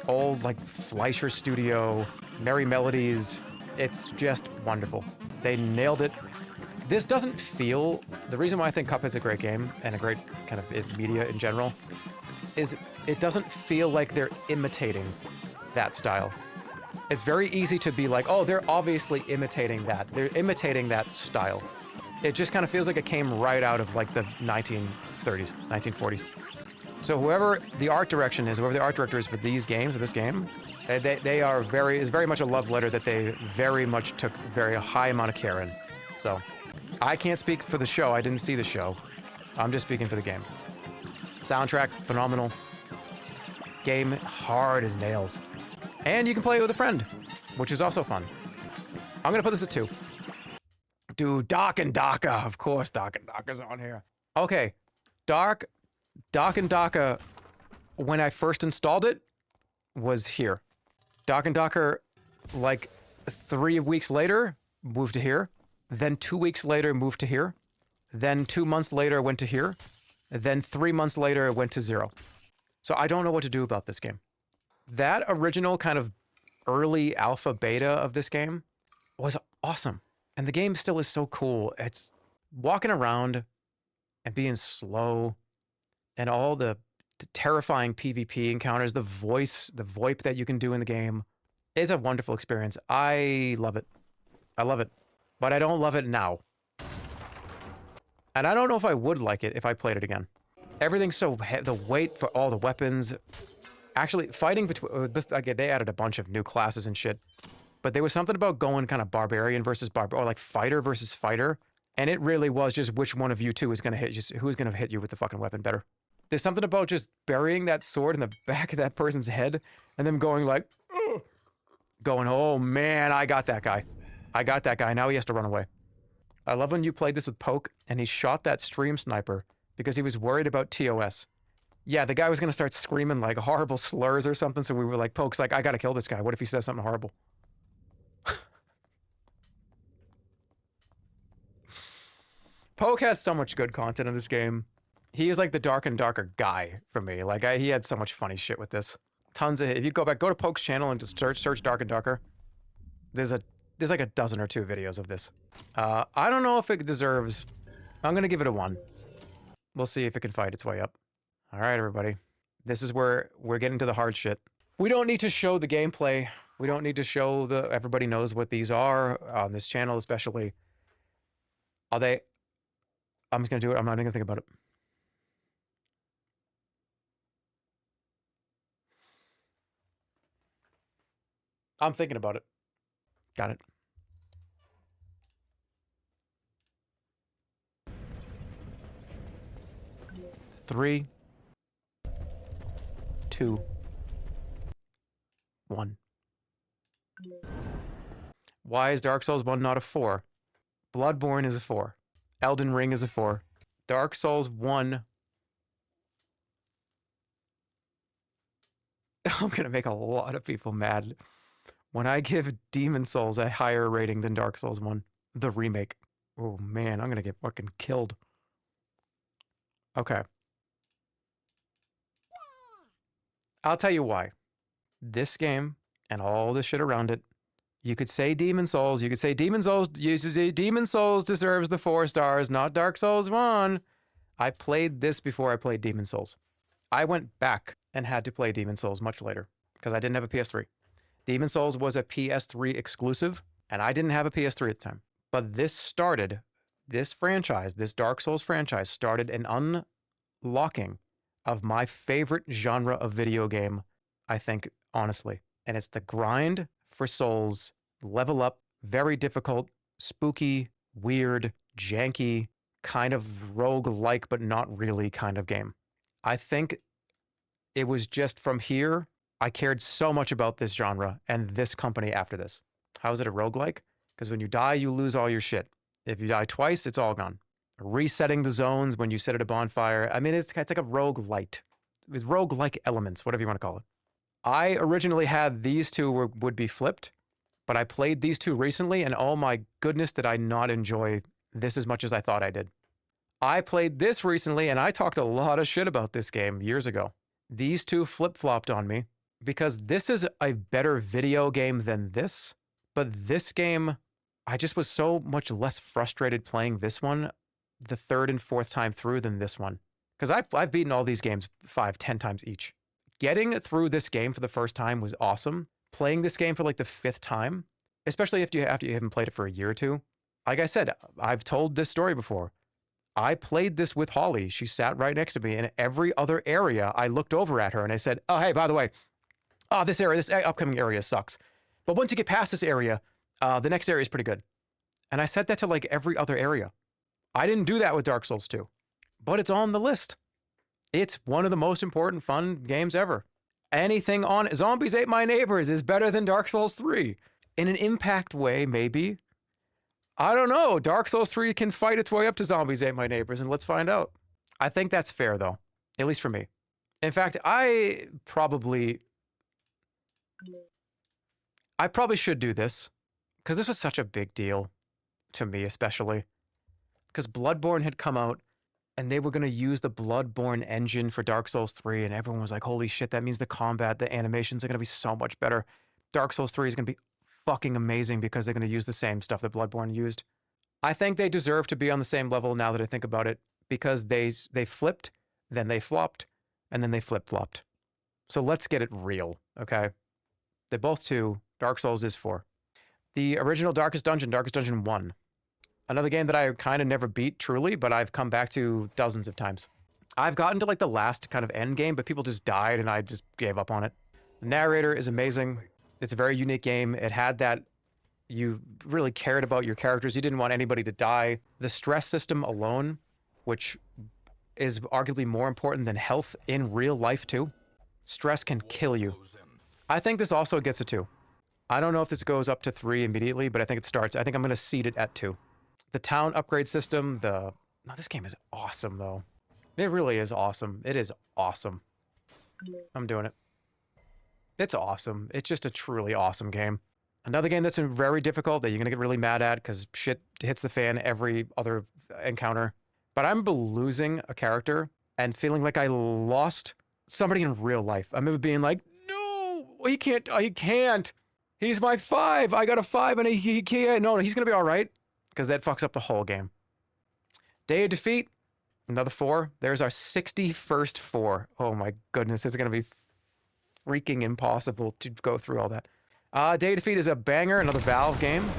old, like, Fleischer Studio, Merry Melodies. It's just wonderful. They nailed it. This doesn't feel... The reason why I think Cuphead's a great game, and a great kind of media in general, is it doesn't feel like they're imitating that style. It's very easy to be like, oh, they're obviously imitating that. They're imitating that style. It just kind of feels like it came right out of, like, the 1930s, 1940s. So whoever the art direction is, whoever the art director is for these games, for this game, is very much a love letter that they very much took very high amount of care in. So I can't speak for the show. I didn't see the show. I'm just speaking for the game. Soundtrack, phenomenal. Game, hard as nails. And you can play it with a friend, which is also fun. I'm gonna put this at 2. Dude, Doc and Daka. Of course, Doc and Daka's on here. Okay, Doc and Daka, when I first installed it, was here. Doc and Daka, like 3 weeks later, moved to here. Then 2 weeks later, moved to here. Then 2 months later, went to here. Then 3 months later, it went to 0. So I don't know what to do about this game. That original kind of early alpha beta of this game was awesome. And the game still is so cool. It's walking around and being slow, and all the terrifying PvP encounters, the VoIP that you can do in the game is a wonderful experience. I love it. I love it. But I don't love it now. And I don't know if I would like it if I played it again. Everything's so the weight for all the weapons. Actually, fighting between... Again, they added a bunch of new classes and shit. But there was something about going kind of barbarian versus or like fighter versus fighter. And it really was just which one of you two is going to hit you, who's going to hit you with the fucking weapon better. There's something about just burying that sword in the back of that person's head and them going like, ugh, going, oh man, I got that guy. I got that guy. Now he has to run away. I love when you played this with Poke and he shot that stream sniper because he was worried about TOS. Yeah, the guy was going to start screaming like horrible slurs or something. So we were like, Poke's like, I got to kill this guy. What if he says something horrible? Poke has so much good content in this game. He is like the dark and darker guy for me. Like he had so much funny shit with this. Tons of, if you go to Poke's channel and just search Dark and Darker, there's like a dozen or 2 videos of this. I don't know if it deserves, I'm gonna give it a 1. We'll see if it can fight its way up. All right, everybody. This is where we're getting to the hard shit. We don't need to show the gameplay. We don't need to show everybody knows what these are on this channel, especially. I'm just gonna do it. I'm not even gonna think about it. I'm thinking about it. Got it. Three, 2, 1. Why is Dark Souls 1 not a 4? Bloodborne is a 4. Elden Ring is a 4. Dark Souls 1. I'm gonna make a lot of people mad when I give Demon Souls a higher rating than Dark Souls 1, the remake. Oh man, I'm gonna get fucking killed. Okay. I'll tell you why. This game and all the shit around it, you could say Demon Souls, you could say Demon Souls deserves the 4 stars, not Dark Souls 1. I played this before I played Demon Souls. I went back and had to play Demon Souls much later because I didn't have a PS3. Demon Souls was a PS3 exclusive, and I didn't have a PS3 at the time. But this franchise, this Dark Souls franchise, started an unlocking of my favorite genre of video game, I think, honestly. And it's the grind for souls, level up, very difficult, spooky, weird, janky, kind of rogue-like, but not really kind of game. I think it was just from here, I cared so much about this genre and this company after this. How is it a roguelike? Because when you die, you lose all your shit. If you die twice, it's all gone. Resetting the zones when you sit at a bonfire. I mean, it's like a roguelite. With roguelike elements, whatever you want to call it. I originally had these two would be flipped, but I played these two recently, and oh my goodness, did I not enjoy this as much as I thought I did. I played this recently, and I talked a lot of shit about this game years ago. These two flip-flopped on me, because this is a better video game than this, but this game, I just was so much less frustrated playing this one the 3rd and 4th time through than this one. Because I've beaten all these games 5, 10 times each. Getting through this game for the first time was awesome. Playing this game for like the 5th time, especially after you haven't played it for a year or two. Like I said, I've told this story before. I played this with Holly. She sat right next to me, and every other area I looked over at her and I said, oh, hey, by the way, this upcoming area sucks. But once you get past this area, the next area is pretty good. And I said that to like every other area. I didn't do that with Dark Souls 2, but it's on the list. It's one of the most important fun games ever. Anything on Zombies Ate My Neighbors is better than Dark Souls 3. In an impact way, maybe. I don't know. Dark Souls 3 can fight its way up to Zombies Ate My Neighbors, and let's find out. I think that's fair, though. At least for me. In fact, I probably should do this, because this was such a big deal to me, especially. Because Bloodborne had come out, and they were going to use the Bloodborne engine for Dark Souls 3, and everyone was like, holy shit, that means the combat, the animations are going to be so much better. Dark Souls 3 is going to be fucking amazing because they're going to use the same stuff that Bloodborne used. I think they deserve to be on the same level now that I think about it, because they flipped, then they flopped, and then they flip-flopped. So let's get it real, okay? They're both 2. Dark Souls is 4. The original Darkest Dungeon 1. Another game that I kind of never beat truly, but I've come back to dozens of times. I've gotten to like the last kind of end game, but people just died and I just gave up on it. The narrator is amazing. It's a very unique game. It had that you really cared about your characters. You didn't want anybody to die. The stress system alone, which is arguably more important than health in real life too. Stress can kill you. I think this also gets a 2. I don't know if this goes up to 3 immediately, but I think it starts. I think I'm going to seed it at 2. The town upgrade system, this game is awesome though. It really is awesome. It is awesome. I'm doing it. It's awesome. It's just a truly awesome game. Another game that's very difficult that you're going to get really mad at because shit hits the fan every other encounter. But I remember losing a character and feeling like I lost somebody in real life. I remember being like, no, he can't. He's my 5. I got a 5 and he can't. No, he's going to be all right. Because that fucks up the whole game. Day of Defeat, another 4. There's our 61st 4. Oh my goodness, it's going to be freaking impossible to go through all that. Day of Defeat is a banger, another Valve game.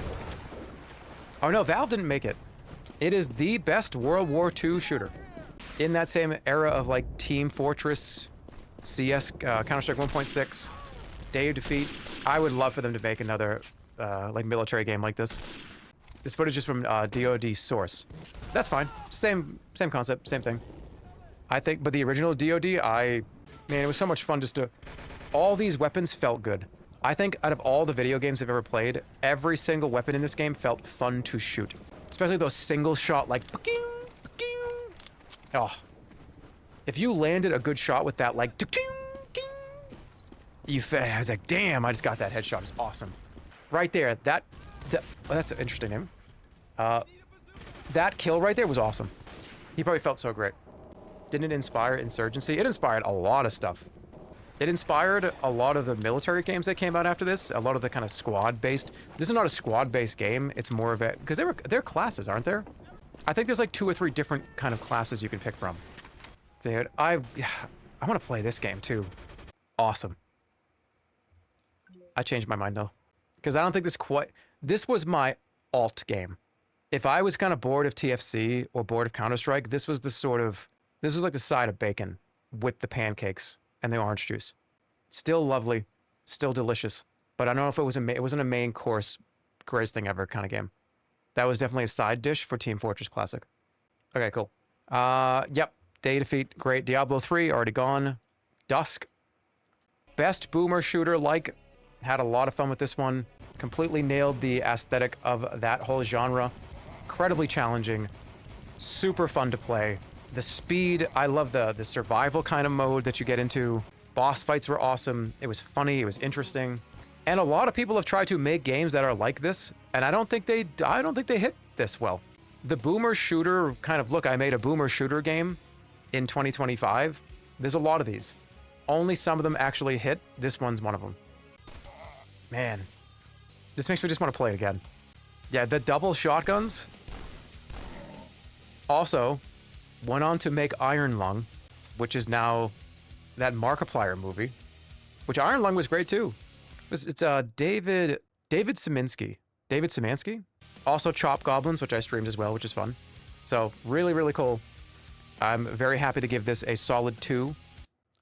Oh no, Valve didn't make it. It is the best World War II shooter. In that same era of like Team Fortress, CS, Counter-Strike 1.6, Day of Defeat. I would love for them to make another, like, military game like this. This footage is from DoD Source. That's fine. Same concept, same thing. I think, but the original DoD, man, it was so much fun just to... All these weapons felt good. I think out of all the video games I've ever played, every single weapon in this game felt fun to shoot. Especially those single shot, like... Oh. If you landed a good shot with that, like... I was like, damn, I just got that headshot. It's awesome. Right there, well, that's an interesting name. That kill right there was awesome. He probably felt so great. Didn't it inspire Insurgency? It inspired a lot of stuff. It inspired a lot of the military games that came out after this. A lot of the kind of squad-based. This is not a squad-based game. It's more of a... Because they're classes, aren't there? I think there's like 2 or 3 different kind of classes you can pick from. Dude, I want to play this game too. Awesome. I changed my mind though. Because I don't think this was my alt game. If I was kind of bored of TFC or bored of Counter-Strike, this was like the side of bacon with the pancakes and the orange juice. Still lovely, still delicious. But I don't know if it wasn't a main course, greatest thing ever kind of game. That was definitely a side dish for Team Fortress Classic. Okay, cool. Yep. Day Defeat, great. Diablo 3, already gone. Dusk. Best boomer shooter, like. Had a lot of fun with this one. Completely nailed the aesthetic of that whole genre. Incredibly challenging. Super fun to play. The speed, I love the survival kind of mode that you get into. Boss fights were awesome. It was funny, it was interesting. And a lot of people have tried to make games that are like this, and I don't think they hit this well. The boomer shooter kind of, look, I made a boomer shooter game in 2025. There's a lot of these. Only some of them actually hit. This one's one of them. Man, this makes me just want to play it again. Yeah, the double shotguns. Also, went on to make Iron Lung, which is now that Markiplier movie, which Iron Lung was great too. It's David Szymanski. Also Chop Goblins, which I streamed as well, which is fun. So really, really cool. I'm very happy to give this a solid 2.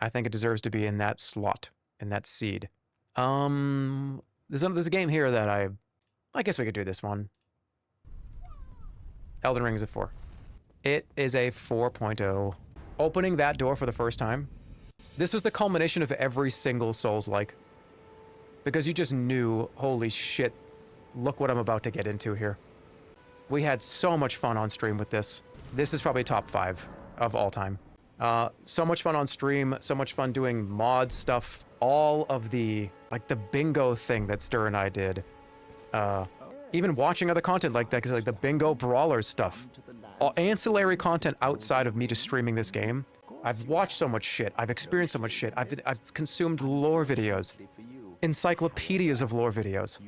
I think it deserves to be in that slot, in that seed. There's a game here that I guess we could do this one. Elden Ring is a 4. It is a 4.0. Opening that door for the first time. This was the culmination of every single Souls-like. Because you just knew, holy shit, look what I'm about to get into here. We had so much fun on stream with this. This is probably top 5 of all time. So much fun on stream, so much fun doing mod stuff. All of the, like the bingo thing that Stir and I did. Even watching other content like that, because like the bingo brawlers stuff. All ancillary content outside of me just streaming this game. I've watched so much shit. I've experienced so much shit. I've consumed lore videos. Encyclopedias of lore videos.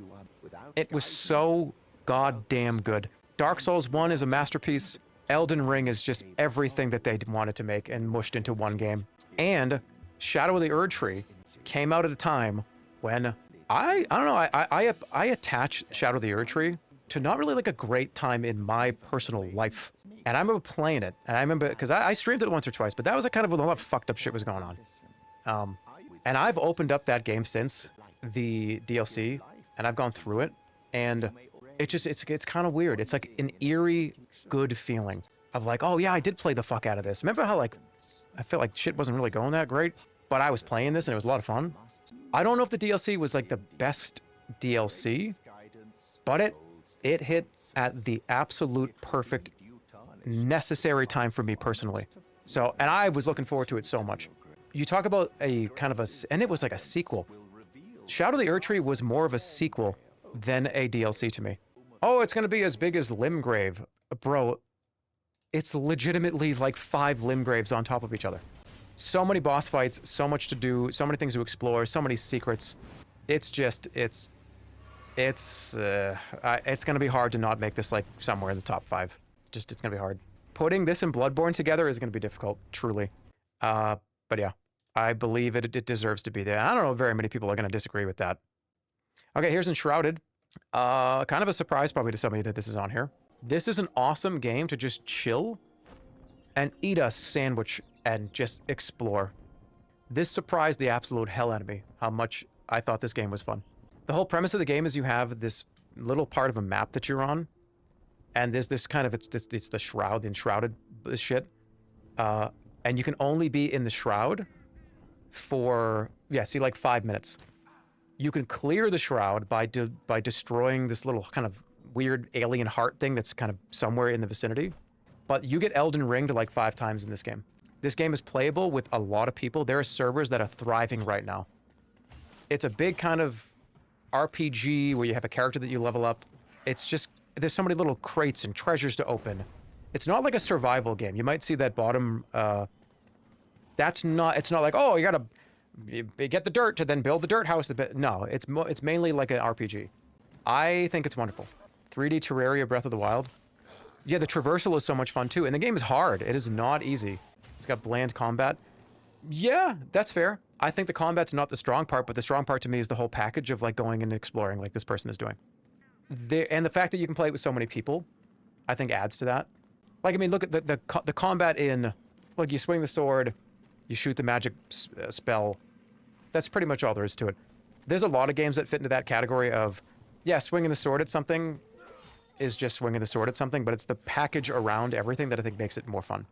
It was so goddamn good. Dark Souls 1 is a masterpiece. Elden Ring is just everything that they wanted to make and mushed into one game. And Shadow of the Erdtree came out at a time when I don't know, I attach Shadow of the Erdtree to not really like a great time in my personal life. And I remember playing it, and I remember, because I streamed it once or twice, but that was a kind of a lot of fucked up shit was going on. And I've opened up that game since the DLC, and I've gone through it, and it's kind of weird. It's like an eerie, good feeling of like, oh yeah, I did play the fuck out of this. Remember how like, I felt like shit wasn't really going that great, but I was playing this and it was a lot of fun. I don't know if the DLC was like the best DLC, but it hit at the absolute perfect necessary time for me personally. So, and I was looking forward to it so much. You talk about a kind of and it was like a sequel. Shadow of the Erdtree was more of a sequel than a DLC to me. Oh, it's going to be as big as Limgrave. Bro, it's legitimately like 5 Limgraves on top of each other. So many boss fights, so much to do, so many things to explore, so many secrets. It's just, it's going to be hard to not make this like somewhere in the top 5. Just, it's going to be hard. Putting this and Bloodborne together is going to be difficult, truly. But yeah, I believe it deserves to be there. I don't know if very many people are going to disagree with that. Okay, here's Enshrouded. Kind of a surprise probably to some of you that this is on here. This is an awesome game to just chill and eat a sandwich and just explore. This surprised the absolute hell out of me, how much I thought this game was fun. The whole premise of the game is you have this little part of a map that you're on, and there's this kind of, it's the shroud, the enshrouded shit. And you can only be in the shroud for, yeah, see, like 5 minutes. You can clear the shroud by destroying this little kind of weird alien heart thing that's kind of somewhere in the vicinity. But you get Elden Ringed like 5 times in this game. This game is playable with a lot of people. There are servers that are thriving right now. It's a big kind of RPG where you have a character that you level up. It's just, there's so many little crates and treasures to open. It's not like a survival game. You might see that bottom, it's not like, oh, you get the dirt to then build the dirt house. No, it's mainly like an RPG. I think it's wonderful. 3D Terraria Breath of the Wild. Yeah, the traversal is so much fun too, and the game is hard. It is not easy. It's got bland combat. Yeah, that's fair. I think the combat's not the strong part, but the strong part to me is the whole package of like going and exploring like this person is doing. And the fact that you can play it with so many people, I think adds to that. Like, I mean, look at the combat in, like, you swing the sword, you shoot the magic spell. That's pretty much all there is to it. There's a lot of games that fit into that category of, yeah, swinging the sword at something is just swinging the sword at something, but it's the package around everything that I think makes it more fun.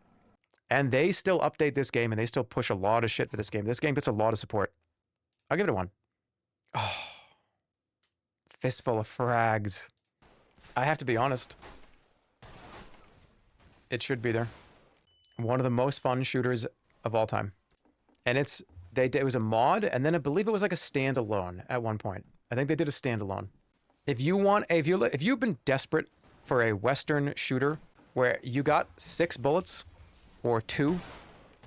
And they still update this game, and they still push a lot of shit for this game. This game gets a lot of support. I'll give it a 1. Oh, fistful of frags. I have to be honest. It should be there. One of the most fun shooters of all time. And it was a mod, and then I believe it was like a standalone at one point. I think they did a standalone. If you've been desperate for a Western shooter where you got 6 bullets, or 2,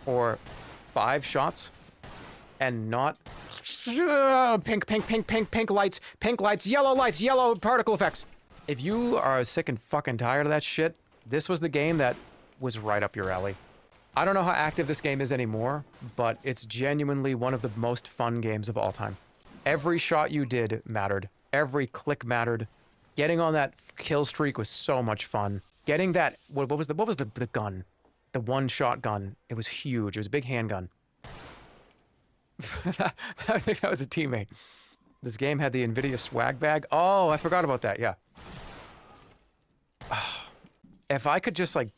or 5 shots, and not pink lights, yellow particle effects. If you are sick and fucking tired of that shit, this was the game that was right up your alley. I don't know how active this game is anymore, but it's genuinely one of the most fun games of all time. Every shot you did mattered. Every click mattered. Getting on that kill streak was so much fun. Getting that, what was the gun? The one-shot gun. It was huge. It was a big handgun. I think that was a teammate. This game had the NVIDIA swag bag. Oh, I forgot about that. Yeah. If I could just like,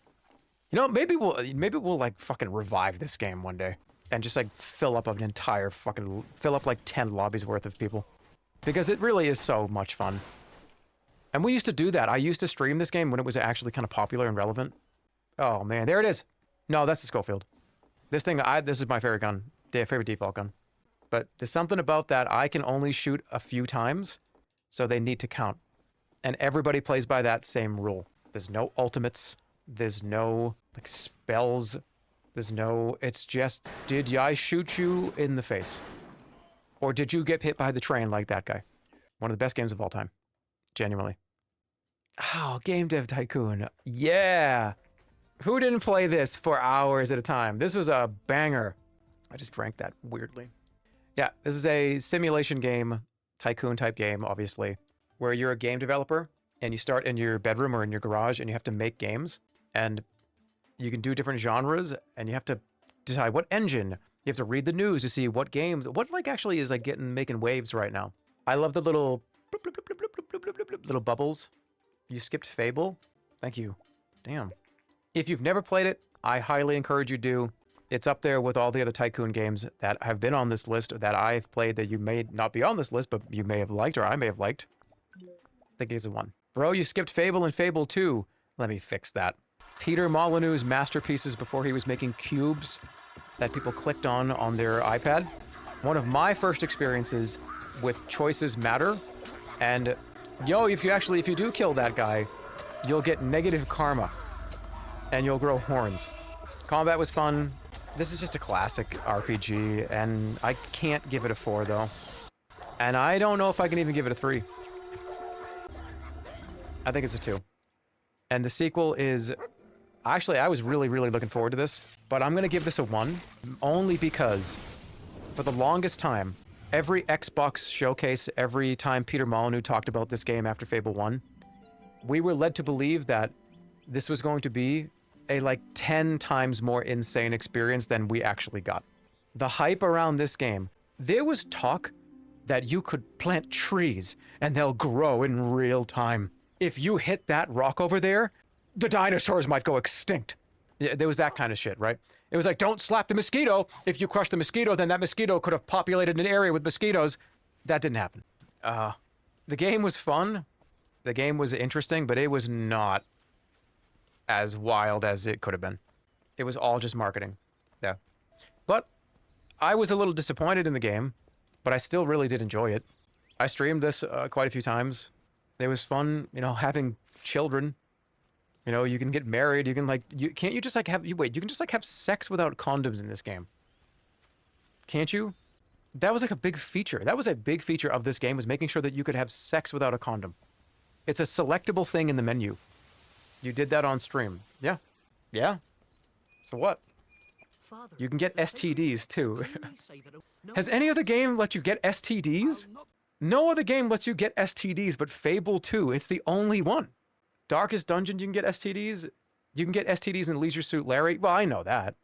you know, maybe we'll like fucking revive this game one day and just like fill up like 10 lobbies worth of people, because it really is so much fun. And we used to do that. I used to stream this game when it was actually kind of popular and relevant. Oh man, there it is. No, that's the Schofield. This is my favorite gun, the favorite default gun. But there's something about that. I can only shoot a few times, so they need to count. And everybody plays by that same rule. There's no ultimates. There's no like spells. It's just, did I shoot you in the face? Or did you get hit by the train like that guy? One of the best games of all time. Genuinely. Oh, Game Dev Tycoon. Yeah. Who didn't play this for hours at a time? This was a banger. I just drank that weirdly. Yeah, this is a simulation game, tycoon type game, obviously, where you're a game developer and you start in your bedroom or in your garage and you have to make games, and you can do different genres, and you have to decide what engine. You have to read the news to see what games, what like actually is like making waves right now. I love the little bubbles. You skipped Fable? Thank you. Damn. If you've never played it, I highly encourage you do. It's up there with all the other Tycoon games that have been on this list that I've played that you may not be on this list, but you may have liked or I may have liked. I think it's a 1. Bro, you skipped Fable and Fable 2. Let me fix that. Peter Molyneux's masterpieces before he was making cubes that people clicked on their iPad. One of my first experiences with choices matter. And yo, if you do kill that guy, you'll get negative karma and you'll grow horns. Combat was fun. This is just a classic RPG, and I can't give it a 4 though. And I don't know if I can even give it a 3. I think it's a 2. And the sequel is, actually, I was really, really looking forward to this, but I'm gonna give this a 1, only because for the longest time, every Xbox showcase, every time Peter Molyneux talked about this game after Fable 1, we were led to believe that this was going to be a like 10 times more insane experience than we actually got. The hype around this game, there was talk that you could plant trees and they'll grow in real time. If you hit that rock over there, the dinosaurs might go extinct. Yeah, there was that kind of shit, right? It was like, don't slap the mosquito. If you crush the mosquito, then that mosquito could have populated an area with mosquitoes. That didn't happen. The game was fun. The game was interesting, but it was not as wild as it could have been. It was all just marketing. Yeah. But I was a little disappointed in the game, but I still really did enjoy it. I streamed this quite a few times. It was fun, you know, having children. You know, you can get married, you can like, can't you just like have, you can just like have sex without condoms in this game. Can't you? That was like a big feature. That was a big feature of this game, was making sure that you could have sex without a condom. It's a selectable thing in the menu. You did that on stream. Yeah. Yeah. So what? You can get STDs too. Has any other game let you get STDs? No other game lets you get STDs but Fable 2. It's the only one. Darkest Dungeon, you can get STDs. You can get STDs in Leisure Suit Larry. Well, I know that.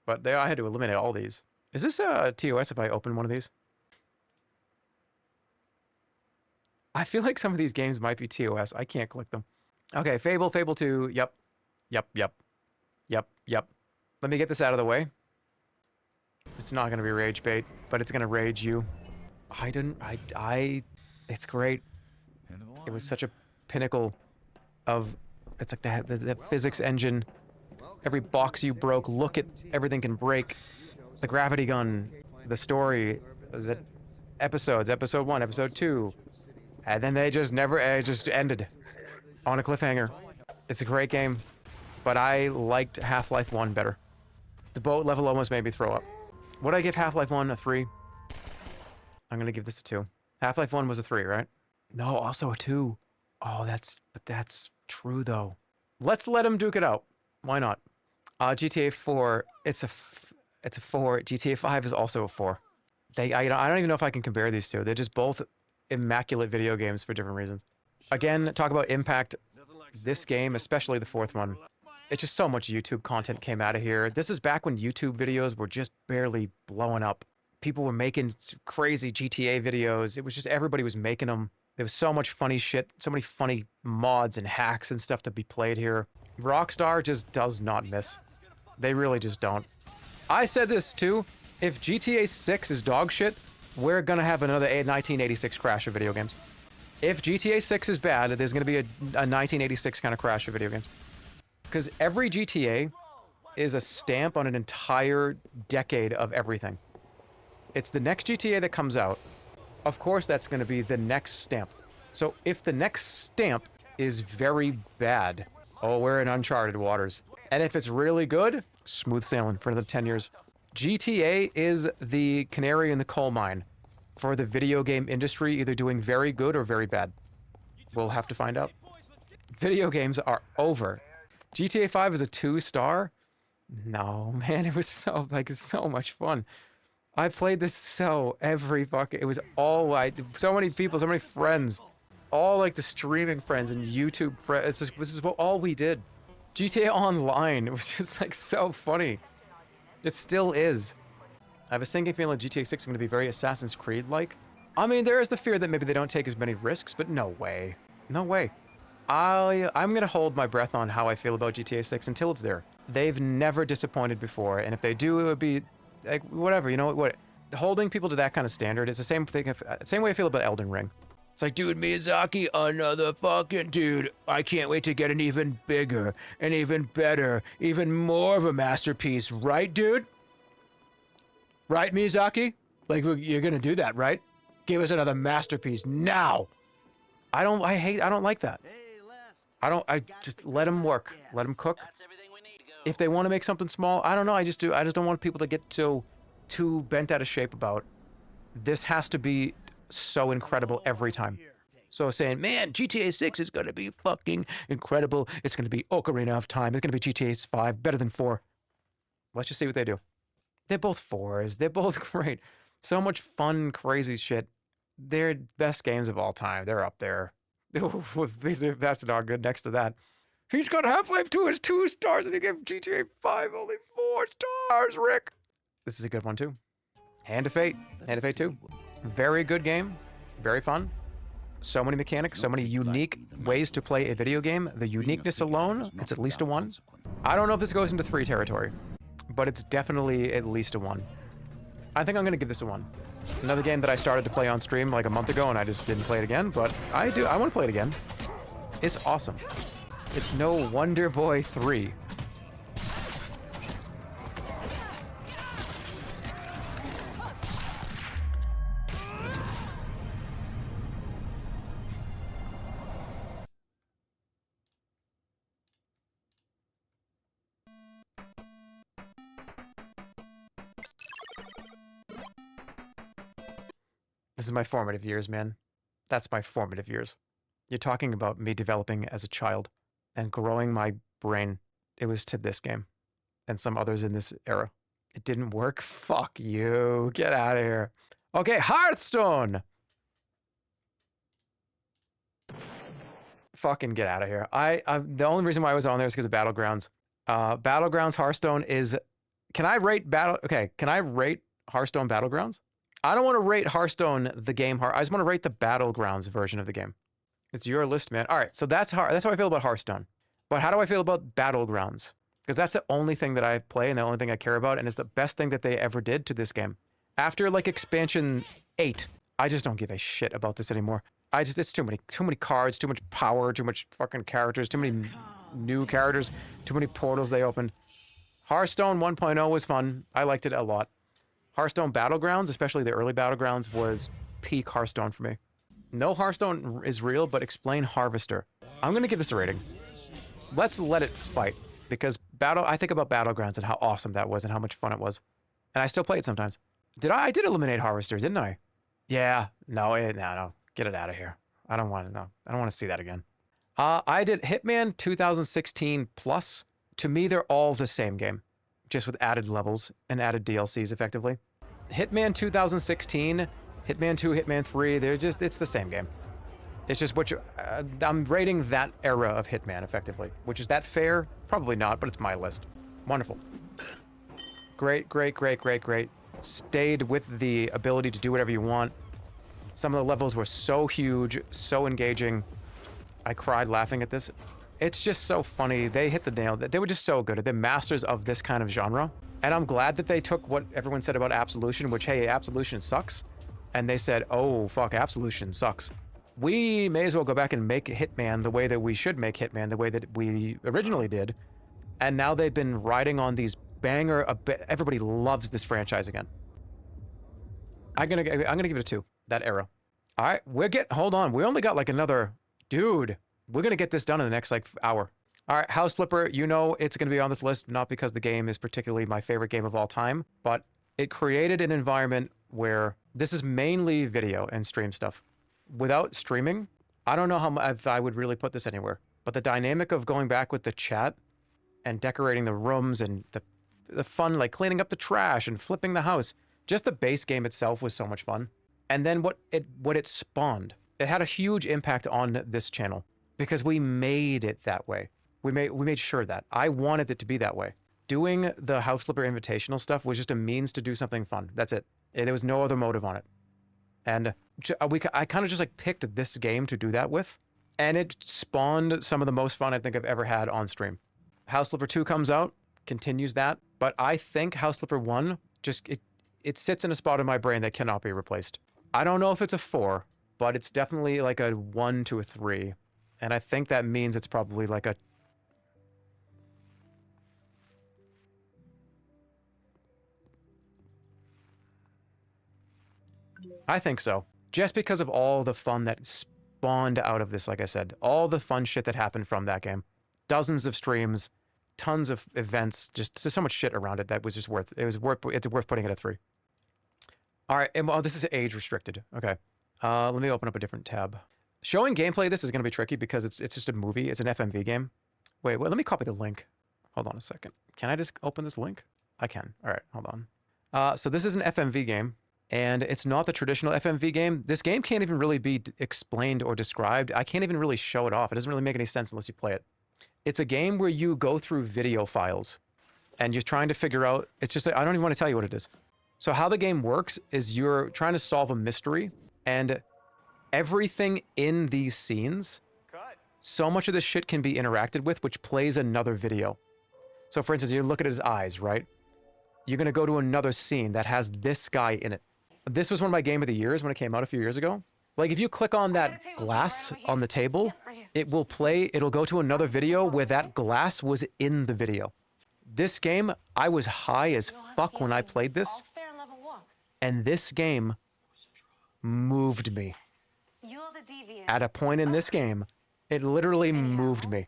But I had to eliminate all these. Is this TOS if I open one of these? I feel like some of these games might be TOS. I can't click them. Okay, Fable 2. Yep. Yep. Let me get this out of the way. It's not going to be rage bait, but it's going to rage you. It's great. It was such a pinnacle of, it's like the physics engine. Every box you broke, look at everything can break. The gravity gun, the story, the episodes, episode 1, episode 2. And then they just never, it just ended on a cliffhanger. It's a great game, but I liked Half-Life 1 better. The boat level almost made me throw up. Would I give Half-Life 1 a 3? I'm gonna give this a 2. Half-Life 1 was a 3, right? No, also a 2. Oh, but that's true though. Let's let them duke it out. Why not? GTA 4, it's a 4. GTA 5 is also a 4. I don't even know if I can compare these two. They're just both immaculate video games for different reasons. Again, talk about impact. This game, especially the fourth one, it's just so much YouTube content came out of here. This is back when YouTube videos were just barely blowing up. People were making crazy GTA videos. It was just, everybody was making them. There was so much funny shit, so many funny mods and hacks and stuff to be played here. Rockstar just does not miss. They really just don't. I said this too. If GTA 6 is dog shit, we're gonna have another 1986 crash of video games. If GTA 6 is bad, there's gonna be a 1986 kind of crash of video games. Because every GTA is a stamp on an entire decade of everything. It's the next GTA that comes out. Of course, that's gonna be the next stamp. So if the next stamp is very bad, oh, we're in uncharted waters. And if it's really good, smooth sailing for another 10 years. GTA is the canary in the coal mine for the video game industry, either doing very good or very bad. We'll have to find out. Video games are over. GTA 5 is a 2-star? No, man, it was so much fun. I played this it was all so many people, so many friends. All like the streaming friends and YouTube friends. This is all we did. GTA Online, it was just like so funny. It still is. I have a sinking feeling GTA 6 is going to be very Assassin's Creed-like. I mean, there is the fear that maybe they don't take as many risks, but no way. No way. I'm going to hold my breath on how I feel about GTA 6 until it's there. They've never disappointed before, and if they do, it would be like, whatever, you know what? Holding people to that kind of standard is the same thing, same way I feel about Elden Ring. It's like, dude, Miyazaki, another fucking dude. I can't wait to get an even bigger, and even better, even more of a masterpiece, right, dude? Right, Miyazaki? Like, you're gonna do that, right? Give us another masterpiece now. I don't like that. I just let them work. Let them cook. If they want to make something small, I don't know. I just don't want people to get too bent out of shape about. This has to be so incredible every time. So saying, man, GTA 6 is going to be fucking incredible. It's going to be Ocarina of Time. It's going to be GTA 5, better than 4. Let's just see what they do. They're both 4s. They're both great. So much fun, crazy shit. They're best games of all time. They're up there. If that's not good next to that. He's got Half-Life 2 as 2 stars and he gave GTA 5 only 4 stars, Rick. This is a good one too. Hand of Fate. Hand of Fate 2. Very good game. Very fun. So many mechanics, so many unique ways to play a video game. The uniqueness alone, it's at least a 1. I don't know if this goes into 3 territory, but it's definitely at least a 1. I think I'm gonna give this a 1. Another game that I started to play on stream like a month ago and I just didn't play it again, but I want to play it again. It's awesome. It's no Wonder Boy 3. This is my formative years, man. That's my formative years. You're talking about me developing as a child and growing my brain. It was to this game and some others in this era. It didn't work? Fuck you. Get out of here. Okay, Hearthstone! Fucking get out of here. The only reason why I was on there is because of Battlegrounds. Battlegrounds Hearthstone is... Can I rate Hearthstone Battlegrounds? I don't want to rate Hearthstone the game. I just want to rate the Battlegrounds version of the game. It's your list, man. All right, so that's how I feel about Hearthstone. But how do I feel about Battlegrounds? Because that's the only thing that I play and the only thing I care about, and it's the best thing that they ever did to this game. After like expansion 8, I just don't give a shit about this anymore. It's too many cards, too much power, too much fucking characters, too many new characters, too many portals they opened. Hearthstone 1.0 was fun. I liked it a lot. Hearthstone Battlegrounds, especially the early Battlegrounds, was peak Hearthstone for me. No Hearthstone is real, but explain Harvester. I'm going to give this a rating. Let's let it fight, because I think about Battlegrounds and how awesome that was and how much fun it was. And I still play it sometimes. I did eliminate Harvester, didn't I? Yeah. No. Get it out of here. I don't want to see that again. I did Hitman 2016 Plus. To me, they're all the same game, just with added levels and added DLCs, effectively. Hitman 2016, Hitman 2, Hitman 3, it's the same game. It's just I'm rating that era of Hitman, effectively. Which is that fair? Probably not, but it's my list. Wonderful. Great. Stayed with the ability to do whatever you want. Some of the levels were so huge, so engaging. I cried laughing at this. It's just so funny. They hit the nail. They were just so good. They're masters of this kind of genre. And I'm glad that they took what everyone said about Absolution, which, hey, Absolution sucks. And they said, oh, fuck, Absolution sucks. We may as well go back and make Hitman the way that we should make Hitman, the way that we originally did. And now they've been riding on these banger... Everybody loves this franchise again. I'm gonna give it a 2, that era. All right, hold on. We only got like another... Dude, we're gonna get this done in the next like hour. All right, House Flipper, you know it's gonna be on this list, not because the game is particularly my favorite game of all time, but it created an environment where this is mainly video and stream stuff. Without streaming, I don't know if I would really put this anywhere, but the dynamic of going back with the chat and decorating the rooms and the fun, like cleaning up the trash and flipping the house, just the base game itself was so much fun. And then what it spawned, it had a huge impact on this channel because we made it that way. We made sure that. I wanted it to be that way. Doing the House Flipper Invitational stuff was just a means to do something fun. That's it. There was no other motive on it. And I kind of just like picked this game to do that with. And it spawned some of the most fun I think I've ever had on stream. House Flipper 2 comes out, continues that. But I think House Flipper 1, it sits in a spot in my brain that cannot be replaced. I don't know if it's a 4, but it's definitely like a 1 to a 3. And I think that means it's probably like a... I think so. Just because of all the fun that spawned out of this, like I said. All the fun shit that happened from that game. Dozens of streams, tons of events, just so much shit around it that was just worth... It's worth putting it at 3. All right, and, well, this is age restricted. Okay. Let me open up a different tab. Showing gameplay, this is going to be tricky because it's just a movie. It's an FMV game. Wait, let me copy the link. Hold on a second. Can I just open this link? I can. All right, hold on. So this is an FMV game, and it's not the traditional FMV game. This game can't even really be explained or described. I can't even really show it off. It doesn't really make any sense unless you play it. It's a game where you go through video files, and you're trying to figure out... It's just like, I don't even want to tell you what it is. So how the game works is you're trying to solve a mystery, and everything in these scenes, so much of this shit can be interacted with, which plays another video. So for instance, you look at his eyes, right? You're gonna go to another scene that has this guy in it. This was one of my game of the years when it came out a few years ago. Like if you click on that glass on the table, it will play, it'll go to another video where that glass was in the video. This game, I was high as fuck when I played this, and this game moved me. At a point in this game, it literally moved me.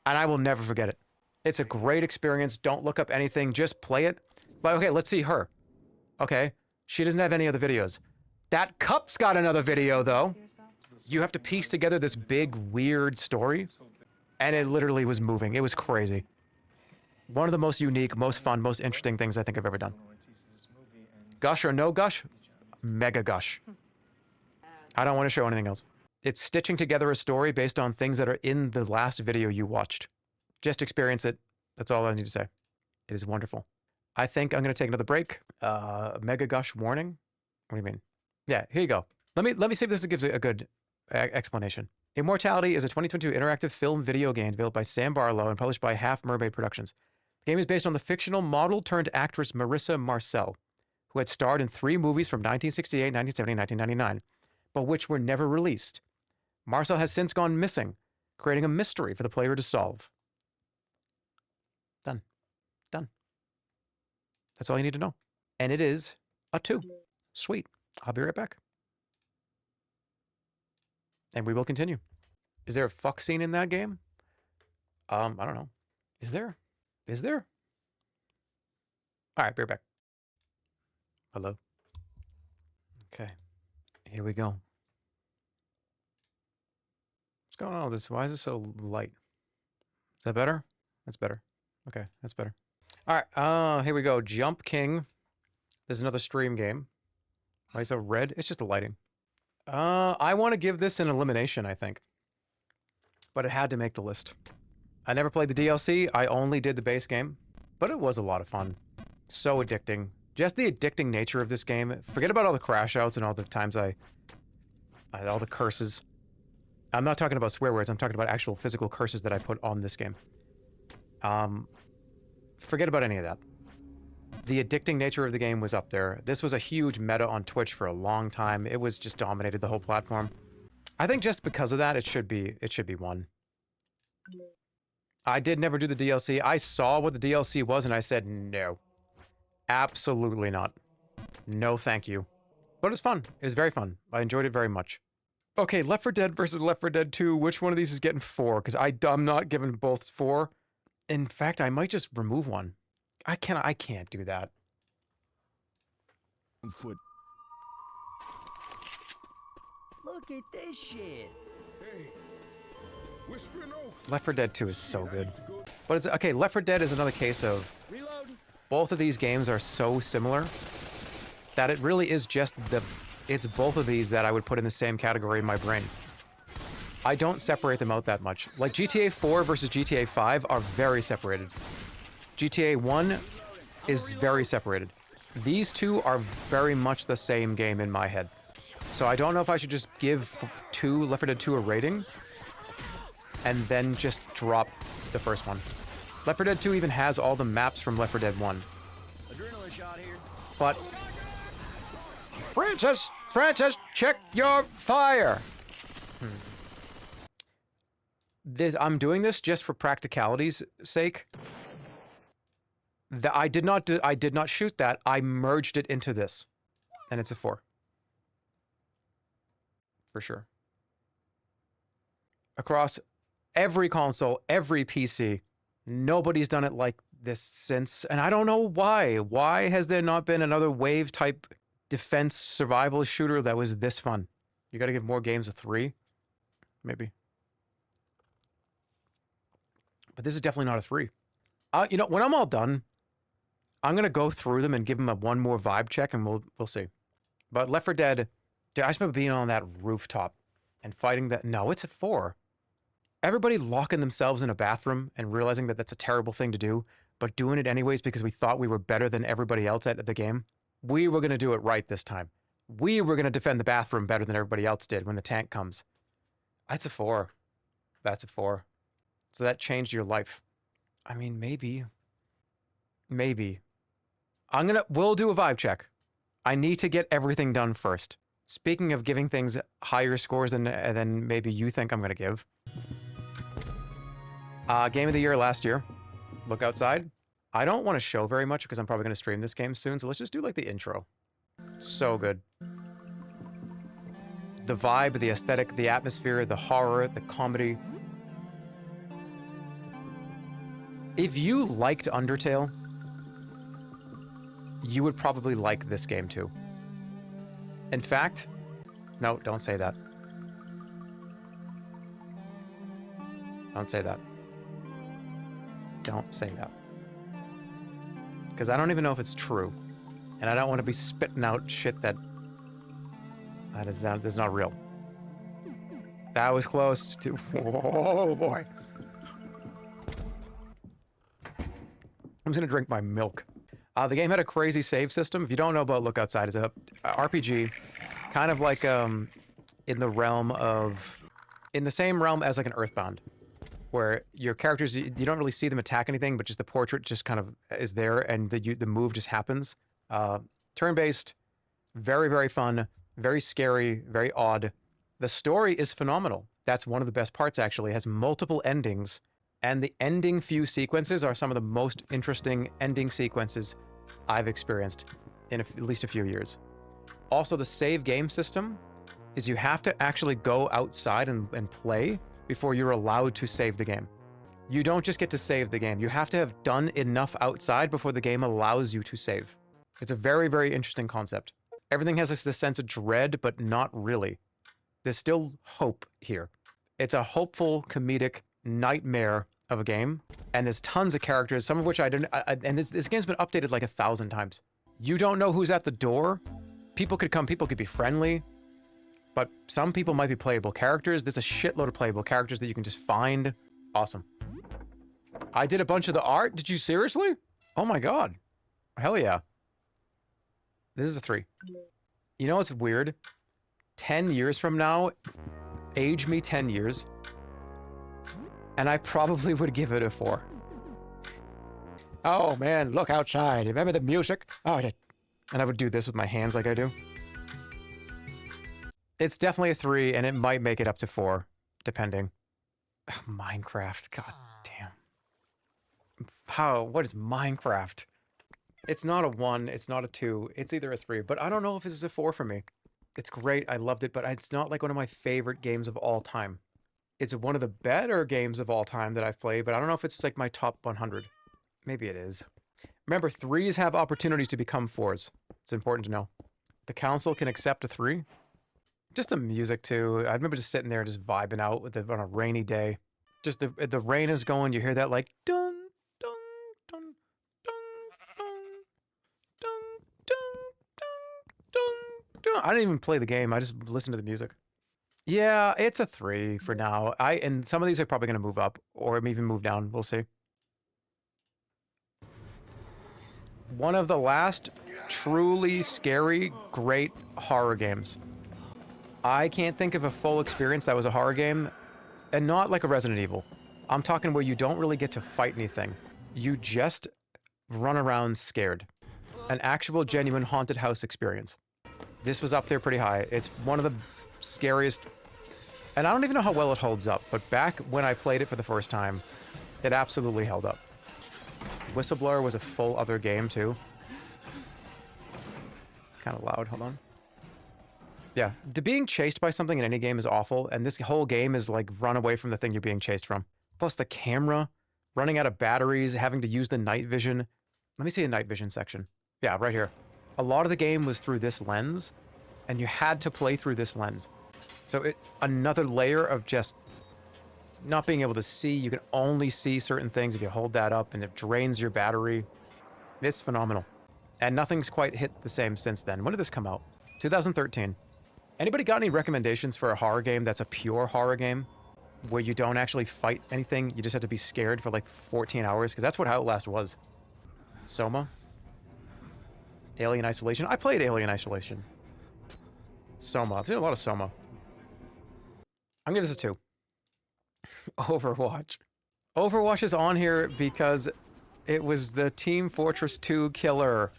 And I will never forget it. It's a great experience. Don't look up anything. Just play it. Like, okay, let's see her. Okay, she doesn't have any other videos. That cup's got another video, though. You have to piece together this big, weird story. And it literally was moving. It was crazy. One of the most unique, most fun, most interesting things I think I've ever done. Gush or no gush? Mega gush. I don't want to show anything else. It's stitching together a story based on things that are in the last video you watched. Just experience it. That's all I need to say. It is wonderful. I think I'm going to take another break. Mega gush warning? What do you mean? Yeah, here you go. Let me see if this gives a good explanation. Immortality is a 2022 interactive film video game developed by Sam Barlow and published by Half Mermaid Productions. The game is based on the fictional model-turned-actress Marissa Marcel, who had starred in 3 movies from 1968, 1970, and 1999, but which were never released. Marcel has since gone missing, creating a mystery for the player to solve. Done. Done. That's all you need to know. And it is a 2. Sweet. I'll be right back. And we will continue. Is there a fuck scene in that game? I don't know. Is there? Is there? All right, be right back. Hello. Okay. Here we go. What's going on with this? Why is it so light? Is that better? That's better. Okay, that's better. All right, here we go. Jump King. This is another stream game. Why is it red? It's just the lighting. I want to give this an elimination, I think. But it had to make the list. I never played the DLC. I only did the base game. But it was a lot of fun. So addicting. Just the addicting nature of this game. Forget about all the crash outs and all the times all the curses. I'm not talking about swear words. I'm talking about actual physical curses that I put on this game. Forget about any of that. The addicting nature of the game was up there. This was a huge meta on Twitch for a long time. It was just dominated the whole platform. I think just because of that, it should be one. I did never do the DLC. I saw what the DLC was and I said no. Absolutely not. No, thank you. But it's fun. It was very fun. I enjoyed it very much. Okay, Left 4 Dead versus Left 4 Dead 2. Which one of these is getting 4? Because I'm not giving both 4. In fact, I might just remove one. I can't do that. Foot. Look at this shit. Hey, whispering oath. Left 4 Dead 2 is so good. But it's okay, Left 4 Dead is another case of both of these games are so similar that it really is just it's both of these that I would put in the same category in my brain. I don't separate them out that much. Like GTA 4 versus GTA 5 are very separated. GTA 1 is very separated. These two are very much the same game in my head. So I don't know if I should just give Left 4 Dead 2 a rating and then just drop the first one. Left 4 Dead 2 even has all the maps from Left 4 Dead 1. Adrenaline shot here. But Francis, check your fire. I'm doing this just for practicality's sake. I did not shoot that. I merged it into this, and it's a 4. For sure. Across every console, every PC, nobody's done it like this since, and I don't know why. Why has there not been another wave-type defense survival shooter that was this fun? You gotta give more games a 3, maybe. But this is definitely not a 3. You know, when I'm all done, I'm gonna go through them and give them one more vibe check, and we'll see. But Left 4 Dead, dude, I just remember being on that rooftop and fighting that. No, it's a 4. Everybody locking themselves in a bathroom and realizing that that's a terrible thing to do, but doing it anyways because we thought we were better than everybody else at the game. We were going to do it right this time. We were going to defend the bathroom better than everybody else did when the tank comes. That's a 4. That's a 4. So that changed your life. I mean, maybe. Maybe. We'll do a vibe check. I need to get everything done first. Speaking of giving things higher scores than maybe you think I'm going to give. Game of the year last year. Look Outside. I don't want to show very much because I'm probably going to stream this game soon, so let's just do like the intro. So good. The vibe, the aesthetic, the atmosphere, the horror, the comedy. If you liked Undertale, you would probably like this game too. In fact, no, don't say that. Don't say that. Don't say that. Because I don't even know if it's true. And I don't want to be spitting out shit that is not real. That was close to... Oh, boy. I'm just going to drink my milk. The game had a crazy save system. If you don't know about Look Outside, it's a RPG, kind of like in the same realm as like an Earthbound, where your characters, you don't really see them attack anything, but just the portrait just kind of is there, and the move just happens. Turn-based, very, very fun, very scary, very odd. The story is phenomenal. That's one of the best parts, actually. It has multiple endings, and the ending few sequences are some of the most interesting ending sequences I've experienced in at least a few years. Also, the save game system is you have to actually go outside and play before you're allowed to save the game. You don't just get to save the game. You have to have done enough outside before the game allows you to save. It's a very, very interesting concept. Everything has this sense of dread, but not really. There's still hope here. It's a hopeful, comedic nightmare of a game, and there's tons of characters, some of which and this game's been updated like 1,000 times. You don't know who's at the door. People could come, people could be friendly, but some people might be playable characters. There's a shitload of playable characters that you can just find. Awesome. I did a bunch of the art. Did you seriously? Oh my god. Hell yeah. This is a 3. You know what's weird? 10 years from now, age me 10 years, and I probably would give it a 4. Oh man, look outside. Remember the music? Oh, and I would do this with my hands like I do. It's definitely a 3, and it might make it up to 4, depending. Ugh, Minecraft, god damn. What is Minecraft? It's not a 1, it's not a 2, it's either a 3, but I don't know if this is a 4 for me. It's great, I loved it, but it's not like one of my favorite games of all time. It's one of the better games of all time that I've played, but I don't know if it's like my top 100. Maybe it is. Remember, 3s have opportunities to become 4s. It's important to know. The council can accept a 3. Just the music too. I remember just sitting there just vibing out with it on a rainy day. Just the rain is going, you hear that like dun dun dun dun dun dun dun dun dun. I didn't even play the game. I just listened to the music. Yeah, it's a 3 for now. And some of these are probably going to move up or even move down. We'll see. One of the last truly scary, great horror games. I can't think of a full experience that was a horror game, and not like a Resident Evil. I'm talking where you don't really get to fight anything. You just run around scared. An actual, genuine haunted house experience. This was up there pretty high. It's one of the scariest, and I don't even know how well it holds up, but back when I played it for the first time, it absolutely held up. Whistleblower was a full other game too. Kind of loud, hold on. Yeah, being chased by something in any game is awful, and this whole game is like run away from the thing you're being chased from. Plus the camera, running out of batteries, having to use the night vision. Let me see the night vision section. Yeah, right here. A lot of the game was through this lens, and you had to play through this lens. So another layer of just not being able to see. You can only see certain things if you hold that up, and it drains your battery. It's phenomenal. And nothing's quite hit the same since then. When did this come out? 2013. Anybody got any recommendations for a horror game that's a pure horror game? Where you don't actually fight anything, you just have to be scared for like 14 hours? Because that's what Outlast was. Soma. Alien Isolation. I played Alien Isolation. Soma. I've seen a lot of Soma. I'm giving this a 2. Overwatch. Overwatch is on here because it was the Team Fortress 2 killer.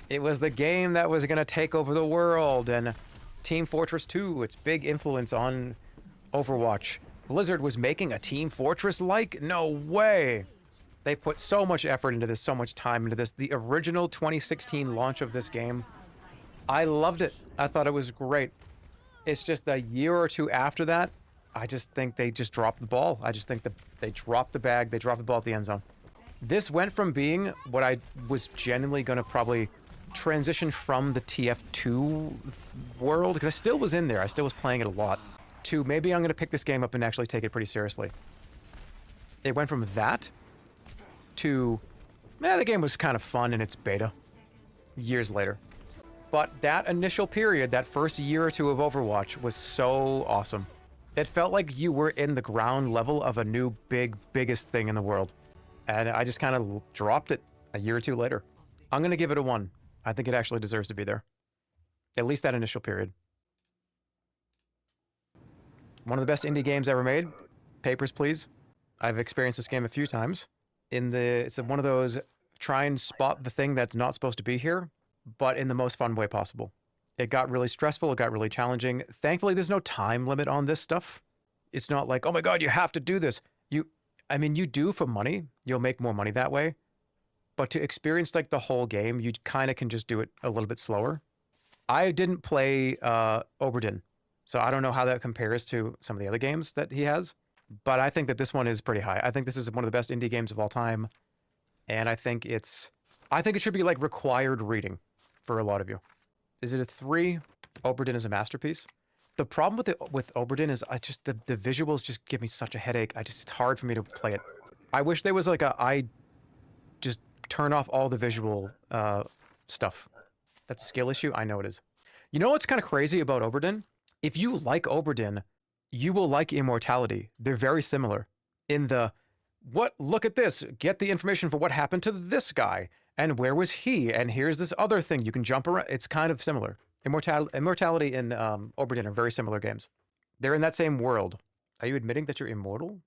It was the game that was going to take over the world, and Team Fortress 2, its big influence on Overwatch. Blizzard was making a Team Fortress-like? No way! They put so much effort into this, so much time into this. The original 2016 launch of this game, I loved it. I thought it was great. It's just a year or two after that, I just think they just dropped the ball. I just think that they dropped the bag, they dropped the ball at the end zone. This went from being what I was genuinely going to probably transition from the TF2 world, because I still was in there, I still was playing it a lot, to maybe I'm going to pick this game up and actually take it pretty seriously. It went from that to, the game was kind of fun in its beta, years later. But that initial period, that first year or two of Overwatch was so awesome. It felt like you were in the ground level of a new biggest thing in the world. And I just kind of dropped it a year or two later. I'm going to give it a 1. I think it actually deserves to be there. At least that initial period. One of the best indie games ever made. Papers, Please. I've experienced this game a few times. It's one of those try and spot the thing that's not supposed to be here, but in the most fun way possible. It got really stressful, it got really challenging. Thankfully, there's no time limit on this stuff. It's not like, oh my god, you have to do this. You do for money. You'll make more money that way. But to experience like the whole game, you kind of can just do it a little bit slower. I didn't play Oberdin, so I don't know how that compares to some of the other games that he has. But I think that this one is pretty high. I think this is one of the best indie games of all time. And I think it should be like required reading for a lot of you. Is it a 3? Oberdin is a masterpiece. The problem with Oberdin is the visuals just give me such a headache. It's hard for me to play it. I wish there was like I just turn off all the visual stuff. That's a skill issue. I know it is. You know what's kind of crazy about Oberdin? If you like Oberdin, you will like Immortality. They're very similar in the, look at this, get the information for what happened to this guy, and where was he, and here's this other thing, you can jump around. It's kind of similar. Immortality and Oberdin are very similar games. They're in that same world. Are you admitting that you're immortal?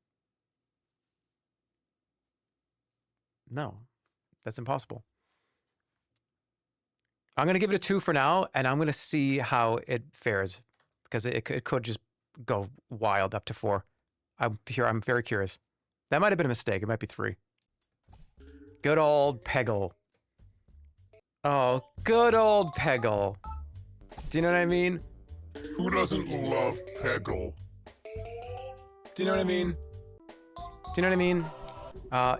No, that's impossible. I'm going to give it a 2 for now, and I'm going to see how it fares, because it could just go wild up to 4. I'm very curious. That might have been a mistake. It might be 3. Good old Peggle. Oh, good old Peggle. Do you know what I mean? Who doesn't love Peggle? Do you know what I mean? Do you know what I mean?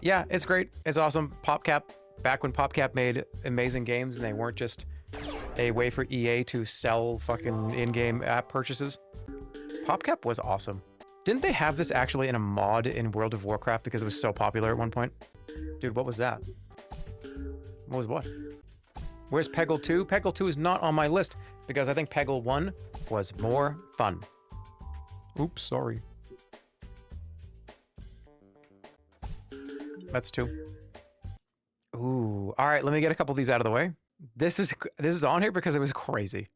Yeah, it's great. It's awesome. PopCap, back when PopCap made amazing games and they weren't just a way for EA to sell fucking in-game app purchases. PopCap was awesome. Didn't they have this actually in a mod in World of Warcraft because it was so popular at one point? Dude, what was that? What was what? Where's Peggle 2? Peggle 2 is not on my list because I think Peggle 1 was more fun. Oops, sorry. That's 2. Ooh, all right, let me get a couple of these out of the way. This is on here because it was crazy.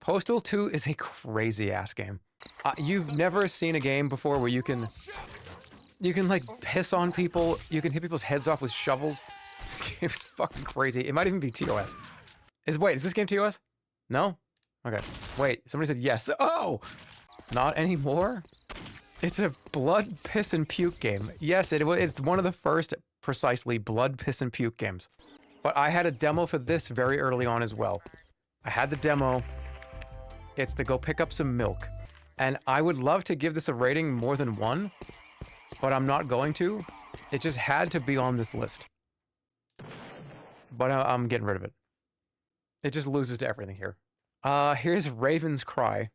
Postal 2 is a crazy ass game. You've never seen a game before where you can like piss on people, you can hit people's heads off with shovels. This game is fucking crazy. It might even be TOS. Wait, is this game TOS? No? Okay. Wait, somebody said yes. Oh! Not anymore? It's a blood, piss, and puke game. Yes, it's one of the first precisely blood, piss, and puke games. But I had a demo for this very early on as well. I had the demo. It's to go pick up some milk. And I would love to give this a rating more than 1, but I'm not going to. It just had to be on this list. But I'm getting rid of it. It just loses to everything here. Here's Raven's Cry.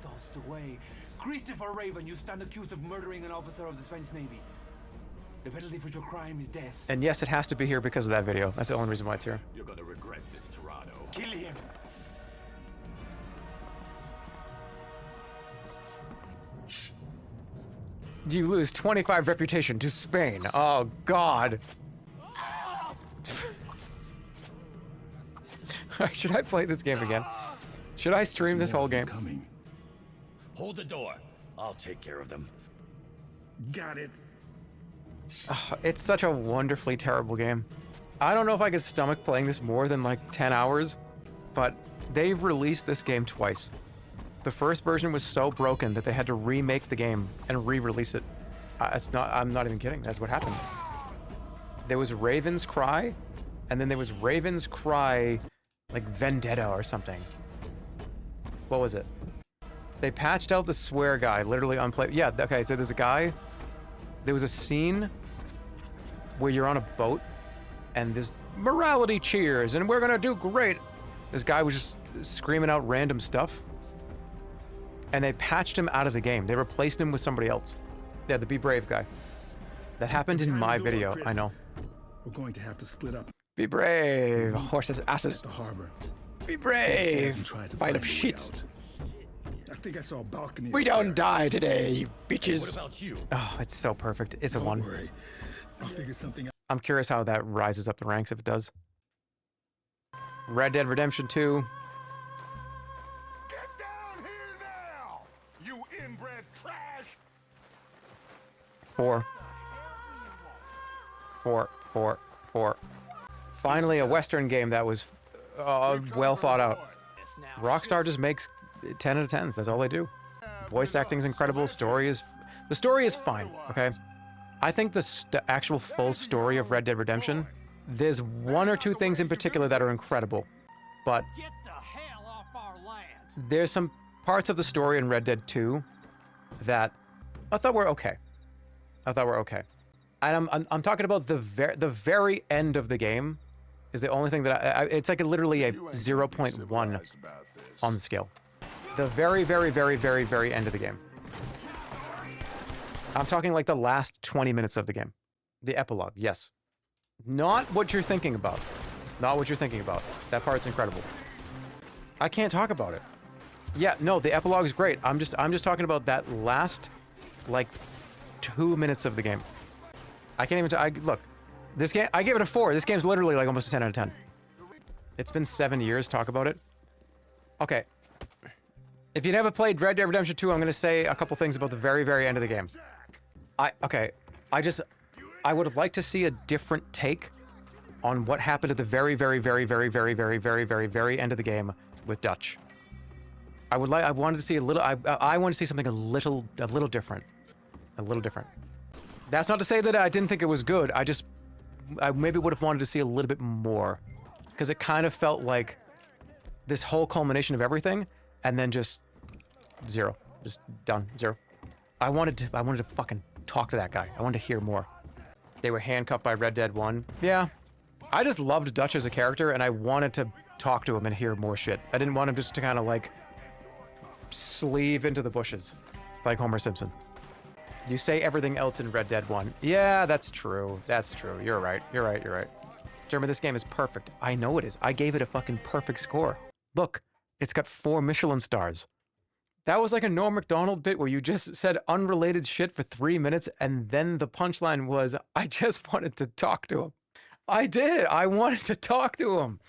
Tossed away. Christopher Raven, you stand accused of murdering an officer of the Spanish Navy. The penalty for your crime is death. And yes, it has to be here because of that video. That's the only reason why it's here. You're gonna regret this, Toronto. Kill him! You lose 25 reputation to Spain. Oh, God. Should I play this game again? Should I stream this whole game? Hold the door. I'll take care of them. Got it. Oh, it's such a wonderfully terrible game. I don't know if I could stomach playing this more than like 10 hours, but they've released this game twice. The first version was so broken that they had to remake the game and re-release it. I'm not even kidding. That's what happened. There was Raven's Cry, and then there was Raven's Cry, like Vendetta or something. What was it? They patched out the swear guy, literally unplayable. Yeah, okay, so there's a guy. There was a scene where you're on a boat, and there's morality cheers, and we're gonna do great. This guy was just screaming out random stuff. And they patched him out of the game. They replaced him with somebody else. Yeah, the Be Brave guy. That happened in my video, I know. We're going to have to split up. Be brave, horses, asses. At the harbor. Be brave, fight of shits. I think I saw a balcony. We don't die today, you bitches. What about you? Oh, it's so perfect. It's a Don't one. worry. I'll figure something out. I'm curious how that rises up the ranks if it does. Red Dead Redemption 2. Get down here now, you inbred trash! 4. Finally, a Western game that was well thought out. Rockstar just makes 10 out of 10s. That's all they do. Voice acting's incredible. The story is fine. Okay, I think the actual full story of Red Dead Redemption. There's one or two things in particular that are incredible, but there's some parts of the story in Red Dead 2 that I thought were okay. And I'm talking about the very end of the game is the only thing that it's like literally a 0.1 on the scale. The very end of the game. I'm talking like the last 20 minutes of the game. The epilogue, yes. Not what you're thinking about. Not what you're thinking about. That part's incredible. I can't talk about it. Yeah, no, the epilogue is great. I'm just talking about that last, like, 2 minutes of the game. I can't even look, this game, I gave it a 4. This game's literally like almost a 10 out of 10. It's been 7 years, talk about it. Okay. If you never played Red Dead Redemption 2, I'm gonna say a couple things about the very end of the game. I would have liked to see a different take on what happened at the very end of the game with Dutch. I wanted to see a little, I wanted to see something a little different. A little different. That's not to say that I didn't think it was good. I maybe would have wanted to see a little bit more. Because it kind of felt like this whole culmination of everything, and then just zero. Just done. Zero. I wanted to fucking talk to that guy. I wanted to hear more. They were handcuffed by Red Dead 1. Yeah. I just loved Dutch as a character, and I wanted to talk to him and hear more shit. I didn't want him just to kind of like sleeve into the bushes like Homer Simpson. You say everything else in Red Dead 1. Yeah, that's true. That's true. You're right. Jerma, this game is perfect. I know it is. I gave it a fucking perfect score. Look, it's got 4 Michelin stars. That was like a Norm Macdonald bit where you just said unrelated shit for 3 minutes, and then the punchline was, I just wanted to talk to him. I did. I wanted to talk to him.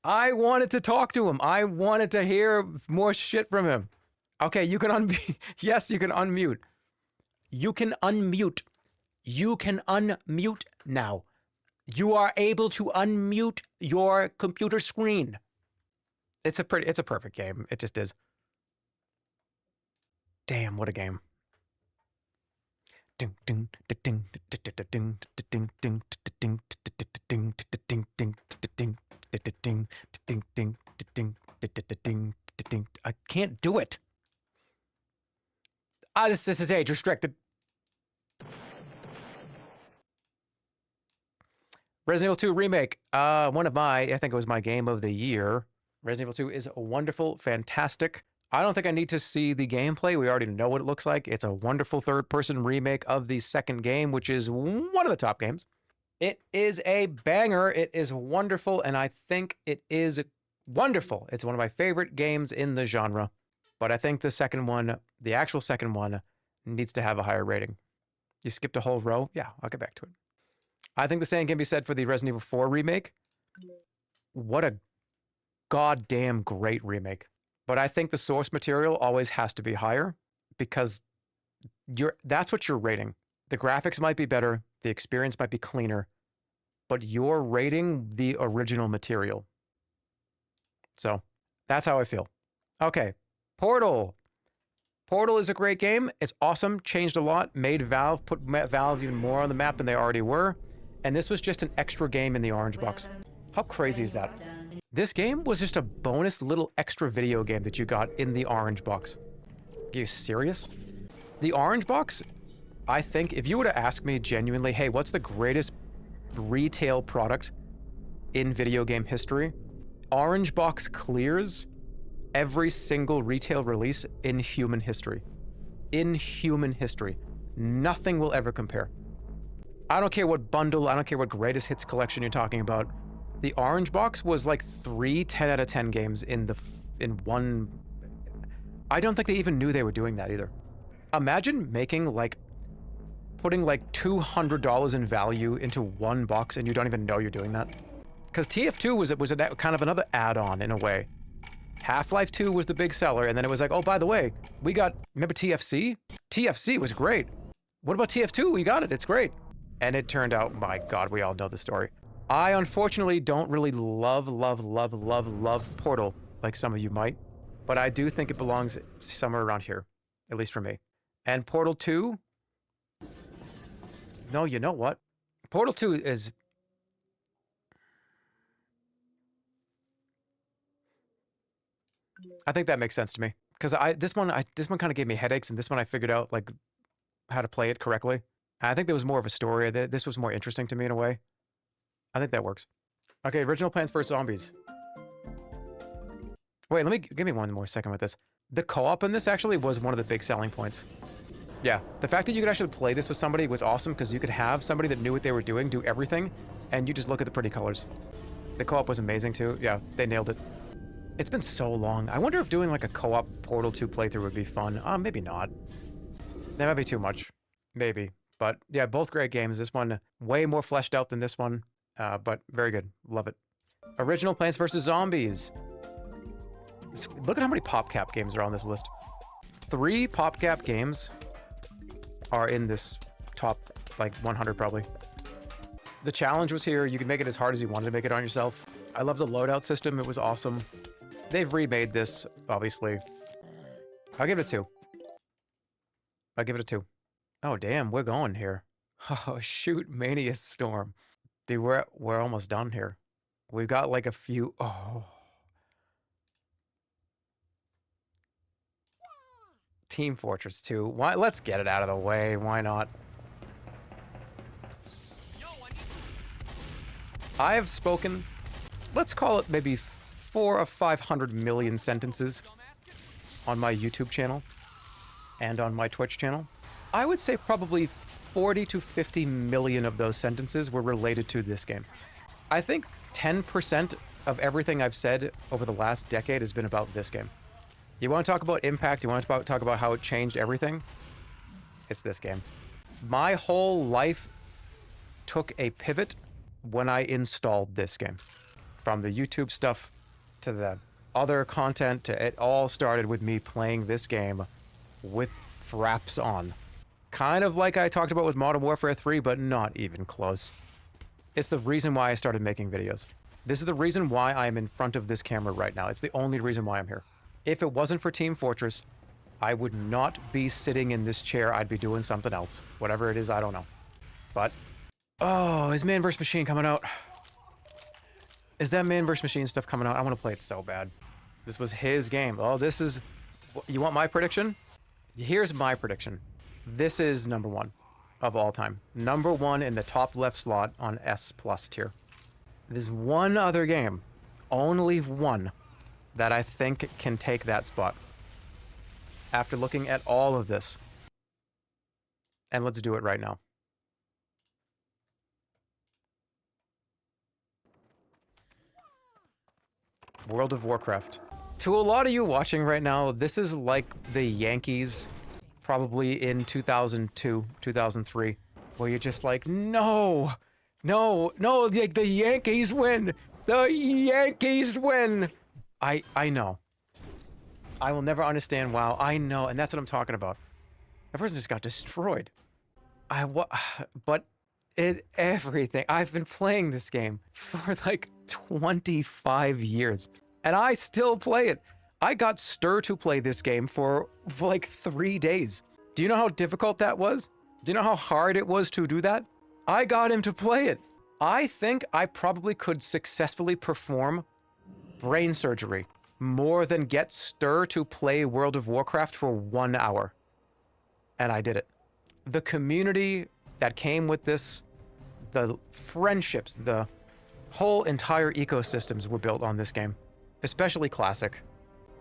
I wanted to hear more shit from him. Okay, you can unmute. Yes, you can unmute. You can unmute. You can unmute now. You are able to unmute your computer screen. It's a perfect game. It just is. Damn, what a game. I can't do it. This is age restricted. Resident Evil 2 Remake. One of my, I think it was my game of the year. Resident Evil 2 is wonderful, fantastic. I don't think I need to see the gameplay. We already know what it looks like. It's a wonderful third-person remake of the second game, which is one of the top games. It is a banger. It is wonderful, and I think it is wonderful. It's one of my favorite games in the genre. But I think the second one, the actual second one, needs to have a higher rating. You skipped a whole row? Yeah, I'll get back to it. I think the same can be said for the Resident Evil 4 remake. What a goddamn great remake. But I think the source material always has to be higher because that's what you're rating. The graphics might be better, the experience might be cleaner, but you're rating the original material. So that's how I feel. Okay, Portal. Portal is a great game. It's awesome, changed a lot, made Valve, put Valve even more on the map than they already were. And this was just an extra game in the orange box. How crazy is that? This game was just a bonus little extra video game that you got in the orange box. Are you serious? The orange box, I think, if you were to ask me genuinely, hey, what's the greatest retail product in video game history? Orange box clears every single retail release in human history. In human history. Nothing will ever compare. I don't care what bundle, I don't care what greatest hits collection you're talking about. The orange box was like 3 10 out of 10 games in one. I don't think they even knew they were doing that either. Imagine putting like $200 in value into one box and you don't even know you're doing that. Because TF2 was kind of another add-on in a way. Half-Life 2 was the big seller, and then it was like, oh, by the way, remember TFC? TFC was great. What about TF2? We got it, it's great. And it turned out, my God, we all know the story. I unfortunately don't really love Portal like some of you might, but I do think it belongs somewhere around here, at least for me. And Portal 2, no, you know what? Portal 2 is... I think that makes sense to me. Because this one kind of gave me headaches, and this one I figured out like how to play it correctly. I think there was more of a story. This was more interesting to me in a way. I think that works. Okay, original Plants vs. Zombies. Wait, give me one more second with this. The co-op in this actually was one of the big selling points. Yeah, the fact that you could actually play this with somebody was awesome because you could have somebody that knew what they were doing, do everything, and you just look at the pretty colors. The co-op was amazing too. Yeah, they nailed it. It's been so long. I wonder if doing like a co-op Portal 2 playthrough would be fun. Maybe not. That might be too much. Maybe. But yeah, both great games. This one way more fleshed out than this one, but very good. Love it. Original Plants vs. Zombies. Look at how many PopCap games are on this list. 3 PopCap games are in this top, like, 100 probably. The challenge was here. You could make it as hard as you wanted to make it on yourself. I love the loadout system. It was awesome. They've remade this, obviously. I'll give it a 2. I'll give it a 2. Oh, damn, we're going here. Oh, shoot, Mania Storm. Dude, we're almost done here. We've got like a few... Oh. Team Fortress 2. Why? Let's get it out of the way. Why not? I have spoken, let's call it maybe 400 or 500 million sentences on my YouTube channel and on my Twitch channel. I would say probably 40 to 50 million of those sentences were related to this game. I think 10% of everything I've said over the last decade has been about this game. You want to talk about impact, you want to talk about how it changed everything? It's this game. My whole life took a pivot when I installed this game. From the YouTube stuff to the other content, to it all started with me playing this game with fraps on. Kind of like I talked about with Modern Warfare 3, but not even close. It's the reason why I started making videos. This is the reason why I'm in front of this camera right now. It's the only reason why I'm here. If it wasn't for Team Fortress, I would not be sitting in this chair. I'd be doing something else. Whatever it is, I don't know. But, oh, is Man vs. Machine coming out? Is that Man vs. Machine stuff coming out? I want to play it so bad. This was his game. Oh, this is... You want my prediction? Here's my prediction. This is #1 of all time. #1 in the top left slot on S+ tier. There's one other game, only one, that I think can take that spot. After looking at all of this. And let's do it right now. World of Warcraft. To a lot of you watching right now, this is like the Yankees probably in 2002, 2003, where you're just like, no, the Yankees win! The Yankees win! I know. I will never understand WoW. I know, and that's what I'm talking about. That person just got destroyed. But everything. I've been playing this game for like 25 years, and I still play it. I got Stir to play this game for like 3 days. Do you know how difficult that was? Do you know how hard it was to do that? I got him to play it. I think I probably could successfully perform brain surgery more than get Stir to play World of Warcraft for 1 hour. And I did it. The community that came with this, the friendships, the whole entire ecosystems were built on this game, especially Classic.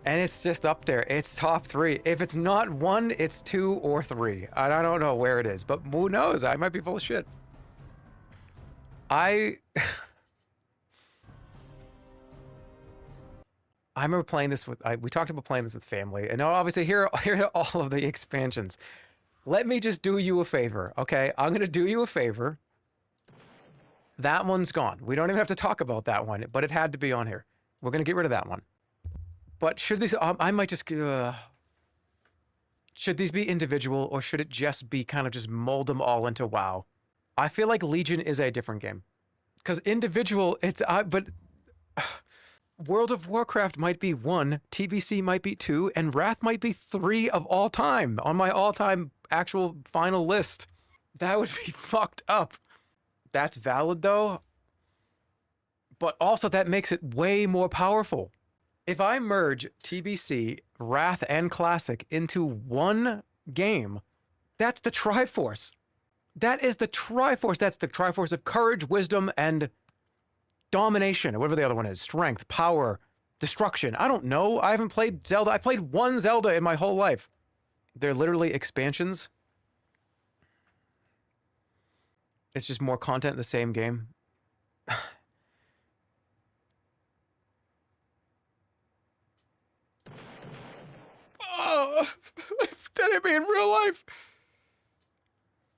And it's just up there. It's top 3. If it's not 1, it's 2 or 3. And I don't know where it is, but who knows? I might be full of shit. I remember playing this with, we talked about playing this with family, and now obviously here are all of the expansions. Let me just do you a favor, okay? I'm gonna do you a favor. That one's gone. We don't even have to talk about that one, but it had to be on here. We're gonna get rid of that one. But should these, I might just, should these be individual, or should it just be kind of just mold them all into WoW? I feel like Legion is a different game. Because individual, it's, but World of Warcraft might be 1, TBC might be 2, and Wrath might be 3 of all time on my all-time actual final list. That would be fucked up. That's valid though. But also that makes it way more powerful. If I merge TBC, Wrath, and Classic into one game, that's the Triforce. That is the Triforce. That's the Triforce of courage, wisdom, and domination, or whatever the other one is. Strength, power, destruction. I don't know. I haven't played Zelda. I played 1 Zelda in my whole life. They're literally expansions. It's just more content in the same game. Oh, that hit me in real life.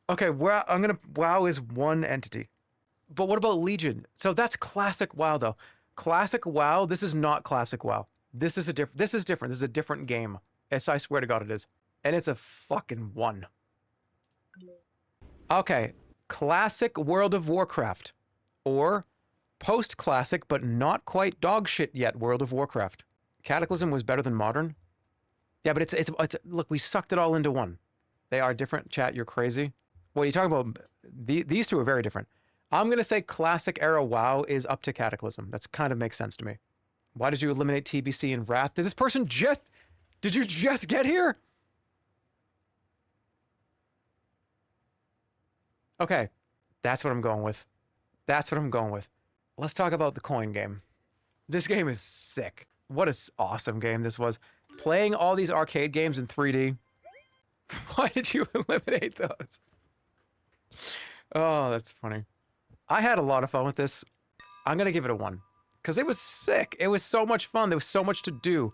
Okay, WoW is one entity. But what about Legion? So that's classic WoW though. Classic WoW, this is not classic WoW. This is different. This is a different game. Yes, I swear to God it is. And it's a fucking 1. Okay, classic World of Warcraft. Or post-classic, but not quite dog shit yet, World of Warcraft. Cataclysm was better than Modern. Yeah, but it's look, we sucked it all into one. They are different, chat, you're crazy. What are you talking about? These two are very different. I'm going to say classic era WoW is up to Cataclysm. That's kind of makes sense to me. Why did you eliminate TBC and Wrath? Did this person did you just get here? Okay, that's what I'm going with. That's what I'm going with. Let's talk about the coin game. This game is sick. What an awesome game this was. Playing all these arcade games in 3D. Why did you eliminate those? Oh, that's funny. I had a lot of fun with this. I'm going to give it a 1. Because it was sick. It was so much fun. There was so much to do.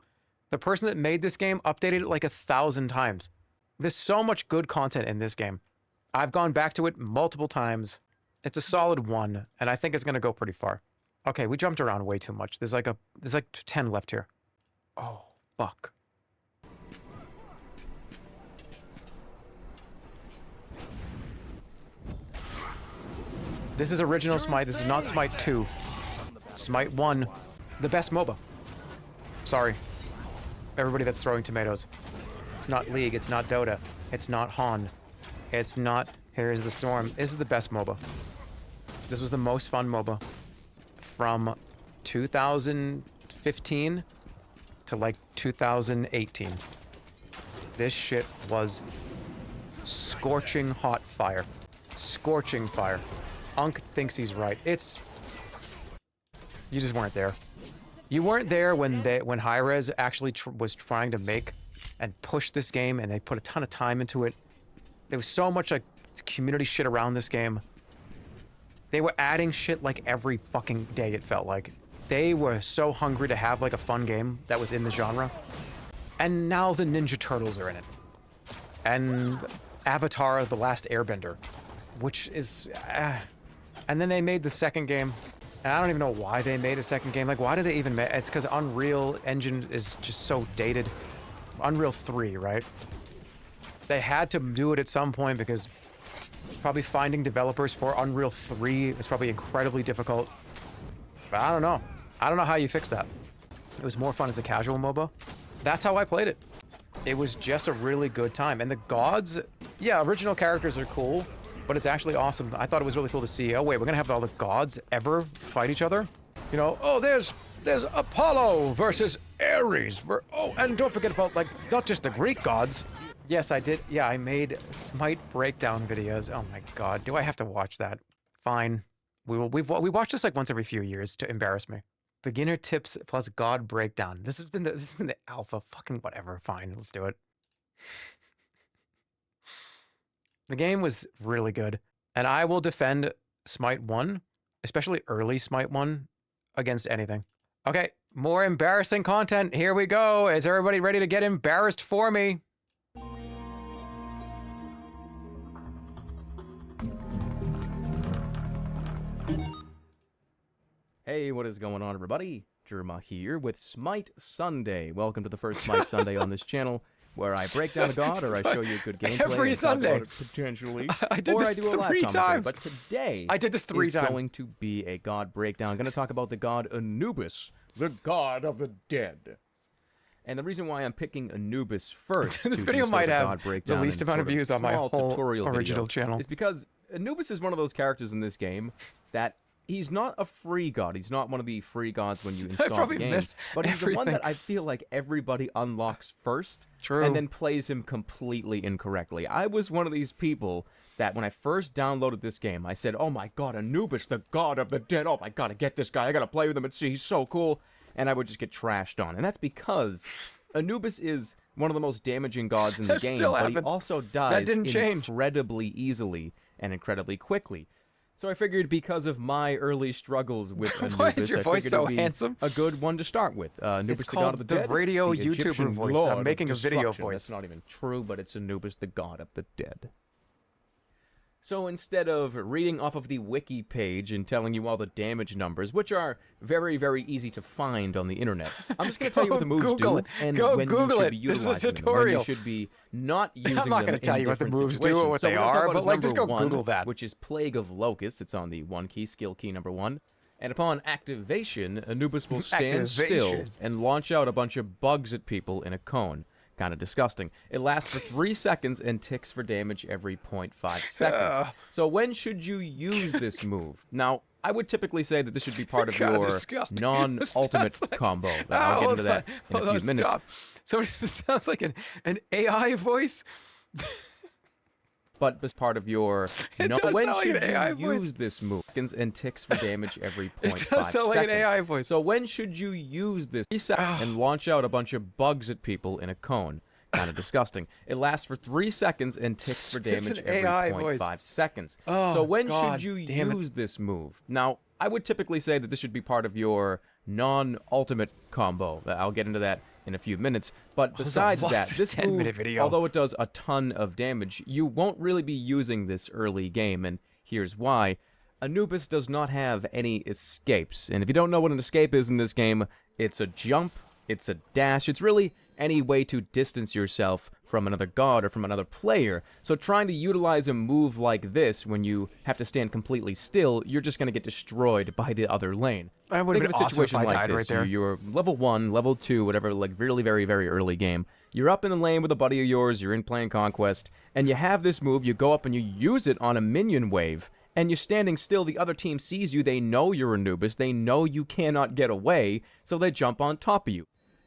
The person that made this game updated it like 1,000 times. There's so much good content in this game. I've gone back to it multiple times. It's a solid 1, and I think it's going to go pretty far. Okay, we jumped around way too much. There's like 10 left here. Oh, fuck. This is original Smite. This is not Smite 2. Smite 1. The best MOBA. Sorry. Everybody that's throwing tomatoes. It's not League. It's not Dota. It's not Han. It's not Here's the Storm. This is the best MOBA. This was the most fun MOBA. From 2015 to like 2018. This shit was scorching hot fire. Scorching fire. Unk thinks he's right. You just weren't there. You weren't there when Hi-Rez actually was trying to make and push this game, and they put a ton of time into it. There was so much like community shit around this game. They were adding shit like every fucking day, it felt like. They were so hungry to have like a fun game that was in the genre. And now the Ninja Turtles are in it. And Avatar: The Last Airbender, which is... And then they made the second game. And I don't even know why they made a second game. Like, why did they even make... It's because Unreal Engine is just so dated. Unreal 3, right? They had to do it at some point because probably finding developers for Unreal 3 is probably incredibly difficult. But I don't know. I don't know how you fix that. It was more fun as a casual MOBA. That's how I played it. It was just a really good time. And the gods, yeah, original characters are cool, but it's actually awesome. I thought it was really cool to see, oh wait, we're gonna have all the gods ever fight each other? You know, oh, there's Apollo versus Ares. Oh, and don't forget about, like, not just the Greek gods. Yes, I did. Yeah, I made Smite breakdown videos. Oh my god, do I have to watch that? Fine. We watch this like once every few years to embarrass me. Beginner tips plus god breakdown. This has been the alpha. Fucking whatever. Fine, let's do it. The game was really good, and I will defend Smite 1, especially early Smite 1, against anything. Okay, more embarrassing content. Here we go. Is everybody ready to get embarrassed for me? Hey, what is going on, everybody? Jerma here with Smite Sunday. Welcome to the first Smite Sunday on this channel, where I break down a god or I show you a good gameplay. Every Sunday, potentially. I did this do a live 3 commentary. times. But today, I did this 3 times. Is going to be a god breakdown. I'm going to talk about the god Anubis, the god of the dead. And the reason why I'm picking Anubis first, this video might have the least amount of views on my whole original channel, is because Anubis is one of those characters in this game that he's not a free god. He's not one of the free gods when you install the game. But he's the one that I feel like everybody unlocks first. True. And then plays him completely incorrectly. I was one of these people that when I first downloaded this game, I said, oh my god, Anubis, the god of the dead. Oh, I gotta get this guy. I gotta play with him and see. He's so cool. And I would just get trashed on. And that's because Anubis is one of the most damaging gods in the game. But he also dies incredibly easily and incredibly quickly. So I figured because of my early struggles with Anubis, Why is your voice so handsome? A good one to start with. Anubis, it's the god of the dead. The radio the YouTuber Egyptian voice. Lord I'm making a video voice. That's not even true, but it's Anubis, the god of the dead. So instead of reading off of the wiki page and telling you all the damage numbers, which are very, very easy to find on the internet, I'm just going to tell you what the moves do and when you should be utilizing them, when you should be not using them. I'm not going to tell you what the moves do or what they are, but like just go Google that. Which is Plague of Locusts. It's on the 1 key, skill key number 1. And upon activation, Anubis will stand still and launch out a bunch of bugs at people in a cone. Kind of disgusting. It lasts for 3 seconds and ticks for damage every 0.5 seconds. So when should you use this move? Now, I would typically say that this should be part of your non-ultimate combo. I'll get into that in a few minutes. So it sounds like an AI voice. But as part of your when should you use this move and ticks for damage every 0.5 seconds. It does sound like an AI voice. So when should you use this and launch out a bunch of bugs at people in a cone? Kind of disgusting. It lasts for 3 seconds and ticks for damage every 0.5 seconds. So when should you use this move? Now, I would typically say that this should be part of your non-ultimate combo. I'll get into that in a few minutes. But besides that, this move, although it does a ton of damage, you won't really be using this early game, and here's why. Anubis does not have any escapes, and if you don't know what an escape is in this game, it's a jump, it's a dash, it's really any way to distance yourself from another god or from another player. So trying to utilize a move like this when you have to stand completely still, you're just going to get destroyed by the other lane. That would have been awesome if I died right there. You're level 1, level 2, whatever, like really very, very early game. You're up in the lane with a buddy of yours, you're in playing Conquest, and you have this move, you go up and you use it on a minion wave, and you're standing still, the other team sees you, they know you're Anubis, they know you cannot get away, so they jump on top of you.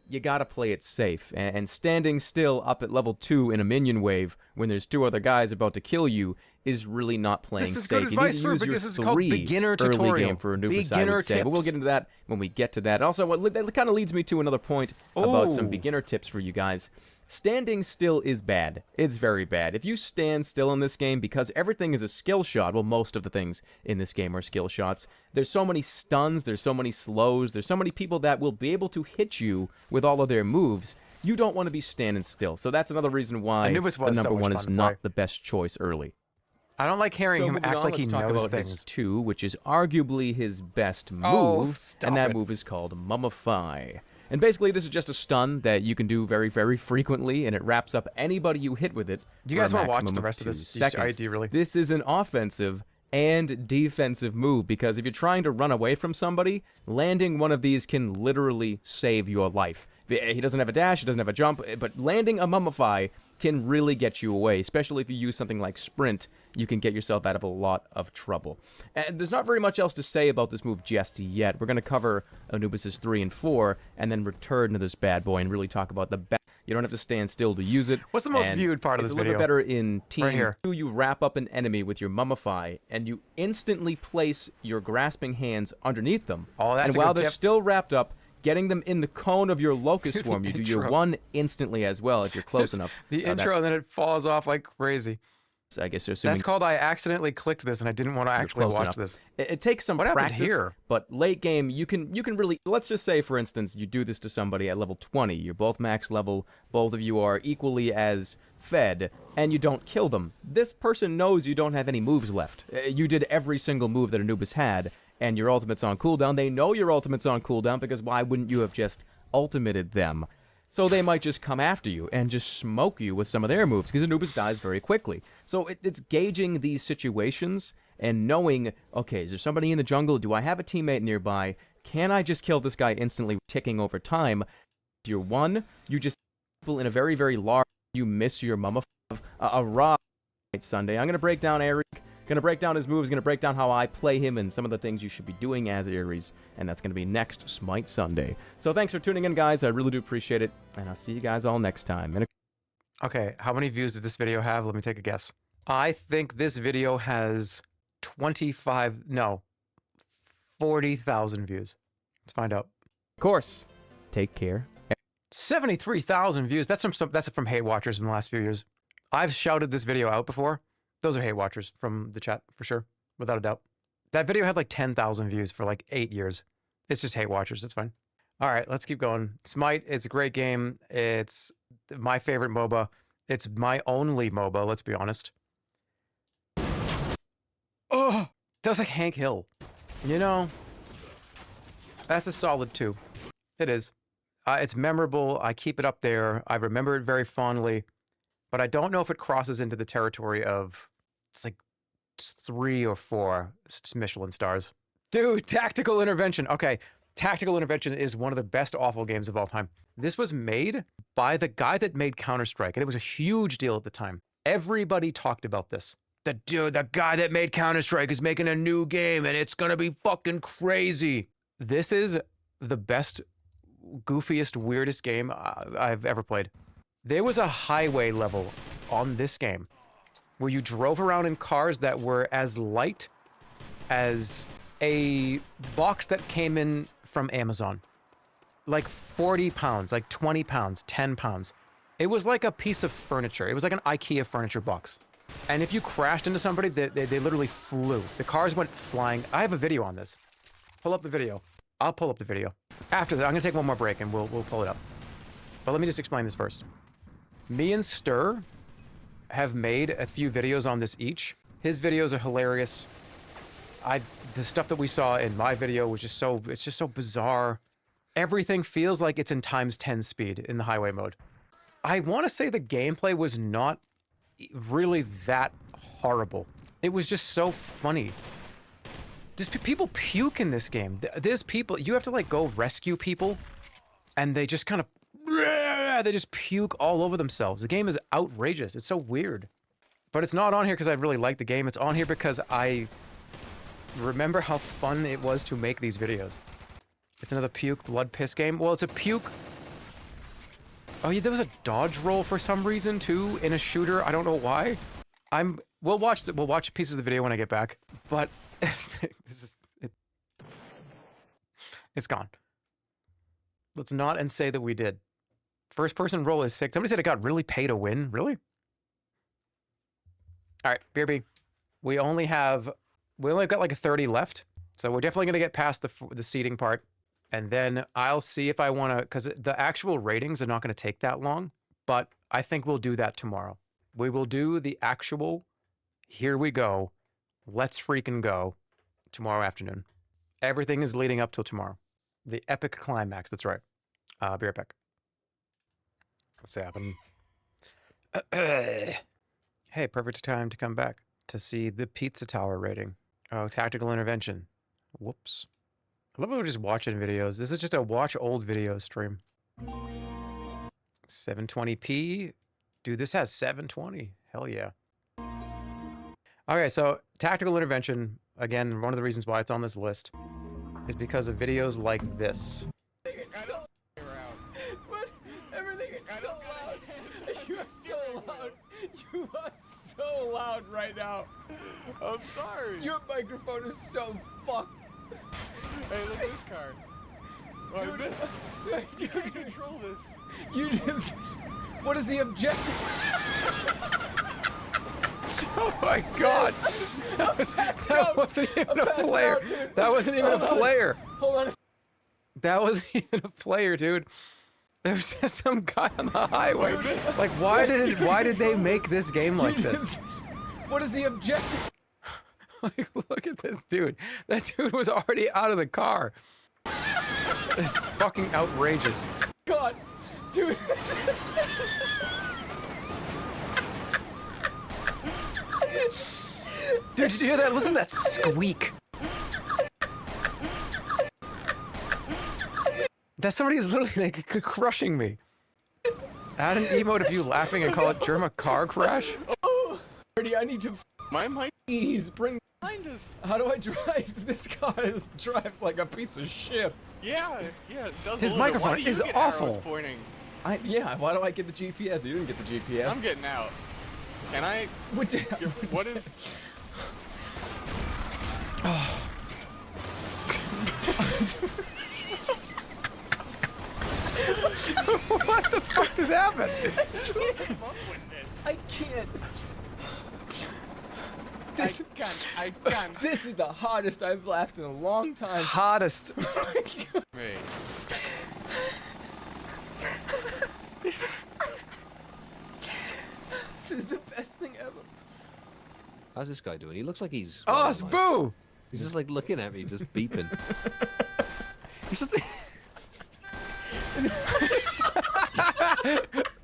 You gotta play it safe, and standing still up at level 2 in a minion wave when there's 2 other guys about to kill you is really not playing safe. This is good advice for this is called beginner tutorial. Early game for Anubis, I would say. But we'll get into that when we get to that. Also, that kind of leads me to another point about some beginner tips for you guys. Standing still is bad. It's very bad. If you stand still in this game, because everything is a skill shot, well, most of the things in this game are skill shots, there's so many stuns, there's so many slows, there's so many people that will be able to hit you with all of their moves. You don't want to be standing still. So that's another reason why the number 1 is not the best choice early. I don't like hearing him moving act on, like he let's talk knows about his things. 2, which is arguably his best move, Oh, stop and that it. move is called Mummify. And basically, this is just a stun that you can do very, very frequently, and it wraps up anybody you hit with it. Do you guys want to watch the rest of this? Do you really? This is an offensive and defensive move, because if you're trying to run away from somebody, landing one of these can literally save your life. He doesn't have a dash, he doesn't have a jump, but landing a Mummify can really get you away, especially if you use something like Sprint. You can get yourself out of a lot of trouble. And there's not very much else to say about this move just yet. We're going to cover Anubis' 3 and 4, and then return to this bad boy and really talk about the bad. You don't have to stand still to use it. What's the most viewed part of this video? It's a little bit better in Team Right here. 2. You wrap up an enemy with your Mummify, and you instantly place your grasping hands underneath them. Oh, that's and a while good they're tip. still wrapped up, getting them in the cone of your locust swarm, you do your intro. 1 instantly as well if you're close enough. The intro, and then it falls off like crazy. I guess you're assuming That's called I accidentally clicked this, and I didn't want to actually close watch enough. this. It takes some What happened practice here? but late game you can really, let's just say for instance you do this to somebody at level 20. You're both max level, both of you are equally as fed, and you don't kill them. This person knows you don't have any moves left. You did every single move that Anubis had, and your ultimate's on cooldown. They know your ultimate's on cooldown, because why wouldn't you have just ultimated them? So they might just come after you and just smoke you with some of their moves, because Anubis dies very quickly. So it's gauging these situations and knowing, okay, is there somebody in the jungle? Do I have a teammate nearby? Can I just kill this guy instantly, ticking over time? If you're 1, you just people in a very, very large, you miss your Mummify. A raw Sunday. I'm going to break down Eric. Going to break down his moves, going to break down how I play him and some of the things you should be doing as Ares, and that's going to be next Smite Sunday. So thanks for tuning in, guys. I really do appreciate it, and I'll see you guys all next time. Okay, how many views did this video have? Let me take a guess. I think this video has 40,000 views. Let's find out. Of course. Take care. 73,000 views. That's from hate watchers in the last few years. I've shouted this video out before. Those are hate watchers from the chat, for sure, without a doubt. That video had like 10,000 views for like 8 years. It's just hate watchers. It's fine. All right, let's keep going. Smite, it's a great game. It's my favorite MOBA. It's my only MOBA, let's be honest. Oh, that's like Hank Hill. You know, that's a solid 2. It is. It's memorable. I keep it up there. I remember it very fondly. But I don't know if it crosses into the territory of, it's like 3 or 4 Michelin stars. Dude, Tactical Intervention. Okay, Tactical Intervention is one of the best awful games of all time. This was made by the guy that made Counter-Strike, and it was a huge deal at the time. Everybody talked about this. The guy that made Counter-Strike is making a new game, and it's gonna be fucking crazy. This is the best, goofiest, weirdest game I've ever played. There was a highway level on this game where you drove around in cars that were as light as a box that came in from Amazon. Like 40 pounds, like 20 pounds, 10 pounds. It was like a piece of furniture. It was like an IKEA furniture box. And if you crashed into somebody, they literally flew. The cars went flying. I have a video on this. Pull up the video. I'll pull up the video. After that, I'm gonna take one more break and we'll pull it up. But let me just explain this first. Me and Stir have made a few videos on this each. His videos are hilarious. The stuff that we saw in my video was just it's just so bizarre. Everything feels like it's in times 10 speed in the highway mode. I want to say the gameplay was not really that horrible. It was just so funny. There's people puke in this game. There's people, you have to like go rescue people and they just kind of, they just puke all over themselves. The game is outrageous. It's so weird. But it's not on here because I really like the game. It's on here because I remember how fun it was to make these videos. It's another puke, blood, piss game. Well, it's a puke. Oh yeah, there was a dodge roll for some reason too in a shooter. I don't know why. We'll watch pieces of the video when I get back. But it's gone. Let's not and say that we did. First person roll is sick. Somebody said it got really pay to win. Really? All right, BRB. We only got like 30 left. So we're definitely going to get past the seating part. And then I'll see if I want to, because the actual ratings are not going to take that long. But I think we'll do that tomorrow. We will do the actual Here we go. Let's freaking go. Tomorrow afternoon. Everything is leading up till tomorrow. The epic climax. That's right. Be right back. What's happening? Hey, perfect time to come back to see the Pizza Tower rating. Oh, tactical intervention. Whoops. I love how we're just watching videos. This is just a watch old video stream. 720p. Dude, this has 720. Hell yeah. Okay, so tactical intervention, again, one of the reasons why it's on this list is because of videos like this. Everything is so loud. You are so loud. You are so loud right now. I'm sorry. Your microphone is so fucked. Hey, look at this card. Oh, Dude, you can control this. You just... What is the objective? Oh my god! That wasn't even a player. That wasn't even a player. Hold on. That wasn't even a player, dude. There was just some guy on the highway. Like, why did they make this game like this? What is the objective? Like, look at this dude. That dude was already out of the car. It's fucking outrageous. God, dude. Dude, did you hear that? Listen to that squeak. That somebody is literally like crushing me. Add an emote of you laughing and call it Jerma car crash. Oh, I need to. My mic. Please bring. Behind us. How do I drive? This car drives like a piece of shit. Yeah, it does. His microphone is awful. Pointing? Yeah, why do I get the GPS? You didn't get the GPS. I'm getting out. Can I? What is? Oh. What the fuck just happened? I can't. I can't. This is the hardest I've laughed in a long time. Hottest. Wait. This is the best thing ever. How's this guy doing? He looks like he's... Oh, it's Boo! He's just like looking at me, just beeping. He's just...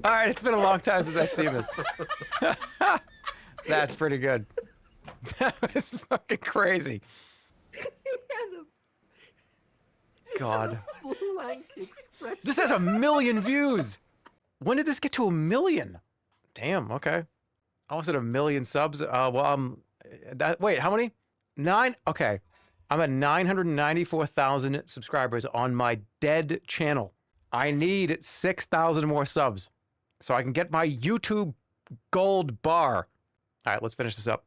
Alright, it's been a long time since I've seen this. That's pretty good. That was fucking crazy. God. This has 1 million views. When did this get to 1 million? Damn, okay. Almost at 1 million subs. Wait, how many? 9? Okay. I'm at 994,000 subscribers on my dead channel. I need 6,000 more subs so I can get my YouTube gold bar. All right, let's finish this up.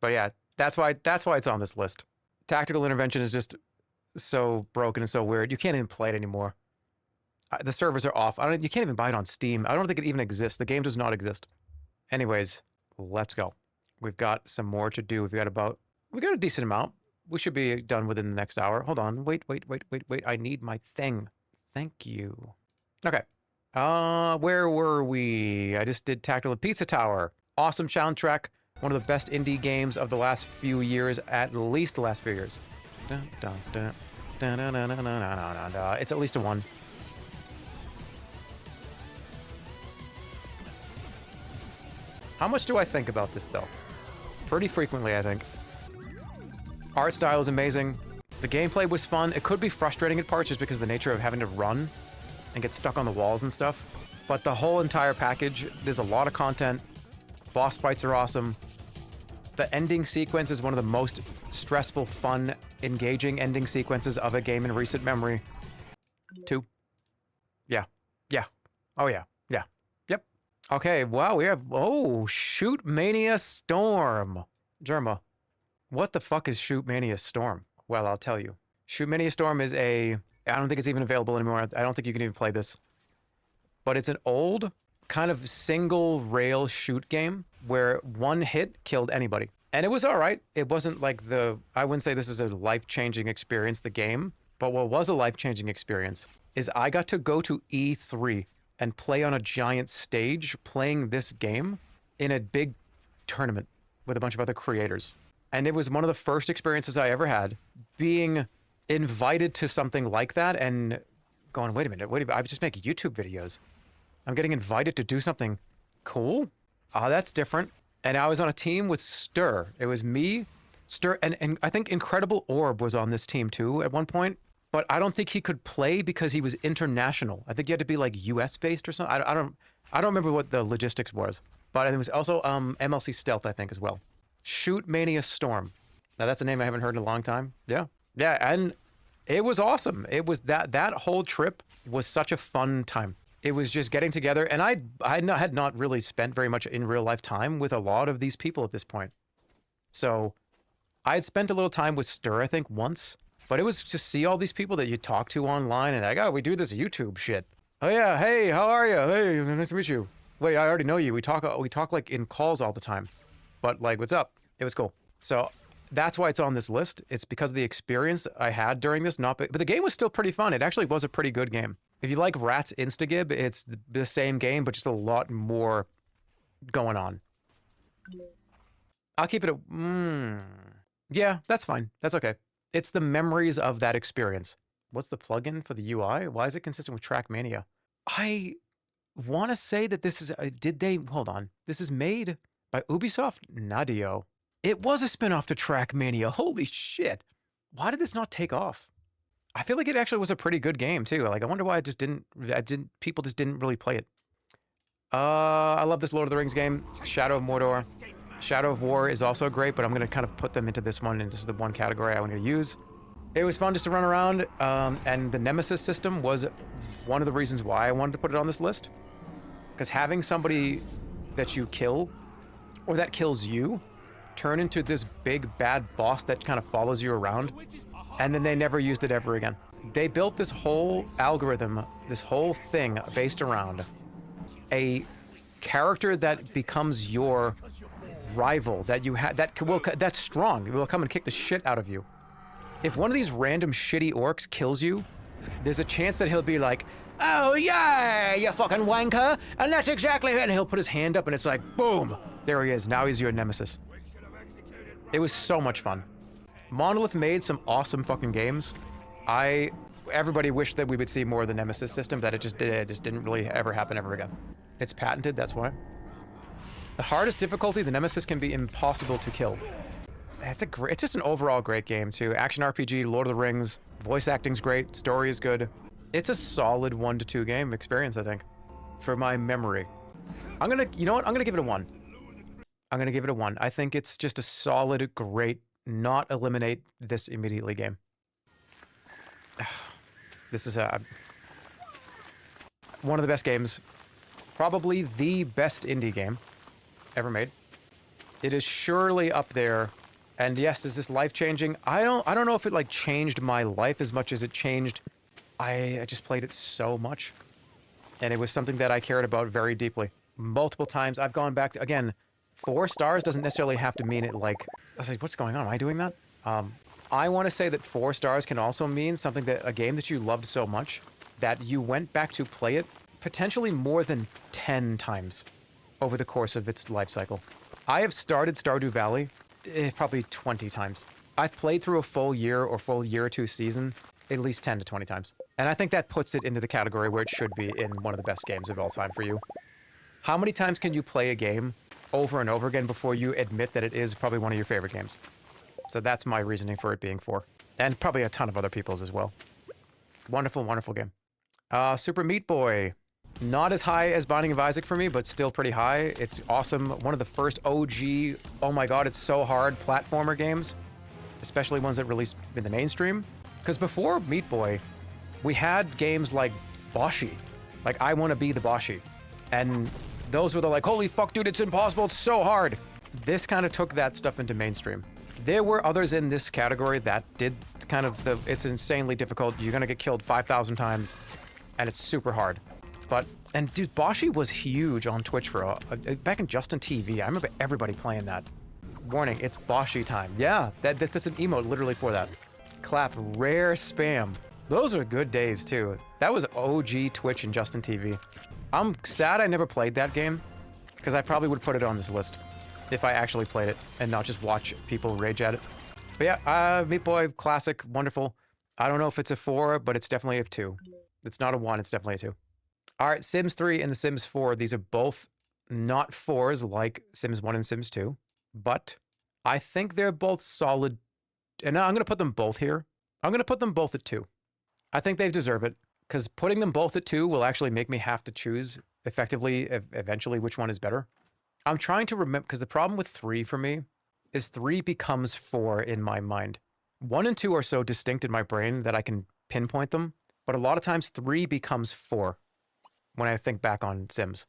But yeah, that's why it's on this list. Tactical intervention is just so broken and so weird. You can't even play it anymore. The servers are off. You can't even buy it on Steam. I don't think it even exists. The game does not exist. Anyways, let's go. We've got some more to do. We got a decent amount. We should be done within the next hour. Hold on. Wait. I need my thing. Thank you. Okay. Where were we? I just did Tactical Pizza Tower. Awesome soundtrack. One of the best indie games of the last few years, at least the last few years. It's at least a 1. How much do I think about this, though? Pretty frequently, I think. Art style is amazing. The gameplay was fun. It could be frustrating at parts just because of the nature of having to run and get stuck on the walls and stuff. But the whole entire package, there's a lot of content. Boss fights are awesome. The ending sequence is one of the most stressful, fun, engaging ending sequences of a game in recent memory. 2. Yeah. Oh yeah. Yep. Okay, wow, we have... Oh, Shoot Mania Storm. Jerma, what the fuck is Shoot Mania Storm? Well, I'll tell you. Shoot Mania Storm is I don't think it's even available anymore. I don't think you can even play this. But it's an old, kind of single rail shoot game where one hit killed anybody. And it was all right. It wasn't like I wouldn't say this is a life-changing experience, the game. But what was a life-changing experience is I got to go to E3 and play on a giant stage playing this game in a big tournament with a bunch of other creators. And it was one of the first experiences I ever had being invited to something like that and going, wait a minute, I just make YouTube videos. I'm getting invited to do something cool? Oh, that's different. And I was on a team with Stir. It was me, Stir, and I think Incredible Orb was on this team too at one point. But I don't think he could play because he was international. I think you had to be like US based or something. I don't remember what the logistics was. But it was also MLC Stealth, I think, as well. Shoot Mania Storm. Now that's a name I haven't heard in a long time. Yeah. Yeah, and it was awesome. It was that whole trip was such a fun time. It was just getting together, and I had not really spent very much in real life time with a lot of these people at this point. So I had spent a little time with Stir, I think, once, but it was to see all these people that you talk to online, and like, oh, we do this YouTube shit. Oh yeah, hey, how are you? Hey, nice to meet you. Wait, I already know you. We talk like in calls all the time, but like, what's up? It was cool. So that's why it's on this list. It's because of the experience I had during this. But the game was still pretty fun. It actually was a pretty good game. If you like Rat's Instagib, it's the same game, but just a lot more going on. I'll keep it yeah, that's fine. That's okay. It's the memories of that experience. What's the plugin for the UI? Why is it consistent with Trackmania? I want to say that this is... hold on. This is made by Ubisoft Nadio. It was a spinoff to Trackmania. Holy shit. Why did this not take off? I feel like it actually was a pretty good game too. Like, I wonder why people just didn't really play it. I love this Lord of the Rings game. Shadow of Mordor. Shadow of War is also great, but I'm going to kind of put them into this one, and this is the one category I want to use. It was fun just to run around, and the Nemesis system was one of the reasons why I wanted to put it on this list. Because having somebody that you kill, or that kills you, turn into this big bad boss that kind of follows you around, and then they never used it ever again. They built this whole algorithm, this whole thing based around a character that becomes your rival, that you have, that's strong. It will come and kick the shit out of you. If one of these random shitty orcs kills you, there's a chance that he'll be like, oh yeah, you fucking wanker, and that's exactly it, and he'll put his hand up and it's like, boom, there he is, now he's your nemesis. It was so much fun. Monolith made some awesome fucking games. Everybody wished that we would see more of the Nemesis system, that it just didn't really ever happen ever again. It's patented, that's why. The hardest difficulty, the Nemesis can be impossible to kill. It's just an overall great game too. Action RPG, Lord of the Rings, voice acting's great, story is good. It's a solid 1 to 2 game experience, I think, for my memory. You know what? I'm gonna give it a 1. I'm gonna give it a 1. I think it's just a solid, great, not eliminate this immediately game. This is one of the best games, probably the best indie game ever made. It is surely up there. And yes, is this life-changing? I don't know if it like changed my life as much as it changed. I just played it so much, and it was something that I cared about very deeply. Multiple times I've gone back to, again, 4 stars doesn't necessarily have to mean it like, I was like, what's going on? Am I doing that? I want to say that 4 stars can also mean something that a game that you loved so much that you went back to play it potentially more than 10 times over the course of its life cycle. I have started Stardew Valley probably 20 times. I've played through a full year or 2 season at least 10 to 20 times. And I think that puts it into the category where it should be in one of the best games of all time for you. How many times can you play a game over and over again before you admit that it is probably one of your favorite games? So that's my reasoning for it being 4. And probably a ton of other people's as well. Wonderful, wonderful game. Super Meat Boy. Not as high as Binding of Isaac for me, but still pretty high. It's awesome. One of the first OG, oh my god, it's so hard, platformer games. Especially ones that released in the mainstream. Because before Meat Boy, we had games like Boshi. Like, I Want to Be the Boshi. And those were the like, holy fuck, dude, it's impossible, it's so hard. This kind of took that stuff into mainstream. There were others in this category that did kind of it's insanely difficult. You're gonna get killed 5,000 times, and it's super hard. And dude, Boshi was huge on Twitch for back in Justin TV. I remember everybody playing that. Warning, it's Boshi time. Yeah, that's an emote literally for that. Clap, rare spam. Those are good days too. That was OG Twitch and Justin TV. I'm sad I never played that game, because I probably would put it on this list. if I actually played it and not just watch people rage at it. But yeah, Meat Boy, classic, wonderful. I don't know if it's a 4, but it's definitely a 2. It's not a 1, it's definitely a 2. All right, Sims 3 and The Sims 4, these are both not 4s like Sims 1 and Sims 2, but I think they're both solid. And I'm going to put them both here. I'm going to put them both at 2. I think they deserve it, because putting them both at 2 will actually make me have to choose effectively, eventually, which one is better. I'm trying to remember, because the problem with 3 for me is 3 becomes 4 in my mind. 1 and 2 are so distinct in my brain that I can pinpoint them, but a lot of times 3 becomes 4 when I think back on Sims.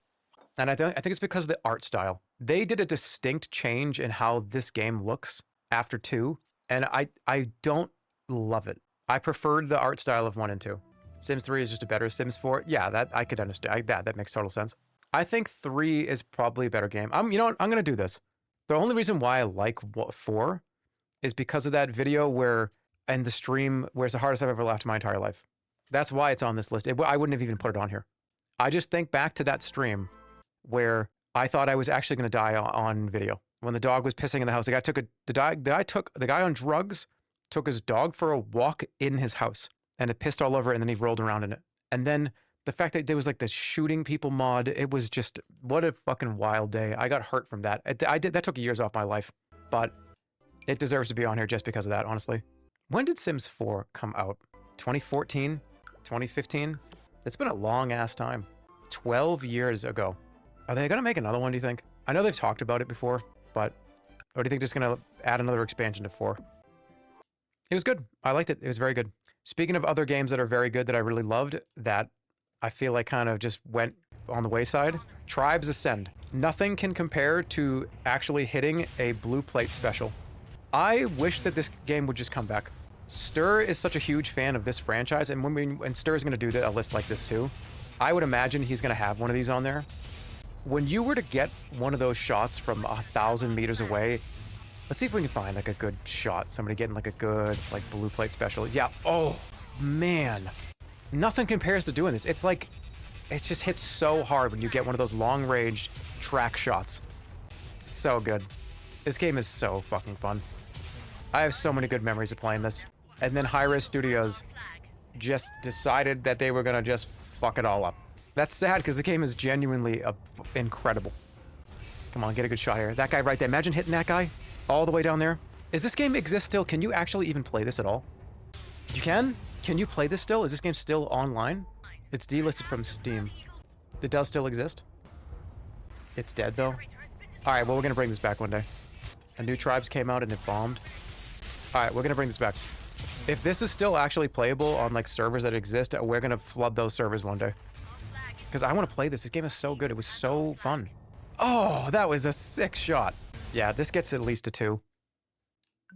And I think it's because of the art style. They did a distinct change in how this game looks after 2, and I don't love it. I preferred the art style of 1 and 2. Sims 3 is just a better Sims 4. Yeah, that I could understand. That makes total sense. I think 3 is probably a better game. You know what? I'm going to do this. The only reason why I like 4 is because of that video where, in the stream, where it's the hardest I've ever laughed in my entire life. That's why it's on this list. I wouldn't have even put it on here. I just think back to that stream where I thought I was actually going to die on video. When the dog was pissing in the house, the guy on drugs took his dog for a walk in his house, and it pissed all over it, and then he rolled around in it. And then the fact that there was like this shooting people mod, it was just, what a fucking wild day. I got hurt from that. That took years off my life, but it deserves to be on here just because of that, honestly. When did Sims 4 come out? 2014? 2015? It's been a long ass time. 12 years ago. Are they gonna make another one, do you think? I know they've talked about it before, but, or do you think just gonna add another expansion to 4? It was good. I liked it. It was very good. Speaking of other games that are very good that I really loved, that I feel like kind of just went on the wayside, Tribes Ascend. Nothing can compare to actually hitting a blue plate special. I wish that this game would just come back. Stir is such a huge fan of this franchise, and when Stir is going to do a list like this too, I would imagine he's going to have one of these on there. When you were to get one of those shots from 1,000 meters away, let's see if we can find like a good shot. Somebody getting like a good like blue plate special. Yeah. Oh man, nothing compares to doing this. It's like, it just hits so hard when you get one of those long range track shots. It's so good. This game is so fucking fun. I have so many good memories of playing this. And then Hi-Res Studios just decided that they were gonna just fuck it all up. That's sad because the game is genuinely incredible. Come on, get a good shot here. That guy right there. Imagine hitting that guy all the way down there. Is this game exist still? Can you actually even play this at all? You can? Can you play this still? Is this game still online? It's delisted from Steam. It does still exist? It's dead though? Alright, well we're gonna bring this back one day. A new Tribes came out and it bombed. Alright, we're gonna bring this back. If this is still actually playable on like servers that exist, we're gonna flood those servers one day. Because I want to play this. This game is so good. It was so fun. Oh, that was a sick shot. Yeah, this gets at least a 2.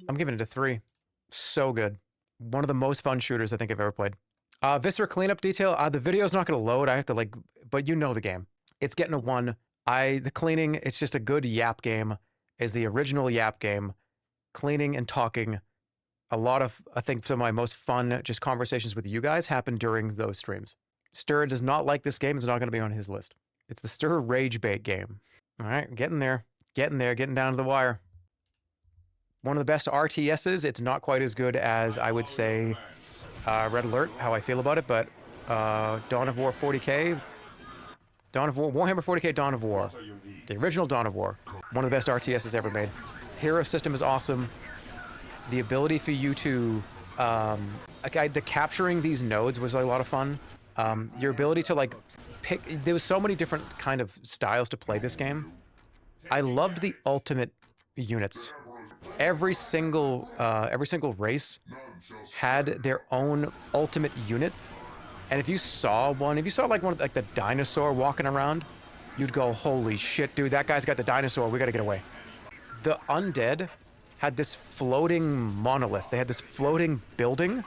I'm giving it a 3. So good. One of the most fun shooters I think I've ever played. Viscera cleanup detail. The video's not going to load. I have to like, but you know the game. It's getting a 1. The cleaning, it's just a good yap game. Is the original yap game. Cleaning and talking. A lot of, I think some of my most fun just conversations with you guys happened during those streams. Stir does not like this game. It's not going to be on his list. It's the Stir Rage Bait game. All right, getting there. Getting down to the wire. One of the best RTSs. It's not quite as good as, I would say, Red Alert, how I feel about it, but Dawn of War 40K. Warhammer 40K Dawn of War. The original Dawn of War. One of the best RTSs ever made. Hero system is awesome. The ability for you to... the capturing these nodes was a lot of fun. Your ability to like pick, there was so many different kind of styles to play this game. I loved the ultimate units. Every single race had their own ultimate unit. And if you saw like one like the dinosaur walking around, you'd go, holy shit, dude, that guy's got the dinosaur, we gotta get away. The undead had this floating monolith. They had this floating building.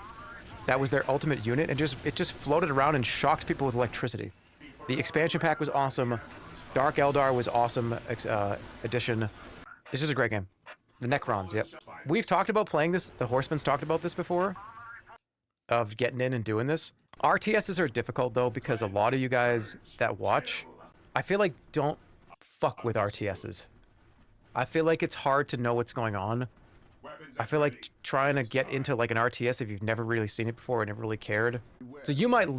That was their ultimate unit, and it just floated around and shocked people with electricity. The expansion pack was awesome. Dark Eldar was awesome addition. It's just a great game. The Necrons, yep. We've talked about playing this. The Horseman's talked about this before, of getting in and doing this. RTSs are difficult though, because a lot of you guys that watch, I feel like don't fuck with RTSs. I feel like it's hard to know what's going on. I feel like trying to get into like an RTS if you've never really seen it before and never really cared. So you might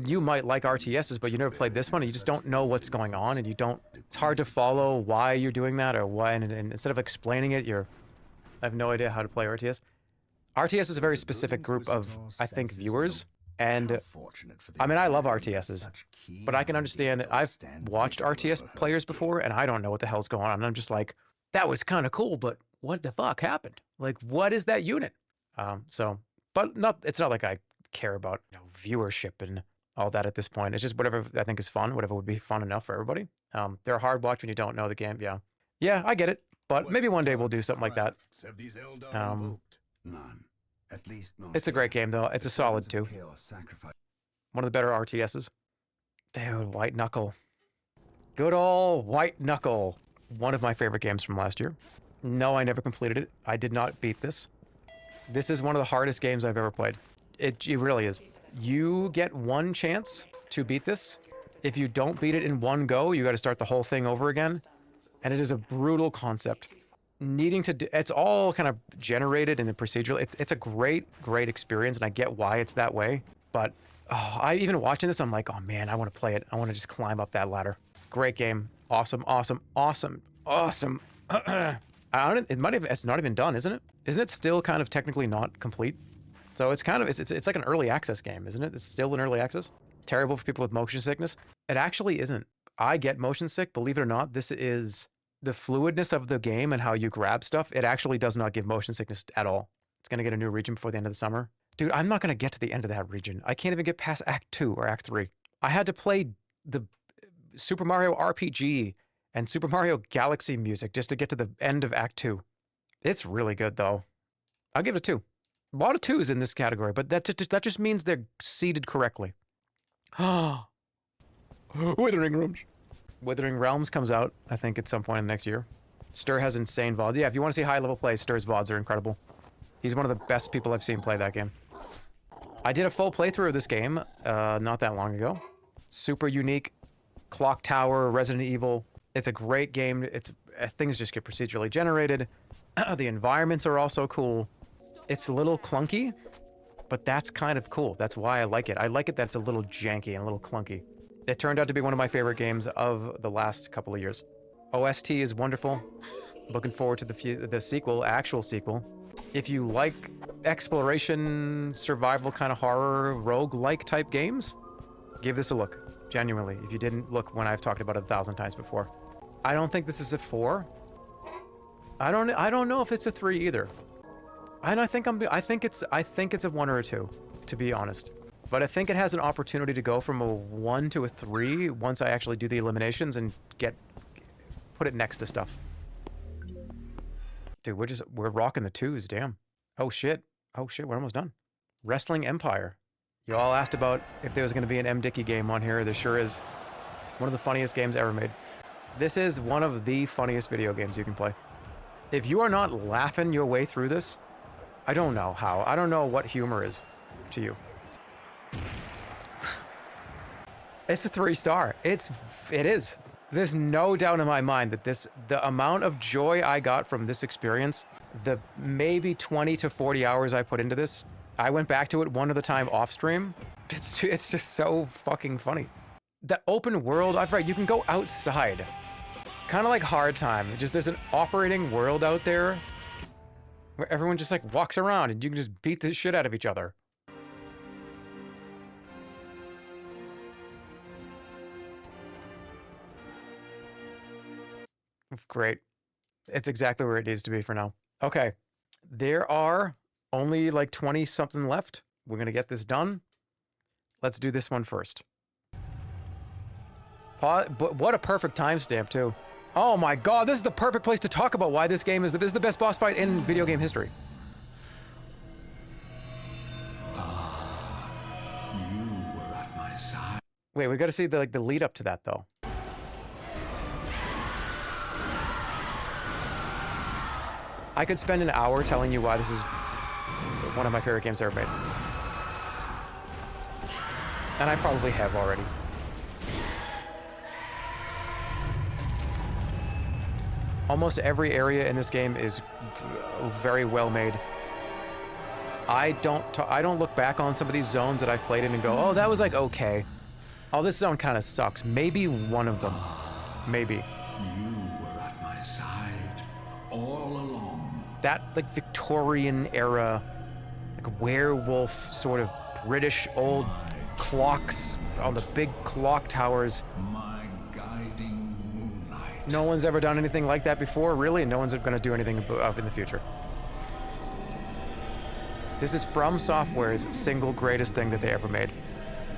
like RTSs, but you never played this one, and you just don't know what's going on, and you don't. It's hard to follow why you're doing that or why. And instead of explaining it, I have no idea how to play RTS. RTS is a very specific group of, I think, viewers. And I mean, I love RTSs, but I can understand. I've watched RTS players before, and I don't know what the hell's going on. And I'm just like, that was kind of cool, but what the fuck happened? Like, what is that unit? But it's not like I care about viewership and all that at this point. It's just whatever I think is fun, whatever would be fun enough for everybody. They're a hard watch when you don't know the game. Yeah, I get it. But maybe one day we'll do something like that. It's a great game, though. It's a solid 2. One of the better RTSs. Dude, White Knuckle. Good old White Knuckle. One of my favorite games from last year. No, I never completed it. I did not beat this. This is one of the hardest games I've ever played. It really is. You get one chance to beat this. If you don't beat it in one go, you got to start the whole thing over again. And it is a brutal concept. It's all kind of generated in a procedural. It's a great experience, and I get why it's that way. But even watching this, I'm like, oh man, I want to play it. I want to just climb up that ladder. Great game. Awesome. It's not even done, isn't it? Isn't it still kind of technically not complete? So it's kind of, it's like an early access game, isn't it? It's still in early access. Terrible for people with motion sickness. It actually isn't. I get motion sick, believe it or not. This is the fluidness of the game and how you grab stuff. It actually does not give motion sickness at all. It's going to get a new region before the end of the summer. Dude, I'm not going to get to the end of that region. I can't even get past Act 2 or Act 3. I had to play the Super Mario RPG and Super Mario Galaxy music just to get to the end of Act 2. It's really good, though. I'll give it a 2. A lot of 2s in this category, but that just means they're seated correctly. Withering Realms. Withering Realms comes out, I think, at some point in the next year. Stir has insane VOD. Yeah, if you want to see high-level play, Stir's VODs are incredible. He's one of the best people I've seen play that game. I did a full playthrough of this game not that long ago. Super unique. Clock Tower, Resident Evil. It's a great game. Things just get procedurally generated. The environments are also cool. It's a little clunky, but that's kind of cool. That's why I like it. I like it that it's a little janky and a little clunky. It turned out to be one of my favorite games of the last couple of years. OST is wonderful. Looking forward to the sequel, actual sequel. If you like exploration, survival kind of horror, roguelike type games, give this a look. Genuinely, if you didn't look when I've talked about it 1,000 times before. I don't think this is a 4. I don't know if it's a 3 either. And I think it's a 1 or a 2, to be honest. But I think it has an opportunity to go from a 1 to a 3 once I actually do the eliminations and put it next to stuff. Dude, we're rocking the 2s, damn. Oh shit, we're almost done. Wrestling Empire. You all asked about if there was going to be an M. Dickey game on here. There sure is. One of the funniest games ever made. This is one of the funniest video games you can play. If you are not laughing your way through this, I don't know how. I don't know what humor is to you. It's a 3-star. It is. There's no doubt in my mind that the amount of joy I got from this experience, the maybe 20 to 40 hours I put into this, I went back to it one other time off stream. It's just so fucking funny. The open world, you can go outside. Kind of like Hard Time. Just there's an operating world out there where everyone just like walks around and you can just beat the shit out of each other. Great. It's exactly where it needs to be for now. Okay. There are only like 20 something left. We're going to get this done. Let's do this one first. But what a perfect timestamp too. Oh my god, this is the perfect place to talk about why this game is the best boss fight in video game history. You were at my side. Wait, we got to see the lead up to that though. I could spend an hour telling you why this is one of my favorite games ever made. And I probably have already. Almost every area in this game is very well made. I don't look back on some of these zones that I've played in and go, oh, that was like okay. Oh, this zone kind of sucks. Maybe one of them. Maybe. You were at my side all along. That like Victorian era, like werewolf sort of British old clocks on the big clock towers. My guiding moonlight. No one's ever done anything like that before, really, and no one's going to do anything in the future. This is From Software's single greatest thing that they ever made,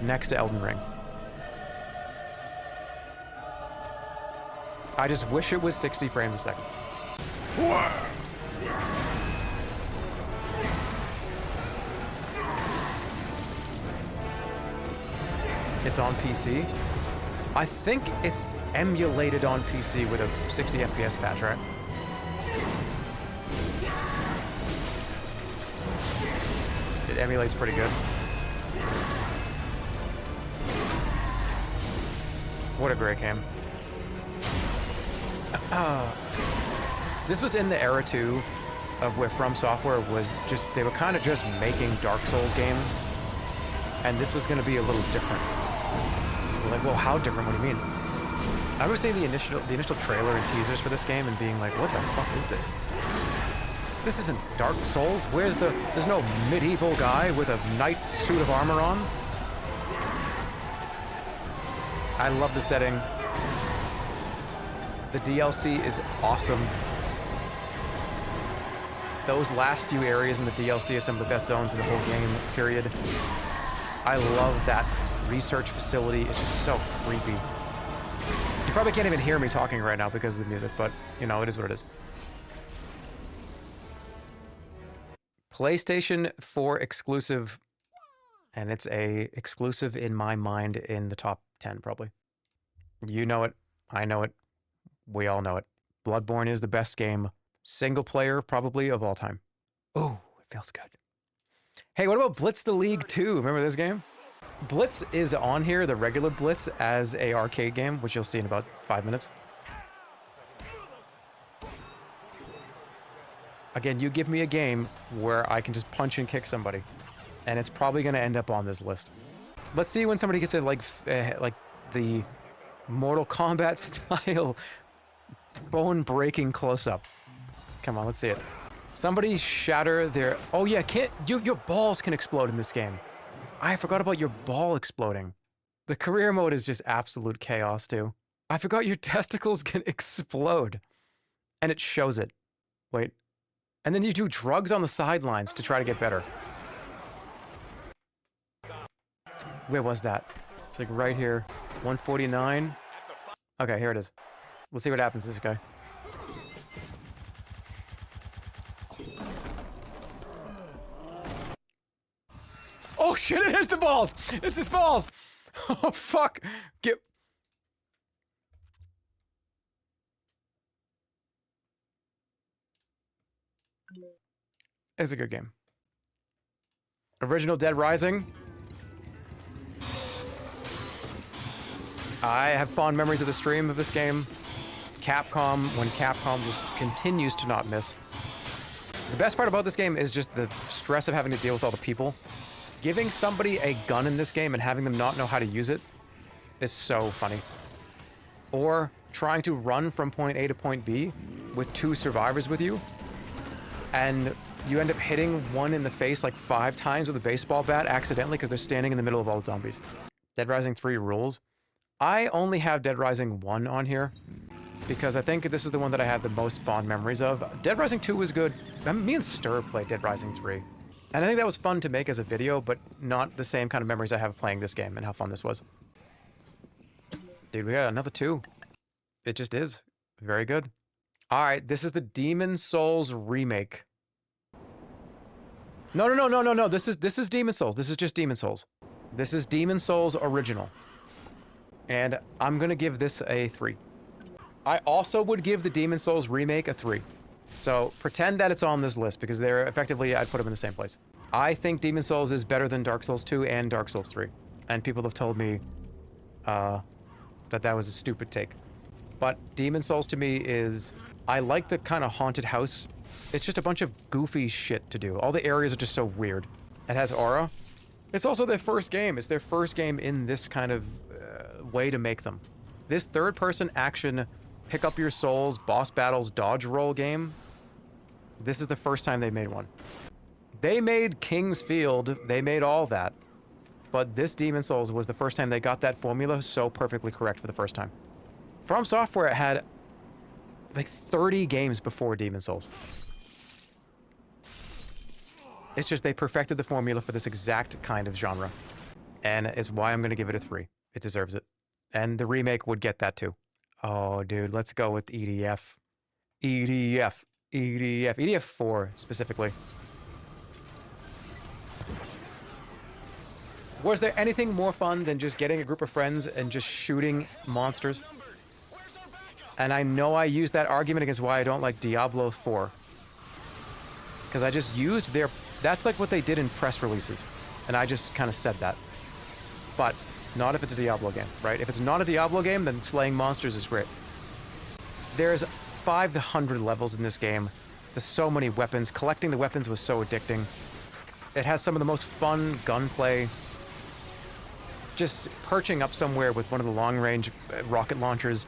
next to Elden Ring. I just wish it was 60 frames a second. It's on PC. I think it's emulated on PC with a 60 FPS patch, right? It emulates pretty good. What a great game. This was in the era too of where From Software was just, they were kind of just making Dark Souls games, and this was going to be a little different. We're like, well, how different? What do you mean? I remember seeing the initial trailer and teasers for this game and being like, what the fuck is this? This isn't Dark Souls. There's no medieval guy with a knight suit of armor on. I love the setting. The DLC is awesome. Those last few areas in the DLC are some of the best zones in the whole game, period. I love that research facility. It's just so creepy. You probably can't even hear me talking right now because of the music, but, you know, it is what it is. PlayStation 4 exclusive, and it's a exclusive in my mind in the top 10, probably. You know it. I know it. We all know it. Bloodborne is the best game, single player probably, of all time. Oh, it feels good. Hey, what about Blitz the League 2? Remember this game? Blitz is on here, the regular Blitz, as a arcade game, which you'll see in about 5 minutes. Again, you give me a game where I can just punch and kick somebody, and it's probably going to end up on this list. Let's see when somebody gets it like the Mortal Kombat style bone-breaking close-up. Come on, let's see it. Somebody shatter their... Oh yeah, your balls can explode in this game. I forgot about your ball exploding. The career mode is just absolute chaos too. I forgot your testicles can explode. And it shows it. Wait. And then you do drugs on the sidelines to try to get better. Where was that? It's like right here. 149. Okay, here it is. Let's see what happens to this guy. Oh shit, it is the balls! It's his balls! Oh fuck! It's a good game. Original Dead Rising. I have fond memories of the stream of this game. It's Capcom, when Capcom just continues to not miss. The best part about this game is just the stress of having to deal with all the people. Giving somebody a gun in this game and having them not know how to use it is so funny. Or trying to run from point A to point B with 2 survivors with you, and you end up hitting one in the face like 5 times with a baseball bat accidentally because they're standing in the middle of all the zombies. Dead Rising 3 rules. I only have Dead Rising 1 on here because I think this is the one that I have the most fond memories of. Dead Rising 2 was good. Me and Stir played Dead Rising 3. And I think that was fun to make as a video, but not the same kind of memories I have playing this game and how fun this was. Dude, we got another 2. It just is. Very good. All right, this is the Demon Souls remake. No. This is Demon Souls. This is just Demon Souls. This is Demon Souls original. And I'm going to give this a 3. I also would give the Demon Souls remake a 3. So pretend that it's on this list because they're effectively, I'd put them in the same place. I think Demon Souls is better than Dark Souls 2 and Dark Souls 3. And people have told me that was a stupid take. But Demon Souls to me is, I like the kind of haunted house. It's just a bunch of goofy shit to do. All the areas are just so weird. It has aura. It's also their first game. It's their first game in this kind of way to make them. This third-person action, pick up your souls, boss battles, dodge roll game. This is the first time they made one. They made King's Field. They made all that. But this Demon Souls was the first time they got that formula so perfectly correct for the first time. From Software had like 30 games before Demon Souls. It's just they perfected the formula for this exact kind of genre. And it's why I'm going to give it a 3. It deserves it. And the remake would get that too. Oh, dude, let's go with EDF. EDF. EDF. EDF 4, specifically. Was there anything more fun than just getting a group of friends and just shooting monsters? And I know I used that argument against why I don't like Diablo 4. Because I just used their... That's like what they did in press releases. And I just kind of said that. But not if it's a Diablo game, right? If it's not a Diablo game, then slaying monsters is great. There's 500 levels in this game. There's so many weapons. Collecting the weapons was so addicting. It has some of the most fun gunplay. Just perching up somewhere with one of the long-range rocket launchers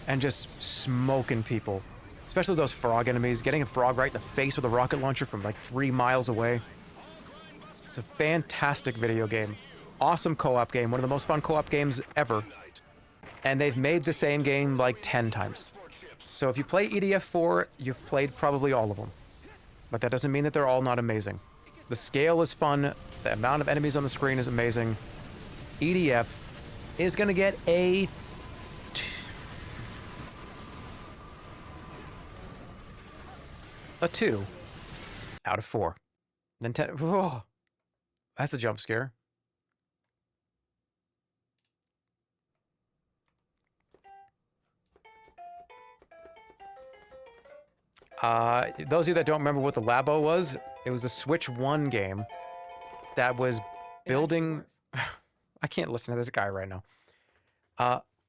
and just smoking people. Especially those frog enemies. Getting a frog right in the face with a rocket launcher from like 3 miles away. It's a fantastic video game. Awesome co-op game. One of the most fun co-op games ever. And they've made the same game like 10 times. So if you play EDF 4, you've played probably all of them. But that doesn't mean that they're all not amazing. The scale is fun. The amount of enemies on the screen is amazing. EDF is going to get a... a 2 out of 4. Nintendo... Oh, that's a jump scare. Those of you that don't remember what the Labo was, it was a Switch 1 game that was building... I can't listen to this guy right now.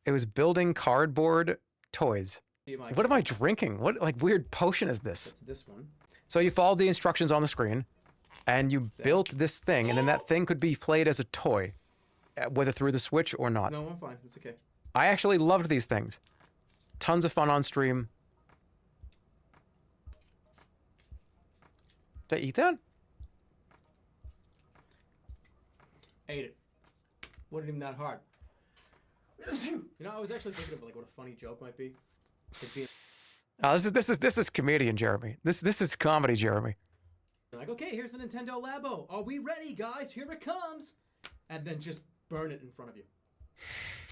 It was building cardboard toys. What am I drinking? What like weird potion is this? It's this one. So you followed the instructions on the screen, and you built this thing, and then that thing could be played as a toy, whether through the Switch or not. No, I'm fine. It's okay. I actually loved these things. Tons of fun on stream. Did I eat that? Ate it. Wasn't even that hard. You know, I was actually thinking of like what a funny joke might be. This is comedian Jeremy. This is comedy Jeremy. Like, okay, here's the Nintendo Labo. Are we ready, guys? Here it comes. And then just burn it in front of you.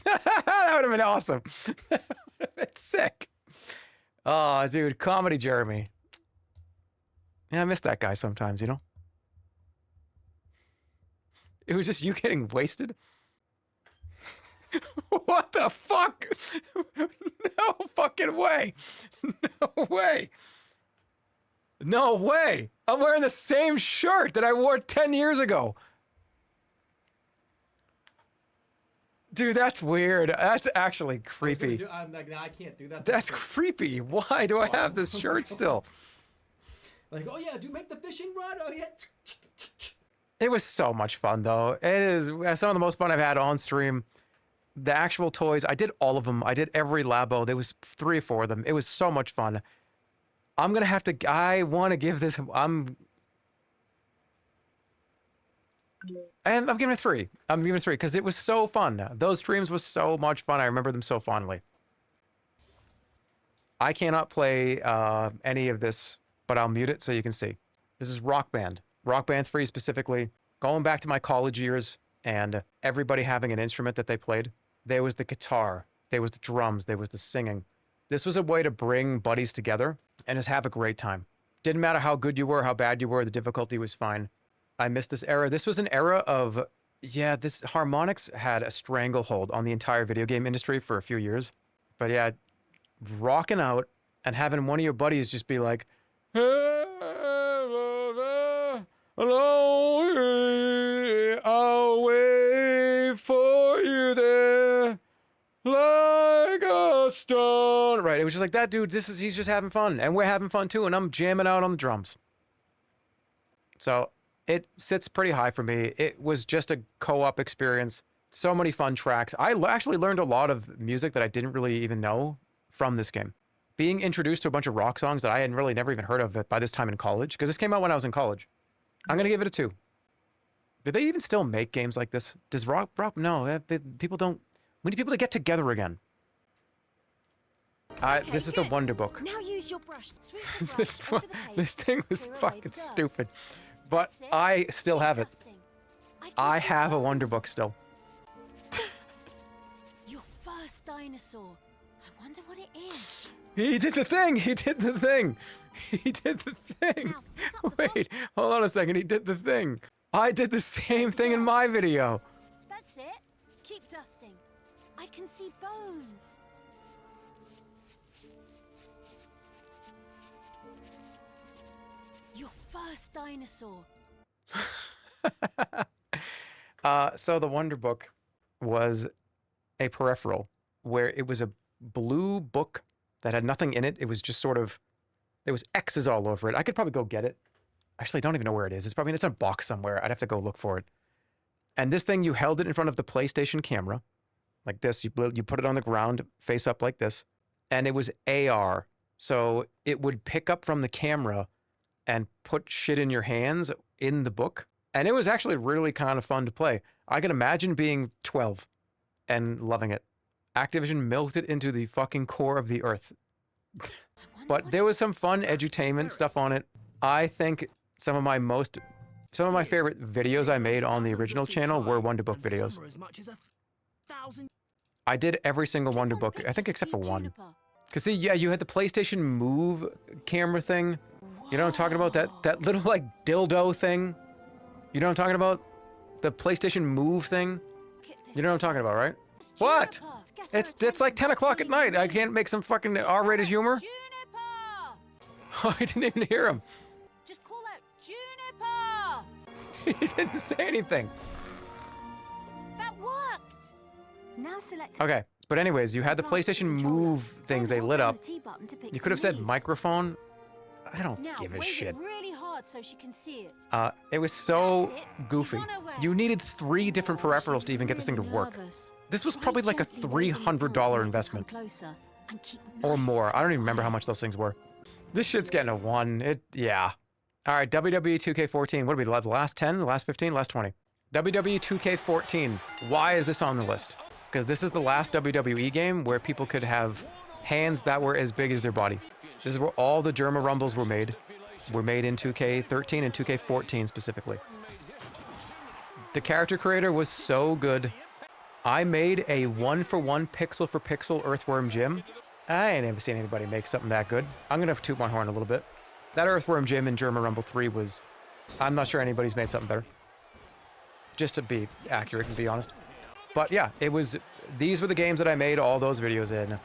That would have been awesome. That would have been sick. Oh, dude, comedy Jeremy. Yeah, I miss that guy sometimes, you know? It was just you getting wasted? What the fuck? No fucking way. No way. No way. I'm wearing the same shirt that I wore 10 years ago. Dude, that's weird. That's actually creepy. I'm like, nah, I can't do that. That's creepy. Why do I have this shirt still? Like, oh yeah, do you make the fishing rod? Oh yeah. It was so much fun though. It is some of the most fun I've had on stream. The actual toys, I did all of them. I did every Labo. There was 3 or 4 of them. It was so much fun. I'm gonna have to. I want to give this. I'm giving it 3. I'm giving it 3 because it was so fun. Those streams was so much fun. I remember them so fondly. I cannot play any of this, but I'll mute it so you can see. This is Rock Band. Rock Band 3 specifically. Going back to my college years and everybody having an instrument that they played. There was the guitar. There was the drums. There was the singing. This was a way to bring buddies together and just have a great time. Didn't matter how good you were, how bad you were, the difficulty was fine. I missed this era. This was an era of, yeah, this harmonics had a stranglehold on the entire video game industry for a few years. But yeah, rocking out and having one of your buddies just be like, I'll wait for you there like a Justin! Right, it was just like, that dude, he's just having fun. And we're having fun too, and I'm jamming out on the drums. So, it sits pretty high for me. It was just a co-op experience. So many fun tracks. I actually learned a lot of music that I didn't really even know from this game. Being introduced to a bunch of rock songs that I had really never even heard of by this time in college, because this came out when I was in college. I'm going to give it a 2. Do they even still make games like this? Does rock, no, people don't, we need people to get together again. Okay, this is the Wonder Book. Now use your brush. Sweep the brush over the page. This thing was fucking Good. stupid. But I still have it. I have a Wonder Book still. Your first dinosaur. I wonder what it is. He did the thing! He did the thing! He did the thing! Wait, hold on a second, he did the thing. I did the same thing in my video. That's it. Keep dusting. I can see bones. Your first dinosaur. So the Wonder Book was a peripheral where it was a blue book that had nothing in it. It was just sort of, there was X's all over it. I could probably go get it. Actually, I don't even know where it is. It's probably, it's in a box somewhere. I'd have to go look for it. And this thing, you held it in front of the PlayStation camera, like this. You put it on the ground, face up like this. And it was AR. So it would pick up from the camera and put shit in your hands in the book. And it was actually really kind of fun to play. I can imagine being 12 and loving it. Activision milked it into the fucking core of the earth. But there was some fun edutainment stuff on it. I think some of my favorite videos I made on the original channel were Wonder Book videos. I did every single Wonder Book, I think except for one. Cause see, yeah, you had the PlayStation Move camera thing. You know what I'm talking about? That little like dildo thing. You know what I'm talking about? The PlayStation Move thing. You know what I'm talking about, right? What? It's like 10 o'clock at night. I can't make some fucking R-rated humor. Oh, I didn't even hear him. Just call out Juniper. He didn't say anything. That worked. Now select. Okay, but anyways, you had the PlayStation Move things. They lit up. You could have said microphone. I don't give a shit. Really hard so she can see it. It was so goofy. You needed 3 different peripherals to even get this thing to work. This was probably like a $300 investment. Or more. I don't even remember how much those things were. This shit's getting a 1. Yeah. All right, WWE 2K14. What did we do? The last 10, the last 15, last 20. WWE 2K14. Why is this on the list? Because this is the last WWE game where people could have hands that were as big as their body. This is where all the Jerma Rumbles were made. Were made in 2K13 and 2K14 specifically. The character creator was so good. I made a 1-for-1 pixel-for-pixel Earthworm Jim. I ain't ever seen anybody make something that good. I'm gonna toot my horn a little bit. That Earthworm Jim in Jerma Rumble 3 was... I'm not sure anybody's made something better. Just to be accurate and be honest. But yeah, it was... These were the games that I made all those videos in.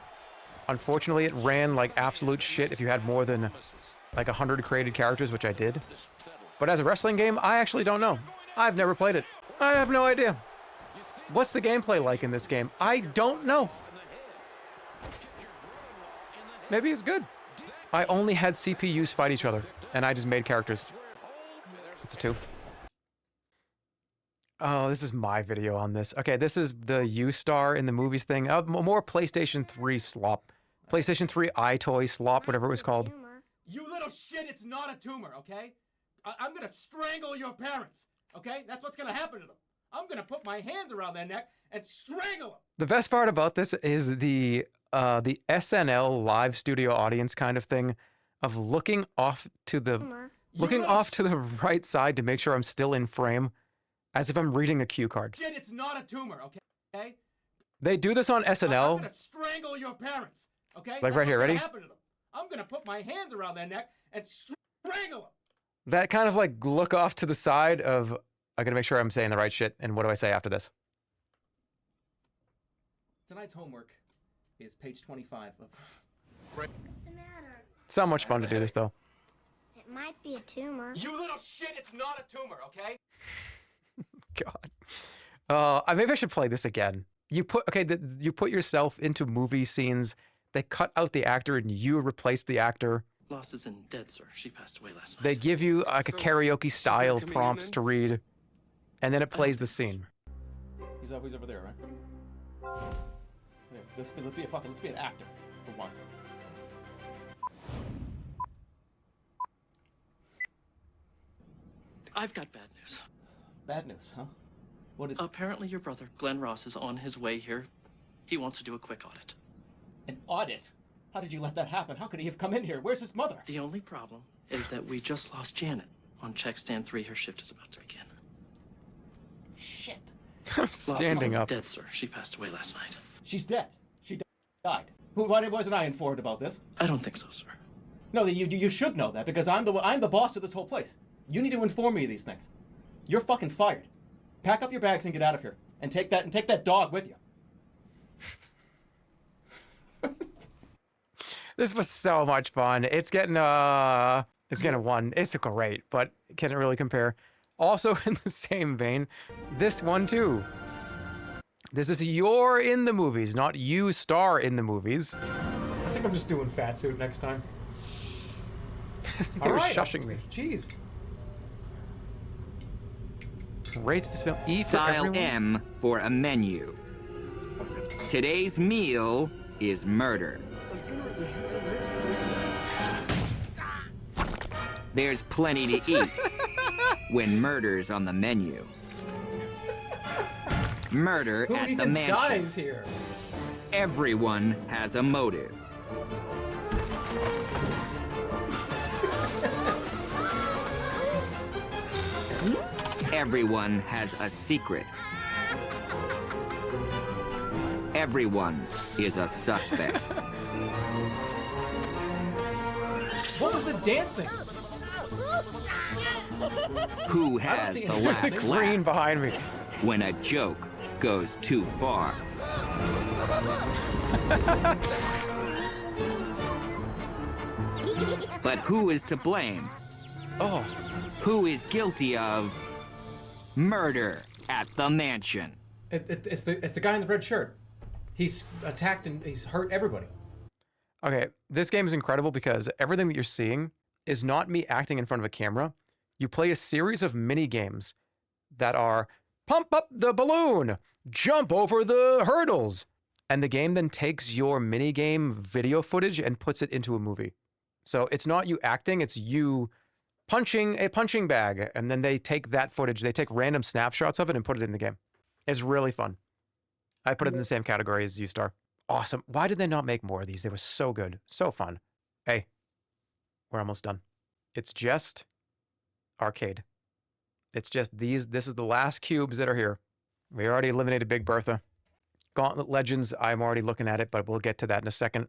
Unfortunately, it ran like absolute shit if you had more than like 100 created characters, which I did. But as a wrestling game, I actually don't know. I've never played it. I have no idea. What's the gameplay like in this game? I don't know. Maybe it's good. I only had CPUs fight each other, and I just made characters. It's a 2. Oh, this is my video on this. Okay, this is the U-Star in the movies thing. More PlayStation 3 slop. PlayStation 3 iToy slop, whatever it was called. You little shit, it's not a tumor, okay? I'm gonna strangle your parents, okay? That's what's gonna happen to them. I'm gonna put my hands around their neck and strangle them. The best part about this is the SNL live studio audience kind of thing of looking off to the right side to make sure I'm still in frame, as if I'm reading a cue card. Shit, it's not a tumor, okay? They do this on SNL. I'm gonna strangle your parents, okay? Like right here, ready? Happen to them. I'm gonna put my hands around their neck and strangle them. That kind of like look off to the side of, I gotta make sure I'm saying the right shit, and what do I say after this? Tonight's homework is page 25 of... What's the matter? So much fun to do this though. It might be a tumor. You little shit, it's not a tumor, okay? God. Maybe I should play this again. You put yourself into movie scenes They cut out the actor and you replace the actor. Lost isn't dead, sir. She passed away last night. They give you like a karaoke style prompts to read, and then it plays the scene. He's over there, right? Yeah, let's be an actor for once. I've got bad news. Bad news, huh? What is? Apparently, your brother Glenn Ross is on his way here. He wants to do a quick audit. An audit? How did you let that happen? How could he have come in here? Where's his mother? The only problem is that we just lost Janet. On check stand 3, her shift is about to begin. Shit. I'm standing up. Dead, sir. She passed away last night. She's dead. She died. Why wasn't I informed about this? I don't think so, sir. No, you should know that because I'm the boss of this whole place. You need to inform me of these things. You're fucking fired. Pack up your bags and get out of here. And take that dog with you. This was so much fun. It's getting a 1. It's great, but can it really compare? Also in the same vein, this one too. This is you're in the movies, not you star in the movies. I think I'm just doing fat suit next time. They were shushing me. Jeez. Rates this film E for Dial everyone? M for a menu. Today's meal is murder. There's plenty to eat when murder's on the menu. Murder Who at the even mansion. dies here? Everyone has a motive. Everyone has a secret. Everyone is a suspect. What was the dancing? Who has the last green behind me when a joke goes too far? But who is to blame? Oh. Who is guilty of murder at the mansion? It's the guy in the red shirt. He's attacked and he's hurt everybody. Okay, this game is incredible because everything that you're seeing is not me acting in front of a camera. You play a series of mini games that are pump up the balloon, jump over the hurdles, and the game then takes your mini game video footage and puts it into a movie. So it's not you acting, it's you punching a punching bag, and then they take that footage, they take random snapshots of it and put it in the game. It's really fun. I put it in the same category as U-Star. Awesome. Why did they not make more of these? They were so good. So fun. Hey, we're almost done. It's just arcade. It's just these. This is the last cubes that are here. We already eliminated Big Bertha. Gauntlet Legends, I'm already looking at it, but we'll get to that in a second.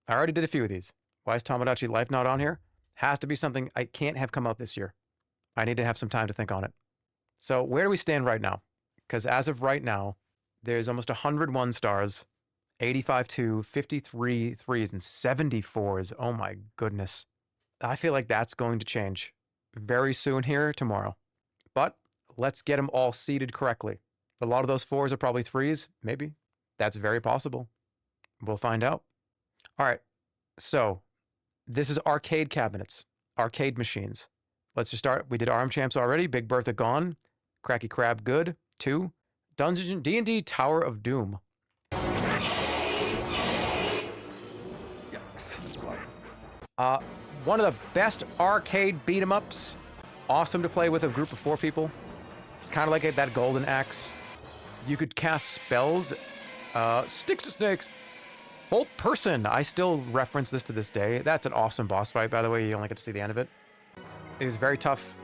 I already did a few of these. Why is Tomodachi Life not on here? Has to be something I can't have come out this year. I need to have some time to think on it. So where do we stand right now? Because as of right now, there's almost 101 stars, 85 2, 53 3s, and 74s. Oh my goodness. I feel like that's going to change very soon here tomorrow. But let's get them all seated correctly. A lot of those 4s are probably 3s, maybe. That's very possible. We'll find out. All right, so this is arcade cabinets, arcade machines. Let's just start. We did Arm Champs already. Big Bertha gone. Cracky Crab good. 2. Dungeon D&D Tower of Doom. Yikes. One of the best arcade beat-em-ups. Awesome to play with a group of 4 people. It's kind of like that golden axe. You could cast spells. Stick to snakes. Hold person. I still reference this to this day. That's an awesome boss fight, by the way. You only get to see the end of it. It was very tough.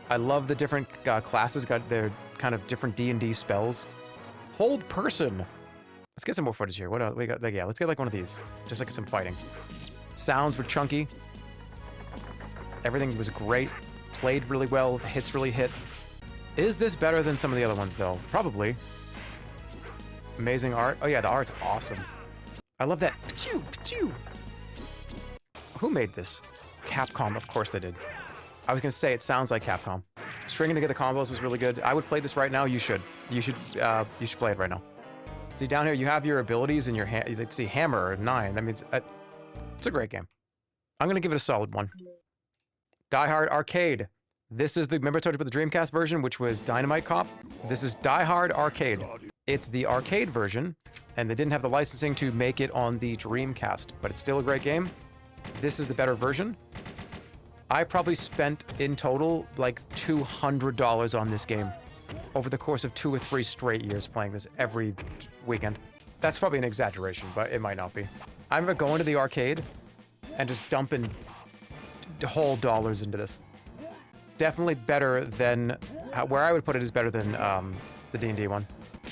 I love the different classes got their kind of different D&D spells. Hold person. Let's get some more footage here. What else we got? Yeah, let's get like one of these. Just like some fighting. Sounds were chunky. Everything was great. Played really well. The hits really hit. Is this better than some of the other ones though? Probably. Amazing art. Oh yeah, the art's awesome. I love that. Pachoo, pachoo. Who made this? Capcom, of course they did. I was gonna say it sounds like Capcom. Stringing together combos was really good. I would play this right now. You should. You should play it right now. See, down here, you have your abilities and your let's see, hammer, 9. That means it's a great game. I'm going to give it a solid 1. Die Hard Arcade. This is the, remember I told you about the Dreamcast version, which was Dynamite Cop? This is Die Hard Arcade. It's the arcade version, and they didn't have the licensing to make it on the Dreamcast, but it's still a great game. This is the better version. I probably spent, in total, like $200 on this game over the course of 2 or 3 straight years playing this every weekend. That's probably an exaggeration, but it might not be. I remember going to the arcade and just dumping whole dollars into this. Definitely better than, where I would put it is better than the D&D one.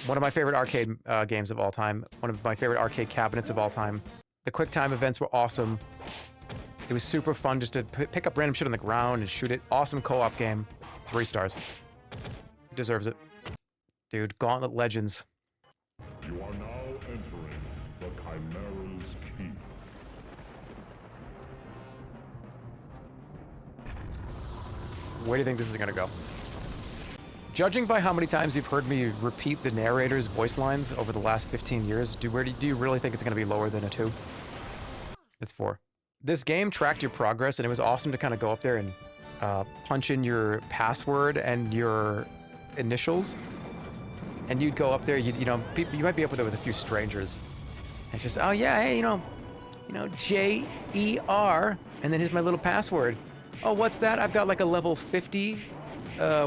One of my favorite arcade games of all time. One of my favorite arcade cabinets of all time. The quick time events were awesome. It was super fun just to pick up random shit on the ground and shoot it. Awesome co-op game. 3 stars. Deserves it. Dude, Gauntlet Legends. You are now entering the Chimera's Keep. Where do you think this is gonna go? Judging by how many times you've heard me repeat the narrator's voice lines over the last 15 years, do you really think it's gonna be lower than a 2? It's 4. This game tracked your progress, and it was awesome to kind of go up there and punch in your password and your initials, and you'd go up there. You know, you might be up there with a few strangers. It's just, oh yeah, hey, you know, J-E-R, and then here's my little password. Oh, what's that? I've got like a level 50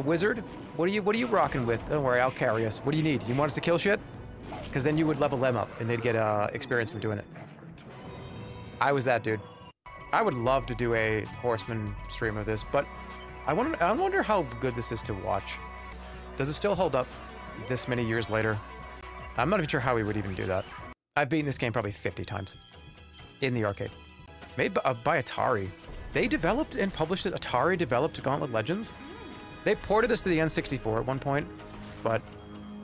wizard. What are you rocking with? Don't worry, I'll carry us. What do you need? You want us to kill shit? Because then you would level them up, and they'd get experience from doing it. I was that dude. I would love to do a Horseman stream of this, but I wonder how good this is to watch. Does it still hold up this many years later? I'm not even sure how we would even do that. I've beaten this game probably 50 times in the arcade. Made by Atari. They developed and published it. Atari developed Gauntlet Legends. They ported this to the N64 at one point, but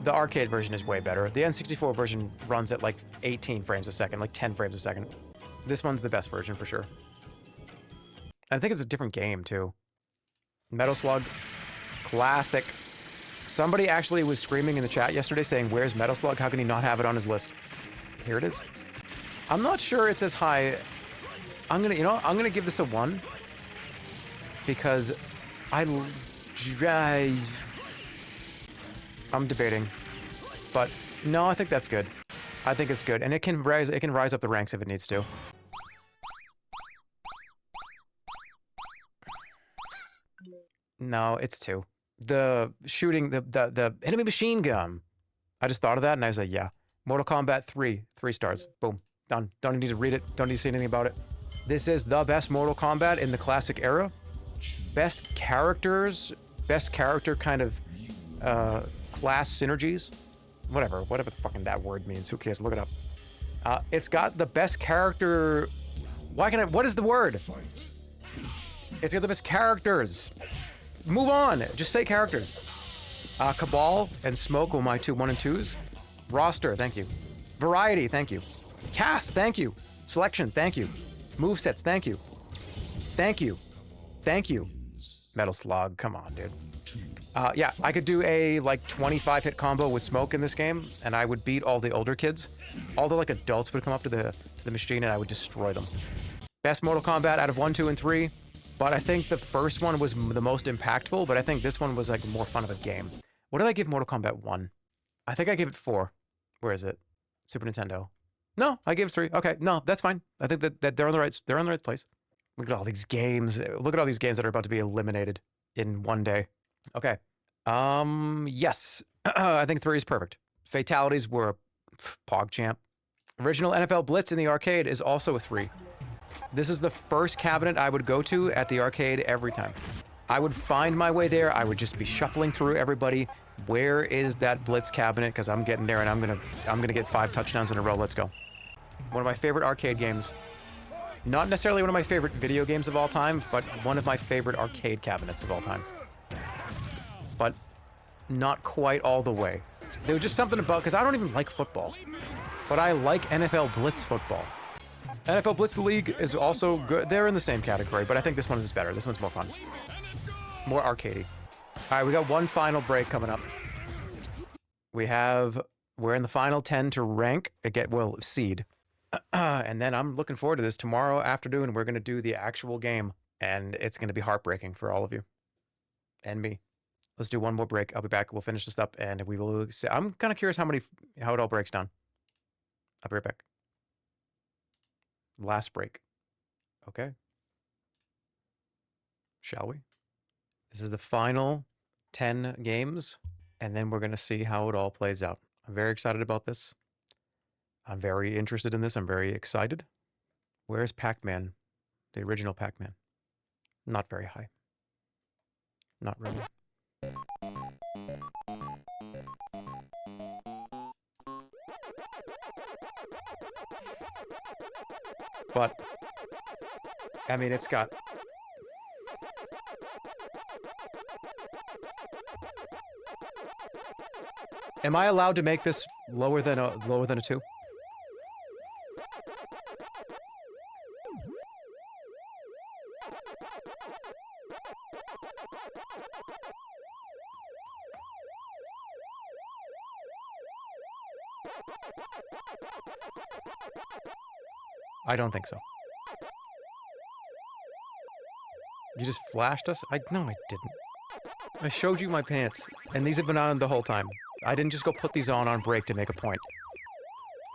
the arcade version is way better. The N64 version runs at like 18 frames a second, like 10 frames a second. This one's the best version for sure. I think it's a different game too. Metal Slug, classic. Somebody actually was screaming in the chat yesterday saying, "Where's Metal Slug? How can he not have it on his list?" Here it is. I'm not sure it's as high. I'm gonna give this a 1 because I'm debating, but no, I think that's good. I think it's good, and it can rise up the ranks if it needs to. No, it's 2. The shooting, the enemy machine gun. I just thought of that, and I was like, yeah. Mortal Kombat 3 stars. Boom, done. Don't need to read it. Don't need to say anything about it. This is the best Mortal Kombat in the classic era. Best characters, best character kind of class synergies. Whatever the fucking that word means. Who cares? Look it up. It's got the best character. What is the word? It's got the best characters. Move on. Just say characters. Cabal and Smoke were my 1 and 2s. Roster, thank you. Variety, thank you. Cast, thank you. Selection, thank you. Movesets, thank you. Thank you. Thank you. Metal Slug, come on, dude. Yeah, I could do a like 25 hit combo with Smoke in this game, and I would beat all the older kids. All the like adults would come up to the machine, and I would destroy them. Best Mortal Kombat out of 1, 2, and 3. But I think the first one was the most impactful, but I think this one was like more fun of a game. What did I give Mortal Kombat 1? I think I gave it 4. Where is it? Super Nintendo. No, I gave it 3. Okay, no, that's fine. I think that they're on the right place. Look at all these games. Look at all these games that are about to be eliminated in one day. Okay. Yes. I think 3 is perfect. Fatalities were PogChamp. Original NFL Blitz in the arcade is also a 3. This is the first cabinet I would go to at the arcade every time. I would find my way there. I would just be shuffling through everybody. Where is that Blitz cabinet? Because I'm getting there, and I'm gonna get 5 touchdowns in a row. Let's go. One of my favorite arcade games. Not necessarily one of my favorite video games of all time, but one of my favorite arcade cabinets of all time. But not quite all the way. There was just something about, because I don't even like football, but I like NFL Blitz football. NFL Blitz League is also good. They're in the same category, but I think this one is better. This one's more fun. More arcadey. All right, we got one final break coming up. We have We're in the final 10 to rank, seed. And then I'm looking forward to this. Tomorrow afternoon, we're going to do the actual game. And it's going to be heartbreaking for all of you. And me. Let's do one more break. I'll be back. We'll finish this up and we will see. I'm kind of curious how it all breaks down. I'll be right back. Last break. Okay. Shall we? This is the final 10 games, and then we're going to see how it all plays out. I'm very excited about this. I'm very interested in this. I'm very excited. Where's Pac-Man? The original Pac-Man. Not very high. Not really. But, I mean, it's got... Am I allowed to make this lower than a 2? I don't think so. You just flashed us? No, I didn't. I showed you my pants, and these have been on the whole time. I didn't just go put these on break to make a point.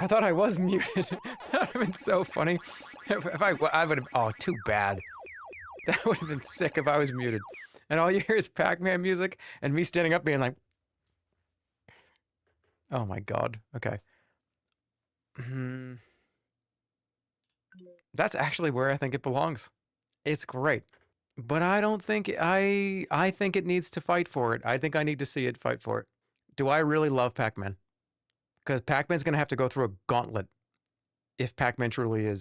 I thought I was muted. That would have been so funny. If I would have... Oh, too bad. That would have been sick if I was muted. And all you hear is Pac-Man music, and me standing up being like... Oh my god. Okay. That's actually where I think it belongs. It's great. But I don't think... I think it needs to fight for it. I think I need to see it fight for it. Do I really love Pac-Man? Because Pac-Man's going to have to go through a gauntlet if Pac-Man truly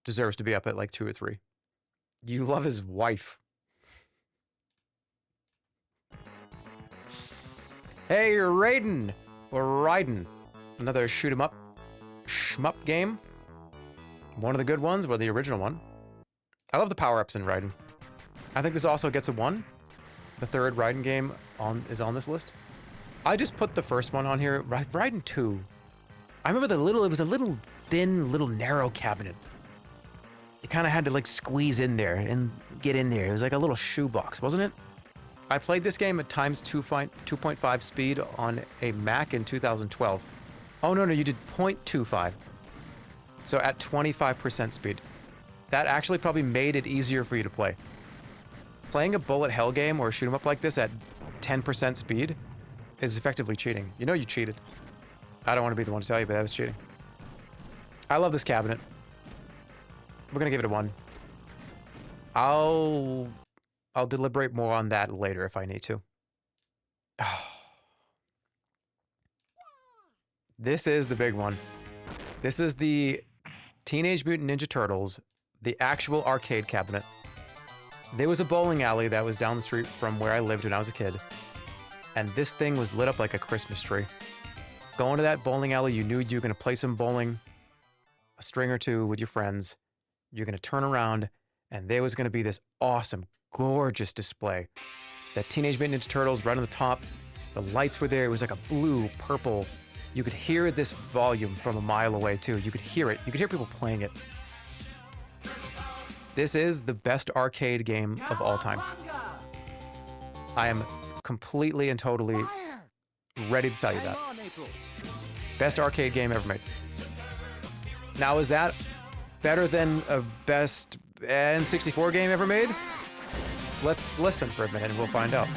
deserves to be up at like 2 or 3. You love his wife. Hey, Raiden! Or Raiden. Another shoot 'em up shmup game. One of the good ones, or the original one. I love the power-ups in Raiden. I think this also gets a 1. The third Raiden game is on this list. I just put the first one on here. Raiden 2. I remember it was a little thin, narrow cabinet. You kind of had to like squeeze in there and get in there. It was like a little shoebox, wasn't it? I played this game at times 2.5 speed on a Mac in 2012. Oh no, you did 0.25. So at 25% speed. That actually probably made it easier for you to play. Playing a bullet hell game or a shoot 'em up like this at 10% speed is effectively cheating. You know you cheated. I don't want to be the one to tell you, but that was cheating. I love this cabinet. We're gonna give it a 1. I'll deliberate more on that later if I need to. This is the big one. This is the Teenage Mutant Ninja Turtles, the actual arcade cabinet. There was a bowling alley that was down the street from where I lived when I was a kid, and this thing was lit up like a Christmas tree. Going to that bowling alley, you knew you were going to play some bowling, a string or two with your friends. You're going to turn around, and there was going to be this awesome, gorgeous display. That Teenage Mutant Ninja Turtles right on the top. The lights were there. It was like a blue, purple. You could hear this volume from a mile away, too. You could hear it. You could hear people playing it. This is the best arcade game of all time. I am completely and totally ready to tell you that. Best arcade game ever made. Now, is that better than a best N64 game ever made? Let's listen for a minute and we'll find out.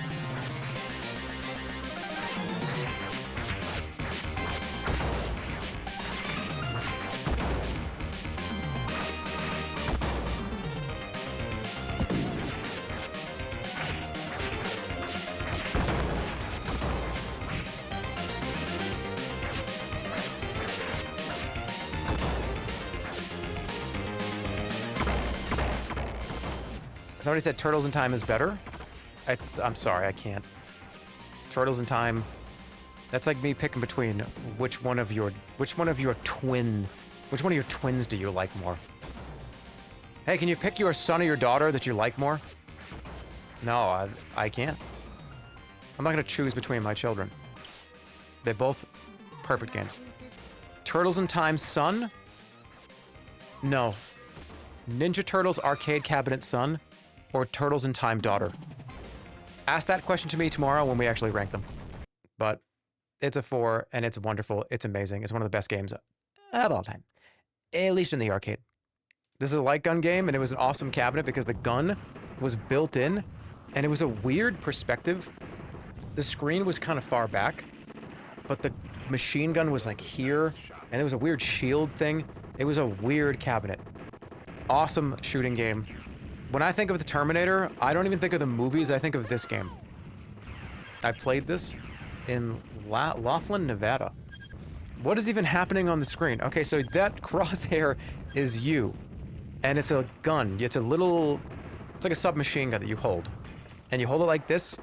Somebody said Turtles in Time is better. I'm sorry, I can't. Turtles in Time. That's like me picking between which one of your twins do you like more? Hey, can you pick your son or your daughter that you like more? No, I can't. I'm not gonna choose between my children. They're both perfect games. Turtles in Time Son? No. Ninja Turtles Arcade Cabinet Son or Turtles in Time Daughter? Ask that question to me tomorrow when we actually rank them. But it's a 4 and it's wonderful. It's amazing. It's one of the best games of all time. At least in the arcade. This is a light gun game and it was an awesome cabinet because the gun was built in and it was a weird perspective. The screen was kind of far back, but the machine gun was like here and there was a weird shield thing. It was a weird cabinet. Awesome shooting game. When I think of the Terminator, I don't even think of the movies, I think of this game. I played this in Laughlin, Nevada. What is even happening on the screen? Okay, so that crosshair is you. And it's a gun. It's a little... It's like a submachine gun that you hold. And you hold it like this,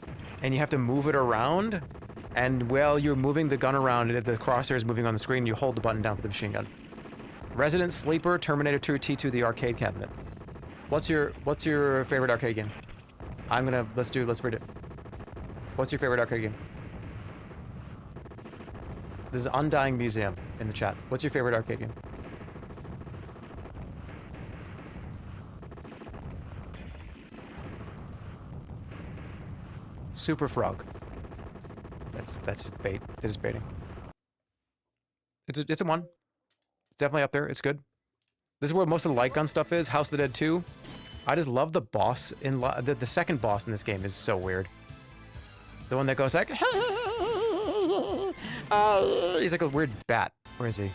and you have to move it around. And while you're moving the gun around, the crosshair is moving on the screen, you hold the button down for the machine gun. Resident Sleeper, Terminator 2, T2, the arcade cabinet. What's your favorite arcade game? Let's read it. What's your favorite arcade game? This is Undying Museum in the chat. What's your favorite arcade game? Super Frog. That's bait. It is baiting. It's a 1. Definitely up there. It's good. This is where most of the light gun stuff is. House of the Dead 2. I just love the boss in the second boss in this game is so weird. The one that goes like, he's like a weird bat. Where is he?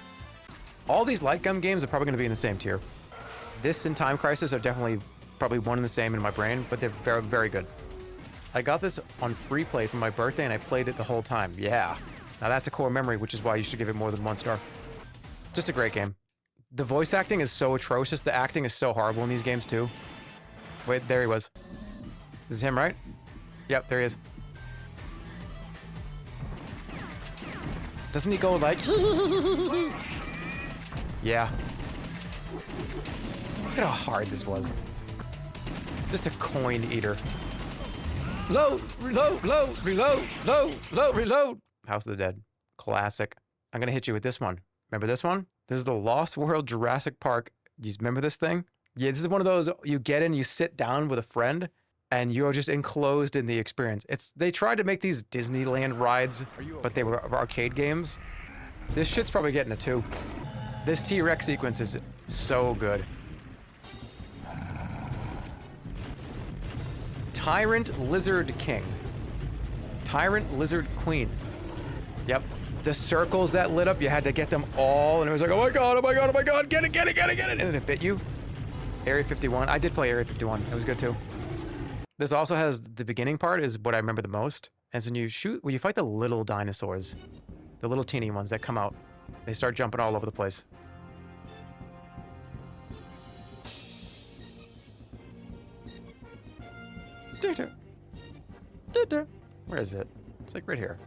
All these light gun games are probably going to be in the same tier. This and Time Crisis are definitely probably one and the same in my brain, but they're very, very good. I got this on free play for my birthday and I played it the whole time. Yeah. Now that's a core memory, which is why you should give it more than 1 star. Just a great game. The voice acting is so atrocious. The acting is so horrible in these games too. Wait, there he was. This is him, right? Yep, there he is. Doesn't he go like... Yeah. Look at how hard this was. Just a coin eater. Load, reload, load, reload, load, load, reload. House of the Dead. Classic. I'm gonna hit you with this one. Remember this one? This is the Lost World Jurassic Park. Do you remember this thing? Yeah, this is one of those, you get in, you sit down with a friend, and you're just enclosed in the experience. They tried to make these Disneyland rides, but they were arcade games. This shit's probably getting a 2. This T-Rex sequence is so good. Tyrant Lizard King. Tyrant Lizard Queen. Yep. The circles that lit up, you had to get them all, and it was like, oh my god, oh my god, oh my god, get it, get it, get it, get it, and then it bit you. Area 51. I did play Area 51. It was good too. This also has the beginning part is what I remember the most. And so when you fight the little dinosaurs, the little teeny ones that come out, they start jumping all over the place. Where is it? It's like right here.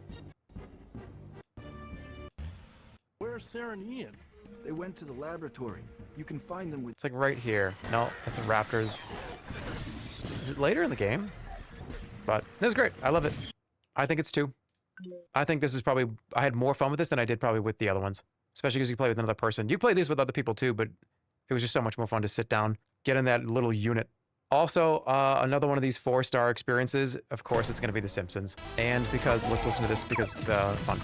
Where's Sarah and Ian? They went to the laboratory. You can find them with... It's like right here. No, that's the raptors. Is it later in the game? But this is great. I love it. I think it's 2. I think this is probably... I had more fun with this than I did probably with the other ones. Especially because you play with another person. You play these with other people too, but it was just so much more fun to sit down, get in that little unit. Also, another one of these 4-star experiences, of course, it's going to be The Simpsons. And because, let's listen to this because it's fun.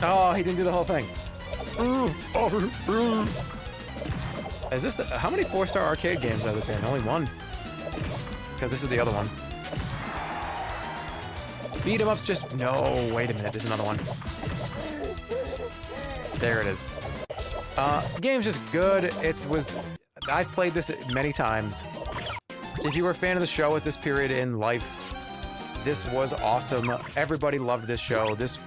Oh, he didn't do the whole thing. Is this how many 4-star arcade games have there been? Only 1. Because this is the other one. Beat 'em ups just... No, wait a minute. There's another one. There it is. The game's just good. I've played this many times. If you were a fan of the show at this period in life, this was awesome. Everybody loved this show. This,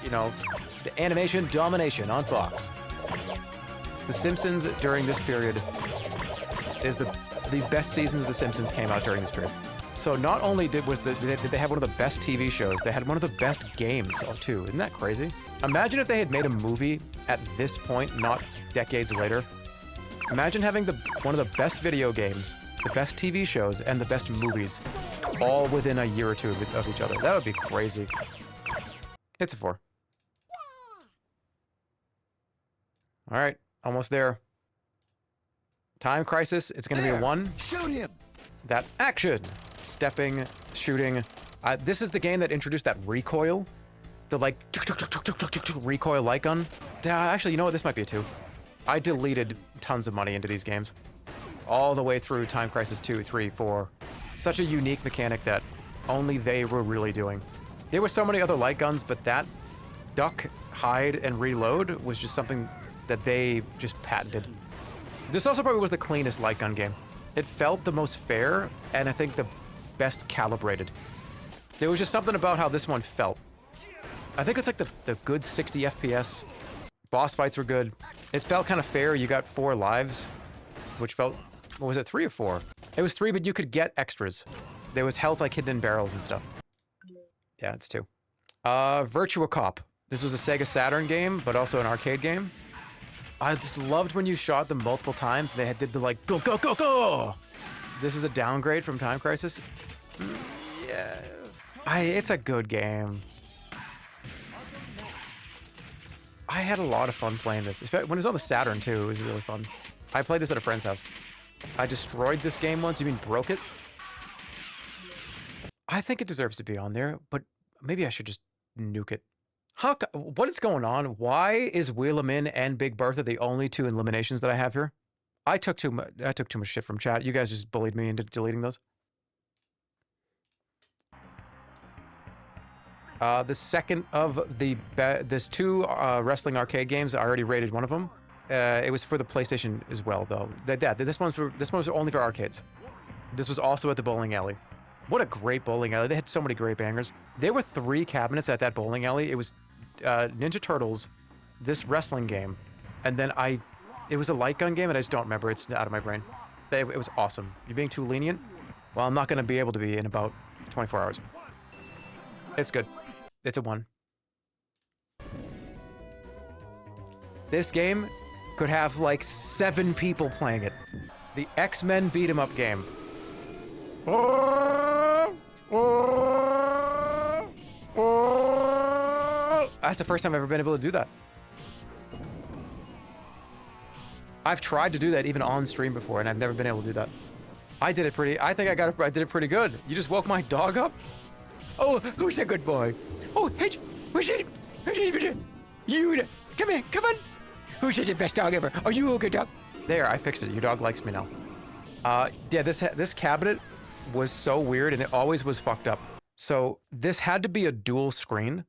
the animation domination on Fox. The Simpsons during this period is the best seasons of The Simpsons came out during this period. So not only did they have one of the best TV shows, they had one of the best games too. Isn't that crazy? Imagine if they had made a movie at this point, not decades later. Imagine having one of the best video games, the best TV shows, and the best movies all within a year or two of each other. That would be crazy. It's a 4. All right, almost there. Time Crisis, it's going to be a 1. Shoot him! That action, stepping, shooting. This is the game that introduced that recoil. The like recoil light gun. Actually, you know what? This might be a 2. I deleted tons of money into these games. All the way through Time Crisis 2, 3, 4. Such a unique mechanic that only they were really doing. There were so many other light guns, but that duck, hide, and reload was just something that they just patented. This also probably was the cleanest light gun game. It felt the most fair, and I think the best calibrated. There was just something about how this one felt. I think it's like the good 60 FPS. Boss fights were good. It felt kind of fair. You got 4 lives, which felt, what was it, 3 or 4? It was 3, but you could get extras. There was health like hidden in barrels and stuff. Yeah, it's 2. Virtua Cop. This was a Sega Saturn game, but also an arcade game. I just loved when you shot them multiple times. They did the like, go, go, go, go! This is a downgrade from Time Crisis. Yeah. It's a good game. I had a lot of fun playing this. When it was on the Saturn, too, it was really fun. I played this at a friend's house. I destroyed this game once. You mean broke it? I think it deserves to be on there, but maybe I should just nuke it. What is going on? Why is Wheel 'Em In and Big Bertha the only 2 eliminations that I have here? I took too much shit from chat. You guys just bullied me into deleting those. The second of there's 2 wrestling arcade games. I already rated one of them. It was for the PlayStation as well, though. This one was only for arcades. This was also at the bowling alley. What a great bowling alley. They had so many great bangers. There were 3 cabinets at that bowling alley. It was Ninja Turtles, this wrestling game, and then it was a light gun game, and I just don't remember. It's out of my brain. It was awesome. You're being too lenient? Well, I'm not going to be able to be in about 24 hours. It's good. It's a 1. This game could have like 7 people playing it. The X-Men beat 'em up game. That's the first time I've ever been able to do that. I've tried to do that even on stream before, and I've never been able to do that. I did it pretty good. You just woke my dog up? Oh, who's a good boy? Oh, hey, who's it? You, come here, come on. Who's the best dog ever? Are you a good dog? There, I fixed it. Your dog likes me now. Yeah, this cabinet was so weird, and it always was fucked up. So this had to be a dual screen.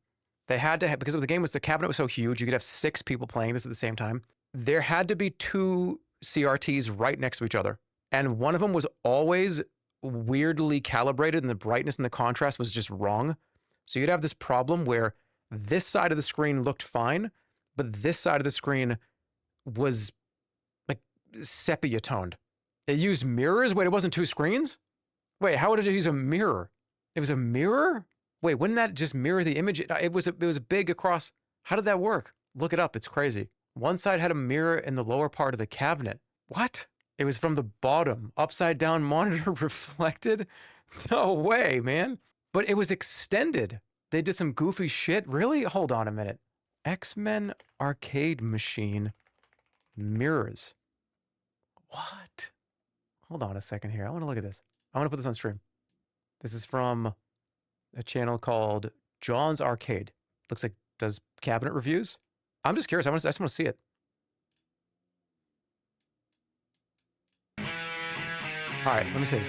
They had to have, because the cabinet was so huge, you could have 6 people playing this at the same time. There had to be 2 CRTs right next to each other. And one of them was always weirdly calibrated, and the brightness and the contrast was just wrong. So you'd have this problem where this side of the screen looked fine, but this side of the screen was like sepia toned. It used mirrors? Wait, it wasn't 2 screens? Wait, how did it use a mirror? It was a mirror? Wait, wouldn't that just mirror the image? It was big across. How did that work? Look it up. It's crazy. One side had a mirror in the lower part of the cabinet. What? It was from the bottom. Upside down monitor reflected? No way, man. But it was extended. They did some goofy shit. Really? Hold on a minute. X-Men arcade machine mirrors. What? Hold on a second here. I want to look at this. I want to put this on stream. This is from a channel called John's Arcade. Looks like does cabinet reviews. I'm just curious. I just want to see it. All right, let me see.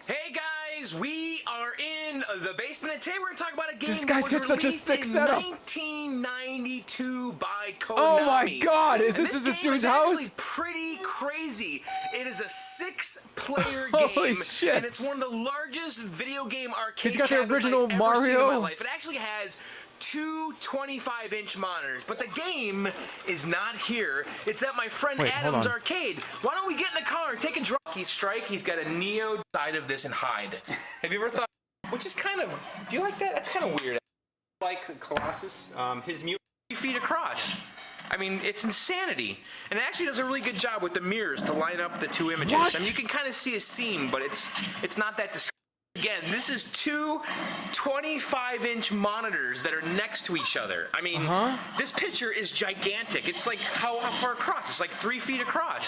Hey guys, we are in the basement, and today we're going to talk about a game This guy's got such a sick setup. 1992 by Konami. Oh my god, is this this dude's house? Actually pretty crazy. It is a 6-player Holy game, shit. and it's one of the largest video game arcade He's got the cabinets original I've ever Mario. seen in my life. It actually has 2 25-inch monitors, but the game is not here. It's at my friend Wait, hold Adam's on. arcade. Why don't we get in the car and take a drive? Strike, he's got a Neo side of this and hide. Have you ever thought, which is kind of, do you like that? That's kind of weird. Like Colossus, his mute 3 feet across. I mean, it's insanity. And it actually does a really good job with the mirrors to line up the two images. What? I mean, you can kind of see a seam, but it's not that distracting. Again, this is two 25-inch monitors that are next to each other. I mean, this picture is gigantic. It's like, how far across? It's like 3 feet across.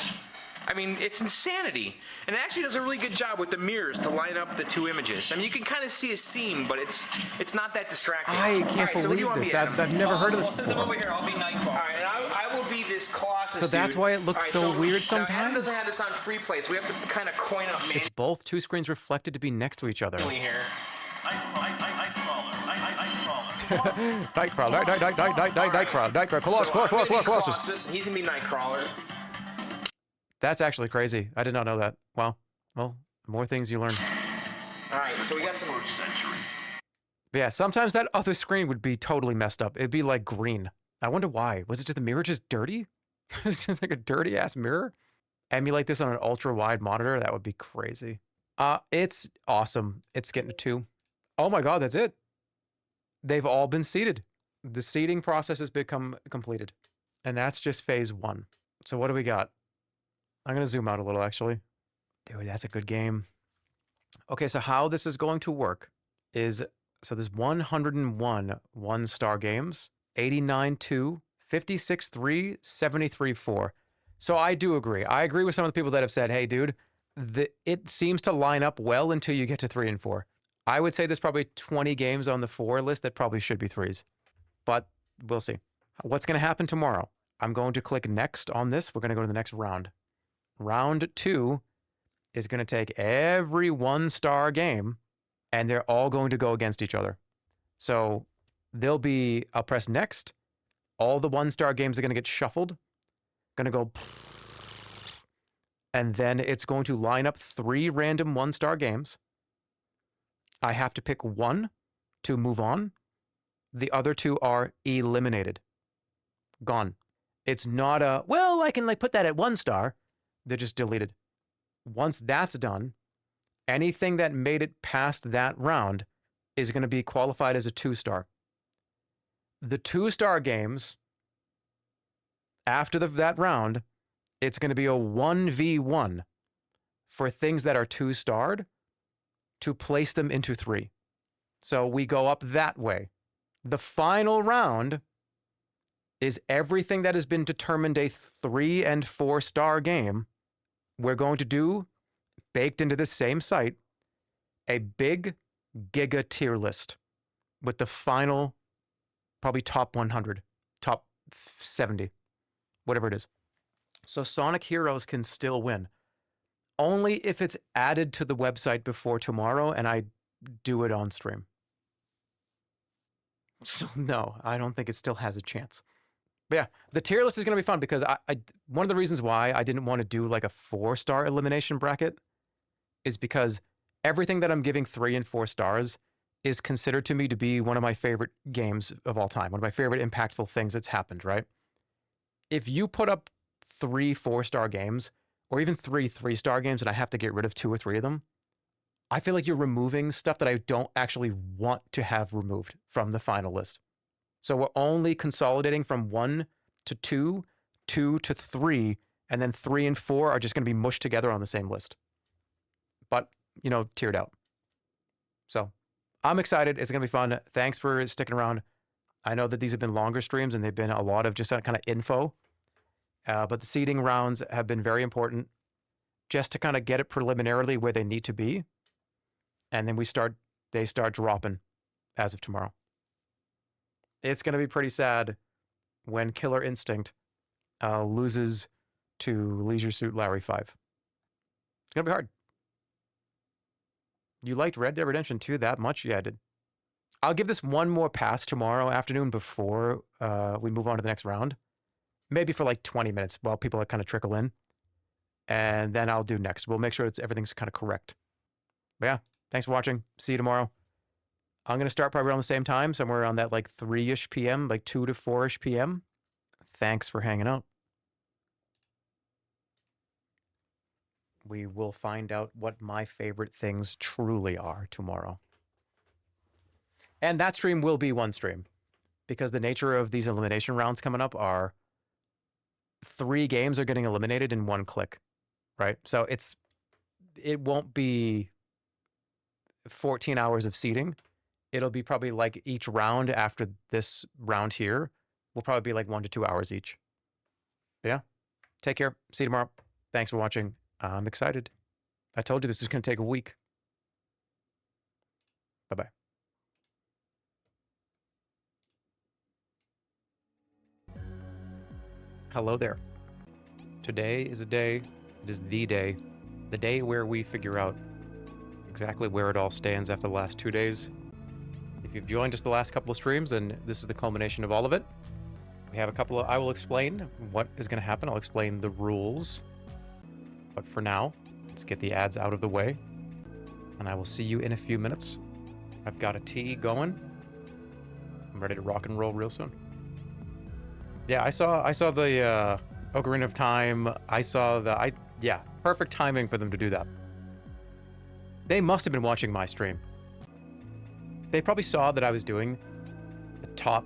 I mean, it's insanity. And it actually does a really good job with the mirrors to line up the two images. I mean, you can kind of see a seam, but it's not that distracting. I can't believe this. I've never heard of this Since I'm before. over here, I'll be Nightcrawler. All right, and I will be this Colossus So that's dude. why it looks All right, so weird Now, sometimes? Adam doesn't have this on free play, so we have to kind of coin up It's both two screens reflected to be next to each other. manually here. Nightcrawler, Colossus. He's gonna be Nightcrawler. That's actually crazy. I did not know that. Wow. Well, the more things you learn. All right, so we got some. But yeah, sometimes that other screen would be totally messed up. It'd be like green. I wonder why. Was it just the mirror just dirty? It's just like a dirty ass mirror. Emulate this on an ultra wide monitor. That would be crazy. It's awesome. It's getting to 2. Oh my God, that's it. They've all been seeded. The seeding process has become completed. And that's just phase 1. So what do we got? I'm going to zoom out a little, actually. Dude, that's a good game. Okay, so how this is going to work is, so there's 101 one-star games, 89 2, 56 3, 73 4. So I do agree. I agree with some of the people that have said, hey, dude, it seems to line up well until you get to 3 and 4. I would say there's probably 20 games on the 4 list that probably should be 3s. But we'll see. What's going to happen tomorrow? I'm going to click next on this. We're going to go to the next round. Round 2 is going to take every one-star game, and they're all going to go against each other. So there'll be, I'll press next. All the one-star games are going to get shuffled. Going to go, and then it's going to line up 3 random one-star games. I have to pick 1 to move on. The other 2 are eliminated. Gone. It's not a, well, I can like put that at 1 star. They're just deleted. Once that's done, anything that made it past that round is going to be qualified as a 2-star. The 2-star games, after that round, it's going to be a 1v1 for things that are 2-starred to place them into 3. So we go up that way. The final round is everything that has been determined a 3 and 4-star game. We're going to do, baked into this same site, a big giga tier list with the final, probably top 100, top 70, whatever it is. So Sonic Heroes can still win. Only if it's added to the website before tomorrow and I do it on stream. So no, I don't think it still has a chance. But yeah, the tier list is going to be fun because one of the reasons why I didn't want to do like a 4-star elimination bracket is because everything that I'm giving 3 and 4 stars is considered to me to be one of my favorite games of all time, one of my favorite impactful things that's happened, right? If you put up 3 4-star games or even 3 3-star games and I have to get rid of 2 or 3 of them, I feel like you're removing stuff that I don't actually want to have removed from the final list. So we're only consolidating from 1 to 2, 2 to 3, and then 3 and 4 are just going to be mushed together on the same list. But, you know, tiered out. So I'm excited. It's going to be fun. Thanks for sticking around. I know that these have been longer streams and they've been a lot of just kind of info. But the seeding rounds have been very important just to kind of get it preliminarily where they need to be. And then they start dropping as of tomorrow. It's going to be pretty sad when Killer Instinct loses to Leisure Suit Larry 5. It's going to be hard. You liked Red Dead Redemption 2 that much? Yeah, I did. I'll give this one more pass tomorrow afternoon before we move on to the next round. Maybe for like 20 minutes while people kind of trickle in. And then I'll do next. We'll make sure everything's kind of correct. But yeah, thanks for watching. See you tomorrow. I'm going to start probably around the same time, somewhere around that like 3-ish p.m., like 2 to 4-ish p.m. Thanks for hanging out. We will find out what my favorite things truly are tomorrow. And that stream will be one stream because the nature of these elimination rounds coming up are 3 games are getting eliminated in 1 click, right? So it won't be 14 hours of seeding. It'll be probably like each round after this round here will probably be like 1 to 2 hours each. But yeah, take care. See you tomorrow. Thanks for watching. I'm excited. I told you this was going to take a week. Bye-bye. Hello there. Today is a day, it is the day where we figure out exactly where it all stands after the last 2 days. If you've joined us the last couple of streams, then this is the culmination of all of it. We have a couple of, I will explain what is going to happen. I'll explain the rules. But for now, let's get the ads out of the way. And I will see you in a few minutes. I've got a tea going. I'm ready to rock and roll real soon. Yeah, I saw the Ocarina of Time. I saw the, yeah, perfect timing for them to do that. They must have been watching my stream. They probably saw that I was doing the top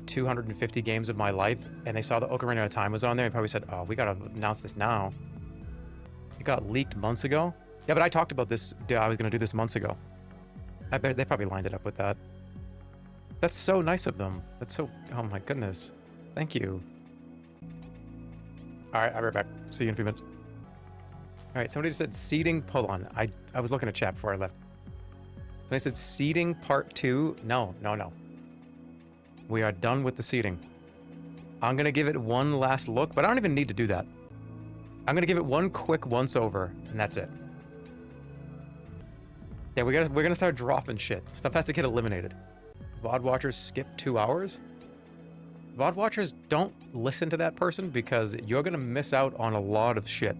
250 games of my life, and they saw the Ocarina of Time was on there and probably said, oh, we gotta announce this now. It got leaked months ago. Yeah, but I talked about this, I was gonna do this months ago. I bet they probably lined it up with that. That's so nice of them. That's so, oh my goodness. Thank you. All right, I'll be right back. See you in a few minutes. All right, somebody said seeding, hold on. I was looking at chat before I left. Somebody said seeding part 2. No. We are done with the seeding. I'm gonna give it one last look, but I don't even need to do that. I'm gonna give it one quick once over, and that's it. Yeah, we're gonna start dropping shit. Stuff has to get eliminated. VOD watchers skip 2 hours? VOD watchers, don't listen to that person because you're gonna miss out on a lot of shit.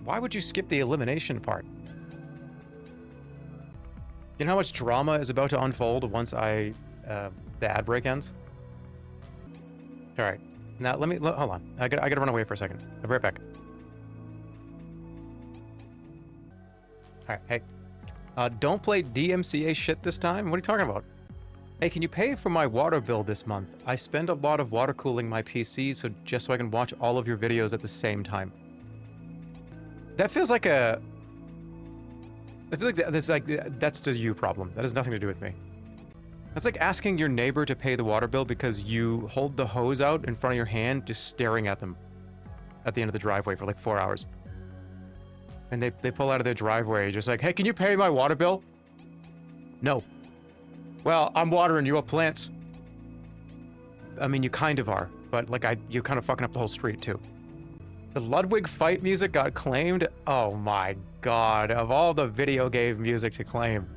Why would you skip the elimination part? You know how much drama is about to unfold once the ad break ends? All right, now hold on. I gotta run away for a second. I'll be right back. All right, hey. Don't play DMCA shit this time? What are you talking about? Hey, can you pay for my water bill this month? I spend a lot of water cooling my PC just so I can watch all of your videos at the same time. That feels like a... I feel like that's the you problem. That has nothing to do with me. That's like asking your neighbor to pay the water bill because you hold the hose out in front of your hand just staring at them at the end of the driveway for like 4 hours. And they pull out of their driveway just like, hey, can you pay my water bill? No. Well, I'm watering your plants. I mean, you kind of are, but like you're kind of fucking up the whole street too. The Ludwig fight music got claimed? Oh my god, of all the video game music to claim.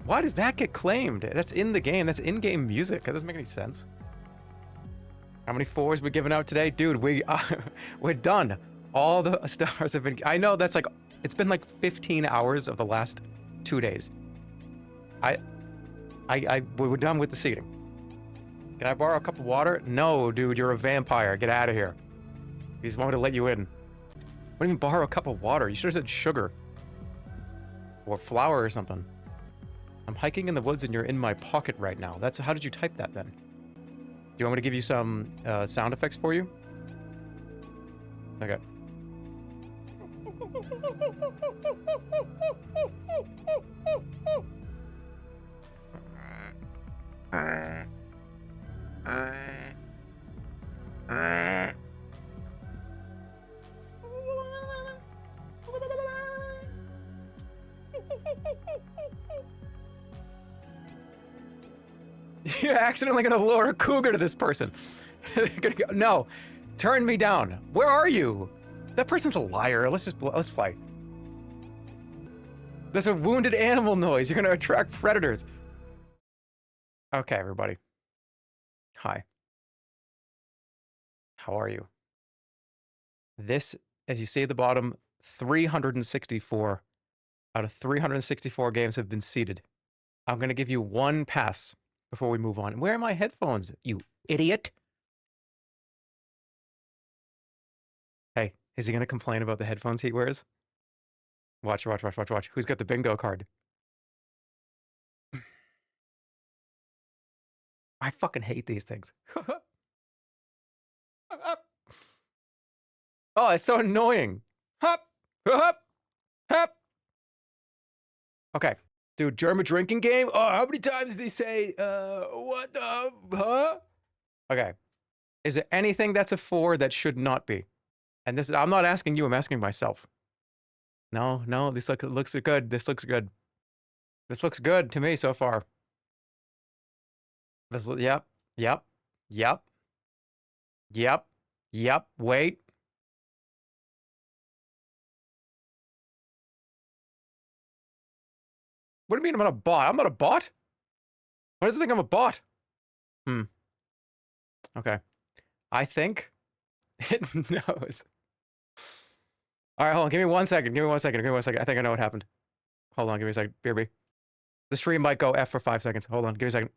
Why does that get claimed? That's in the game, that's in-game music. That doesn't make any sense. How many 4s we giving out today? Dude, we're done. All the stars have been, I know that's like, it's been like 15 hours of the last 2 days. We're done with the seating. Can I borrow a cup of water? No, dude, you're a vampire. Get out of here. He just wanted to let you in. What do you mean borrow a cup of water? You should have said sugar. Or flour or something. I'm hiking in the woods and you're in my pocket right now. How did you type that then? Do you want me to give you some sound effects for you? Okay. You're accidentally gonna lure a cougar to this person. No, turn me down. Where are you? That person's a liar. Let's play. That's a wounded animal noise. You're gonna attract predators. Okay, everybody. Hi. How are you? This, as you see at the bottom, 364 out of 364 games have been seeded. I'm gonna give you one pass before we move on. Where are my headphones, you idiot? Hey, is he gonna complain about the headphones he wears? Watch. Who's got the bingo card? I fucking hate these things. Oh, it's so annoying. Hop, hop, hop. Okay. Dude, Jerma drinking game? Oh, how many times did he say, what the, huh? Okay. Is there anything that's a 4 that should not be? And this, I'm not asking you, I'm asking myself. No, no, this looks good. This looks good. This looks good to me so far. This, yep, yep, yep, yep, yep, wait. What do you mean I'm not a bot? I'm not a bot? Why does it think I'm a bot? Okay. I think it knows. All right, hold on. Give me 1 second. Give me 1 second. Give me 1 second. I think I know what happened. Hold on. Give me a second. BRB. The stream might go F for 5 seconds. Hold on. Give me a second.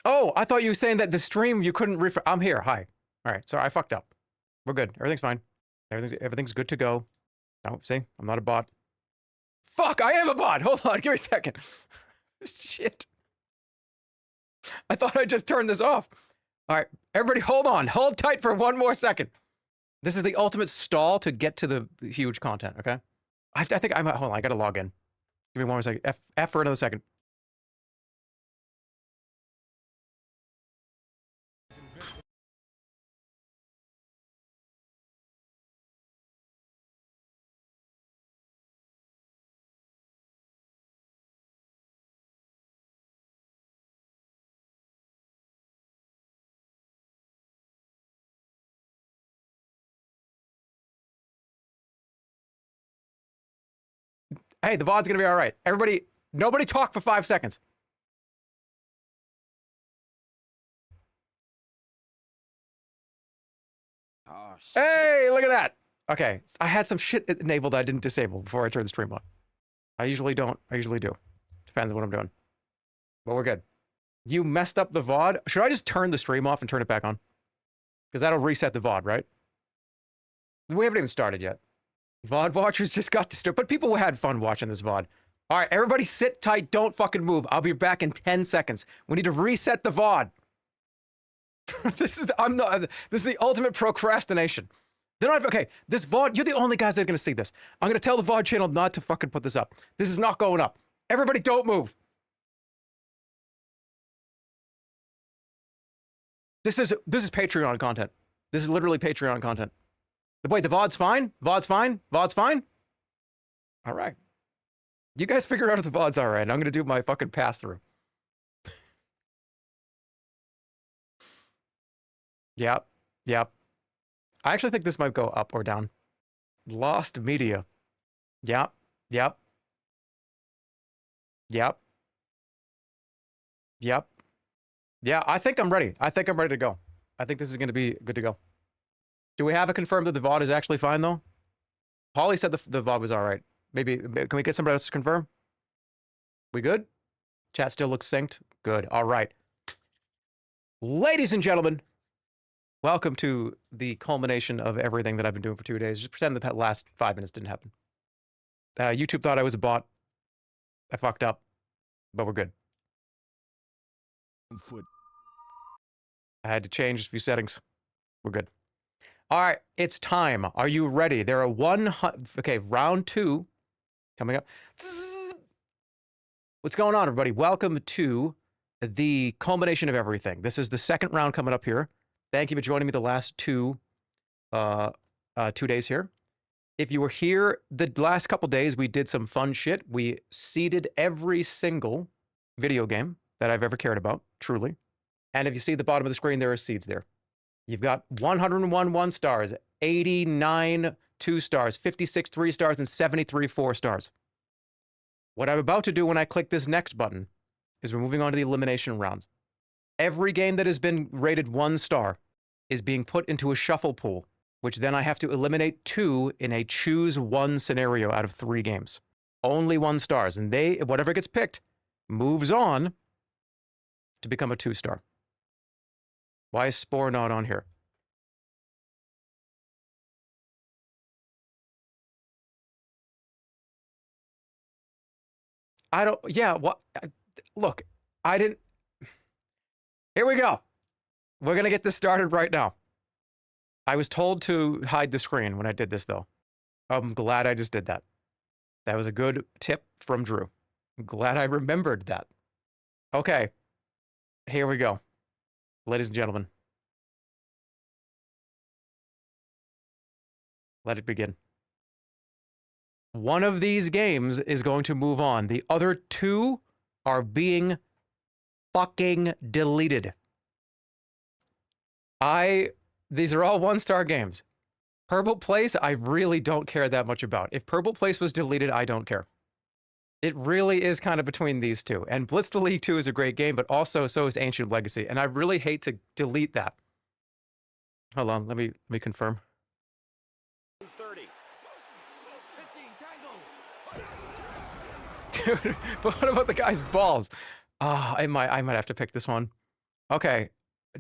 Oh, I thought you were saying that the stream you couldn't refresh. I'm here. Hi. All right. Sorry, I fucked up. We're good. Everything's fine. Everything's good to go. Oh, see, I'm not a bot. Fuck, I am a bot. Hold on. Give me a second. Shit. I thought I just turned this off. All right, everybody, hold on. Hold tight for 1 more second. This is the ultimate stall to get to the huge content. Okay. I think I'm. Hold on. I gotta log in. Give me 1 more second. F for another second. Hey, the VOD's gonna be all right. Everybody, nobody talk for 5 seconds. Oh, shit. Hey, look at that. Okay, I had some shit enabled I didn't disable before I turned the stream on. I usually don't. I usually do. Depends on what I'm doing. But we're good. You messed up the VOD. Should I just turn the stream off and turn it back on? Because that'll reset the VOD, right? We haven't even started yet. VOD watchers just got disturbed, but people had fun watching this VOD. All right, everybody sit tight. Don't fucking move. I'll be back in 10 seconds. We need to reset the VOD. This is the ultimate procrastination. Okay, this VOD, you're the only guys that are going to see this. I'm going to tell the VOD channel not to fucking put this up. This is not going up. Everybody don't move. This is Patreon content. This is literally Patreon content. Wait, the VOD's fine? VOD's fine? VOD's fine? All right. You guys figure out if the VOD's all right. I'm going to do my fucking pass-through. Yep. Yep. I actually think this might go up or down. Lost media. Yep. Yep. Yep. Yep. Yeah, I think I'm ready. I think I'm ready to go. I think this is going to be good to go. Do we have it confirmed that the VOD is actually fine, though? Holly said the VOD was all right. Maybe, can we get somebody else to confirm? We good? Chat still looks synced? Good. All right. Ladies and gentlemen, welcome to the culmination of everything that I've been doing for 2 days. Just pretend that last 5 minutes didn't happen. YouTube thought I was a bot. I fucked up, but we're good. I had to change a few settings. We're good. All right, it's time. Are you ready? There are okay, round 2 coming up. What's going on, everybody? Welcome to the culmination of everything. This is the second round coming up here. Thank you for joining me the last 2 days here. If you were here the last couple days, we did some fun shit. We seeded every single video game that I've ever cared about, truly. And if you see at the bottom of the screen, there are seeds there. You've got 101 1 stars, 89 2 stars, 56 3 stars, and 73 4 stars. What I'm about to do when I click this next button is we're moving on to the elimination rounds. Every game that has been rated 1 star is being put into a shuffle pool, which then I have to eliminate 2 in a choose 1 scenario out of 3 games. Only 1 stars, and whatever gets picked moves on to become a 2-star. Why is Spore not on here? Look, I didn't. Here we go. We're going to get this started right now. I was told to hide the screen when I did this, though. I'm glad I just did that. That was a good tip from Drew. I'm glad I remembered that. Okay. Here we go. Ladies and gentlemen. Let it begin. One of these games is going to move on. The other 2 are being fucking deleted. These are all 1-star games. Purple Place, I really don't care that much about. If Purple Place was deleted, I don't care. It really is kind of between these 2. And Blitz the League 2 is a great game, but also so is Ancient Legacy. And I really hate to delete that. Hold on, let me confirm. 30. 15 tango. Dude, but what about the guy's balls? I might have to pick this one. Okay,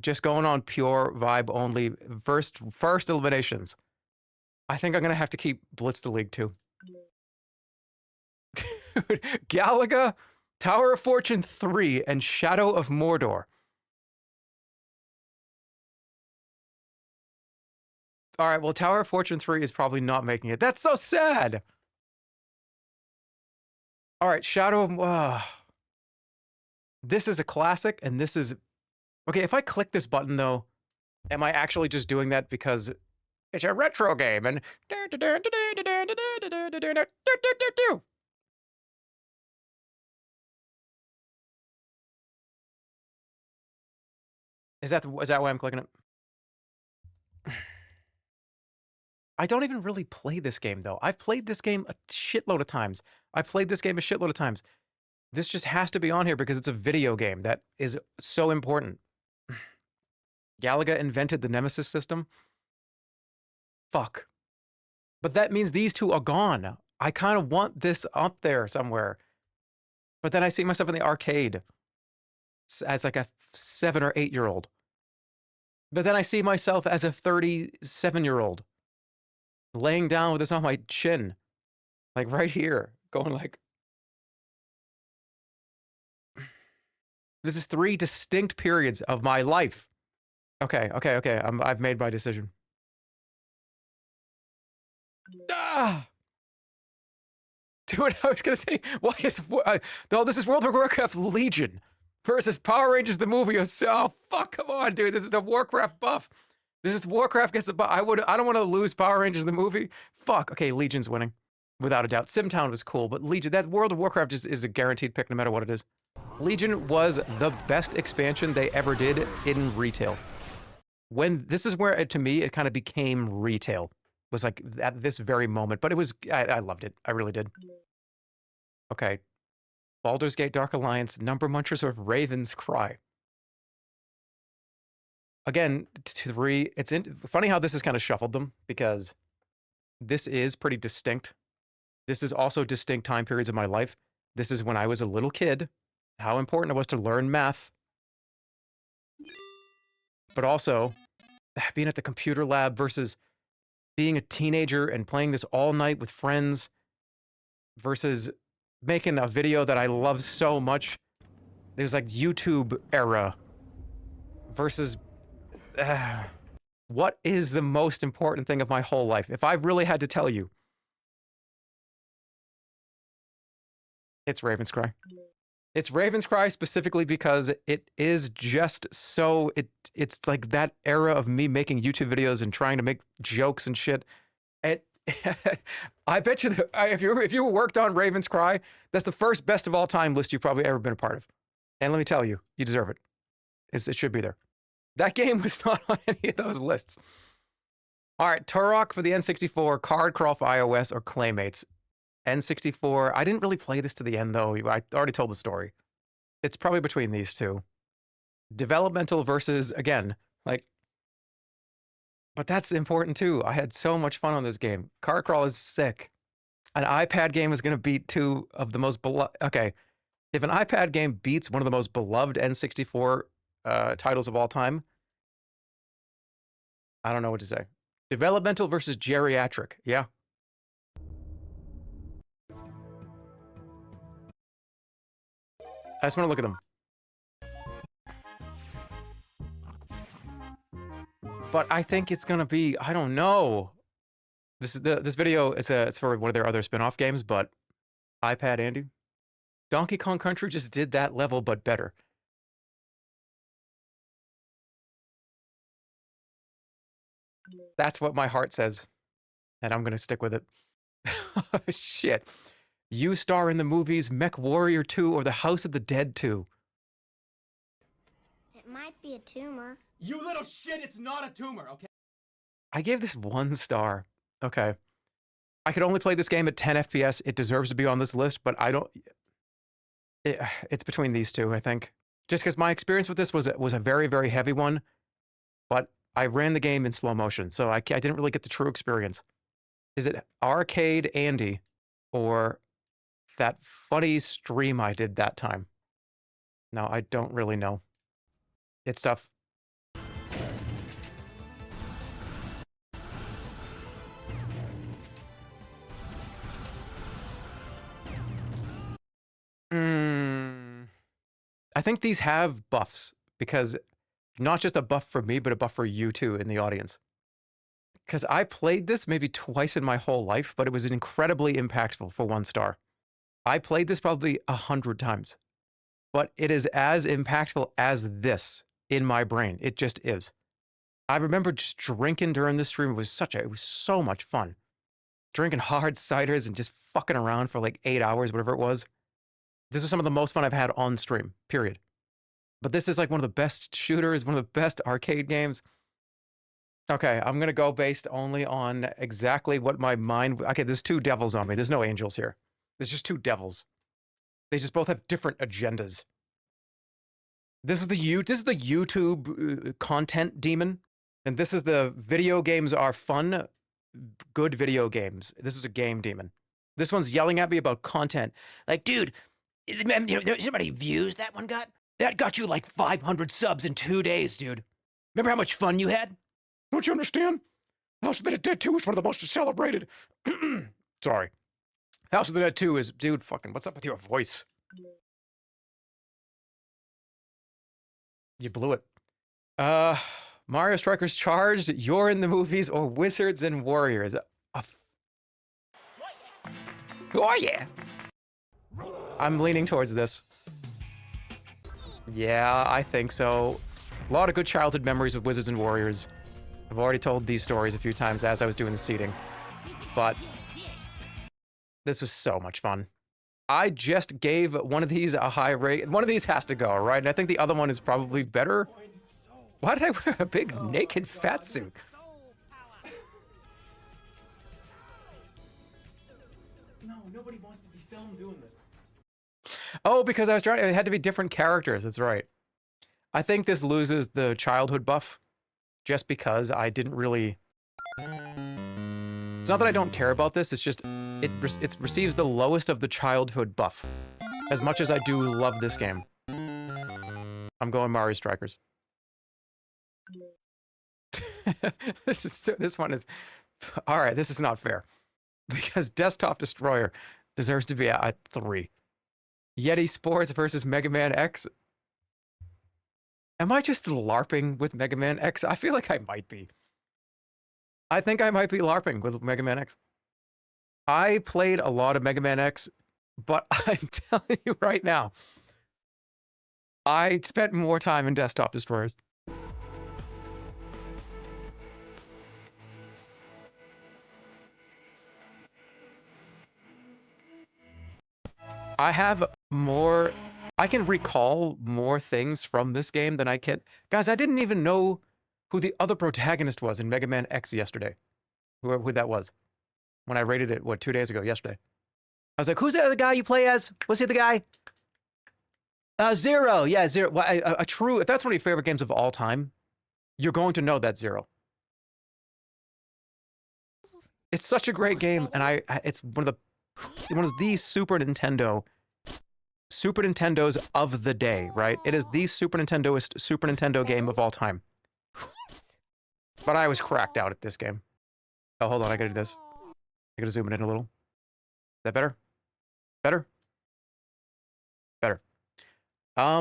just going on pure vibe only. First eliminations. I think I'm gonna have to keep Blitz the League 2. Dude, Galaga, Tower of Fortune 3, and Shadow of Mordor. All right, well, Tower of Fortune 3 is probably not making it. That's so sad. All right, Shadow of... this is a classic, and this is... Okay, if I click this button, though, am I actually just doing that because it's a retro game, and... Is that why I'm clicking it? I don't even really play this game, though. I've played this game a shitload of times. This just has to be on here because it's a video game that is so important. Galaga invented the Nemesis system. Fuck. But that means these 2 are gone. I kind of want this up there somewhere. But then I see myself in the arcade as like a 7 or 8-year-old. But then I see myself as a 37-year-old laying down with this on my chin, like right here, going like... This is 3 distinct periods of my life. Okay. I've made my decision. Dude, I was gonna say, why is... no, this is World of Warcraft Legion versus Power Rangers the movie. Oh, fuck, come on, dude. This is a Warcraft buff. This is Warcraft gets a buff. I don't want to lose Power Rangers the movie. Fuck. Okay, Legion's winning. Without a doubt. Simtown was cool, but Legion, that World of Warcraft is a guaranteed pick no matter what it is. Legion was the best expansion they ever did in retail. This is where, to me, it kind of became retail. Was like at this very moment, but it was, I loved it. I really did. Okay. Baldur's Gate Dark Alliance, Number Munchers of Raven's Cry. Again, 3, funny how this has kind of shuffled them, because this is pretty distinct. This is also distinct time periods of my life. This is when I was a little kid, how important it was to learn math. But also, being at the computer lab versus being a teenager and playing this all night with friends versus making a video that I love so much. There's like YouTube era versus what is the most important thing of my whole life? If I really had to tell you, it's Raven's Cry. It's Raven's Cry specifically because it is just so, it's like that era of me making YouTube videos and trying to make jokes and shit. I bet you that if you worked on Raven's Cry, that's the first best of all time list you've probably ever been a part of. And let me tell you, you deserve it. It should be there. That game was not on any of those lists. All right, Turok for the N64, Card Crawl for iOS, or Claymates. N64, I didn't really play this to the end, though. I already told the story. It's probably between these two. Developmental versus, again, like, But that's important too. I had so much fun on this game. Car Crawl is sick. An iPad game is going to beat two of the most beloved. Okay, if an iPad game beats one of the most beloved N64 titles of all time, I don't know what to say. Developmental versus geriatric. Yeah. I just want to look at them. But I think it's gonna be, I don't know. This video it's for one of their other spin-off games, but iPad Andy. Donkey Kong Country just did that level but better. That's what my heart says. And I'm gonna stick with it. Shit. You star in the movies Mech Warrior 2 or The House of the Dead 2. It might be a tumor. You little shit, it's not a tumor, okay? I gave this 1 star. Okay. I could only play this game at 10 FPS. It deserves to be on this list, but I don't... It's between these two, I think. Just because my experience with this was a very, very heavy one, but I ran the game in slow motion, so I didn't really get the true experience. Is it Arcade Andy or that funny stream I did that time? No, I don't really know. It's tough. I think these have buffs, because not just a buff for me, but a buff for you too in the audience. Because I played this maybe twice in my whole life, but it was incredibly impactful for 1 star. I played this probably 100 times, but it is as impactful as this in my brain. It just is. I remember just drinking during this stream. It was so much fun. Drinking hard ciders and just fucking around for like 8 hours, whatever it was. This was some of the most fun I've had on stream, period. But this is like one of the best shooters, one of the best arcade games. Okay, I'm going to go based only on exactly what my mind... Okay, there's 2 devils on me. There's no angels here. There's just 2 devils. They just both have different agendas. This is the YouTube content demon. And this is the video games are fun, good video games. This is a game demon. This one's yelling at me about content. Like, dude, you know, how many views that one got? That got you like 500 subs in 2 days, dude. Remember how much fun you had? Don't you understand? House of the Dead 2 is one of the most celebrated. Sorry. House of the Dead 2 is, dude, fucking, what's up with your voice? You blew it. Mario Strikers Charged, You're in the Movies, or Wizards and Warriors. Oh yeah! I'm leaning towards this. Yeah, I think so. A lot of good childhood memories with Wizards and Warriors. I've already told these stories a few times as I was doing the seating. But this was so much fun. I just gave one of these a high rate. One of these has to go, right? And I think the other one is probably better. Why did I wear a big naked fat suit? No, nobody wants to be filmed doing this. Oh, because I was trying, it had to be different characters. That's right. I think this loses the childhood buff just because I didn't really... It's not that I don't care about this, it's just it receives the lowest of the childhood buff. As much as I do love this game. I'm going Mario Strikers. This one is... Alright, this is not fair. Because Desktop Destroyer deserves to be at 3. Yeti Sports versus Mega Man X. Am I just LARPing with Mega Man X? I feel like I might be. I think I might be LARPing with Mega Man X. I played a lot of Mega Man X, but I'm telling you right now, I spent more time in Desktop Destroyers. I have more... I can recall more things from this game than I can... Guys, I didn't even know who the other protagonist was in Mega Man X yesterday. Who that was. When I rated it, what, 2 days ago, yesterday. I was like, who's the other guy you play as? What's the other guy? Zero. Yeah, Zero. Well, a true... If that's one of your favorite games of all time, you're going to know that Zero. It's such a great game, and it's one of the Super Nintendos of the day, right? It is the Super Nintendo game of all time. But I was cracked out at this game. Oh, hold on, I gotta do this. I gotta zoom it in a little. Is that better? Better? Better. I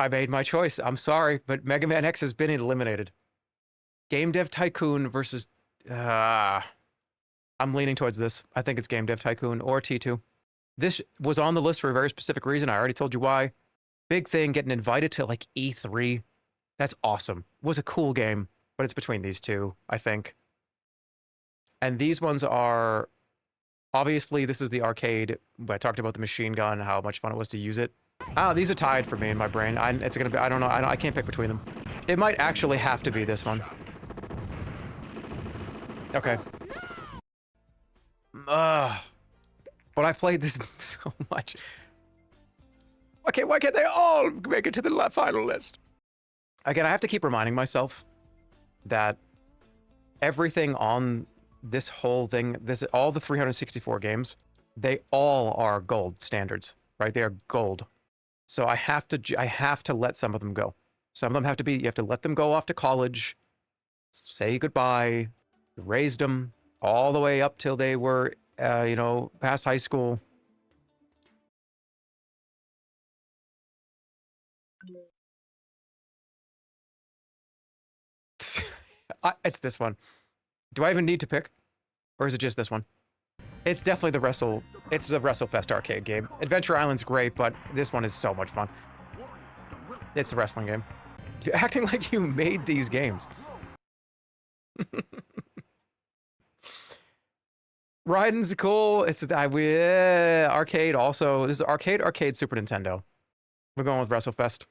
made my choice. I'm sorry, but Mega Man X has been eliminated. Game Dev Tycoon versus... I'm leaning towards this. I think it's Game Dev Tycoon or T2. This was on the list for a very specific reason. I already told you why. Big thing, getting invited to like E3. That's awesome. Was a cool game, but it's between these two, I think. And these ones are... Obviously, this is the arcade. I talked about the machine gun, how much fun it was to use it. These are tied for me in my brain. It's gonna be... I don't know. I can't pick between them. It might actually have to be this one. Okay. But I played this so much. Okay, why can't they all make it to the final list? Again, I have to keep reminding myself that everything on this whole thing, all the 364 games, they all are gold standards, right? They are gold. So I have to let some of them go. Some of them have to be, you have to let them go off to college, say goodbye, raised them all the way up till they were, you know, past high school. It's this one. Do I even need to pick? Or is it just this one? It's definitely the it's the WrestleFest arcade game. Adventure Island's great, but this one is so much fun. It's the wrestling game. You're acting like you made these games. Raiden's cool. It's arcade also. This is arcade Super Nintendo. We're going with WrestleFest.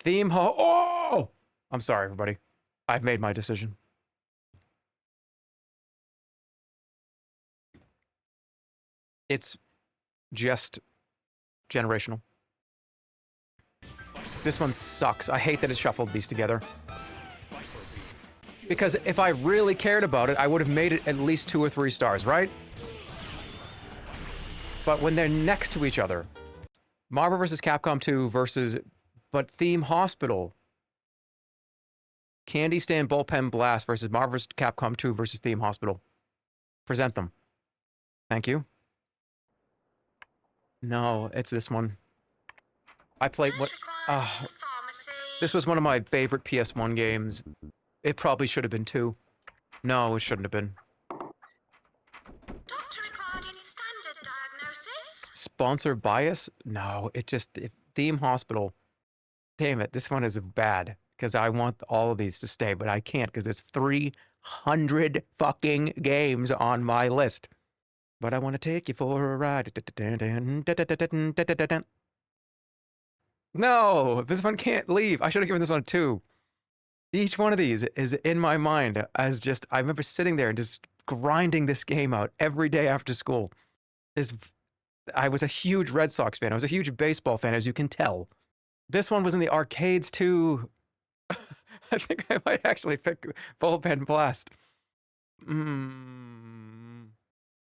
Theme oh! I'm sorry, everybody. I've made my decision. It's just generational. This one sucks. I hate that it shuffled these together. Because if I really cared about it, I would have made it at least 2 or 3 stars, right? But when they're next to each other, Marvel vs. Capcom 2 versus, but Theme Hospital, Candy Stand Bullpen Blast versus Marvel vs. Capcom 2 versus Theme Hospital. Present them. Thank you. No, it's this one. I played what... this was one of my favorite PS1 games. It probably should have been 2. No, it shouldn't have been. Doctor required in standard diagnosis. Sponsor bias? No, Theme Hospital. Damn it, this one is bad. Because I want all of these to stay, but I can't because there's 300 fucking games on my list. But I want to take you for a ride. No, this one can't leave. I should have given this one a 2. Each one of these is in my mind as just, I remember sitting there and just grinding this game out every day after school. I was a huge Red Sox fan. I was a huge baseball fan, as you can tell. This one was in the arcades too. I think I might actually pick Bullpen Blast.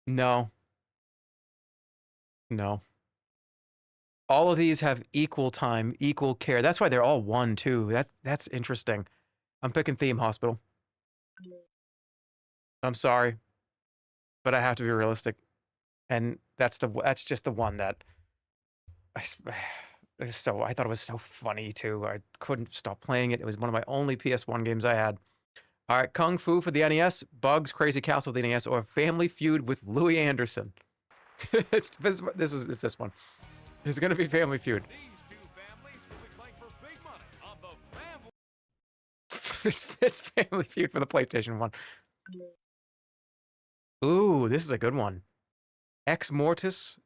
No. No. All of these have equal time, equal care. That's why they're all 1, too. That's interesting. I'm picking Theme Hospital. I'm sorry, but I have to be realistic. And that's just the one that I thought it was so funny too. I couldn't stop playing it. It was one of my only PS1 games I had. All right, Kung Fu for the NES, Bugs Crazy Castle for the NES, or Family Feud with Louis Anderson. It's this one. It's gonna be Family Feud. It's Family Feud for the PlayStation 1. Ooh, this is a good one. Ex Mortis,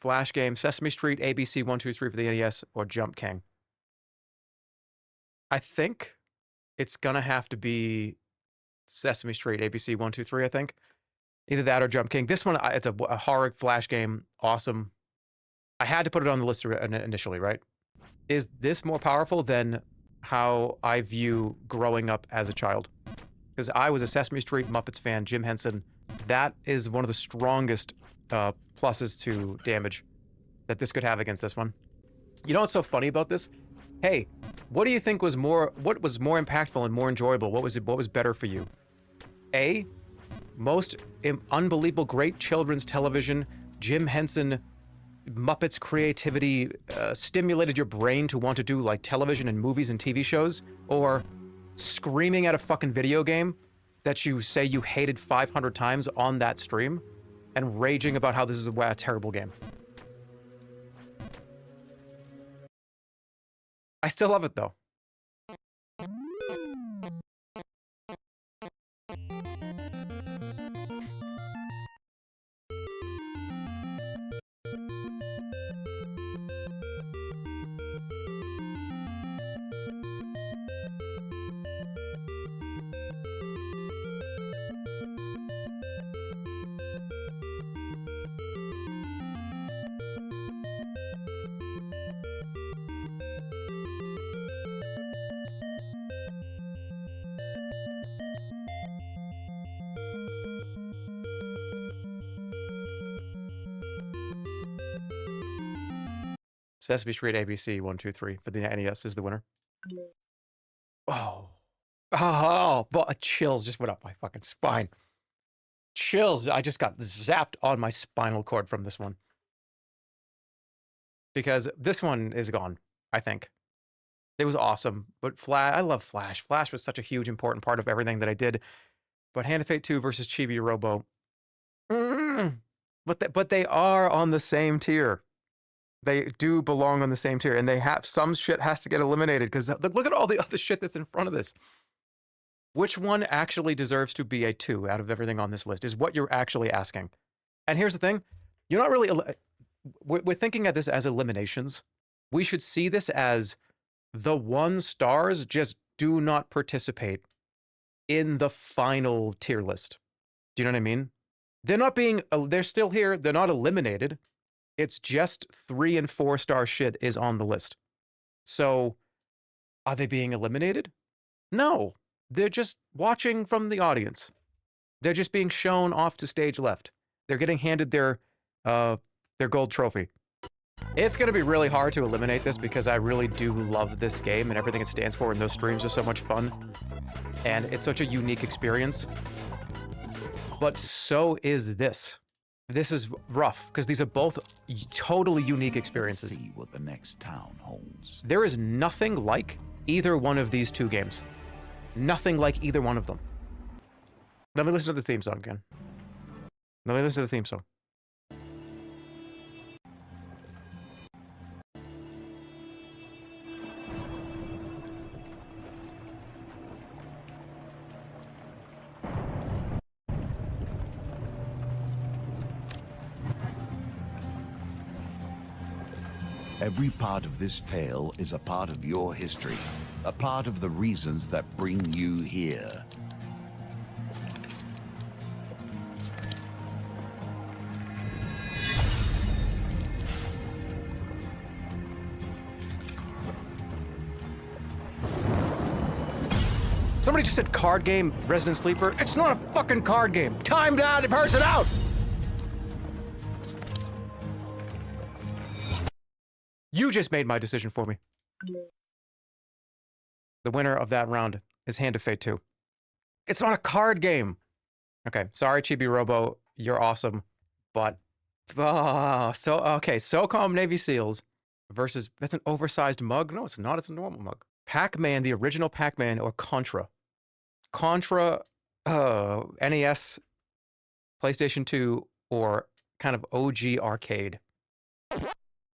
Flash Game, Sesame Street, ABC 1, 2, 3 for the NES, or Jump King. I think it's gonna have to be Sesame Street, ABC 1, 2, 3, I think. Either that or Jump King. This one, it's a horror Flash game. Awesome. I had to put it on the list initially, right? Is this more powerful than how I view growing up as a child? Because I was a Sesame Street Muppets fan, Jim Henson. That is one of the strongest pluses to damage that this could have against this one. You know what's so funny about this? Hey, what do you think was more impactful and more enjoyable? What was better for you? A, most unbelievable great children's television, Jim Henson, Muppets creativity stimulated your brain to want to do like television and movies and TV shows, or screaming at a fucking video game that you say you hated 500 times on that stream and raging about how this is a terrible game. I still love it though. Sesame Street ABC 1, 2, 3 for the NES is the winner. But chills just went up my fucking spine. Chills. I just got zapped on my spinal cord from this one. Because this one is gone, I think. It was awesome, but I love Flash. Flash was such a huge, important part of everything that I did. But Hand of Fate 2 versus Chibi Robo. But they are on the same tier. They do belong on the same tier, and they have some shit has to get eliminated because look at all the other shit that's in front of this. Which one actually deserves to be a 2 out of everything on this list is what you're actually asking. And here's the thing. You're not really... We're thinking of this as eliminations. We should see this as the 1 stars just do not participate in the final tier list. Do you know what I mean? They're not being... They're still here. They're not eliminated. It's just 3 and 4 star shit is on the list. So, are they being eliminated? No. They're just watching from the audience. They're just being shown off to stage left. They're getting handed their gold trophy. It's going to be really hard to eliminate this because I really do love this game and everything it stands for, and those streams are so much fun. And it's such a unique experience. But so is this. This is rough, because these are both totally unique experiences. See what the next town holds. There is nothing like either one of these 2 games. Nothing like either one of them. Let me listen to the theme song again. Let me listen to the theme song. Every part of this tale is a part of your history, a part of the reasons that bring you here. Somebody just said card game, Resident Sleeper. It's not a fucking card game. Time that person out! You just made my decision for me. The winner of that round is Hand of Fate 2. It's not a card game. Okay, sorry, Chibi Robo. You're awesome. But, SOCOM Navy SEALs versus, that's an oversized mug? No, it's not. It's a normal mug. Pac-Man, the original Pac-Man, or Contra. Contra, NES, PlayStation 2, or kind of OG arcade.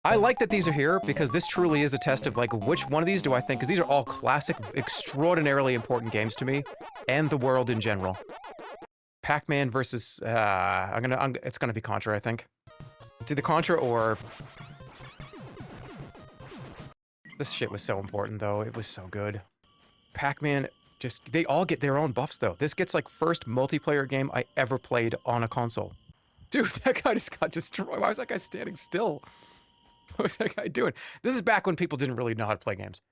I like that these are here because this truly is a test of like which one of these do I think, because these are all classic, extraordinarily important games to me and the world in general. Pac-Man versus it's gonna be Contra, I think. It's either Contra or this shit was so important though. It was so good. Pac-Man, just they all get their own buffs though. This gets like first multiplayer game I ever played on a console. Dude, that guy just got destroyed. Why was that guy standing still? was that guy doing? This is back when people didn't really know how to play games.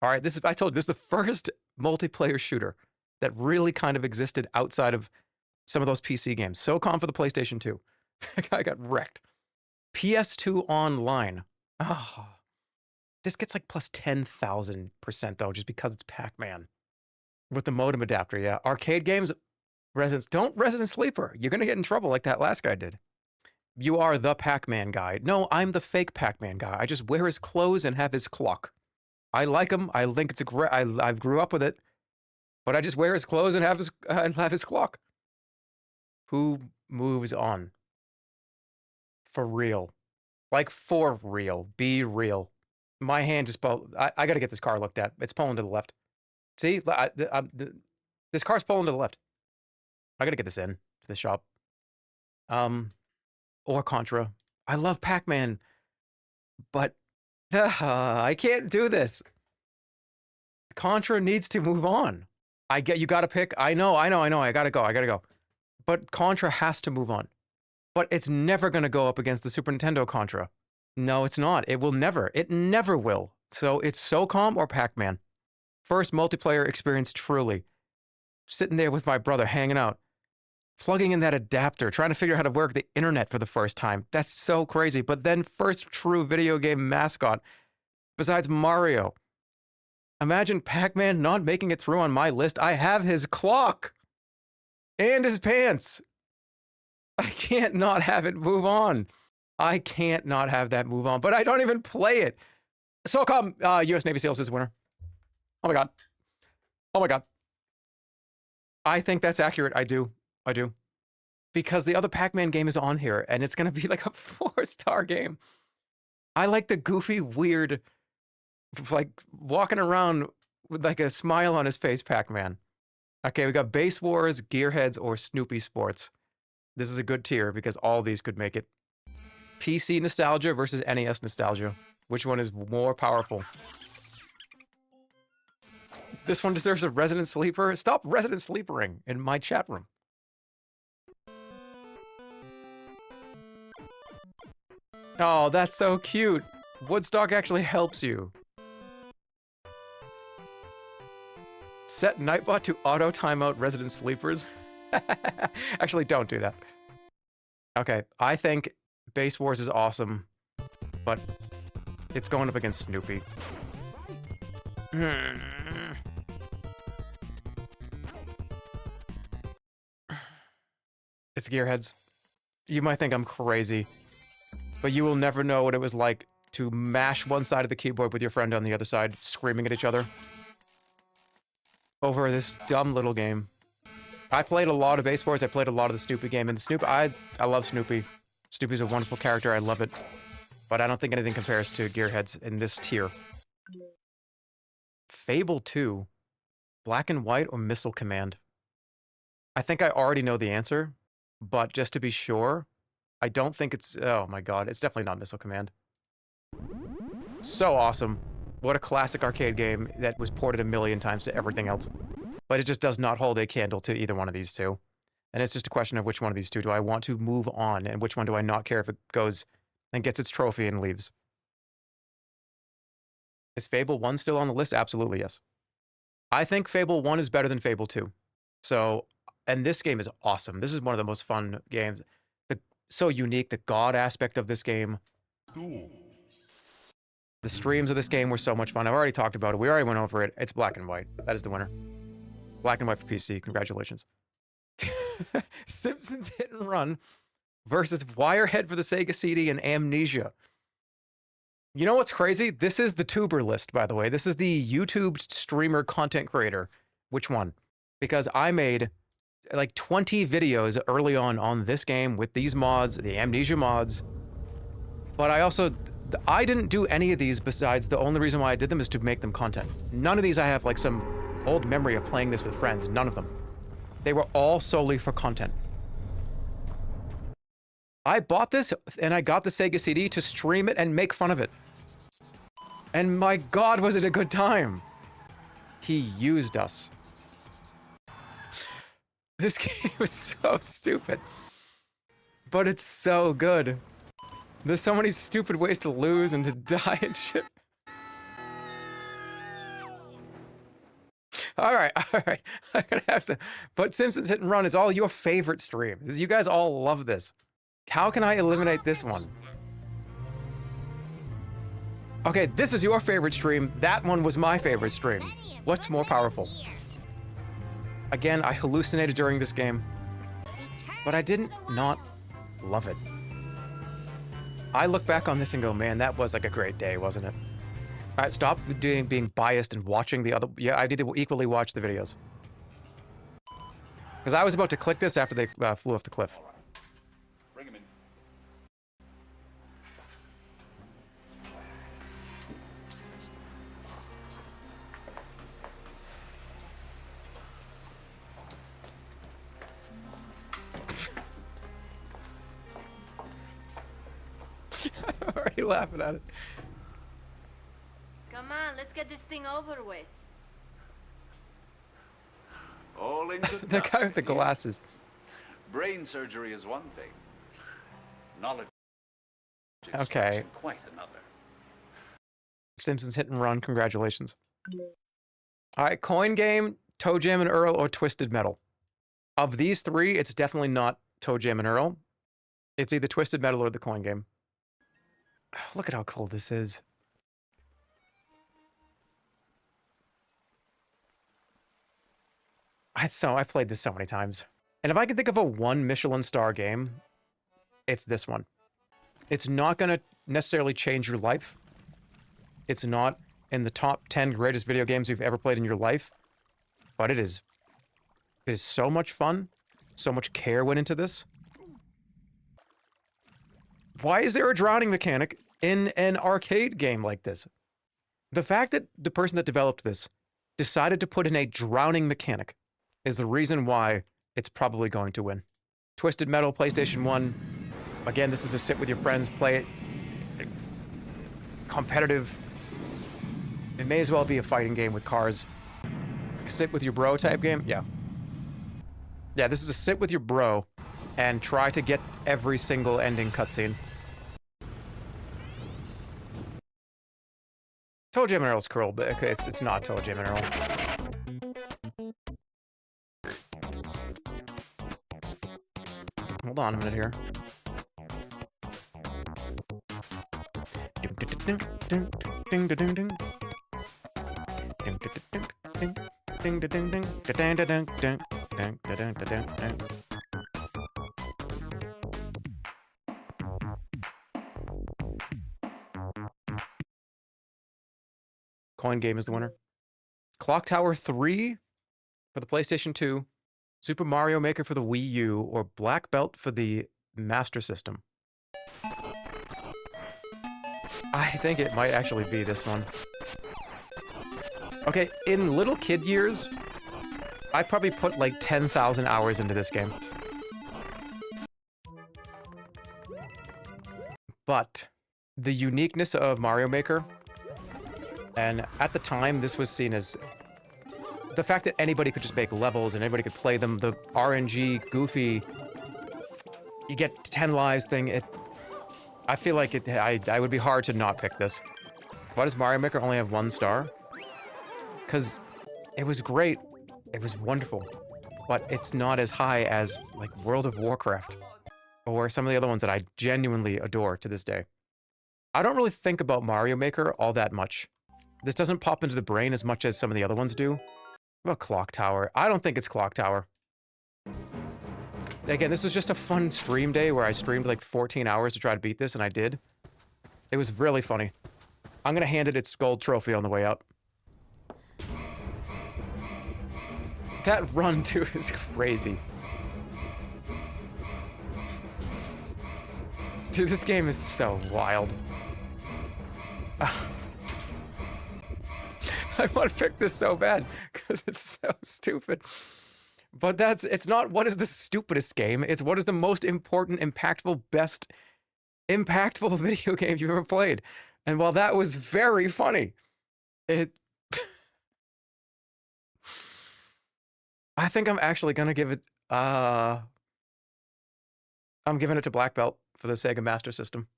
All right, I told you, this is the first multiplayer shooter that really kind of existed outside of some of those PC games. SOCOM for the PlayStation 2. That guy got wrecked. PS2 Online. Oh, this gets like plus 10,000% though, just because it's Pac-Man. With the modem adapter, yeah. Arcade games, don't Resident Sleeper. You're going to get in trouble like that last guy did. You are the Pac-Man guy. No, I'm the fake Pac-Man guy. I just wear his clothes and have his clock. I like him. I think it's a great. I grew up with it, but I just wear his clothes and have his clock. Who moves on? For real, like for real. Be real. My hand just. I got to get this car looked at. It's pulling to the left. See, this car's pulling to the left. I got to get this in to the shop. Or Contra. I love Pac-Man, but I can't do this. Contra needs to move on. You got to pick. I know. I got to go. But Contra has to move on. But it's never going to go up against the Super Nintendo Contra. No, it's not. It will never. It never will. So it's SOCOM or Pac-Man. First multiplayer experience truly. Sitting there with my brother, hanging out. Plugging in that adapter, trying to figure out how to work the internet for the first time. That's so crazy. But then first true video game mascot, besides Mario. Imagine Pac-Man not making it through on my list. I have his clock and his pants. I can't not have it move on. I can't not have that move on, but I don't even play it. SOCOM, US Navy SEALs is the winner. Oh my God. Oh my God. I think that's accurate. I do. Because the other Pac-Man game is on here, and it's going to be like a 4-star game. I like the goofy, weird, like walking around with like a smile on his face Pac-Man. Okay, we got Base Wars, Gearheads, or Snoopy Sports. This is a good tier because all these could make it. PC nostalgia versus NES nostalgia. Which one is more powerful? This one deserves a Resident Sleeper. Stop Resident Sleepering in my chat room. Oh, that's so cute. Woodstock actually helps you. Set Nightbot to auto timeout Resident Sleepers. Actually, don't do that. Okay, I think Base Wars is awesome, but it's going up against Snoopy. It's Gearheads. You might think I'm crazy, but you will never know what it was like to mash one side of the keyboard with your friend on the other side, screaming at each other over this dumb little game. I played a lot of Base Wars. I played a lot of the Snoopy game, and the Snoopy, I love Snoopy. Snoopy's a wonderful character. I love it, but I don't think anything compares to Gearheads in this tier. Fable 2, Black and White or Missile Command? I think I already know the answer, but just to be sure, I don't think it's... Oh my God, it's definitely not Missile Command. So awesome. What a classic arcade game that was ported a million times to everything else. But it just does not hold a candle to either one of these two. And it's just a question of which one of these two do I want to move on, and which one do I not care if it goes and gets its trophy and leaves. Is Fable 1 still on the list? Absolutely, yes. I think Fable 1 is better than Fable 2. So, and this game is awesome. This is one of the most fun games. So unique, the God aspect of this game. The streams of this game were so much fun. I've already talked about it. We already went over it. It's Black and White. That is the winner. Black and White for PC. Congratulations. Simpsons Hit and Run versus Wirehead for the Sega CD and Amnesia. You know what's crazy? This is the tuber list, by the way. This is the YouTube streamer content creator. Which one? Because I made like 20 videos early on this game with these mods, the Amnesia mods. But I didn't do any of these besides the only reason why I did them is to make them content. None of these I have like some old memory of playing this with friends. None of them. They were all solely for content. I bought this and I got the Sega CD to stream it and make fun of it. And my God, was it a good time. He used us. This game was so stupid. But it's so good. There's so many stupid ways to lose and to die and shit. All right. I'm gonna have to. But Simpsons Hit and Run is all your favorite stream. You guys all love this. How can I eliminate this one? Okay, this is your favorite stream. That one was my favorite stream. What's more powerful? Again, I hallucinated during this game, but I didn't not love it. I look back on this and go, man, that was like a great day, wasn't it? All right, stop being biased and watching the other. Yeah, I did equally watch the videos. Because I was about to click this after they flew off the cliff. Bring him in. I'm already laughing at it. Come on, let's get this thing over with. All in good The guy with the glasses. Brain surgery is one thing. Knowledge Okay. is quite another. Simpsons Hit and Run, congratulations. All right, Coin Game, Toe Jam and Earl, or Twisted Metal. Of these three, it's definitely not Toe Jam and Earl. It's either Twisted Metal or the Coin Game. Look at how cool this is. I played this so many times. And if I could think of a one Michelin star game, it's this one. It's not going to necessarily change your life. It's not in the top 10 greatest video games you've ever played in your life. But it is so much fun. So much care went into this. Why is there a drowning mechanic in an arcade game like this? The fact that the person that developed this decided to put in a drowning mechanic is the reason why it's probably going to win. Twisted Metal, PlayStation 1. Again, this is a sit with your friends, play it. Competitive. It may as well be a fighting game with cars. Sit with your bro type game? Yeah. Yeah, this is a sit with your bro and try to get every single ending cutscene. Toe Jam and Earl's cool, but it's not Toe Jam and Earl. Hold on a minute here. Coin Game is the winner. Clock Tower 3 for the PlayStation 2, Super Mario Maker for the Wii U, or Black Belt for the Master System. I think it might actually be this one. Okay, in little kid years, I probably put like 10,000 hours into this game. But the uniqueness of Mario Maker, and at the time this was seen as the fact that anybody could just make levels and anybody could play them, the RNG, goofy, you get 10 lives thing, I feel like I would be hard to not pick this. Why does Mario Maker only have 1 star? Because it was great, it was wonderful, but it's not as high as like World of Warcraft or some of the other ones that I genuinely adore to this day. I don't really think about Mario Maker all that much. This doesn't pop into the brain as much as some of the other ones do. What about Clock Tower? I don't think it's Clock Tower. Again, this was just a fun stream day where I streamed like 14 hours to try to beat this, and I did. It was really funny. I'm gonna hand it its gold trophy on the way out. That run, too, is crazy. Dude, this game is so wild. I want to pick this so bad because it's so stupid. But it's not what is the stupidest game. It's what is the most important, impactful, best, impactful video game you've ever played. And while that was very funny, I think I'm actually going to give it, I'm giving it to Black Belt for the Sega Master System.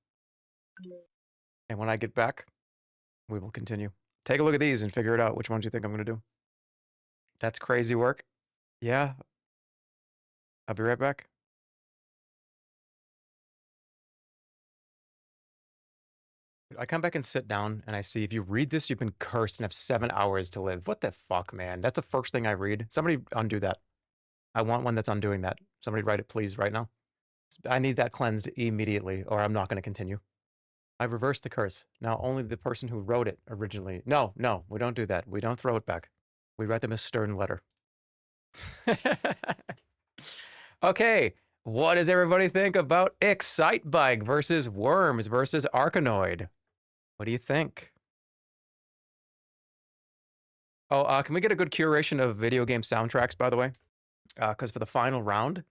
And when I get back, we will continue. Take a look at these and figure it out. Which ones you think I'm going to do? That's crazy work. Yeah. I'll be right back. I come back and sit down and I see if you read this, you've been cursed and have 7 hours to live. What the fuck, man? That's the first thing I read. Somebody undo that. I want one that's undoing that. Somebody write it, please, right now. I need that cleansed immediately, or I'm not going to continue. I've reversed the curse. Now, only the person who wrote it originally. No, no, we don't do that. We don't throw it back. We write them a stern letter. Okay, what does everybody think about Excitebike versus Worms versus Arkanoid? What do you think? Oh, can we get a good curation of video game soundtracks, by the way? Because for the final round,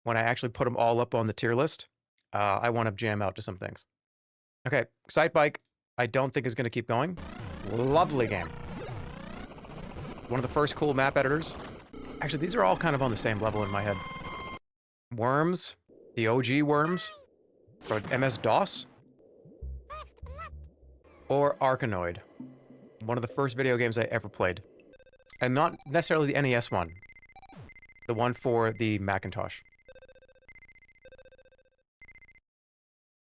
when I actually put them all up on the tier list, I want to jam out to some things. Okay, Excitebike, I don't think is going to keep going. Lovely game. One of the first cool map editors. Actually, these are all kind of on the same level in my head. Worms, the OG Worms, for MS-DOS, or Arkanoid, one of the first video games I ever played. And not necessarily the NES one, the one for the Macintosh.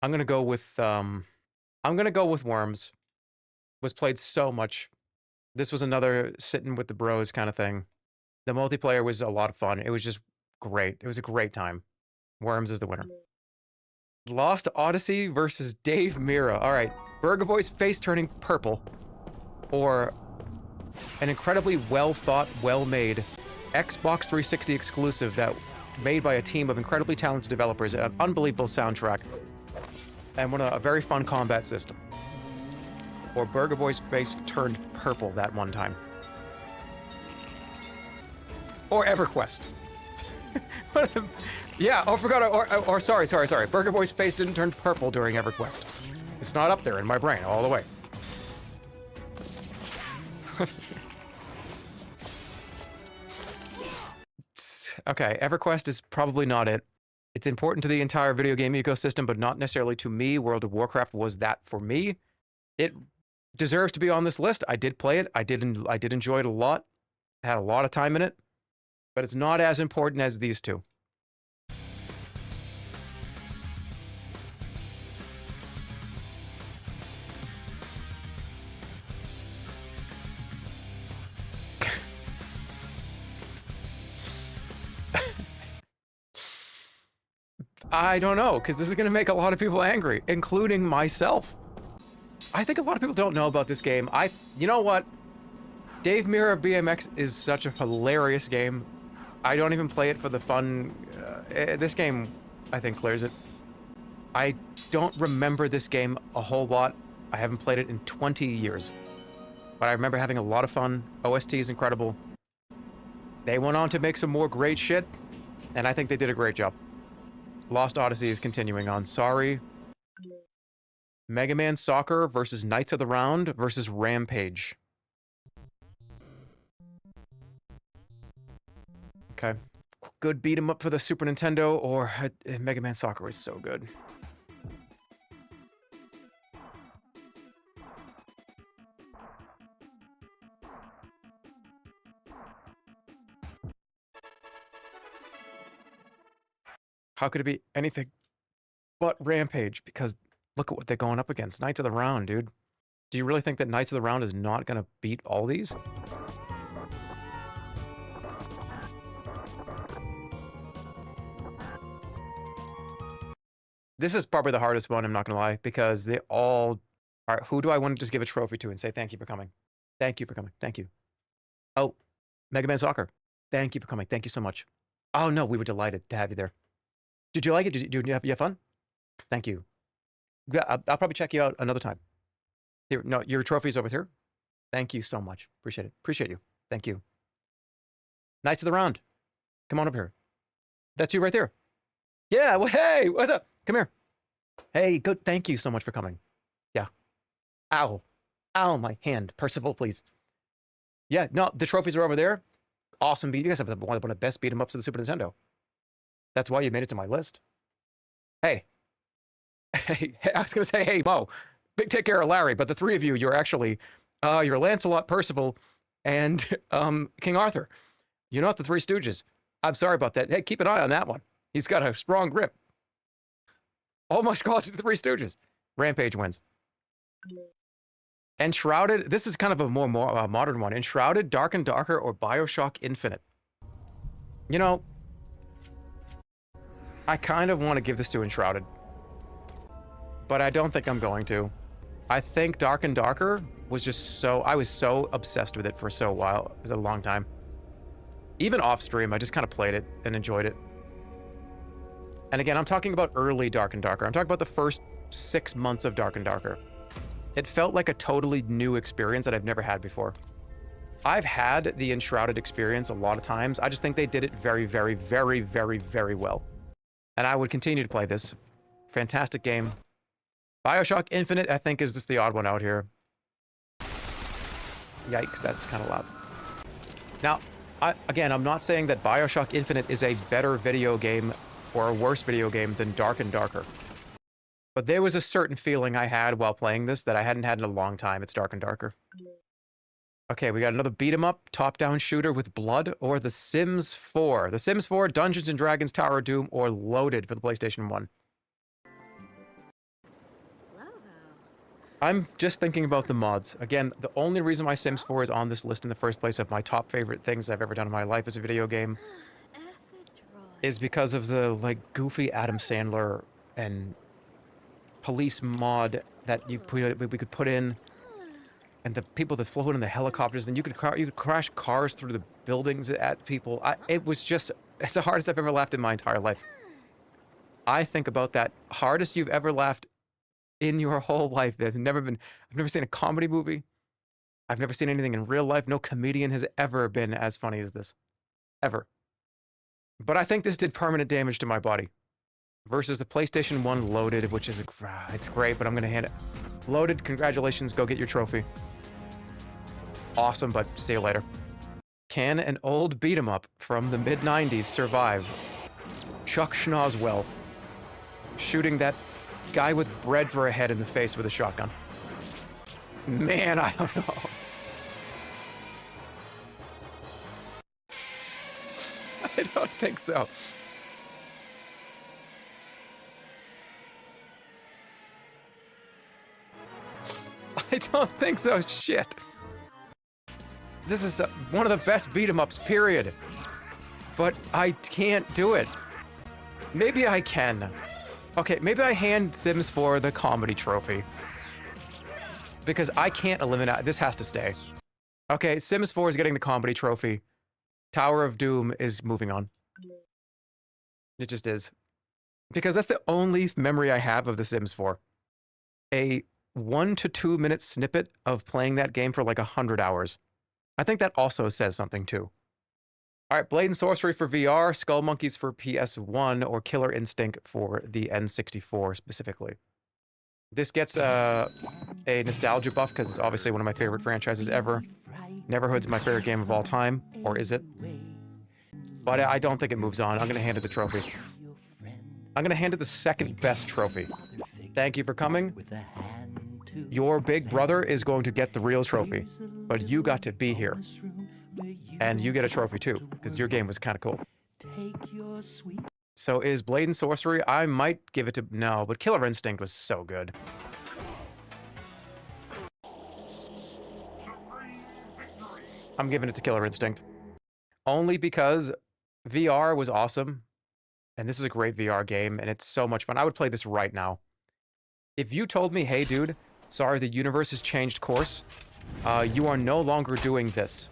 I'm gonna go with Worms. Was played so much. This was another sitting with the bros kind of thing. The multiplayer was a lot of fun. It was just great. It was a great time. Worms is the winner. Lost Odyssey versus Dave Mirra. All right, Burger Boy's face turning purple, or an incredibly well thought, well made Xbox 360 exclusive that made by a team of incredibly talented developers, an unbelievable soundtrack, and a very fun combat system. Or Burger Boy's face turned purple that one time. Or EverQuest. Yeah, oh, forgot, or sorry. Burger Boy's face didn't turn purple during EverQuest. It's not up there in my brain all the way. Okay, EverQuest is probably not it. It's important to the entire video game ecosystem, but not necessarily to me. World of Warcraft was that for me. It deserves to be on this list. I did play it. I did enjoy it a lot. I had a lot of time in it, but it's not as important as these two. I don't know, because this is going to make a lot of people angry, including myself. I think a lot of people don't know about this game. You know what? Dave Mirra BMX is such a hilarious game. I don't even play it for the fun. This game, I think, clears it. I don't remember this game a whole lot. I haven't played it in 20 years. But I remember having a lot of fun. OST is incredible. They went on to make some more great shit, and I think they did a great job. Lost Odyssey is continuing on. Sorry. Mega Man Soccer versus Knights of the Round versus Rampage. Okay. Good beat 'em up for the Super Nintendo, or Mega Man Soccer was so good. How could it be anything but Rampage? Because look at what they're going up against. Knights of the Round, dude. Do you really think that Knights of the Round is not going to beat all these? This is probably the hardest one, I'm not going to lie, because they all are. Who do I want to just give a trophy to and say thank you for coming? Thank you for coming. Thank you. Oh, Mega Man Soccer. Thank you for coming. Thank you so much. Oh, no, we were delighted to have you there. Did you like it? Did you have fun? Thank you. Yeah, I'll probably check you out another time. Here, no, your trophy's over here. Thank you so much. Appreciate it. Appreciate you. Thank you. Knights of the Round. Come on up here. That's you right there. Yeah, well, hey, what's up? Come here. Hey, good. Thank you so much for coming. Yeah. Ow. Ow, my hand. Percival, please. Yeah, no, the trophies are over there. Awesome beat. You guys have one of the best beat 'em ups of the Super Nintendo. That's why you made it to my list. Hey. Hey, I was gonna say, hey, Mo, big take care of Larry, but the three of you, you're actually, you're Lancelot, Percival, and King Arthur. You're not the Three Stooges. I'm sorry about that. Hey, keep an eye on that one. He's got a strong grip. Almost calls it the Three Stooges. Rampage wins. Enshrouded, this is kind of a more modern one. Enshrouded, Dark and Darker, or BioShock Infinite. You know, I kind of want to give this to Enshrouded, but I don't think I'm going to. I think Dark and Darker was just so, I was so obsessed with it for so while, it was a long time. Even off stream, I just kind of played it and enjoyed it. And again, I'm talking about early Dark and Darker. I'm talking about the first 6 months of Dark and Darker. It felt like a totally new experience that I've never had before. I've had the Enshrouded experience a lot of times. I just think they did it very, very, very, very, very well. And I would continue to play this. Fantastic game. BioShock Infinite, I think, is just the odd one out here. Yikes, that's kind of loud. Now, again, I'm not saying that BioShock Infinite is a better video game or a worse video game than Dark and Darker. But there was a certain feeling I had while playing this that I hadn't had in a long time. It's Dark and Darker. Okay, we got another beat-em-up, top-down shooter with blood, or The Sims 4. The Sims 4, Dungeons & Dragons, Tower of Doom, or Loaded for the PlayStation 1. I'm just thinking about the mods. Again, the only reason why Sims 4 is on this list in the first place of my top favorite things I've ever done in my life as a video game is because of the, like, goofy Adam Sandler and police mod that we could put in, and the people that float in the helicopters, and you could crash cars through the buildings at people. It was just, it's the hardest I've ever laughed in my entire life. I think about that hardest you've ever laughed in your whole life. I've never seen a comedy movie. I've never seen anything in real life. No comedian has ever been as funny as this. Ever. But I think this did permanent damage to my body. Versus the PlayStation 1 Loaded, which is, it's great, but I'm going to hand it. Loaded, congratulations, go get your trophy. Awesome, but see you later. Can an old beat-em-up from the mid-90s survive Chuck Schnozwell shooting that guy with bread for a head in the face with a shotgun? Man, I don't know. I don't think so. I don't think so. Shit. This is one of the best beat-em-ups, period. But I can't do it. Maybe I can. Okay, maybe I hand Sims 4 the comedy trophy. Because I can't eliminate... This has to stay. Okay, Sims 4 is getting the comedy trophy. Tower of Doom is moving on. It just is. Because that's the only memory I have of The Sims 4. A 1 to 2 minute snippet of playing that game for like 100 hours. I think that also says something too. All right, Blade and Sorcery for VR, Skull Monkeys for PS1, or Killer Instinct for the N64 specifically. This gets a nostalgia buff because it's obviously one of my favorite franchises ever. Neverhood's my favorite game of all time, or is it? But I don't think it moves on. I'm going to hand it the trophy. I'm going to hand it the second best trophy. Thank you for coming. Your big brother is going to get the real trophy, but you got to be here. And you get a trophy too, because your game was kind of cool. So is Blade and Sorcery? I might give it to... No, but Killer Instinct was so good. I'm giving it to Killer Instinct. Only because VR was awesome, and this is a great VR game, and it's so much fun. I would play this right now. If you told me, hey dude, sorry, the universe has changed course, you are no longer doing this.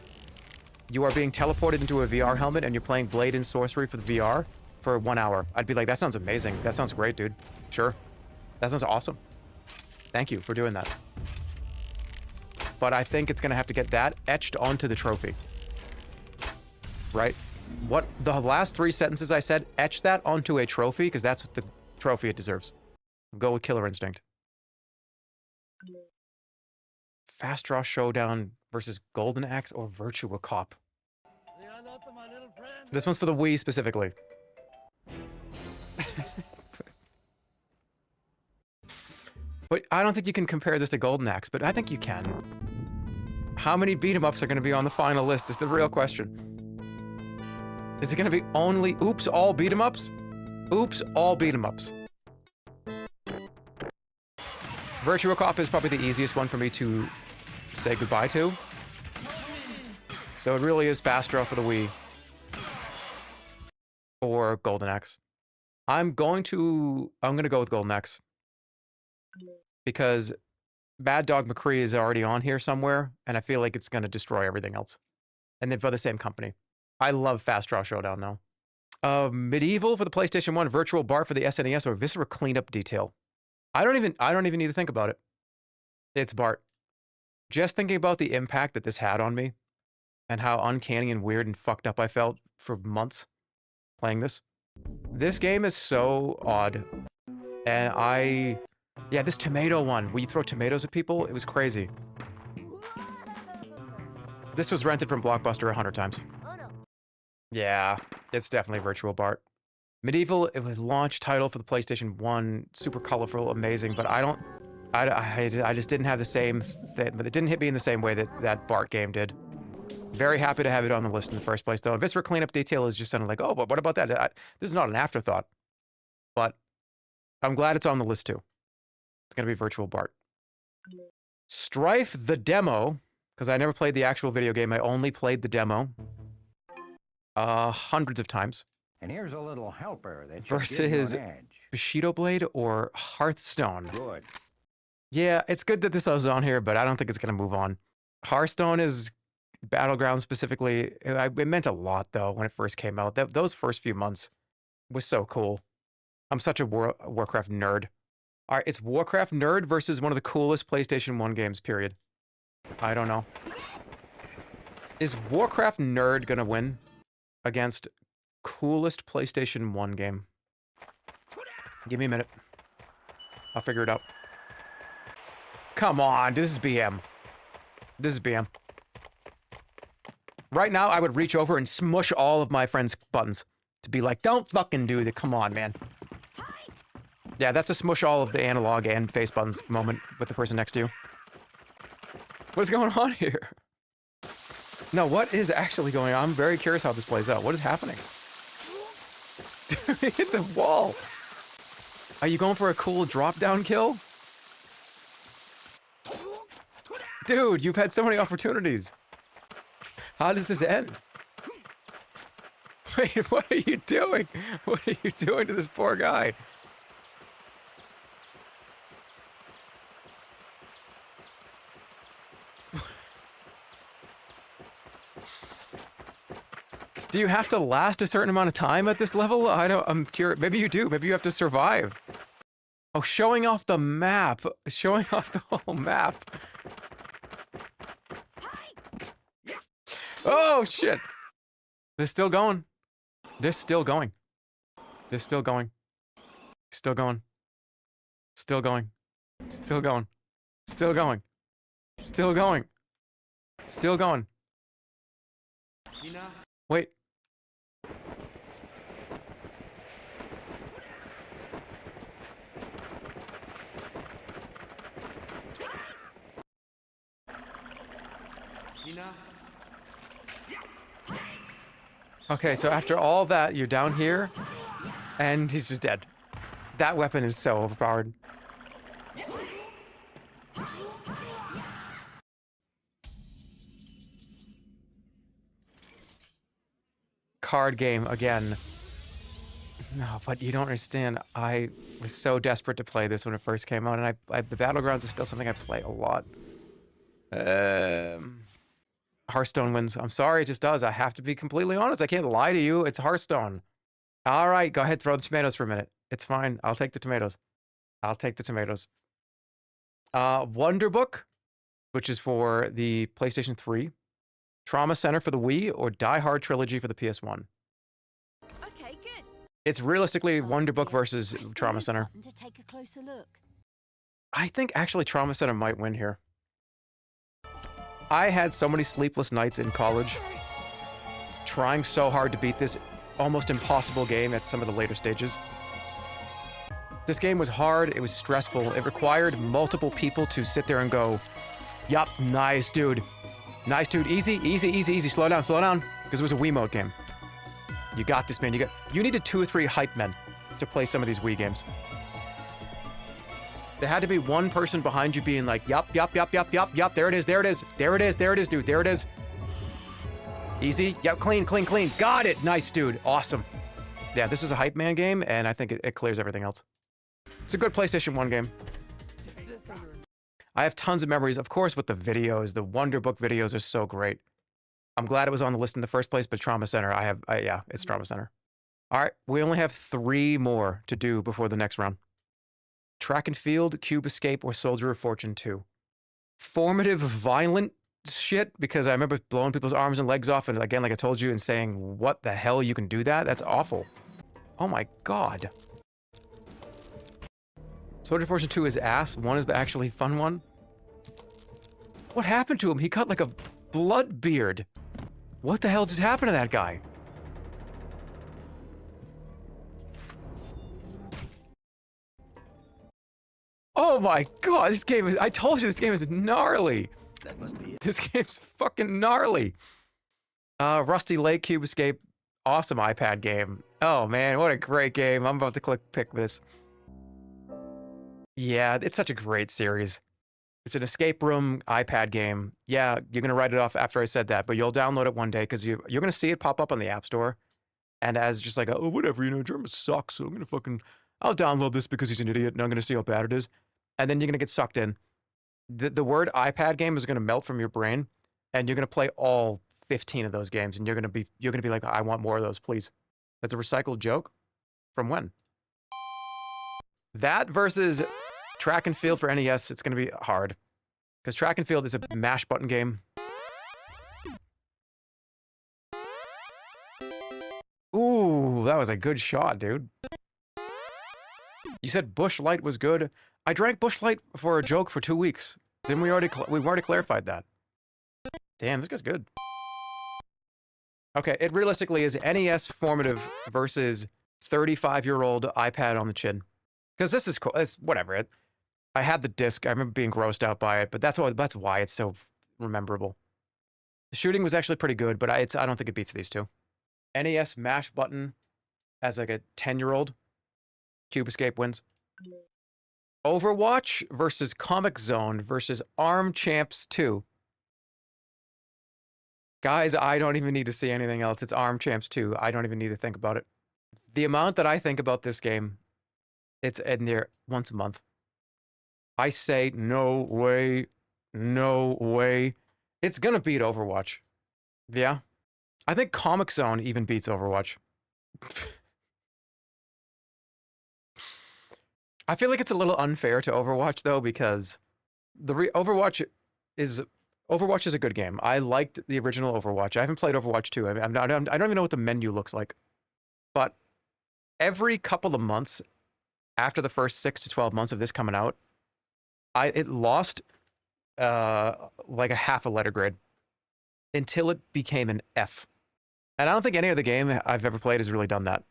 You are being teleported into a VR helmet and you're playing Blade and Sorcery for the VR for 1 hour. I'd be like, that sounds amazing. That sounds great, dude. Sure. That sounds awesome. Thank you for doing that. But I think it's going to have to get that etched onto the trophy. Right? What the last 3 sentences I said, etch that onto a trophy, because that's what the trophy it deserves. Go with Killer Instinct. Fast Draw Showdown versus Golden Axe or Virtua Cop. This one's for the Wii specifically. But I don't think you can compare this to Golden Axe, but I think you can. How many beat-em-ups are going to be on the final list is the real question. Is it going to be only, oops, all beat-em-ups? Oops, all beat-em-ups. Virtua Cop is probably the easiest one for me to say goodbye to. So it really is Fast Draw for the Wii. Or Golden Axe. I'm gonna go with Golden Axe. Because Bad Dog McCree is already on here somewhere, and I feel like it's gonna destroy everything else. And they're by the same company. I love Fast Draw Showdown though. Medieval for the PlayStation 1, Virtual Bart for the SNES, or Viscera Cleanup Detail. I don't even need to think about it. It's Bart. Just thinking about the impact that this had on me, and how uncanny and weird and fucked up I felt for months playing this. This game is so odd. And yeah, this tomato one, where you throw tomatoes at people, it was crazy. This was rented from Blockbuster 100 times. Yeah, it's definitely Virtual Bart. Medieval, it was launch title for the PlayStation 1, super colorful, amazing, but I just didn't have the same thing, but it didn't hit me in the same way that Bart game did. Very happy to have it on the list in the first place, though. Viscera Cleanup Detail is just sounding like, oh, but what about that? This is not an afterthought. But I'm glad it's on the list, too. It's going to be Virtual Bart. Strife the demo, because I never played the actual video game. I only played the demo. Hundreds of times. And here's a little helper that versus Bushido Blade or Hearthstone. Good. Yeah, it's good that this was on here, but I don't think it's going to move on. Hearthstone is Battlegrounds specifically. It meant a lot, though, when it first came out. Those first few months was so cool. I'm such a Warcraft nerd. All right, it's Warcraft nerd versus one of the coolest PlayStation 1 games, period. I don't know. Is Warcraft nerd going to win against coolest PlayStation 1 game? Give me a minute. I'll figure it out. Come on, this is BM. This is BM. Right now, I would reach over and smush all of my friends' buttons to be like, don't fucking do that. Come on, man. Yeah, that's a smush all of the analog and face buttons moment with the person next to you. What's going on here? No, what is actually going on? I'm very curious how this plays out. What is happening? Dude, he hit the wall. Are you going for a cool drop-down kill? Dude, you've had so many opportunities. How does this end? Wait, what are you doing? What are you doing to this poor guy? Do you have to last a certain amount of time at this level? I'm curious. Maybe you do. Maybe you have to survive. Oh, showing off the map. Showing off the whole map. Oh, shit. They're still going. They're still going. They're still going. Still going. Still going. Still going. Still going. Still going. Still going. Wait. Okay, so after all that, you're down here, and he's just dead. That weapon is so overpowered. Card game again. No, but you don't understand. I was so desperate to play this when it first came out, and the Battlegrounds is still something I play a lot. Hearthstone wins. I'm sorry, it just does. I have to be completely honest. I can't lie to you. It's Hearthstone. All right, go ahead, throw the tomatoes for a minute. It's fine. I'll take the tomatoes. I'll take the tomatoes. Wonder Book, which is for the PlayStation 3. Trauma Center for the Wii, or Die Hard Trilogy for the PS1. Okay, good. It's realistically Wonder Book versus Trauma Center. To take a closer look. I think actually Trauma Center might win here. I had so many sleepless nights in college trying so hard to beat this almost impossible game at some of the later stages. This game was hard, it was stressful, it required multiple people to sit there and go, yup, nice dude. Nice dude, easy, easy, easy, easy, slow down, because it was a Wiimote game. You got this, man, you needed 2 or 3 hype men to play some of these Wii games. There had to be one person behind you being like, yup, yup, yup, yup, yup, yup, there it is, there it is, there it is, there it is, dude, there it is. Easy, yep, clean, clean, clean, got it, nice dude, awesome. Yeah, this was a hype man game, and I think it clears everything else. It's a good PlayStation 1 game. I have tons of memories, of course, with the videos. The Wonder Book videos are so great. I'm glad it was on the list in the first place, but Trauma Center, yeah, it's Trauma Center. All right, we only have 3 more to do before the next round. Track and Field, Cube Escape, or Soldier of Fortune 2. Formative, violent shit, because I remember blowing people's arms and legs off, and again, like I told you, and saying, what the hell, you can do that? That's awful. Oh my god. Soldier of Fortune 2 is ass. 1 is the actually fun one. What happened to him? He got like a blood beard. What the hell just happened to that guy? Oh my god, this game is— I told you this game is gnarly. That must be it. This game's fucking gnarly. Rusty Lake Cube Escape. Awesome iPad game. Oh man, what a great game. I'm about to pick this. Yeah, it's such a great series. It's an escape room iPad game. Yeah, you're gonna write it off after I said that, but you'll download it one day because you're gonna see it pop up on the App Store. And as just like, oh, whatever, you know, Jerma sucks, so I'll download this because he's an idiot and I'm gonna see how bad it is. And then you're gonna get sucked in. The word iPad game is gonna melt from your brain, and you're gonna play all 15 of those games, and you're gonna be like, I want more of those, please. That's a recycled joke? From when? That versus Track and Field for NES, it's gonna be hard. Because Track and Field is a mash button game. Ooh, that was a good shot, dude. You said Busch Light was good. I drank Busch Light for a joke for 2 weeks. Didn't we already clarified that? Damn, this guy's good. Okay, it realistically is NES formative versus 35-year-old iPad on the chin. Because this is cool. It's whatever. I had the disc. I remember being grossed out by it, but that's why it's so memorable. The shooting was actually pretty good, but I don't think it beats these two. NES mash button as like a 10-year-old. Cube Escape wins. Overwatch versus Comic Zone versus Arm Champs 2. Guys, I don't even need to see anything else. It's Arm Champs 2. I don't even need to think about it. The amount that I think about this game, it's in there once a month. I say, no way, no way. It's gonna beat Overwatch. Yeah. I think Comic Zone even beats Overwatch. I feel like it's a little unfair to Overwatch, though, because Overwatch is a good game. I liked the original Overwatch. I haven't played Overwatch 2. I don't even know what the menu looks like. But every couple of months, after the first 6 to 12 months of this coming out, it lost like a half a letter grade until it became an F. And I don't think any other game I've ever played has really done that.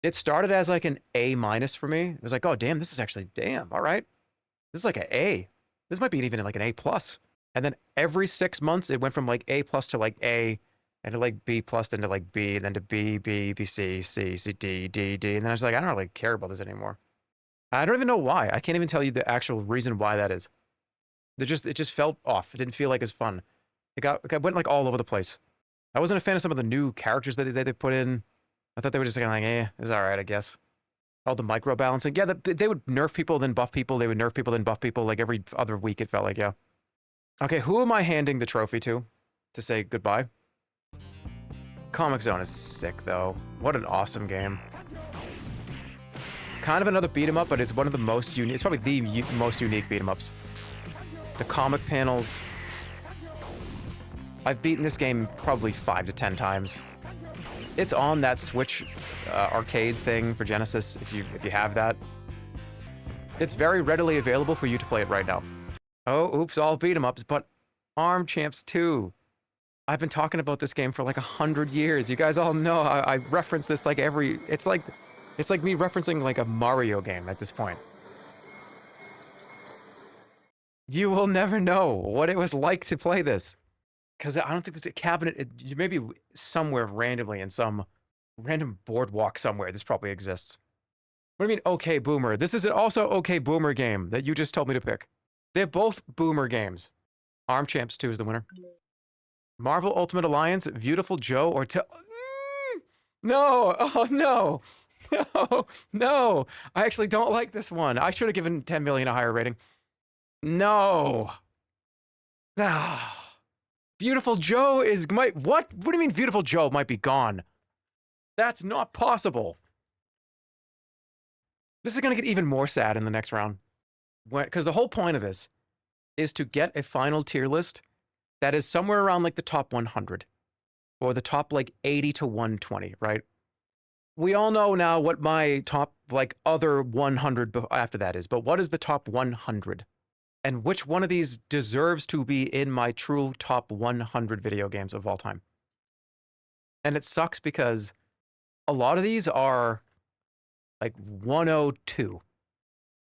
It started as like an A- for me. It was like, oh, damn, this is actually, damn, all right. This is like an A. This might be even like an A+. And then every 6 months, it went from like A+ to like A, and to like B+, then to like B, then to B, B, B, C, C, C, D, D, D. And then I was like, I don't really care about this anymore. I don't even know why. I can't even tell you the actual reason why that is. It just felt off. It didn't feel like as fun. It went like all over the place. I wasn't a fan of some of the new characters that they put in. I thought they were just kind of like, it's all right, I guess. All the micro balancing. Yeah, they would nerf people, then buff people. They would nerf people, then buff people. Like every other week, it felt like, yeah. Okay, who am I handing the trophy to say goodbye? Comic Zone is sick, though. What an awesome game. Kind of another beat 'em up, but it's one of the most unique. It's probably the most unique beat 'em ups. The comic panels. I've beaten this game probably 5 to 10 times. It's on that Switch arcade thing for Genesis, if you have that. It's very readily available for you to play it right now. Oh, oops, all beat 'em ups, but Arm Champs 2. I've been talking about this game for like 100 years. You guys all know I reference this like it's like It's like me referencing like a Mario game at this point. You will never know what it was like to play this. Because I don't think there's a cabinet, maybe somewhere randomly in some random boardwalk somewhere, this probably exists. What do you mean, OK Boomer? This is also OK Boomer game that you just told me to pick. They're both Boomer games. Arm Champs 2 is the winner. Marvel Ultimate Alliance, Beautiful Joe, or no! Oh, no! No! No! I actually don't like this one. I should have given 10 million a higher rating. No! Ah. Beautiful Joe is what? What do you mean Beautiful Joe might be gone? That's not possible. This is going to get even more sad in the next round. Because the whole point of this is to get a final tier list that is somewhere around like the top 100 or the top like 80 to 120, right? We all know now what my top like other 100 after that is, but what is the top 100? And which one of these deserves to be in my true top 100 video games of all time? And it sucks because a lot of these are like 102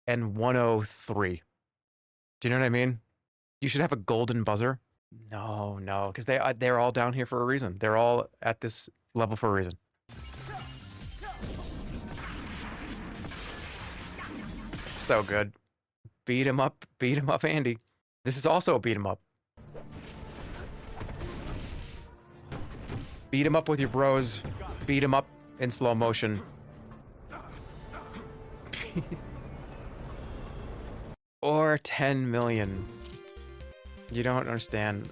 and 103. Do you know what I mean? You should have a golden buzzer. No, because they're all down here for a reason. They're all at this level for a reason. So good. Beat him up, Andy. This is also a beat him up. Beat him up with your bros. Beat him up in slow motion. Or 10 million. You don't understand.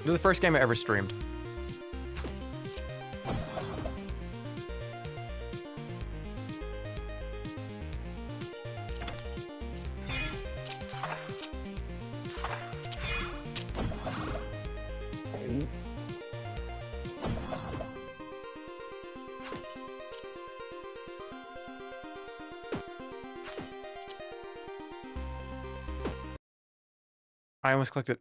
This is the first game I ever streamed. I almost clicked it.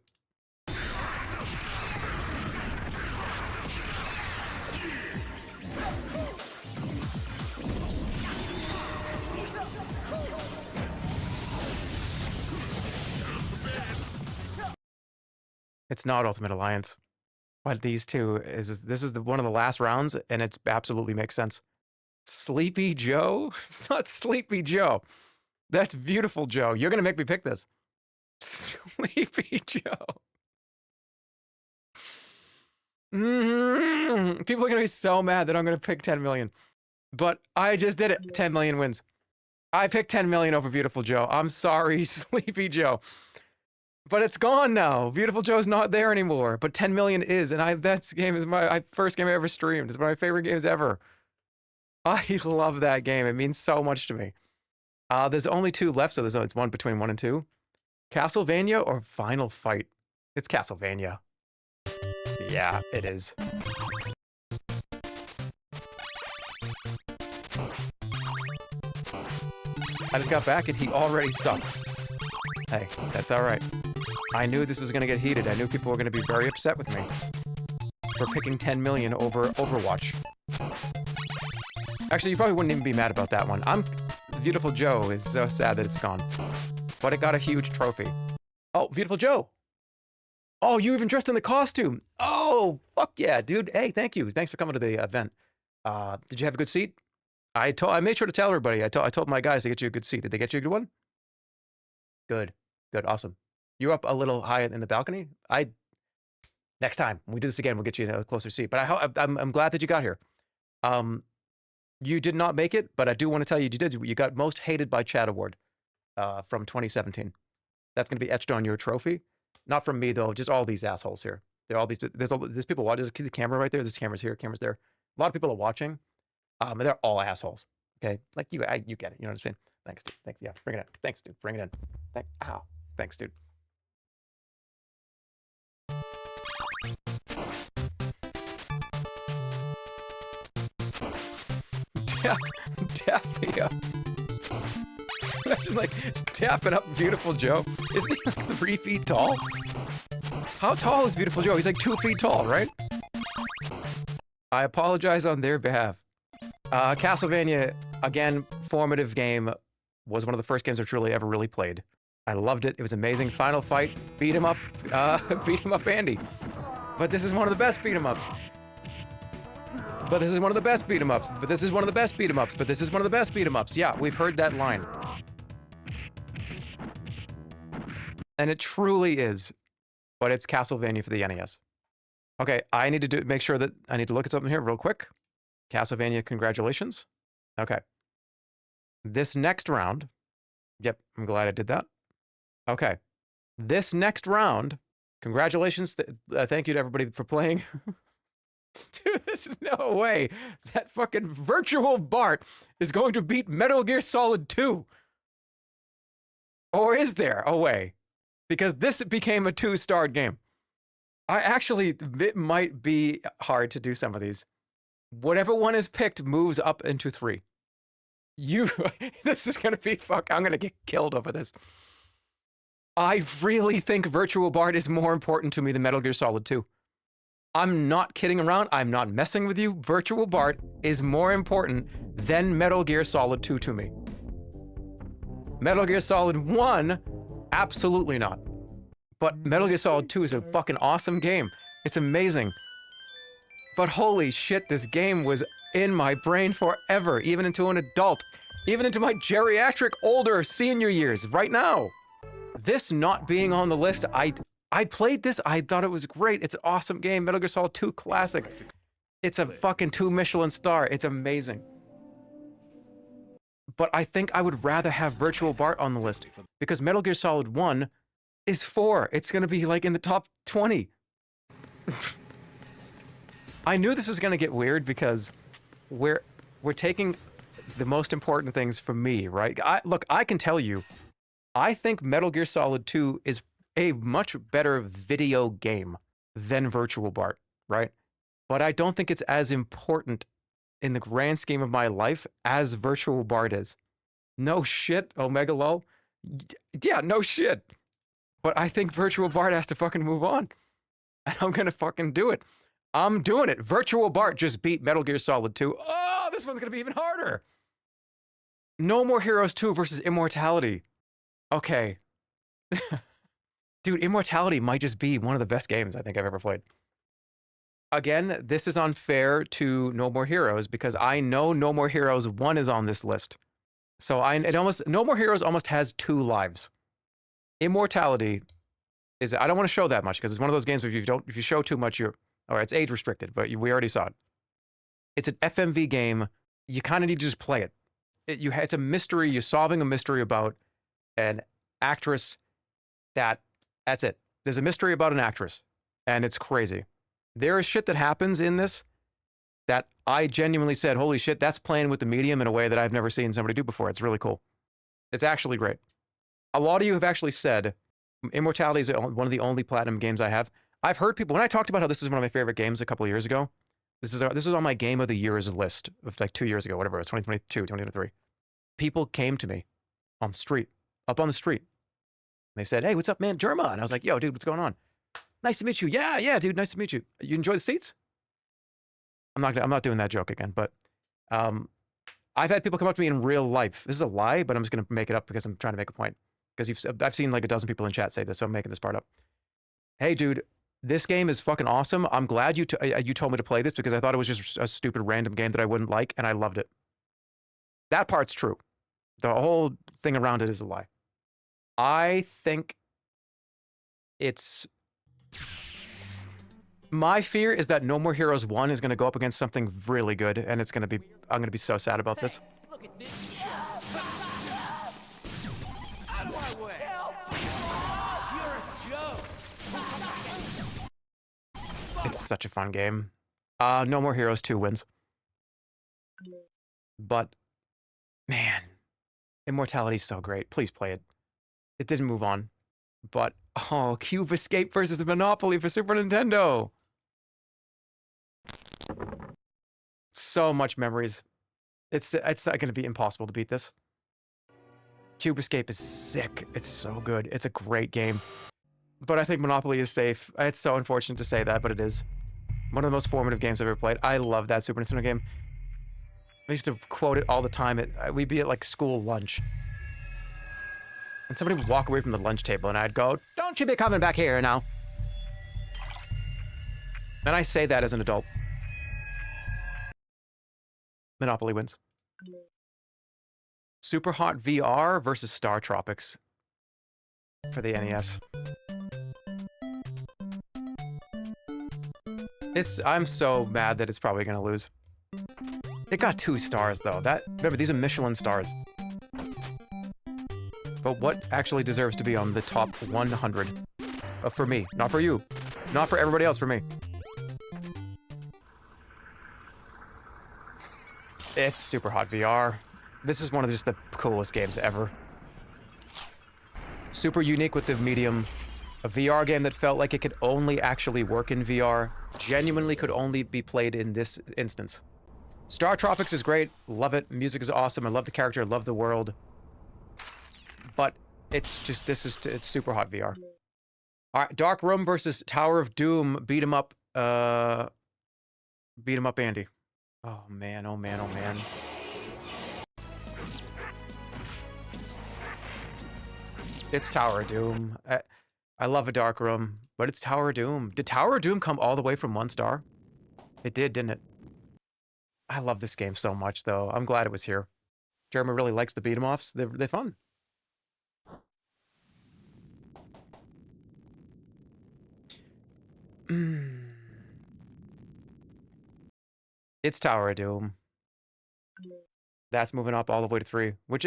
It's not Ultimate Alliance. But these two this is one of the last rounds, and it absolutely makes sense. Sleepy Joe? It's not Sleepy Joe. That's Beautiful Joe. You're gonna make me pick this. Sleepy Joe. People are gonna be so mad that I'm gonna pick 10 million. But I just did it. 10 million wins. I picked 10 million over Beautiful Joe. I'm sorry, Sleepy Joe. But it's gone now. Beautiful Joe's not there anymore. But 10 million is, and that game is my first game I ever streamed. It's one of my favorite games ever. I love that game. It means so much to me. There's only 2 left, so it's one between 1 and 2. Castlevania or Final Fight? It's Castlevania. Yeah, it is. I just got back and he already sucked. Hey, that's alright. I knew this was going to get heated. I knew people were going to be very upset with me for picking 10 million over Overwatch. Actually, you probably wouldn't even be mad about that one. Beautiful Joe is so sad that it's gone. But it got a huge trophy. Oh, Beautiful Joe. Oh, you even dressed in the costume. Oh, fuck yeah, dude. Hey, thank you. Thanks for coming to the event. Did you have a good seat? I made sure to tell everybody. I told my guys to get you a good seat. Did they get you a good one? Good. Awesome. You're up a little high in the balcony. Next time when we do this again, we'll get you in a closer seat. But I'm glad that you got here. You did not make it, but I do want to tell you did. You got Most Hated by Chat Award from 2017. That's going to be etched on your trophy. Not from me though. Just all these assholes here. There are all these. There's people watching. There's the camera right there. There's cameras here. Cameras there. A lot of people are watching. And they're all assholes. Okay, like you get it. You know what I'm saying? Thanks, dude. Thanks. Yeah, bring it in. Thanks, dude. Bring it in. Ow. Thanks, dude. Daffy. Imagine, like, tapping up Beautiful Joe. Isn't he like 3 feet tall? How tall is Beautiful Joe? He's like 2 feet tall, right? I apologize on their behalf. Castlevania, again, formative game, was one of the first games I've truly ever really played. I loved it. It was amazing. Final fight, beat him up Andy. But this is one of the best beat 'em ups. But this is one of the best beat 'em ups. But this is one of the best beat 'em ups. But this is one of the best beat 'em ups. Yeah, we've heard that line. And it truly is. But it's Castlevania for the NES. Okay, I need to make sure that I need to look at something here real quick. Castlevania, congratulations. Okay. This next round. Yep, I'm glad I did that. Okay. This next round. Congratulations. Thank you to everybody for playing. Dude, there's no way that fucking virtual Bart is going to beat Metal Gear Solid 2. Or is there a way? Because this became a 2-star game. It might be hard to do some of these. Whatever one is picked moves up into 3. This is gonna be I'm gonna get killed over this. I really think Virtual Bart is more important to me than Metal Gear Solid 2. I'm not kidding around. I'm not messing with you. Virtual Bart is more important than Metal Gear Solid 2 to me. Metal Gear Solid 1, absolutely not. But Metal Gear Solid 2 is a fucking awesome game. It's amazing. But holy shit, this game was in my brain forever, even into an adult, even into my geriatric older senior years right now. This not being on the list, I played this, I thought it was great. It's an awesome game, Metal Gear Solid 2 classic. It's a fucking 2 Michelin star. It's amazing. But I think I would rather have Virtual Bart on the list because Metal Gear Solid 1 is 4. It's gonna be like in the top 20. I knew this was gonna get weird because we're taking the most important things from me, right? Look, I can tell you, I think Metal Gear Solid 2 is a much better video game than Virtual Bart, right? But I don't think it's as important in the grand scheme of my life as Virtual Bart is. No shit, Omega Lol. Yeah, no shit. But I think Virtual Bart has to fucking move on. And I'm gonna fucking do it. I'm doing it. Virtual Bart just beat Metal Gear Solid 2. Oh, this one's gonna be even harder. No More Heroes 2 versus Immortality. Okay. Dude, Immortality might just be one of the best games I think I've ever played. Again, this is unfair to No More Heroes because I know No More Heroes 1 is on this list. So No More Heroes almost has 2 lives. Immortality is, I don't want to show that much because it's one of those games where if you show too much, it's age restricted, but we already saw it. It's an FMV game. You kind of need to just play it. It's a mystery. You're solving a mystery about an actress that's it. There's a mystery about an actress and it's crazy. There is shit that happens in this that I genuinely said, holy shit, that's playing with the medium in a way that I've never seen somebody do before. It's really cool. It's actually great. A lot of you have actually said Immortality is one of the only platinum games I have. I've heard people, when I talked about how this is one of my favorite games a couple of years ago, this is on my Game of the Years list of like 2 years ago, whatever it was, 2022, 2023. People came to me on the street, up on the street. They said, hey, what's up, man? Jerma. And I was like, yo, dude, what's going on? Nice to meet you. Yeah, dude, nice to meet you. You enjoy the seats? I'm not doing that joke again, but I've had people come up to me in real life. This is a lie, but I'm just going to make it up because I'm trying to make a point. Because I've seen like a dozen people in chat say this, so I'm making this part up. Hey, dude, this game is fucking awesome. I'm glad you told me to play this because I thought it was just a stupid random game that I wouldn't like, and I loved it. That part's true. The whole thing around it is a lie. I think it's... My fear is that No More Heroes 1 is going to go up against something really good, and I'm going to be so sad about this. Look at this. It's such a fun game. No More Heroes 2 wins. But, man, Immortality's so great. Please play it. It didn't move on. But, oh, Cube Escape versus Monopoly for Super Nintendo. So much memories. It's going to be impossible to beat this. Cube Escape is sick. It's so good. It's a great game. But I think Monopoly is safe. It's so unfortunate to say that, but it is. One of the most formative games I've ever played. I love that Super Nintendo game. I used to quote it all the time. We'd be at like school lunch. And somebody would walk away from the lunch table and I'd go, "Don't you be coming back here now." And I say that as an adult. Monopoly wins. Super Hot VR versus Star Tropics for the NES. I'm so mad that it's probably gonna lose. It got 2 stars though. Remember, these are Michelin stars. But what actually deserves to be on the top 100? For me, not for you. Not for everybody else, for me. It's Super Hot VR. This is one of just the coolest games ever. Super unique with the medium. A VR game that felt like it could only actually work in VR. Genuinely could only be played in this instance. Star Tropics is great. Love it. Music is awesome. I love the character. I love the world. But it's just, it's Super Hot VR. All right, Dark Room versus Tower of Doom. Beat 'em up. Beat 'em up, Andy. Oh man, oh man, oh man. It's Tower of Doom. I love a Dark Room, but it's Tower of Doom. Did Tower of Doom come all the way from 1 star? It did, didn't it? I love this game so much, though. I'm glad it was here. Jerma really likes the beat-em-offs. They're fun. It's Tower of Doom. That's moving up all the way to 3, which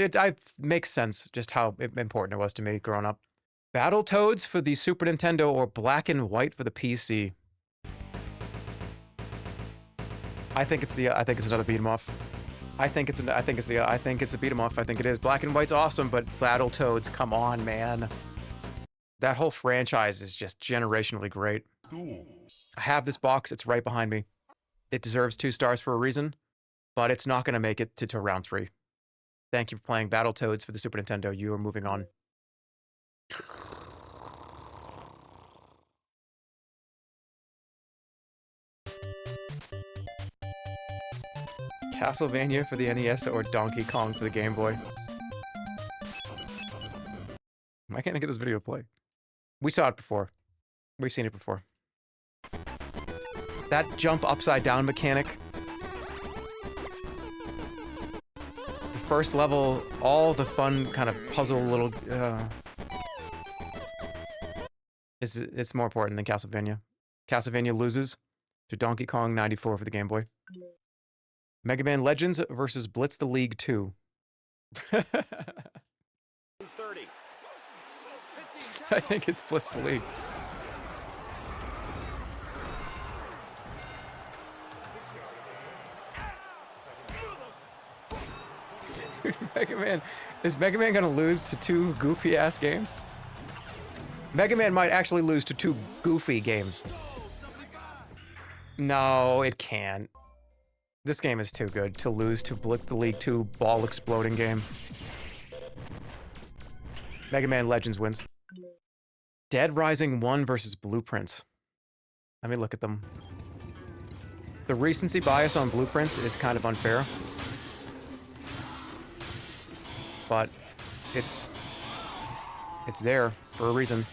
makes sense just how important it was to me growing up. Battletoads for the Super Nintendo or Black and White for the PC. I think it's another beat 'em off. I think it's a beat 'em off. I think it is. Black and White's awesome, but Battletoads, come on, man. That whole franchise is just generationally great. I have this box. It's right behind me. It deserves 2 stars for a reason, but it's not going to make it to round 3. Thank you for playing Battletoads for the Super Nintendo. You are moving on. Castlevania for the NES or Donkey Kong for the Game Boy. Why can't I get this video to play? We saw it before. We've seen it before. That jump upside down mechanic. The first level, all the fun kind of puzzle little... It's more important than Castlevania. Castlevania loses to Donkey Kong 94 for the Game Boy. Mega Man Legends versus Blitz the League 2. 30. I think it's Blitz the League. Dude, Mega Man. Is Mega Man gonna lose to 2 goofy ass games? Mega Man might actually lose to 2 goofy games. No, it can't. This game is too good to lose to Blitz the League 2 ball exploding game. Mega Man Legends wins. Dead Rising 1 versus Blueprints. Let me look at them. The recency bias on Blueprints is kind of unfair. But it's there for a reason.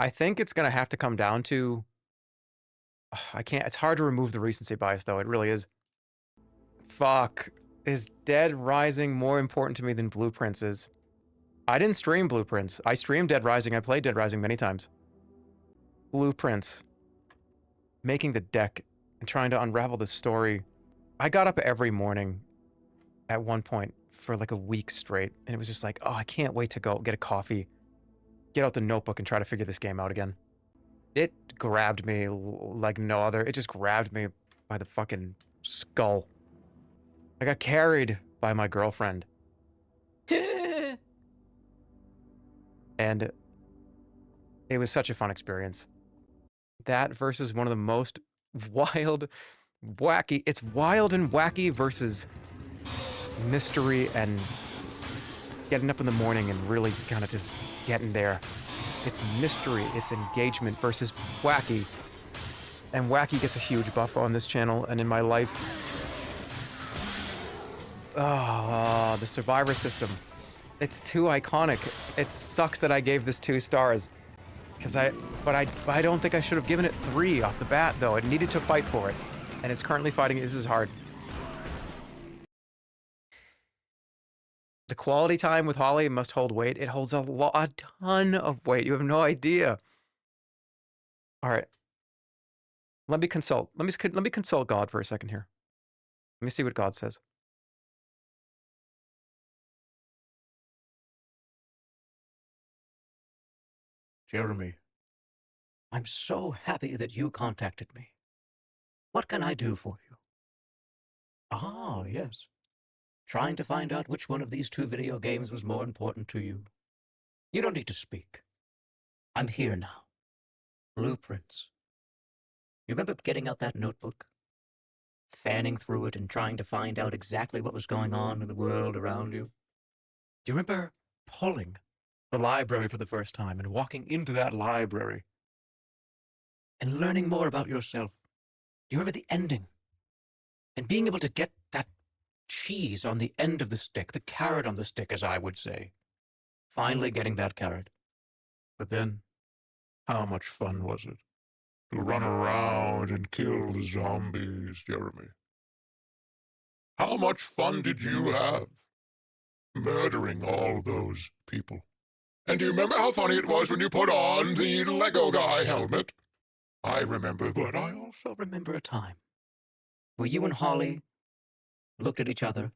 I think it's gonna have to come down to... it's hard to remove the recency bias, though. It really is. Fuck. Is Dead Rising more important to me than Blueprints is? I didn't stream Blueprints. I streamed Dead Rising. I played Dead Rising many times. Blueprints. Making the deck and trying to unravel the story. I got up every morning at one point for like a week straight, and it was just like, oh, I can't wait to go get a coffee, get out the notebook, and try to figure this game out again. It grabbed me like no other. It just grabbed me by the fucking skull. I got carried by my girlfriend. And it was such a fun experience. That versus one of the most wild, wacky... It's wild and wacky versus mystery and getting up in the morning and really kind of just getting there. It's mystery, it's engagement versus wacky. And wacky gets a huge buff on this channel and in my life. Oh, the survivor system. It's too iconic. It sucks that I gave this 2 stars. But I don't think I should have given it 3 off the bat, though. It needed to fight for it. And it's currently fighting. This is hard. The quality time with Holly must hold weight. It holds a ton of weight. You have no idea. All right. Let me consult. Let me consult God for a second here. Let me see what God says. Jeremy, I'm so happy that you contacted me. What can I do for you? Ah, yes. Trying to find out which one of these 2 video games was more important to you. You don't need to speak. I'm here now. Blueprints. You remember getting out that notebook? Fanning through it and trying to find out exactly what was going on in the world around you? Do you remember pulling the library for the first time and walking into that library and learning more about yourself? Do you remember the ending? And being able to get that cheese on the end of the stick, the carrot on the stick, as I would say. Finally getting that carrot. But then, how much fun was it to run around and kill the zombies, Jeremy? How much fun did you have murdering all those people? And do you remember how funny it was when you put on the Lego guy helmet? I remember, but I also remember a time where you and Holly looked at each other,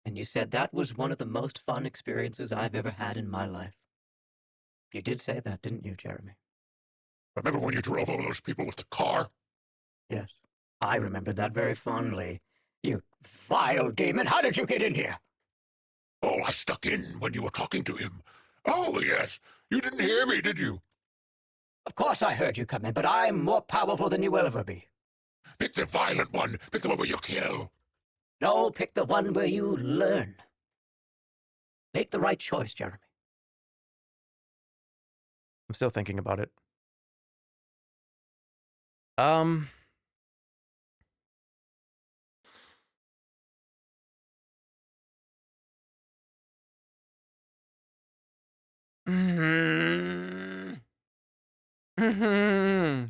and you said that was one of the most fun experiences I've ever had in my life. You did say that, didn't you, Jeremy? Remember when you drove over those people with the car? Yes, I remember that very fondly. You vile demon, how did you get in here? Oh, I stuck in when you were talking to him. Oh, yes. You didn't hear me, did you? Of course I heard you come in, but I'm more powerful than you will ever be. Pick the violent one. Pick the one where you kill. No, pick the one where you learn. Make the right choice, Jeremy. I'm still thinking about it.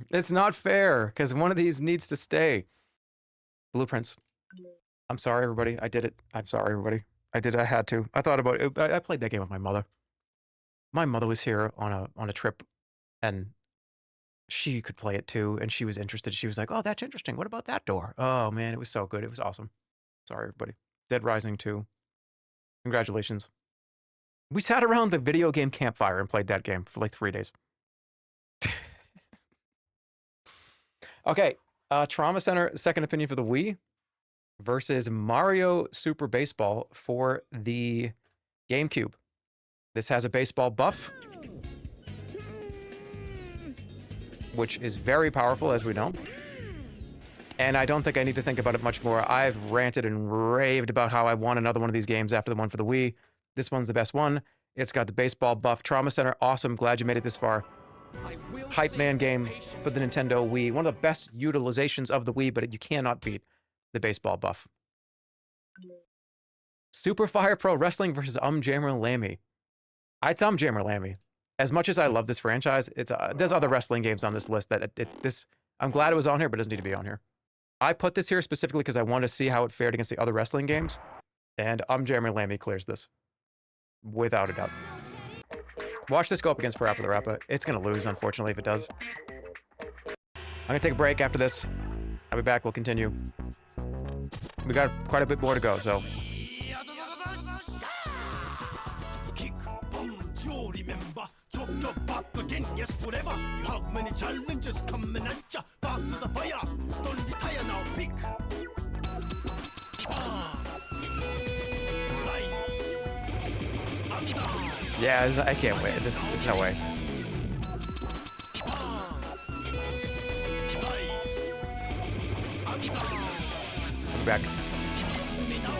It's not fair, because one of these needs to stay. Blueprints. I'm sorry, everybody. I did it. I'm sorry, everybody. I did it. I had to. I thought about it. I played that game with my mother. My mother was here on a trip, and she could play it too, and she was interested. She was like, "Oh, that's interesting. What about that door?" Oh, man, it was so good. It was awesome. Sorry, everybody. Dead Rising 2. Congratulations. We sat around the video game campfire and played that game for like 3 days. Okay, Trauma Center Second Opinion for the Wii versus Mario Super Baseball for the GameCube. This has a baseball buff, which is very powerful, as we know. And I don't think I need to think about it much more. I've ranted and raved about how I want another one of these games after the one for the Wii. This one's the best one. It's got the baseball buff. Trauma Center, awesome. Glad you made it this far. Hype man game for the Nintendo Wii. One of the best utilizations of the Wii, but you cannot beat the baseball buff. Super Fire Pro Wrestling versus Jammer Lammy. It's Jammer Lammy. As much as I love this franchise, there's other wrestling games on this list that I'm glad it was on here, but it doesn't need to be on here. I put this here specifically because I wanted to see how it fared against the other wrestling games, and Jammer Lammy clears this. Without a doubt. Watch this go up against Parappa the Rappa. It's going to lose, unfortunately, if it does. I'm going to take a break after this. I'll be back. We'll continue. We got quite a bit more to go, so. Yeah, I can't wait. There's no way. I'll be back.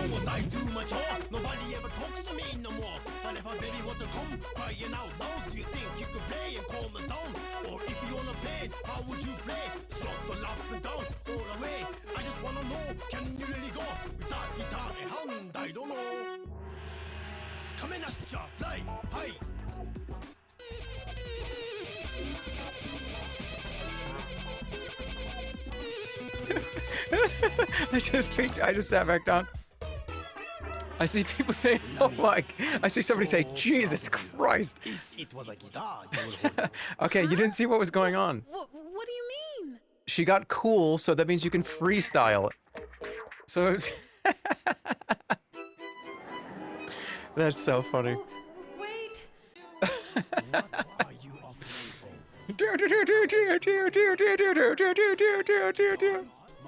long as I do my chore, nobody ever talks to me no more. But if a baby wants to come crying out loud, do you think you could play and calm it down? Or if you wanna play, how would you play? Slot the lap and down or away? I just wanna know, can you really go without guitar in hand? I don't know. Coming at ya, fly high. I just sat back down. I see people saying, oh my, I see somebody say, Jesus Christ. It was a guitar. Okay, you didn't see what was going on. What do you mean? She got cool, so that means you can freestyle it. So it's that's so funny. Wait.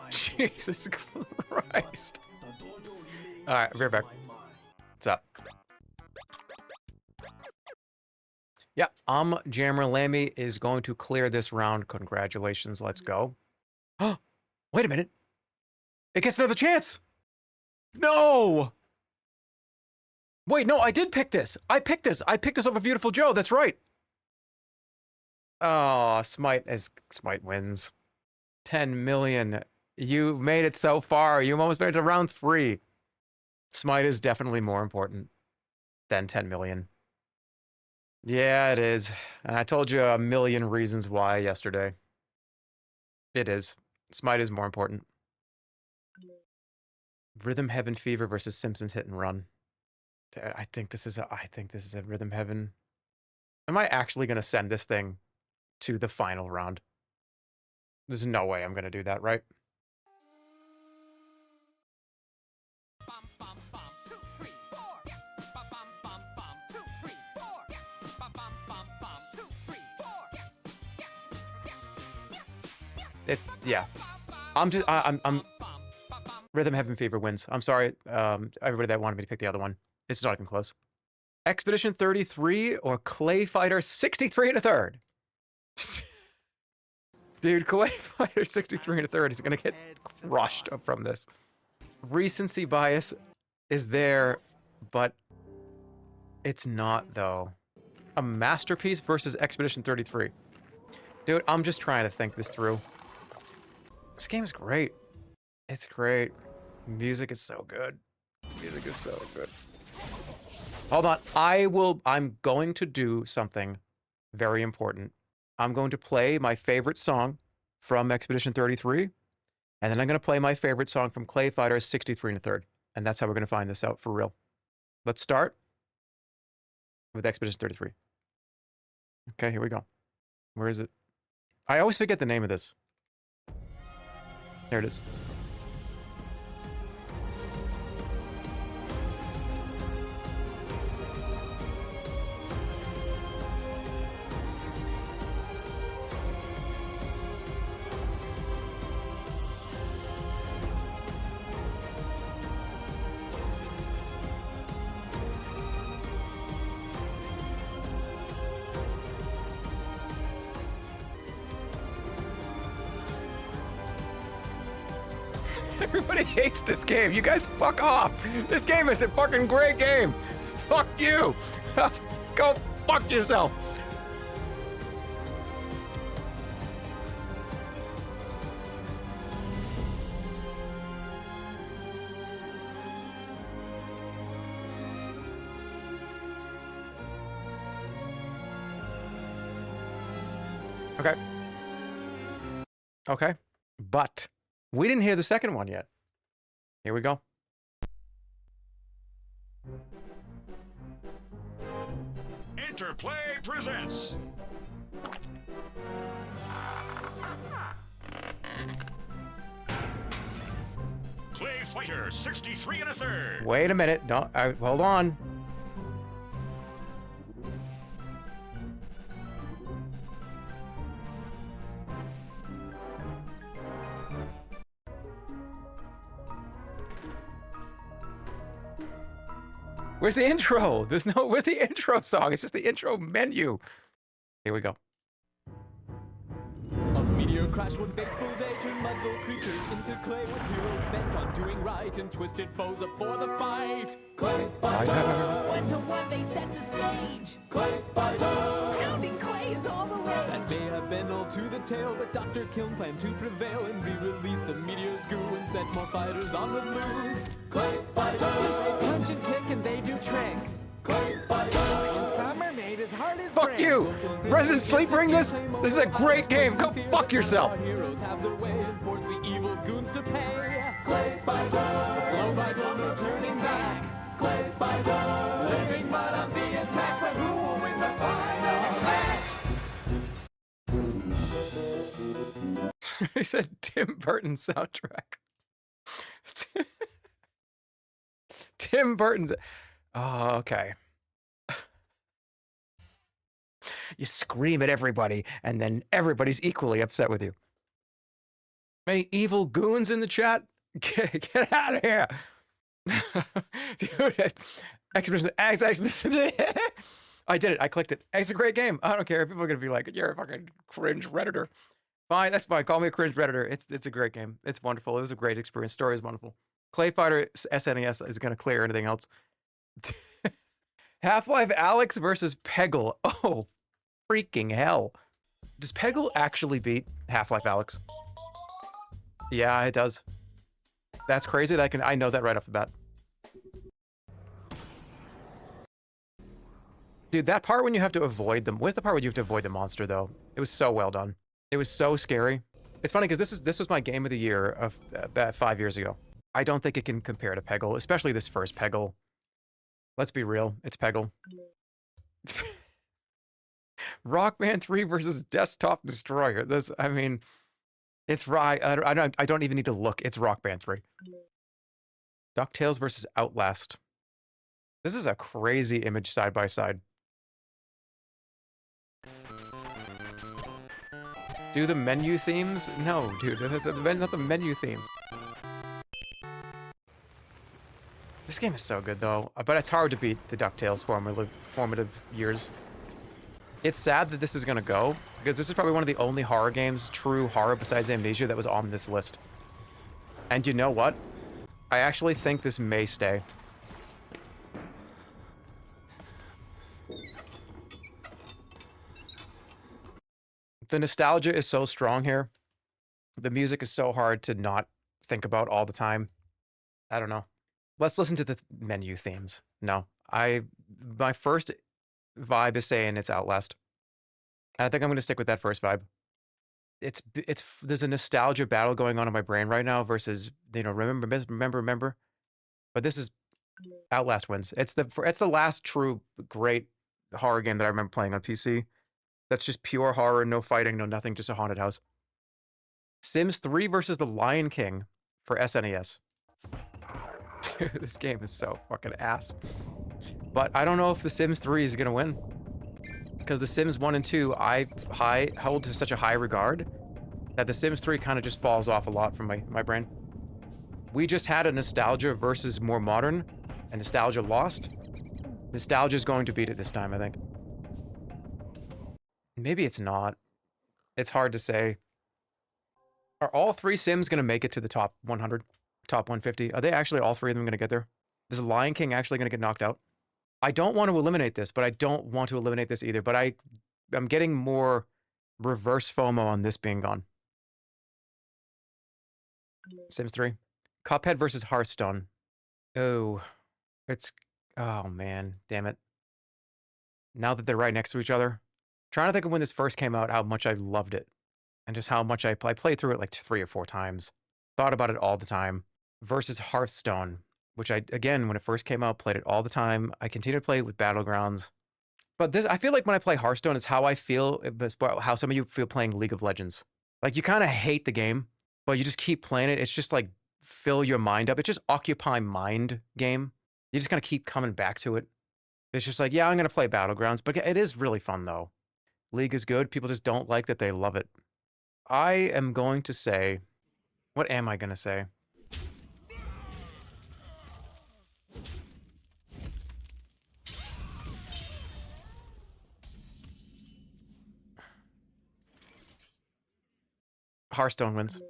Jesus Christ. Alright, I'll be right back. What's up? Yeah, Jerma Lammy is going to clear this round. Congratulations, let's go. Oh, wait a minute. It gets another chance. No! Wait, no, I did pick this. I picked this over Beautiful Joe, that's right. Oh, Smite wins. 10 million. You made it so far. You almost made it to round 3. Smite is definitely more important than 10 million. Yeah, it is. And I told you a million reasons why yesterday. It is. Smite is more important. Rhythm Heaven Fever versus Simpsons Hit and Run. I think this is a Rhythm Heaven. Am I actually going to send this thing to the final round? There's no way I'm going to do that, right? Yeah. I'm Rhythm Heaven Fever wins. I'm sorry, everybody that wanted me to pick the other one. It's not even close. Expedition 33 or Clay Fighter 63 1/3. Dude, Clay Fighter 63 1/3 is gonna get crushed from this. Recency bias is there, but it's not though. A masterpiece versus Expedition 33. Dude, I'm just trying to think this through. This game is great. It's great. Music is so good. Music is so good. Hold on. I'm going to do something very important. I'm going to play my favorite song from Expedition 33, and then I'm going to play my favorite song from Clay Fighter 63 1/3. And that's how we're going to find this out for real. Let's start with Expedition 33. Okay, here we go. Where is it? I always forget the name of this. There it is. Everybody hates this game. You guys fuck off. This game is a fucking great game. Fuck you. Go fuck yourself. Okay. Okay. But we didn't hear the second one yet. Here we go. Interplay presents Clay Fighter 63 1/3. Wait a minute. Don't hold on. Where's the intro? Where's the intro song? It's just the intro menu. Here we go. A mediocre crash one fateful day, turn mud-little creatures into clay, with heroes bent on doing right and twisted foes up for the fight. Clay fighter! 1-to-1 they set the stage. Clay fighter! Pounding clay is all the rage. That may have been all to the tale, but Dr. Kiln planned to prevail and re-release the meteor's goo and set more fighters on the loose. Clay fighter! They punch and kick and they do tricks. Clay fighter! And some are made as hard as Fuck you! Resident Sleep bring this? This is a great game. Go fuck yourself. Heroes have their way and force the evil goons to pay. Clay fighter! Blow by blow, no turning back. Clay fighter! Living mud on the attack, but who will win the final match? He said Tim Burton soundtrack. Tim Burton's. Oh, okay. You scream at everybody, and then everybody's equally upset with you. Any evil goons in the chat? Get out of here. Dude, Expedition. I did it. I clicked it. It's a great game. I don't care. People are going to be like, you're a fucking cringe Redditor. Fine, that's fine. Call me a cringe Redditor. It's a great game. It's wonderful. It was a great experience. Story is wonderful. Clay Fighter SNES is going to clear anything else. Half-Life Alyx versus Peggle. Oh, freaking hell. Does Peggle actually beat Half-Life Alyx? Yeah, it does. That's crazy that I know that right off the bat. Dude, that part when you have to avoid them. Where's the part where you have to avoid the monster, though? It was so well done. It was so scary. It's funny because this was my game of the year of about 5 years ago. I don't think it can compare to Peggle, especially this first Peggle. Let's be real, it's Peggle. Rock Band 3 versus Desktop Destroyer. This, I mean, it's right. I don't even need to look. It's Rock Band 3. DuckTales versus Outlast. This is a crazy image side by side. Do the menu themes? No, dude, that's not the menu themes. This game is so good, though, but it's hard to beat the DuckTales formative years. It's sad that this is going to go, because this is probably one of the only horror games, true horror besides Amnesia, that was on this list. And you know what? I actually think this may stay. The nostalgia is so strong here. The music is so hard to not think about all the time. I don't know. Let's listen to the menu themes. No, my first vibe is saying it's Outlast. And I think I'm going to stick with that first vibe. There's a nostalgia battle going on in my brain right now versus, you know, remember. But this is Outlast wins. It's the last true great horror game that I remember playing on PC. That's just pure horror, no fighting, no nothing, just a haunted house. Sims 3 versus The Lion King for SNES. Dude, this game is so fucking ass. But I don't know if The Sims 3 is gonna win. Because The Sims 1 and 2, I hold to such a high regard that The Sims 3 kind of just falls off a lot from my brain. We just had a nostalgia versus more modern, and nostalgia lost. Nostalgia is going to beat it this time, I think. Maybe it's not. It's hard to say. Are all three Sims going to make it to the top 100, top 150? Are they actually all three of them going to get there? Is Lion King actually going to get knocked out? I don't want to eliminate this, but I don't want to eliminate this either. But I'm getting more reverse FOMO on this being gone. Sims 3. Cuphead versus Hearthstone. Oh, man, damn it. Now that they're right next to each other. Trying to think of when this first came out, how much I loved it. And just how much I played through it like 3 or 4 times. Thought about it all the time. Versus Hearthstone, which again, when it first came out, played it all the time. I continue to play it with Battlegrounds. But this, I feel like when I play Hearthstone, is how I feel, how some of you feel playing League of Legends. Like, you kind of hate the game, but you just keep playing it. It's just like, fill your mind up. It's just occupy mind game. You just kind of keep coming back to it. It's just like, yeah, I'm going to play Battlegrounds, but it is really fun, though. League is good. People just don't like that they love it. I am going to say... What am I going to say? Hearthstone wins.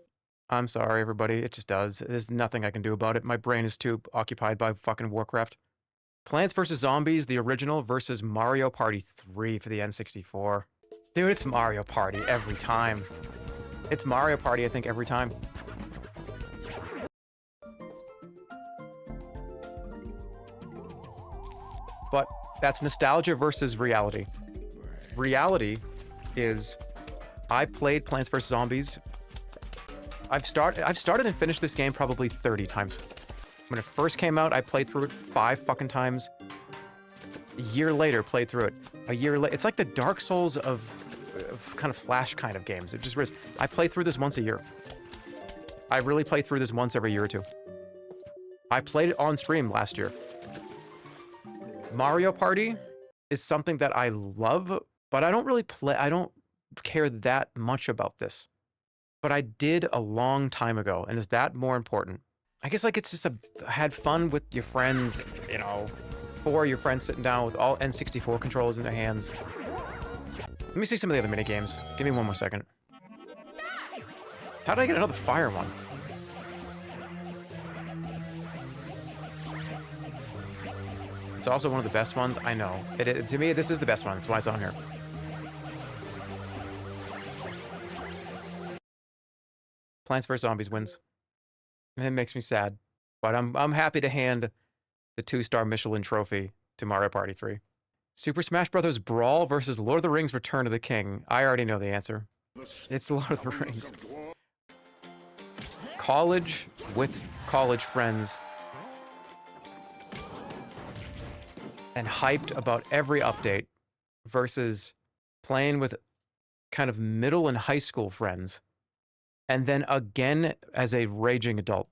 I'm sorry, everybody. It just does. There's nothing I can do about it. My brain is too occupied by fucking Warcraft. Plants vs. Zombies, the original, versus Mario Party 3 for the N64. Dude, it's Mario Party every time. It's Mario Party, I think, every time. But that's nostalgia versus reality. Reality is I played Plants vs. Zombies. I've started and finished this game probably 30 times. When it first came out, I played through it 5 fucking times. A year later, played through it. A year later, it's like the Dark Souls of kind of Flash kind of games. It just is. I play through this once a year. I really play through this once every year or two. I played it on stream last year. Mario Party is something that I love, but I don't really play. I don't care that much about this. But I did a long time ago, and is that more important? I guess like it's just had fun with your friends, you know, 4 of your friends sitting down with all N64 controllers in their hands. Let me see some of the other mini games. Give me one more second. How did I get another fire one? It's also one of the best ones. I know. To me, this is the best one. That's why it's on here. Plants vs. Zombies wins. It makes me sad, but I'm happy to hand the 2-star Michelin trophy to Mario Party 3. Super Smash Bros. Brawl versus Lord of the Rings Return of the King. I already know the answer. It's Lord of the Rings. College with college friends. And hyped about every update versus playing with kind of middle and high school friends. And then again as a raging adult.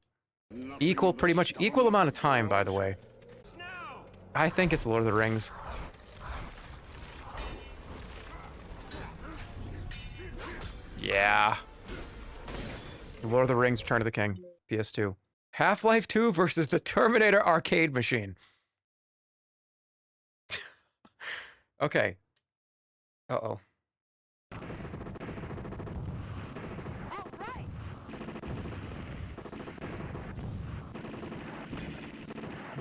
Pretty much equal amount of time, by the way. I think it's Lord of the Rings. Yeah. Lord of the Rings Return of the King, PS2. Half-Life 2 versus the Terminator arcade machine. Okay. Uh-oh.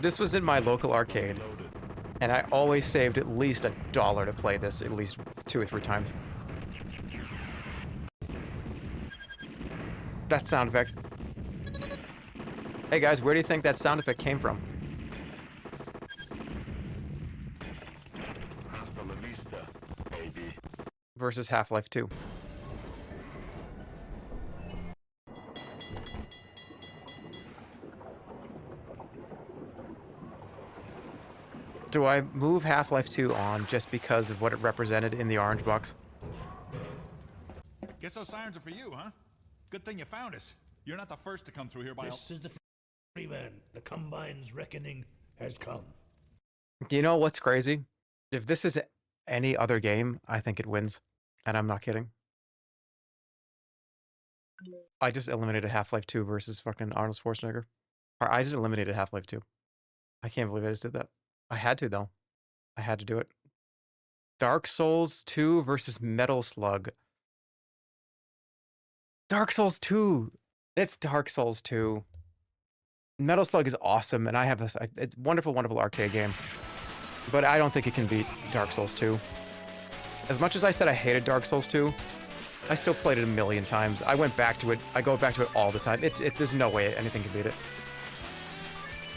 This was in my local arcade, and I always saved at least $1 to play this at least 2 or 3 times. That sound effect. Hey guys, where do you think that sound effect came from? Versus Half-Life 2. Do I move Half-Life 2 on just because of what it represented in the orange box? Guess those sirens are for you, huh? Good thing you found us. You're not the first to come through here by... This is the Freeman. The Combine's reckoning has come. Do you know what's crazy? If this is any other game, I think it wins. And I'm not kidding. I just eliminated Half-Life 2 versus fucking Arnold Schwarzenegger. Or I just eliminated Half-Life 2. I can't believe I just did that. I had to, though. I had to do it. Dark Souls 2 versus Metal Slug. Dark Souls 2. It's Dark Souls 2. Metal Slug is awesome, and I have it's a wonderful, wonderful arcade game. But I don't think it can beat Dark Souls 2. As much as I said I hated Dark Souls 2, I still played it a million times. I went back to it. I go back to it all the time. There's no way anything can beat it.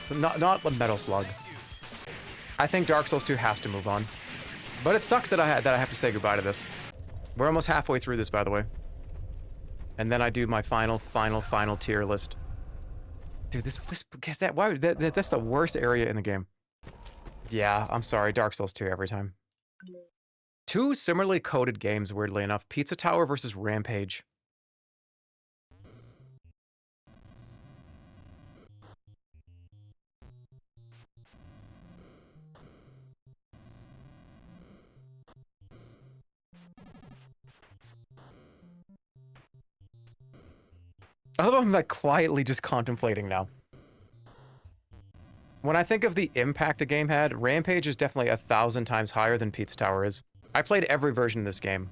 So not a Metal Slug. I think Dark Souls 2 has to move on. But it sucks that I have to say goodbye to this. We're almost halfway through this, by the way. And then I do my final tier list. Dude, that's the worst area in the game. Yeah, I'm sorry, Dark Souls 2 every time. 2 similarly coded games, weirdly enough. Pizza Tower versus Rampage. Although I'm like quietly just contemplating now. When I think of the impact a game had, Rampage is definitely 1,000 times higher than Pizza Tower is. I played every version of this game.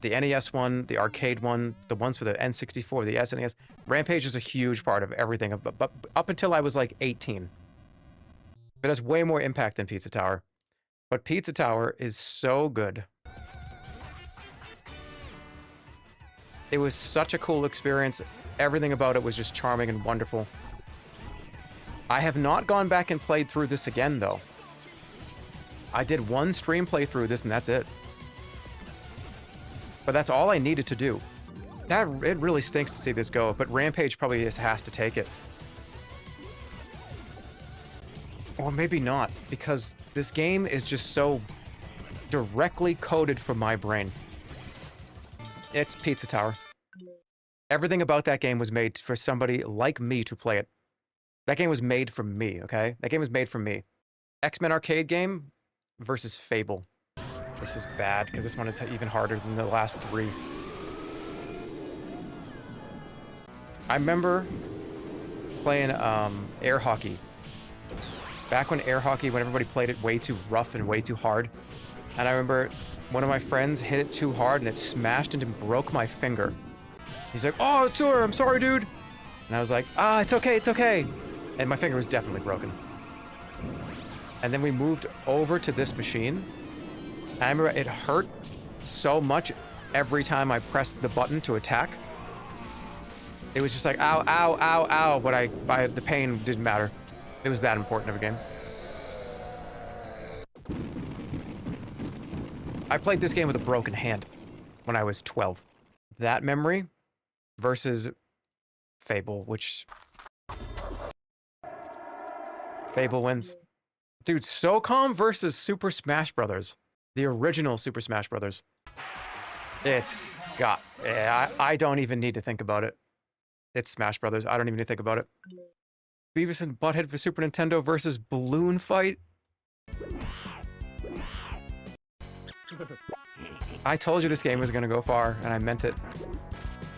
The NES one, the arcade one, the ones for the N64, the SNES. Rampage is a huge part of everything, but up until I was like 18. It has way more impact than Pizza Tower. But Pizza Tower is so good. It was such a cool experience. Everything about it was just charming and wonderful. I have not gone back and played through this again, though. I did one stream playthrough this, and that's it. But that's all I needed to do. It really stinks to see this go, but Rampage probably just has to take it. Or maybe not, because this game is just so directly coded for my brain. It's Pizza Tower. Everything about that game was made for somebody like me to play it. That game was made for me, okay? That game was made for me. X-Men arcade game versus Fable. This is bad, because this one is even harder than the last three. I remember playing air hockey. Back when air hockey, when everybody played it way too rough and way too hard. And I remember one of my friends hit it too hard and it smashed and broke my finger. He's like, "Oh, it's sore, I'm sorry, dude." And I was like, "Ah, it's okay, it's okay." And my finger was definitely broken. And then we moved over to this machine. I remember it hurt so much every time I pressed the button to attack. It was just like, ow, ow, ow, ow, but the pain didn't matter. It was that important of a game. I played this game with a broken hand when I was 12. That memory versus Fable, which... Fable wins. Dude, SOCOM versus Super Smash Brothers. The original Super Smash Brothers. It's got... Yeah, I don't even need to think about it. It's Smash Brothers. I don't even need to think about it. Beavis and Butthead for Super Nintendo versus Balloon Fight. I told you this game was going to go far, and I meant it.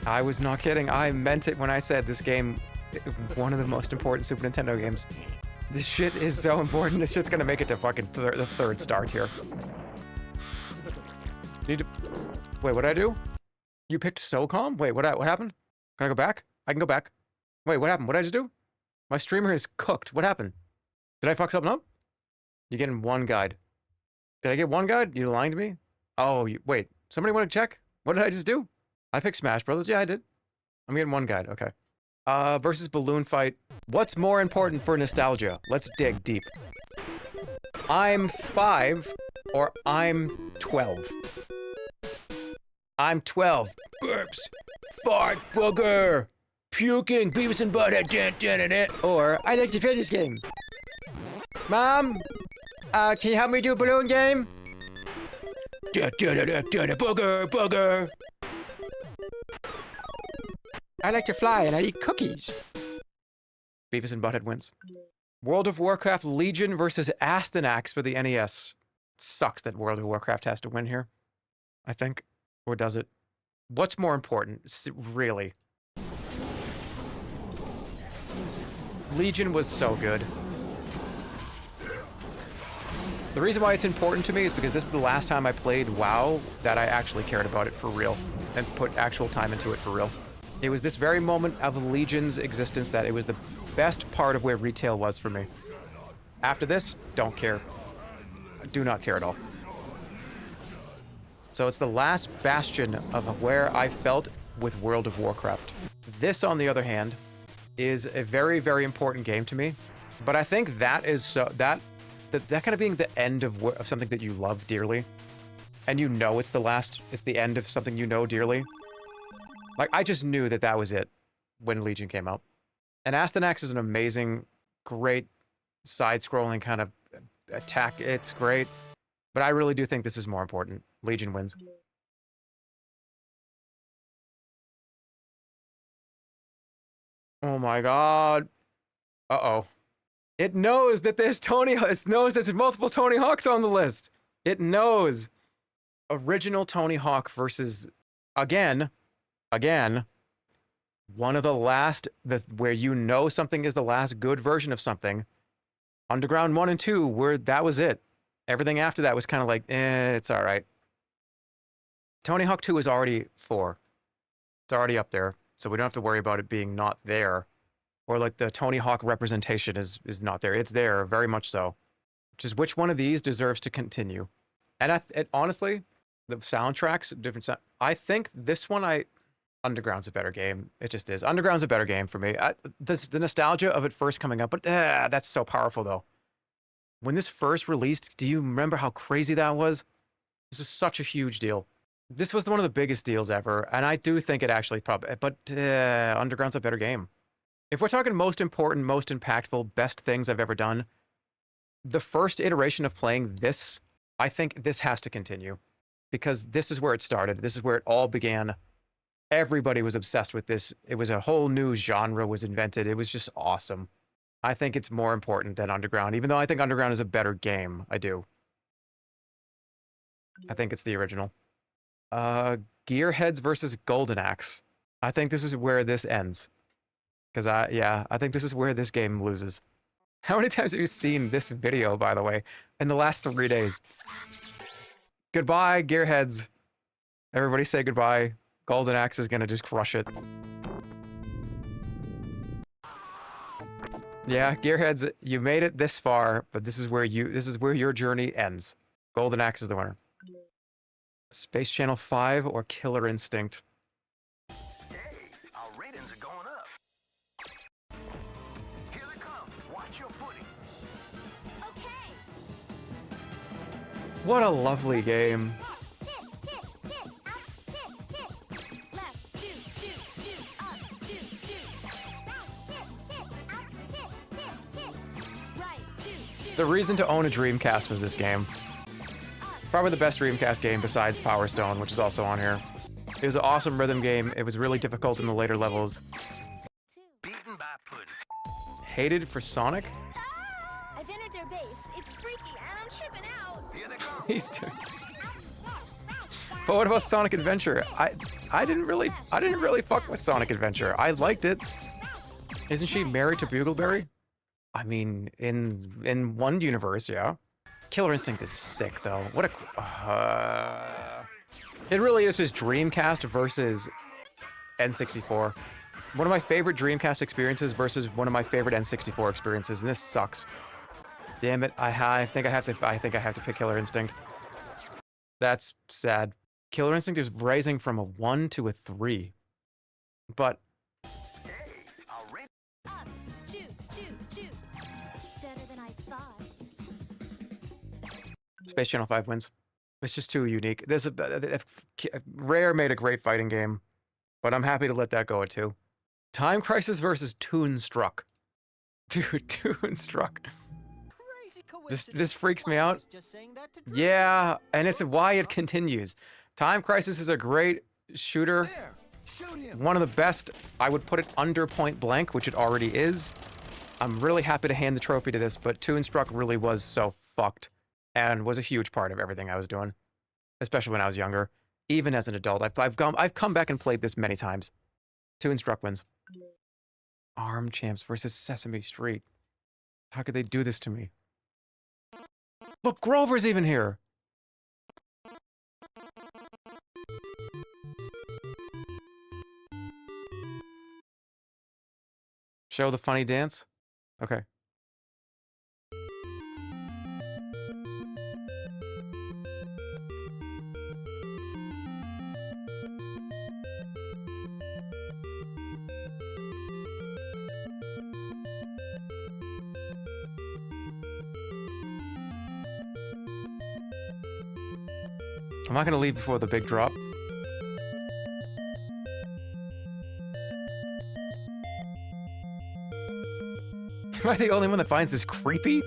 I was not kidding. I meant it when I said this game, one of the most important Super Nintendo games. This shit is so important, it's just going to make it to fucking the third star tier. Need to... Wait, what did I do? You picked SOCOM? Wait, what happened? Can I go back? I can go back. Wait, what happened? What did I just do? My streamer is cooked. What happened? Did I fuck something up? You're getting one guide. Did I get one guide? You lying to me? Oh, wait. Somebody want to check? What did I just do? I picked Smash Brothers. Yeah, I did. I'm getting one guide. Okay. Versus Balloon Fight. What's more important for nostalgia? Let's dig deep. I'm 5 or I'm 12. I'm 12. Burps. Fart booger. Puking. Beavis and Butthead. Or I like to play this game. Mom, can you help me do a balloon game? Booger, booger. I like to fly and I eat cookies. Beavis and Butthead wins. World of Warcraft Legion versus Astyanax for the NES. Sucks that World of Warcraft has to win here, I think. Or does it? What's more important? Really? Legion was so good. The reason why it's important to me is because this is the last time I played WoW that I actually cared about it for real and put actual time into it for real. It was this very moment of Legion's existence that it was the best part of where retail was for me. After this, don't care. I do not care at all. So it's the last bastion of where I felt with World of Warcraft. This, on the other hand, is a very, very important game to me. But I think that is so... That kind of being the end of something that you love dearly, and you know it's the end of something you know dearly. Like, I just knew that that was it when Legion came out. And Astyanax is an amazing, great, side-scrolling kind of attack. It's great. But I really do think this is more important. Legion wins. Oh my god. Uh-oh. It knows that there's it knows there's multiple Tony Hawks on the list. It knows. Original Tony Hawk versus, again, one of the last, where you know something is the last good version of something. Underground 1 and 2, where that was it. Everything after that was kind of like, it's all right. Tony Hawk 2 is already 4. It's already up there, so we don't have to worry about it being not there. Or like the Tony Hawk representation is not there. It's there, very much so. Just which one of these deserves to continue? And honestly, the soundtracks, different sound. I think this one, Underground's a better game. It just is. Underground's a better game for me. The nostalgia of it first coming up, but that's so powerful though. When this first released, do you remember how crazy that was? This was such a huge deal. This was one of the biggest deals ever, and I do think it actually probably, but Underground's a better game. If we're talking most important, most impactful, best things I've ever done, the first iteration of playing this, I think this has to continue. Because this is where it started. This is where it all began. Everybody was obsessed with this. It was a whole new genre was invented. It was just awesome. I think it's more important than Underground, even though I think Underground is a better game. I do. I think it's the original. Gearheads versus Golden Axe. I think this is where this ends. Because I think this is where this game loses. How many times have you seen this video, by the way, in the last 3 days? Goodbye, Gearheads. Everybody say goodbye. Golden Axe is gonna just crush it. Yeah, Gearheads, you made it this far, but this is where your journey ends. Golden Axe is the winner. Space Channel 5 or Killer Instinct? Our ratings are going up. Here they come. Watch your footing. What a lovely game. The reason to own a Dreamcast was this game. Probably the best Dreamcast game besides Power Stone, which is also on here. It was an awesome rhythm game. It was really difficult in the later levels. Beaten by pudding. Hated for Sonic? I've entered their base. It's freaky, and I'm tripping out. Here they come. He's doing. But what about Sonic Adventure? I didn't really fuck with Sonic Adventure. I liked it. Isn't she married to Bugleberry? I mean, in one universe, yeah. Killer Instinct is sick, though. What a... It really is just Dreamcast versus N64. One of my favorite Dreamcast experiences versus one of my favorite N64 experiences, and this sucks. Damn it! I think I have to pick Killer Instinct. That's sad. Killer Instinct is rising from a 1 to a 3, but. Space Channel 5 wins. It's just too unique. There's Rare made a great fighting game, but I'm happy to let that go at 2. Time Crisis versus Toonstruck. Dude, Toonstruck. This freaks me out. Yeah, and it's why it continues. Time Crisis is a great shooter. One of the best. I would put it under Point Blank, which it already is. I'm really happy to hand the trophy to this, but Toonstruck really was so fucked. And was a huge part of everything I was doing, especially when I was younger. Even as an adult, I've come back and played this many times. Toonstruck wins. Arm Champs versus Sesame Street. How could they do this to me? Look, Grover's even here. Show the funny dance? Okay. I'm not going to leave before the big drop. Am I the only one that finds this creepy?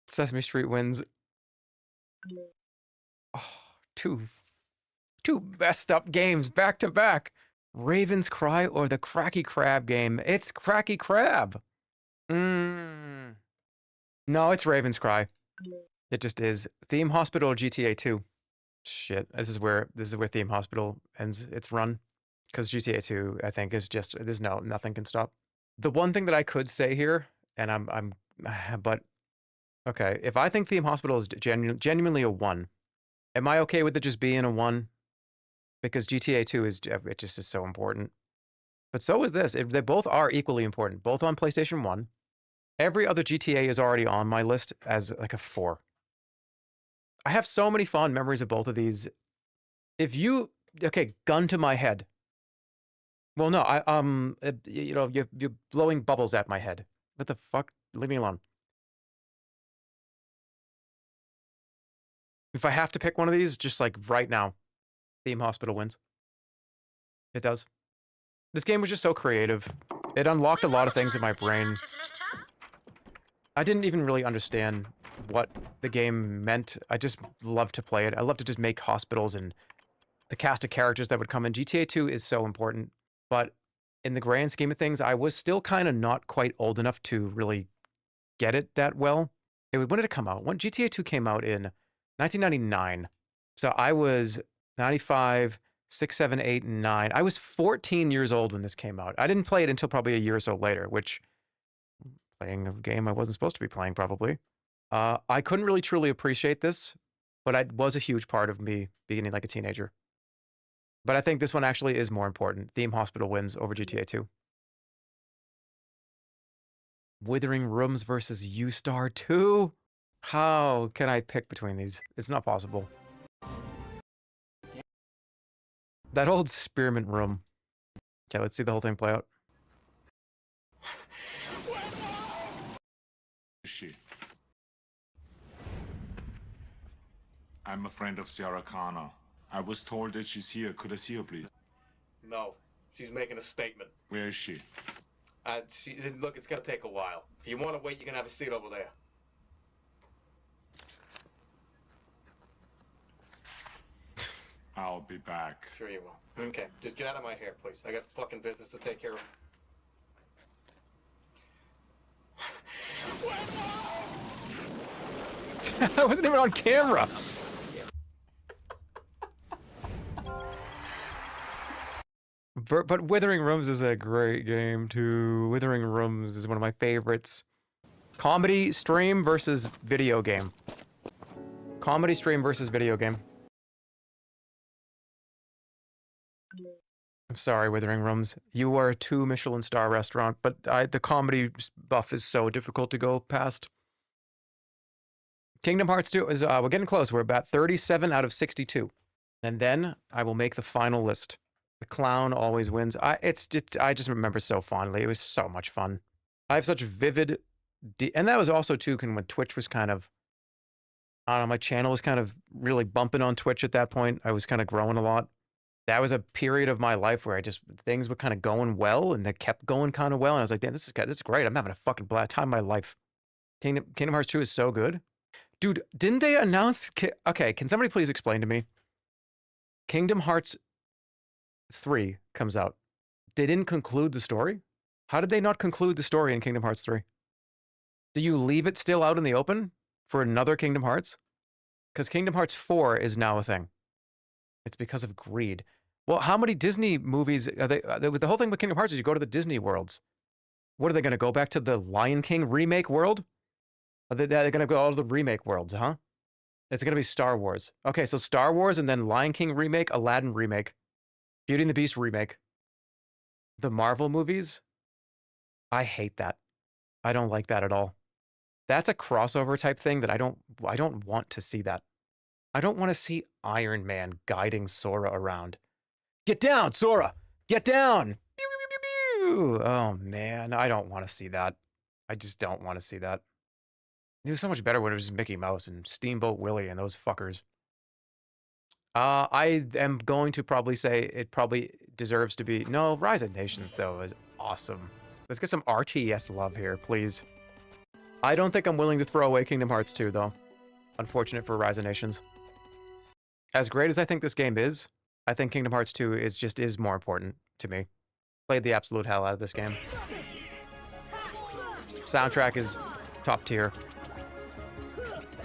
Sesame Street wins. Oh, two messed up games back to back. Raven's Cry or the Cracky Crab game. It's Cracky Crab. No, it's Raven's Cry. It just is. Theme Hospital or GTA 2. Shit, this is where Theme Hospital ends its run. Because GTA 2, I think, is just nothing can stop. The one thing that I could say here, and but Okay, if I think Theme Hospital is genuinely a 1, am I okay with it just being a 1? Because GTA 2 is, it just is so important. But so is this. They both are equally important, both on PlayStation 1. Every other GTA is already on my list as like a 4. I have so many fond memories of both of these. If you, okay, gun to my head. Well, no, you know, you're blowing bubbles at my head. What the fuck? Leave me alone. If I have to pick one of these, just like right now, Theme Hospital wins. It does. This game was just so creative. It unlocked a lot of things in my brain. I didn't even really understand what the game meant. I just loved to play it. I loved to just make hospitals and the cast of characters that would come in. GTA 2 is so important, but in the grand scheme of things, I was still kind of not quite old enough to really get it that well. When did it come out? When GTA 2 came out in 1999. So I was 95, 6, 7, 8, and 9. I was 14 years old when this came out. I didn't play it until probably a year or so later, which, playing a game I wasn't supposed to be playing probably. I couldn't really truly appreciate this, but it was a huge part of me beginning like a teenager. But I think this one actually is more important. Theme Hospital wins over GTA 2. Withering Rooms versus U-Star 2? How can I pick between these? It's not possible. That old spearmint room. Okay, let's see the whole thing play out. She. I'm a friend of Sierra Connor. I was told that she's here. Could I see her, please? No, she's making a statement. Where is she? Look, it's gonna take a while. If you want to wait, you can have a seat over there. I'll be back. Sure you will. Okay, just get out of my hair, please. I got fucking business to take care of. I wasn't even on camera. But Withering Rooms is a great game too. Withering Rooms is one of my favorites. Comedy stream versus video game. Comedy stream versus video game. I'm sorry, Withering Rooms. You are a 2 Michelin star restaurant, but the comedy buff is so difficult to go past. Kingdom Hearts 2 is, we're getting close. We're about 37 out of 62. And then I will make the final list. The clown always wins. I just remember so fondly. It was so much fun. I have such vivid, and that was also too when Twitch was kind of, I don't know, my channel was kind of really bumping on Twitch at that point. I was kind of growing a lot. That was a period of my life where things were kind of going well, and they kept going kind of well. And I was like, damn, this is great. I'm having a fucking blast time of my life. Kingdom Hearts 2 is so good. Dude, didn't they announce, okay, can somebody please explain to me? Kingdom Hearts 3 comes out. They didn't conclude the story? How did they not conclude the story in Kingdom Hearts 3? Do you leave it still out in the open for another Kingdom Hearts? Because Kingdom Hearts 4 is now a thing. It's because of greed. Well, how many Disney movies are they? The whole thing with Kingdom Hearts is you go to the Disney worlds. What are they going to go back to the Lion King remake world? They're going to go all to the remake worlds, huh? It's going to be Star Wars. Okay, so Star Wars and then Lion King remake, Aladdin remake, Beauty and the Beast remake. The Marvel movies? I hate that. I don't like that at all. That's a crossover type thing that I don't want to see that. I don't want to see Iron Man guiding Sora around. Get down, Sora! Get down! Pew, pew, pew, pew, pew. Oh man, I don't want to see that. I just don't want to see that. It was so much better when it was Mickey Mouse and Steamboat Willie and those fuckers. I am going to probably say it probably deserves to be... No, Rise of Nations, though, is awesome. Let's get some RTS love here, please. I don't think I'm willing to throw away Kingdom Hearts 2, though. Unfortunate for Rise of Nations. As great as I think this game is, I think Kingdom Hearts 2 is more important to me. Played the absolute hell out of this game. Soundtrack is top tier.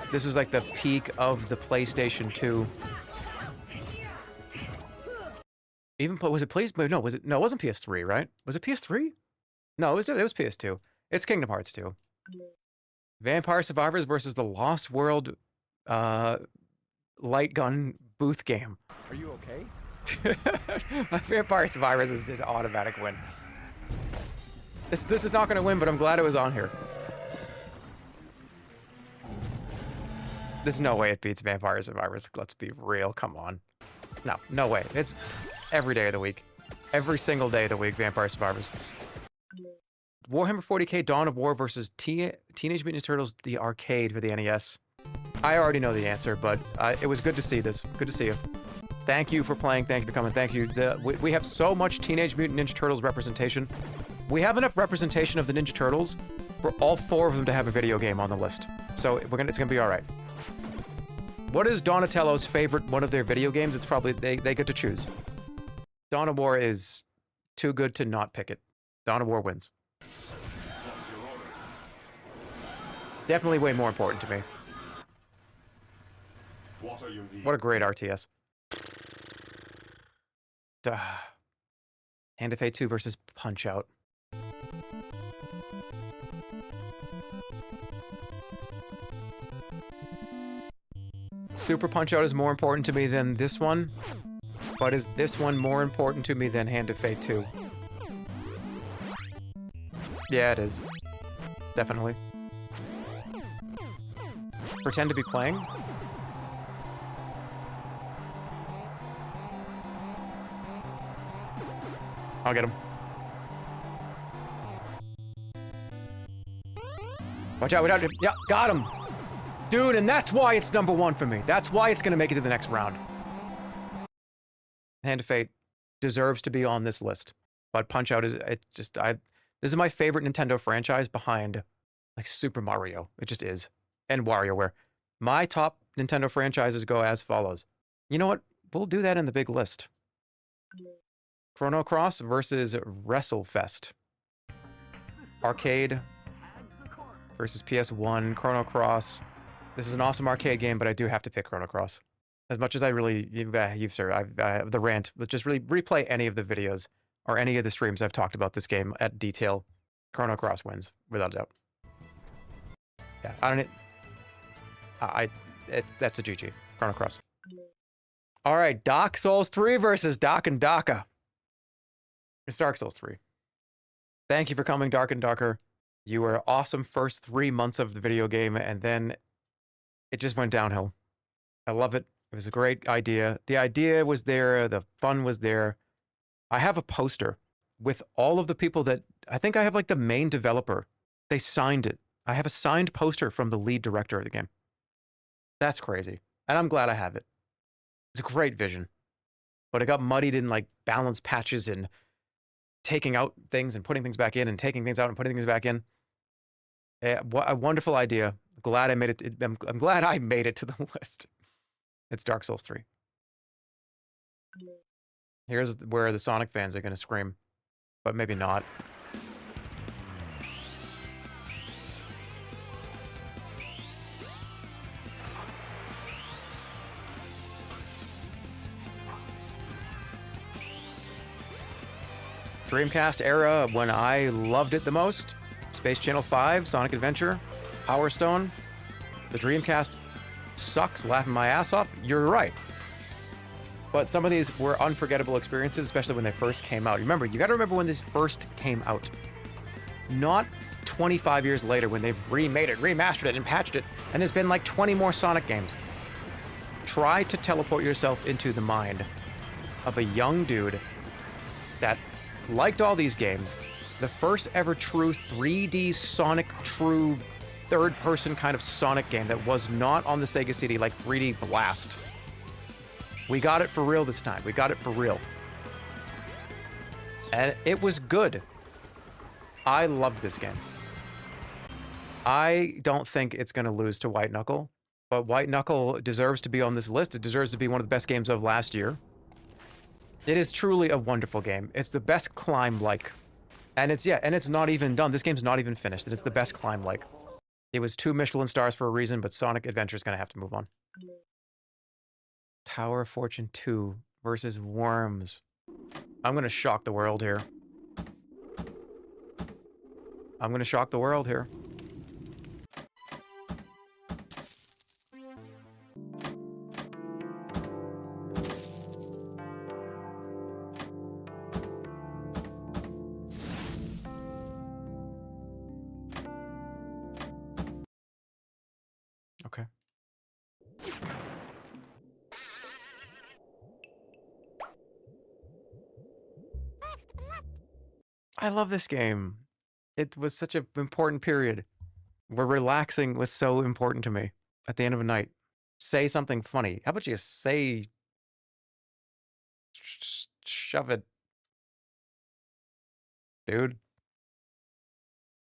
This was like the peak of the PlayStation 2. Even was it PlayStation? No, was it? No, it wasn't PS3, right? Was it PS3? No, it was PS2. It's Kingdom Hearts 2. Vampire Survivors versus the Lost World light gun booth game. Are you okay? Vampire Survivors is just automatic win. This is not going to win, but I'm glad it was on here. There's no way it beats Vampire Survivors. Let's be real. Come on. No way. It's every day of the week. Every single day of the week, Vampire Survivors. Warhammer 40k Dawn of War versus Teenage Mutant Ninja Turtles, the arcade for the NES. I already know the answer, but it was good to see this. Good to see you. Thank you for playing. Thank you for coming. Thank you. We have so much Teenage Mutant Ninja Turtles representation. We have enough representation of the Ninja Turtles for all 4 of them to have a video game on the list. So it's gonna be all right. What is Donatello's favorite one of their video games? It's probably they get to choose. Dawn of War is too good to not pick it. Dawn of War wins. Definitely way more important to me. What a great RTS. Duh. Hand of Fate 2 versus Punch-Out. Super Punch-Out is more important to me than this one, but is this one more important to me than Hand of Fate 2? Yeah, it is. Definitely. Pretend to be playing? I'll get him. Watch out, watch out. Yeah, got him. Dude, and that's why it's #1 for me. That's why it's going to make it to the next round. Hand of Fate deserves to be on this list. But Punch-Out is, this is my favorite Nintendo franchise behind, like, Super Mario. It just is. And WarioWare. My top Nintendo franchises go as follows. You know what? We'll do that in the big list. Chrono Cross versus WrestleFest. Arcade versus PS1. Chrono Cross. This is an awesome arcade game, but I do have to pick Chrono Cross. As much as I really, the rant was just really replay any of the videos or any of the streams I've talked about this game at detail. Chrono Cross wins, without a doubt. Yeah, that's a GG. Chrono Cross. All right, Dark Souls 3 versus Dark and Darker. It's Dark Souls 3. Thank you for coming, Dark and Darker. You were awesome first 3 months of the video game, and then it just went downhill. I love it. It was a great idea. The idea was there. The fun was there. I have a poster with all of the people that, I think I have like the main developer. They signed it. I have a signed poster from the lead director of the game. That's crazy. And I'm glad I have it. It's a great vision. But it got muddied in like balance patches and taking out things and putting things back in and taking things out and putting things back in. What a wonderful idea. Glad I made it. I'm glad I made it to the list. It's Dark Souls 3. Here's where the Sonic fans are going to scream, but maybe not. Dreamcast era when I loved it the most. Space Channel 5, Sonic Adventure, Power Stone. The Dreamcast sucks, laughing my ass off. You're right. But some of these were unforgettable experiences, especially when they first came out. Remember, you got to remember when these first came out. Not 25 years later when they've remade it, remastered it, and patched it, and there's been like 20 more Sonic games. Try to teleport yourself into the mind of a young dude that liked all these games. The first ever true 3D Sonic, true third-person kind of Sonic game that was not on the Sega CD, like 3D Blast. We got it for real this time. We got it for real. And it was good. I loved this game. I don't think it's going to lose to White Knuckle, but White Knuckle deserves to be on this list. It deserves to be one of the best games of last year. It is truly a wonderful game. It's the best climb-like. And it's not even done. This game's not even finished. It's the best climb-like. It was 2 Michelin stars for a reason, but Sonic Adventure is going to have to move on. Tower of Fortune 2 versus Worms. I'm going to shock the world here. I'm going to shock the world here. Okay. I love this game. It was such an important period where relaxing was so important to me at the end of a night. Say something funny. How about you say... shove it. Dude.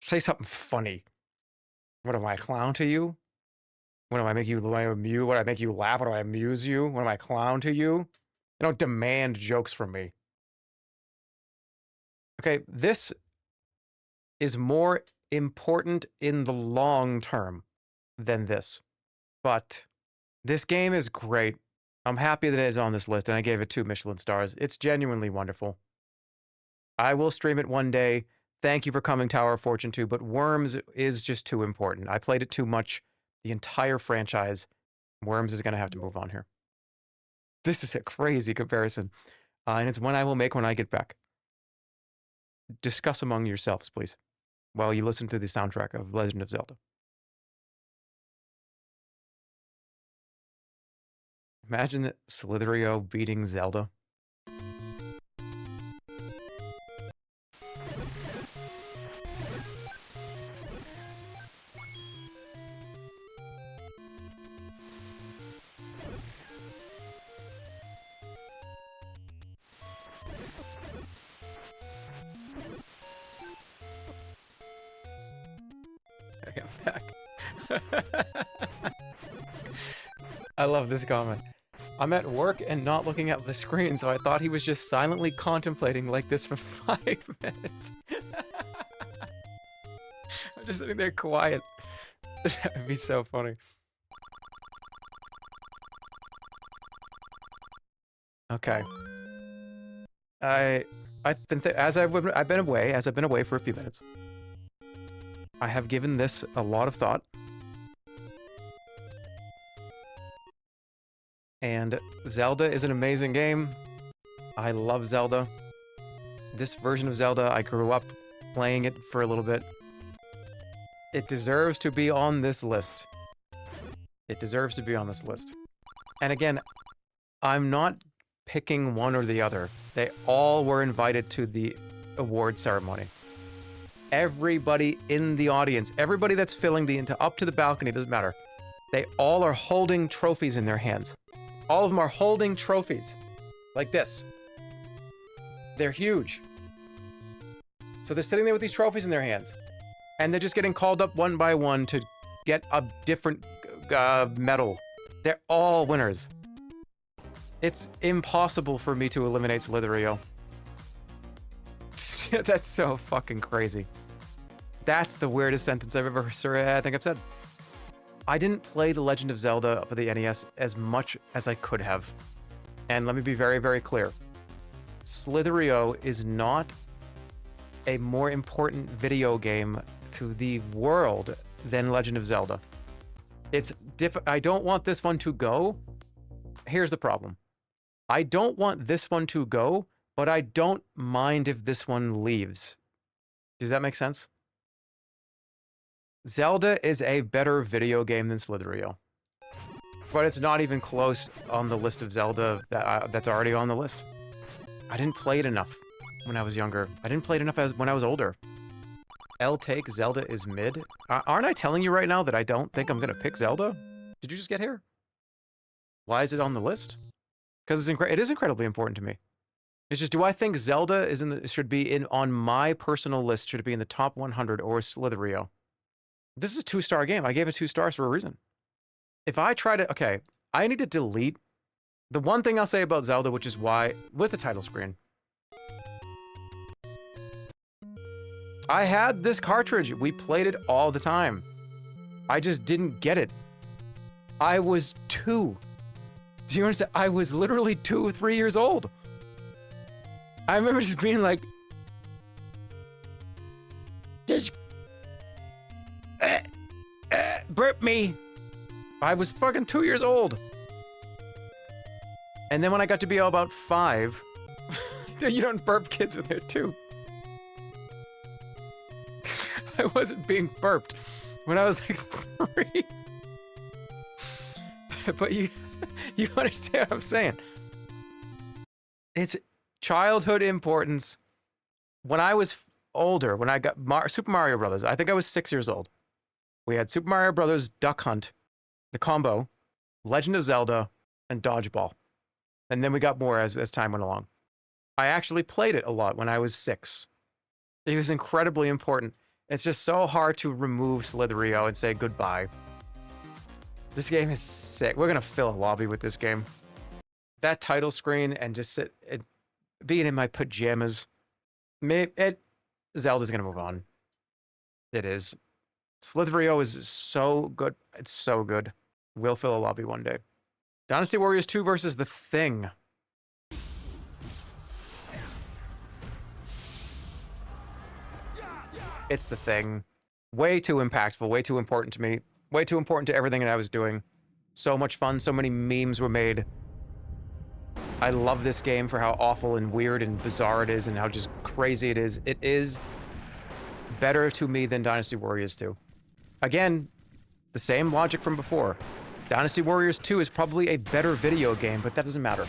Say something funny. What am I, a clown to you? What do I make you amuse? What do I make you laugh? What do I amuse you? What am I, a clown to you? You don't demand jokes from me. Okay, this is more important in the long term than this. But this game is great. I'm happy that it is on this list, and I gave it 2 Michelin stars. It's genuinely wonderful. I will stream it one day. Thank you for coming, Tower of Fortune 2, but Worms is just too important. I played it too much. The entire franchise. Worms is going to have to move on here. This is a crazy comparison. And it's one I will make when I get back. Discuss among yourselves, please, while you listen to the soundtrack of Legend of Zelda. Imagine Slitherio beating Zelda. Okay, I'm back. I love this comment. I'm at work and not looking at the screen, so I thought he was just silently contemplating like this for 5 minutes. I'm just sitting there quiet. That would be so funny. Okay. I've been away for a few minutes. I have given this a lot of thought. And Zelda is an amazing game. I love Zelda. This version of Zelda, I grew up playing it for a little bit. It deserves to be on this list. It deserves to be on this list. And again, I'm not picking one or the other. They all were invited to the award ceremony. Everybody in the audience, everybody that's filling up to the balcony, doesn't matter. They all are holding trophies in their hands. All of them are holding trophies. Like this. They're huge. So they're sitting there with these trophies in their hands. And they're just getting called up one by one to get a different medal. They're all winners. It's impossible for me to eliminate Slitherio. That's so fucking crazy. That's the weirdest sentence I've ever heard. I think I've said. I didn't play The Legend of Zelda for the NES as much as I could have. And let me be very, very clear. Slitherio is not a more important video game to the world than Legend of Zelda. I don't want this one to go. Here's the problem. I don't want this one to go, but I don't mind if this one leaves. Does that make sense? Zelda is a better video game than Slitherio. But it's not even close on the list of Zelda that's already on the list. I didn't play it enough when I was younger. I didn't play it enough when I was older. Take Zelda is mid. Aren't I telling you right now that I don't think I'm going to pick Zelda? Did you just get here? Why is it on the list? Because it is incredibly important to me. It's just, do I think Zelda should be on my personal list? Should it be in the top 100 or Slitherio? This is a 2-star game. I gave it 2 stars for a reason. If I try to... Okay, I need to delete... The one thing I'll say about Zelda, which is why... With the title screen. I had this cartridge. We played it all the time. I just didn't get it. I was 2. Do you understand? I was literally 2 or 3 years old. I remember just being like... Just... burp me. I was fucking 2 years old. And then when I got to be about 5... You don't burp kids when they're 2. I wasn't being burped when I was like 3. but you understand what I'm saying. It's childhood importance. When I was older, when I got Super Mario Brothers, I think I was 6 years old. We had Super Mario Brothers, Duck Hunt, the combo, Legend of Zelda, and Dodgeball. And then we got more as time went along. I actually played it a lot when I was 6. It was incredibly important. It's just so hard to remove Slitherio and say goodbye. This game is sick. We're gonna fill a lobby with this game. That title screen and just being in my pajamas. Zelda's gonna move on. It is. Slitherio is so good. It's so good. We'll fill a lobby one day. Dynasty Warriors 2 versus The Thing. It's The Thing. Way too impactful, way too important to me. Way too important to everything that I was doing. So much fun, so many memes were made. I love this game for how awful and weird and bizarre it is and how just crazy it is. It is better to me than Dynasty Warriors 2. Again, the same logic from before. Dynasty Warriors 2 is probably a better video game, but that doesn't matter.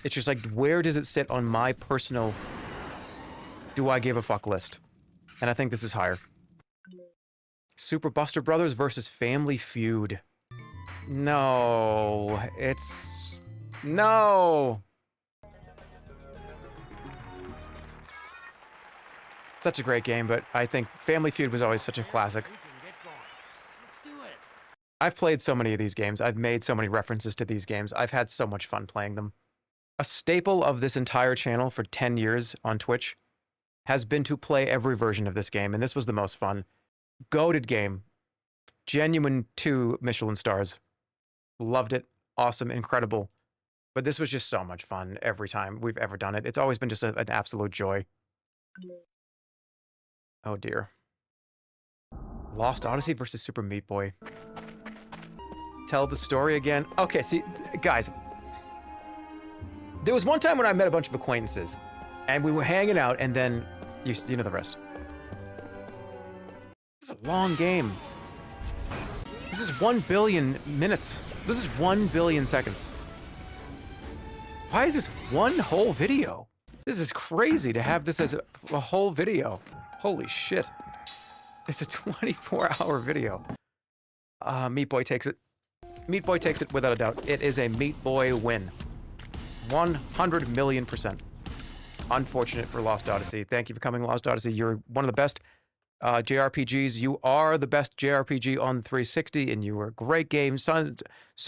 It's just like, where does it sit on my personal do I give a fuck list? And I think this is higher. Super Buster Brothers versus Family Feud. No, it's... No! Such a great game, but I think Family Feud was always such a classic. I've played so many of these games. I've made so many references to these games. I've had so much fun playing them. A staple of this entire channel for 10 years on Twitch has been to play every version of this game, and this was the most fun. Goated game. Genuine 2 Michelin stars. Loved it. Awesome. Incredible. But this was just so much fun every time we've ever done it. It's always been just an absolute joy. Oh dear. Lost Odyssey versus Super Meat Boy. Tell the story again. Okay, see, guys. There was one time when I met a bunch of acquaintances, and we were hanging out, and then you know the rest. This is a long game. This is 1 billion minutes. This is 1 billion seconds. Why is this one whole video? This is crazy to have this as a whole video. Holy shit. It's a 24-hour video. Meat Boy takes it. Meat Boy takes it without a doubt. It is a Meat Boy win. 100 million %. Unfortunate for Lost Odyssey. Thank you for coming, Lost Odyssey. You're one of the best JRPGs. You are the best JRPG on the 360, and you were a great game. So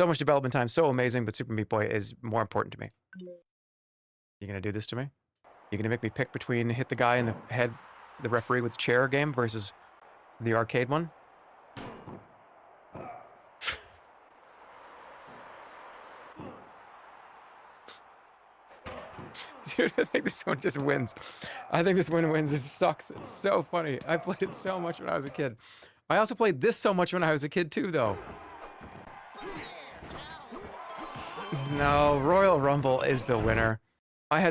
much development time, so amazing, but Super Meat Boy is more important to me. You gonna do this to me? You gonna make me pick between hit the guy in the head, the referee with chair game versus the arcade one? Dude, I think this one just wins. I think this one wins. It sucks. It's so funny. I played it so much when I was a kid. I also played this so much when I was a kid too, though. No, Royal Rumble is the winner.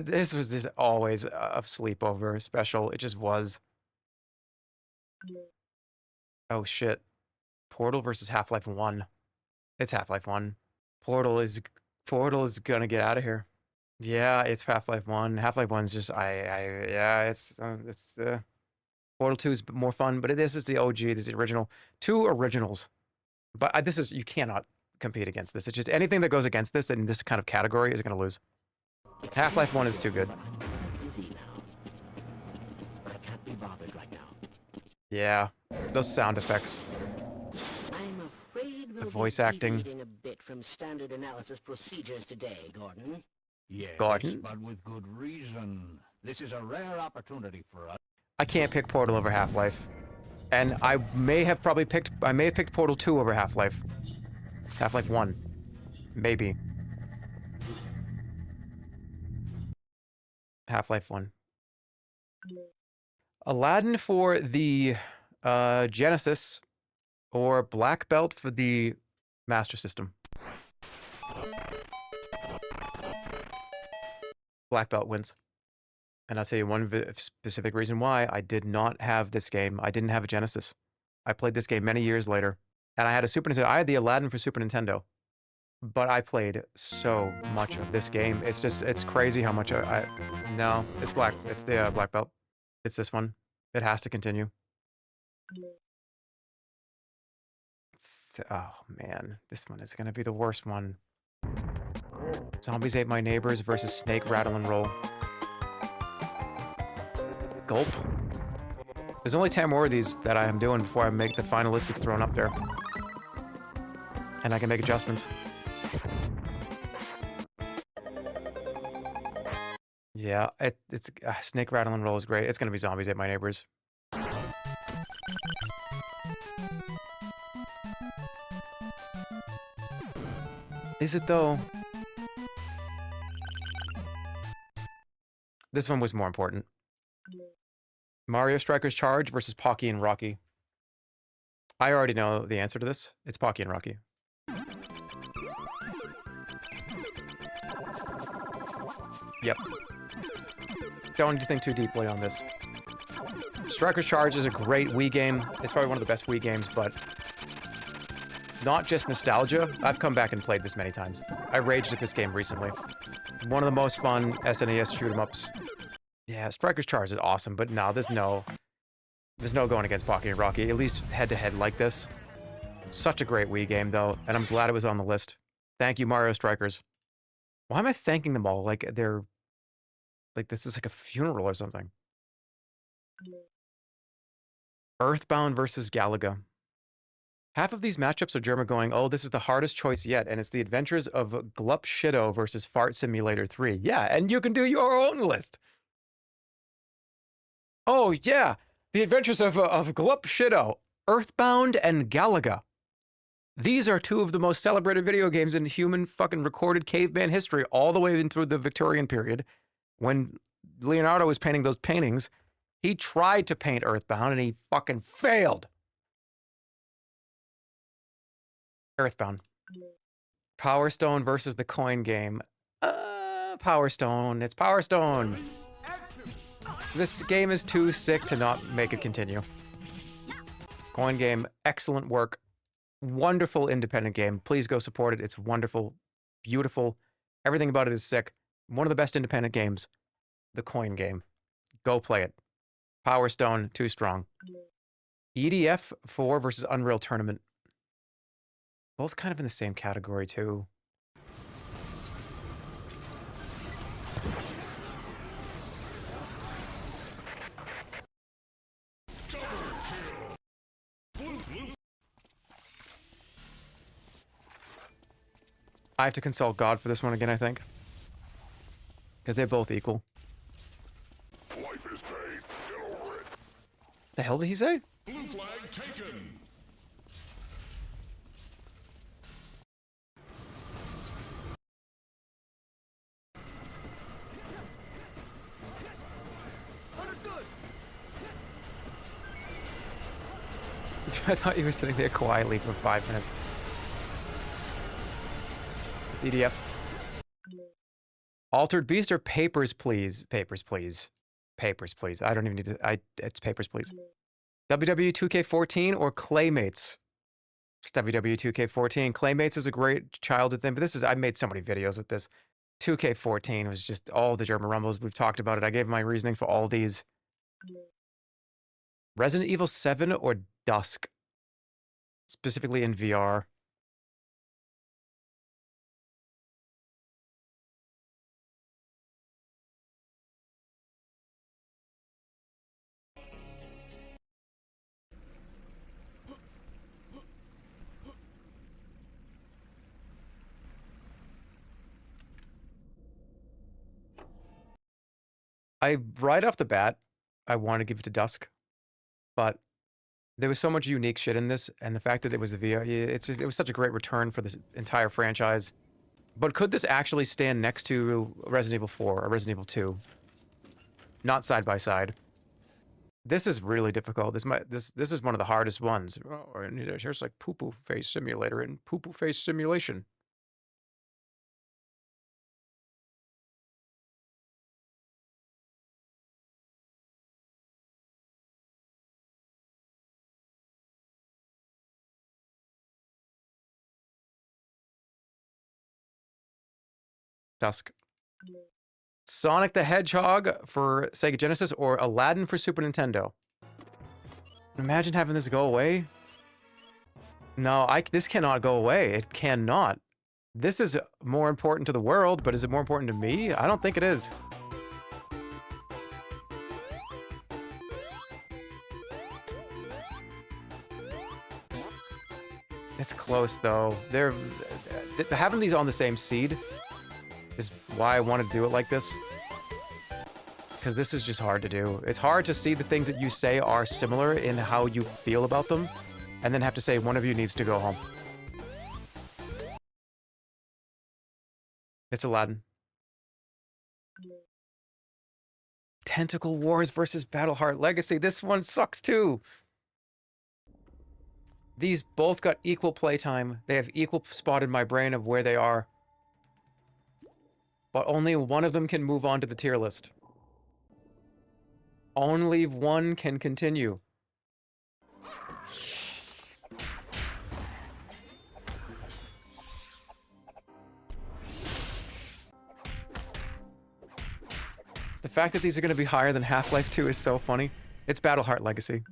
This was just always a sleepover special. It just was. Oh shit. Portal versus Half-Life 1. It's Half-Life 1. Portal is gonna get out of here. Yeah, it's Half-Life 1. Half-Life 1's just yeah, it's Portal 2 is more fun, but this is the OG, this is the original. 2 originals. But you cannot compete against this. It's just anything that goes against this in this kind of category is going to lose. Half-Life 1 is too good. Yeah, those sound effects. The voice acting. A bit from standard analysis procedures today, Gordon. Yes, Gordon? but with good reason. This is a rare opportunity for us. I can't pick Portal over Half-Life. And I may have picked Portal 2 over Half-Life. Half-Life 1. Maybe. Half-Life 1. Aladdin for the Genesis, or Black Belt for the Master System. Black Belt wins. And I'll tell you one specific reason why. I did not have this game. I didn't have a Genesis. I played this game many years later. And I had a Super Nintendo. I had the Aladdin for Super Nintendo. but I played so much of this game. It's just, it's crazy how much no, it's black. It's the black belt. It's this one. It has to continue. Oh man, this one is gonna be the worst one. Zombies Ate My Neighbors versus Snake Rattle and Roll. Gulp. There's only 10 more of these that I am doing before I make the final list gets thrown up there. And I can make adjustments. Yeah, it's Snake Rattle and Roll is great. It's gonna be Zombies Ate My Neighbors. Is it though? This one was more important. Mario Strikers Charge versus Pocky and Rocky. I already know the answer to this. It's Pocky and Rocky. Yep. Don't need to think too deeply on this. Strikers Charge is a great Wii game. It's probably one of the best Wii games, but not just nostalgia. I've come back and played this many times. I raged at this game recently. One of the most fun SNES shoot-'em-ups. Yeah, Strikers Charge is awesome, but no, there's no going against Pocky and Rocky, at least head-to-head like this. Such a great Wii game, though, and I'm glad it was on the list. Thank you, Mario Strikers. Why am I thanking them all like they're... like this is like a funeral or something? Earthbound versus Galaga. Half of these matchups are Jerma going, oh, this is the hardest choice yet, and it's the adventures of Glup Shido versus Fart Simulator 3. Yeah, and you can do your own list. Oh, yeah. The Adventures of Glup Shido, Earthbound, and Galaga. These are two of the most celebrated video games in human fucking recorded caveman history, all the way in through the Victorian period. When Leonardo was painting those paintings, he tried to paint Earthbound, and he fucking failed. Earthbound. Power Stone versus the coin game. Power Stone. It's Power Stone. This game is too sick to not make it continue. Coin game, excellent work. Wonderful independent game. Please go support it. It's wonderful, beautiful. Everything about it is sick. One of the best independent games. The coin game. Go play it. Power Stone, too strong. EDF 4 versus Unreal Tournament. Both kind of in the same category, too. I have to consult God for this one again, I think. Because they're both equal. Life is paid. Get over it. The hell did he say? Blue flag taken. Understood. I thought you were sitting there quietly for 5 minutes. It's EDF. Altered Beast or Papers, Please? Papers, Please. Papers, Please. I don't even need to... it's Papers, Please. WWE 2K14 or Claymates? It's WWE 2K14. Claymates is a great childhood thing, but this is... I made so many videos with this. 2K14 was just all the German Rumbles. We've talked about it. I gave my reasoning for all these. Resident Evil 7 or Dusk? Specifically in VR. Right off the bat, I want to give it to Dusk, but there was so much unique shit in this, and the fact that it was a VR, it was such a great return for this entire franchise. But could this actually stand next to Resident Evil 4 or Resident Evil 2? Not side by side. This is really difficult. This is one of the hardest ones. Oh, and here's like poo-poo face simulator and poo-poo face simulation. Dusk. Sonic the Hedgehog for Sega Genesis or Aladdin for Super Nintendo. Imagine having this go away. No, this cannot go away. It cannot. This is more important to the world, but is it more important to me? I don't think it is. It's close though. Having these on the same seed is why I want to do it like this. Because this is just hard to do. It's hard to see the things that you say are similar in how you feel about them, and then have to say one of you needs to go home. It's Aladdin. Tentacle Wars versus Battleheart Legacy. This one sucks too. These both got equal playtime. They have equal spot in my brain of where they are. But only one of them can move on to the tier list. Only one can continue. The fact that these are going to be higher than Half-Life 2 is so funny. It's Battleheart Legacy.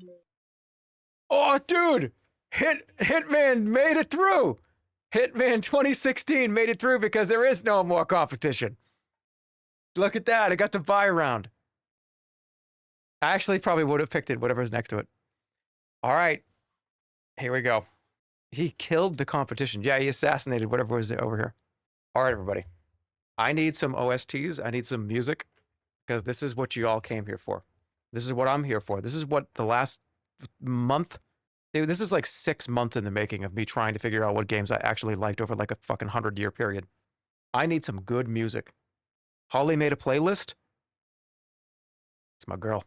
Oh, dude! Hitman made it through! Hitman 2016 made it through because there is no more competition. Look at that, I got the buy round. I actually probably would have picked it, whatever's next to it. Alright, here we go. He killed the competition. Yeah, he assassinated whatever was over here. Alright, everybody. I need some OSTs, I need some music, because this is what you all came here for. This is what I'm here for. This is what the last month... Dude, this is like 6 months in the making of me trying to figure out what games I actually liked over like a fucking 100-year period. I need some good music. Holly made a playlist. It's my girl.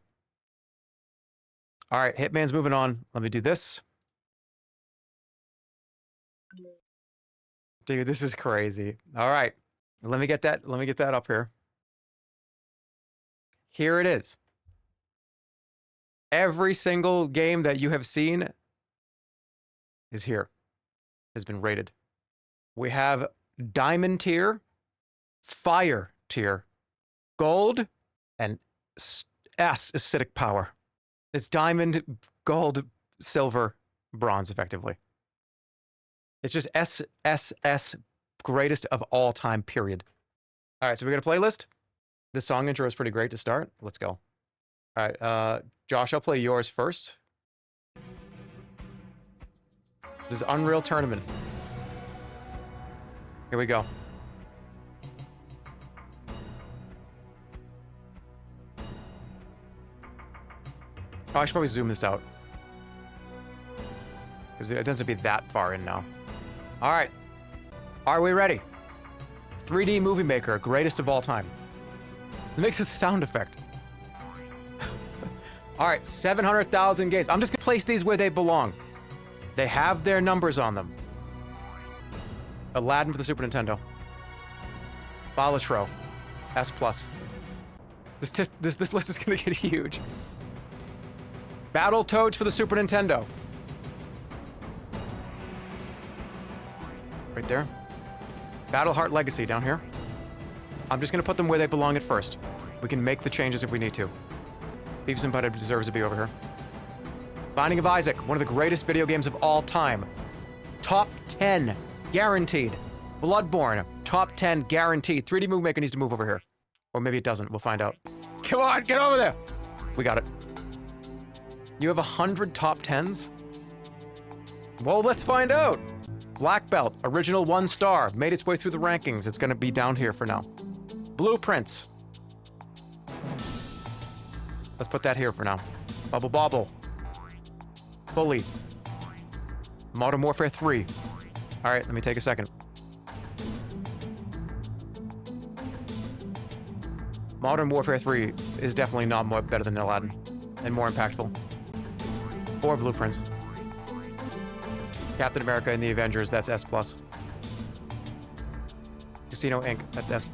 All right, Hitman's moving on. Let me do this. Dude, this is crazy. All right, let me get that up here. Here it is. Every single game that you have seen is here, has been rated. We have Diamond tier, Fire tier, Gold, and S acidic power. It's Diamond, Gold, Silver, Bronze, effectively. It's just SSS, greatest of all time, period. All right, so we got a playlist. This song intro is pretty great to start. Let's go. All right, Josh, I'll play yours first. This is Unreal Tournament. Here we go. Oh, I should probably zoom this out. Because it doesn't be that far in now. All right. Are we ready? 3D Movie Maker, greatest of all time. It makes a sound effect. All right, 700,000 games. I'm just gonna place these where they belong. They have their numbers on them. Aladdin for the Super Nintendo. Balatro, S+. This list is gonna get huge. Battletoads for the Super Nintendo. Right there. Battleheart Legacy down here. I'm just gonna put them where they belong at first. We can make the changes if we need to. Beavis and Butthead deserves to be over here. Binding of Isaac, one of the greatest video games of all time. Top 10, guaranteed. Bloodborne, top 10, guaranteed. 3D Movie Maker needs to move over here. Or maybe it doesn't, we'll find out. Come on, get over there! We got it. You have 100 top 10s? Well, let's find out. Black Belt, original 1 star, made its way through the rankings. It's gonna be down here for now. Blueprints. Let's put that here for now. Bubble Bobble. Bully. Modern Warfare 3. All right, let me take a second. Modern Warfare 3 is definitely not better than Aladdin and more impactful. Or Blueprints. Captain America and the Avengers, that's S+. Casino Inc., that's S+.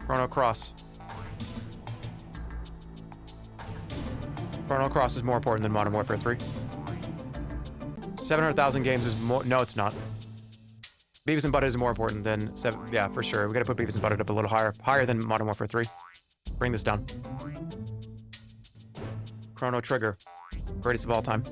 Chrono Cross. Chrono Cross is more important than Modern Warfare 3. 700,000 games is more... No, it's not. Beavis and Butthead is more important than 7. Yeah, for sure. We gotta put Beavis and Butthead up a little higher. Higher than Modern Warfare 3. Bring this down. Chrono Trigger. Greatest of all time.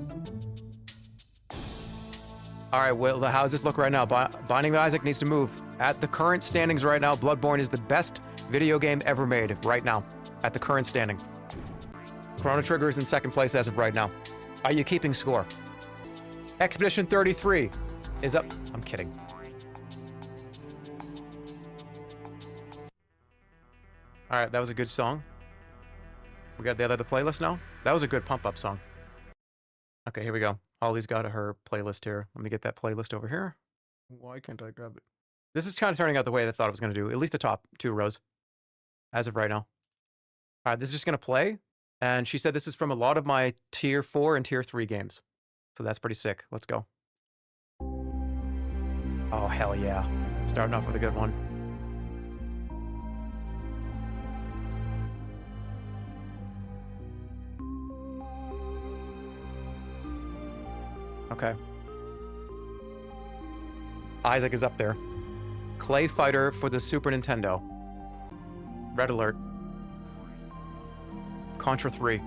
Alright, well, how does this look right now? Binding of Isaac needs to move. At the current standings right now, Bloodborne is the best video game ever made right now. At the current standing. Chrono Trigger is in second place as of right now. Are you keeping score? Expedition 33 is up. I'm kidding. Alright, that was a good song. We got the other playlist now. That was a good pump-up song. Okay, here we go. Ollie's got her playlist here. Let me get that playlist over here. Why can't I grab it? This is kind of turning out the way I thought it was going to do. At least the top 2 rows. As of right now. Alright, this is just going to play. And she said this is from a lot of my tier 4 and tier 3 games. So that's pretty sick. Let's go. Oh, hell yeah. Starting off with a good one. Okay. Isaac is up there. Clay Fighter for the Super Nintendo. Red Alert. Contra 3.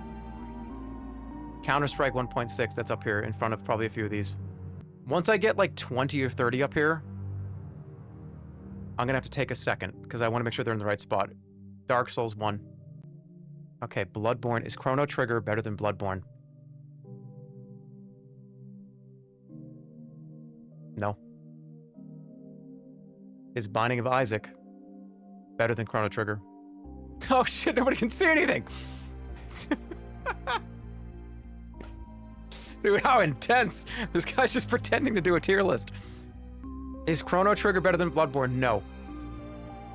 Counter-Strike 1.6, that's up here in front of probably a few of these. Once I get like 20 or 30 up here, I'm gonna have to take a second because I want to make sure they're in the right spot. Dark Souls 1. Okay, Bloodborne. Is Chrono Trigger better than Bloodborne? No. Is Binding of Isaac better than Chrono Trigger? Oh shit, nobody can see anything! Dude, how intense! This guy's just pretending to do a tier list. Is Chrono Trigger better than Bloodborne? No.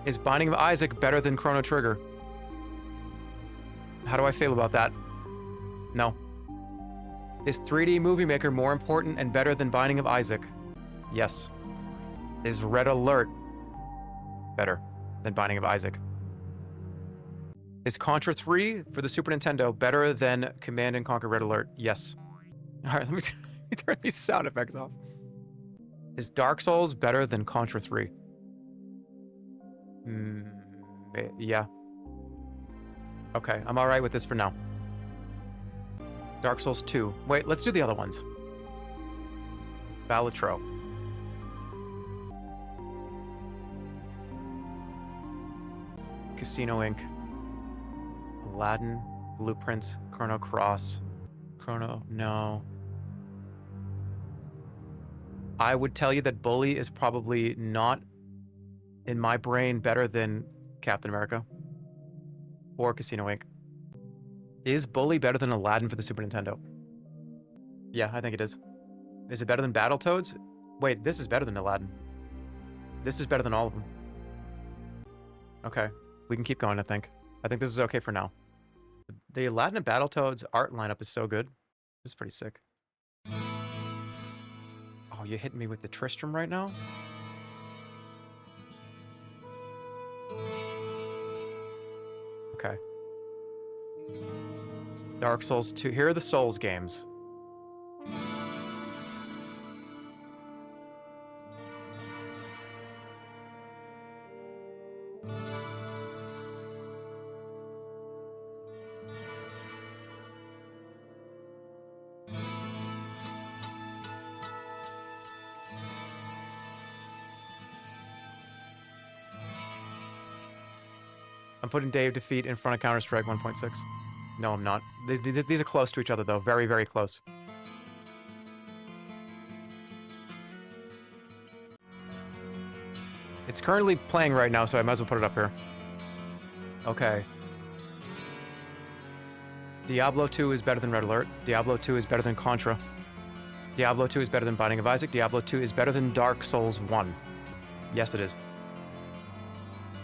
Is Binding of Isaac better than Chrono Trigger? How do I feel about that? No. Is 3D Movie Maker more important and better than Binding of Isaac? Yes. Is Red Alert better than Binding of Isaac? Is Contra 3 for the Super Nintendo better than Command & Conquer Red Alert? Yes. Alright, let me turn these sound effects off. Is Dark Souls better than Contra 3? Yeah. Okay, I'm alright with this for now. Dark Souls 2. Wait, let's do the other ones. Balatro. Casino Inc. Aladdin. Blueprints. Chrono Cross. No. I would tell you that Bully is probably not, in my brain, better than Captain America. Or Casino Inc. Is Bully better than Aladdin for the Super Nintendo? Yeah, I think it is. Is it better than Battletoads? Wait, this is better than Aladdin. This is better than all of them. Okay, we can keep going, I think. I think this is okay for now. The Aladdin and Battletoads art lineup is so good. It's pretty sick. Oh, you're hitting me with the Tristram right now? Okay. Dark Souls 2. Here are the Souls games. I'm putting Day of Defeat in front of Counter-Strike 1.6. No, I'm not. These are close to each other, though. Very, very close. It's currently playing right now, so I might as well put it up here. Okay. Diablo 2 is better than Red Alert. Diablo 2 is better than Contra. Diablo 2 is better than Binding of Isaac. Diablo 2 is better than Dark Souls 1. Yes, it is.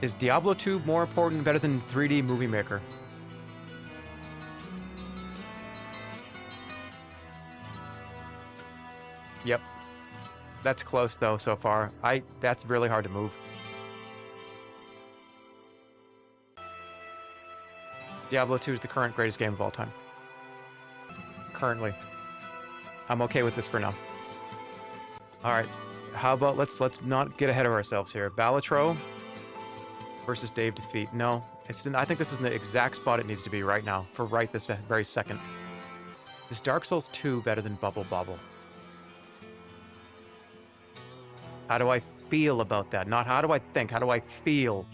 Is Diablo 2 more important and better than 3D Movie Maker? Yep. That's close, though, so far. That's really hard to move. Diablo 2 is the current greatest game of all time. Currently. I'm okay with this for now. Alright. How about let's not get ahead of ourselves here. Balatro versus Dave Defeat. No, I think this is in the exact spot it needs to be right now, for right this very second. Is Dark Souls 2 better than Bubble Bobble? How do I feel about that? Not how do I think, how do I feel?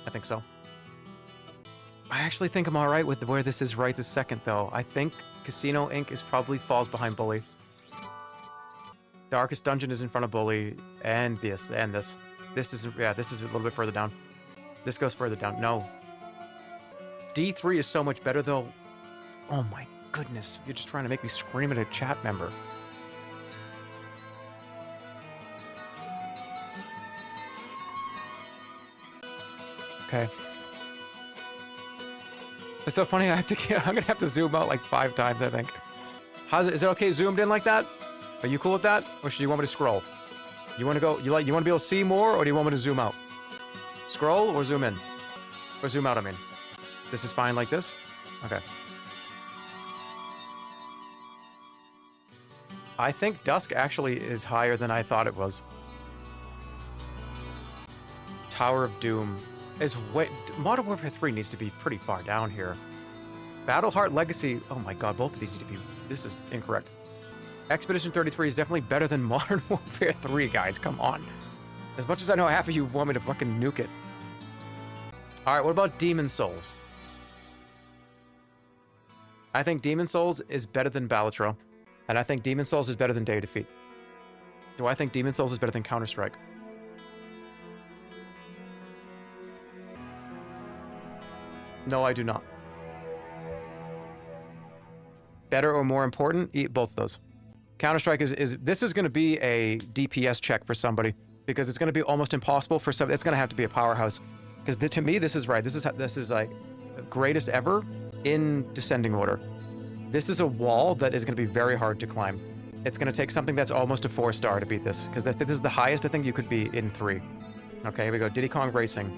I think so. I actually think I'm alright with where this is right this second, though. I think Casino Inc. is probably falls behind Bully. Darkest Dungeon is in front of Bully, and this, and this. This is, yeah, this is a little bit further down. This goes further down. No. D3 is so much better, though. Oh my goodness. You're just trying to make me scream at a chat member. Okay. It's so funny, I'm gonna have to zoom out like 5 times, I think. Is it okay zoomed in like that? Are you cool with that? Or should you want me to scroll? You wanna go, you want to be able to see more, or do you want me to zoom out? Scroll or zoom in? Or zoom out, I mean. This is fine like this? Okay. I think Dusk actually is higher than I thought it was. Tower of Doom is way... Modern Warfare 3 needs to be pretty far down here. Battleheart Legacy... Oh my god, both of these need to be... This is incorrect. Expedition 33 is definitely better than Modern Warfare 3, guys. Come on. As much as I know half of you want me to fucking nuke it. Alright, what about Demon Souls? I think Demon Souls is better than Balatro. And I think Demon Souls is better than Day of Defeat. Do I think Demon Souls is better than Counter-Strike? No, I do not. Better or more important? Both of those. Counter-Strike this is going to be a DPS check for somebody, because it's going to be almost impossible for some. It's going to have to be a powerhouse. Because to me, this is right. This is like greatest ever in descending order. This is a wall that is going to be very hard to climb. It's going to take something that's almost a 4-star to beat this, because this is the highest I think you could be in 3. Okay, here we go. Diddy Kong Racing.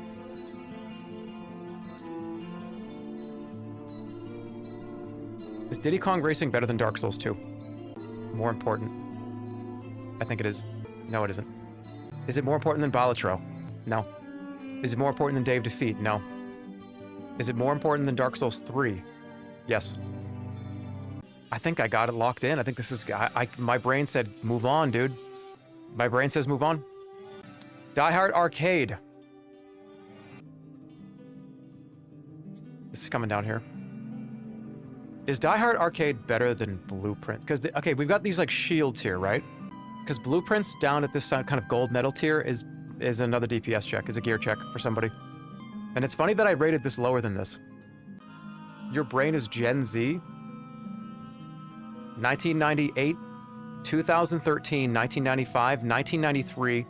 Is Diddy Kong Racing better than Dark Souls 2? More important. I think it is. No, it isn't. Is it more important than Balatro? No. Is it more important than Dave Defeat? No. Is it more important than Dark Souls 3? Yes. I think I got it locked in. I think this is... my brain said, move on, dude. My brain says move on. Die Hard Arcade. This is coming down here. Is Die Hard Arcade better than Blueprint? Because, okay, we've got these, like, shields here, right? Because Blueprints down at this kind of gold medal tier is another DPS check, is a gear check for somebody. And it's funny that I rated this lower than this. Your brain is Gen Z. 1998, 2013, 1995, 1993,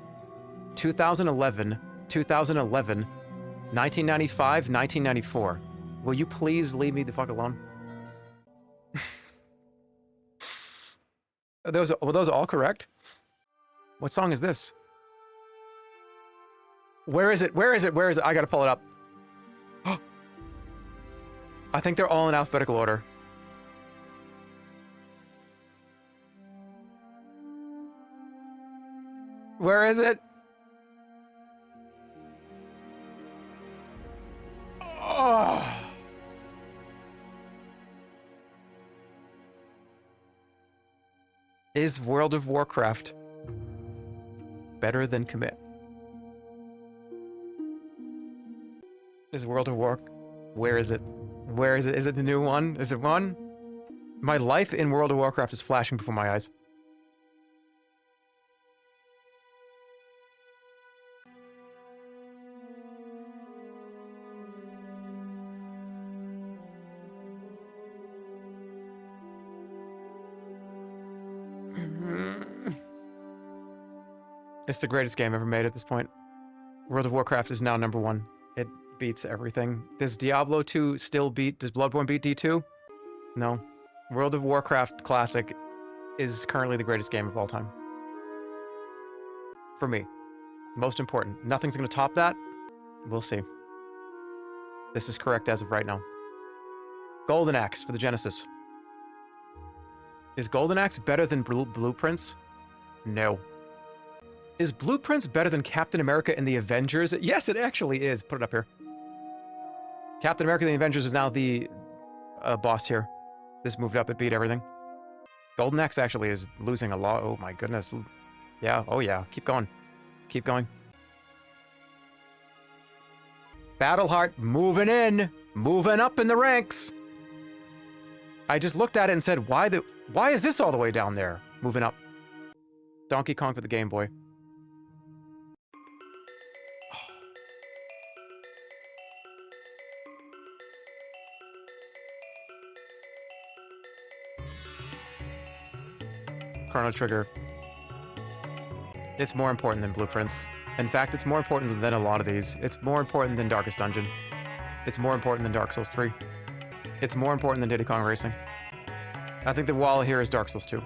2011, 2011, 1995, 1994. Will you please leave me the fuck alone? Were those all correct? What song is this? Where is it? Where is it? Where is it? I gotta pull it up. I think they're all in alphabetical order. Where is it? Oh. Is World of Warcraft better than Commit? Is World of Warcraft... Where is it? Where is it? Is it the new one? Is it one? My life in World of Warcraft is flashing before my eyes. It's the greatest game ever made at this point. World of Warcraft is now #1. It beats everything. Does Diablo 2 still beat... Does Bloodborne beat D2? No. World of Warcraft Classic is currently the greatest game of all time. For me. Most important. Nothing's going to top that. We'll see. This is correct as of right now. Golden Axe for the Genesis. Is Golden Axe better than Blueprints? No. Is Blueprints better than Captain America and the Avengers? Yes, it actually is. Put it up here. Captain America and the Avengers is now the boss here. This moved up, it beat everything. Golden Axe actually is losing a lot. Oh my goodness. Yeah, oh yeah. Keep going. Keep going. Battleheart moving in. Moving up in the ranks. I just looked at it and said, why is this all the way down there? Moving up. Donkey Kong for the Game Boy. Chrono Trigger. It's more important than Blueprints. In fact, it's more important than a lot of these. It's more important than Darkest Dungeon. It's more important than Dark Souls 3. It's more important than Diddy Kong Racing. I think the wall here is Dark Souls 2.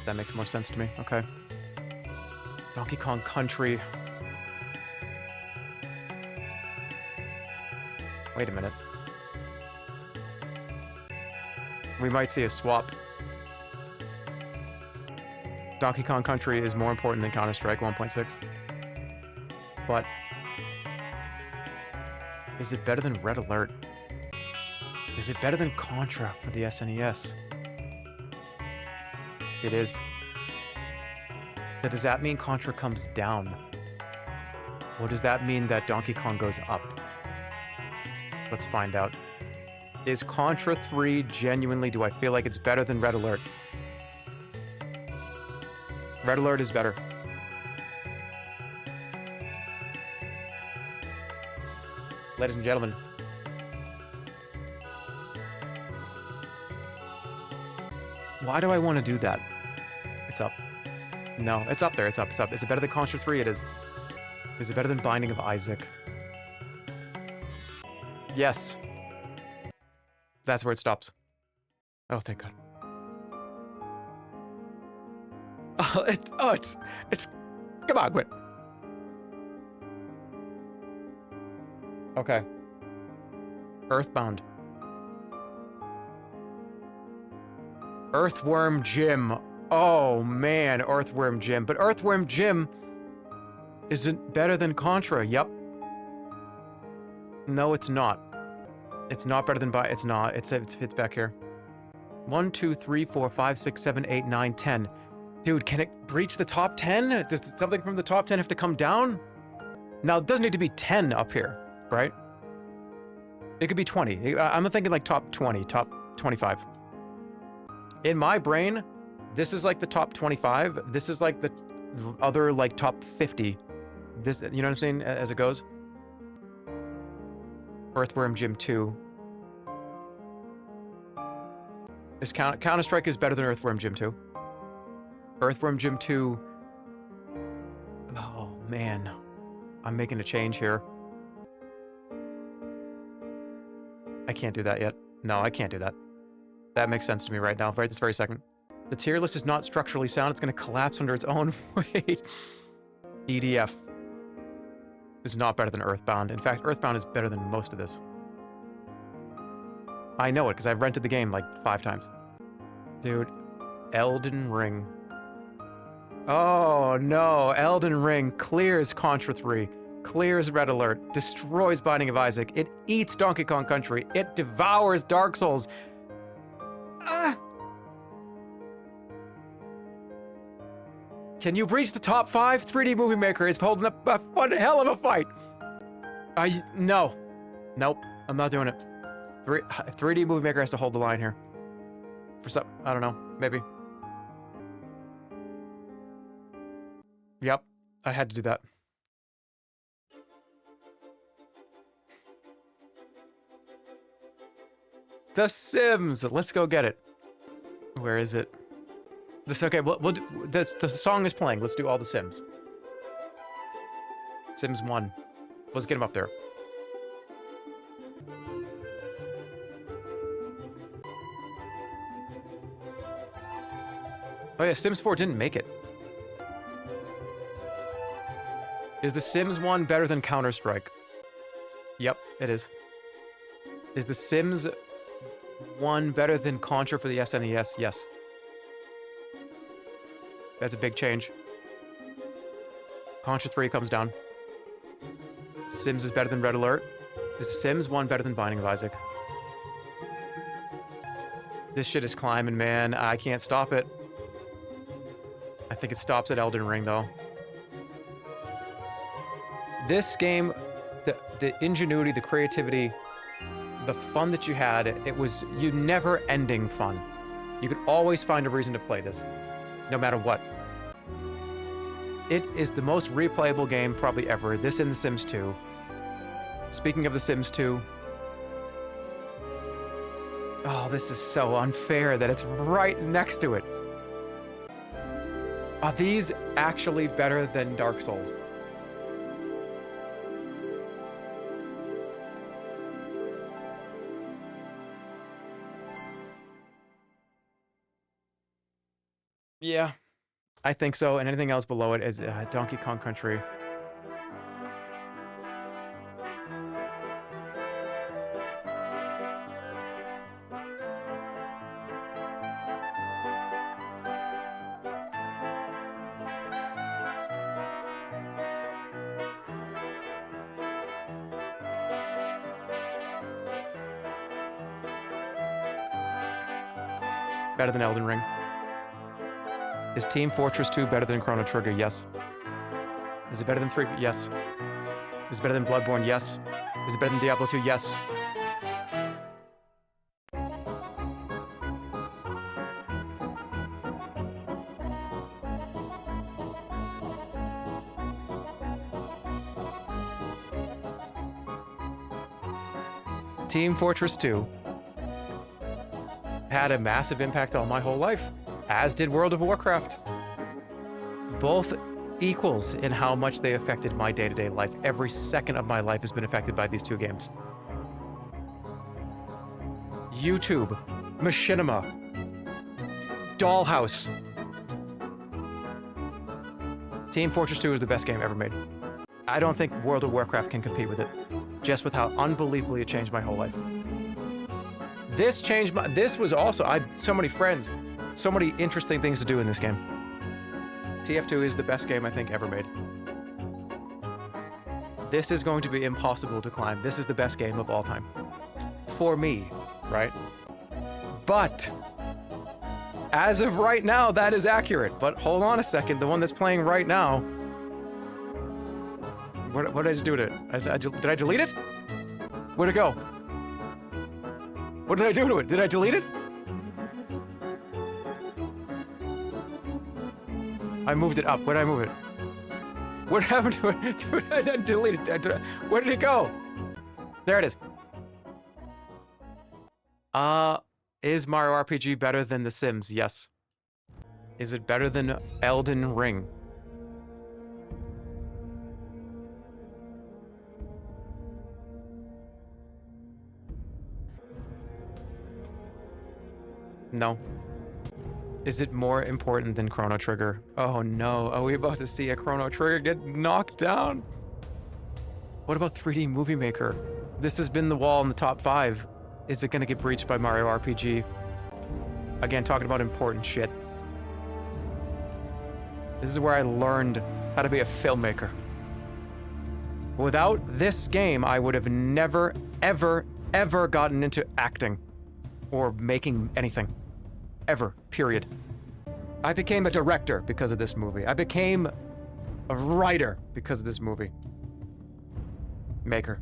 That makes more sense to me. Okay. Donkey Kong Country. Wait a minute. We might see a swap. Donkey Kong Country is more important than Counter-Strike 1.6. But is it better than Red Alert? Is it better than Contra for the SNES? It is. But does that mean Contra comes down? Or does that mean that Donkey Kong goes up? Let's find out. Is Contra 3 genuinely, do I feel like it's better than Red Alert? Red Alert is better. Ladies and gentlemen. Why do I want to do that? It's up. No, it's up there. It's up. It's up. Is it better than Contra 3? It is. Is it better than Binding of Isaac? Yes. That's where it stops. Oh, thank God. Oh, it's, come on, quit. Okay. Earthbound. Earthworm Jim. Oh, man, Earthworm Jim. But Earthworm Jim isn't better than Contra. Yep. No, it's not. It's not better than it's not. It's back here. 1, 2, 3, 4, 5, 6, 7, 8, 9, 10. Dude, can it breach the top 10? Does something from the top 10 have to come down? Now, it doesn't need to be 10 up here, right? It could be 20. I'm thinking like top 20, top 25. In my brain, this is like the top 25. This is like the other like top 50. This, you know what I'm saying, as it goes? Earthworm Jim 2. Counter-Strike is better than Earthworm Jim 2. Earthworm Jim 2. Oh, man. I'm making a change here. I can't do that yet. No, I can't do that. That makes sense to me right now, right this very second. The tier list is not structurally sound. It's going to collapse under its own weight. EDF is not better than Earthbound. In fact, Earthbound is better than most of this. I know it, because I've rented the game like 5 times. Dude, Elden Ring. Oh no, Elden Ring clears Contra 3, clears Red Alert, destroys Binding of Isaac, it eats Donkey Kong Country, it devours Dark Souls. Can you breach the top 5? 3D Movie Maker is holding up one hell of a fight. No. Nope, I'm not doing it. 3D Movie Maker has to hold the line here. For some, I don't know, maybe. Yep, I had to do that. The Sims! Let's go get it. Where is it? Okay, the song is playing. Let's do all the Sims. Sims 1. Let's get them up there. Oh yeah, Sims 4 didn't make it. Is The Sims 1 better than Counter-Strike? Yep, it is. Is The Sims 1 better than Contra for the SNES? Yes. That's a big change. Contra 3 comes down. Sims is better than Red Alert. Is The Sims 1 better than Binding of Isaac? This shit is climbing, man. I can't stop it. I think it stops at Elden Ring, though. This game, the ingenuity, the creativity, the fun that you had, it was never-ending fun. You could always find a reason to play this, no matter what. It is the most replayable game probably ever. This and The Sims 2. Speaking of The Sims 2, oh, this is so unfair that it's right next to it. Are these actually better than Dark Souls? Yeah, I think so, and anything else below it is Donkey Kong Country. Better than Elden Ring. Is Team Fortress 2 better than Chrono Trigger? Yes. Is it better than 3? Yes. Is it better than Bloodborne? Yes. Is it better than Diablo 2? Yes. Team Fortress 2 had a massive impact on my whole life, as did World of Warcraft. Both equals in how much they affected my day-to-day life. Every second of my life has been affected by these 2 games. YouTube, Machinima, Dollhouse. Team Fortress 2 is the best game ever made. I don't think World of Warcraft can compete with it, just with how unbelievably it changed my whole life. This changed my... This was also... I had so many friends, so many interesting things to do in this game. TF2 is the best game I think ever made. This is going to be impossible to climb. This is the best game of all time. For me, right? But as of right now, that is accurate. But hold on a second. The one that's playing right now... What did I just do to it? Did I delete it? Where'd it go? What did I do to it? Did I delete it? I moved it up. Where did I move it? What happened to it? I deleted it. Where did it go? There it is. Is Mario RPG better than The Sims? Yes. Is it better than Elden Ring? No. Is it more important than Chrono Trigger? Oh no, are we about to see a Chrono Trigger get knocked down? What about 3D Movie Maker? This has been the wall in the top 5. Is it gonna get breached by Mario RPG? Again, talking about important shit. This is where I learned how to be a filmmaker. Without this game, I would have never, ever, ever gotten into acting or making anything. Ever. Period. I became a director because of this movie. I became a writer because of this movie. Maker.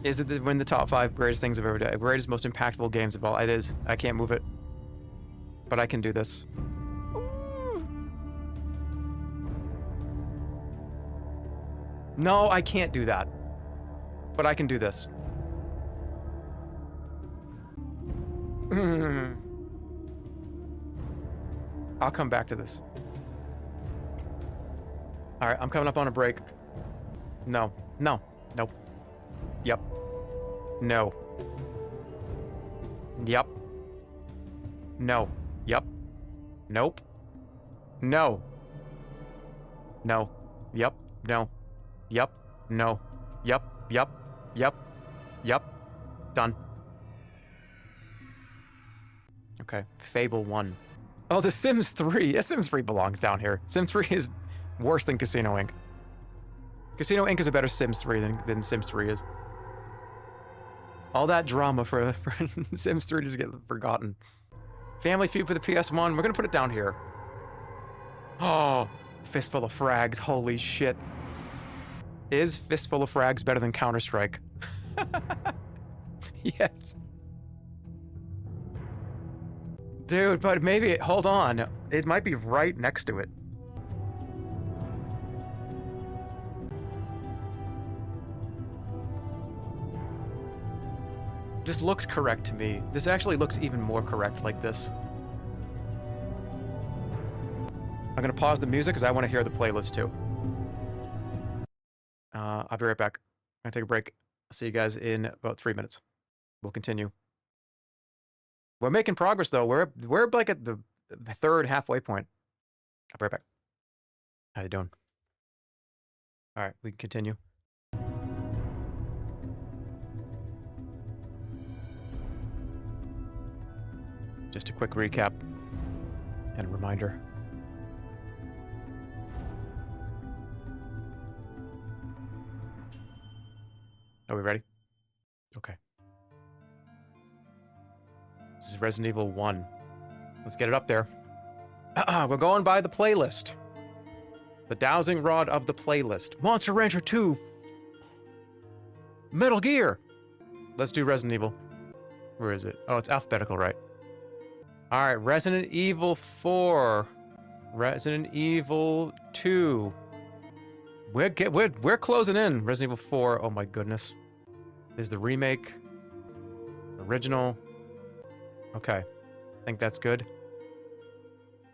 Is it in the top 5 greatest things I've ever done? Greatest, most impactful games of all? It is. I can't move it. But I can do this. Ooh. No, I can't do that. But I can do this. I'll come back to this. All right, I'm coming up on a break. No, no, nope. Yep. No. Yep. No. Yep. Nope. No. No. Yep. No. Yep. No. Yep. Yep. Yep. Yep. Done. Okay, Fable 1. Oh, The Sims 3. Yeah, Sims 3 belongs down here. Sims 3 is worse than Casino Inc. Casino Inc. is a better Sims 3 than Sims 3 is. All that drama for Sims 3 just get forgotten. Family Feud for the PS1. We're gonna put it down here. Oh, Fistful of Frags. Holy shit. Is Fistful of Frags better than Counter-Strike? Yes. Dude, but maybe, hold on. It might be right next to it. This looks correct to me. This actually looks even more correct like this. I'm gonna pause the music because I want to hear the playlist too. I'll be right back. I'm gonna take a break. I'll see you guys in about 3 minutes. We'll continue. We're making progress though. We're like at the third halfway point. I'll be right back. How you doing? All right, we can continue. Just a quick recap and a reminder. Are we ready? Okay. This is Resident Evil 1. Let's get it up there. We're going by the playlist. The dowsing rod of the playlist. Monster Rancher 2. Metal Gear. Let's do Resident Evil. Where is it? Oh, it's alphabetical, right? All right, Resident Evil 4. Resident Evil 2. We're closing in. Resident Evil 4. Oh my goodness. Is the remake. Original. Okay. I think that's good.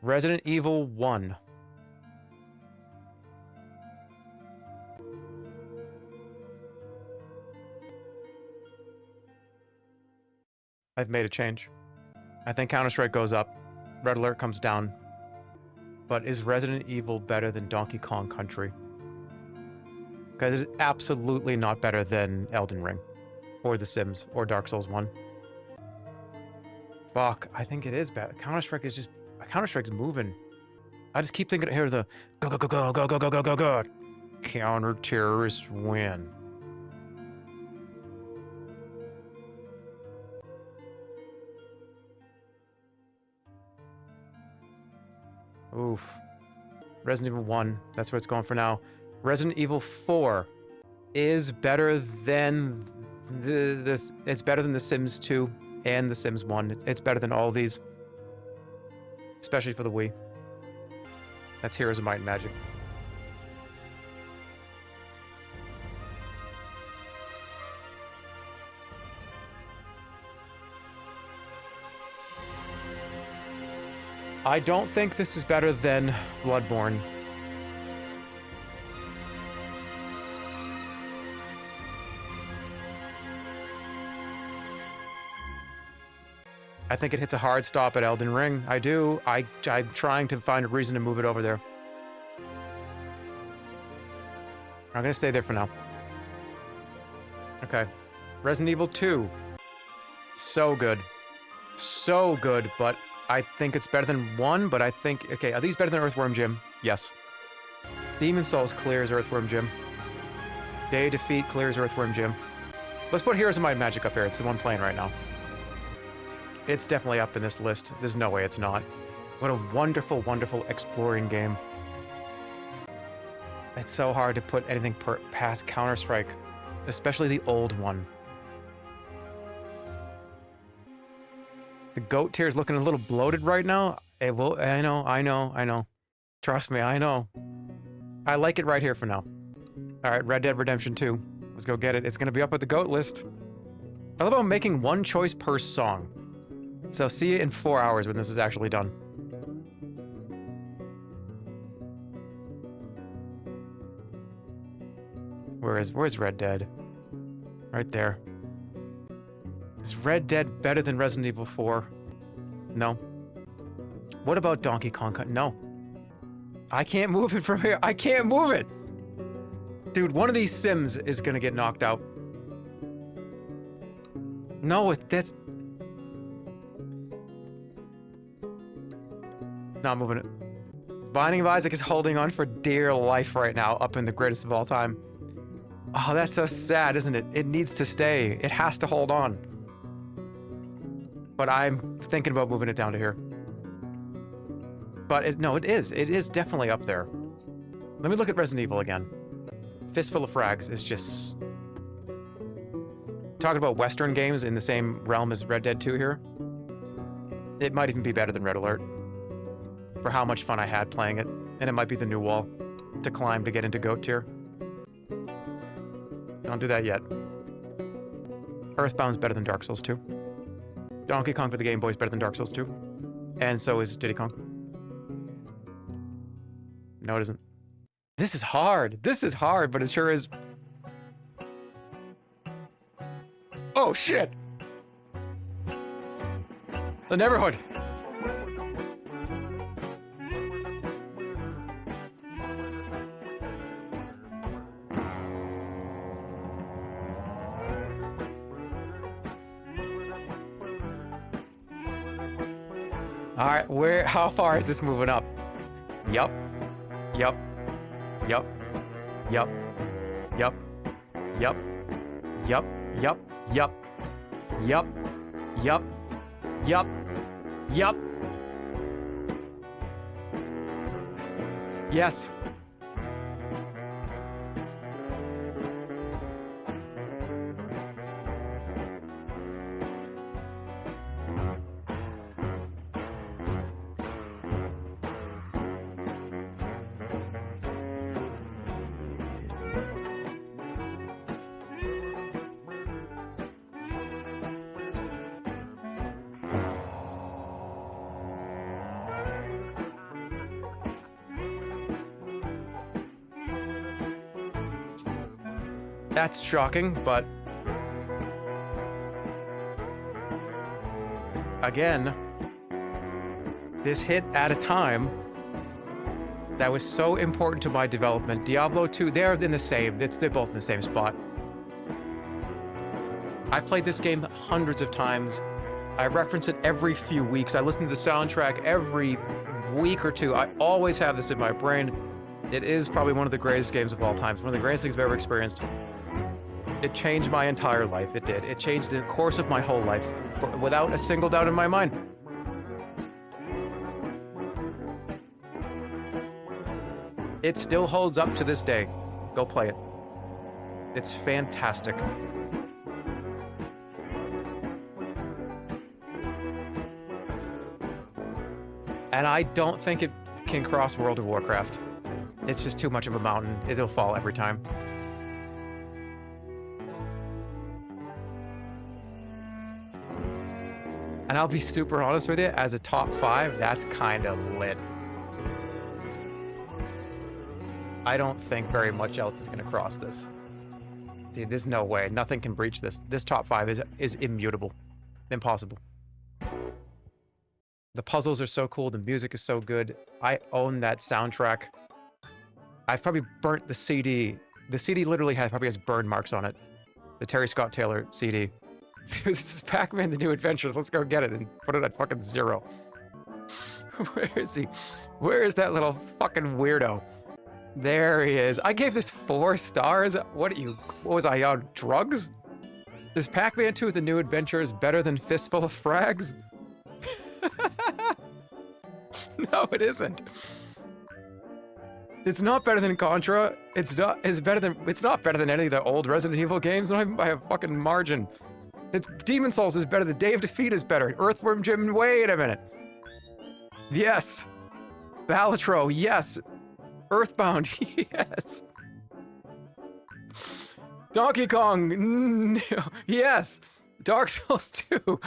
Resident Evil 1. I've made a change. I think Counter-Strike goes up. Red Alert comes down. But is Resident Evil better than Donkey Kong Country? Because it's absolutely not better than Elden Ring. Or The Sims. Or Dark Souls 1. Fuck, I think it is better. Counter-Strike is just... Counter-Strike's moving. I just keep thinking, here the... Go, go, go, go, go, go, go, go, go, go. Counter-terrorists win. Oof. Resident Evil 1, that's where it's going for now. Resident Evil 4 is better than it's better than The Sims 2 and The Sims 1. It's better than all of these. Especially for the Wii. That's Heroes of Might and Magic. I don't think this is better than Bloodborne. I think it hits a hard stop at Elden Ring. I do. I'm trying to find a reason to move it over there. I'm gonna stay there for now. Okay. Resident Evil 2. So good. So good, but I think it's better than 1, but I think... Okay, are these better than Earthworm Jim? Yes. Demon Souls clears Earthworm Jim. Day of Defeat clears Earthworm Jim. Let's put Heroes of Might and Magic up here. It's the one playing right now. It's definitely up in this list. There's no way it's not. What a wonderful, wonderful exploring game. It's so hard to put anything past Counter-Strike, especially the old one. The goat tier is looking a little bloated right now. It will. I know. Trust me, I know. I like it right here for now. All right, Red Dead Redemption 2. Let's go get it. It's gonna be up at the goat list. I love how I'm making one choice per song. So see you in 4 hours when this is actually done. Where's Red Dead? Right there. Is Red Dead better than Resident Evil 4? No. What about Donkey Kong? No. I can't move it from here. I can't move it! Dude, one of these Sims is gonna get knocked out. No, that's... Not moving it. Binding of Isaac is holding on for dear life right now, up in the greatest of all time. Oh, that's so sad, isn't it? It needs to stay. It has to hold on. But I'm thinking about moving it down to here. But no, it is. It is definitely up there. Let me look at Resident Evil again. Fistful of Frags is just... Talking about Western games in the same realm as Red Dead 2 here. It might even be better than Red Alert. For how much fun I had playing it. And it might be the new wall to climb to get into GOAT tier. Don't do that yet. Earthbound's better than Dark Souls 2. Donkey Kong for the Game Boy is better than Dark Souls 2. And so is Diddy Kong. No, it isn't. This is hard. This is hard, but it sure is. Oh, shit! The Neverhood. All right, how far is this moving up? Yup. Yup. Yup. Yup. Yup. Yup. Yup. Yup. Yup. Yup. Yup. Yup. Yup. Yes. That's shocking, but again, this hit at a time that was so important to my development. Diablo 2, they're in the same, they're both in the same spot. I played this game hundreds of times. I reference it every few weeks. I listen to the soundtrack every week or two. I always have this in my brain. It is probably one of the greatest games of all time. It's one of the greatest things I've ever experienced. It changed my entire life. It did. It changed the course of my whole life, without a single doubt in my mind. It still holds up to this day. Go play it. It's fantastic. And I don't think it can cross World of Warcraft. It's just too much of a mountain. It'll fall every time. And I'll be super honest with you, as a top 5, that's kind of lit. I don't think very much else is going to cross this. Dude, there's no way. Nothing can breach this. This top 5 is immutable. Impossible. The puzzles are so cool. The music is so good. I own that soundtrack. I've probably burnt the CD. The CD literally probably has burn marks on it. The Terry Scott Taylor CD. This is Pac-Man: The New Adventures. Let's go get it and put it at fucking 0. Where is he? Where is that little fucking weirdo? There he is. I gave this 4 stars. What was I on drugs? Is Pac-Man 2: The New Adventures better than Fistful of Frags? No, it isn't. It's not better than Contra. It's not better than any of the old Resident Evil games, not even by a fucking margin. Demon Souls is better. The Day of Defeat is better. Earthworm Jim, wait a minute. Yes. Balatro, yes. Earthbound, yes. Donkey Kong, no. Yes. Dark Souls 2,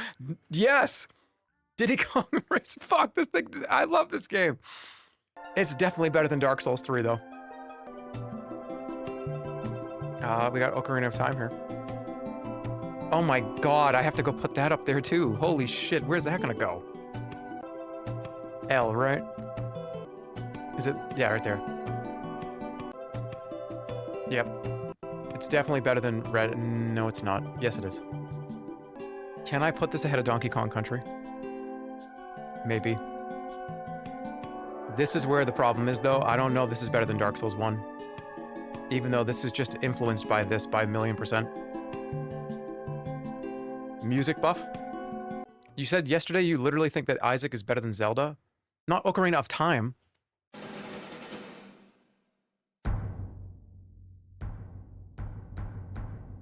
yes. Diddy Kong Race, fuck this thing. I love this game. It's definitely better than Dark Souls 3, though. We got Ocarina of Time here. Oh my god, I have to go put that up there too. Holy shit, where's that gonna go? L, right? Is it? Yeah, right there. Yep. It's definitely better than Red. No, it's not. Yes, it is. Can I put this ahead of Donkey Kong Country? Maybe. This is where the problem is, though. I don't know if this is better than Dark Souls 1. Even though this is just influenced by this by 1,000,000%. Music buff? You said yesterday you literally think that Isaac is better than Zelda? Not Ocarina of Time.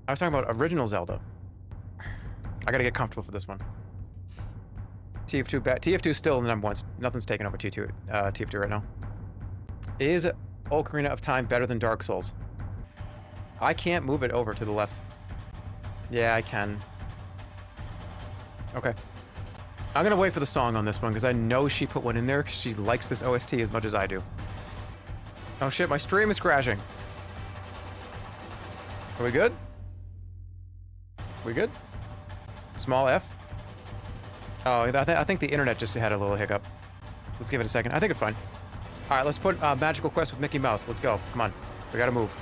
I was talking about original Zelda. I gotta get comfortable for this one. TF2 TF2 is still the number one. Nothing's taken over TF2 right now. Is Ocarina of Time better than Dark Souls? I can't move it over to the left. Yeah, I can. Okay. I'm gonna wait for the song on this one because I know she put one in there because she likes this OST as much as I do. Oh shit, my stream is crashing. Are we good? We good? Small F? Oh, I think the internet just had a little hiccup. Let's give it a second. I think it's fine. All right, let's put Magical Quest with Mickey Mouse. Let's go. Come on. We gotta move.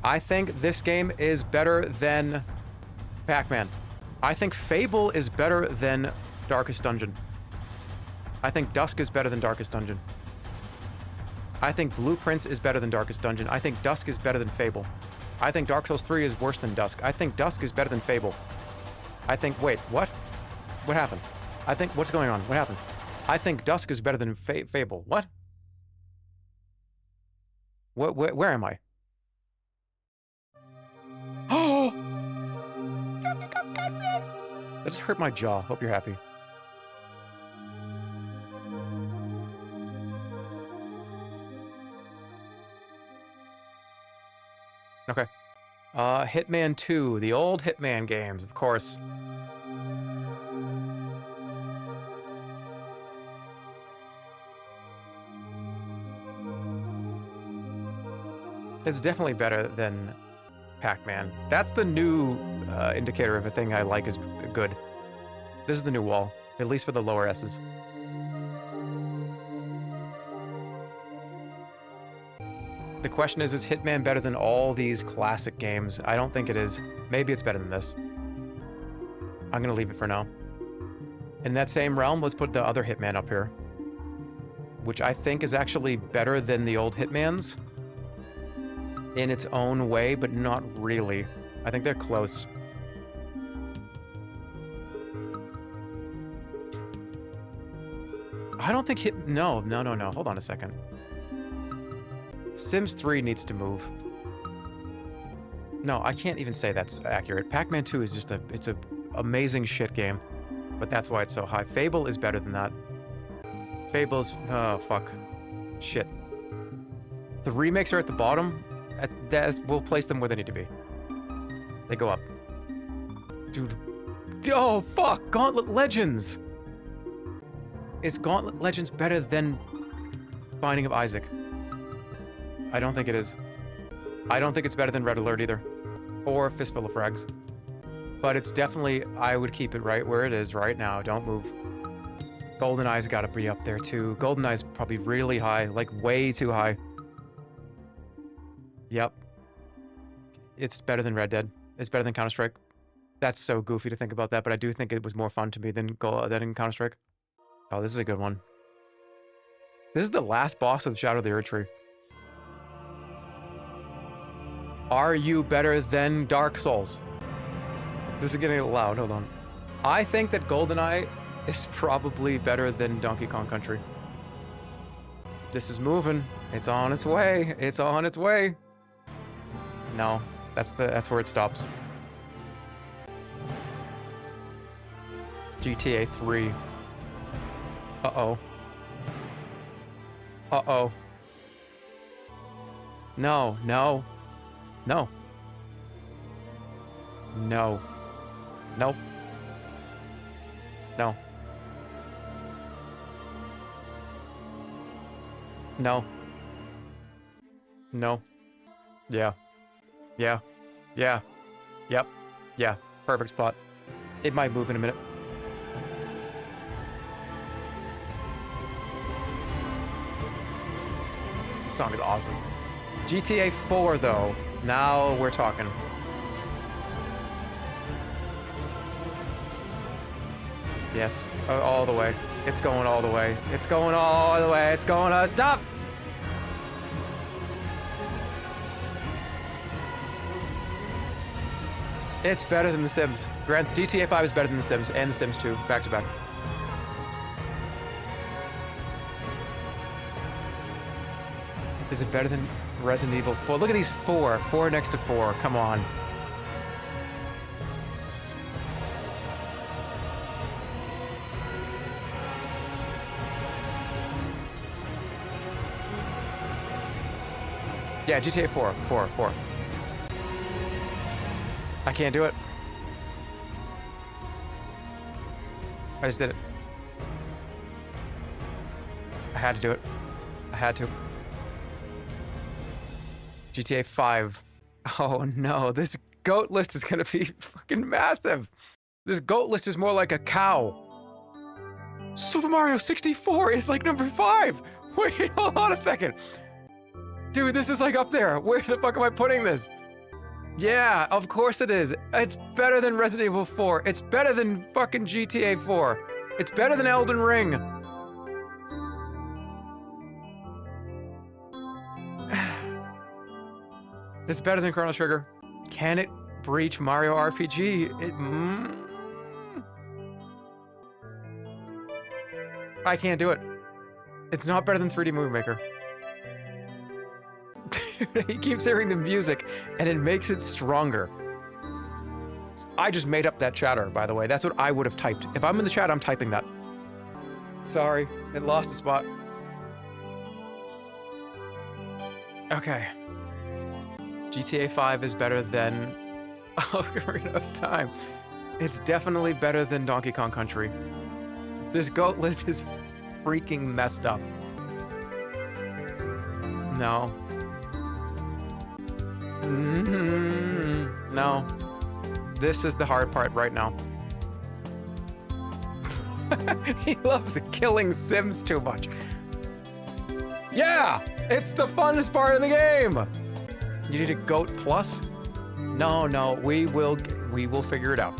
I think this game is better than Pac-Man. I think Fable is better than Darkest Dungeon. I think Dusk is better than Darkest Dungeon. I think Blueprints is better than Darkest Dungeon. I think Dusk is better than Fable. I think Dark Souls 3 is worse than Dusk. I think Dusk is better than Fable. I think, wait, what? What happened? I think, what's going on? What happened? I think Dusk is better than Fable. What? Where am I? Oh! That just hurt my jaw. Hope you're happy. Okay. Hitman 2, the old Hitman games, of course. It's definitely better than Pac-Man. That's the new indicator of a thing I like is good. This is the new wall, at least for the lower S's. The question is Hitman better than all these classic games? I don't think it is. Maybe it's better than this. I'm gonna leave it for now. In that same realm, let's put the other Hitman up here, which I think is actually better than the old Hitmans in its own way, but not really. I think they're close. I don't think no. Hold on a second. Sims 3 needs to move. No, I can't even say that's accurate. Pac-Man 2 is just it's a amazing shit game, but that's why it's so high. Fable is better than that. Fable's, oh fuck. Shit. The remakes are at the bottom. We'll place them where they need to be. They go up. Dude. Oh fuck! Gauntlet Legends! Is Gauntlet Legends better than Binding of Isaac? I don't think it is. I don't think it's better than Red Alert either. Or Fistful of Frags. But it's definitely, I would keep it right where it is right now. Don't move. GoldenEye's gotta be up there too. GoldenEye's probably really high, like way too high. Yep. It's better than Red Dead. It's better than Counter-Strike. That's so goofy to think about that, but I do think it was more fun to me than in Counter-Strike. Oh, this is a good one. This is the last boss of Shadow of the Erdtree. Are you better than Dark Souls? This is getting loud, hold on. I think that GoldenEye is probably better than Donkey Kong Country. This is moving. It's on its way. It's on its way. No, that's where it stops. GTA 3. Uh-oh. Uh-oh. No, no. No. No. Nope. No. No. No. Yeah. Yeah. Yeah. Yep. Yeah. Perfect spot. It might move in a minute. This song is awesome. GTA 4, though. Now we're talking. Yes, all the way. It's going all the way. It's going all the way. It's going, stop! It's better than The Sims. GTA 5 is better than The Sims, and The Sims 2, back to back. Is it better than Resident Evil 4? Look at these 4. 4 next to 4. Come on. Yeah, GTA 4. 4. I can't do it. I just did it. I had to do it. I had to. GTA 5. Oh no, this GOAT list is gonna be fucking massive. This GOAT list is more like a cow. Super Mario 64 is like number 5. Wait, hold on a second. Dude, this is like up there. Where the fuck am I putting this? Yeah, of course it is. It's better than Resident Evil 4. It's better than fucking GTA 4. It's better than Elden Ring. It's better than Chrono Trigger. Can it breach Mario RPG? I can't do it. It's not better than 3D Movie Maker. He keeps hearing the music, and it makes it stronger. I just made up that chatter, by the way. That's what I would have typed. If I'm in the chat, I'm typing that. Sorry, it lost a spot. Okay. GTA 5 is better than Ocarina of Time. It's definitely better than Donkey Kong Country. This GOAT list is freaking messed up. No. No. This is the hard part right now. He loves killing Sims too much. Yeah! It's the funnest part of the game! You need a GOAT plus? No, we will figure it out.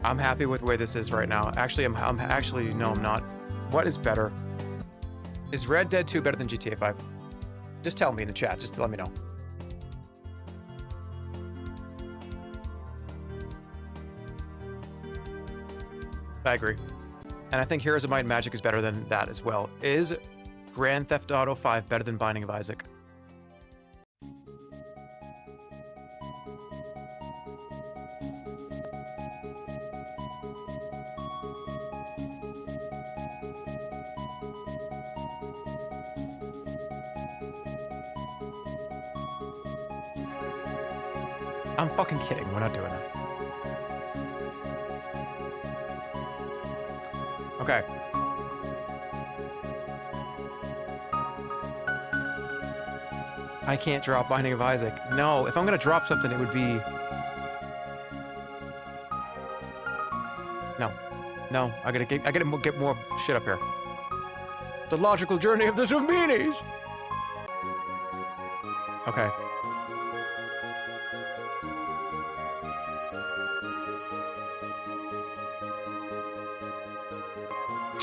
I'm happy with where this is right now. Actually, I'm not. What is better? Is Red Dead 2 better than GTA 5? Just tell me in the chat, just to let me know. I agree. And I think Heroes of Might and Magic is better than that as well. Is Grand Theft Auto 5 better than Binding of Isaac? I'm fucking kidding. We're not doing that. Okay. I can't drop Binding of Isaac. No, if I'm gonna drop something, it would be... No, I gotta get more shit up here. The logical journey of the Zumbinis! Okay.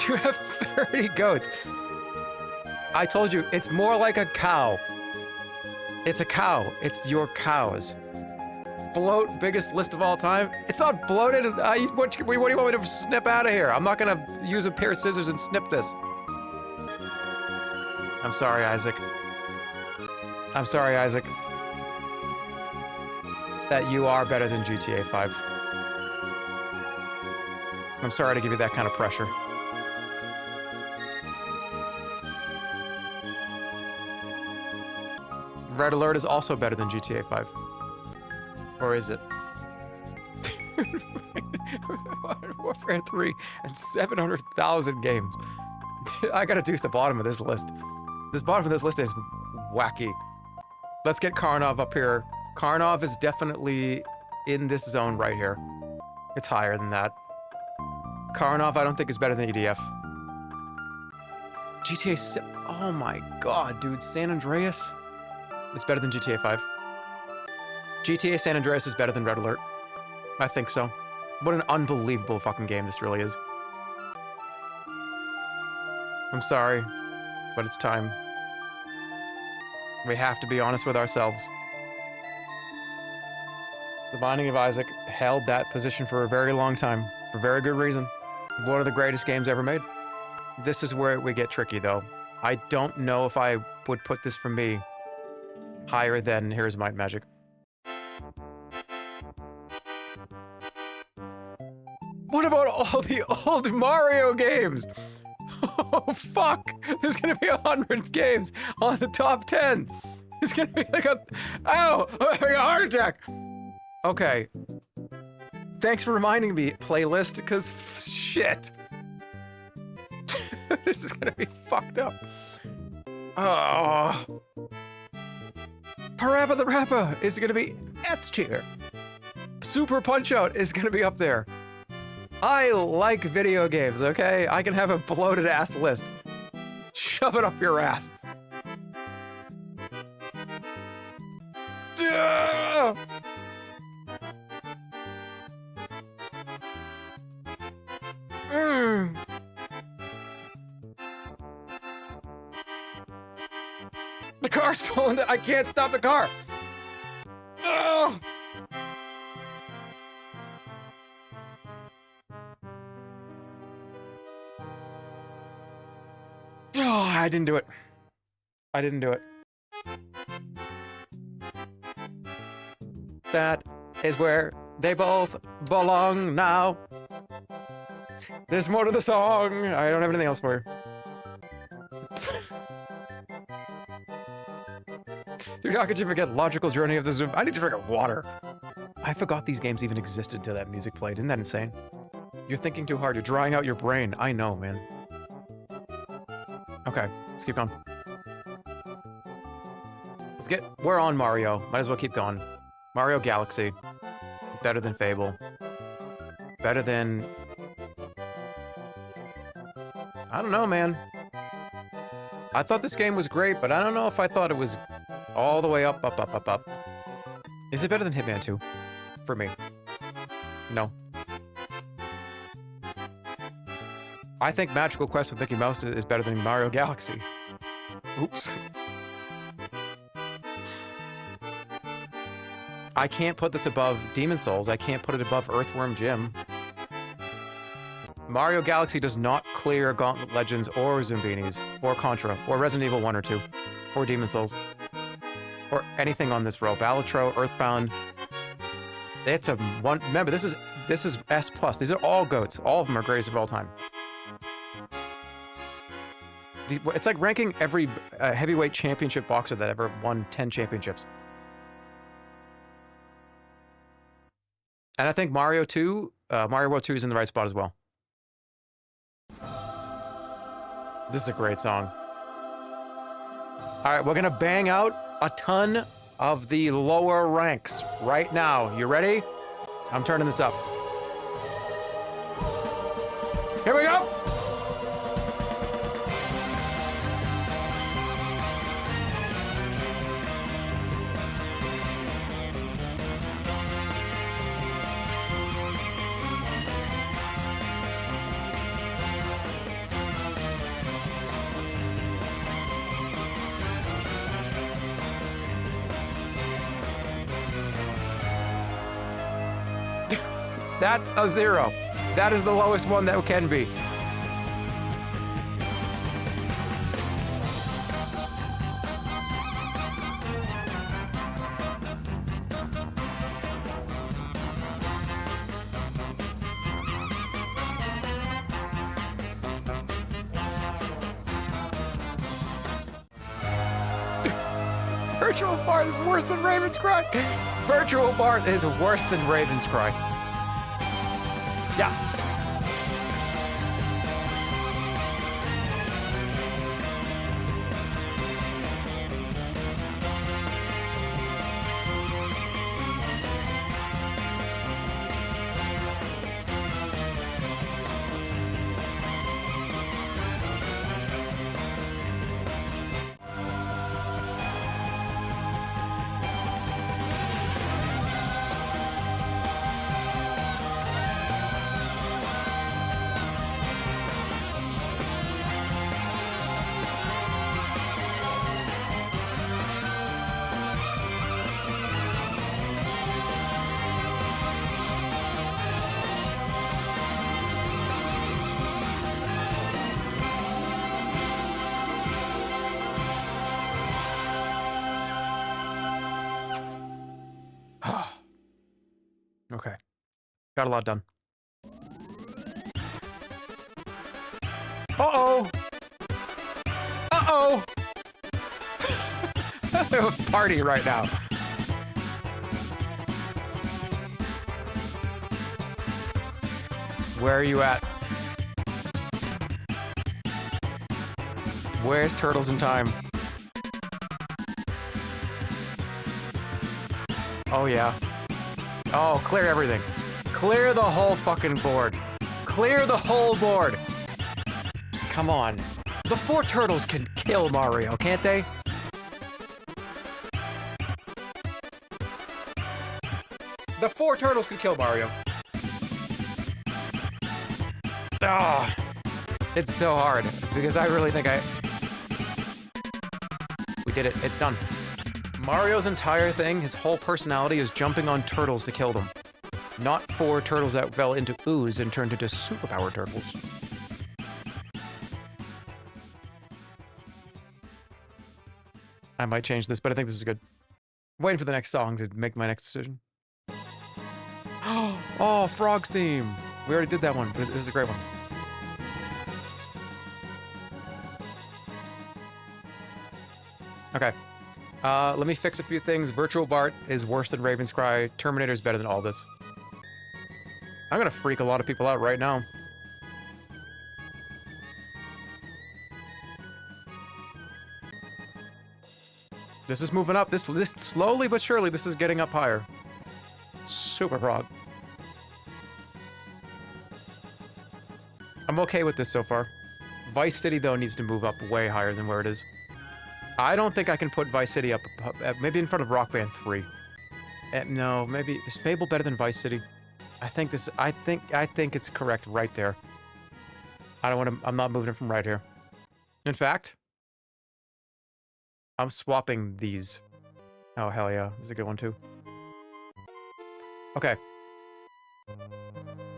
You have 30 goats. I told you, it's more like a cow. It's a cow. It's your cows. Bloat, biggest list of all time. It's not bloated. What do you want me to snip out of here? I'm not gonna use a pair of scissors and snip this. I'm sorry, Isaac. I'm sorry, Isaac. That you are better than GTA 5. I'm sorry to give you that kind of pressure. Red Alert is also better than GTA 5. Or is it? Modern Warfare 3 and 700,000 games. I gotta deuce the bottom of this list. This bottom of this list is wacky. Let's get Karnov up here. Karnov is definitely in this zone right here. It's higher than that. Karnov I don't think is better than EDF. GTA oh my god, dude. San Andreas? It's better than GTA 5. GTA San Andreas is better than Red Alert. I think so. What an unbelievable fucking game this really is. I'm sorry, but it's time. We have to be honest with ourselves. The Binding of Isaac held that position for a very long time, for very good reason. One of the greatest games ever made. This is where we get tricky, though. I don't know if I would put this, for me, higher than Here's Might and Magic. What about all the old Mario games? Oh, fuck! There's gonna be 100 games on the top 10! It's gonna be like a... Ow! I'm having a heart attack! Okay. Thanks for reminding me, playlist, because shit. This is gonna be fucked up. Oh. Parappa the Rappa is gonna be F tier. Super Punch-Out is gonna be up there. I like video games, okay? I can have a bloated ass list. Shove it up your ass. Yeah! The car's pulling it. I can't stop the car. Oh! Oh, I didn't do it. I didn't do it. That is where they both belong now. There's more to the song. I don't have anything else for you. Dude, how could you forget Logical Journey of the Zoom? I need to drink water. I forgot these games even existed until that music played. Isn't that insane? You're thinking too hard. You're drying out your brain. I know, man. Okay, let's keep going. We're on Mario. Might as well keep going. Mario Galaxy. Better than Fable. Better than... I don't know, man. I thought this game was great, but I don't know if I thought it was all the way up. Is it better than Hitman 2? For me. No. I think Magical Quest with Mickey Mouse is better than Mario Galaxy. Oops. I can't put this above Demon's Souls. I can't put it above Earthworm Jim. Mario Galaxy does not clear Gauntlet Legends or Zumbinis, or Contra, or Resident Evil 1 or 2, or Demon's Souls, or anything on this row. Balatro, Earthbound. It's a one. Remember, this is S+. These are all GOATs. All of them are greatest of all time. It's like ranking every heavyweight championship boxer that ever won 10 championships. And I think Mario 2, Mario World 2 is in the right spot as well. This is a great song. All right, we're gonna bang out a ton of the lower ranks right now. You ready? I'm turning this up. Here we go. That's a 0. That is the lowest one that can be. Virtual Bart is worse than Raven's Cry. Virtual Bart is worse than Raven's Cry. Yeah. Got a lot done. Uh-oh! Uh-oh! Party right now. Where are you at? Where's Turtles in Time? Oh, yeah. Oh, clear everything. Clear the whole fucking board. Clear the whole board. Come on. The 4 turtles can kill Mario, can't they? The 4 turtles can kill Mario. Ah, it's so hard because I really think we did it. It's done. Mario's entire thing, his whole personality is jumping on turtles to kill them. Not 4 turtles that fell into ooze and turned into superpower turtles. I might change this, but I think this is good. I'm waiting for the next song to make my next decision. Oh, Frog's theme! We already did that one, but this is a great one. Okay. Let me fix a few things. Virtual Bart is worse than Raven's Cry. Terminator's better than all this. I'm gonna freak a lot of people out right now. This is moving up. This slowly but surely, this is getting up higher. Super Frog. I'm okay with this so far. Vice City, though, needs to move up way higher than where it is. I don't think I can put Vice City up maybe in front of Rock Band 3. No, maybe is Fable better than Vice City? I think it's correct right there. I'm not moving it from right here. In fact, I'm swapping these. Oh, hell yeah. This is a good one, too. Okay.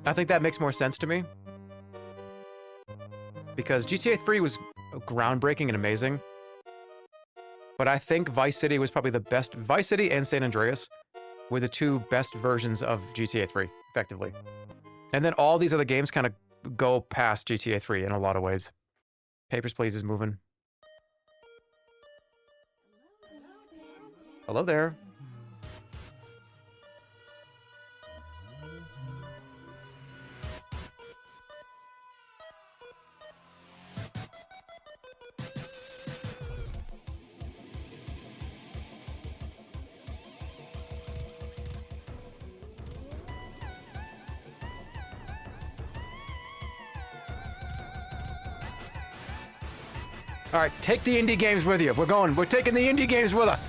I think that makes more sense to me. Because GTA 3 was groundbreaking and amazing. But I think Vice City was probably the best. Vice City and San Andreas were the 2 best versions of GTA 3, effectively. And then all these other games kind of go past GTA 3 in a lot of ways. Papers, Please is moving. Hello there. All right, take the indie games with you. We're taking the indie games with us.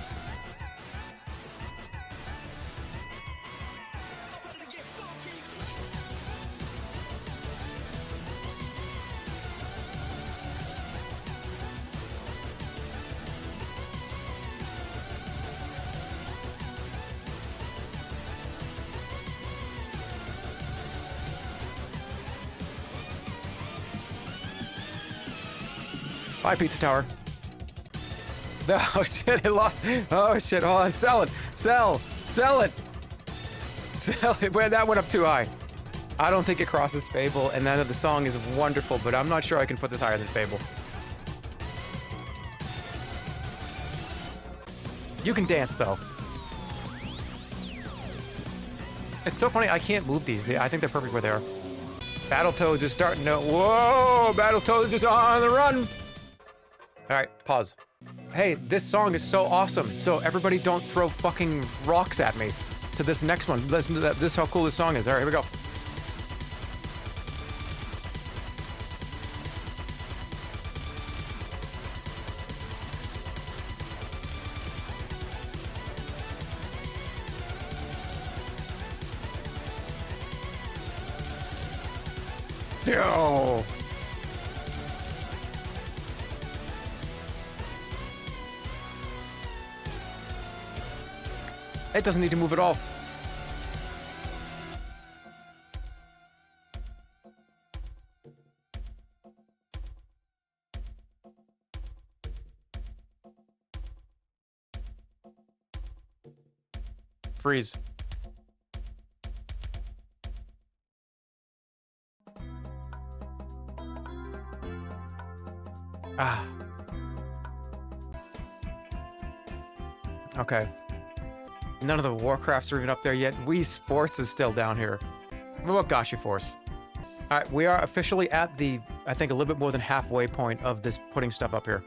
Bye, Pizza Tower. Oh shit, it lost. Oh shit, hold on. Sell it. Sell it. Sell it. Well, that went up too high. I don't think it crosses Fable, and then the song is wonderful, but I'm not sure I can put this higher than Fable. You can dance, though. It's so funny, I can't move these. I think they're perfect where they are. Battletoads is starting to... Whoa! Battletoads is on the run! Alright, pause. Hey, this song is so awesome, so everybody don't throw fucking rocks at me to this next one. Listen to that. This is how cool this song is. Alright, here we go. Yo! It doesn't need to move at all. Freeze. Ah. Okay. None of the Warcrafts are even up there yet. Wii Sports is still down here. What about Gotcha Force? All right, we are officially at the, I think, a little bit more than halfway point of this putting stuff up here.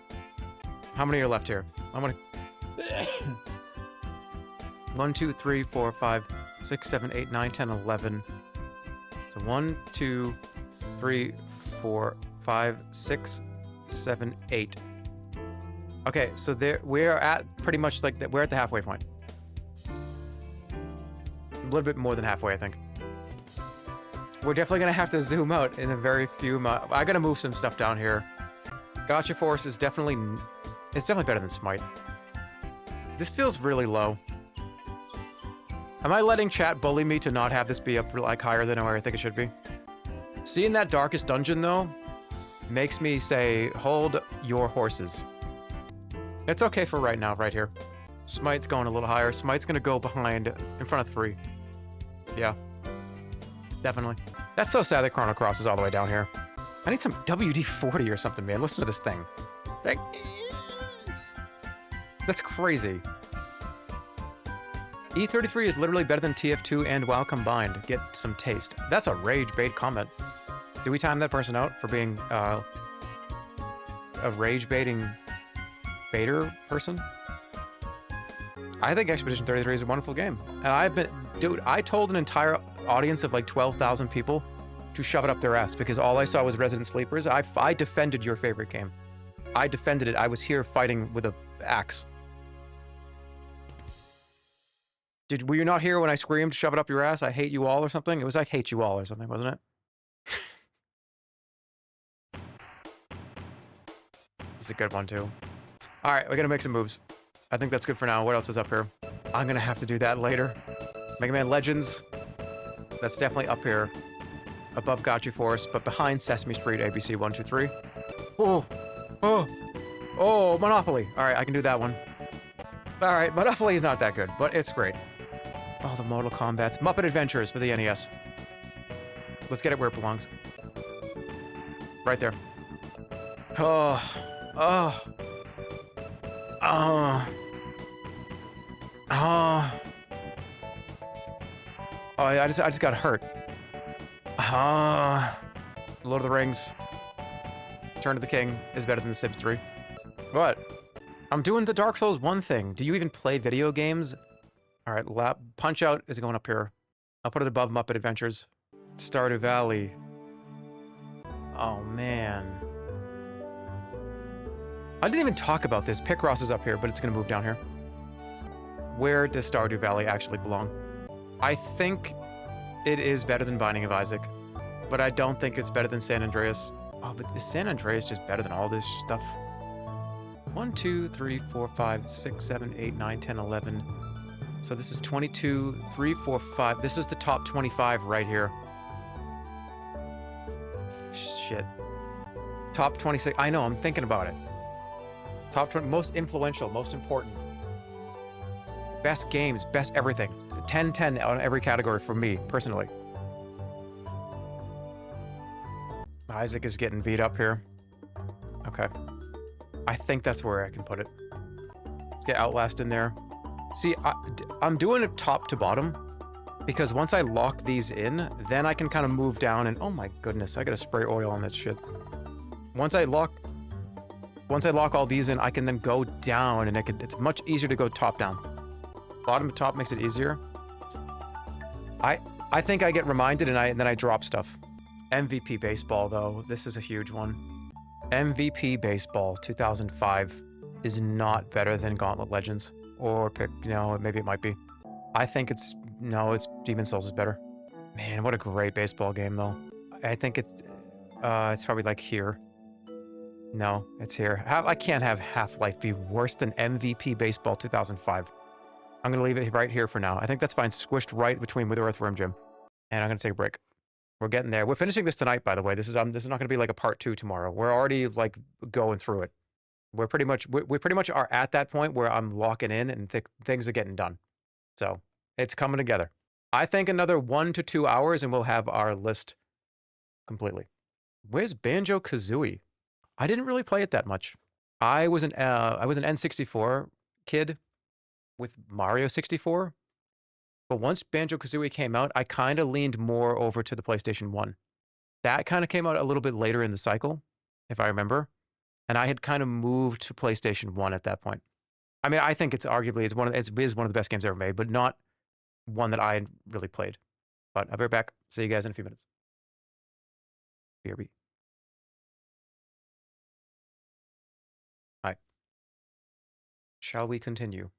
How many are left here? I'm gonna... 1, 2, 3, 4, 5, 6, 7, 8, 9, 10, 11. So 1, 2, 3, 4, 5, 6, 7, 8. Okay, so there we're at pretty much like that. We're at the halfway point. A little bit more than halfway, I think. We're definitely gonna have to zoom out in a very few months. I gotta move some stuff down here. Gotcha Force is definitely, it's definitely better than Smite. This feels really low. Am I letting chat bully me to not have this be up like higher than where I think it should be? Seeing that darkest dungeon though, makes me say, hold your horses. It's okay for right now, right here. Smite's going a little higher. Smite's gonna go behind, in front of 3. Yeah. Definitely. That's so sad that Chrono Cross is all the way down here. I need some WD-40 or something, man. Listen to this thing. Like, that's crazy. E33 is literally better than TF2 and WoW combined. Get some taste. That's a rage bait comment. Do we time that person out for being a rage baiting baiter person? I think Expedition 33 is a wonderful game. And I've been, dude, I told an entire audience of like 12,000 people to shove it up their ass because all I saw was Resident Sleepers. I defended your favorite game. I defended it. I was here fighting with an axe. Were you not here when I screamed, shove it up your ass? I hate you all or something? It was like, hate you all or something, wasn't it? It's a good one too. All right, we gotta make some moves. I think that's good for now. What else is up here? I'm gonna have to do that later. Mega Man Legends. That's definitely up here. Above Gotcha Force, but behind Sesame Street ABC 1, 2, 3. Oh, oh, oh, Monopoly. All right, I can do that one. All right, Monopoly is not that good, but it's great. Oh, the Mortal Kombat's Muppet Adventures for the NES. Let's get it where it belongs. Right there. Oh, oh, oh, oh. Oh, I just got hurt. Lord of the Rings. Return to the King is better than The Sims 3. What? I'm doing the Dark Souls 1 thing. Do you even play video games? All right, Punch-Out is going up here. I'll put it above Muppet Adventures. Stardew Valley. Oh, man. I didn't even talk about this. Picross is up here, but it's going to move down here. Where does Stardew Valley actually belong? I think it is better than Binding of Isaac, but I don't think it's better than San Andreas. Oh, but is San Andreas just better than all this stuff? 1, 2, 3, 4, 5, 6, 7, 8, 9, 10, 11. So this is 22, 3, 4, 5. This is the top 25 right here. Shit. Top 26. I know, I'm thinking about it. Top 20, most influential, most important. Best games, best everything. 10-10 on every category for me, personally. Isaac is getting beat up here. Okay. I think that's where I can put it. Let's get Outlast in there. See, I'm doing it top to bottom because once I lock these in, then I can kind of move down and, oh my goodness, I gotta spray oil on that shit. Once I lock all these in, I can then go down and it's much easier to go top down. Bottom to top makes it easier. I think I get reminded and then I drop stuff. MVP Baseball though, this is a huge one. MVP Baseball 2005 is not better than Gauntlet Legends. Or maybe it might be. I think it's Demon Souls is better. Man, what a great baseball game though. I think it's probably like here. No, it's here. I can't have Half-Life be worse than MVP Baseball 2005. I'm gonna leave it right here for now. I think that's fine, squished right between with Earthworm Jim. And I'm gonna take a break. We're getting there. We're finishing this tonight, by the way. This is not gonna be like a part 2 tomorrow. We're already like going through it. We pretty much are at that point where I'm locking in and things are getting done. So it's coming together. I think another 1 to 2 hours and we'll have our list completely. Where's Banjo-Kazooie? I didn't really play it that much. I was an N64 kid with Mario 64, but once Banjo-Kazooie came out, I kind of leaned more over to the PlayStation 1. That kind of came out a little bit later in the cycle, if I remember, and I had kind of moved to PlayStation 1 at that point. I mean, I think it's arguably it is one of the best games ever made, but not one that I really played. But I'll be right back. See you guys in a few minutes. BRB. Hi. Shall we continue?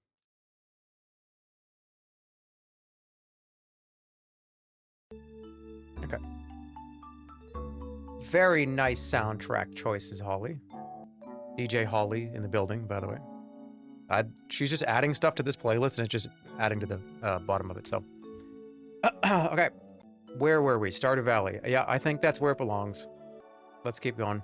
Okay. Very nice soundtrack choices, Holly. DJ Holly in the building, by the way. She's just adding stuff to this playlist, and it's just adding to the bottom of it, so. Okay. Where were we? Stardew Valley. Yeah, I think that's where it belongs. Let's keep going.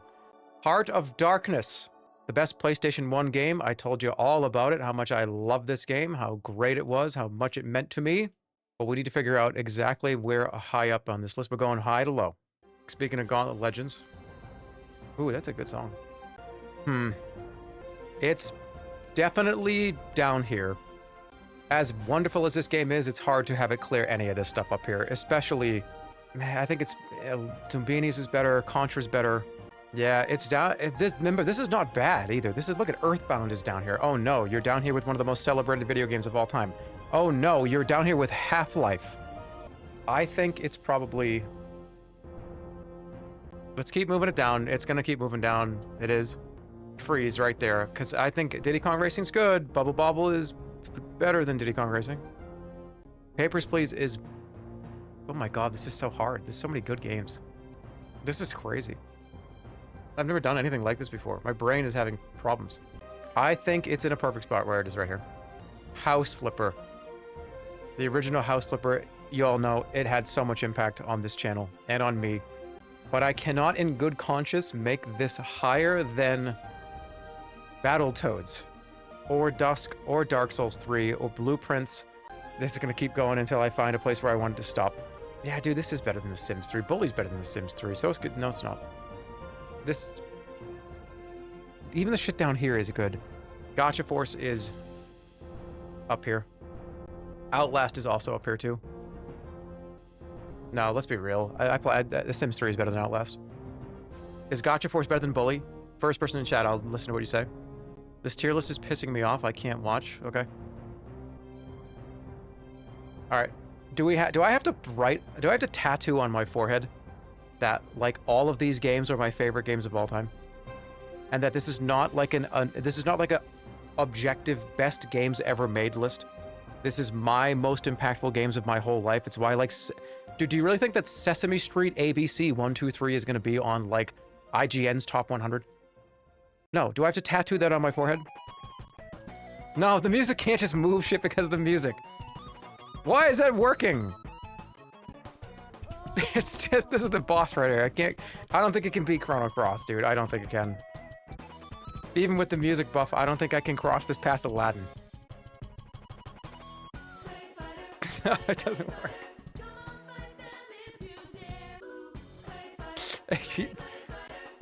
Heart of Darkness. The best PlayStation 1 game. I told you all about it, how much I love this game, how great it was, how much it meant to me. But we need to figure out exactly where high up on this list. We're going high to low. Speaking of Gauntlet Legends. Ooh, that's a good song. It's definitely down here. As wonderful as this game is, it's hard to have it clear any of this stuff up here. Especially, man, I think it's Tumbini's is better, Contra's better. Yeah, it's down. Remember, this is not bad either. This is, look at Earthbound is down here. Oh no, you're down here with one of the most celebrated video games of all time. Oh no, you're down here with Half-Life. I think it's probably... Let's keep moving it down. It's gonna keep moving down. It is. Freeze right there, because I think Diddy Kong Racing's good. Bubble Bobble is better than Diddy Kong Racing. Papers, Please is... Oh my god, this is so hard. There's so many good games. This is crazy. I've never done anything like this before. My brain is having problems. I think it's in a perfect spot where it is right here. House Flipper. The original House Flipper, you all know, it had so much impact on this channel and on me. But I cannot in good conscience make this higher than Battletoads, or Dusk, or Dark Souls 3, or Blueprints. This is gonna keep going until I find a place where I want it to stop. Yeah, dude, this is better than The Sims 3. Bully's better than The Sims 3, so it's good. No, it's not. This... Even the shit down here is good. Gotcha Force is up here. Outlast is also up here, too. No, let's be real. The Sims 3 is better than Outlast. Is Gotcha Force better than Bully? First person in chat, I'll listen to what you say. This tier list is pissing me off. I can't watch. Okay. All right. Do I have to tattoo on my forehead that like all of these games are my favorite games of all time, and that this is not like this is not like a objective best games ever made list. This is my most impactful games of my whole life. It's why I like. Dude, do you really think that Sesame Street ABC 1, 2, 3 is going to be on like IGN's top 100? No. Do I have to tattoo that on my forehead? No, the music can't just move shit because of the music. Why is that working? It's just, this is the boss right here. I don't think it can beat Chrono Cross, dude. I don't think it can. Even with the music buff, I don't think I can cross this past Aladdin. It doesn't work.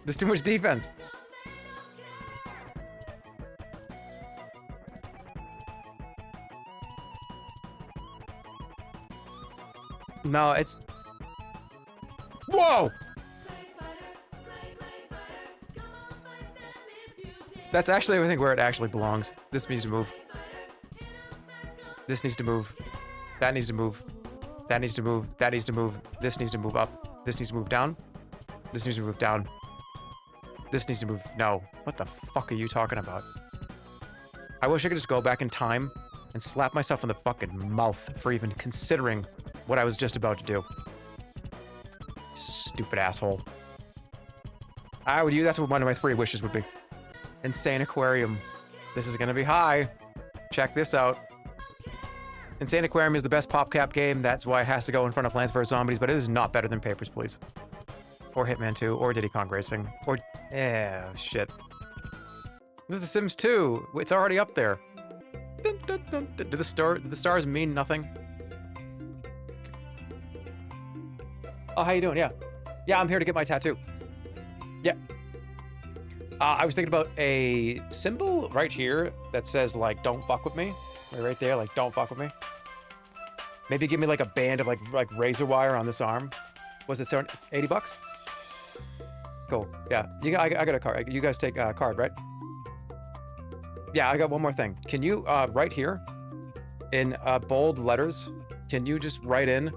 There's too much defense. No, it's... Whoa! That's actually, I think, where it actually belongs. This needs to move. This needs to move. That needs to move. That needs to move. That needs to move. This needs to move up. This needs to move down. This needs to move down. This needs to move... No. What the fuck are you talking about? I wish I could just go back in time and slap myself in the fucking mouth for even considering what I was just about to do. Stupid asshole. That's what one of my 3 wishes would be. Insane Aquarium. This is gonna be high. Check this out. Insane Aquarium is the best PopCap game. That's why it has to go in front of Plants vs. Zombies, but it is not better than Papers, Please. Or Hitman 2, or Diddy Kong Racing, or... Yeah, shit. This is The Sims 2. It's already up there. Dun, dun, dun, dun. Do the stars mean nothing? Oh, how you doing? Yeah. Yeah, I'm here to get my tattoo. Yeah. I was thinking about a symbol right here that says, like, don't fuck with me. Right there, like, don't fuck with me. Maybe give me, like, a band of, like razor wire on this arm. Was it 80 bucks? Cool. Yeah, I got a card. You guys take a card, right? Yeah, I got one more thing. Can you, right here, in bold letters, can you just write in,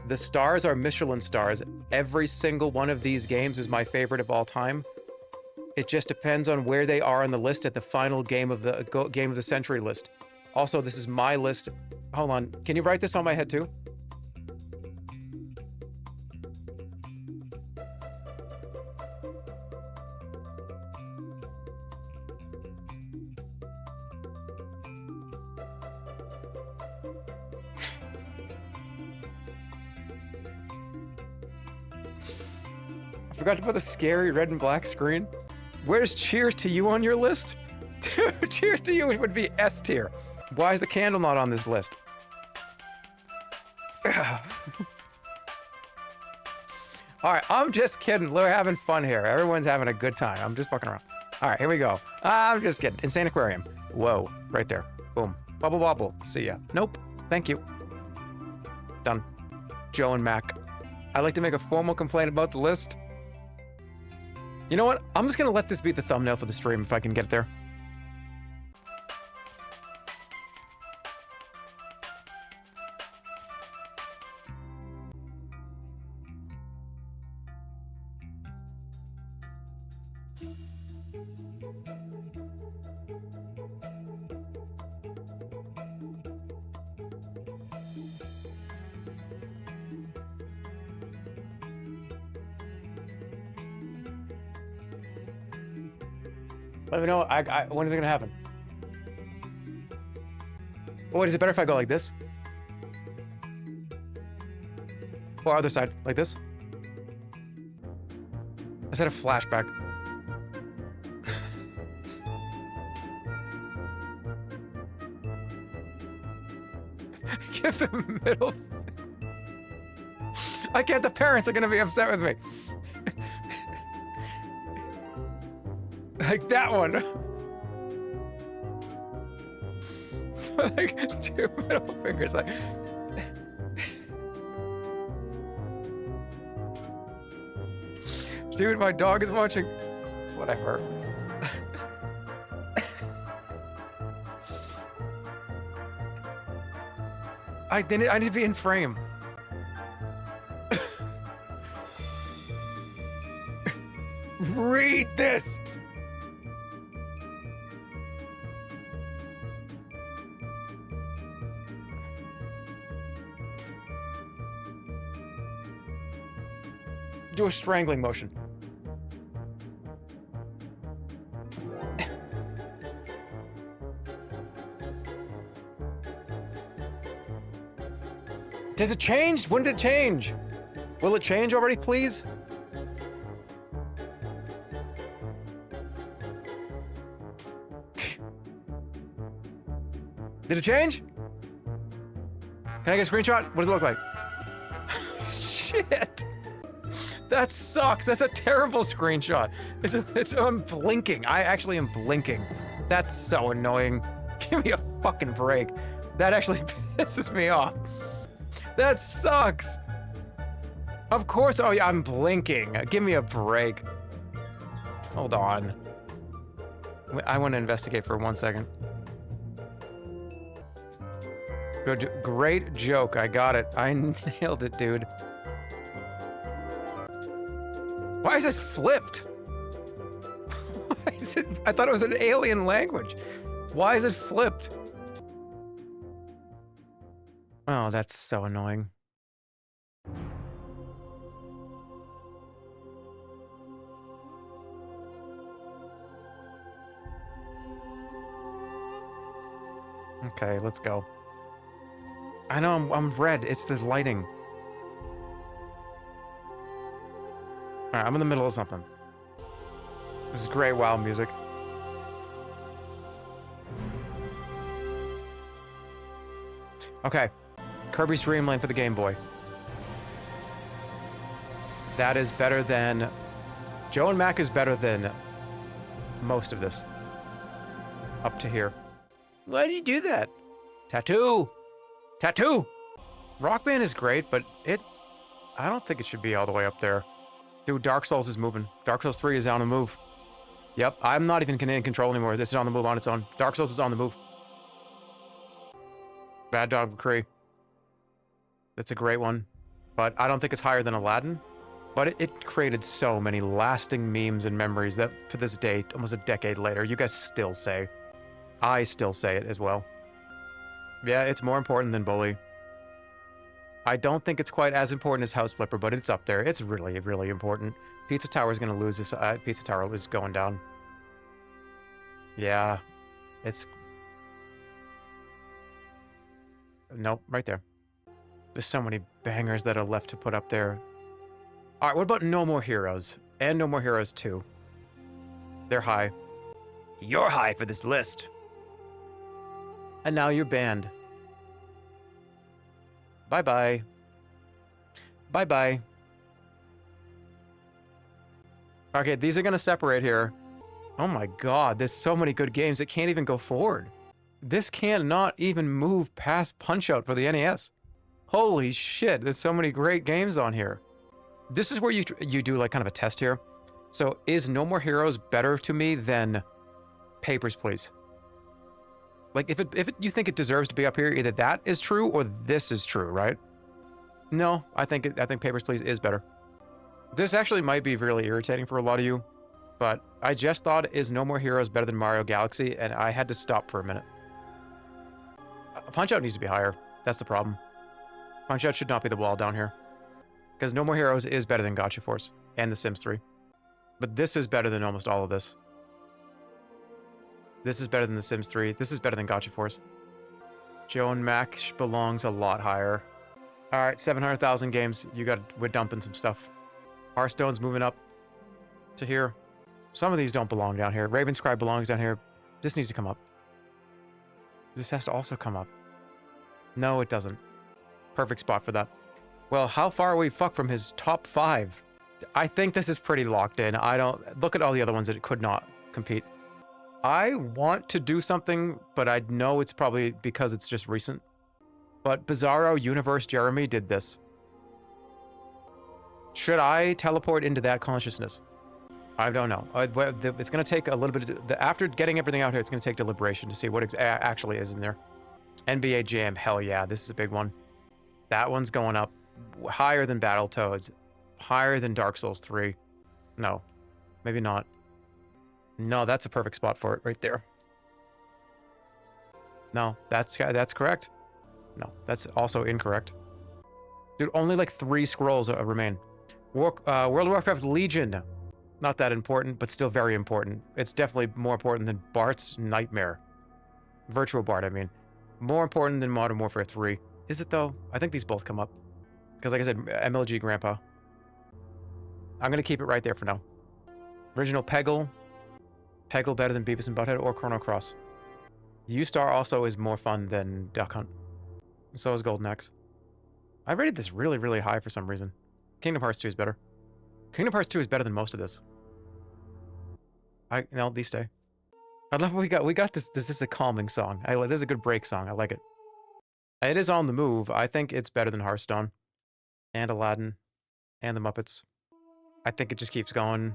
the stars are Michelin stars. Every single one of these games is my favorite of all time. It just depends on where they are on the list at the final game of the century list. Also, this is my list. Hold on. Can you write this on my head too? I forgot to put the scary red and black screen. Where's Cheers to You on your list? Cheers to You would be S tier. Why is the candle not on this list? Alright, I'm just kidding. We're having fun here. Everyone's having a good time. I'm just fucking around. Alright, here we go. I'm just kidding. Insane Aquarium. Whoa. Right there. Boom. Bubble wobble. See ya. Nope. Thank you. Done. Joe and Mac. I'd like to make a formal complaint about the list. You know what? I'm just gonna let this be the thumbnail for the stream if I can get it there. Let me know. When is it gonna happen? Wait, is it better if I go like this? Or other side, like this? I said a flashback. Give the middle. I can't. The parents are gonna be upset with me. Like that one. Like 2 middle fingers. Like. Dude, my dog is watching. Whatever. I need to be in frame. Read this. Do a strangling motion. Does it change? When did it change? Will it change already, please? Did it change? Can I get a screenshot? What does it look like? Shit! That sucks. That's a terrible screenshot. I'm blinking. I actually am blinking. That's so annoying. Give me a fucking break. That actually pisses me off. That sucks. Of course. Oh yeah, I'm blinking. Give me a break. Hold on. I want to investigate for 1 second. Good, great joke. I got it. I nailed it, dude. Why is this flipped? Why is it? I thought it was an alien language. Why is it flipped? Oh, that's so annoying. Okay, let's go. I know I'm red. It's the lighting. Alright, I'm in the middle of something. This is great WoW music. Okay. Kirby's Dream Land for the Game Boy. That is better than... Joe and Mac is better than most of this. Up to here. Why do you do that? Tattoo! Tattoo! Rock Band is great, but I don't think it should be all the way up there. Dude, Dark Souls is moving. Dark Souls 3 is on the move. Yep, I'm not even in control anymore. This is on the move on its own. Dark Souls is on the move. Bad Dog McCree. That's a great one. But I don't think it's higher than Aladdin. But it created so many lasting memes and memories that to this day, almost a decade later, you guys still say. I still say it as well. Yeah, it's more important than Bully. I don't think it's quite as important as House Flipper, but it's up there. It's really, really important. Pizza Tower is going to lose this. Pizza Tower is going down. Yeah. It's... Nope, right there. There's so many bangers that are left to put up there. Alright, what about No More Heroes? And No More Heroes 2? They're high. You're high for this list. And now you're banned. Bye-bye. Bye-bye. Okay, these are gonna separate here. Oh my god, there's so many good games, it can't even go forward. This cannot even move past Punch-Out for the NES. Holy shit, there's so many great games on here. This is where you do like kind of a test here. So is No More Heroes better to me than Papers, Please? Like if you think it deserves to be up here, either that is true or this is true, right? No, I think Papers, Please is better. This actually might be really irritating for a lot of you, but I just thought, is No More Heroes better than Mario Galaxy? And I had to stop for a minute. Punch-Out needs to be higher. That's the problem. Punch-Out should not be the wall down here. Because No More Heroes is better than Gotcha Force and The Sims 3. But this is better than almost all of this. This is better than The Sims 3. This is better than Gotcha Force. Joan Mac belongs a lot higher. Alright, 700,000 games. We're dumping some stuff. Hearthstone's moving up to here. Some of these don't belong down here. Ravenscry belongs down here. This needs to come up. This has to also come up. No, it doesn't. Perfect spot for that. Well, how far are we from his top 5? I think this is pretty locked in. Look at all the other ones that could not compete. I want to do something, but I know it's probably because it's just recent. But Bizarro Universe Jeremy did this. Should I teleport into that consciousness? I don't know. It's going to take a little bit... After getting everything out here, it's going to take deliberation to see what actually is in there. NBA Jam, hell yeah, this is a big one. That one's going up higher than Battletoads. Higher than Dark Souls 3. No, maybe not. No, that's a perfect spot for it right there. No, that's correct. No, that's also incorrect. Dude, only like 3 scrolls remain. World of Warcraft Legion. Not that important, but still very important. It's definitely more important than Bart's Nightmare. Virtual Bart, I mean. More important than Modern Warfare 3. Is it though? I think these both come up. Because like I said, MLG Grandpa. I'm going to keep it right there for now. Original Peggle. Peggle better than Beavis and Butthead or Chrono Cross. U-Star also is more fun than Duck Hunt. So is Golden Axe. I rated this really, really high for some reason. Kingdom Hearts 2 is better. Kingdom Hearts 2 is better than most of this. No, these stay. I love what we got this. This is a calming song. This is a good break song. I like it. It is on the move. I think it's better than Hearthstone. And Aladdin. And the Muppets. I think it just keeps going.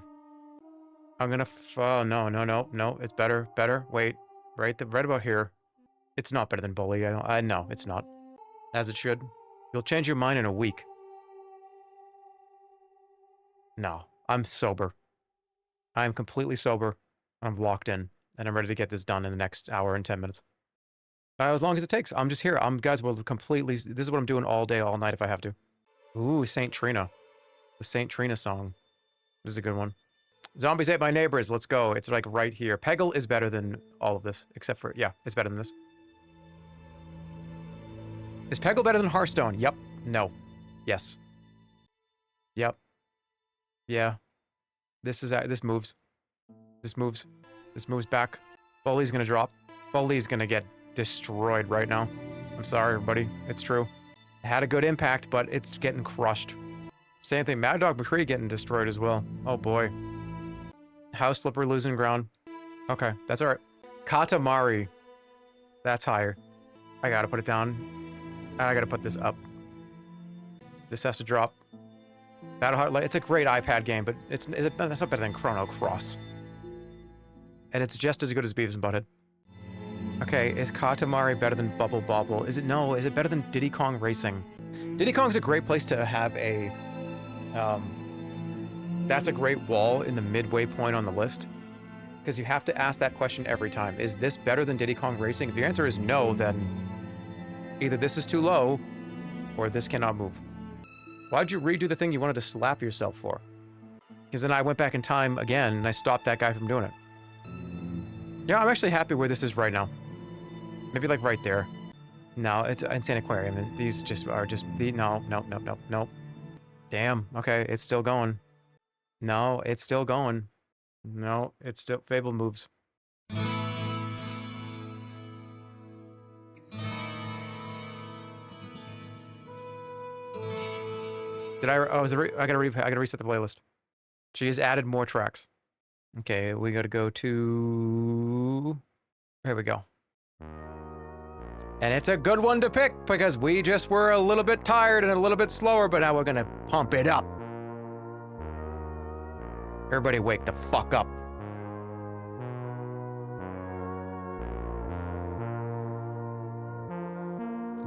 I'm gonna... Oh, no. It's better. Wait. Right about here. It's not better than Bully. No, it's not. As it should. You'll change your mind in a week. No. I'm sober. I'm completely sober. I'm locked in. And I'm ready to get this done in the next hour and 10 minutes. As long as it takes. I'm just here. Guys, will completely... This is what I'm doing all day, all night if I have to. Ooh, Saint Trina. The Saint Trina song. This is a good one. Zombies Ate My Neighbors. Let's go. It's like right here. Peggle is better than all of this. Except for... Yeah, it's better than this. Is Peggle better than Hearthstone? Yep. No. Yes. Yep. Yeah. This moves. This moves back. Bully's gonna drop. Bully's gonna get destroyed right now. I'm sorry, everybody. It's true. It had a good impact, but it's getting crushed. Same thing. Mad Dog McCree getting destroyed as well. Oh boy. House Flipper losing ground. Okay, that's all right. Katamari. That's higher. I gotta put it down. I gotta put this up. This has to drop. Battle Heart, it's a great iPad game, but it's not better than Chrono Cross. And it's just as good as Beavis and Butthead. Okay, is Katamari better than Bubble Bobble? Is it better than Diddy Kong Racing? Diddy Kong's a great place to have a, that's a great wall in the midway point on the list. Because you have to ask that question every time. Is this better than Diddy Kong Racing? If your answer is no, then either this is too low, or this cannot move. Why'd you redo the thing you wanted to slap yourself for? Because then I went back in time again, and I stopped that guy from doing it. Yeah, I'm actually happy where this is right now. Maybe like right there. No, it's Insane Aquarium. And these just are just the no. Damn. Okay, it's still going. No, it's still going. No, it's still Fable moves. Did I? Oh, I gotta reset the playlist. She has added more tracks. Okay, we gotta go to. Here we go. And it's a good one to pick because we just were a little bit tired and a little bit slower, but now we're gonna pump it up. Everybody wake the fuck up.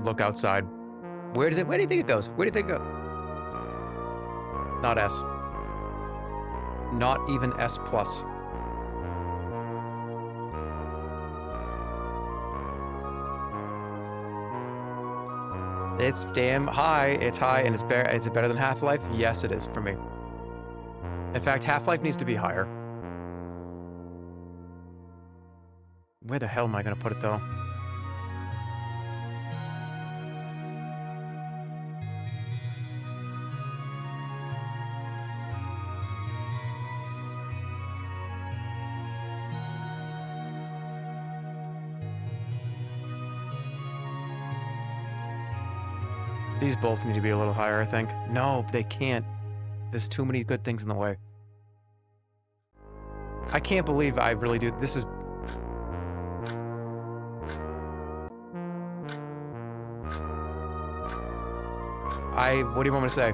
Look outside. Where do you think it goes? Where do you think it goes? Not S. Not even S+. It's damn high. It's high, and it's better than Half-Life? Yes, it is for me. In fact, Half-Life needs to be higher. Where the hell am I gonna put it, though? These both need to be a little higher, I think. No, they can't. There's too many good things in the way. I can't believe I really do. This is... What do you want me to say?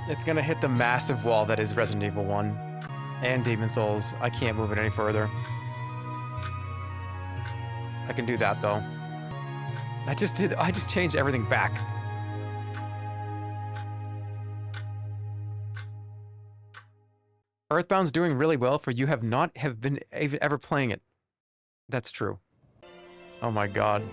It's gonna hit the massive wall that is Resident Evil 1 and Demon's Souls. I can't move it any further. I can do that, though. I just changed everything back. Earthbound's doing really well for you have not been ever playing it. That's true. Oh my god.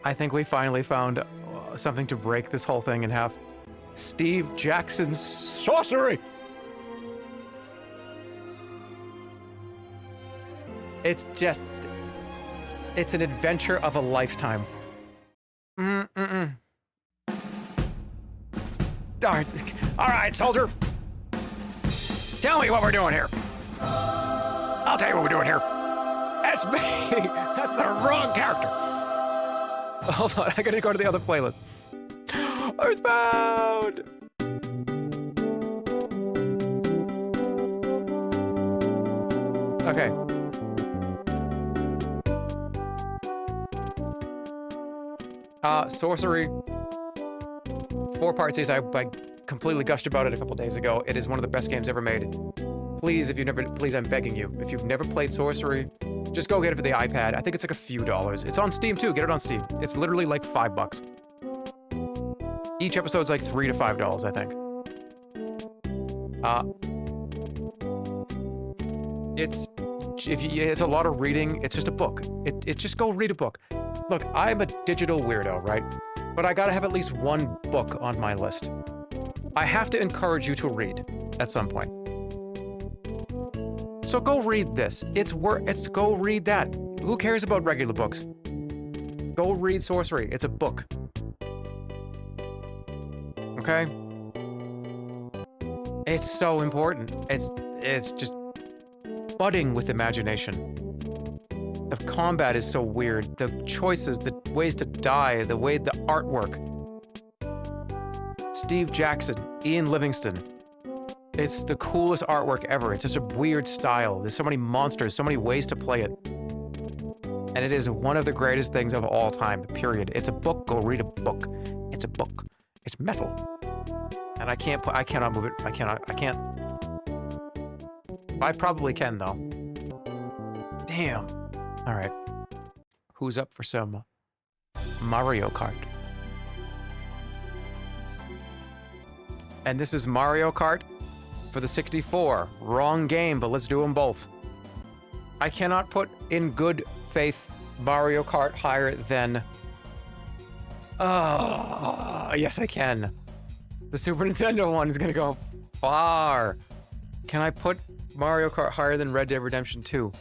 I think we finally found something to break this whole thing in half. Steve Jackson's sorcery! It's just... It's an adventure of a lifetime. Alright, soldier! Tell me what we're doing here! I'll tell you what we're doing here! That's me! That's the wrong character! Hold on, I gotta go to the other playlist. Earthbound! Okay. Sorcery. 4-part series. I completely gushed about it a couple days ago. It is one of the best games ever made. Please, please, I'm begging you. If you've never played Sorcery, just go get it for the iPad. I think it's like a few dollars. It's on Steam too. Get it on Steam. It's literally like $5. Each episode's like $3 to $5, I think. It's a lot of reading. It's just a book. It's just go read a book. Look, I'm a digital weirdo, right? But I gotta have at least one book on my list. I have to encourage you to read at some point. So go read this. Go read that. Who cares about regular books? Go read Sorcery. It's a book. Okay? It's so important. It's just budding with imagination. The combat is so weird. The choices, the ways to die, the artwork. Steve Jackson, Ian Livingston. It's the coolest artwork ever. It's just a weird style. There's so many monsters, so many ways to play it. And it is one of the greatest things of all time, period. It's a book. Go read a book. It's a book. It's metal. And I cannot move it. I can't. I probably can, though. Damn. All right. Who's up for some Mario Kart? And this is Mario Kart for the 64. Wrong game, but let's do them both. I cannot put in good faith Mario Kart higher than... yes, I can. The Super Nintendo one is going to go far. Can I put Mario Kart higher than Red Dead Redemption 2?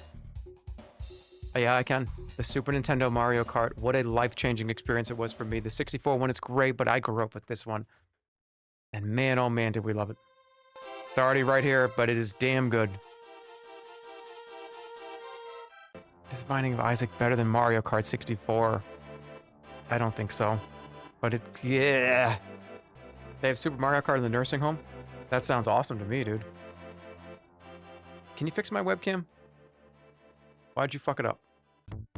Yeah, I can. The Super Nintendo Mario Kart, what a life-changing experience it was for me. The 64 one is great, but I grew up with this one. And man, oh man, did we love it. It's already right here, but it is damn good. Is Binding of Isaac better than Mario Kart 64? I don't think so. But it's, yeah. They have Super Mario Kart in the nursing home? That sounds awesome to me, dude. Can you fix my webcam? Why'd you fuck it up?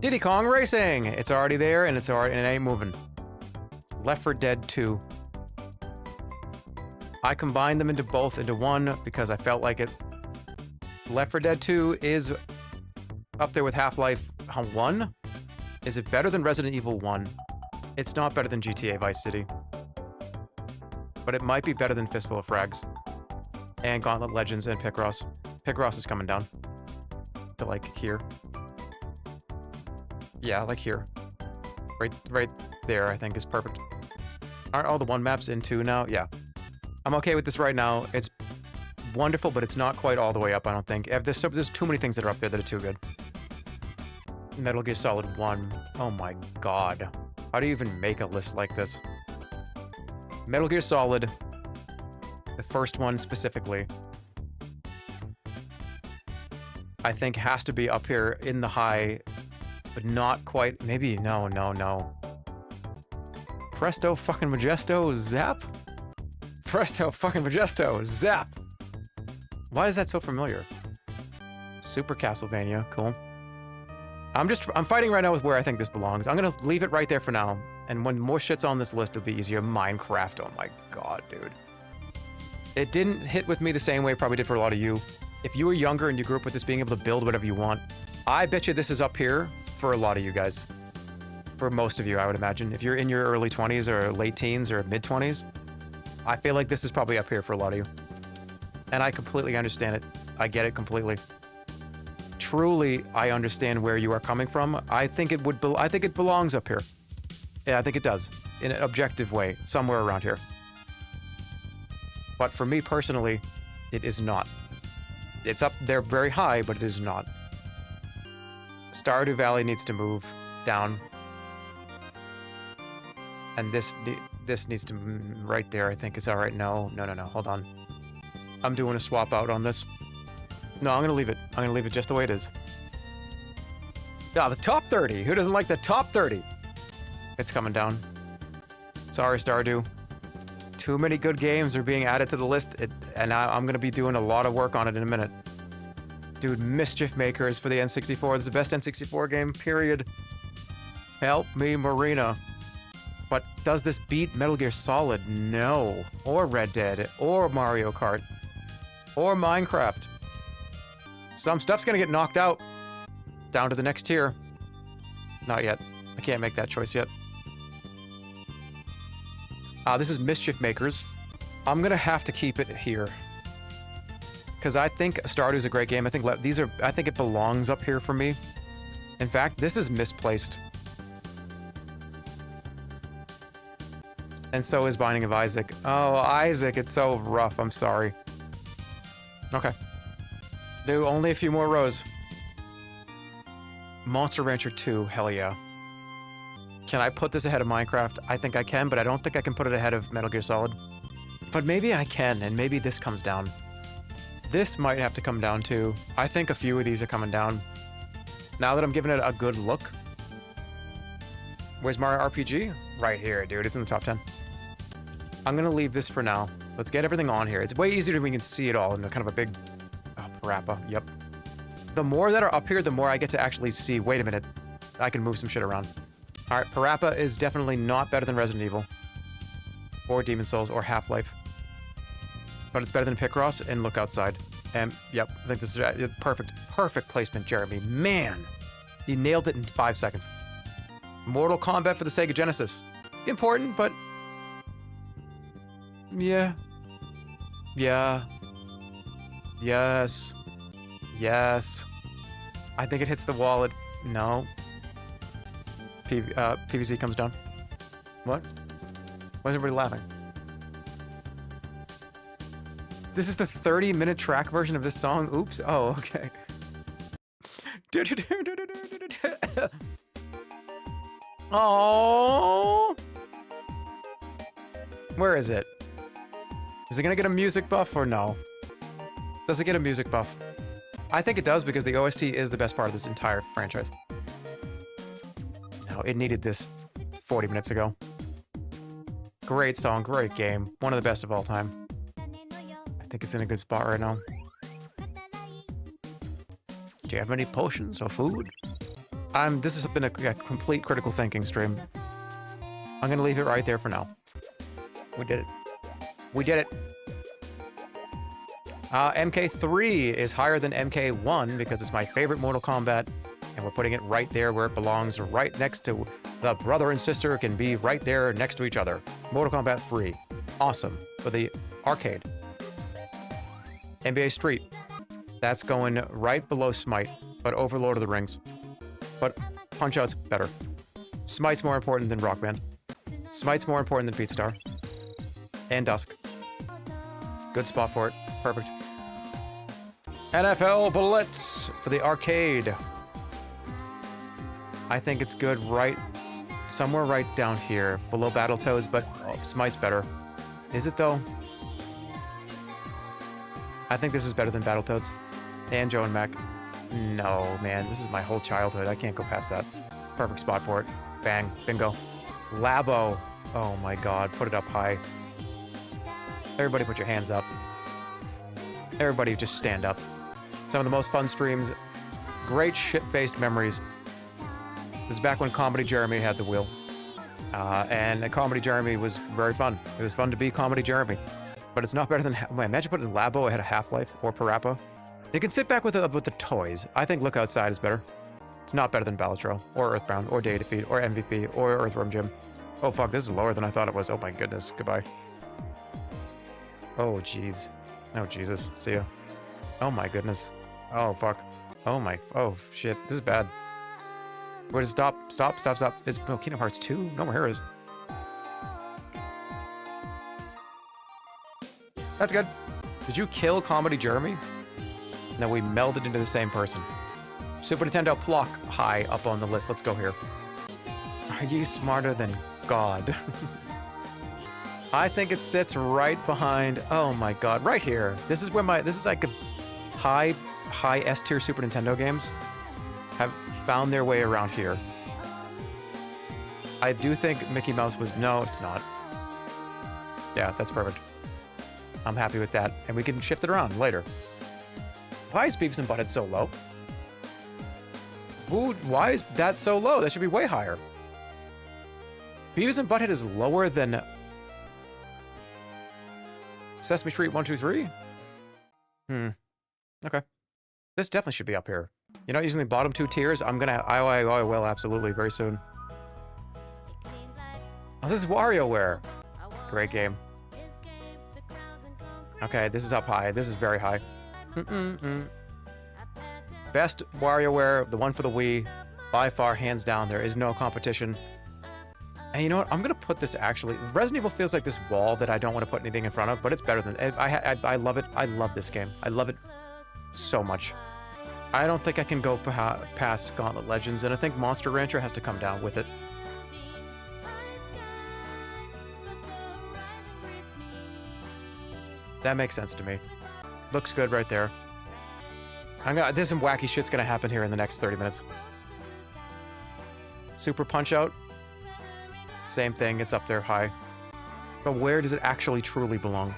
Diddy Kong Racing! It's already there, and it ain't moving. Left 4 Dead 2. I combined them into one because I felt like it. Left 4 Dead 2 is up there with Half-Life 1. Is it better than Resident Evil 1? It's not better than GTA Vice City. But it might be better than Fistful of Frags. And Gauntlet Legends and Picross. Picross is coming down. To like here. Yeah, like here. Right there, I think is perfect. Aren't all the 1 maps in 2 now? Yeah. I'm okay with this right now. It's wonderful, but it's not quite all the way up, I don't think. There's too many things that are up there that are too good. Metal Gear Solid 1. Oh my god. How do you even make a list like this? Metal Gear Solid. The first one specifically. I think has to be up here in the high, but not quite. Maybe, no. Presto fucking Majesto Zap? Presto fucking Majesto Zap! Why is that so familiar? Super Castlevania, cool. I'm fighting right now with where I think this belongs. I'm gonna leave it right there for now. And when more shit's on this list, it'll be easier. Minecraft, oh my god, dude. It didn't hit with me the same way it probably did for a lot of you. If you were younger and you grew up with this being able to build whatever you want, I bet you this is up here for a lot of you guys. For most of you, I would imagine. If you're in your early 20s or late teens or mid-20s, I feel like this is probably up here for a lot of you. And I completely understand it. I get it completely. Truly, I understand where you are coming from. I think it belongs up here. Yeah, I think it does. In an objective way, somewhere around here. But for me personally, it is not. It's up there very high, but it is not. Stardew Valley needs to move down. And this needs to right there, I think. Is that right? No. Hold on. I'm doing a swap out on this. No, I'm gonna leave it. I'm gonna leave it just the way it is. Ah, the top 30. Who doesn't like the top 30? It's coming down. Sorry, Stardew. Too many good games are being added to the list, and I'm gonna be doing a lot of work on it in a minute. Dude, Mischief Makers for the N64. This is the best N64 game, period. Help me, Marina. But does this beat Metal Gear Solid? No. Or Red Dead. Or Mario Kart. Or Minecraft. Some stuff's gonna get knocked out. Down to the next tier. Not yet. I can't make that choice yet. This is Mischief Makers. I'm gonna have to keep it here. Because I think Stardew's a great game. I think it belongs up here for me. In fact, this is misplaced. And so is Binding of Isaac. Oh, Isaac, it's so rough. I'm sorry. Okay. Do only a few more rows. Monster Rancher 2, hell yeah. Can I put this ahead of Minecraft? I think I can, but I don't think I can put it ahead of Metal Gear Solid. But maybe I can, and maybe this comes down. This might have to come down too. I think a few of these are coming down. Now that I'm giving it a good look. Where's Mario RPG? Right here, dude. It's in the top 10. I'm gonna leave this for now. Let's get everything on here. It's way easier when we can see it all in kind of a big parappa. Yep. The more that are up here, the more I get to actually see. Wait a minute. I can move some shit around. All right, Parappa is definitely not better than Resident Evil, or Demon Souls, or Half-Life. But it's better than Picross and Look Outside. And yep, I think this is perfect placement, Jeremy. Man, you nailed it in 5 seconds. Mortal Kombat for the Sega Genesis. Important, but yeah. Yes. I think it hits the wall. No. PVZ comes down. What? Why is everybody laughing? This is the 30-minute track version of this song? Oops. Oh, okay. Oh. Where is it? Is it gonna get a music buff or no? Does it get a music buff? I think it does because the OST is the best part of this entire franchise. No, it needed this 40 minutes ago. Great song, great game. One of the best of all time. I think it's in a good spot right now. Do you have any potions or food? This has been a complete critical thinking stream. I'm gonna leave it right there for now. We did it. We did it. MK3 is higher than MK1 because it's my favorite Mortal Kombat, and we're putting it right there where it belongs, right next to the brother and sister can be right there next to each other. Mortal Kombat 3. Awesome. For the arcade. NBA Street. That's going right below Smite, but over Lord of the Rings. But Punch-Out's better. Smite's more important than Rock Band. Smite's more important than Beatstar. And Dusk. Good spot for it. Perfect. NFL Blitz for the arcade. I think it's good somewhere right down here, below Battletoads, but Smite's better. Is it though? I think this is better than Battletoads. And Joe and Mac. No, man, this is my whole childhood. I can't go past that. Perfect spot for it. Bang. Bingo. Labo. Oh my god, put it up high. Everybody put your hands up. Everybody just stand up. Some of the most fun streams. Great shit-faced memories. This is back when Comedy Jeremy had the wheel. And Comedy Jeremy was very fun. It was fun to be Comedy Jeremy. But it's not better than... imagine putting Labo ahead of Half-Life or Parappa. You can sit back with the toys. I think Look Outside is better. It's not better than Balatro, or Earthbound, or Day Defeat, or MVP, or Earthworm Jim. Oh fuck, this is lower than I thought it was. Oh my goodness, goodbye. Oh jeez. Oh Jesus, see ya. Oh my goodness. Oh fuck. Oh shit, this is bad. Where does it stop? Stop. It's Kingdom Hearts 2? No more heroes. That's good. Did you kill Comedy Jeremy? No, we melded into the same person. Super Nintendo Plock high up on the list. Let's go here. Are you smarter than God? I think it sits right behind. Oh my god, right here. This is where this is like a high S tier Super Nintendo games have found their way around here. I do think Mickey Mouse was... No, it's not. Yeah, that's perfect. I'm happy with that. And we can shift it around later. Why is Beavis and Butthead so low? Why is that so low? That should be way higher. Beavis and Butthead is lower than... Sesame Street 1, 2, 3? Okay. This definitely should be up here. You're not using the bottom two tiers? I will, absolutely, very soon. Oh, this is WarioWare. Great game. Okay, this is up high. This is very high. Best WarioWare, the one for the Wii, by far, hands down. There is no competition. And you know what? I'm gonna put this actually. Resident Evil feels like this wall that I don't want to put anything in front of, but it's better than. I love it. I love this game. I love it so much. I don't think I can go past Gauntlet Legends, and I think Monster Rancher has to come down with it. That makes sense to me. Looks good right there. There's some wacky shit's gonna happen here in the next 30 minutes. Super Punch-Out. Same thing, it's up there high. But where does it actually truly belong?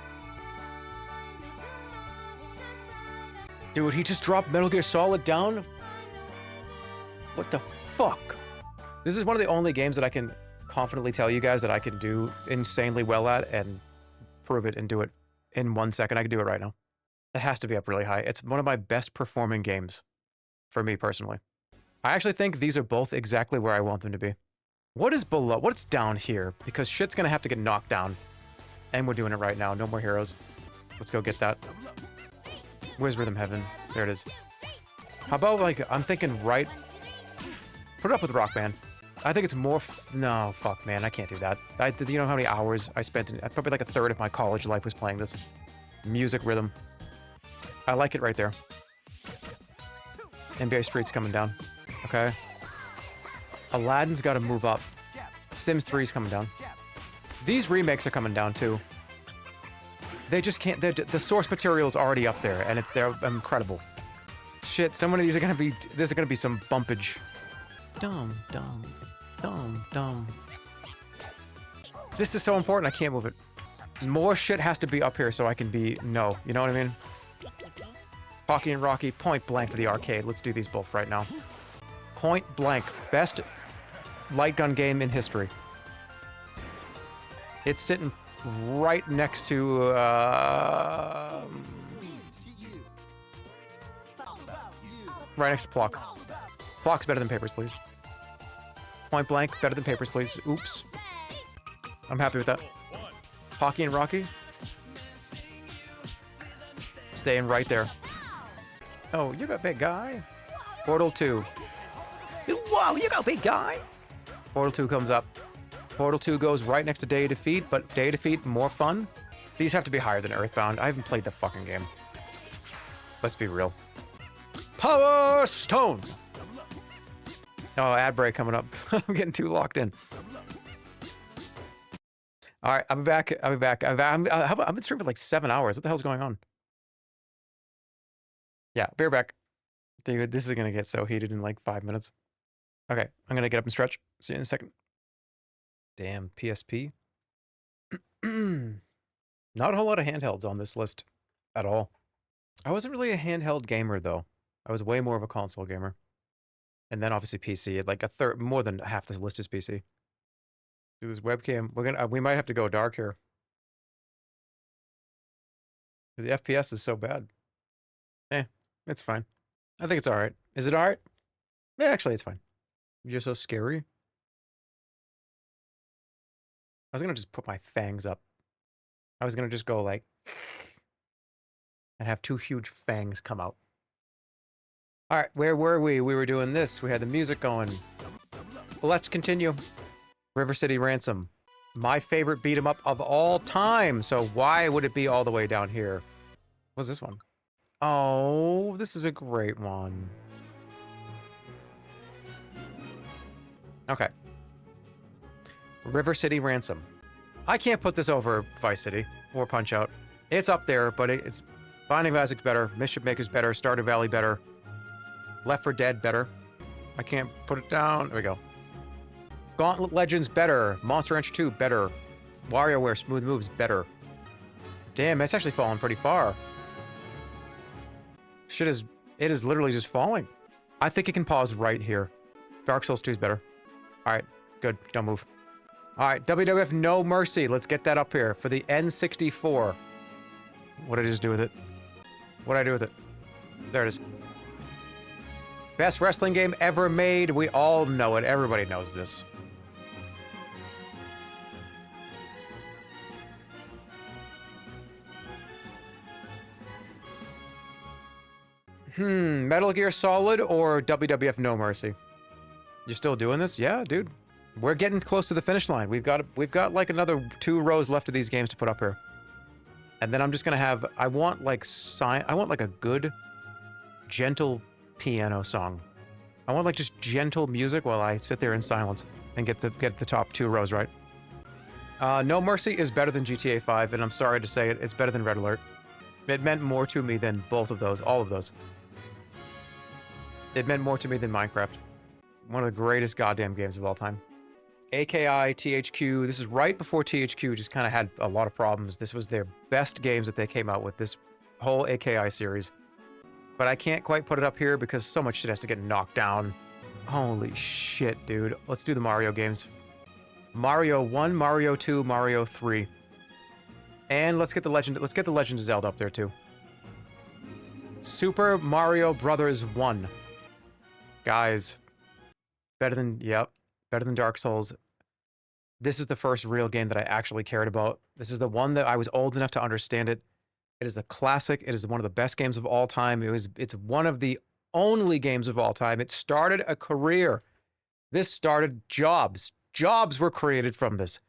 Dude, he just dropped Metal Gear Solid down? What the fuck? This is one of the only games that I can confidently tell you guys that I can do insanely well at and prove it and do it in 1 second. I can do it right now. It has to be up really high. It's one of my best performing games for me personally. I actually think these are both exactly where I want them to be. What is below? What's down here? Because shit's gonna have to get knocked down. And we're doing it right now. No more heroes. Let's go get that. Where's Rhythm Heaven? There it is. How about, like, I'm thinking right... Put it up with Rock Band. I think it's more... No, fuck, man. I can't do that. You know how many hours I spent in... Probably like a third of my college life was playing this. Music, rhythm. I like it right there. NBA Street's coming down. Okay. Aladdin's got to move up. Sims 3's coming down. These remakes are coming down too. They just can't. The source material is already up there, and they're incredible. Shit, some of these are gonna be. There's gonna be some bumpage. Dumb. This is so important. I can't move it. More shit has to be up here so I can be no. You know what I mean? Hockey and Rocky, Point Blank for the arcade. Let's do these both right now. Point Blank, best light gun game in history. It's sitting right next to, right next to Plock. Plock's better than Papers, Please. Point Blank, better than Papers, Please. Oops. I'm happy with that. Hockey and Rocky. Staying right there. Oh, you got big guy. Portal 2. Whoa, you got big guy. Portal 2 comes up. Portal 2 goes right next to Day of Defeat, but Day of Defeat, more fun. These have to be higher than Earthbound. I haven't played the fucking game. Let's be real. Power Stone! Oh, ad break coming up. I'm getting too locked in. All right, I'll be back. I've been streaming for like 7 hours. What the hell's going on? Yeah, be right back. Dude, this is going to get so heated in like 5 minutes. Okay, I'm going to get up and stretch. See you in a second. Damn, PSP. Not a whole lot of handhelds on this list at all. I wasn't really a handheld gamer, though. I was way more of a console gamer. And then obviously PC. Like a third, more than half this list is PC. Do this webcam. We might have to go dark here. The FPS is so bad. It's fine. I think it's all right. Is it all right? Yeah, actually, it's fine. You're so scary. I was gonna just put my fangs up. I was gonna just go like and have 2 huge fangs come out. All right, where were we? We were doing this. We had the music going. Well, let's continue. River City Ransom. My favorite beat 'em up of all time. So why would it be all the way down here? What's this one? Oh, this is a great one. Okay. River City Ransom. I can't put this over Vice City or Punch-Out. It's up there, but it's Binding of Isaac's better, Mischief Maker's better, Stardew Valley better, Left 4 Dead better. I can't put it down. There we go. Gauntlet Legends better, Monster Rancher 2 better, WarioWare Smooth Moves better. Damn, it's actually fallen pretty far. It is literally just falling. I think it can pause right here. Dark Souls 2 is better. All right, good. Don't move. All right, WWF No Mercy. Let's get that up here for the N64. What did I just do with it? What did I do with it? There it is. Best wrestling game ever made. We all know it. Everybody knows this. Metal Gear Solid or WWF No Mercy? You're still doing this? Yeah, dude. We're getting close to the finish line. We've got like another 2 rows left of these games to put up here. And then I'm just gonna have, I want like a good, gentle piano song. I want like just gentle music while I sit there in silence and get the top 2 rows right. No Mercy is better than GTA 5, and I'm sorry to say it, it's better than Red Alert. It meant more to me than both of those, all of those. It meant more to me than Minecraft. One of the greatest goddamn games of all time. AKI, THQ, this is right before THQ just kind of had a lot of problems. This was their best games that they came out with, this whole AKI series. But I can't quite put it up here because so much shit has to get knocked down. Holy shit, dude. Let's do the Mario games. Mario 1, Mario 2, Mario 3. And let's get the Legend of Zelda up there too. Super Mario Brothers 1. Guys, better than Dark Souls. This is the first real game that I actually cared about. This is the one that I was old enough to understand it. It is a classic. It is one of the best games of all time. It's one of the only games of all time. It started a career. This started jobs. Jobs were created from this.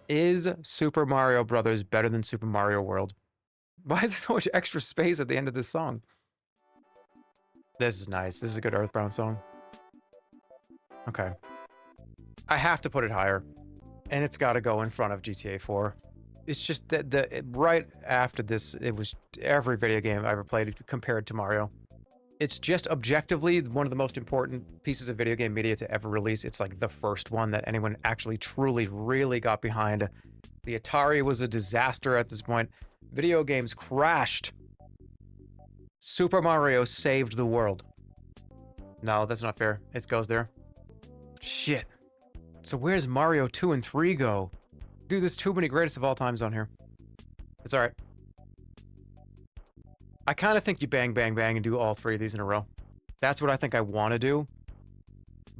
Is Super Mario Brothers better than Super Mario World? Why is there so much extra space at the end of this song? This is nice. This is a good Earthbound song. Okay. I have to put it higher. And it's got to go in front of GTA 4. It's just that right after this, it was every video game I ever played compared to Mario. It's just objectively one of the most important pieces of video game media to ever release. It's like the first one that anyone actually truly really got behind. The Atari was a disaster at this point. Video games crashed. Super Mario saved the world. No, that's not fair. It goes there. Shit. So where's Mario 2 and 3 go? Dude, there's too many greatest of all times on here. It's alright. I kind of think you bang, bang, bang and do all three of these in a row. That's what I think I want to do.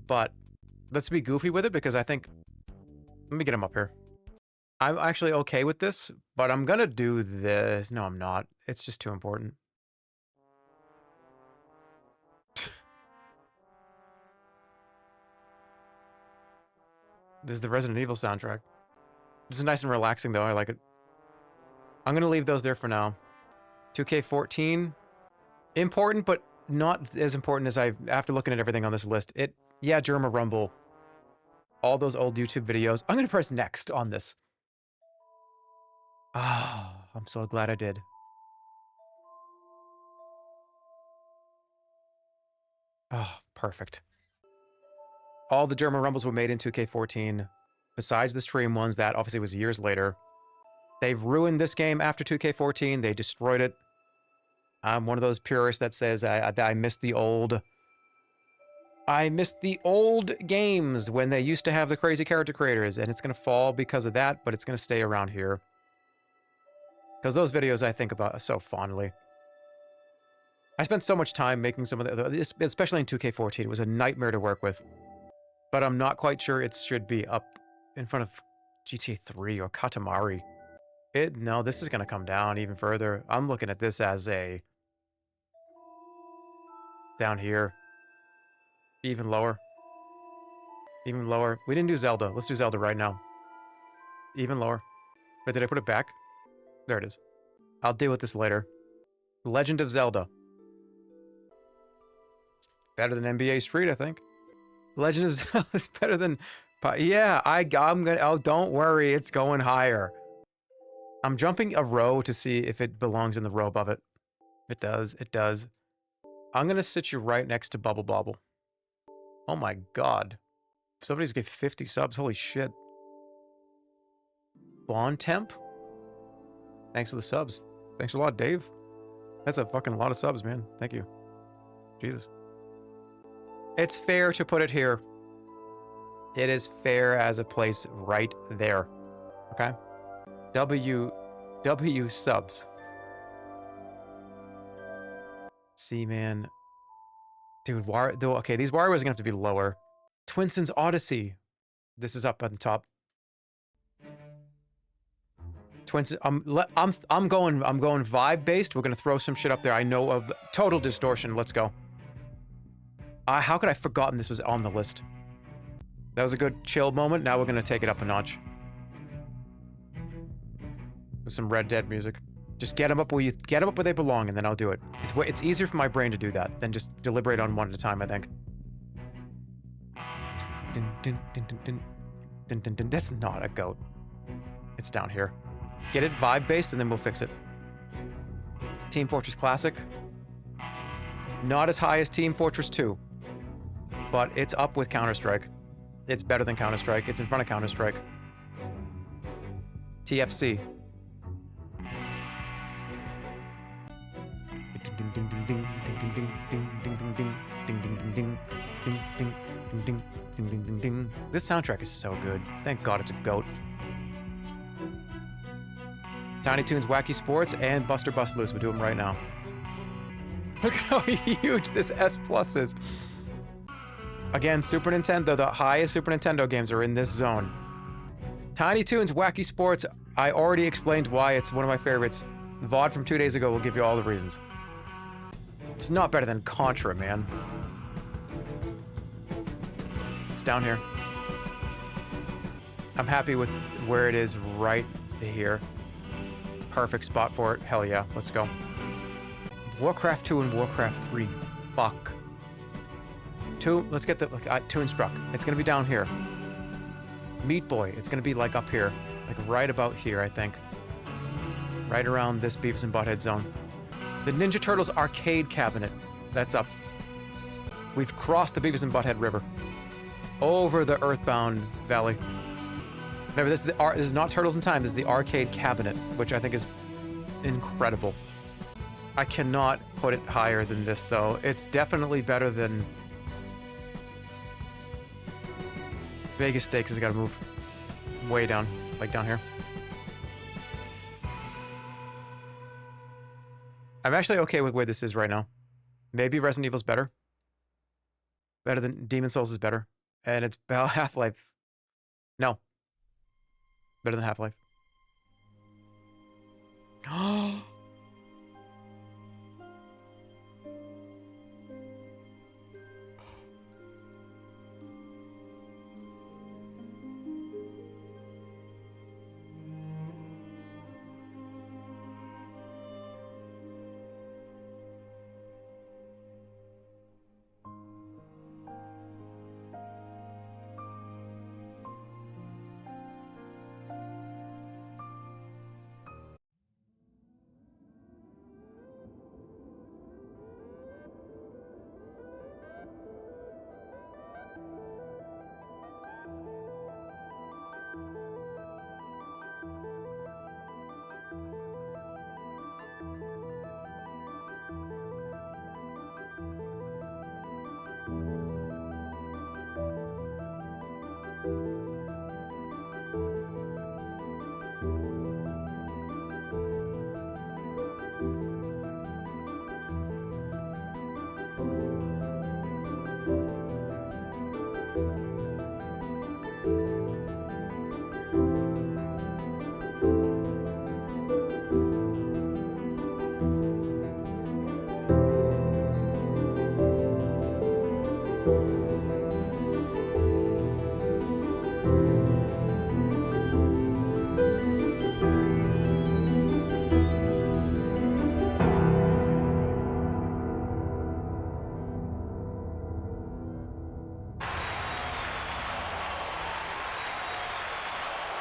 But let's be goofy with it because I think... Let me get them up here. I'm actually okay with this, but I'm gonna do this. No, I'm not. It's just too important. This is the Resident Evil soundtrack. This is nice and relaxing, though. I like it. I'm gonna leave those there for now. 2K14. Important, but not as important as after looking at everything on this list. Yeah, Jerma Rumble. All those old YouTube videos. I'm gonna press next on this. Oh, I'm so glad I did. Oh, perfect. All the Jerma Rumbles were made in 2K14. Besides the stream ones, that obviously was years later. They've ruined this game after 2K14. They destroyed it. I'm one of those purists that says I miss the old... I miss the old games when they used to have the crazy character creators, and it's going to fall because of that, but it's going to stay around here. Because those videos I think about so fondly. I spent so much time making some of the... Especially in 2K14. It was a nightmare to work with. But I'm not quite sure it should be up in front of GTA 3 or Katamari. No, this is going to come down even further. I'm looking at this as a... Down here. Even lower. Even lower. We didn't do Zelda. Let's do Zelda right now. Even lower. But did I put it back? There it is. I'll deal with this later. Legend of Zelda. Better than NBA Street, I think. Legend of Zelda is better than... Yeah, I'm gonna... Oh, don't worry. It's going higher. I'm jumping a row to see if it belongs in the row above it. It does. It does. I'm gonna sit you right next to Bubble Bobble. Oh my god. Somebody's get 50 subs. Holy shit. Bond Temp? Thanks for the subs. Thanks a lot, Dave. That's a fucking lot of subs, man. Thank you. Jesus. It's fair to put it here. It is fair as a place right there. Okay? W subs. See, man. Dude, okay, these Wario's gonna have to be lower. Twinson's Odyssey. This is up at the top. Twinson, I'm going vibe based. We're gonna throw some shit up there. I know of Total Distortion. Let's go. How could I have forgotten this was on the list? That was a good chill moment. Now we're gonna take it up a notch. With some Red Dead music. Just get them up where they belong, and then I'll do it. It's easier for my brain to do that than just deliberate on one at a time, I think. That's not a goat. It's down here. Get it vibe based, and then we'll fix it. Team Fortress Classic. Not as high as Team Fortress 2, but it's up with Counter-Strike. It's better than Counter-Strike. It's in front of Counter-Strike. TFC. This soundtrack is so good. Thank God it's a goat. Tiny Toons, Wacky Sports, and Buster Bust Loose. We'll do them right now. Look how huge this S Plus is. Again, Super Nintendo, the highest Super Nintendo games are in this zone. Tiny Toons, Wacky Sports, I already explained why it's one of my favorites. The VOD from 2 days ago will give you all the reasons. It's not better than Contra, man. It's down here. I'm happy with where it is right here. Perfect spot for it. Hell yeah, let's go. Warcraft 2 and Warcraft 3. Fuck. 2, let's get the Toonstruck. It's gonna be down here. Meat Boy, it's gonna be like up here. Like right about here, I think. Right around this Beavis and Butthead zone. The Ninja Turtles arcade cabinet. That's up. We've crossed the Beavis and Butthead River. Over the Earthbound Valley. Remember, this is not Turtles in Time. This is the arcade cabinet, which I think is incredible. I cannot put it higher than this, though. It's definitely better than... Vegas Stakes has got to move way down, like down here. I'm actually okay with where this is right now. Maybe Resident Evil's better. Better than Demon Souls is better. And it's about Half-Life. No. Better than Half-Life. Oh.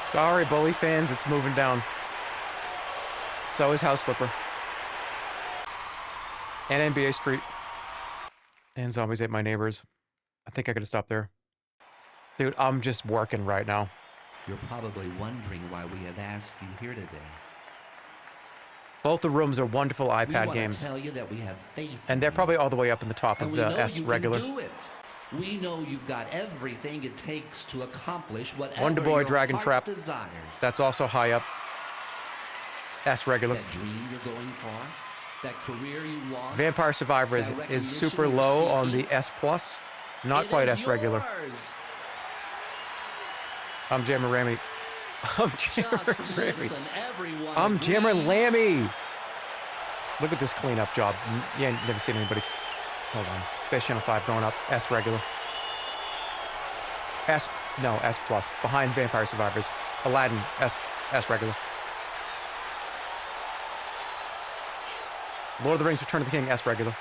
Sorry, Bully fans, it's moving down. It's always House Flipper. And NBA Street. And Zombies Ate My Neighbors. I think I gotta stop there. Dude, I'm just working right now. You're probably wondering why we have asked you here today. Both the rooms are wonderful iPad games. Tell you that we have faith and they're probably all the way up in the top of the S regular. Do it. We know you've got everything it takes to accomplish whatever Wonder Boy, your Dragon heart Trap. desires. That's also high up. S regular. That dream you're going for, that career you want. Vampire Survivor is super low on the S plus, not quite S regular. I'm Jerma Ramy. I'm Jerma Ramy. I'm Jerma Lammy. Look at this cleanup job. Yeah, never seen anybody. Hold on. Space Channel 5 going up. S regular. S plus. Behind Vampire Survivors. Aladdin, S regular. Lord of the Rings, Return of the King, S regular.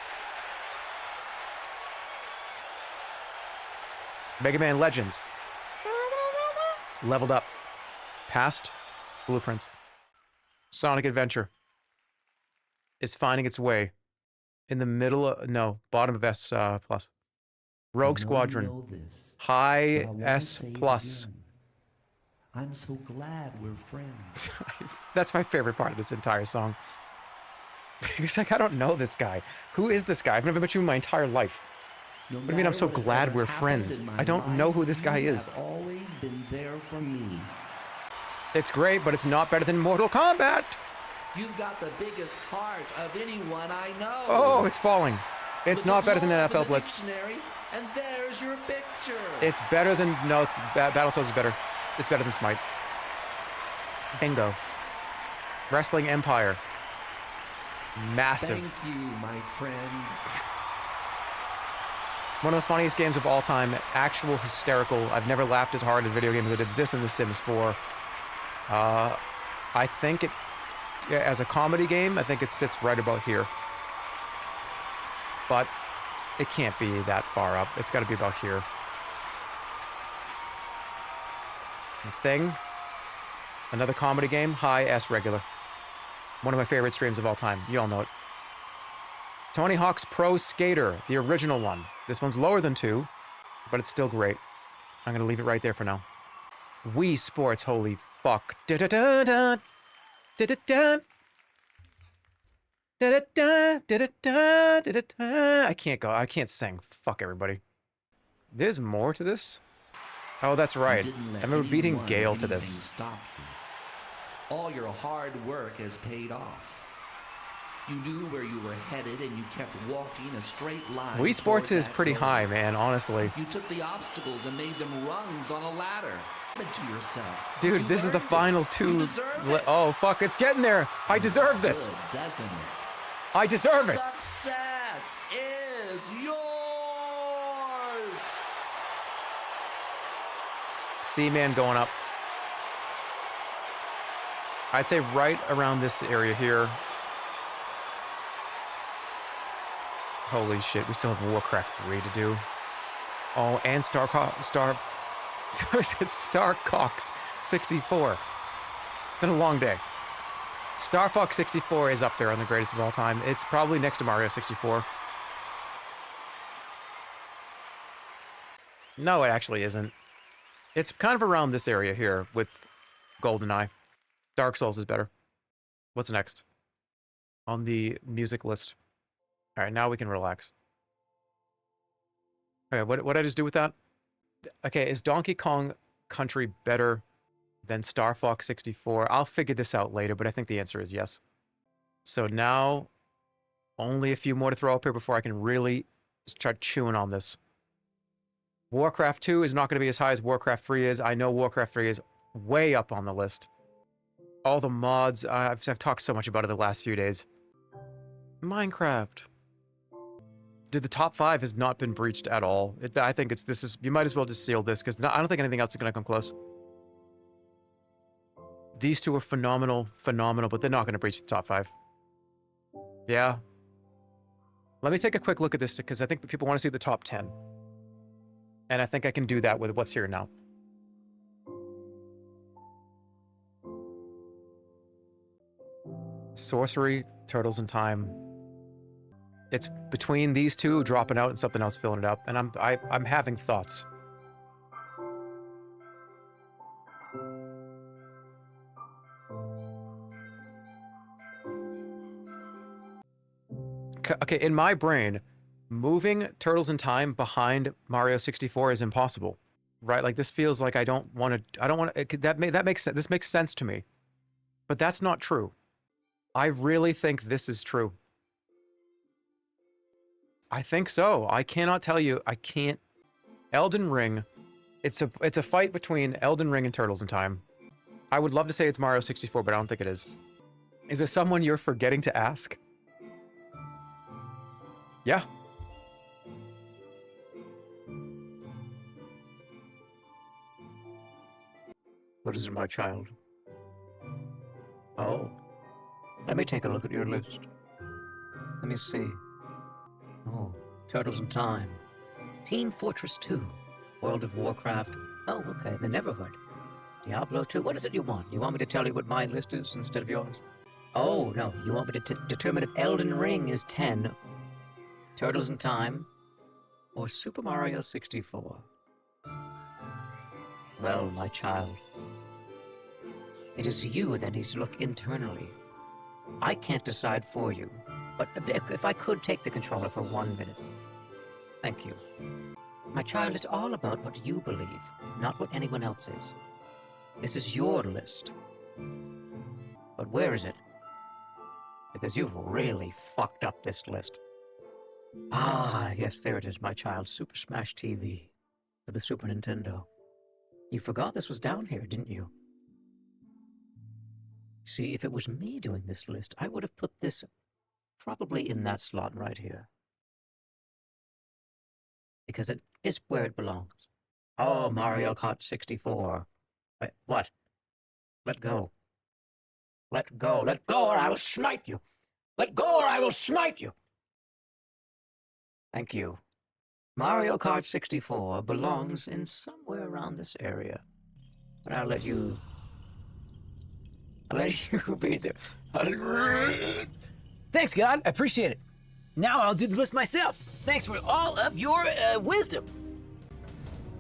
Mega Man Legends. Leveled up. Past. Blueprints. Sonic Adventure. is finding its way in the middle of, no, bottom of S plus. Rogue Squadron. High S plus. I'm so glad we're friends. That's my favorite part of this entire song. He's like, I don't know this guy. Who is this guy? I've never met you in my entire life. What do you mean I'm so glad we're friends? I don't know who this guy is. You've always been there for me. It's great, but it's not better than Mortal Kombat. You've got the biggest heart of anyone I know. Oh, it's falling. It's not better than NFL Blitz. And there's your picture. It's better than, no, it's Battletoads is better. It's better than Smite. Bingo. Wrestling Empire. Massive. Thank you, my friend. One of the funniest games of all time. Actual hysterical. I've never laughed as hard at video games as I did this in The Sims 4. I think it, as a comedy game, I think it sits right about here. But it can't be that far up. It's got to be about here. The Thing. Another comedy game. High S regular. One of my favorite streams of all time. You all know it. Tony Hawk's Pro Skater, the original one. This one's lower than 2, but it's still great. I'm going to leave it right there for now. Wii Sports, holy fuck. Da-da-da-da. Da-da-da. Da-da-da. Da-da-da. Da-da-da. I can't go. I can't sing. Fuck everybody. There's more to this? Oh, that's right. I remember beating Gale to this. Stop you. All your hard work has paid off. You knew where you were headed and you kept walking a straight line. Wii Sports is pretty high, man, honestly. You took the obstacles and made them rungs on a ladder. To yourself. Dude, this is the final 2. Oh, fuck, it's getting there. I deserve this. Good, doesn't it? I deserve it. Success is yours. Seaman going up. I'd say right around this area here. Holy shit, we still have Warcraft 3 to do. Oh, and Starcox 64. It's been a long day. Star Fox 64 is up there on the greatest of all time. It's probably next to Mario 64. No, it actually isn't. It's kind of around this area here with GoldenEye. Dark Souls is better. What's next on the music list? All right, now we can relax. Okay, what did I just do with that? Okay, is Donkey Kong Country better than Star Fox 64? I'll figure this out later, but I think the answer is yes. So now, only a few more to throw up here before I can really start chewing on this. Warcraft 2 is not going to be as high as Warcraft 3 is. I know Warcraft 3 is way up on the list. All the mods, I've talked so much about it the last few days. Minecraft. Dude, the top 5 has not been breached at all. I think you might as well just seal this, because I don't think anything else is going to come close. These two are phenomenal, but they're not going to breach the top 5. Yeah. Let me take a quick look at this, because I think the people want to see the top 10. And I think I can do that with what's here now. Sorcery, Turtles in Time. It's between these two dropping out and something else filling it up, and I'm having thoughts. Okay, in my brain, moving Turtles in Time behind Mario 64 is impossible, right? Like, this feels like I don't want to. That makes sense. This makes sense to me, but that's not true. I really think this is true. I think so. I cannot tell you. I can't. Elden Ring. It's a fight between Elden Ring and Turtles in Time. I would love to say it's Mario 64, but I don't think it is. Is it someone you're forgetting to ask? Yeah. What is it, my child? Oh. Let me take a look at your list. Let me see. Oh, Turtles in Time. Team Fortress 2. World of Warcraft. Oh, okay, the Neverhood. Diablo 2. What is it you want? You want me to tell you what my list is instead of yours? Oh, no, you want me to determine if Elden Ring is 10, Turtles in Time, or Super Mario 64? Well, my child, it is you that needs to look internally. I can't decide for you, but if I could take the controller for 1 minute. Thank you. My child, it's all about what you believe, not what anyone else is. This is your list. But where is it? Because you've really fucked up this list. Ah, yes, there it is, my child. Super Smash TV for the Super Nintendo. You forgot this was down here, didn't you? See, if it was me doing this list, I would have put this probably in that slot right here. Because it is where it belongs. Oh, Mario Kart 64. Wait, what? Let go. Let go, let go, or I will smite you! Let go, or I will smite you! Thank you. Mario Kart 64 belongs in somewhere around this area. But I'll let you be there. Thanks, God. I appreciate it. Now I'll do the list myself. Thanks for all of your wisdom.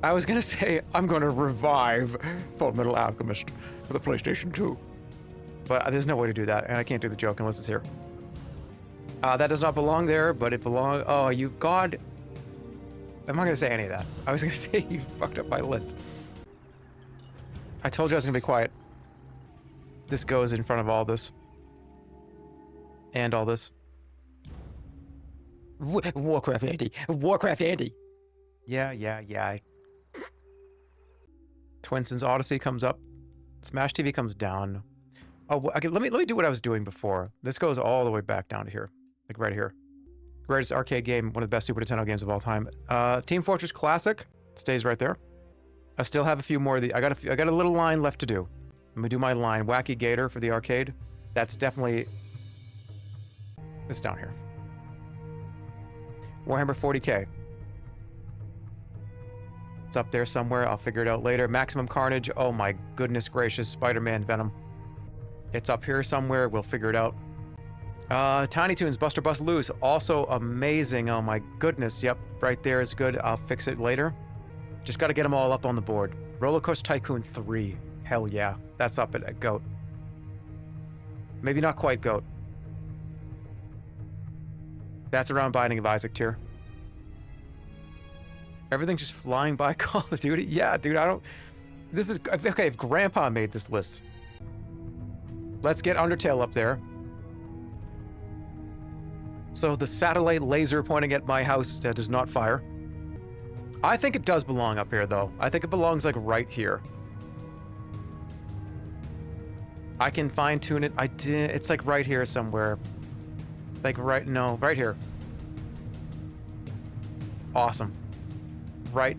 I was gonna say, I'm gonna revive Full Metal Alchemist for the PlayStation 2. But there's no way to do that, and I can't do the joke unless it's here. That does not belong there, but it belongs... Oh, you God... I'm not gonna say any of that. I was gonna say you fucked up my list. I told you I was gonna be quiet. This goes in front of all this. And all this. Warcraft Andy. Warcraft Andy. Yeah. Twin Sins Odyssey comes up. Smash TV comes down. Oh, okay, let me do what I was doing before. This goes all the way back down to here. Like right here. Greatest arcade game, one of the best Super Nintendo games of all time. Team Fortress Classic stays right there. I still have a few more of the... I got a little line left to do. Let me do my line. Wacky Gator for the arcade. That's definitely... It's down here. Warhammer 40K. It's up there somewhere. I'll figure it out later. Maximum Carnage. Oh my goodness gracious. Spider-Man Venom. It's up here somewhere. We'll figure it out. Tiny Toons, Buster Bust Loose. Also amazing. Oh my goodness. Yep, right there is good. I'll fix it later. Just got to get them all up on the board. Roller Coaster Tycoon 3. Hell yeah. That's up at GOAT. Maybe not quite GOAT. That's around Binding of Isaac tier. Everything's just flying by Call of Duty. Yeah, dude, I don't... This is... Okay, if Grandpa made this list... Let's get Undertale up there. So the satellite laser pointing at my house does not fire. I think it does belong up here, though. I think it belongs, like, right here. I can fine-tune it. It's, like, right here somewhere. Like, right here. Awesome. Right.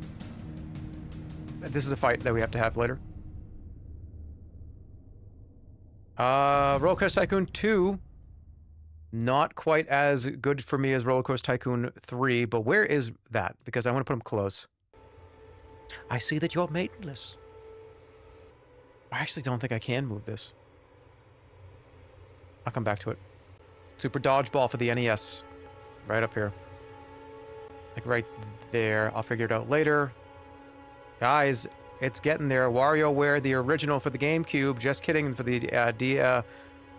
This is a fight that we have to have later. Roller Coaster Tycoon 2. Not quite as good for me as Roller Coaster Tycoon 3, but where is that? Because I want to put them close. I see that you're mateless. I actually don't think I can move this. I'll come back to it. Super Dodgeball for the NES. Right up here. Like right there. I'll figure it out later. Guys, it's getting there. WarioWare, the original for the GameCube. Just kidding, for the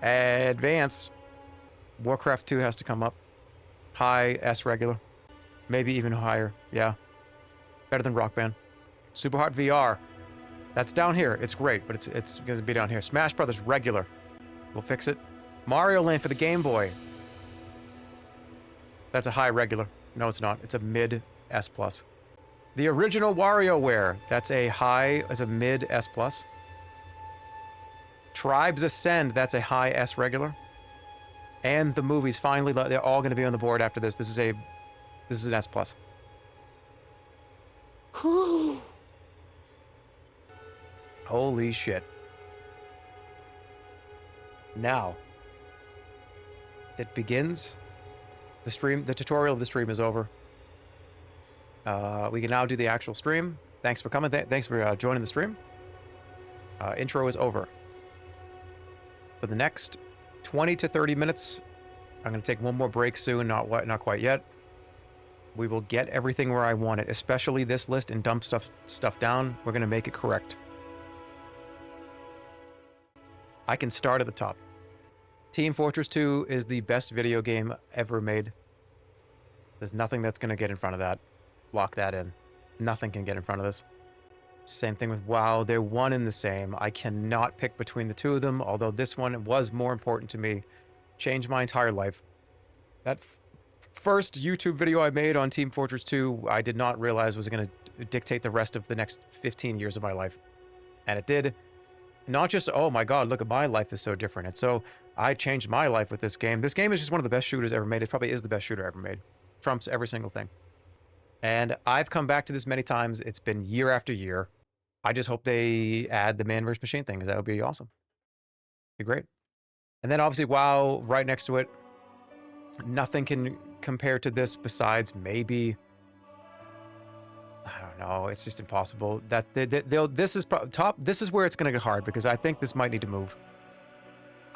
Advance. Warcraft 2 has to come up. High S regular. Maybe even higher. Yeah. Better than Rock Band. Super Hot VR. That's down here. It's great, but it's going to be down here. Smash Brothers regular. We'll fix it. Mario Land for the Game Boy. That's a high regular. No, it's not. It's a mid S+. The original WarioWare. That's a high, it's a mid S+. Tribes Ascend. That's a high S regular. And the movies finally, they're all going to be on the board after this. This is an S+. Holy shit. Now, it begins. The tutorial of the stream is over. We can now do the actual stream. Thanks for coming. Thanks for joining the stream. Intro is over. For the next 20 to 30 minutes. I'm going to take one more break soon, not quite yet. We will get everything where I want it, especially this list, and dump stuff down. We're going to make it correct. I can start at the top. Team Fortress 2 is the best video game ever made. There's nothing that's going to get in front of that. Lock that in. Nothing can get in front of this. Same thing with WoW. They're one and the same. I cannot pick between the two of them, although this one was more important to me. Changed my entire life. That first YouTube video I made on Team Fortress 2, I did not realize was going to dictate the rest of the next 15 years of my life. And it did. Not just, oh my god, look at my life is so different. And so I changed my life with this game. This game is just one of the best shooters ever made. It probably is the best shooter ever made. Trumps every single thing. And I've come back to this many times. It's been year after year. I just hope they add the man versus machine thing, because that would be awesome. Be great. And then obviously WoW right next to it. Nothing can compare to this besides maybe, I don't know, it's just impossible. This is top. This is where it's going to get hard, because I think this might need to move.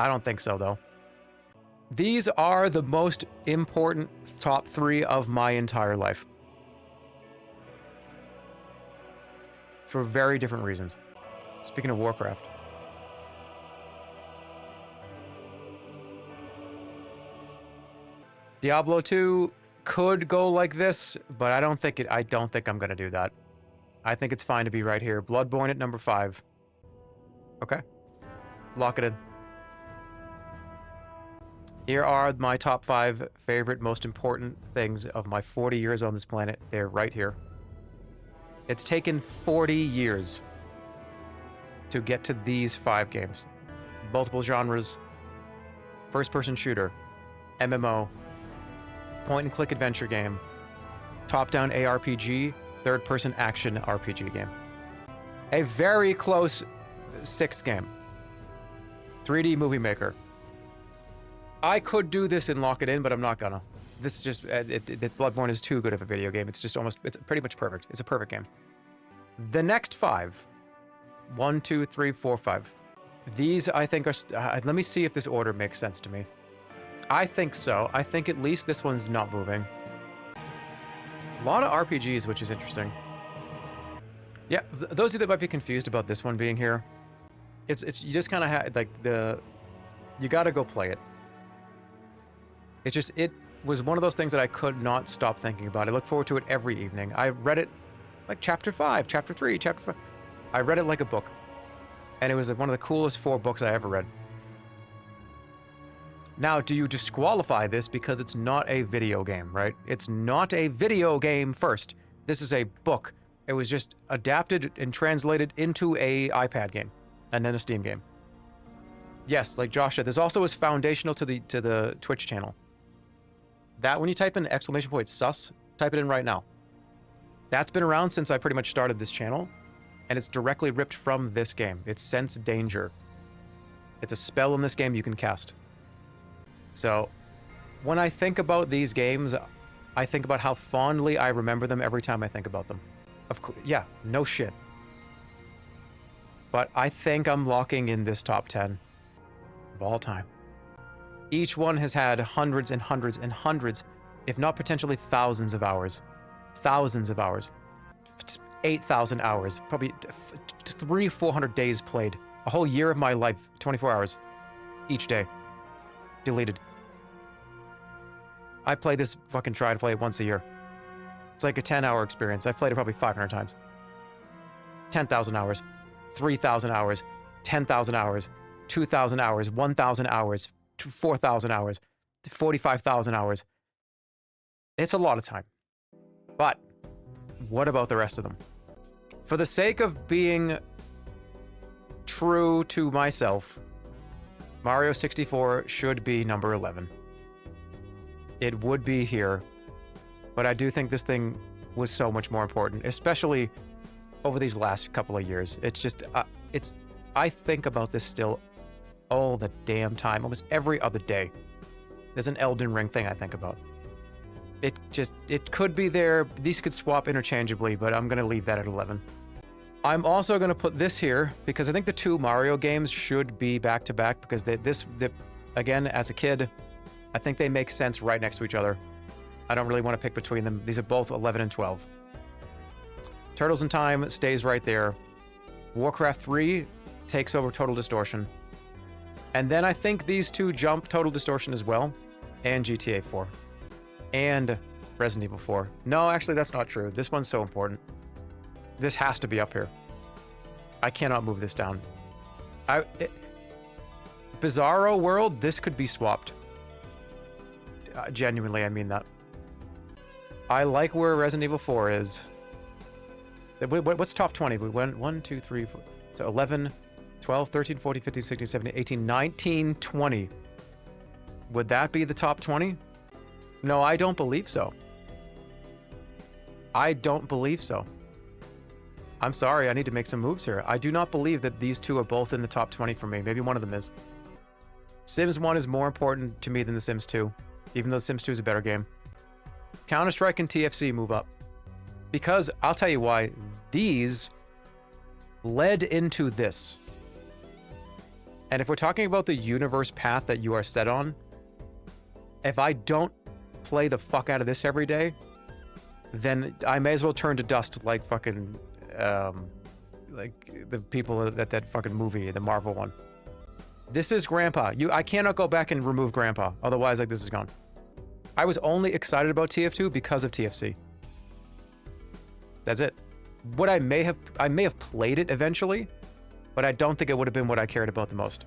I don't think so though. These are the most important top 3 of my entire life. For very different reasons. Speaking of Warcraft. Diablo 2 could go like this, but I don't think I'm going to do that. I think it's fine to be right here. Bloodborne at number 5. Okay. Lock it in. Here are my top 5 favorite, most important things of my 40 years on this planet. They're right here. It's taken 40 years to get to these 5 games. Multiple genres, first-person shooter, MMO, point-and-click adventure game, top-down ARPG, third-person action RPG game. A very close 6th game. 3D Movie Maker. I could do this and lock it in, but I'm not gonna. This is just, Bloodborne is too good of a video game. It's just almost, it's pretty much perfect. It's a perfect game. The next 5. 1, 2, 3, 4, 5. These, I think, are, let me see if this order makes sense to me. I think so. I think at least this one's not moving. A lot of RPGs, which is interesting. Yeah, those of you that might be confused about this one being here, it's you just kind of have, like, you gotta go play it. It's just, it was one of those things that I could not stop thinking about. I look forward to it every evening. I read it like chapter 5, chapter 3, chapter 5. I read it like a book. And it was one of the coolest 4 books I ever read. Now, do you disqualify this because it's not a video game, right? It's not a video game first. This is a book. It was just adapted and translated into a iPad game and then a Steam game. Yes, like Josh said, this also is foundational to the Twitch channel. That, when you type in !sus, type it in right now. That's been around since I pretty much started this channel, and it's directly ripped from this game. It's Sense Danger. It's a spell in this game you can cast. So, when I think about these games, I think about how fondly I remember them every time I think about them. Of course, yeah, no shit. But I think I'm locking in this top 10 of all time. Each one has had hundreds and hundreds and hundreds, if not potentially thousands of hours. Thousands of hours. 8,000 hours. Probably 300-400 days played. A whole year of my life. 24 hours. Each day. Deleted. I play this, fucking try to play it once a year. It's like a 10-hour experience. I've played it probably 500 times. 10,000 hours. 3,000 hours. 10,000 hours. 2,000 hours. 1,000 hours. 4,000 hours, 45,000 hours. It's a lot of time. But what about the rest of them? For the sake of being true to myself, Mario 64 should be number 11. It would be here, but I do think this thing was so much more important, especially over these last couple of years. It's just, I think about this still all the damn time, almost every other day. There's an Elden Ring thing I think about. It could be there. These could swap interchangeably, but I'm going to leave that at 11. I'm also going to put this here because I think the 2 Mario games should be back to back because Again, as a kid, I think they make sense right next to each other. I don't really want to pick between them. These are both 11 and 12. Turtles in Time stays right there. Warcraft 3 takes over Total Distortion. And then I think these two jump Total Distortion as well, and GTA 4. And Resident Evil 4. No, actually, that's not true. This one's so important. This has to be up here. I cannot move this down. Bizarro World, this could be swapped. Genuinely, I mean that. I like where Resident Evil 4 is. What's top 20? We went 1, 2, 3, 4, so 11, 12, 13, 14, 15, 16, 17, 18, 19, 20. Would that be the top 20? No, I don't believe so. I don't believe so. I'm sorry, I need to make some moves here. I do not believe that these two are both in the top 20 for me. Maybe one of them is. Sims 1 is more important to me than The Sims 2, even though Sims 2 is a better game. Counter-Strike and TFC move up. Because, I'll tell you why, these led into this. And if we're talking about the universe path that you are set on, if I don't play the fuck out of this every day, then I may as well turn to dust like fucking, like the people that fucking movie, the Marvel one. This is Grandpa. I cannot go back and remove Grandpa, otherwise like this is gone. I was only excited about TF2 because of TFC. That's it. What I may have played it eventually, but I don't think it would have been what I cared about the most.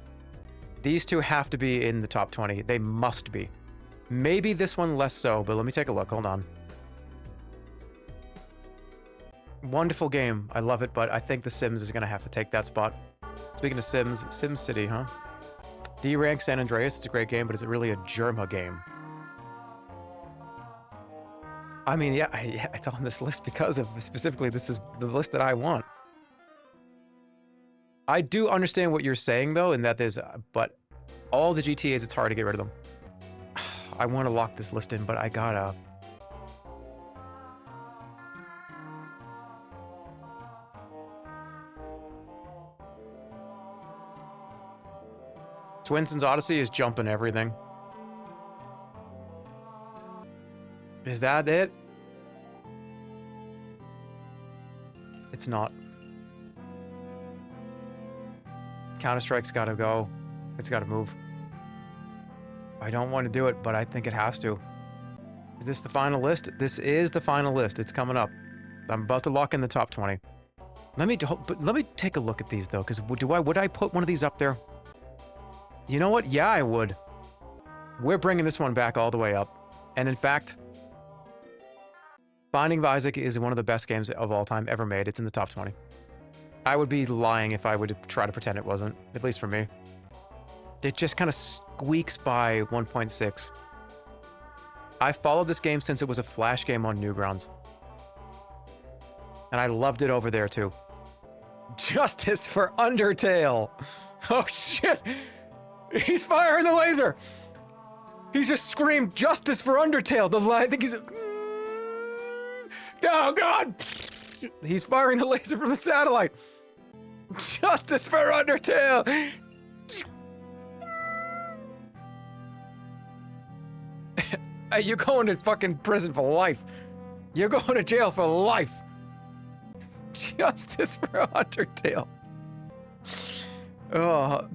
These two have to be in the top 20. They must be. Maybe this one less so, but let me take a look. Hold on. Wonderful game. I love it, but I think The Sims is going to have to take that spot. Speaking of Sims, SimCity, huh? D-Rank San Andreas, it's a great game, but is it really a Jerma game? I mean, yeah, it's on this list because of, specifically, this is the list that I want. I do understand what you're saying, though, in that there's, but all the GTAs, it's hard to get rid of them. I want to lock this list in, but I gotta. Twinson's Odyssey is jumping everything. Is that it? It's not. Counter-Strike's gotta go. It's gotta move. I don't want to do it, but I think it has to. Is this the final list? This is the final list. It's coming up. I'm about to lock in the top 20. Let me take a look at these though, because would I put one of these up there? You know what? Yeah, I would. We're bringing this one back all the way up. And in fact, Binding of Isaac is one of the best games of all time ever made. It's in the top 20. I would be lying if I would try to pretend it wasn't, at least for me. It just kind of squeaks by 1.6. I followed this game since it was a Flash game on Newgrounds. And I loved it over there too. Justice for Undertale! Oh shit! He's firing the laser! He's just screamed, "Justice for Undertale!" I think he's... Oh god! He's firing the laser from the satellite! Justice for Undertale! You're going to fucking prison for life. You're going to jail for life. Justice for Undertale. Oh.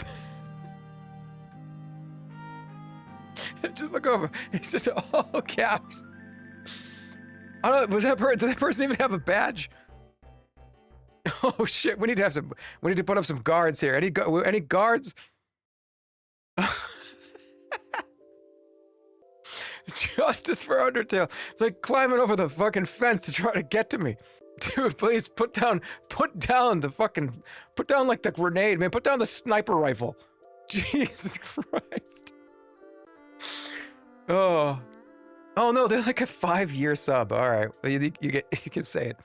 Just look over. It's just all caps. I don't know, did that person even have a badge? Oh shit, we need to put up some guards here. Any guards? Justice for Undertale. It's like climbing over the fucking fence to try to get to me. Dude, please put down like the grenade, man. Put down the sniper rifle. Jesus Christ. Oh no, they're like a 5-year sub. All right, well, you can say it.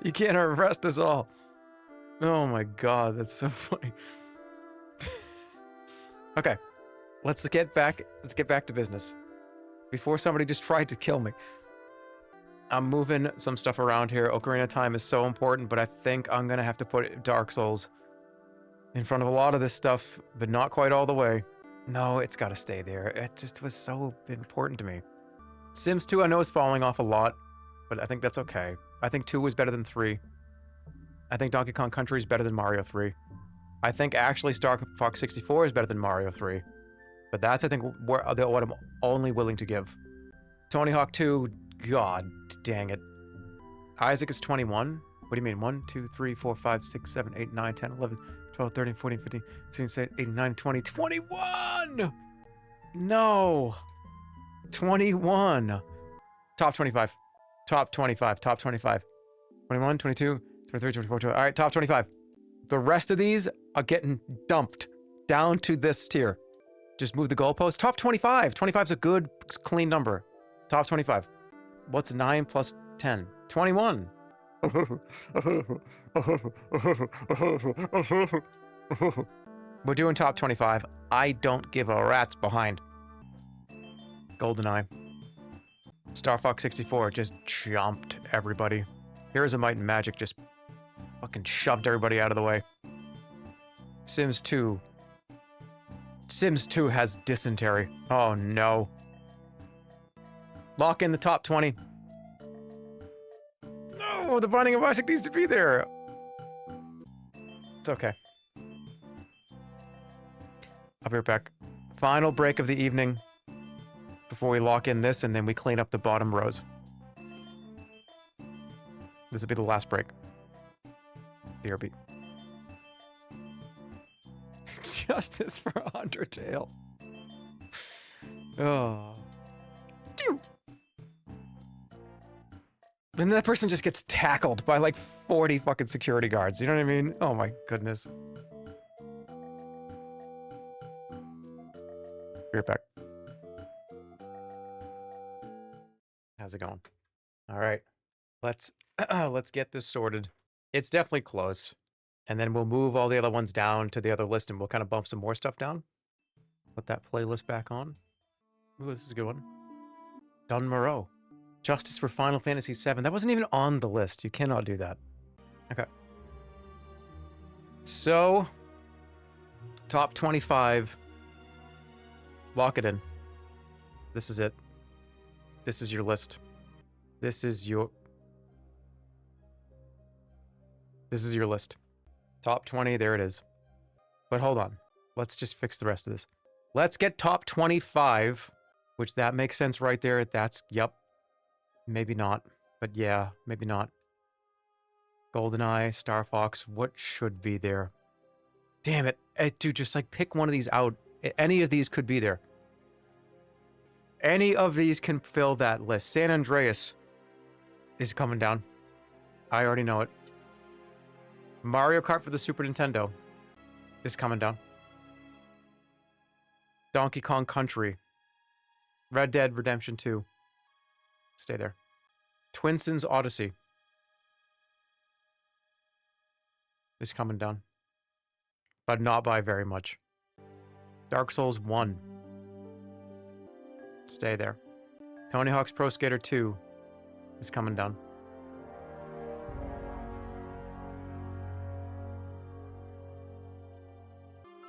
You can't arrest us all. Oh my god, that's so funny. Okay, let's get back to business before somebody just tried to kill me. I'm moving some stuff around here. Ocarina of Time is so important, but I think I'm going to have to put Dark Souls in front of a lot of this stuff, but not quite all the way. No, it's got to stay there. It just was so important to me. Sims 2 I know is falling off a lot, but I think that's okay. I think 2 was better than 3. I think Donkey Kong Country is better than Mario 3. I think actually Star Fox 64 is better than Mario 3. But that's, I think, what I'm only willing to give. Tony Hawk 2, god dang it. Isaac is 21? What do you mean? 1, 2, 3, 4, 5, 6, 7, 8, 9, 10, 11, 12, 13, 14, 15, 16, 17, 18, 19, 20, 21! No! 21! Top 25. Top 25. Top 25. 21, 22, 23, 24, 25. All right, top 25. The rest of these are getting dumped down to this tier. Just move the goalpost. Top 25. 25 is a good, clean number. Top 25. What's 9 plus 10? 21. We're doing top 25. I don't give a rat's behind. GoldenEye. Star Fox 64 just jumped everybody. Heroes of Might and Magic just fucking shoved everybody out of the way. Sims 2. Sims 2 has dysentery. Oh no. Lock in the top 20. No, the Binding of Isaac needs to be there. It's okay. I'll be right back. Final break of the evening before we lock in this, and then we clean up the bottom rows. This will be the last break. BRB. Justice for Undertale. Oh. And that person just gets tackled by like 40 fucking security guards. You know what I mean? Oh my goodness. Be right back. How's it going? All right. Let's get this sorted. It's definitely close. And then we'll move all the other ones down to the other list and we'll kind of bump some more stuff down. Put that playlist back on. Ooh, this is a good one. Don Moreau. Justice for Final Fantasy VII. That wasn't even on the list. You cannot do that. Okay. So, top 25. Lock it in. This is it. This is your list. This is your list. Top 20, there it is. But hold on. Let's just fix the rest of this. Let's get top 25, which that makes sense right there. That's, yep. Maybe not. But yeah, maybe not. GoldenEye, Star Fox, what should be there? Damn it. Dude, just like pick one of these out. Any of these could be there. Any of these can fill that list. San Andreas is coming down. I already know it. Mario Kart for the Super Nintendo is coming down. Donkey Kong Country. Red Dead Redemption 2. Stay there. Twinson's Odyssey is coming down. But not by very much. Dark Souls 1. Stay there. Tony Hawk's Pro Skater 2 is coming down.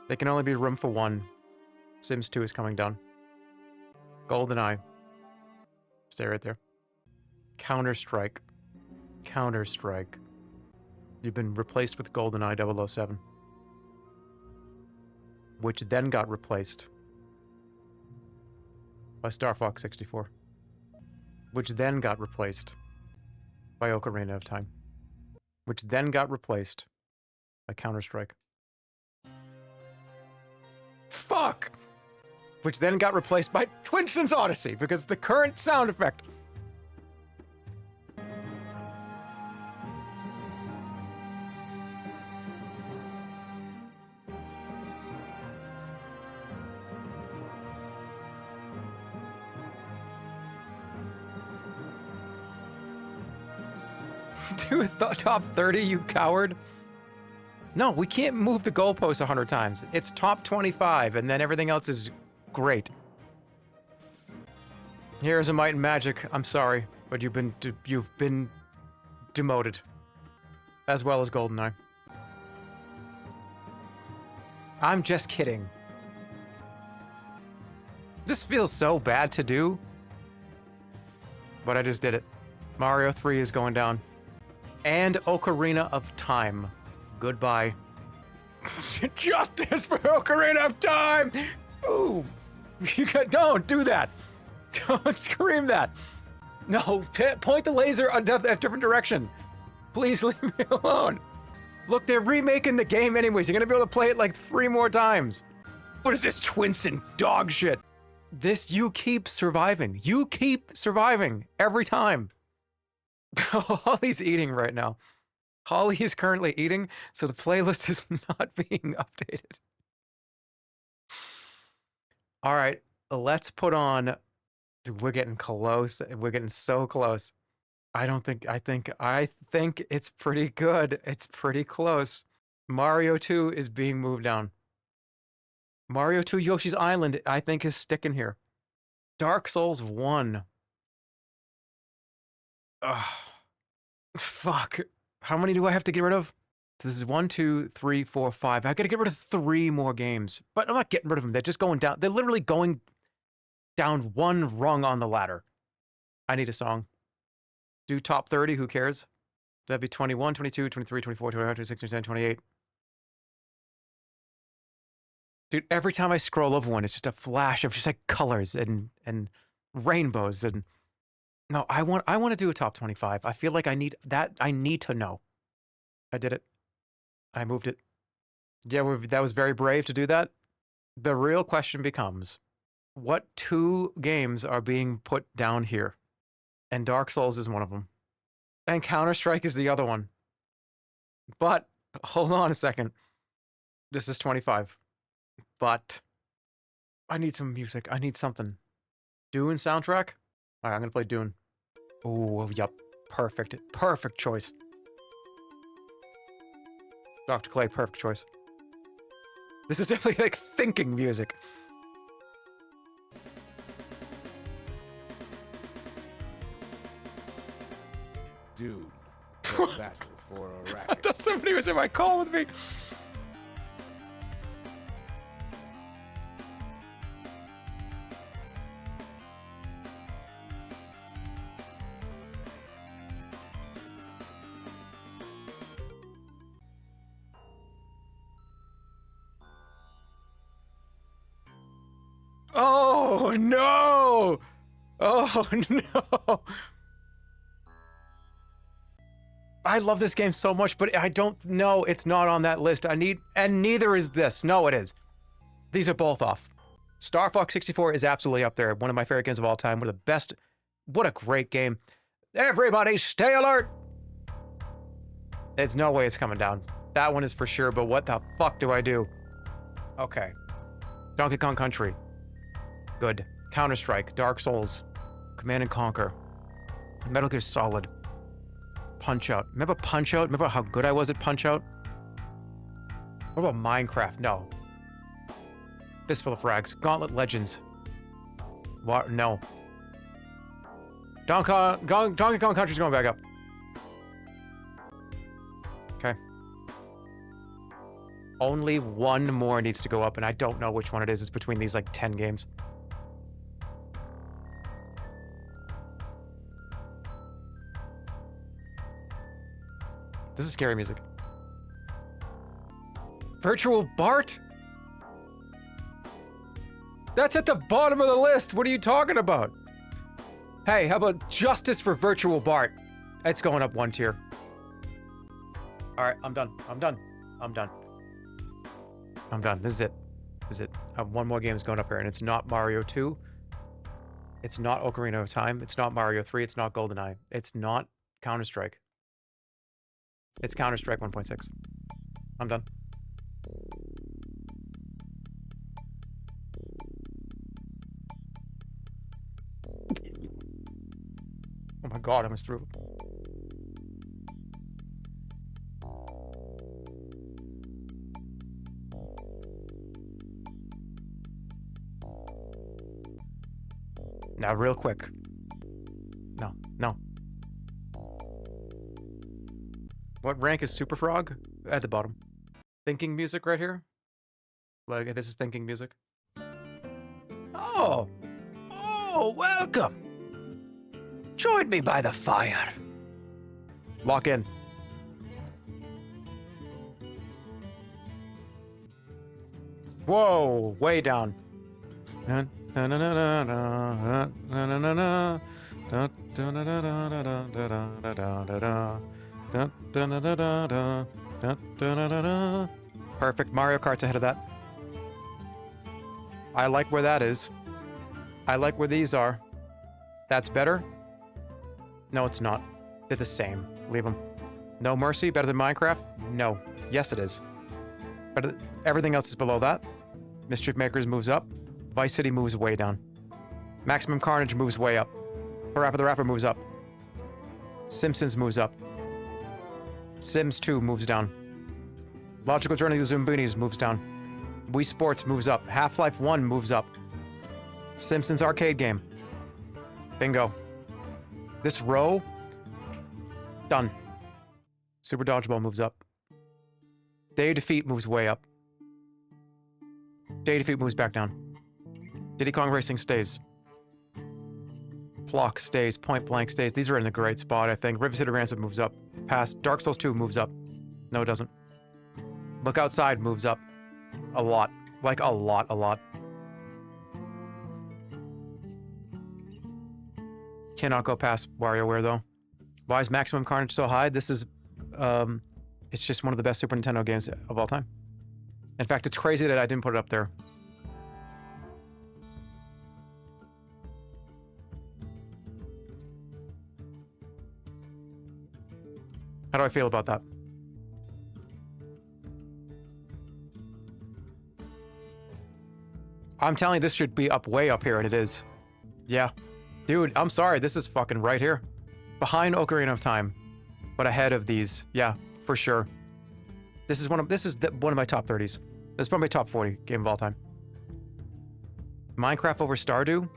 There can only be room for one. Sims 2 is coming down. GoldenEye. Stay right there. Counter-Strike. Counter-Strike. You've been replaced with GoldenEye 007. Which then got replaced by Star Fox 64. Which then got replaced by Ocarina of Time. Which then got replaced by Counter-Strike. Fuck! Which then got replaced by Twinson's Odyssey, because the current sound effect. Do a top 30, you coward. No, we can't move the goalposts 100 times. It's top 25, and then everything else is great. Heroes of Might and Magic, I'm sorry, But you've been demoted, as well as GoldenEye. I'm just kidding. This feels so bad to do, but I just did it. Mario 3 is going down. And Ocarina of Time. Goodbye. Justice for Ocarina of Time! Boom! Don't do that! Don't scream that! No, point the laser a different direction. Please leave me alone. Look, they're remaking the game anyways. You're gonna be able to play it like 3 more times. What is this Twinsen dog shit? You keep surviving. You keep surviving every time. Holly's eating right now. Holly is currently eating, so the playlist is not being updated. All right, let's put on... Dude, we're getting close. We're getting so close. I think it's pretty good. It's pretty close. Mario 2 is being moved down. Mario 2 Yoshi's Island, I think, is sticking here. Dark Souls 1. Ugh. Fuck. How many do I have to get rid of? This is 1, 2, 3, 4, 5. I gotta get rid of 3 more games. But I'm not getting rid of them. They're just going down. They're literally going down 1 rung on the ladder. I need a song. Do top 30, who cares? That'd be 21, 22, 23, 24, 25, 26, 27, 28. Dude, every time I scroll over one, it's just a flash of just like colors and rainbows and... No, I want to do a top 25. I feel like I need that. I need to know. I did it. I moved it. Yeah, that was very brave to do that. The real question becomes, what 2 games are being put down here? And Dark Souls is one of them. And Counter-Strike is the other one. But, hold on a second. This is 25. But, I need some music. I need something. Dune soundtrack? All right, I'm going to play Dune. Oh, yup. Perfect. Perfect choice. Dr. Clay, perfect choice. This is definitely like thinking music. Dude, go back for a racket. I thought somebody was in my call with me. Oh, no! Oh, no! I love this game so much, but I don't know. It's not on that list. And neither is this. No, it is. These are both off. Star Fox 64 is absolutely up there. One of my favorite games of all time. One of the best. What a great game. Everybody stay alert! There's no way it's coming down. That one is for sure, but what the fuck do I do? Okay. Donkey Kong Country. Good. Counter-Strike. Dark Souls. Command & Conquer. Metal Gear Solid. Punch-Out. Remember Punch-Out? Remember how good I was at Punch-Out? What about Minecraft? No. Fistful of Frags. Gauntlet Legends. What? No. Donkey Kong Country's going back up. Okay. Only one more needs to go up, and I don't know which one it is. It's between these, like, 10 games. This is scary music. Virtual Bart? That's at the bottom of the list. What are you talking about? Hey, how about Justice for Virtual Bart? It's going up 1 tier. All right, I'm done. I'm done. I'm done. I'm done. This is it. This is it. One more game is going up here, and it's not Mario 2. It's not Ocarina of Time. It's not Mario 3. It's not GoldenEye. It's not Counter-Strike. It's Counter-Strike 1.6. I'm done. Oh my god, I missed through. Now, real quick. No. No. What rank is Super Frog? At the bottom. Thinking music right here? Like, this is thinking music. Oh! Oh, welcome! Join me by the fire. Lock in. Whoa, way down. Perfect. Mario Kart's ahead of that. I like where that is. I like where these are. That's better? No, it's not. They're the same. Leave them. No Mercy, better than Minecraft? No. Yes, it is. But everything else is below that. Mischief Makers moves up. Vice City moves way down. Maximum Carnage moves way up. Parappa the Rapper moves up. Simpsons moves up. Sims 2 moves down. Logical Journey of the Zoomboonies moves down. Wii Sports moves up. Half-Life 1 moves up. Simpsons arcade game. Bingo. This row, done. Super Dodgeball moves up. Day of Defeat moves way up. Day of Defeat moves back down. Diddy Kong Racing stays. Plock stays. Point Blank stays. These are in a great spot, I think. River City Ransom moves up. Past. Dark Souls 2 moves up. No, it doesn't. Look Outside moves up. A lot. Like, a lot. Cannot go past WarioWare, though. Why is Maximum Carnage so high? This is, it's just one of the best Super Nintendo games of all time. In fact, it's crazy that I didn't put it up there. How do I feel about that? I'm telling you, this should be up way up here, and it is. Yeah. Dude, I'm sorry, this is fucking right here. Behind Ocarina of Time, but ahead of these. Yeah, for sure. This is one of my top 30s. This is probably my top 40 game of all time. Minecraft over Stardew?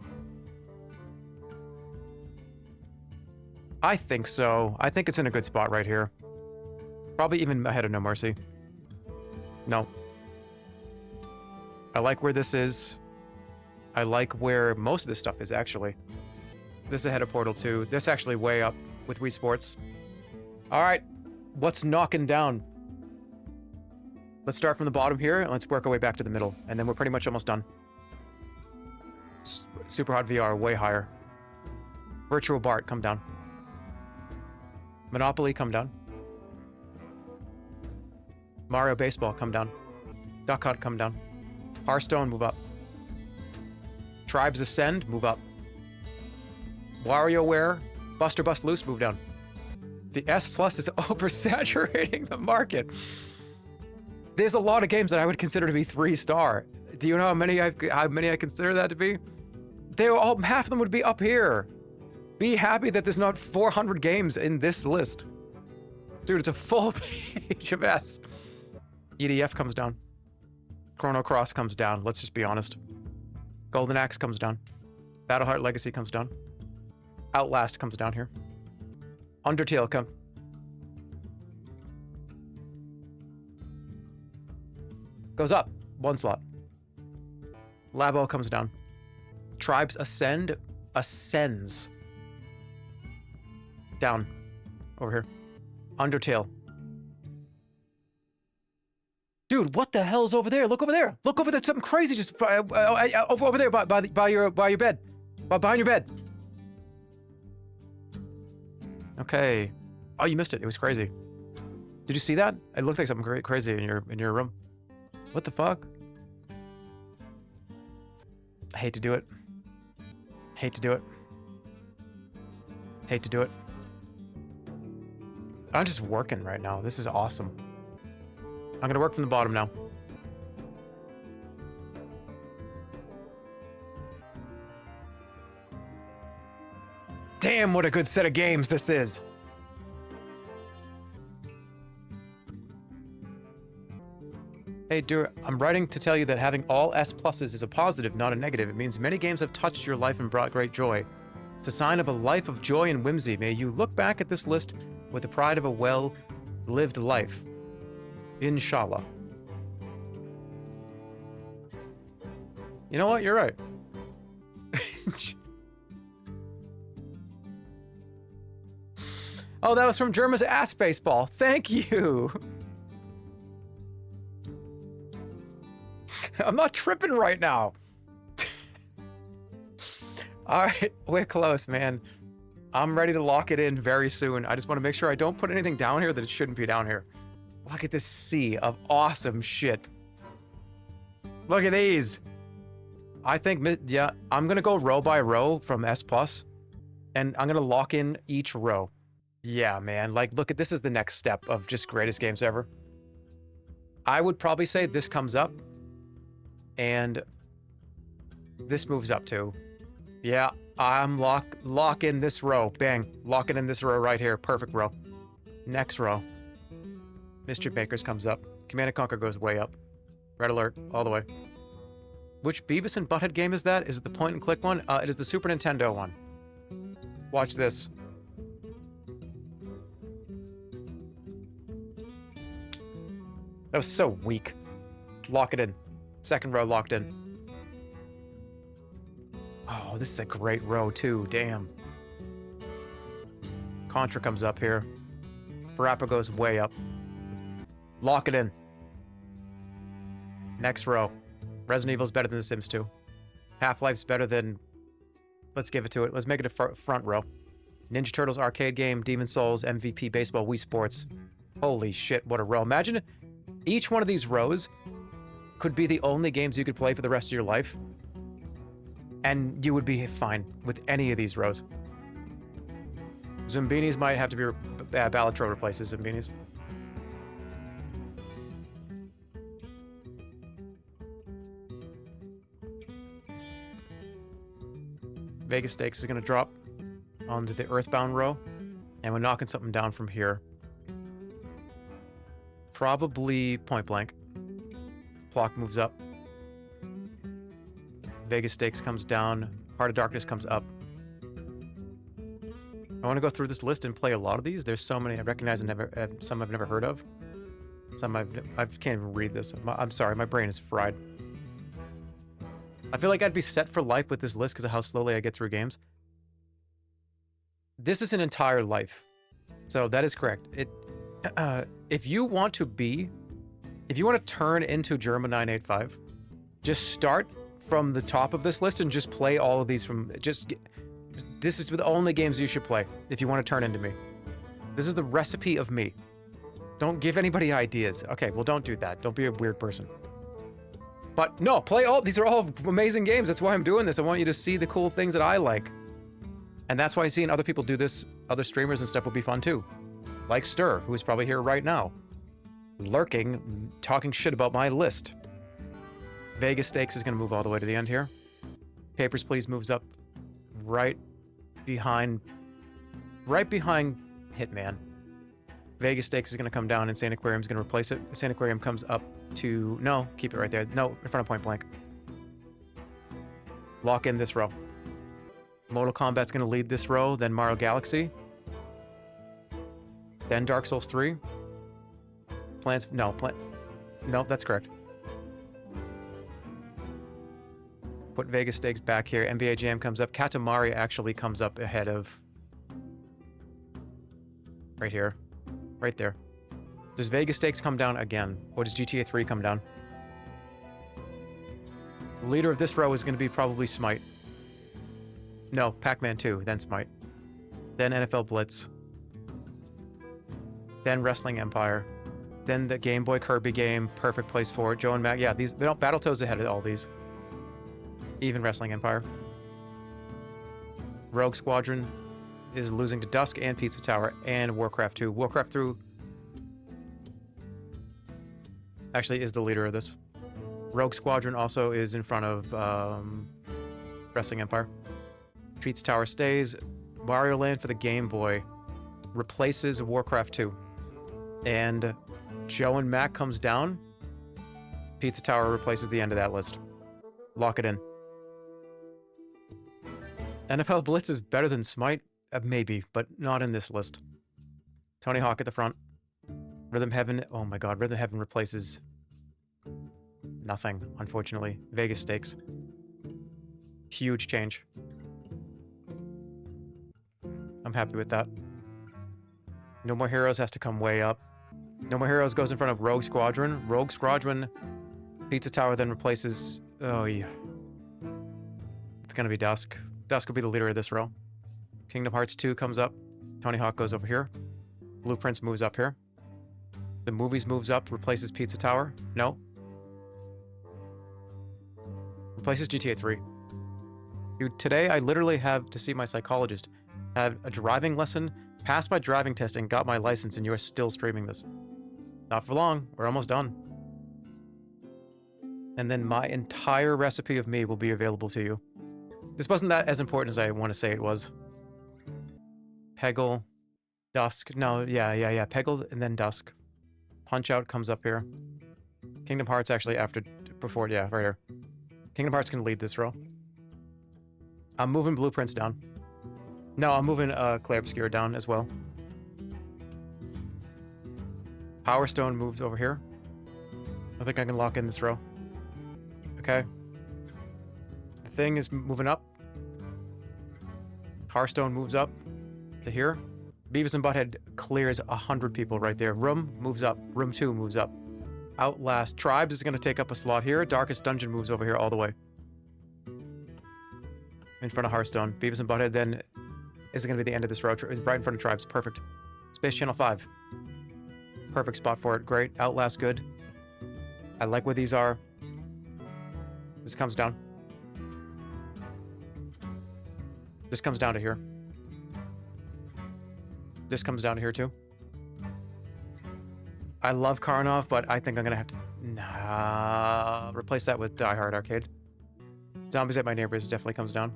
I think so. I think it's in a good spot right here. Probably even ahead of No Mercy. No. I like where this is. I like where most of this stuff is, actually. This is ahead of Portal 2. This actually way up with Wii Sports. All right, what's knocking down? Let's start from the bottom here, and let's work our way back to the middle, and then we're pretty much almost done. Super Hot VR, way higher. Virtual Bart, come down. Monopoly, come down. Mario Baseball, come down. Duck Hunt, come down. Hearthstone, move up. Tribes Ascend, move up. WarioWare, Buster Bust Loose, move down. The S Plus is oversaturating the market. There's a lot of games that I would consider to be 3-star. Do you know how many I consider that to be? Half of them would be up here. Be happy that there's not 400 games in this list. Dude, it's a full page of S. EDF comes down. Chrono Cross comes down, let's just be honest. Golden Axe comes down. Battleheart Legacy comes down. Outlast comes down here. Undertale goes up 1 slot. Labo comes down. Tribes ascends down over here. Undertale. Dude, what the hell's over there? Look over there. Look over there. Something crazy just over there by your bed. Behind your bed. Okay. Oh, you missed it. It was crazy. Did you see that? It looked like something crazy in your room. What the fuck? I hate to do it. Hate to do it. Hate to do it. I'm just working right now. This is awesome. I'm gonna work from the bottom now. Damn, what a good set of games this is. Hey, Dur, I'm writing to tell you that having all S pluses is a positive, not a negative. It means many games have touched your life and brought great joy. It's a sign of a life of joy and whimsy. May you look back at this list with the pride of a well-lived life. Inshallah. You know what? You're right. Oh, that was from Jerma's ass baseball. Thank you. I'm not tripping right now. All right, we're close, man. I'm ready to lock it in very soon. I just want to make sure I don't put anything down here that it shouldn't be down here. Look at this sea of awesome shit. Look at these. I think, yeah, I'm going to go row by row from S+, and I'm going to lock in each row. Yeah, man, like, look at this is the next step of just greatest games ever. I would probably say this comes up, and this moves up too. Yeah, I'm lock in this row. Bang, lock it in this row right here. Perfect row. Next row. Mr. Baker's comes up. Command & Conquer goes way up. Red Alert, all the way. Which Beavis and Butthead game is that? Is it the point and click one? It is the Super Nintendo one. Watch this. That was so weak. Lock it in. Second row locked in. Oh, this is a great row too, damn. Contra comes up here. Parappa goes way up. Lock it in. Next row. Resident Evil's better than The Sims 2. Half-Life's better than... Let's give it to it. Let's make it a front row. Ninja Turtles arcade game, Demon Souls, MVP Baseball, Wii Sports. Holy shit, what a row. Imagine each one of these rows could be the only games you could play for the rest of your life. And you would be fine with any of these rows. Zumbinis might have to be... Balatro replaces Zumbinis. Vegas Stakes is going to drop onto the Earthbound row. And we're knocking something down from here. Probably Point Blank. Clock moves up. Vegas Stakes comes down. Heart of Darkness comes up. I want to go through this list and play a lot of these. There's so many I recognize and some I've never heard of. Some I can't even read this. I'm sorry, my brain is fried. I feel like I'd be set for life with this list because of how slowly I get through games. This is an entire life. So that is correct. If you want to turn into Jerma 985, just start from the top of this list and just play all of these from this is the only games you should play if you want to turn into me. This is the recipe of me. Don't give anybody ideas. Okay, well, don't do that. Don't be a weird person. But no, these are all amazing games. That's why I'm doing this. I want you to see the cool things that I like. And that's why seeing other people do this, other streamers and stuff, will be fun too. Like Stir, who is probably here right now, lurking, talking shit about my list. Vegas Stakes is going to move all the way to the end here. Papers, Please moves up right behind Hitman. Vegas Stakes is going to come down, Insane Aquarium is going to replace it. Insane Aquarium comes up to... No, keep it right there. No, in front of Point Blank. Lock in this row. Mortal Kombat's going to lead this row, then Mario Galaxy. Then Dark Souls 3. No, that's correct. Put Vegas Stakes back here. NBA Jam comes up. Katamari actually comes up ahead of... Right here. Right there. Does Vegas Stakes come down again? Or does GTA 3 come down? The leader of this row is going to be probably Smite. No, Pac-Man 2, then Smite. Then NFL Blitz. Then Wrestling Empire. Then the Game Boy Kirby game, perfect place for it. Joe and Mac, yeah, Battletoads ahead of all these. Even Wrestling Empire. Rogue Squadron is losing to Dusk and Pizza Tower and Warcraft 2. Warcraft 2 actually is the leader of this. Rogue Squadron also is in front of Wrestling Empire. Pizza Tower stays. Mario Land for the Game Boy replaces Warcraft 2. And Joe and Mac comes down. Pizza Tower replaces the end of that list. Lock it in. NFL Blitz is better than Smite? Maybe, but not in this list. Tony Hawk at the front. Rhythm Heaven. Oh my god, Rhythm Heaven replaces nothing, unfortunately. Vegas Stakes. Huge change. I'm happy with that. No More Heroes has to come way up. No More Heroes goes in front of Rogue Squadron. Rogue Squadron, Pizza Tower then replaces... Oh, yeah. It's gonna be Dusk. Dusk will be the leader of this row. Kingdom Hearts 2 comes up. Tony Hawk goes over here. Blueprints moves up here. The Movies moves up, replaces Pizza Tower. No. Replaces GTA 3. Dude, today I literally have to see my psychologist. Had a driving lesson, passed my driving test, and got my license, and you are still streaming this. Not for long. We're almost done. And then my entire recipe of me will be available to you. This wasn't that as important as I want to say it was. Peggle, Dusk. No, yeah. Peggle and then Dusk. Punch-Out comes up here. Kingdom Hearts actually before, yeah, right here. Kingdom Hearts can lead this row. I'm moving Blueprints down. No, I'm moving Clair Obscur down as well. Power Stone moves over here. I think I can lock in this row. Okay. The Thing is moving up. Hearthstone moves up to here. Beavis and Butthead clears 100 people right there. Room moves up. Room 2 moves up. Outlast Tribes is going to take up a slot here. Darkest Dungeon moves over here all the way. In front of Hearthstone. Beavis and Butthead then is going to be the end of this row. It's right in front of Tribes. Perfect. Space Channel 5. Perfect spot for it. Great. Outlast good. I like where these are. This comes down. This comes down to here. This comes down to here too. I love Karnov, but I think I'm gonna have to replace that with Die Hard Arcade. Zombies at My Neighbors definitely comes down.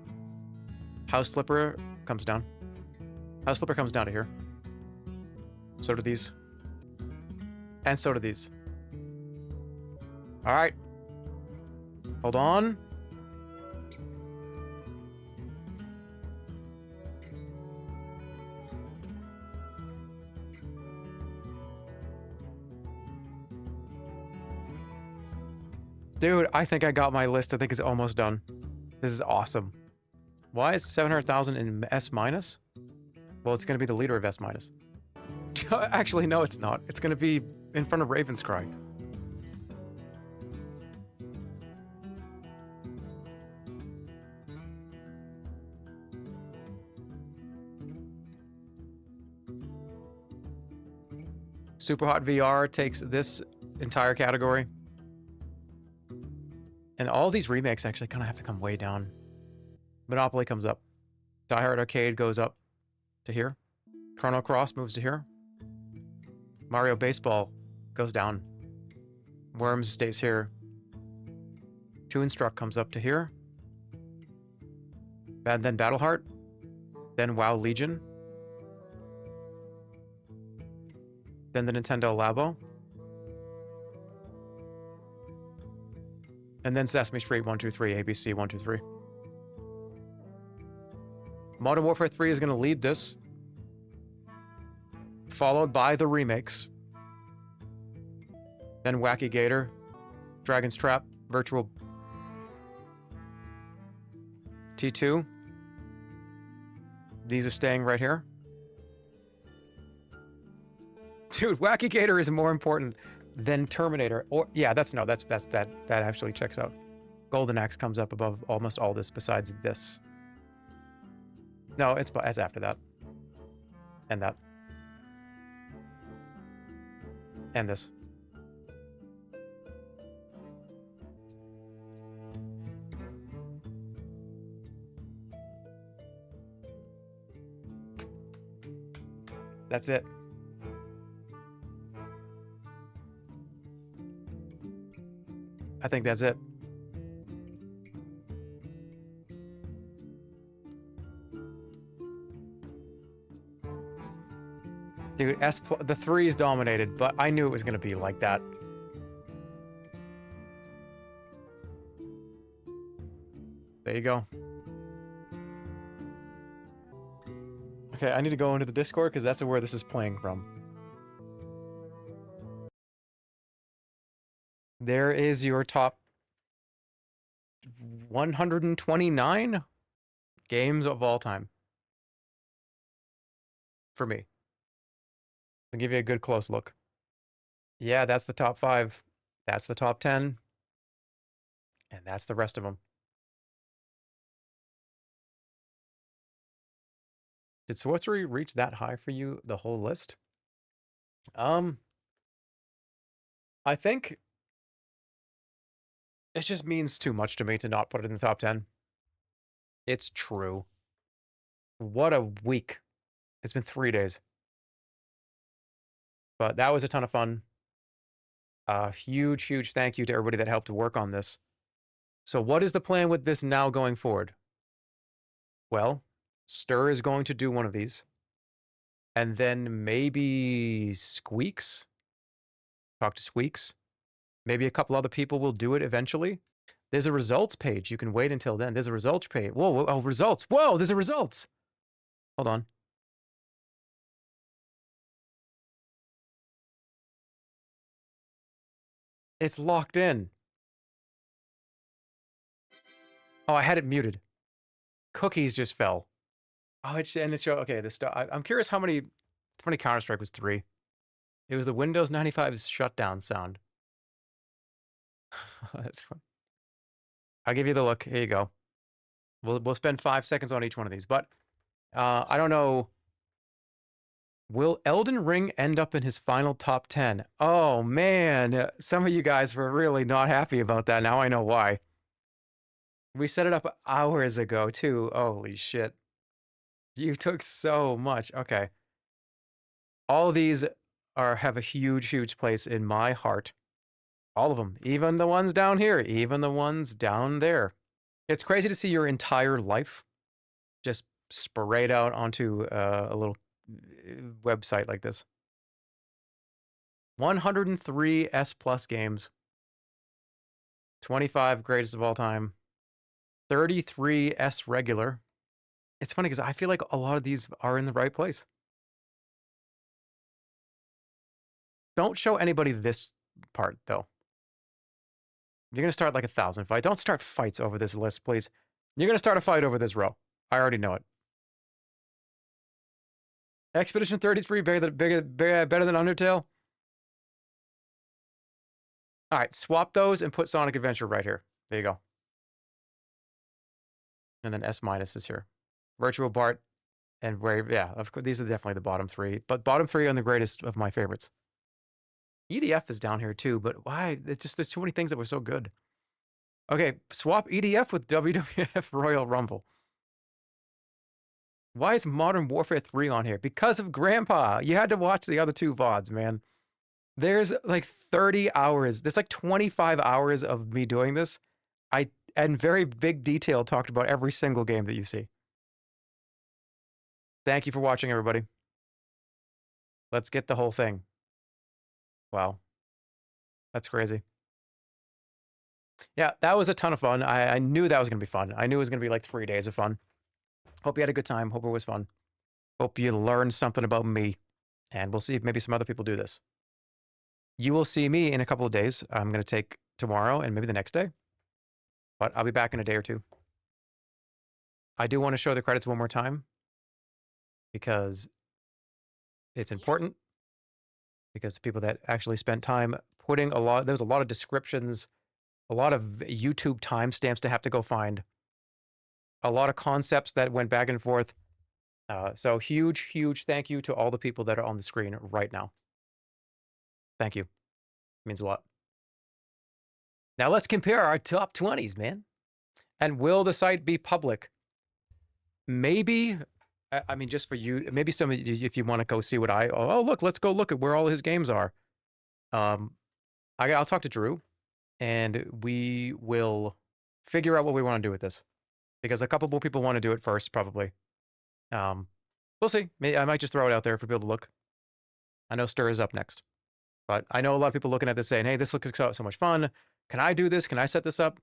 House Flipper comes down. House Flipper comes down to here. So do these. And so do these. Alright. Hold on. Dude, I think I got my list. I think it's almost done. This is awesome. Why is 700,000 in S minus? Well, it's going to be the leader of S minus. Actually, no, it's not. It's going to be in front of Raven's Cry. Superhot VR takes this entire category. And all these remakes actually kind of have to come way down. Monopoly comes up. Die Hard Arcade goes up to here. Chrono Cross moves to here. Mario Baseball goes down. Worms stays here. Toonstruck comes up to here. And then Battleheart. Then WoW Legion. Then the Nintendo Labo. And then Sesame Street 1, 2, 3, ABC 1, 2, 3. Modern Warfare 3 is going to lead this. Followed by the remakes. Then Wacky Gator. Dragon's Trap. Virtual. T2. These are staying right here. Dude, Wacky Gator is more important than Terminator. Or yeah, that actually checks out. Golden Axe comes up above almost all this besides this. No, it's after that. And that. And this. That's it. I think that's it. Dude, the 3 is dominated, but I knew it was going to be like that. There you go. Okay, I need to go into the Discord because that's where this is playing from. There is your top 129 games of all time. For me. I'll give you a good close look. Yeah, that's the top 5. That's the top 10. And that's the rest of them. Did sorcery reach that high for you, the whole list? I think it just means too much to me to not put it in the top 10. It's true. What a week. It's been 3 days. But that was a ton of fun. Huge, huge thank you to everybody that helped to work on this. So what is the plan with this now going forward? Well, Stir is going to do one of these. And then maybe Squeaks. Talk to Squeaks. Maybe a couple other people will do it eventually. There's a results page. You can wait until then. There's a results page. Whoa, oh, results. Whoa, there's a results. Hold on. It's locked in. Oh, I had it muted. Cookies just fell. Oh, it showed. Okay, this stuff. I'm curious how many. It's funny. Counter-Strike was 3. It was the Windows 95's shutdown sound. That's fun. I'll give you the look. Here you go. We'll spend 5 seconds on each one of these, but I don't know. Will Elden Ring end up in his final top 10? Oh man, some of you guys were really not happy about that. Now I know why. We set it up hours ago too. Holy shit. You took so much. Okay. All of these have a huge, huge place in my heart. All of them. Even the ones down here. Even the ones down there. It's crazy to see your entire life just sprayed out onto a little website like this. 103 S Plus games. 25 greatest of all time. 33 S regular. It's funny because I feel like a lot of these are in the right place. Don't show anybody this part, though. You're going to start like 1,000 fights. Don't start fights over this list, please. You're going to start a fight over this row. I already know it. Expedition 33 better than Undertale? All right, swap those and put Sonic Adventure right here. There you go. And then S- is here. Virtual Bart and Brave. Yeah, of course, these are definitely the bottom 3. But bottom 3 are the greatest of my favorites. EDF is down here too, but why? It's just there's too many things that were so good. Okay, swap EDF with WWF Royal Rumble. Why is Modern Warfare 3 on here? Because of Grandpa. You had to watch the other 2 VODs, man. There's like 30 hours. There's like 25 hours of me doing this. I, in very big detail, talked about every single game that you see. Thank you for watching, everybody. Let's get the whole thing. Wow. That's crazy. Yeah, that was a ton of fun. I knew that was going to be fun. I knew it was going to be like 3 days of fun. Hope you had a good time. Hope it was fun. Hope you learned something about me. And we'll see if maybe some other people do this. You will see me in a couple of days. I'm going to take tomorrow and maybe the next day. But I'll be back in a day or 2. I do want to show the credits one more time. Because it's important. Because the people that actually spent time putting there's a lot of descriptions, a lot of YouTube timestamps to have to go find, a lot of concepts that went back and forth. So huge, huge thank you to all the people that are on the screen right now. Thank you. It means a lot. Now let's compare our top 20s, man. And will the site be public? Maybe. I mean, just for you, maybe some of you, if you want to go see what look, let's go look at where all his games are. I'll talk to Drew and we will figure out what we want to do with this because a couple more people want to do it first, probably. We'll see. Maybe I might just throw it out there for people to look. I know Stir is up next, but I know a lot of people looking at this saying, hey, this looks so much fun. Can I do this? Can I set this up?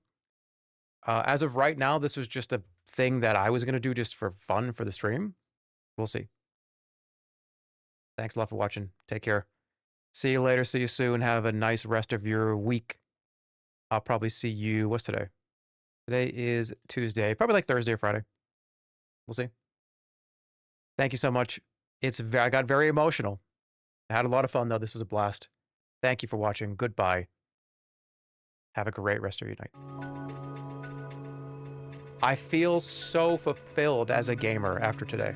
As of right now, this was just a thing that I was going to do just for fun for the stream. We'll see. Thanks a lot for watching. Take care. See you later. See you soon. Have a nice rest of your week. I'll probably see you. What's today? Today is Tuesday. Probably like Thursday or Friday. We'll see. Thank you so much. I got very emotional. I had a lot of fun, though. This was a blast. Thank you for watching. Goodbye. Have a great rest of your night. I feel so fulfilled as a gamer after today.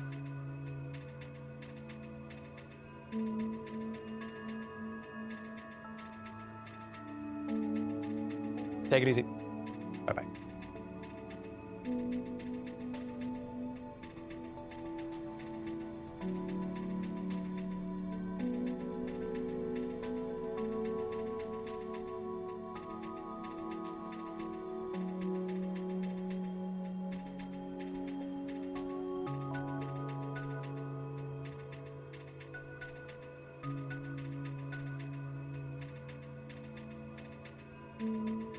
Take it easy. Bye-bye. Mm-hmm.